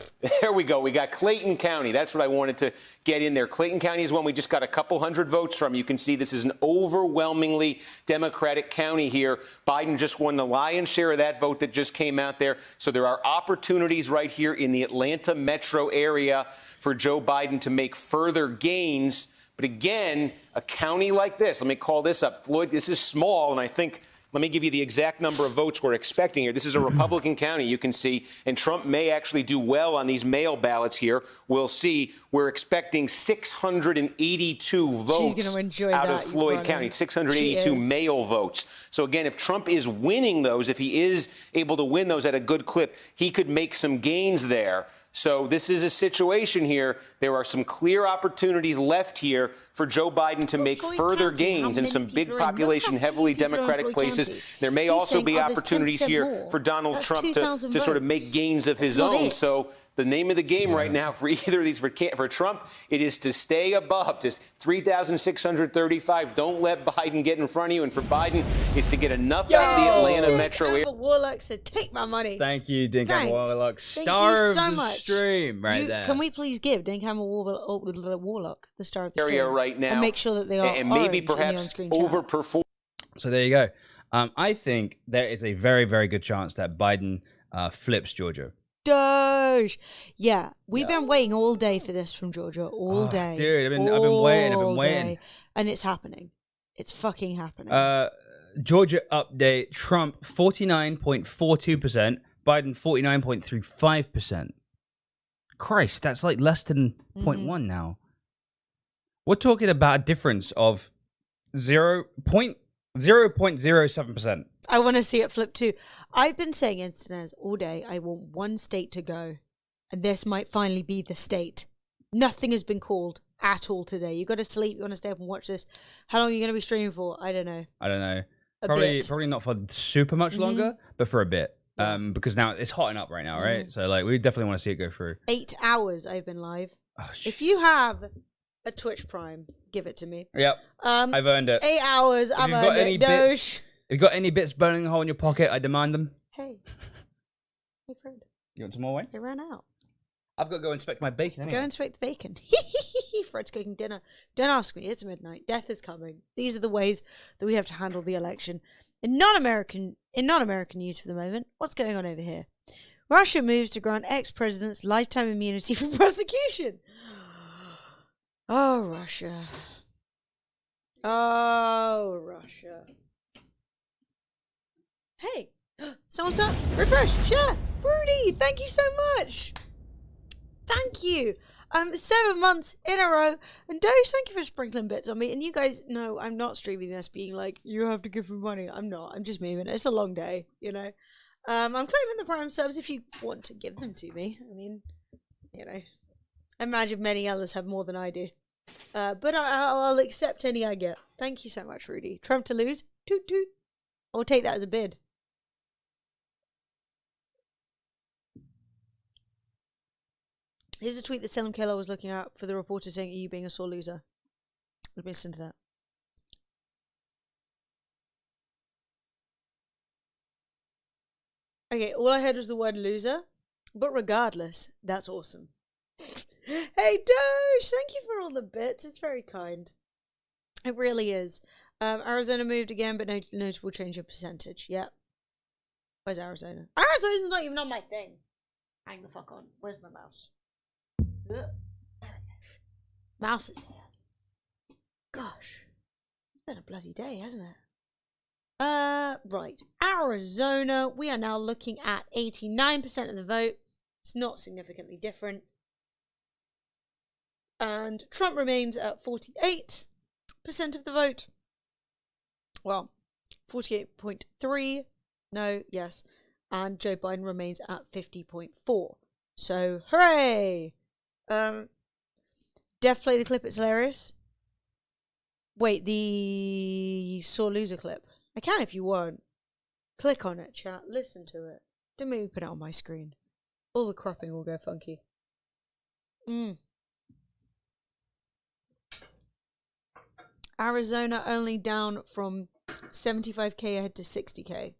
There we go. We got Clayton County. That's what I wanted to get in there. Clayton County is one we just got a couple hundred votes from. You can see this is an overwhelmingly Democratic county here. Biden just won the lion's share of that vote that just came out there. So there are opportunities right here in the Atlanta metro area for Joe Biden to make further gains. But again, a county like this, let me call this up. Floyd, this is small, and I think... Let me give you the exact number of votes we're expecting here. This is a Republican county, you can see, and Trump may actually do well on these mail ballots here. We'll see. We're expecting 682 votes out of Floyd County, 682 mail votes. So again, if Trump is winning those, if he is able to win those at a good clip, he could make some gains there. So this is a situation here. There are some clear opportunities left here for Joe Biden to make further gains in some big population, heavily Democratic places. There may also be opportunities here for Donald Trump to sort of make gains of his own. So the name of the game right now for either of these, for Trump, it is to stay above just 3,635. Don't let Biden get in front of you. And for Biden, it's to get enough out of the Atlanta metro area. Warlock said, take my money. Thank you, Dinkhammer Warlock. Thank Star you so of the much. stream right there. Can we please give Dinkhammer Warlock the star of the area stream? Right now, and make sure that they are and maybe perhaps overperform. So there you go. I think there is a very, very good chance that Biden flips Georgia. Doge. Yeah, we've been waiting all day for this from Georgia, all day. Dude, I've been waiting. And it's happening. It's fucking happening. Georgia update, Trump 49.42%, Biden 49.35%. Christ, that's like less than 0.1 now. We're talking about a difference of 0.07%. I want to see it flip too. I've been saying Instanez all day, I want one state to go. And this might finally be the state. Nothing has been called at all today. You got to sleep, you want to stay up and watch this. How long are you going to be streaming for? I don't know. Probably not for super much longer, but for a bit. Because now it's hotting up right now, right? So like we definitely want to see it go through. 8 hours I've been live. If you have a Twitch Prime, give it to me. Yep. I've earned it. 8 hours, I've earned it. If you've got any bits burning a hole in your pocket, I demand them. Hey. Hey, Fred. You want some more wine? They ran out. I've got to go inspect my bacon anyway. Go inspect the bacon. Fred's cooking dinner. Don't ask me. It's midnight. Death is coming. These are the ways that we have to handle the election. In non-American news for the moment, what's going on over here? Russia moves to grant ex-presidents lifetime immunity from prosecution. Oh, Russia. Oh, Russia. Hey, someone's up. Refresh, share. Fruity, thank you so much. Thank you. 7 months in a row. And Doge, thank you for sprinkling bits on me. And you guys know I'm not streaming this being like, you have to give me money. I'm not. I'm just moving. It's a long day, you know. I'm claiming the Prime subs if you want to give them to me. I mean, you know, I imagine many others have more than I do. But I'll accept any I get. Thank you so much, Rudy. Trump to lose? Toot toot. I'll take that as a bid. Here's a tweet that Salem Keller was looking at for the reporter saying, "Are you being a sore loser?" Let me listen to that. Okay, all I heard was the word loser, but regardless, that's awesome. Hey, Doge, thank you for all the bits. It's very kind. It really is. Arizona moved again, but no notable change in percentage. Yep. Where's Arizona? Arizona's not even on my thing. Hang the fuck on. Where's my mouse? Ugh. There it is. Mouse is here. Gosh. It's been a bloody day, hasn't it? Right. Arizona. We are now looking at 89% of the vote. It's not significantly different. And Trump remains at 48% of the vote. Well, 48.3. No, yes. And Joe Biden remains at 50.4. So, hooray! Def, play the clip. It's hilarious. Wait, the sore loser clip. I can if you want. Click on it, chat. Listen to it. Don't make me put it on my screen. All the cropping will go funky. Arizona only down from 75k ahead to 60k.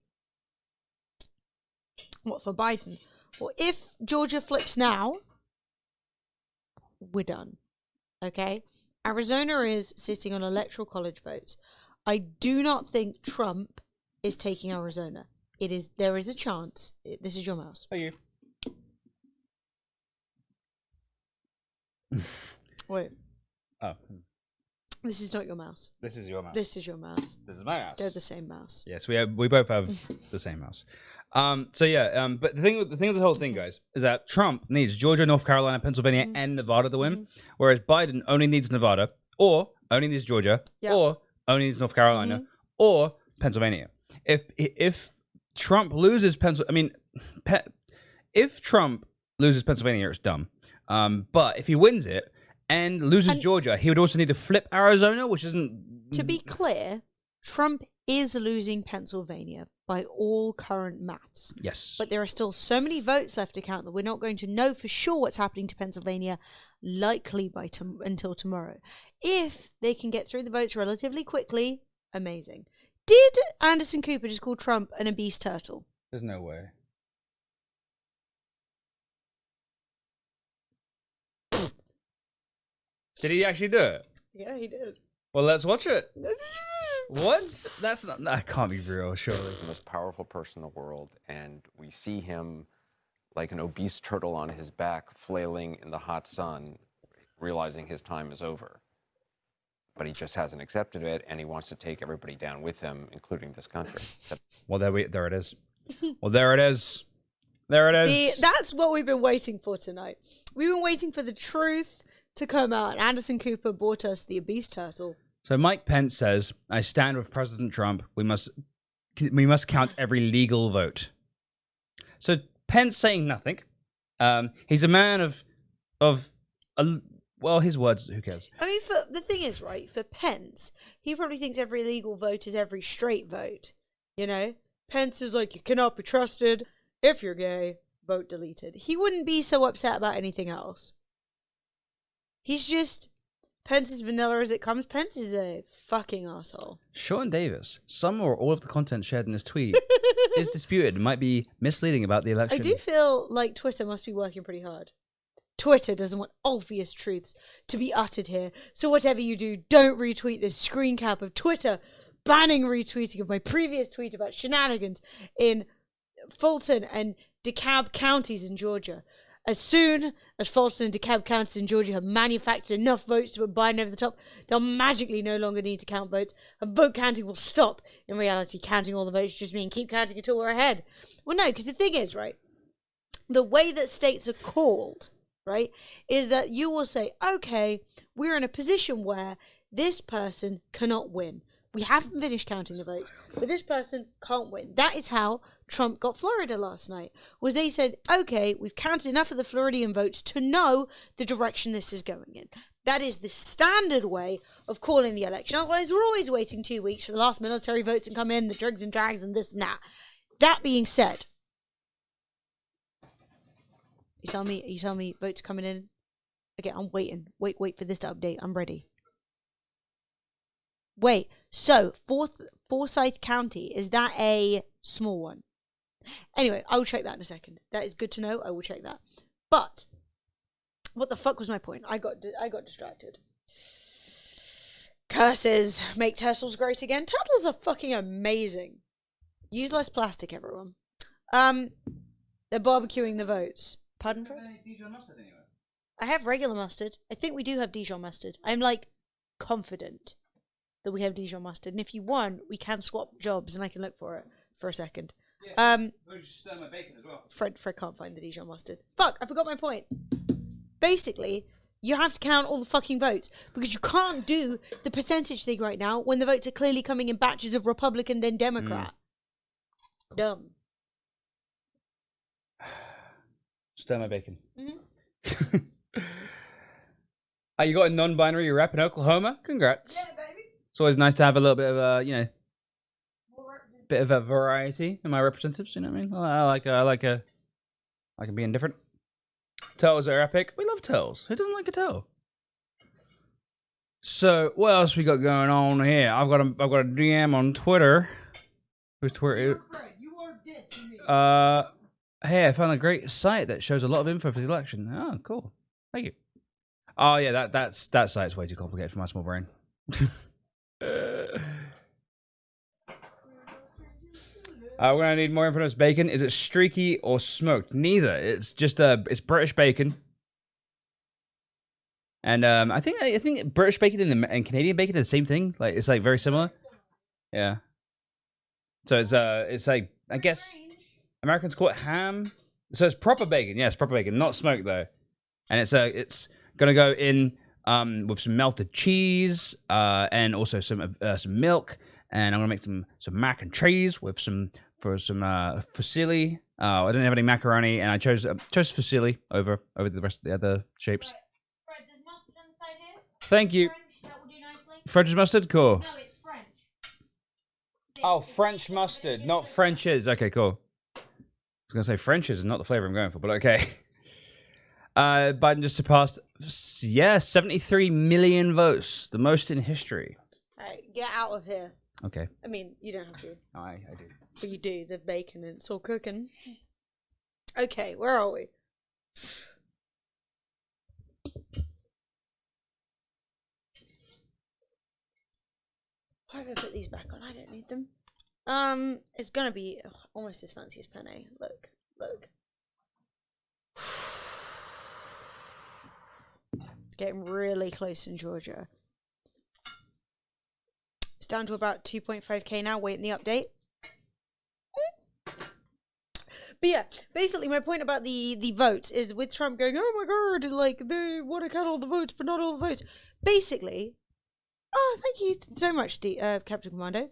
What, for Biden? Well, if Georgia flips now, we're done. Okay? Arizona is sitting on electoral college votes. I do not think Trump is taking Arizona. There is a chance. This is your mouse. Are you? Wait. Oh. This is not your mouse. This is your mouse. This is your mouse. This is my mouse. They're the same mouse. Yes, we both have the same mouse. So yeah, but the thing with the whole thing, guys, is that Trump needs Georgia, North Carolina, Pennsylvania, and Nevada to win, whereas Biden only needs Nevada, or only needs Georgia, or only needs North Carolina, or Pennsylvania. If Trump loses if Trump loses Pennsylvania, it's dumb. But if he wins it and loses Georgia, he would also need to flip Arizona, which isn't. To be clear, Trump is losing Pennsylvania by all current maths. Yes. But there are still so many votes left to count that we're not going to know for sure what's happening to Pennsylvania, likely by until tomorrow. If they can get through the votes relatively quickly, amazing. Did Anderson Cooper just call Trump an obese turtle? There's no way. Did he actually do it? Yeah, he did. Well, let's watch it. What? That's not. That can't be real, surely. The most powerful person in the world, and we see him like an obese turtle on his back, flailing in the hot sun, realizing his time is over. But he just hasn't accepted it, and he wants to take everybody down with him, including this country. Well, there it is. Well, there it is. There it is. That's what we've been waiting for tonight. We've been waiting for the truth to come out. And Anderson Cooper brought us the obese turtle. So Mike Pence says, "I stand with President Trump. We must count every legal vote." So Pence saying nothing. He's a man well, his words, who cares? I mean, the thing is, right, for Pence, he probably thinks every legal vote is every straight vote. You know? Pence is like, you cannot be trusted. If you're gay, vote deleted. He wouldn't be so upset about anything else. He's just, Pence is vanilla as it comes. Pence is a fucking asshole. Sean Davis, some or all of the content shared in this tweet is disputed and might be misleading about the election. I do feel like Twitter must be working pretty hard. Twitter doesn't want obvious truths to be uttered here. So whatever you do, don't retweet this screen cap of Twitter banning retweeting of my previous tweet about shenanigans in Fulton and DeKalb counties in Georgia. As soon as Fulton and DeKalb counties in Georgia have manufactured enough votes to put Biden over the top, they'll magically no longer need to count votes, and vote counting will stop. In reality, counting all the votes just mean keep counting until we're ahead. Well, no, because the thing is, right, the way that states are called right, is that you will say, okay, we're in a position where this person cannot win. We haven't finished counting the votes, but this person can't win. That is how Trump got Florida last night, was they said, okay, we've counted enough of the Floridian votes to know the direction this is going in. That is the standard way of calling the election. Otherwise, we're always waiting 2 weeks for the last military votes to come in, the drugs and drags and this and that. That being said, you tell me votes coming in? Okay, I'm waiting. Wait for this to update. I'm ready. Wait, so Forsyth County, is that a small one? Anyway, I will check that in a second. That is good to know. I will check that. But what the fuck was my point? I got distracted. Curses. Make turtles great again. Turtles are fucking amazing. Use less plastic, everyone. They're barbecuing the votes. Pardon, Fred? I have regular mustard. I think we do have Dijon mustard. I'm like confident that we have Dijon mustard. And if you want, we can swap jobs and I can look for it for a second. Yeah, just stir my bacon as well. Fred can't find the Dijon mustard. Fuck, I forgot my point. Basically, you have to count all the fucking votes because you can't do the percentage thing right now when the votes are clearly coming in batches of Republican then Democrat. Dumb. Stir my bacon. Mm-hmm. You got a non-binary rep in Oklahoma? Congrats. Yeah, baby. It's always nice to have a little bit of a, bit of a variety in my representatives. You know what I mean? I like being different. Turtles are epic. We love turtles. Who doesn't like a turtle? So what else we got going on here? I've got a DM on Twitter. Who's Twitter? Hey, I found a great site that shows a lot of info for the election. Oh, cool. Thank you. Oh yeah, that site's way too complicated for my small brain. We're gonna need more info on this bacon. Is it streaky or smoked? Neither. It's just it's British bacon. And I think British bacon and Canadian bacon are the same thing. Like it's like very similar. Yeah. So it's like I guess Americans call it ham. So it's proper bacon. Yeah, it's proper bacon, not smoked though. And it's gonna go in with some melted cheese and also some milk. And I'm gonna make some mac and cheese with some fusilli. I didn't have any macaroni, and I chose fusilli over the rest of the other shapes. Fred, there's mustard on the side here. Thank you. French, that will do nicely. French mustard, cool. No, it's French. Oh, French mustard, not French's. Okay, cool. I was gonna say French's is not the flavor I'm going for, but okay. Biden just surpassed 73 million votes, the most in history. All right, get out of here. Okay. I mean, you don't have to. No, I do. But you do, the bacon and it's all cooking. Okay, where are we? Why did I put these back on? I don't need them. It's gonna be almost as fancy as penne. Look. It's getting really close in Georgia. It's down to about 2.5k now, waiting the update. But yeah, basically my point about the votes is with Trump going, oh my god, like they want to count all the votes, but not all the votes. Basically, oh, thank you so much, Captain Commando.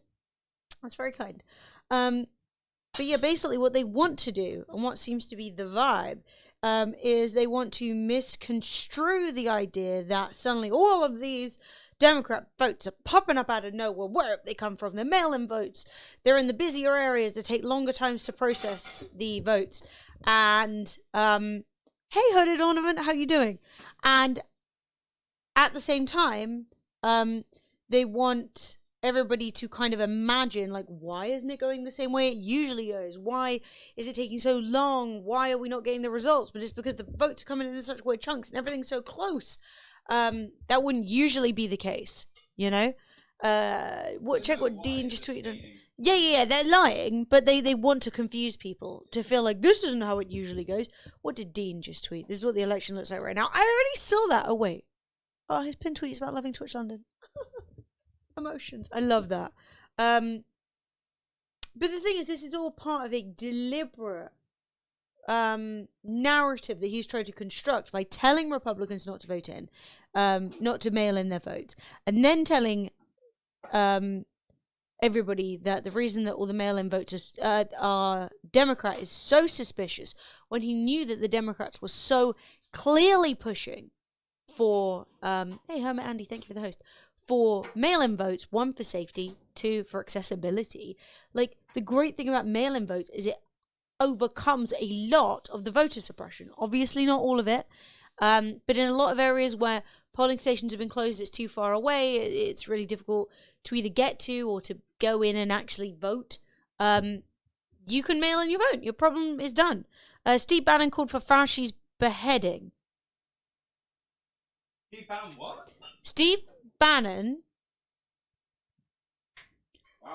That's very kind. But yeah, basically what they want to do, and what seems to be the vibe, is they want to misconstrue the idea that suddenly all of these Democrat votes are popping up out of nowhere, wherever they come from. They're mail-in votes. They're in the busier areas that take longer times to process the votes. And, hey, Hooded Ornament, how you doing? And at the same time, they want everybody to kind of imagine, like, why isn't it going the same way it usually goes? Why is it taking so long? Why are we not getting the results? But it's because the votes are coming in such weird chunks and everything's so close. That wouldn't usually be the case, you know? Check what Dean just tweeted. Yeah, they're lying, but they want to confuse people to feel like this isn't how it usually goes. What did Dean just tweet? This is what the election looks like right now. I already saw that. Oh, wait. Oh, his pin tweet is about loving Twitch London. Emotions. I love that. But the thing is, this is all part of a deliberate narrative that he's trying to construct by telling Republicans not to vote in, not to mail in their votes, and then telling everybody that the reason that all the mail-in votes are Democrat is so suspicious, when he knew that the Democrats were so clearly pushing for hey Hermit Andy, thank you for the host, for mail-in votes, 1 for safety, 2 for accessibility. Like, the great thing about mail-in votes is it overcomes a lot of the voter suppression. Obviously not all of it, but in a lot of areas where polling stations have been closed, it's too far away, it's really difficult to either get to or to go in and actually vote, you can mail in your vote. Your problem is done. Steve Bannon called for Fauci's beheading. Steve Bannon what? Steve Bannon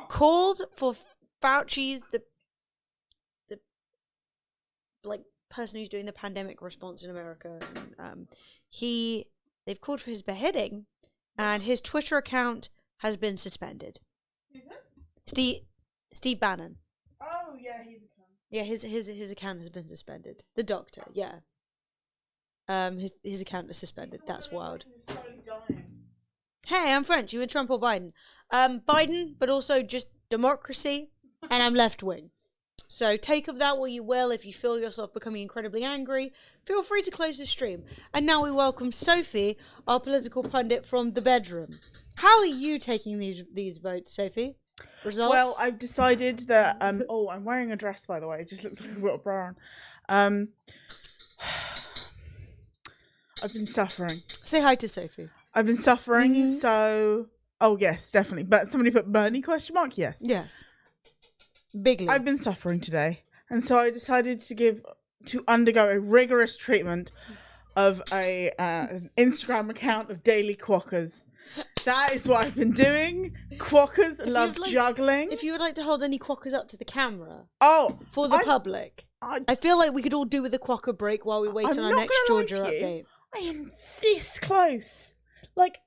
called for Fauci's, the like person who's doing the pandemic response in America. They've called for his beheading, and his Twitter account has been suspended. Who's this? Steve Bannon. Oh yeah, he's a cunt. Yeah, his account has been suspended. The doctor, yeah. His account is suspended. That's wild. He was slowly dying. Hey, I'm French. You in Trump or Biden? Biden, but also just democracy, and I'm left wing. So take of that what you will. If you feel yourself becoming incredibly angry, feel free to close the stream. And now we welcome Sophie, our political pundit from the bedroom. How are you taking these votes, Sophie? Results? Well, I've decided that. Oh, I'm wearing a dress, by the way. It just looks like I've got a bra on. I've been suffering. Say hi to Sophie. I've been suffering, so... Oh, yes, definitely. But somebody put Bernie ? Yes. Yes. Bigly. I've been suffering today. And so I decided to undergo a rigorous treatment of an Instagram account of daily quackers. That is what I've been doing. Quackers love juggling. If you would like to hold any quackers up to the camera. Oh. For the public. I feel like we could all do with a quacker break while we wait on our next Georgia update. I am this close. Like,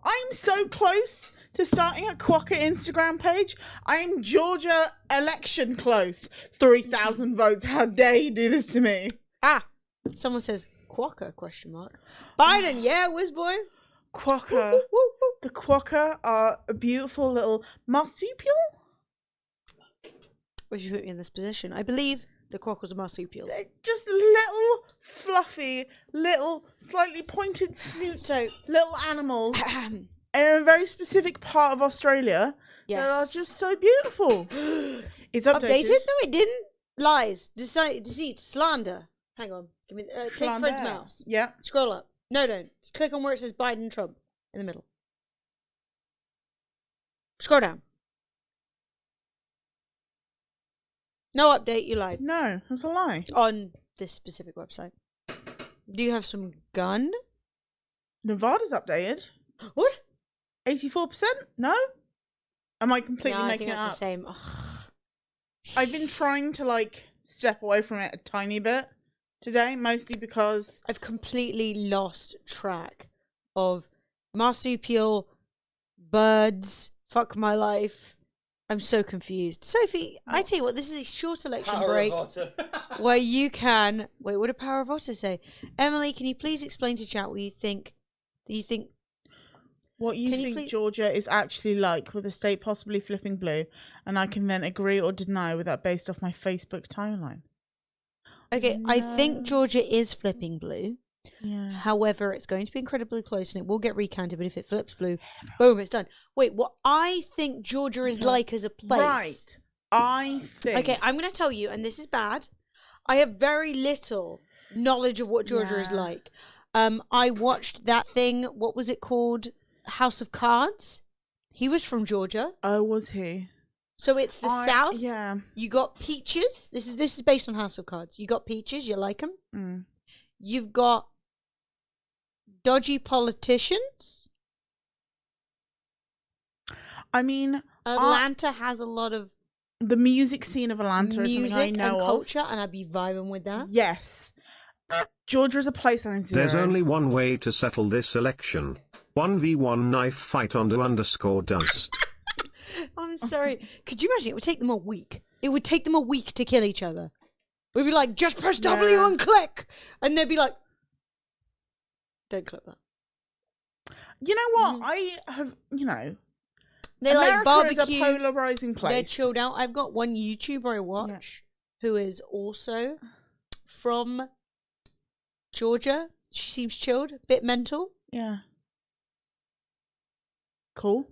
I'm so close to starting a Quacker Instagram page. I am Georgia election close. 3,000 votes. How dare you do this to me? Someone says Quacker ? Biden, yeah, whiz boy. Quacker. The Quacker are a beautiful little marsupial. Would you put me in this position? I believe the quackers are marsupials. They're just little, fluffy, little, slightly pointed snoots, little animals in a very specific part of Australia that are just so beautiful. It's updated. No, it didn't. Lies, deceit, slander. Hang on. Give me take Fred's mouse. Yeah. Scroll up. No, don't. Just click on where it says Biden and Trump in the middle. Scroll down. No update, you lied. No, that's a lie. On this specific website. Do you have some gun? Nevada's updated. What? 84%? No? Am I completely making it up? I think that's the same. I've been trying to, step away from it a tiny bit today, mostly because I've completely lost track of marsupial, birds, fuck my life. I'm so confused. Sophie, I tell you what, this is a short election break where you can... Wait, what did Power of Otter say? Emily, can you please explain to chat what you think... What you think Georgia is actually like, with the state possibly flipping blue, and I can then agree or deny with that based off my Facebook timeline. Okay, no. I think Georgia is flipping blue. Yeah. However, it's going to be incredibly close and it will get recounted, but if it flips blue, boom, it's done. Wait, what I think Georgia is like as a place... Right. I think... Okay, I'm going to tell you, and this is bad. I have very little knowledge of what Georgia is like. I watched that thing, what was it called? House of Cards. He was from Georgia. Oh, was he? So it's the South. Yeah. You got peaches. This is based on House of Cards. You got peaches. You like them. Mm. You've got dodgy politicians. I mean, Atlanta has a lot of the music scene of Atlanta is something I know and culture, and I'd be vibing with that. Yes. Georgia is a place on zero. There's only one way to settle this election. 1v1 knife fight _dust. I'm sorry. Could you imagine? It would take them a week. It would take them a week to kill each other. We'd be like, just press W and click. And they'd be like, don't click that. You know what? I have, They America like is barbecue. a polarizing place. They're chilled out. I've got one YouTuber I watch who is also from Georgia. She seems chilled, bit mental. Yeah. Cool.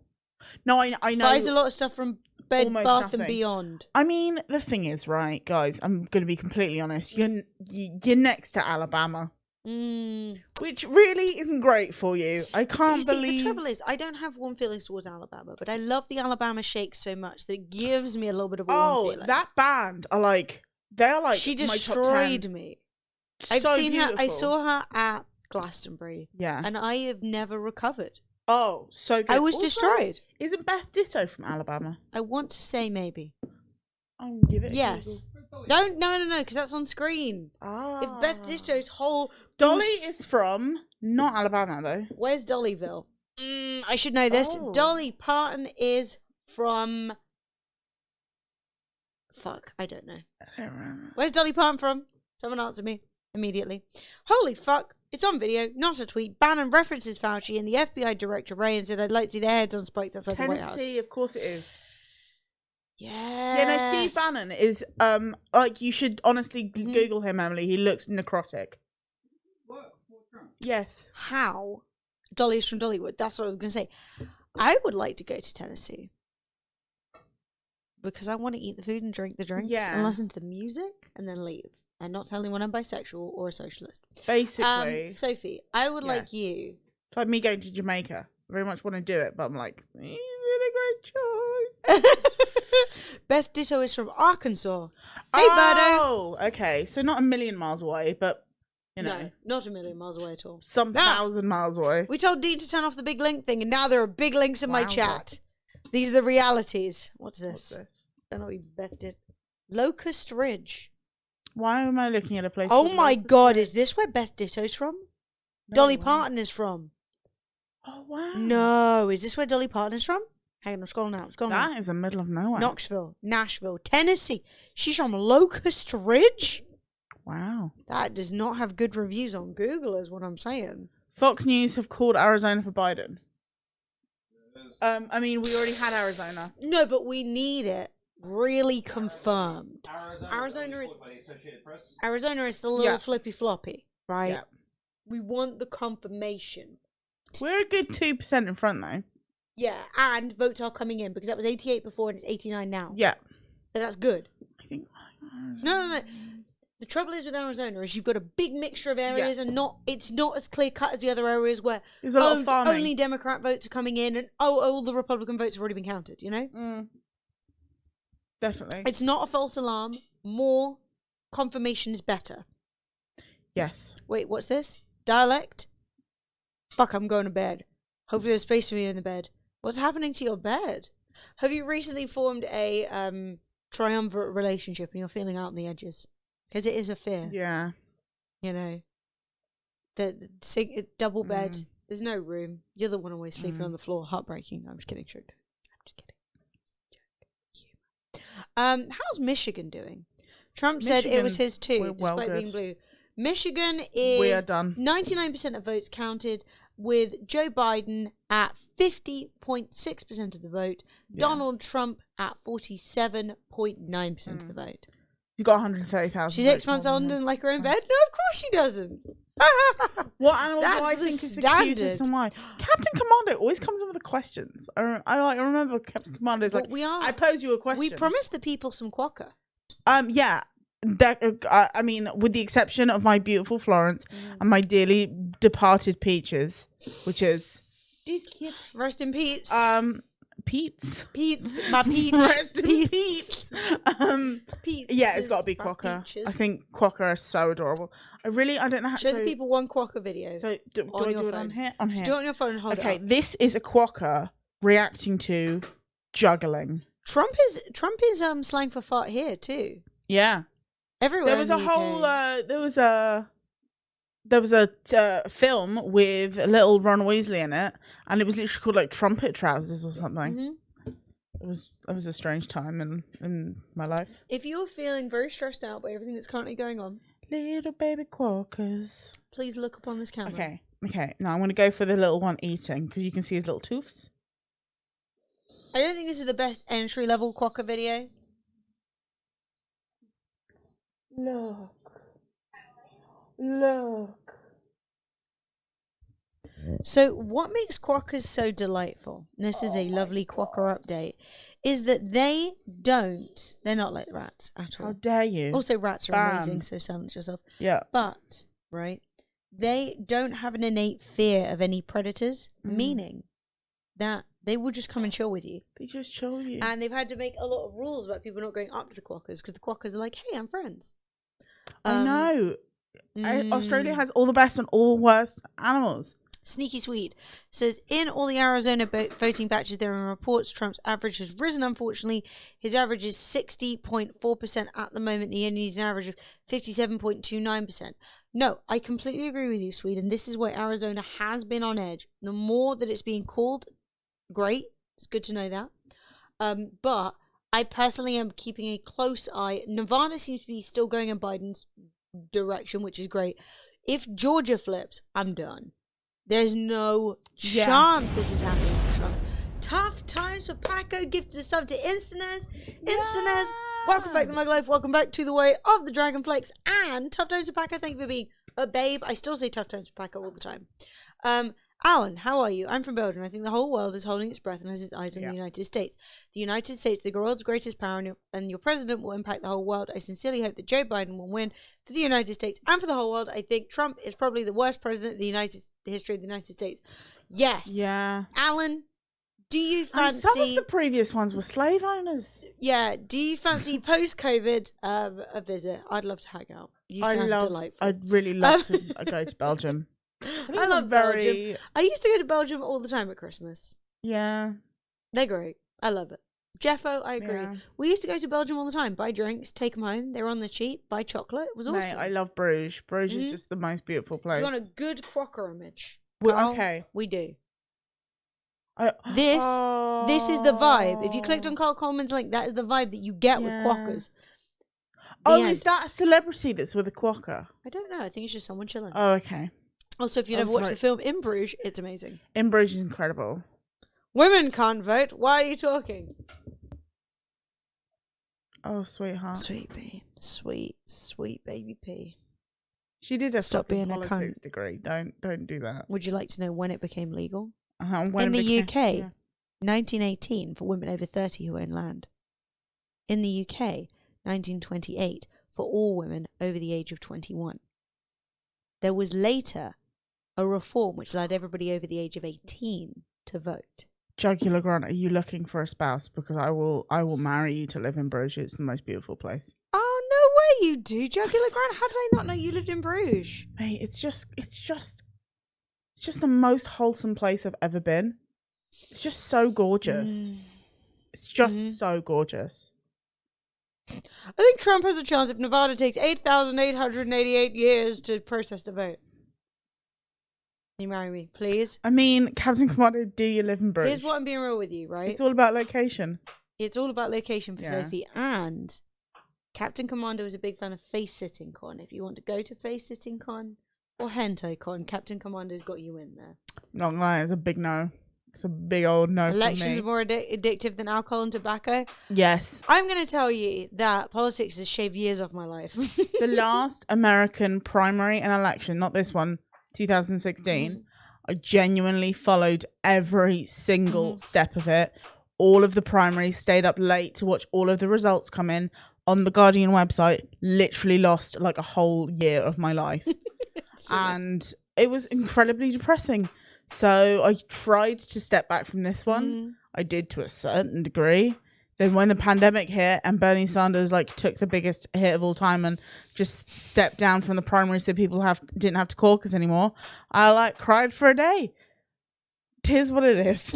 No, I know. Buys a lot of stuff from Bed almost Bath nothing. and Beyond. I mean, the thing is, right, guys, I'm going to be completely honest. You're next to Alabama. Which really isn't great for you. I can't believe... The trouble is, I don't have warm feelings towards Alabama, but I love the Alabama Shakes so much that it gives me a little bit of a warm feeling. That band are like... They're like she my top 10. destroyed me. I've So seen her. I beautiful. saw her at Glastonbury. Yeah. And I have never recovered. Oh, so good. I was Also, destroyed. Isn't Beth Ditto from Alabama? I want to say maybe. I'll give it a Yes. Google. No, because that's on screen. If Beth Ditto's whole... Dolly is from... Not Alabama, though. Where's Dollyville? I should know this. Oh. Dolly Parton is from... Fuck, I don't know. Where's Dolly Parton from? Someone answer me immediately. Holy fuck. It's on video, not a tweet. Bannon references Fauci and the FBI director Ray and said, I'd like to see their heads on spikes outside the White House. Tennessee, of course it is. Yeah. Yeah, no, Steve Bannon is, like, you should honestly Google him, Emily. He looks necrotic. Yes. How? Dolly's from Dollywood. That's what I was going to say. I would like to go to Tennessee. Because I want to eat the food and drink the drinks and listen to the music and then leave. And not tell anyone I'm bisexual or a socialist. Basically. Sophie, I would like you. It's like me going to Jamaica. I very much want to do it, but I'm like, is it a great choice? Beth Ditto is from Arkansas. Hey, oh, okay. So not a million miles away, but, No, not a million miles away at all. Some 1,000 miles away. We told Dean to turn off the big link thing, and now there are big links in my Wow. chat. These are the realities. What's this? What's this? Don't know what Beth did. Locust Ridge. Why am I looking at a place Oh called my Locust god, Ridge? is this where Beth Ditto's from? No Dolly way. Parton is from. Oh, wow. No, is this where Dolly Parton is from? Hang on, I'm scrolling out. That is the middle of nowhere. Knoxville, Nashville, Tennessee. She's from Locust Ridge? Wow. That does not have good reviews on Google, is what I'm saying. Fox News have called Arizona for Biden. I mean, we already had Arizona. No, but we need it really confirmed. Arizona is still a little flippy floppy, right? Yeah. We want the confirmation. We're a good 2% in front, though. Yeah, and votes are coming in because that was 88 before and it's 89 now. Yeah. So that's good. I think. No. The trouble is with Arizona is you've got a big mixture of areas and it's not as clear cut as the other areas where there's a lot of farming. Only Democrat votes are coming in and all the Republican votes have already been counted, you know? Definitely. It's not a false alarm. More confirmation is better. Yes. Wait, what's this? Dialect? Fuck, I'm going to bed. Hopefully there's space for me in the bed. What's happening to your bed? Have you recently formed a triumvirate relationship and you're feeling out on the edges? Because it is a fear. Yeah. You know. The double bed. There's no room. You're the one always sleeping on the floor. Heartbreaking. No, I'm just kidding. I'm just kidding. How's Michigan doing? Trump said it was his too, despite being blue. Michigan is... We are done. 99% of votes counted, with Joe Biden at 50.6% of the vote, Donald Trump at 47.9% of the vote. She's got 130,000. She's 6 months old and doesn't like her own bed? No, of course she doesn't. What animal do That's I the think is the standard. cutest and why? Captain Commando always comes in with the questions. I remember Captain Commando's like, I pose you a question. We promised the people some quokka. Yeah. I mean, with the exception of my beautiful Florence and my dearly departed Peaches, which is Rest in peace. Pete's. My peach. Rest in peace. Pete's Yeah, it's got to be quokka. peaches. I think quokka are so adorable. I don't know how Show to the people one quokka video. So do on I your do it phone. on here? On here. Do it on your phone and hold it Okay, up. this is a quokka reacting to juggling. Trump is slang for fart here too. Yeah. Everywhere. There was in a the UK. whole. There was a film with little Ron Weasley in it, and it was literally called like Trumpet Trousers or something. Mhm. It It was a strange time in my life. If you're feeling very stressed out by everything that's currently going on, little baby quokkas, please look up on this camera. Okay. Now I'm going to go for the little one eating because you can see his little tooths. I don't think this is the best entry level quokka video. Look. So what makes quokkas so delightful, and this is a lovely quokka update, is that they're not like rats at all. How dare you? Also, rats are Bam. amazing, so silence yourself. Yeah. But, right, they don't have an innate fear of any predators, meaning that they will just come and chill with you. They just chill with you. And they've had to make a lot of rules about people not going up to the quokkas, because the quokkas are like, hey, I'm friends. I know. Australia has all the best and all the worst animals. Sneaky Swede says, in all the Arizona voting batches, there are reports Trump's average has risen, unfortunately. His average is 60.4% at the moment. He only needs an average of 57.29%. No, I completely agree with you, Swede. And this is why Arizona has been on edge. The more that it's being called, great. It's good to know that. But I personally am keeping a close eye. Nevada seems to be still going in Biden's direction, which is great. If Georgia flips, I'm done. There's no chance this is happening for Trump. Tough times for Paco. Gifted a sub to Instanez. Instanez, welcome back to my life. Welcome back to the way of the Dragonflex. And tough times for Paco. Thank you for being a babe. I still say tough times for Paco all the time. Alan, how are you? I'm from Belgium. I think the whole world is holding its breath and has its eyes on the United States. The United States, the world's greatest power, and your president will impact the whole world. I sincerely hope that Joe Biden will win for the United States and for the whole world. I think Trump is probably the worst president in the history of the United States. Yes. Yeah. Alan, do you fancy... And some of the previous ones were slave owners. Yeah. Do you fancy post-COVID a visit? I'd love to hang out. You sound delightful. I'd really love to go to Belgium. I love Belgium. I used to go to Belgium all the time at Christmas. Yeah. They're great. I love it. Jeffo, I agree. Yeah. We used to go to Belgium all the time. Buy drinks, take them home. They were on the cheap. Buy chocolate. It was awesome. Mate, I love Bruges. Bruges is just the most beautiful place. You want a good quokka image? Okay. We do. This is the vibe. If you clicked on Carl Coleman's link, that is the vibe that you get with quokkas. Is that a celebrity that's with a quokka? I don't know. I think it's just someone chilling. Oh, okay. Also, if you've never watched the film In Bruges, it's amazing. In Bruges is incredible. Women can't vote. Why are you talking? Oh, sweetheart. Sweet P. Sweet baby P. She did a Stop being a politics cunt. degree. Don't do that. Would you like to know when it became legal? When in the UK, 1918 for women over 30 who own land. In the UK, 1928 for all women over the age of 21. There was later a reform which allowed everybody over the age of 18 to vote. Jugular Grant, are you looking for a spouse? Because I will marry you to live in Bruges. It's the most beautiful place. Oh, no way you do, Jugular Grant. How did I not know you lived in Bruges? Mate, it's just the most wholesome place I've ever been. It's just so gorgeous. It's just so gorgeous. I think Trump has a chance if Nevada takes 8,888 years to process the vote. Can you marry me, please? I mean, Captain Commando, do you live in Bruges? Here's what I'm being real with you, right? It's all about location. It's all about location for Sophie. And Captain Commando is a big fan of Face Sitting Con. If you want to go to Face Sitting Con or Hentai Con, Captain Commando's got you in there. Not gonna lie, it's a big no. It's a big old no. Elections for me. are more addictive than alcohol and tobacco. Yes. I'm going to tell you that politics has shaved years off my life. The last American primary and election, not this one, 2016, I genuinely followed every single step of it. All of the primaries, stayed up late to watch all of the results come in on the Guardian website. Literally lost like a whole year of my life. And it was incredibly depressing. So I tried to step back from this one. I did to a certain degree. Then when the pandemic hit and Bernie Sanders took the biggest hit of all time and just stepped down from the primary so people didn't have to caucus anymore, I cried for a day. Tis what it is.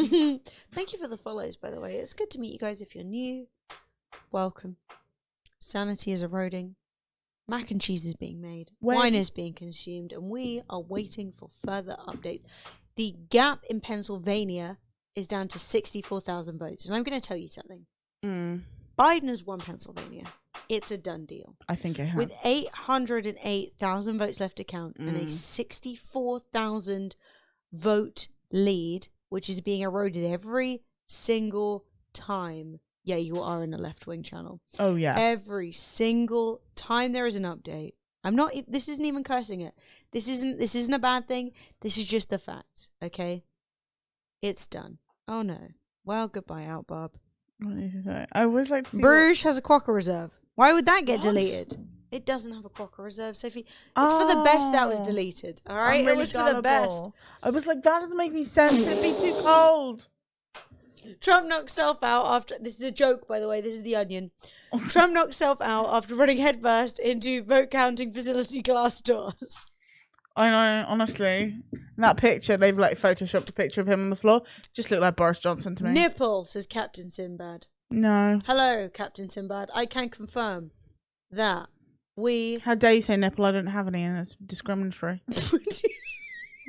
Thank you for the follows, by the way. It's good to meet you guys. If you're new, welcome. Sanity is eroding. Mac and cheese is being made. Wine is being consumed. And we are waiting for further updates. The gap in Pennsylvania is down to 64,000 votes. And I'm going to tell you something. Mm. Biden has won Pennsylvania. It's a done deal. I think it has. With 808,000 votes left to count and a 64,000 vote lead, which is being eroded every single time. Yeah, you are in a left-wing channel. Oh, yeah. Every single time there is an update. This isn't even cursing it. This isn't a bad thing. This is just the facts, okay? It's done. Oh, no. Well, goodbye, out, Bob. I always like to see Bruges has a Quokka reserve. Why would that get deleted? It doesn't have a Quokka reserve, Sophie. It's for the best that was deleted. All right, Really it was for the best. I was like, that doesn't make any sense. It'd be too cold. Trump knocked self out after. This is a joke, by the way. This is the Onion. Trump knocked self out after running headfirst into vote counting facility glass doors. I know, honestly. In that picture, they've like photoshopped a picture of him on the floor. Just looked like Boris Johnson to me. Nipple, says Captain Sinbad. No. Hello, Captain Sinbad. I can confirm that we. How dare you say nipple? I don't have any, and it's discriminatory.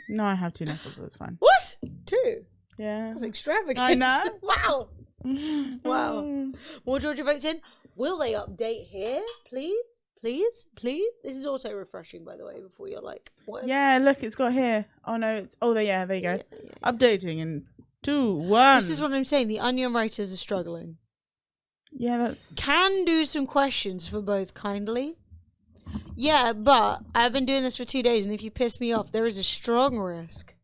No, I have 2 nipples, so it's fine. What? 2? Yeah. That's extravagant. I know. Wow. Wow. More Georgia votes in. Will they update here, please? Please? Please? This is auto refreshing, by the way, before you're like, what? Yeah, look, it's got here. Oh, no, it's. Oh, there you go. Updating in 2, 1. This is what I'm saying. The Onion writers are struggling. Yeah, that's. Can do some questions for both kindly. Yeah, but I've been doing this for 2 days, and if you piss me off, there is a strong risk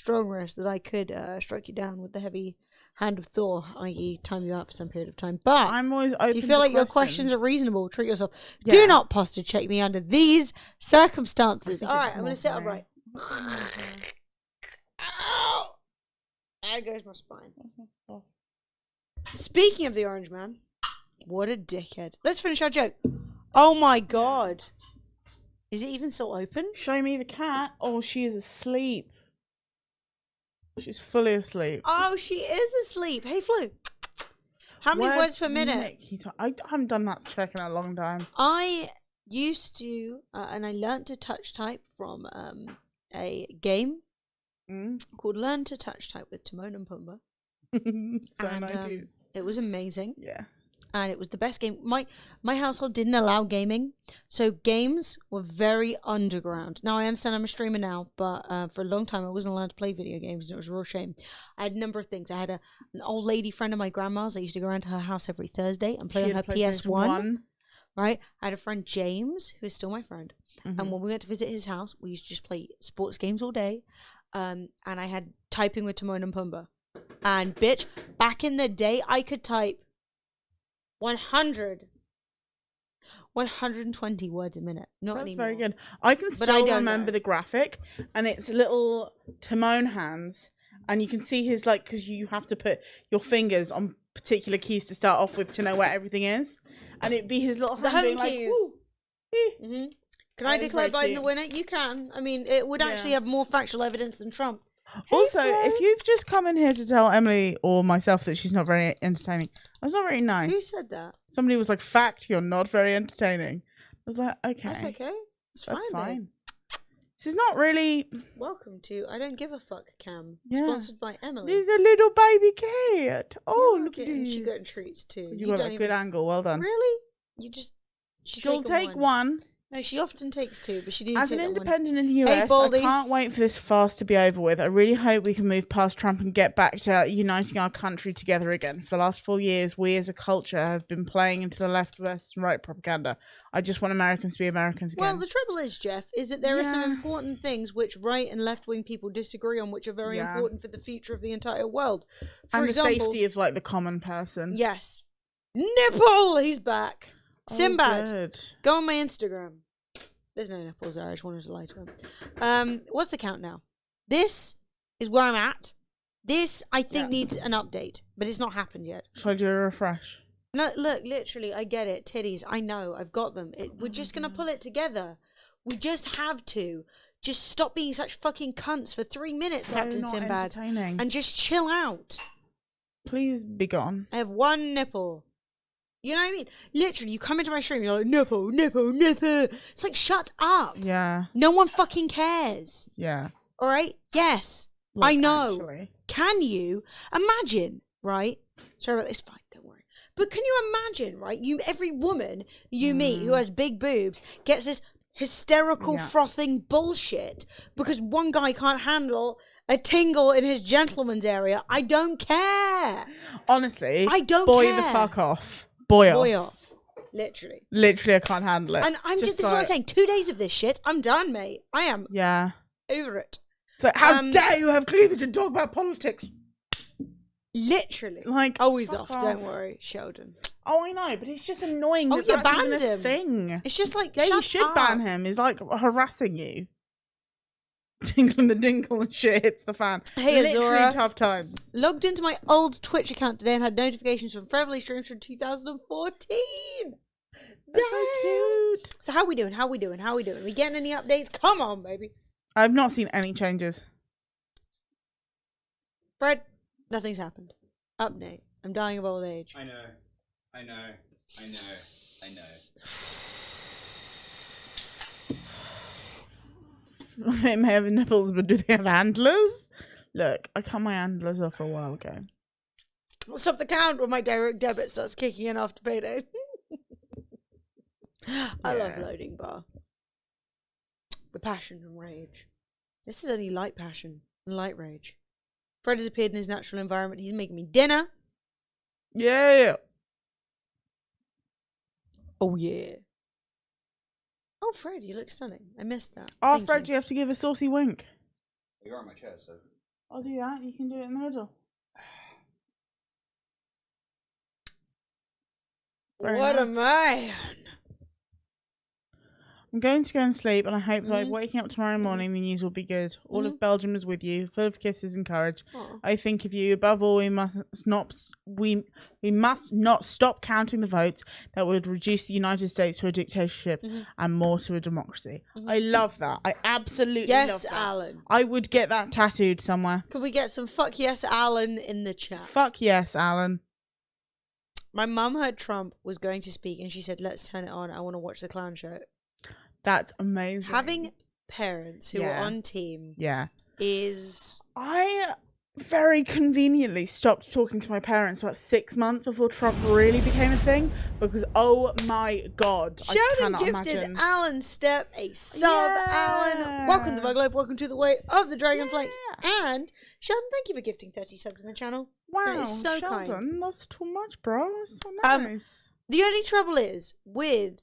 that I could strike you down with the heavy hand of Thor, i.e. time you out for some period of time. But I'm always open. Do you feel like your questions are reasonable? Treat yourself. Yeah. Do not posture check me under these circumstances. All right, I'm going to sit upright. Ow! There goes my spine. Speaking of the orange man, what a dickhead. Let's finish our joke. Oh my god. Is it even still open? Show me the cat. Oh, she is asleep. She's fully asleep. Oh, she is asleep. Hey, Flo. How many words per minute? I haven't done that check in a long time. I used to, and I learnt to touch type from a game called Learn to Touch Type with Timon and Pumbaa. So and, it was amazing. Yeah. And it was the best game. My household didn't allow gaming, so games were very underground. Now, I understand I'm a streamer now, but for a long time I wasn't allowed to play video games, and it was a real shame. I had a number of things. I had an old lady friend of my grandma's. I used to go around to her house every Thursday and play on her PS1. Right? I had a friend, James, who is still my friend. And when we went to visit his house, we used to just play sports games all day. And I had typing with Timon and Pumbaa. And, bitch, back in the day, I could type 120 words a minute. Not That's anymore. very good. I can still remember the graphic, and it's little Timon hands, and you can see his, like, because you have to put your fingers on particular keys to start off with to know where everything is, and it'd be his little hand being like, woo. Can I declare Biden the winner? You can. I mean, it would actually have more factual evidence than Trump. Also, if you've just come in here to tell Emily or myself that she's not very entertaining, that's not very nice. Who said that? Somebody was like, fact, you're not very entertaining. I was like, okay. That's okay. That's fine. This is not really... Welcome to I Don't Give a Fuck Cam. Yeah. Sponsored by Emily. There's a little baby cat. Oh, look at this. She got treats too. You got a good angle. Well done. Really? You just... She'll take one. No, she often takes 2, but she didn't. As an independent in the US, hey, I can't wait for this fast to be over with. I really hope we can move past Trump and get back to uniting our country together again. For the last 4 years, we as a culture have been playing into the left, west, and right propaganda. I just want Americans to be Americans again. Well, the trouble is, Jeff, is that there are some important things which right and left wing people disagree on, which are very important for the future of the entire world. For example, the safety of like the common person. Yes. Nipple, he's back. Sinbad, good. Go on my Instagram. There's no nipples there. I just wanted to lie to him. What's the count now? This is where I'm at. This, I think, needs an update, but it's not happened yet. Shall I do a refresh? No, look, literally, I get it. Titties, I know. I've got them. We're just going to pull it together. We just have to. Just stop being such fucking cunts for 3 minutes, So Captain not Sinbad. entertaining. And just chill out. Please be gone. I have one nipple. You know what I mean? Literally, you come into my stream, you're like, nipple, nipple, nipple. It's like, shut up. Yeah. No one fucking cares. Yeah. All right? Yes. Like, I know. actually. can you imagine, right? Sorry about this, fine, don't worry. But can you imagine, right? Every woman you meet who has big boobs gets this hysterical frothing bullshit because one guy can't handle a tingle in his gentleman's area. I don't care. Honestly, I don't boy care. the fuck off. Boy off. Literally, I can't handle it. And this is what I'm saying. 2 days of this shit, I'm done, mate. I am over it. So how dare you have cleavage and talk about politics? Literally. Like, always fuck off. Don't worry, Sheldon. Oh, I know, but it's just annoying. Oh, that you that's even banned a him. Thing. It's just like, yeah, you shut should up. ban him. He's like harassing you. Tingle and the dinkle and shit hits the fan. Hey, literally Azora. tough times. Logged into my old Twitch account today and had notifications from Friendly streams from 2014. That's so cute. So how we doing? We getting any updates? Come on, baby. I've not seen any changes. Fred, nothing's happened. Update. I'm dying of old age. I know. They may have nipples, but do they have handlers? Look, I cut my handlers off a while ago. I'll stop the count when my direct debit starts kicking in after payday. I love loading bar. The passion and rage. This is only light passion and light rage. Fred has appeared in his natural environment. He's making me dinner. Yeah. Oh, yeah. Oh, Fred, you look stunning. I missed that. Oh, Thank Fred, you have to give a saucy wink. You're on my chair, so. I'll do that. You can do it in the middle. What a man. I'm going to go and sleep, and I hope by waking up tomorrow morning, the news will be good. All of Belgium is with you, full of kisses and courage. Aww. I think of you. Above all, we must not stop counting the votes that would reduce the United States to a dictatorship and more to a democracy. I love that. I absolutely love that. Alan. I would get that tattooed somewhere. Could we get some fuck yes, Alan in the chat? Fuck yes, Alan. My mum heard Trump was going to speak, and she said, "Let's turn it on. I want to watch the clown show." That's amazing. Having parents who are on team is... I very conveniently stopped talking to my parents about 6 months before Trump really became a thing because, oh my God, I Sheldon cannot gifted imagine. Alan Stepp a sub. Alan, welcome to the Bug Life. Welcome to the way of the Dragon Flakes. And Sheldon, thank you for gifting 30 subs in the channel. Wow, that is so Sheldon, kind. that's too much, bro. That's so nice. The only trouble is with...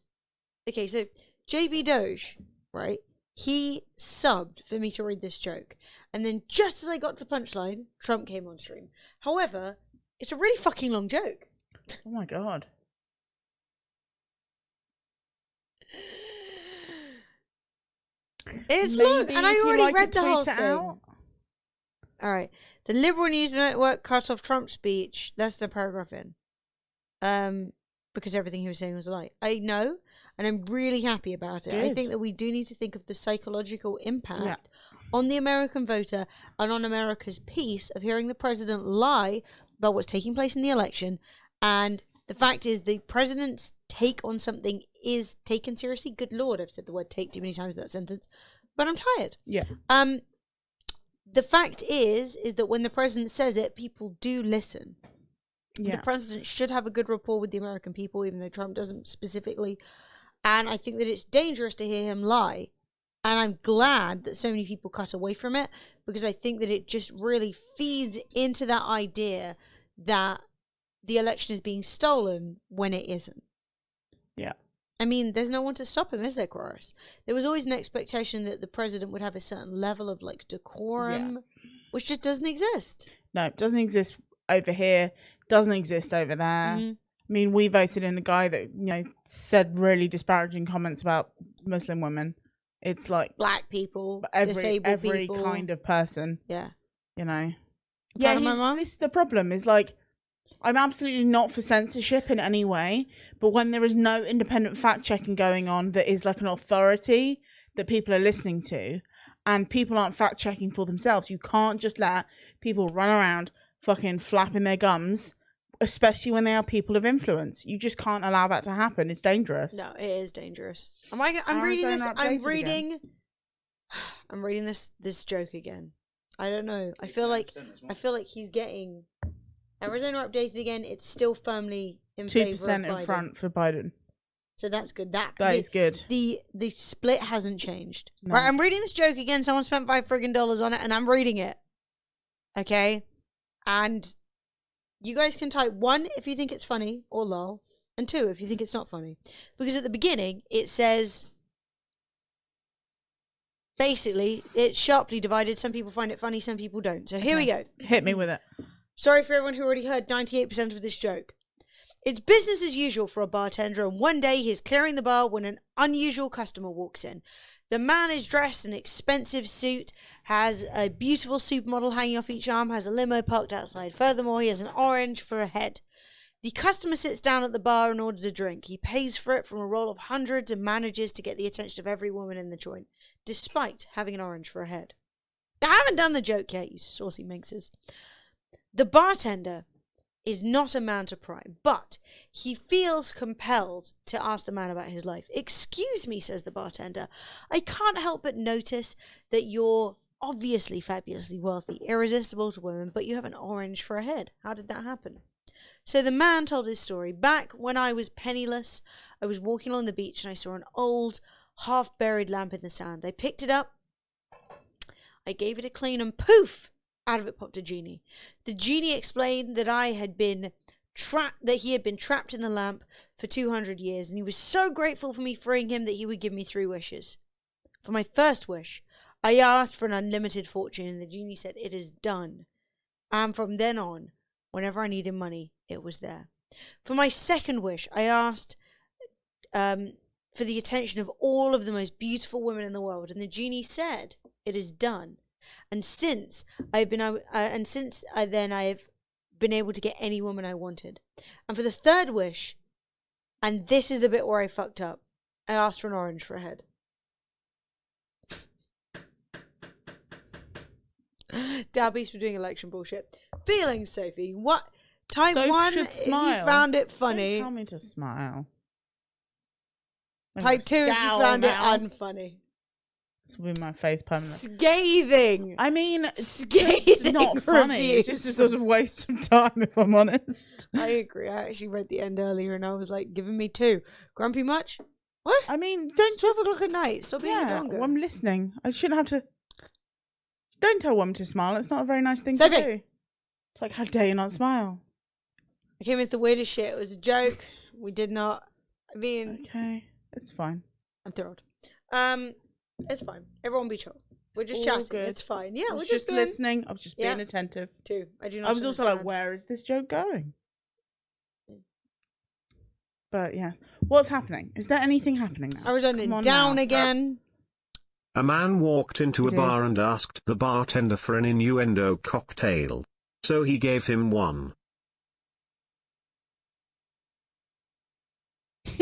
Okay, so... JB Doge, right? He subbed for me to read this joke. And then just as I got to the punchline, Trump came on stream. However, it's a really fucking long joke. Oh my God. It's Maybe long, and I if you already like read to the whole tweet it thing. out. Alright. The Liberal News Network cut off Trump's speech. That's the paragraph in. Because everything he was saying was a lie. I know, and I'm really happy about it. I think that we do need to think of the psychological impact on the American voter and on America's peace of hearing the president lie about what's taking place in the election. And the fact is, the president's take on something is taken seriously. Good Lord, I've said the word take too many times in that sentence, but I'm tired. Yeah. The fact is that when the president says it, people do listen. Yeah. The president should have a good rapport with the American people, even though Trump doesn't specifically. And I think that it's dangerous to hear him lie. And I'm glad that so many people cut away from it, because I think that it just really feeds into that idea that the election is being stolen when it isn't. Yeah. I mean, there's no one to stop him, is there, Chorus? There was always an expectation that the president would have a certain level of, like, decorum, which just doesn't exist. No, it doesn't exist over here. Doesn't exist over there. I mean, we voted in a guy that, said really disparaging comments about Muslim women. It's like black people, every people. kind of person. Yeah. Yeah, Mom? this is the problem. Is like, I'm absolutely not for censorship in any way, but when there is no independent fact checking going on that is like an authority that people are listening to, and people aren't fact checking for themselves, you can't just let people run around fucking flapping their gums, especially when they are people of influence. You just can't allow that to happen. It's dangerous. No, it is dangerous. I'm reading this. I'm reading this joke again. I don't know. I feel like he's getting Arizona updated again. It's still firmly in 2% favor of in Biden. front for Biden. So that's good. That is good. The split hasn't changed. No. Right, I'm reading this joke again. Someone spent $5 on it, and I'm reading it. Okay, and you guys can type 1 if you think it's funny or lol, and 2 if you think it's not funny, because at the beginning it says basically it's sharply divided. Some people find it funny, some people don't. So here we go. Hit me with it. Sorry for everyone who already heard 98% of this joke. It's business as usual for a bartender, and one day he's clearing the bar when an unusual customer walks in. The man is dressed in an expensive suit, has a beautiful supermodel hanging off each arm, has a limo parked outside. Furthermore, he has an orange for a head. The customer sits down at the bar and orders a drink. He pays for it from a roll of hundreds and manages to get the attention of every woman in the joint, despite having an orange for a head. I haven't done the joke yet, you saucy minxes. The bartender is not a man to pry, but he feels compelled to ask the man about his life. "Excuse me," says the bartender, "I can't help but notice that you're obviously fabulously wealthy, irresistible to women, but you have an orange for a head. How did that happen?" So the man told his story. "Back when I was penniless, I was walking along the beach and I saw an old, half-buried lamp in the sand. I picked it up, I gave it a clean, and poof! Out of it popped a genie. The genie explained that he had been trapped in the lamp for 200 years, and he was so grateful for me freeing him that he would give me 3 wishes. For my first wish, I asked for an unlimited fortune, and the genie said, 'It is done.' And from then on, whenever I needed money, it was there. For my second wish, I asked for the attention of all of the most beautiful women in the world, and the genie said, 'It is done.' And since I have been able to get any woman I wanted. And for the third wish, and this is the bit where I fucked up, I asked for an orange for a head." Dabby's for doing election bullshit. Feelings, Sophie. What? Type Sophie 1 should if smile. you found it funny. Don't tell me to smile. Type 2 if you found it unfunny. This will be my face permanently. Scathing. I mean, scathing. It's not funny. It's just a sort of waste of time, if I'm honest. I agree. I actually read the end earlier and I was like, giving me 2. Grumpy much? What? I mean, don't 12 o'clock at night. Stop being a dongo. Well, I'm listening. I shouldn't have to. Don't tell women to smile. It's not a very nice thing Sophie. to do. It's like, how dare you not smile? I came with the weirdest shit. It was a joke. We did not. I mean. Okay, it's fine. I'm thrilled. It's fine. Everyone be chill. We're just all chatting. good. It's fine. Yeah, I was we're just being... listening. I was just being attentive. Too. I do not. I was also like, understand. where is this joke going? But yeah, what's happening? Is there anything happening now? I was on down now. again. A man walked into a It bar is. and asked the bartender for an innuendo cocktail. So he gave him one. He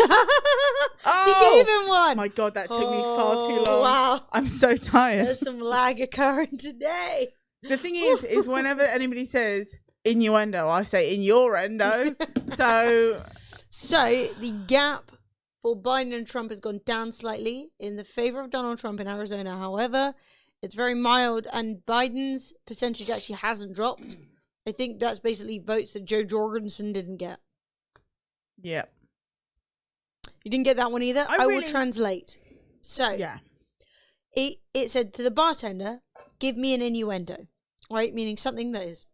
gave him one. My God, that took me far too long. Wow. I'm so tired. There's some lag occurring today. The thing is whenever anybody says innuendo, I say in your endo. So the gap for Biden and Trump has gone down slightly in the favor of Donald Trump in Arizona. However, it's very mild, and Biden's percentage actually hasn't dropped. I think that's basically votes that Joe Jorgensen didn't get. yeah. You didn't get that one either? I will really- translate. So, Yeah. it said to the bartender, give me an innuendo, right? Meaning something that is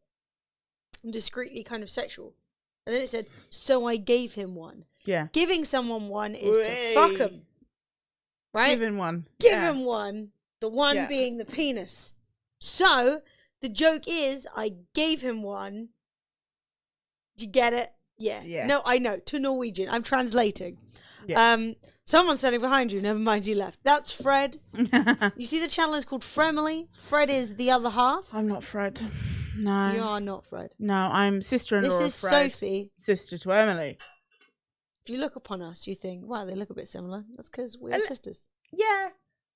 discreetly kind of sexual. And then it said, so I gave him one. Yeah. Giving someone one is to Way. fuck him. Right? Give him one. Give Yeah. him one. The one Yeah. being the penis. So, the joke is, I gave him one. Did you get it? Yeah. Yeah. No, I know. To Norwegian. I'm translating. Yeah. Someone's standing behind you. Never mind, you left. That's Fred. You see the channel is called Fremily. Fred is the other half. I'm not Fred. No. You are not Fred. No, I'm sister-in-law This of is Fred. Sophie. Sister to Emily. If you look upon us, you think, wow, they look a bit similar. That's because we're sisters. Yeah.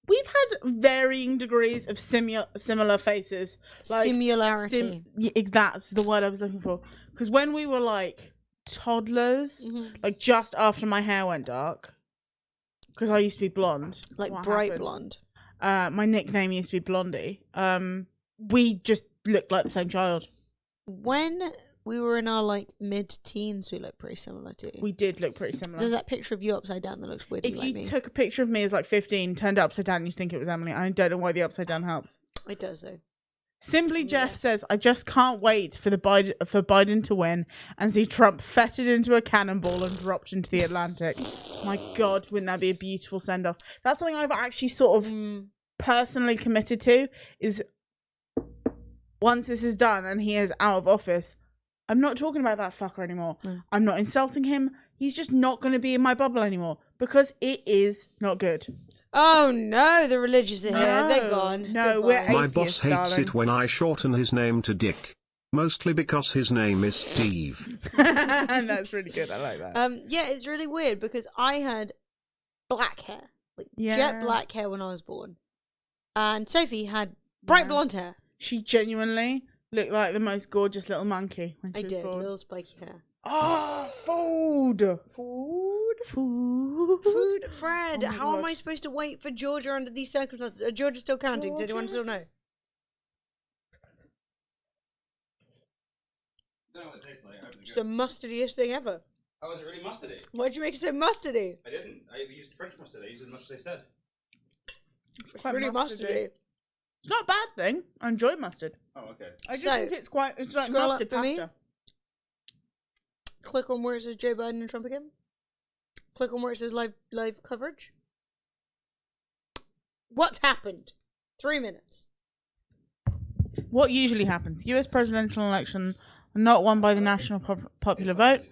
We've had varying degrees of similar faces. Similarity. That's the word I was looking for. Because when we were like toddlers, like just after my hair went dark, because I used to be blonde. Like what bright happened? blonde. My nickname used to be Blondie. we just looked like the same child. When we were in our like mid-teens, we looked pretty similar too. We did look pretty similar. There's that picture of you upside down that looks weirdly If like you me. took a picture of me as like 15, turned it upside down, you'd think it was Emily. I don't know why the upside down helps. It does though. Simply Jeff says, I just can't wait for Biden to win and see Trump fettered into a cannonball and dropped into the Atlantic. My God, wouldn't that be a beautiful send-off? That's something I've actually sort of personally committed to, is once this is done and he is out of office, I'm not talking about that fucker anymore. I'm not insulting him. He's just not going to be in my bubble anymore because it is not good. Oh no, the religious are here. They're gone. No, Goodbye. we're My boss hates it when I shorten his name to Dick. Mostly because his name is Steve. And that's really good. I like that. Yeah, it's really weird because I had black hair, like jet black hair when I was born, and Sophie had bright blonde hair. She genuinely looked like the most gorgeous little monkey when she I was did, born. little spiky hair. Oh, food. Fred, Oh my how am God. I supposed to wait for Georgia under these circumstances? Are Georgia still counting? Does anyone still know? I don't know what it tastes like. I hope it's It's good. the mustardiest thing ever. Oh, is it really mustardy? Why'd you make it so mustardy? I didn't. I used French mustard. I used as much as they said. It's really mustardy. It's not a bad thing. I enjoy mustard. Oh, okay. I just think it's like scroll mustard up for me. pasta. Click on where it says Joe Biden and Trump again. Click on where it says live coverage. What's happened? 3 minutes. What usually happens? U.S. presidential election not won by the national popular vote.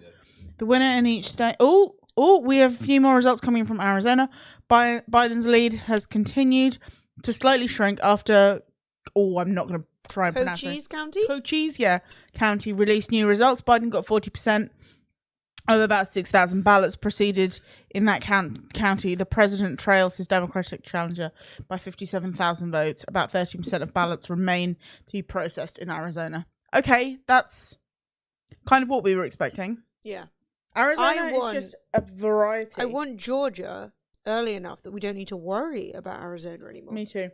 The winner in each state. Oh, we have a few more results coming from Arizona. Biden's lead has continued to slightly shrink after. Oh, I'm not going to try and pronounce it. Cochise County? Cochise, yeah. County released new results. Biden got 40% of about 6,000 ballots proceeded in that county. The president trails his Democratic challenger by 57,000 votes. About 13% of ballots remain to be processed in Arizona. Okay, that's kind of what we were expecting. Yeah. Arizona is just a variety. I want Georgia early enough that we don't need to worry about Arizona anymore. Me too.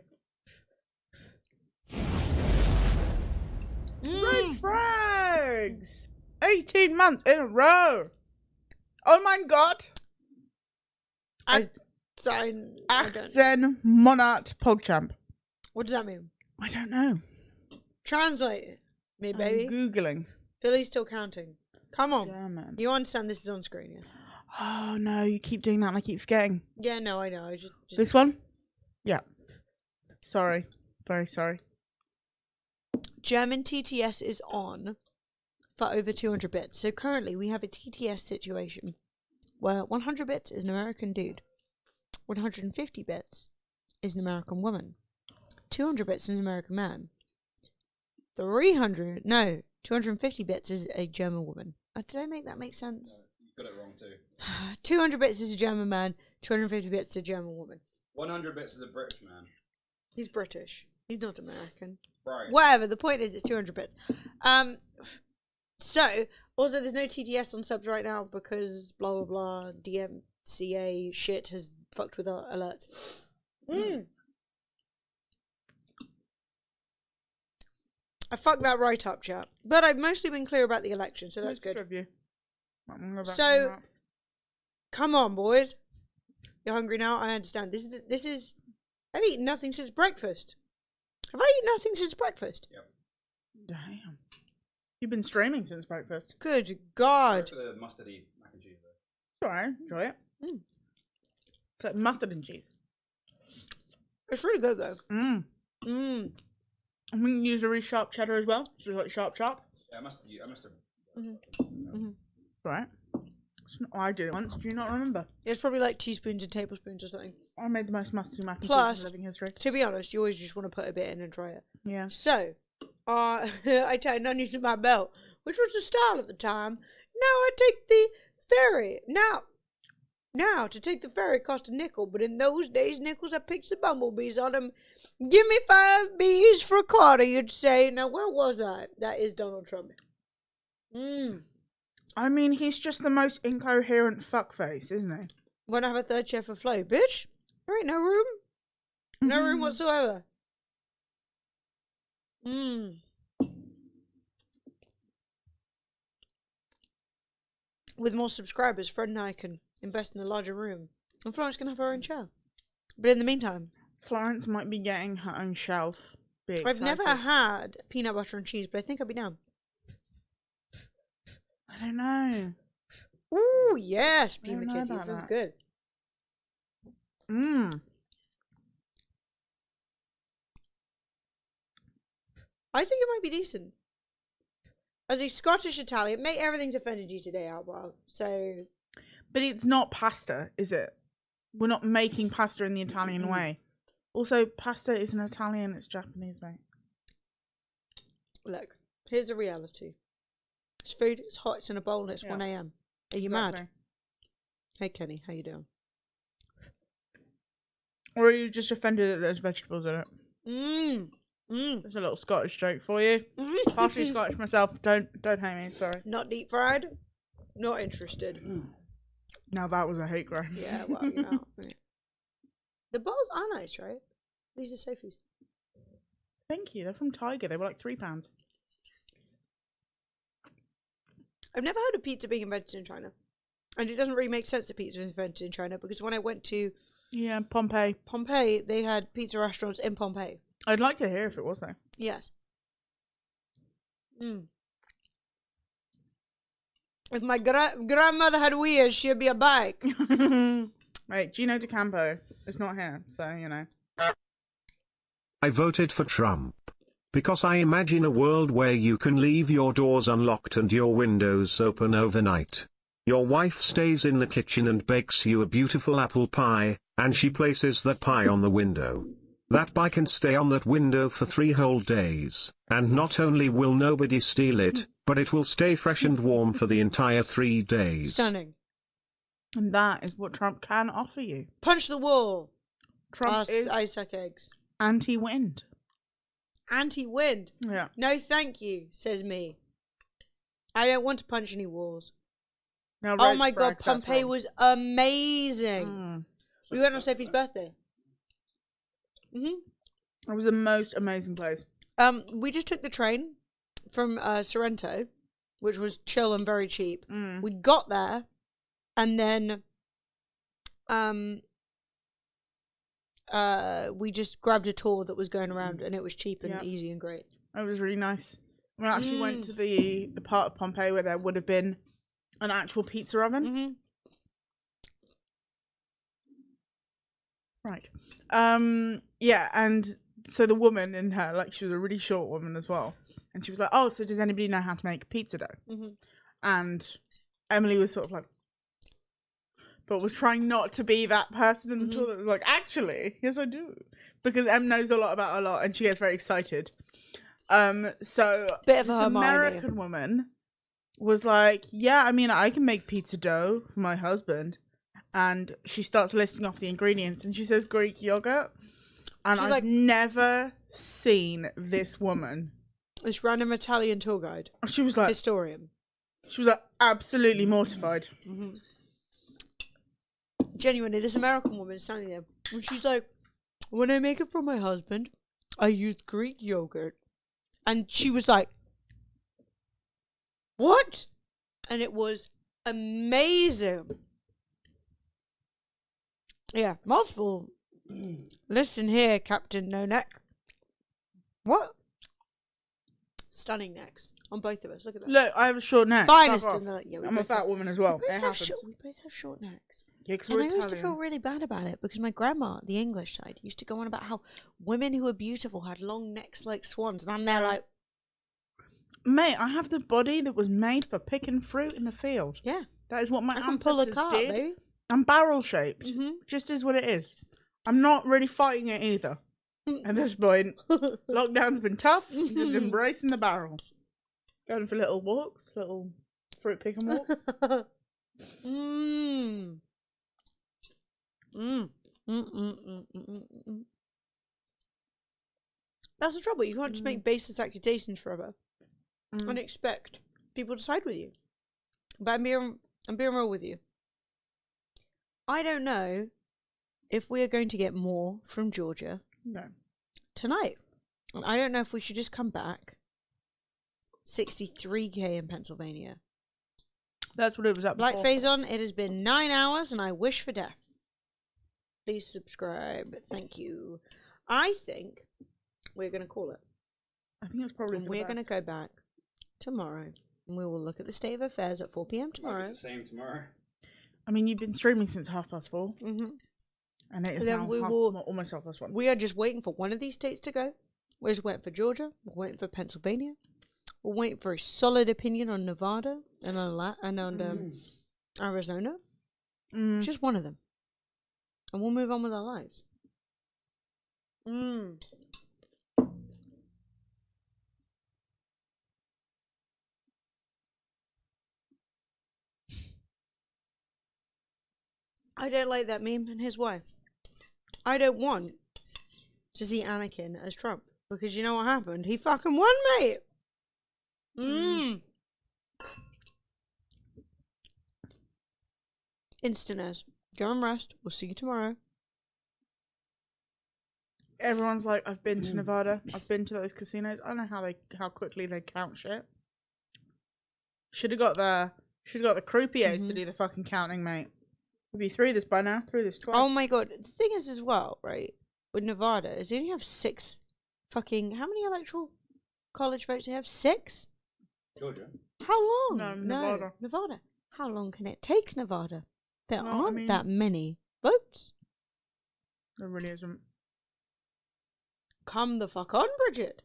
Red flags! 18 months in a row! Oh my God! Axen Monarch PogChamp. What does that mean? I don't know. Translate it. Me, baby. I'm Googling. Philly's still counting. Come on. German. You understand this is on screen, yes? Oh no, you keep doing that and I keep forgetting. Yeah, no, I know. I just... This one? Yeah. Sorry. Very sorry. German TTS is on for over 200 bits. So currently we have a TTS situation where 100 bits is an American dude, 150 bits is an American woman, 200 bits is an American man, 250 bits is a German woman. Did I make that make sense? You got it wrong too. 200 bits is a German man, 250 bits is a German woman. 100 bits is a British man. He's British. He's not American. Right. Whatever. The point is, it's 200 bits. So, also, there's no TTS on subs right now because blah, blah, blah, DMCA shit has fucked with our alerts. I fucked that right up, chat. But I've mostly been clear about the election, so that's good. So, come on, boys. You're hungry now? I understand. This is... I've eaten nothing since breakfast. Have I eaten nothing since breakfast? Yep. Damn. You've been streaming since breakfast. Good God. Sorry for the mustardy mac and cheese, though. It's alright. Enjoy it. It's like mustard and cheese. It's really good, though. And we can use a really sharp cheddar as well. So it's like sharp. Yeah, I must have. Right. I did it once. Do you not remember? It's probably like teaspoons and tablespoons or something. I made the most mustardy mac and cheese Plus, in living history. to be honest, you always just want to put a bit in and try it. Yeah. So, I tied onions to my belt, which was the style at the time. Now I take the ferry. Now, to take the ferry cost a nickel, but in those days, nickels I picked the bumblebees on them. Give me 5 bees for a quarter, you'd say. Now, where was I? That is Donald Trump. I mean, he's just the most incoherent fuckface, isn't he? Want to have a third chef of flow, bitch? There ain't no room. No room whatsoever. With more subscribers, Fred and I can invest in a larger room. And Florence can have her own show. But in the meantime, Florence might be getting her own shelf. I've never had peanut butter and cheese, but I think I'd be down. I don't know. Ooh, yes, Pima Kitty. This is good. I think it might be decent. As a Scottish Italian, mate, everything's offended you today, Alba. So, but it's not pasta, is it? We're not making pasta in the Italian way. Also, pasta isn't Italian; it's Japanese, mate. Look, here's the reality. It's food. It's hot. It's in a bowl. And it's 1 a.m. Are you mad? Hey, Kenny, how you doing? Or are you just offended that there's vegetables in it? There's a little Scottish joke for you. Partially Scottish myself. Don't hate me. Sorry. Not deep fried. Not interested. Now that was a hate crime. Yeah, well, you know. The bowls are nice, right? These are Sophie's. Thank you. They're from Tiger. They were like £3. I've never heard of pizza being invented in China. And it doesn't really make sense that pizza was invented in China because when I went to Pompeii, they had pizza restaurants in Pompeii. I'd like to hear if it was though. Yes. If my grandmother had wheels, she'd be a bike. Right, Gino D'Acampo is not here, so you know. I voted for Trump. Because I imagine a world where you can leave your doors unlocked and your windows open overnight. Your wife stays in the kitchen and bakes you a beautiful apple pie, and she places that pie on the window. That pie can stay on that window for 3 whole days, and not only will nobody steal it, but it will stay fresh and warm for the entire 3 days. Stunning. And that is what Trump can offer you. Punch the wall. Trump is Isaac eggs. Anti-wind. Anti-wind? Yeah. No thank you, says me. I don't want to punch any walls. Now, oh my god, Pompeii was amazing. We went on Sophie's birthday. It was the most amazing place. We just took the train from Sorrento, which was chill and very cheap. We got there, and then we just grabbed a tour that was going around, and it was cheap and easy and great. It was really nice. We actually went to the part of Pompeii where there would have been an actual pizza oven. Right. Yeah, and so the woman in her, like, she was a really short woman as well. And she was like, oh, so does anybody know how to make pizza dough? And Emily was sort of like, but was trying not to be that person in the tour that was like, actually, yes, I do. Because Em knows a lot about a lot and she gets very excited. So bit of this a American woman was like, yeah, I mean, I can make pizza dough for my husband. And she starts listing off the ingredients and she says Greek yogurt. And I've never seen this woman. This random Italian tour guide. She was like... Historian. She was like absolutely mortified. Genuinely, this American woman is standing there. And she's like, when I make it for my husband, I use Greek yogurt. And she was like, what? And it was amazing. Yeah, multiple. Listen here, Captain No Neck. What? Stunning necks on both of us. Look at that. Look, I have a short neck. Finest in the. Yeah, I'm a fat woman as well. We It both, happens. we both have short necks. Yeah, 'cause and we're I used to Italian. feel really bad about it because my grandma, the English side, used to go on about how women who were beautiful had long necks like swans, and I'm there like, mate, I have the body that was made for picking fruit in the field. Yeah, that is what my I can ancestors pull a cart, did. baby. I'm barrel shaped, just is what it is. I'm not really fighting it either. At this point, lockdown's been tough. I'm just embracing the barrel, going for little walks, little fruit picking walks. That's the trouble. You can't just make baseless accusations forever and expect people to side with you. But I'm being real with you. I don't know if we are going to get more from Georgia No. tonight. And I don't know if we should just come back. 63K in Pennsylvania. That's what it was at Black before. Phase on. It has been 9 hours, and I wish for death. Please subscribe. Thank you. I think we're going to call it. I think it's probably. And we're going to go back tomorrow, and we will look at the state of affairs at 4 p.m. tomorrow. Same tomorrow. I mean, you've been streaming since 4:30. Mm-hmm. And it is And then now we will almost 1:30. We are just waiting for one of these states to go. We're just waiting for Georgia. We're waiting for Pennsylvania. We're waiting for a solid opinion on Nevada and on Arizona. Just one of them. And we'll move on with our lives. I don't like that meme, and here's why. I don't want to see Anakin as Trump, because you know what happened? He fucking won, mate! Instant as. Go and rest. We'll see you tomorrow. Everyone's like, I've been to Nevada. I've been to those casinos. I don't know how quickly they count shit. Should have got the croupiers to do the fucking counting, mate. We'll be through this by now. Through this twice. Oh my god. The thing is as well, right, with Nevada, is they only have 6 fucking... How many electoral college votes do they have? 6? Georgia. How long? No, Nevada. Nevada. How long can it take Nevada? There No, I aren't mean- that many votes. There really isn't. Come the fuck on, Bridget.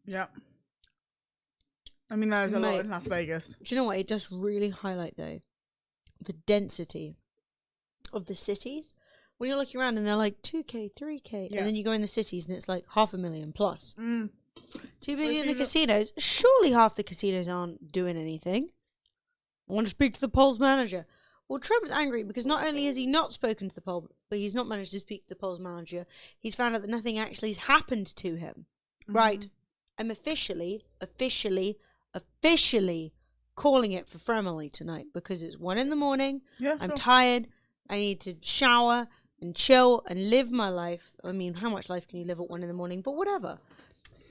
Yeah. I mean, there's a lot Mate. in Las Vegas. Do you know what? It does really highlight, though, the density of the cities. When you're looking around and they're like 2K, 3K, Yeah. and then you go in the cities and it's like 500,000 plus. Too busy if in the you look- casinos. Surely half the casinos aren't doing anything. I want to speak to the polls manager. Well, Trump's angry because not only has he not spoken to the poll, but he's not managed to speak to the polls manager. He's found out that nothing actually has happened to him. Right. I'm officially calling it for Fremily tonight because it's 1 a.m. Yeah, I'm sure. tired. I need to shower and chill and live my life. I mean, how much life can you live at 1 a.m? But whatever.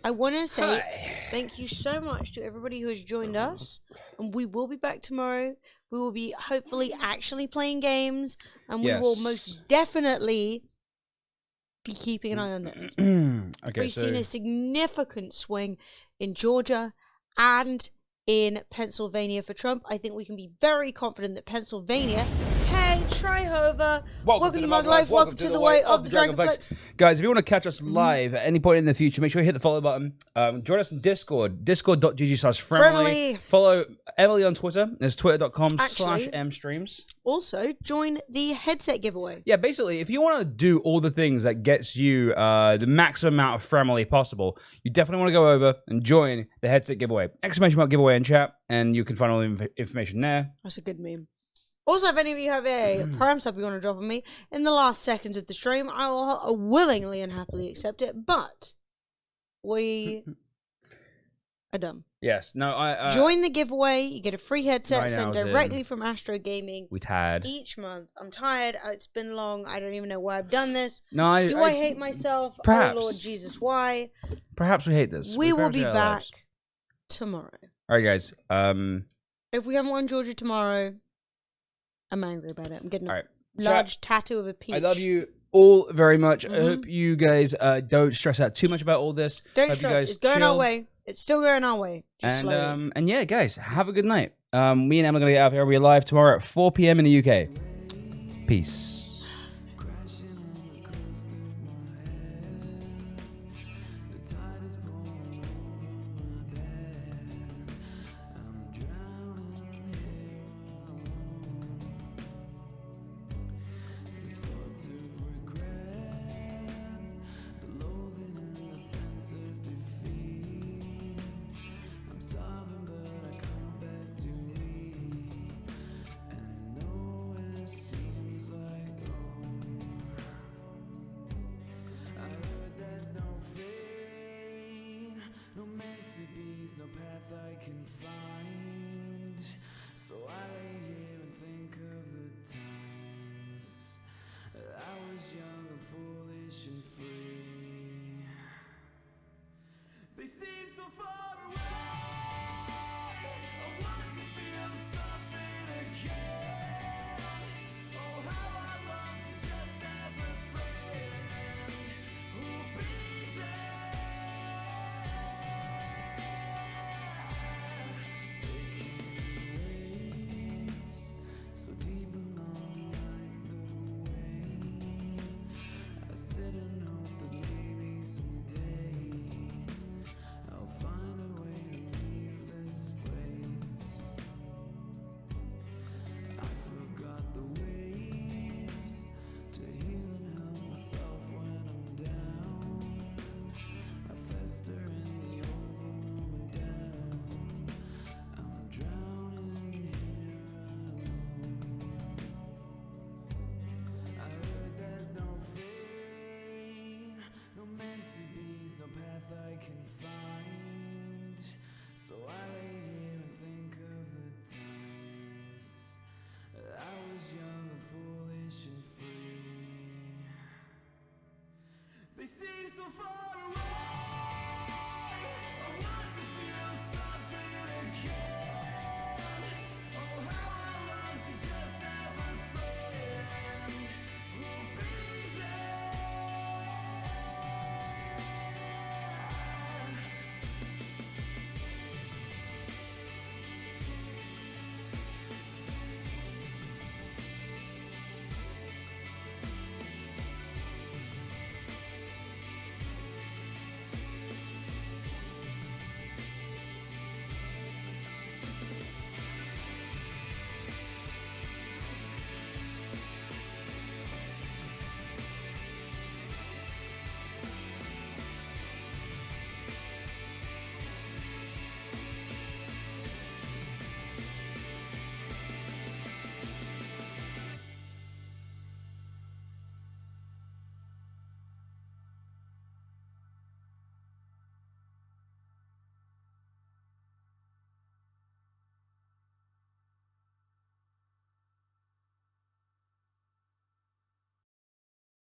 I want to say thank you so much to everybody who has joined us. And we will be back tomorrow. We will be hopefully actually playing games. And we will Yes. most definitely be keeping an eye on this. Okay, We've so seen a significant swing in Georgia and in Pennsylvania for Trump. I think we can be very confident that Pennsylvania... Hey, Trihova! Welcome to Mug Life. Welcome to the way of the Dragonflex. Guys, if you want to catch us live at any point in the future, make sure you hit the follow button. Join us in Discord, discord.gg/Fremily. Follow Emily on Twitter. It's twitter.com/mstreams. Also, join the headset giveaway. Yeah, basically, if you want to do all the things that gets you the maximum amount of Fremily possible, you definitely want to go over and join the headset giveaway. Exclamation mark giveaway in chat, and you can find all the information there. That's a good meme. Also, if any of you have a Prime sub you want to drop on me in the last seconds of the stream, I will willingly and happily accept it. But we are dumb. Yes. No, I... Join the giveaway. You get a free 9 headset sent hours directly in. from Astro Gaming. We tired. Each month. I'm tired. It's been long. I don't even know why I've done this. No, Do I hate myself? Perhaps. Oh, Lord Jesus, why? Perhaps we hate this. We will perhaps be hate our back lives. tomorrow. All right, guys. If we haven't won Georgia tomorrow, I'm angry about it. I'm getting a All right. large tattoo of a peach. I love you all very much. I Mhm. hope you guys don't stress out too much about all this. Don't Hope you stress. guys It's going our chill. way. It's still going our way. Just slowly. And yeah, guys, have a good night. Me and Emma are gonna get out here. We're live tomorrow at 4 p.m. in the UK. Peace. Like They seem so far away.